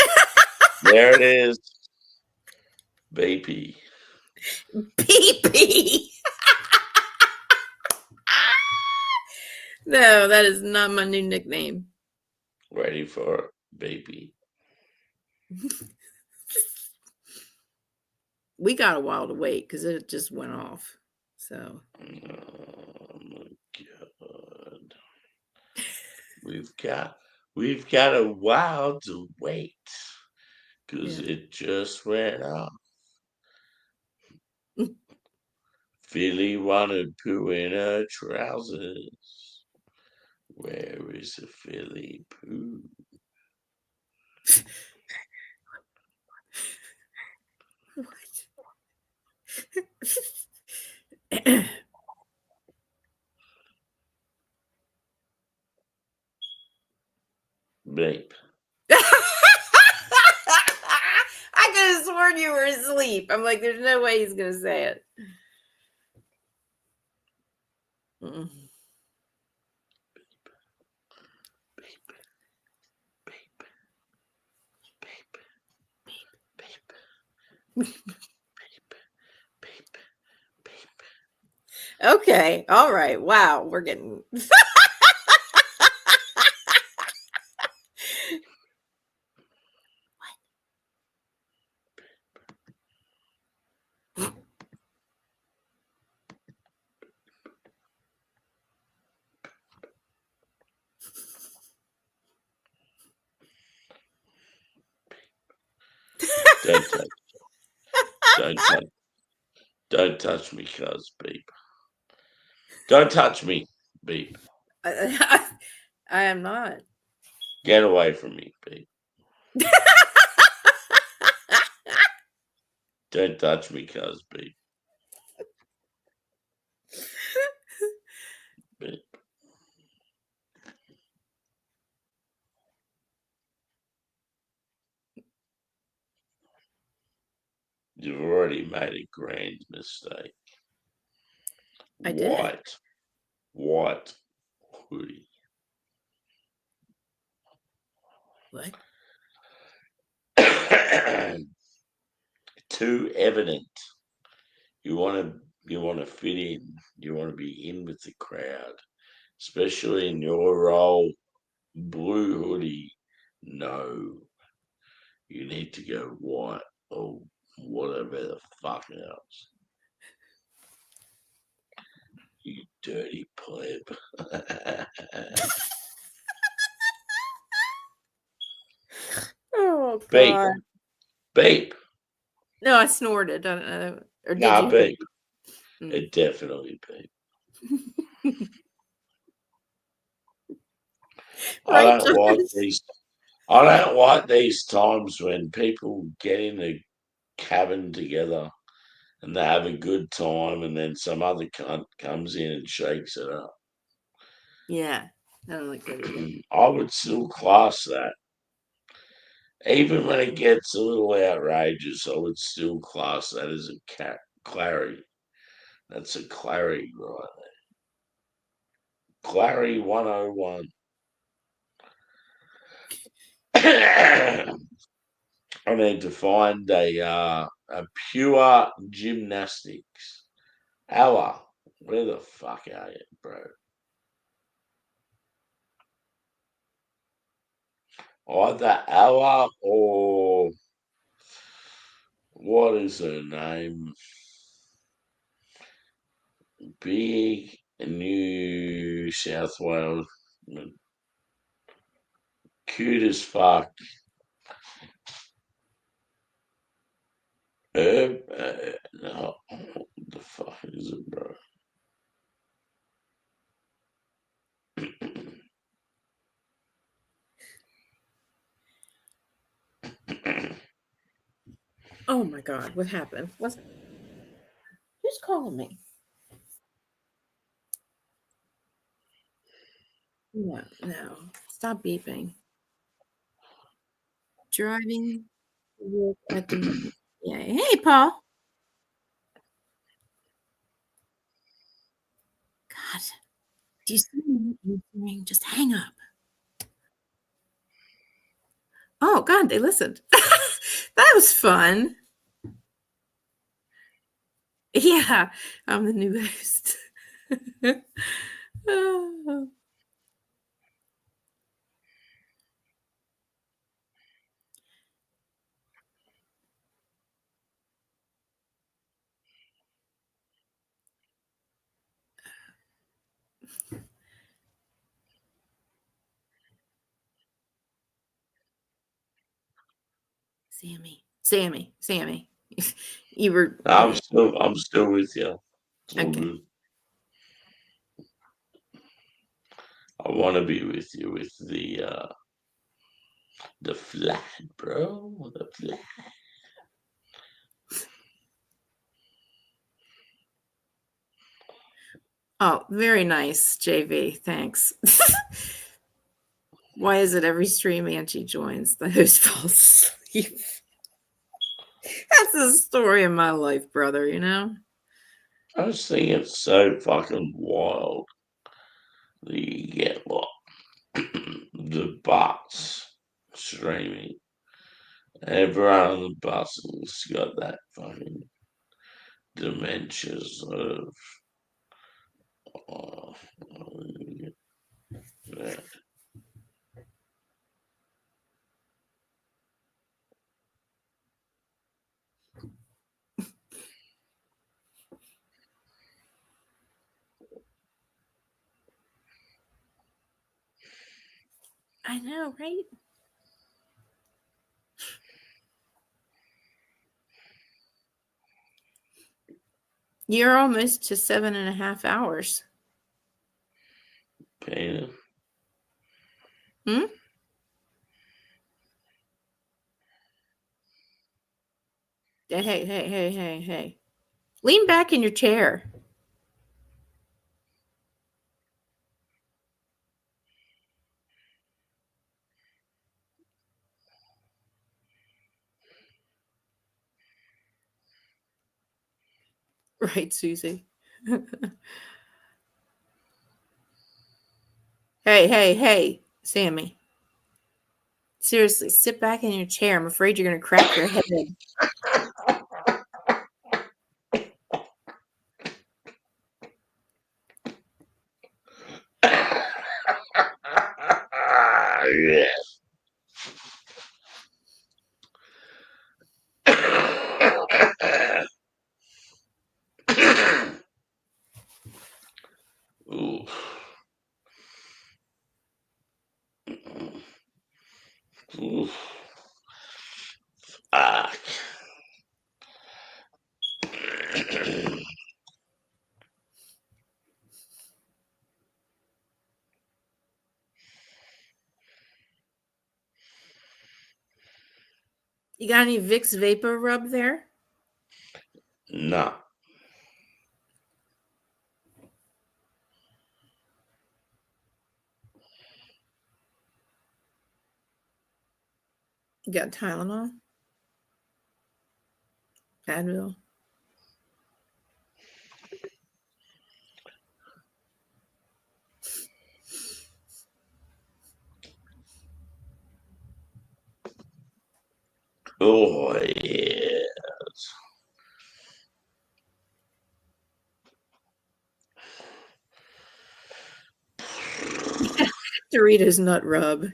[SPEAKER 1] There it is. Beepy.
[SPEAKER 4] Beepy. No, that is not my new nickname.
[SPEAKER 1] Ready for it, beepy.
[SPEAKER 4] We got a while to wait because it just went off. So
[SPEAKER 1] Oh my god. We've got a while to wait. Because
[SPEAKER 4] yeah.
[SPEAKER 1] it just went off. Philly wanted poo in her trousers. Where is the Philly poo?
[SPEAKER 4] What?
[SPEAKER 1] Bleep.
[SPEAKER 4] I could have sworn you were asleep. I'm like, there's no way he's gonna say it. Mm. Okay, all right. Wow, we're getting
[SPEAKER 1] Don't touch me, cuz beep. Don't touch me, beep.
[SPEAKER 4] I am not.
[SPEAKER 1] Get away from me, beep. Don't touch me, cuz beep. Beep. You've already made a grand mistake.
[SPEAKER 4] I did.
[SPEAKER 1] White hoodie.
[SPEAKER 4] What?
[SPEAKER 1] Too evident. You want to You want to fit in. You want to be in with the crowd, especially in your role, blue hoodie. No, you need to go white or whatever the fuck else. You dirty pleb.
[SPEAKER 4] Oh
[SPEAKER 1] Beep.
[SPEAKER 4] God!
[SPEAKER 1] Beep.
[SPEAKER 4] No, I snorted. I don't know. Or did
[SPEAKER 1] Nah,
[SPEAKER 4] you?
[SPEAKER 1] beep.
[SPEAKER 4] Mm.
[SPEAKER 1] It definitely beep. I
[SPEAKER 4] Right,
[SPEAKER 1] don't like
[SPEAKER 4] Josh?
[SPEAKER 1] these. I don't like these times when people get in a cabin together and they have a good time, and then some other cunt comes in and shakes it up.
[SPEAKER 4] Yeah, I don't like that either.
[SPEAKER 1] I would still class that. Even when it gets a little outrageous, I would still class that as a Clary. That's a Clary right there. Clary 101. I need to find a pure gymnastics. Ella, where the fuck are you, bro? Either Ella or what is her name? Big New South Wales. Cute as fuck. No, what the fuck is it, bro?
[SPEAKER 4] Oh my God! What happened? Who's calling me? No, no. Stop beeping. Driving to work at the moment. Yeah. Hey, Paul. God, do you see me answering? Just hang up. Oh God, they listened. That was fun. Yeah, I'm the new host. Oh. Sammy. You were
[SPEAKER 1] I'm still with you. It's all
[SPEAKER 4] okay.
[SPEAKER 1] good. I want to be with you with the flag, bro. The flag.
[SPEAKER 4] Oh, very nice, JV. Thanks. Why is it every stream Angie joins, the host falls asleep? That's the story of my life, brother, you know?
[SPEAKER 1] I just think it's so fucking wild that you get like the bus streaming. Everyone on the bus has got that fucking dementia sort of. Yeah.
[SPEAKER 4] I know, right? You're almost to 7.5 hours.
[SPEAKER 1] Peter.
[SPEAKER 4] Hmm? Hey. Lean back in your chair. Right, Susie. Hey, Sammy. Seriously, sit back in your chair. I'm afraid you're going to crack your head.
[SPEAKER 1] Yeah. Ooh. Ooh. Fuck.
[SPEAKER 4] You got any Vicks Vapor Rub there?
[SPEAKER 1] No.
[SPEAKER 4] You got Tylenol? Advil?
[SPEAKER 1] Oh, yeah.
[SPEAKER 4] Doritos Nut Rub.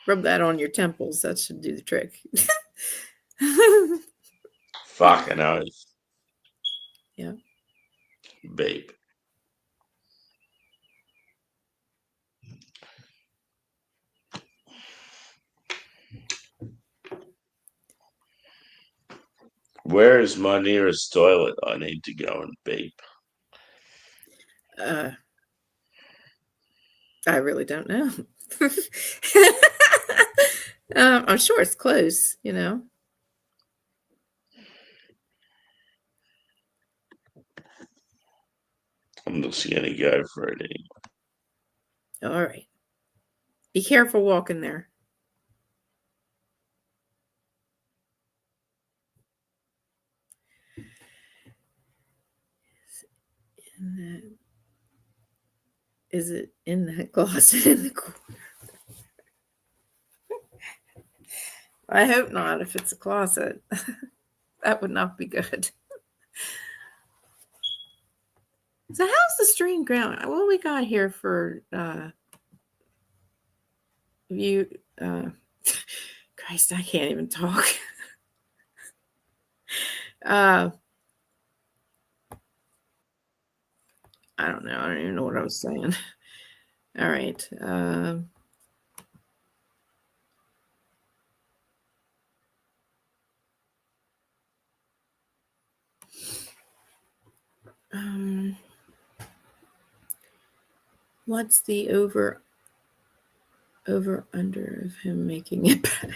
[SPEAKER 4] Rub that on your temples. That should do the trick.
[SPEAKER 1] Fucking oath.
[SPEAKER 4] Yeah.
[SPEAKER 1] Beep. Where is my nearest toilet? I need to go and beep.
[SPEAKER 4] I really don't know. I'm sure it's close, you know.
[SPEAKER 1] I'm just gonna go for it anyway.
[SPEAKER 4] All right. Be careful walking there. Is it in that closet in the corner? I hope not, if it's a closet. That would not be good. So how's the stream going? What we got here for view? Christ, I can't even talk. I don't know. I don't even know what I was saying. All right. What's the over under of him making it back?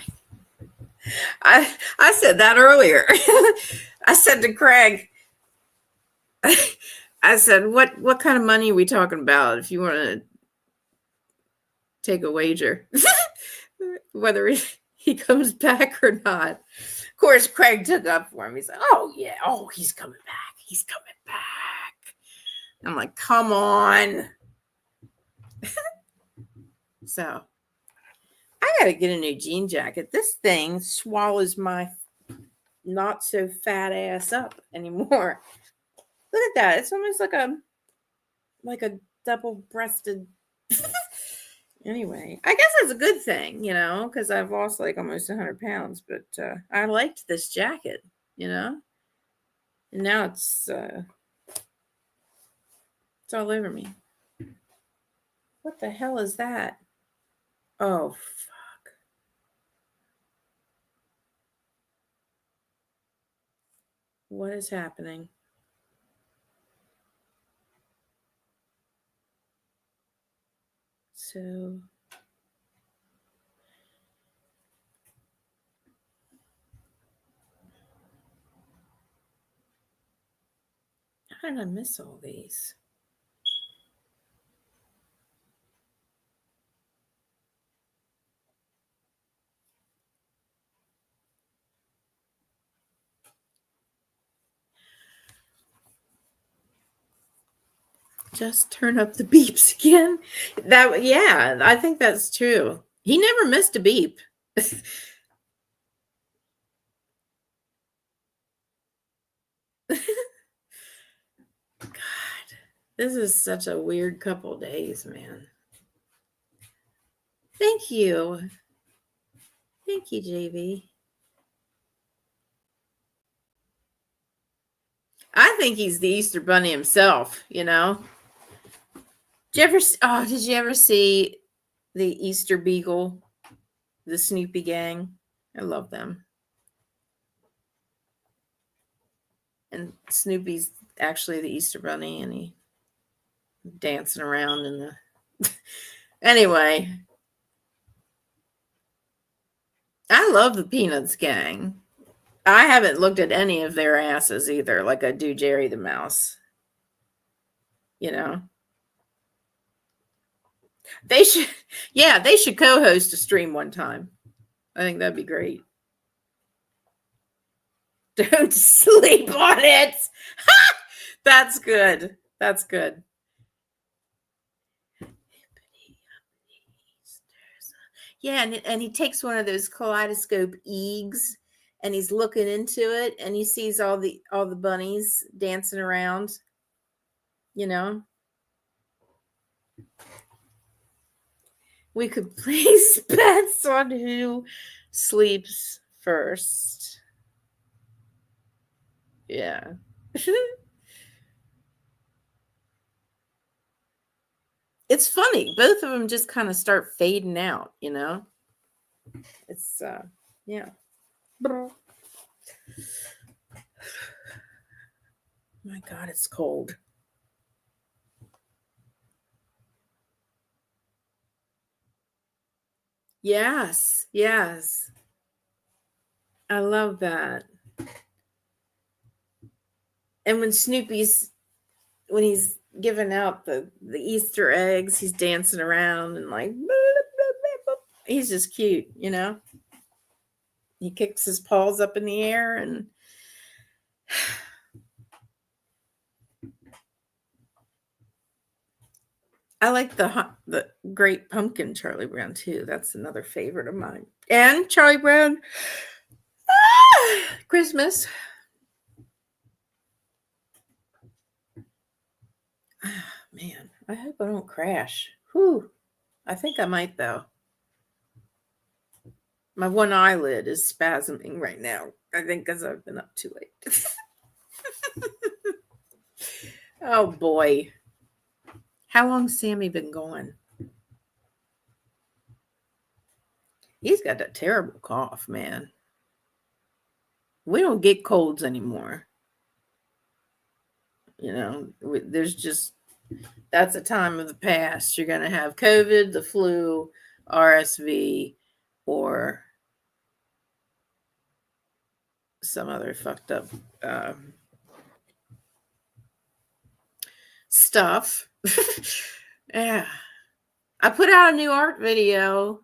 [SPEAKER 4] I said that earlier. I said to Craig, I said, what kind of money are we talking about if you want to take a wager? Whether he comes back or not. Of course, Craig took up for him. He said, oh, yeah. Oh, he's coming back. He's coming back. I'm like, come on. So I got to get a new jean jacket. This thing swallows my not so fat ass up anymore. Look at that. It's almost like a double-breasted. Anyway, I guess that's a good thing, you know, because I've lost like almost 100 pounds. But I liked this jacket, you know, and now it's all over me. What the hell is that? Oh, fuck. What is happening? So how did I miss all these? Just turn up the beeps again. Yeah, I think that's true. He never missed a beep. God, this is such a weird couple days, man. Thank you. Thank you, JV. I think he's the Easter Bunny himself, you know. Did you ever see the Easter Beagle, the Snoopy gang? I love them. And Snoopy's actually the Easter Bunny, and he dancing around in the anyway. I love the Peanuts gang. I haven't looked at any of their asses either, like I do Jerry the Mouse. You know, they should, yeah, they should co-host a stream one time. I think that'd be great. Don't sleep on it. That's good. That's good. Yeah, and he takes one of those kaleidoscope eggs and he's looking into it and he sees all the bunnies dancing around, you know. We could place bets on who sleeps first. Yeah. It's funny. Both of them just kind of start fading out, you know. It's yeah. My God, it's cold. Yes, yes. I love that. And when when he's giving out the Easter eggs, he's dancing around and like, he's just cute, you know. He kicks his paws up in the air and I like the Great Pumpkin Charlie Brown too. That's another favorite of mine. And Charlie Brown Christmas. Man, I hope I don't crash. Whew. I think I might though. My one eyelid is spasming right now. I think because I've been up too late. Oh boy. How long's Sammy been gone? He's got a terrible cough, man. We don't get colds anymore. You know, there's just, that's a time of the past. You're going to have COVID, the flu, RSV, or some other fucked up stuff. Yeah. I put out a new art video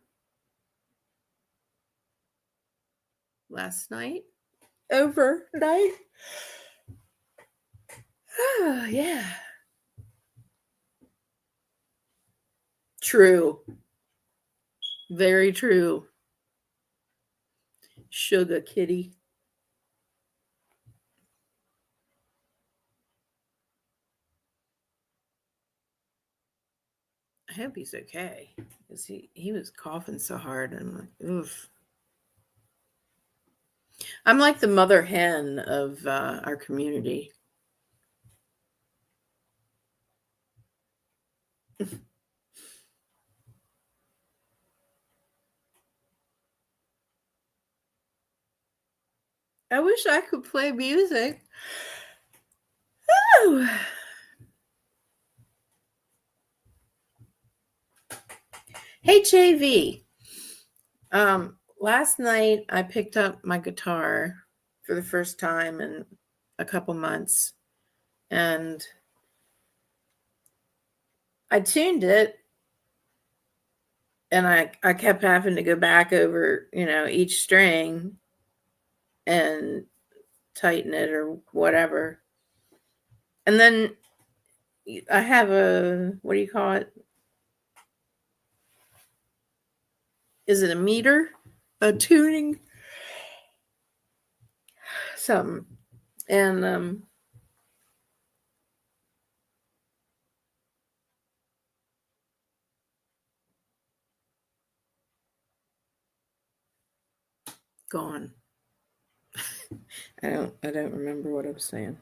[SPEAKER 4] last night. Overnight. Oh, yeah. True. Very true. Sugar kitty. I hope he's okay. Because he was coughing so hard. And I'm like, oof. I'm like the mother hen of our community. I wish I could play music. Oh. Hey, JV. Last night I picked up my guitar for the first time in a couple months, and I tuned it, and I kept having to go back over, you know, each string and tighten it or whatever. And then I have what do you call it? Is it a meter? A tuning? Something. And Gone. I don't remember what I was saying.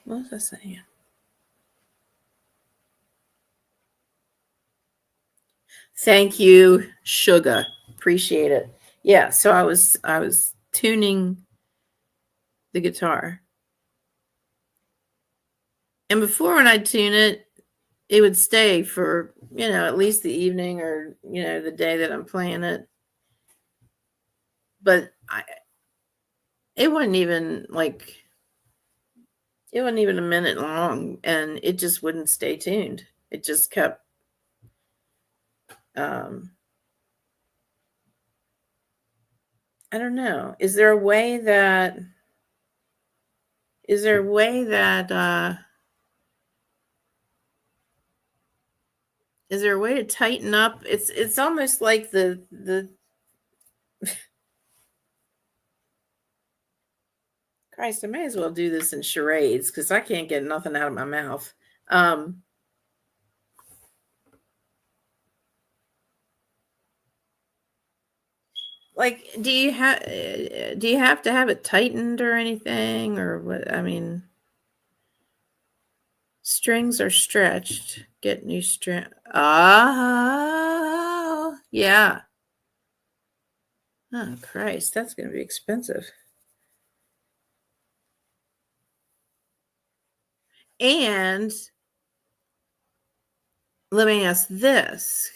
[SPEAKER 4] What was I saying? Thank you, Sugar. Appreciate it. Yeah, so I was tuning the guitar. And before, when I'd tune it, it would stay for, at least the evening or, the day that I'm playing it. But it wasn't even a minute long, and it just wouldn't stay tuned. It just kept I don't know. Is there a way that to tighten up? It's almost like the Christ, I may as well do this in charades because I can't get nothing out of my mouth. Do you have to have it tightened or anything, or what? I mean, strings are stretched. Get new string. Oh, yeah. Oh, Christ, that's going to be expensive. And let me ask this.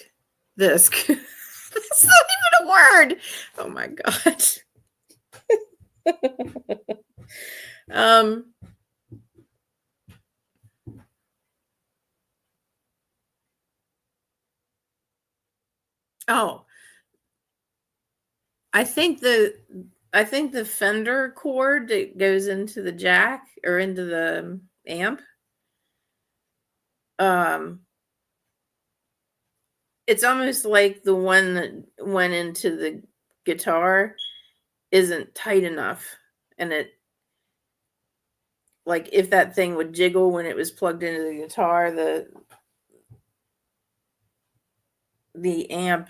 [SPEAKER 4] That's not even a word. Oh my God. Oh, I think the Fender cord that goes into the jack or into the amp, it's almost like the one that went into the guitar isn't tight enough, and it, like, if that thing would jiggle when it was plugged into the guitar, the amp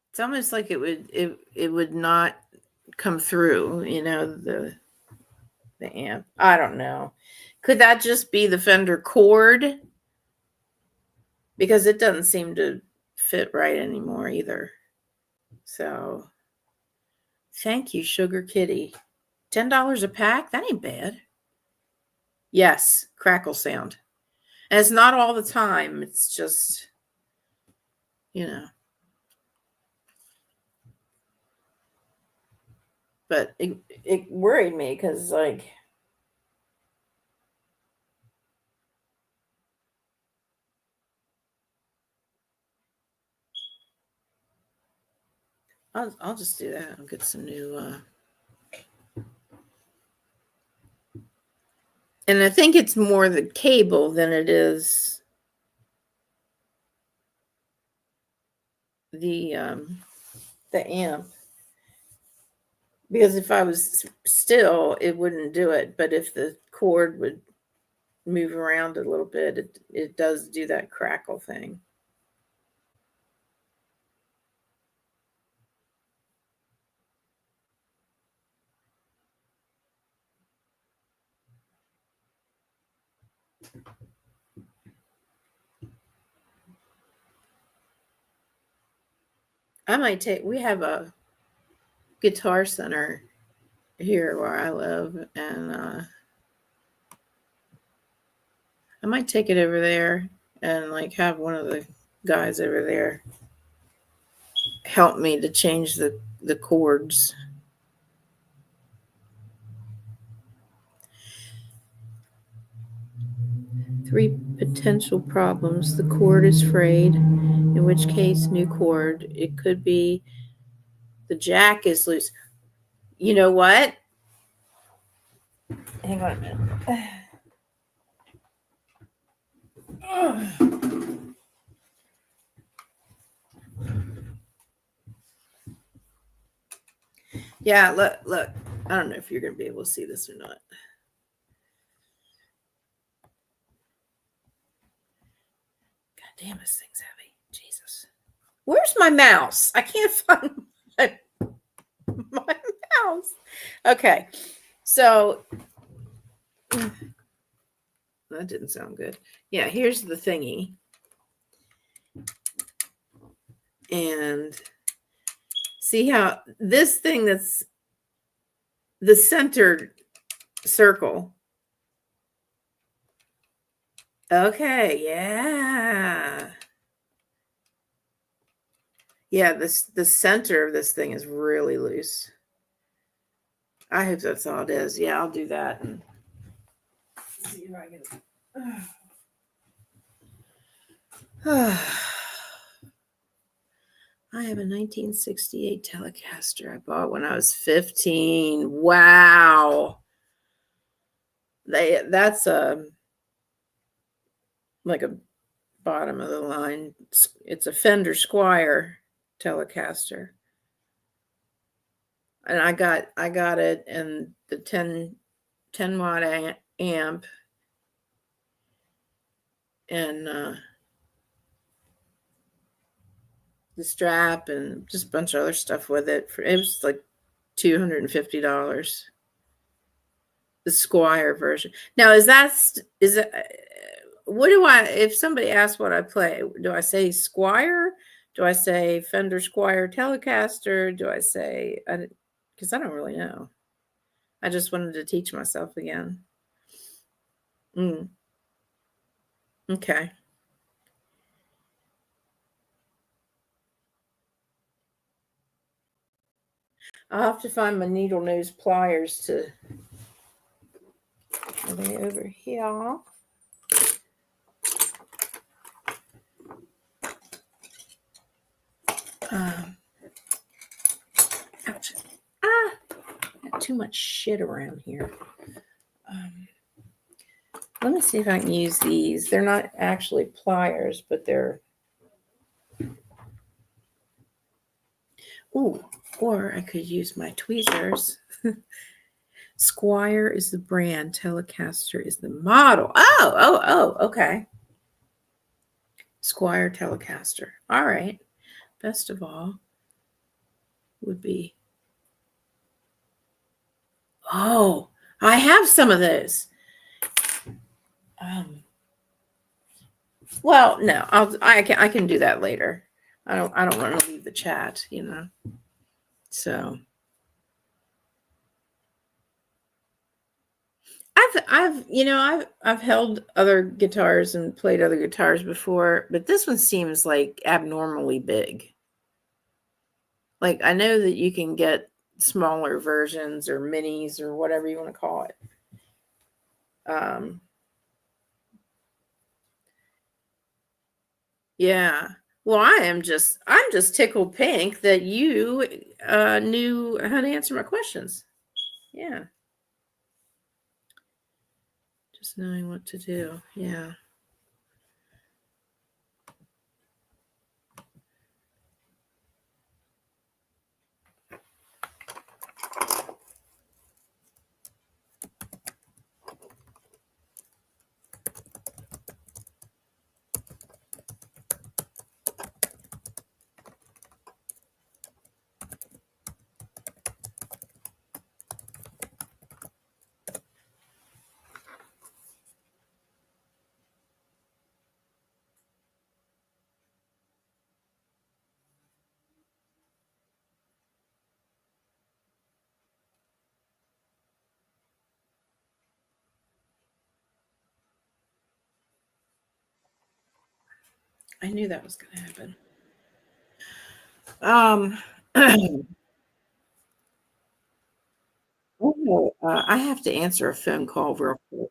[SPEAKER 4] it's almost like it would not come through, the amp. I don't know. Could that just be the Fender cord? Because it doesn't seem to fit right anymore either. So thank you, Sugar Kitty. $10 a pack? That ain't bad. Yes, crackle sound. And it's not all the time. It's just, But it worried me because, I'll just do that. I'll get some new. And I think it's more the cable than it is the amp. Because if I was still, it wouldn't do it. But if the cord would move around a little bit, it does do that crackle thing. We have a Guitar Center here where I live, and I might take it over there and have one of the guys over there help me to change the chords. Three potential problems. The cord is frayed, in which case new cord. It could be the jack is loose. You know what? Hang on a minute. Yeah, look. I don't know if you're going to be able to see this or not. God damn, this thing's heavy. Jesus. Where's my mouse? I can't find my mouse. Okay. So that didn't sound good. Yeah, here's the thingy. And see how this thing that's the centered circle. Okay, yeah. Yeah, the center of this thing is really loose. I hope that's all it is. Yeah, I'll do that. And see if I can. I have a 1968 Telecaster I bought when I was 15. Wow. That's like a bottom of the line. It's a Fender Squier Telecaster. And I got it in the 10 watt amp and the strap and just a bunch of other stuff with it. It was like $250. The Squier version. Now, is it? What do I? If somebody asks what I play, do I say Squier? Do I say Fender Squier Telecaster? Do I say? Because I don't really know. I just wanted to teach myself again. Okay. I'll have to find my needle nose pliers to. Are they over here? Ouch. Got too much shit around here. Let me see if I can use these. They're not actually pliers, but they're. Ooh, or I could use my tweezers. Squier is the brand. Telecaster is the model. Oh, okay. Squier Telecaster. All right. Best of all would be. Oh, I have some of those. Well, no, I can do that later. I don't want to leave the chat, So I've held other guitars and played other guitars before, but this one seems like abnormally big. Like I know that you can get smaller versions or minis or whatever you want to call it. Yeah. Well, I'm just tickled pink that you knew how to answer my questions. Yeah. Just knowing what to do. Yeah. I knew that was going to happen. I have to answer a phone call real quick.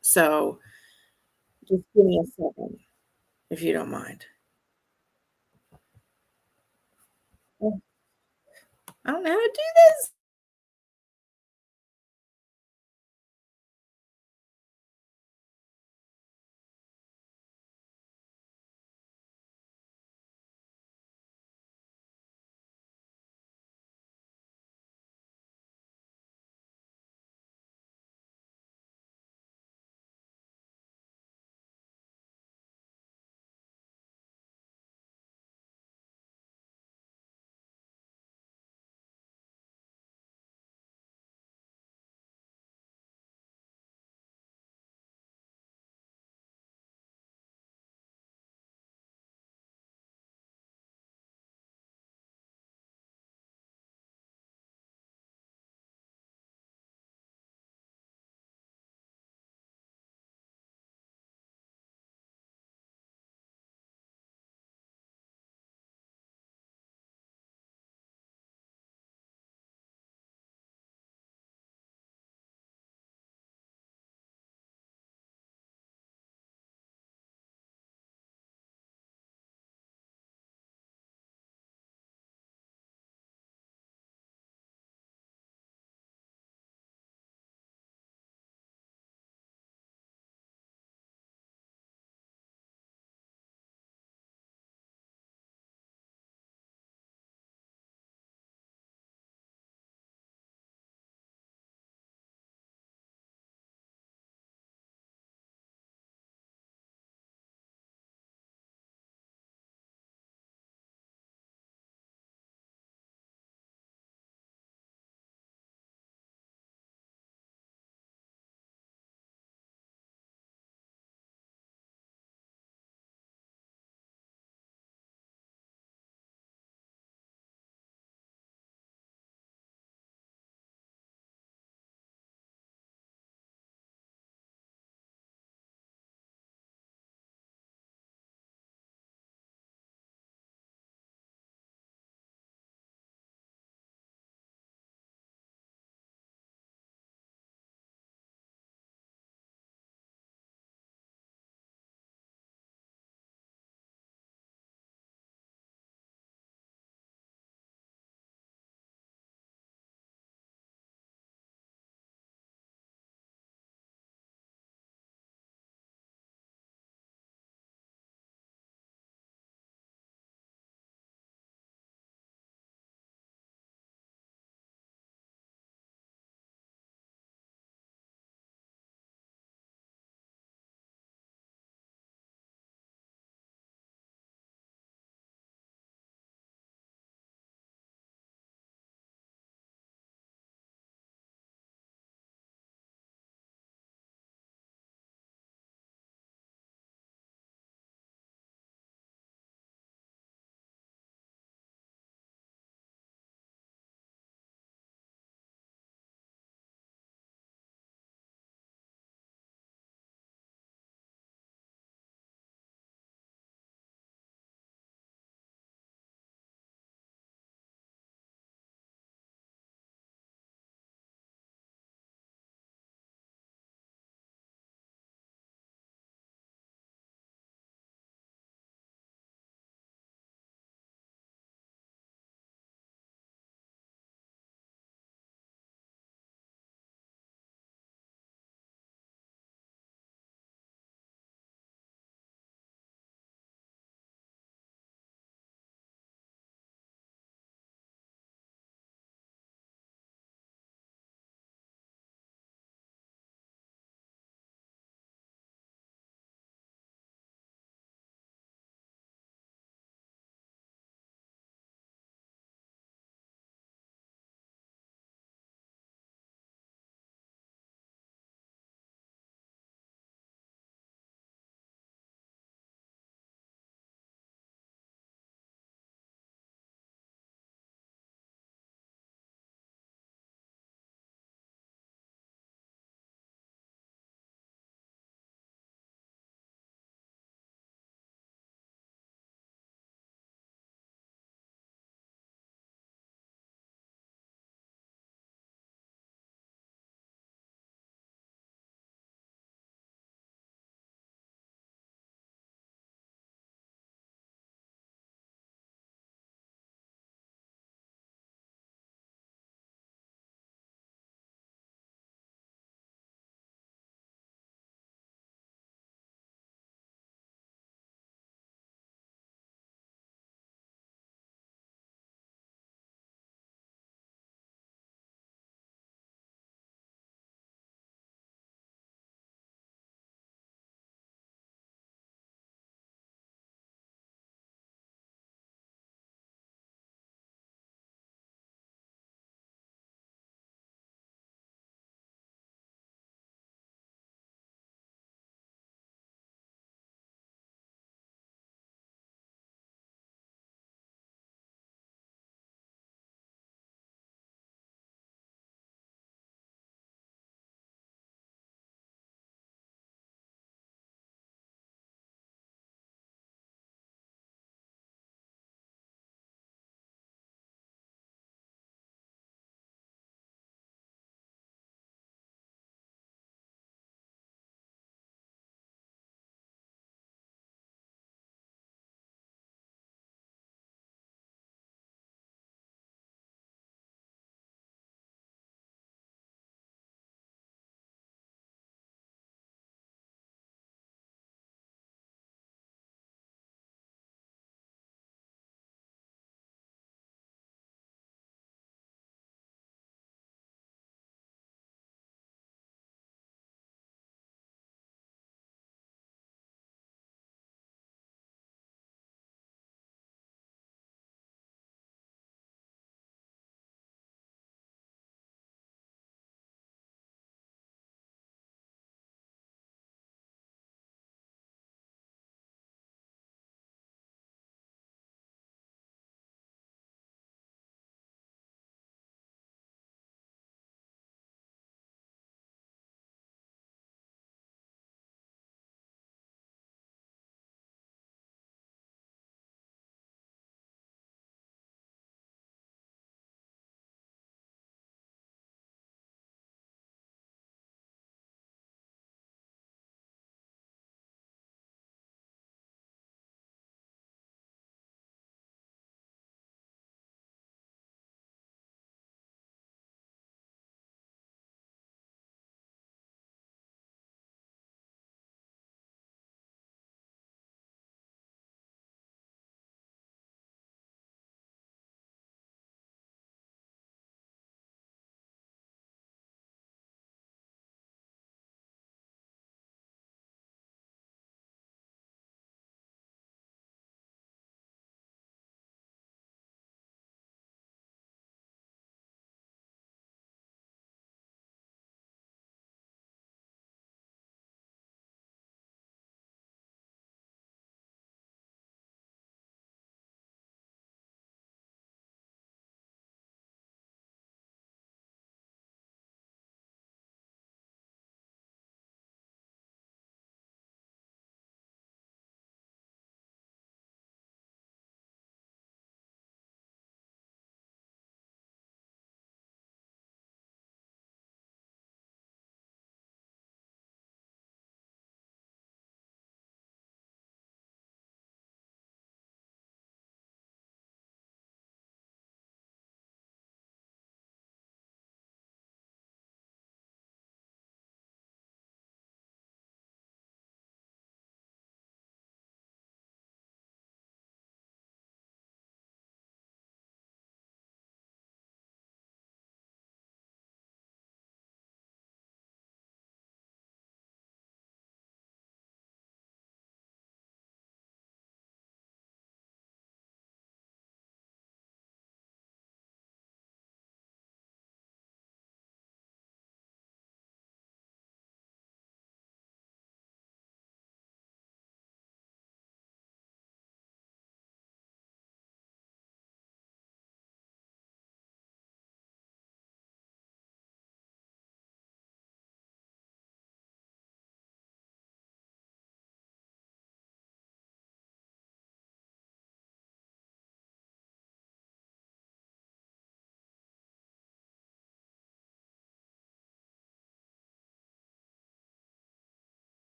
[SPEAKER 4] So just give me a second, if you don't mind. I don't know how to do this.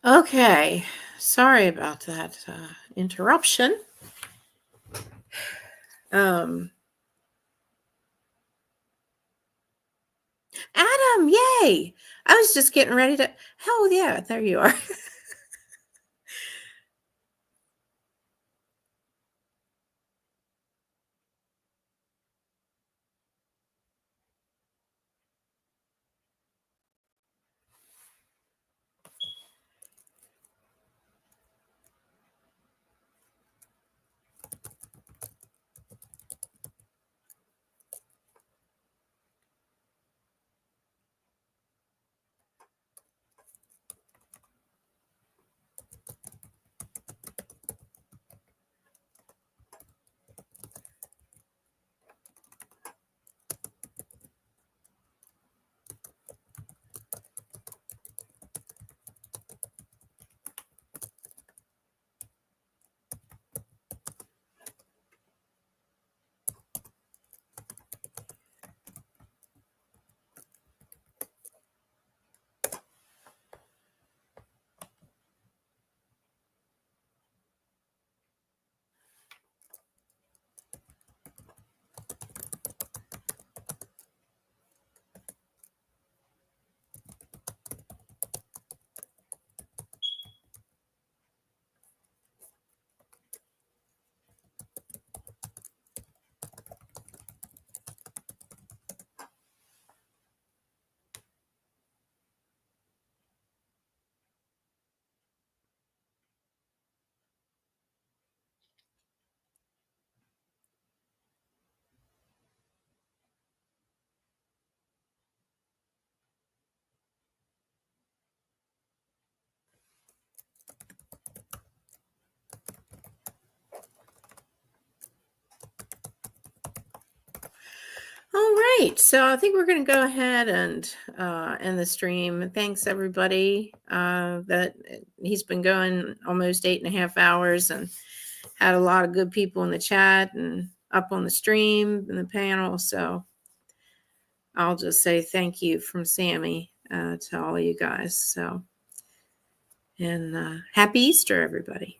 [SPEAKER 4] Okay, sorry about that interruption. Adam, yay! I was just getting ready to. Hell yeah, there you are. All right, so I think we're going to go ahead and end the stream. Thanks everybody. That he's been going almost 8.5 hours and had a lot of good people in the chat and up on the stream and the panel. So I'll just say thank you from Sammy to all you guys. So, and happy Easter, everybody.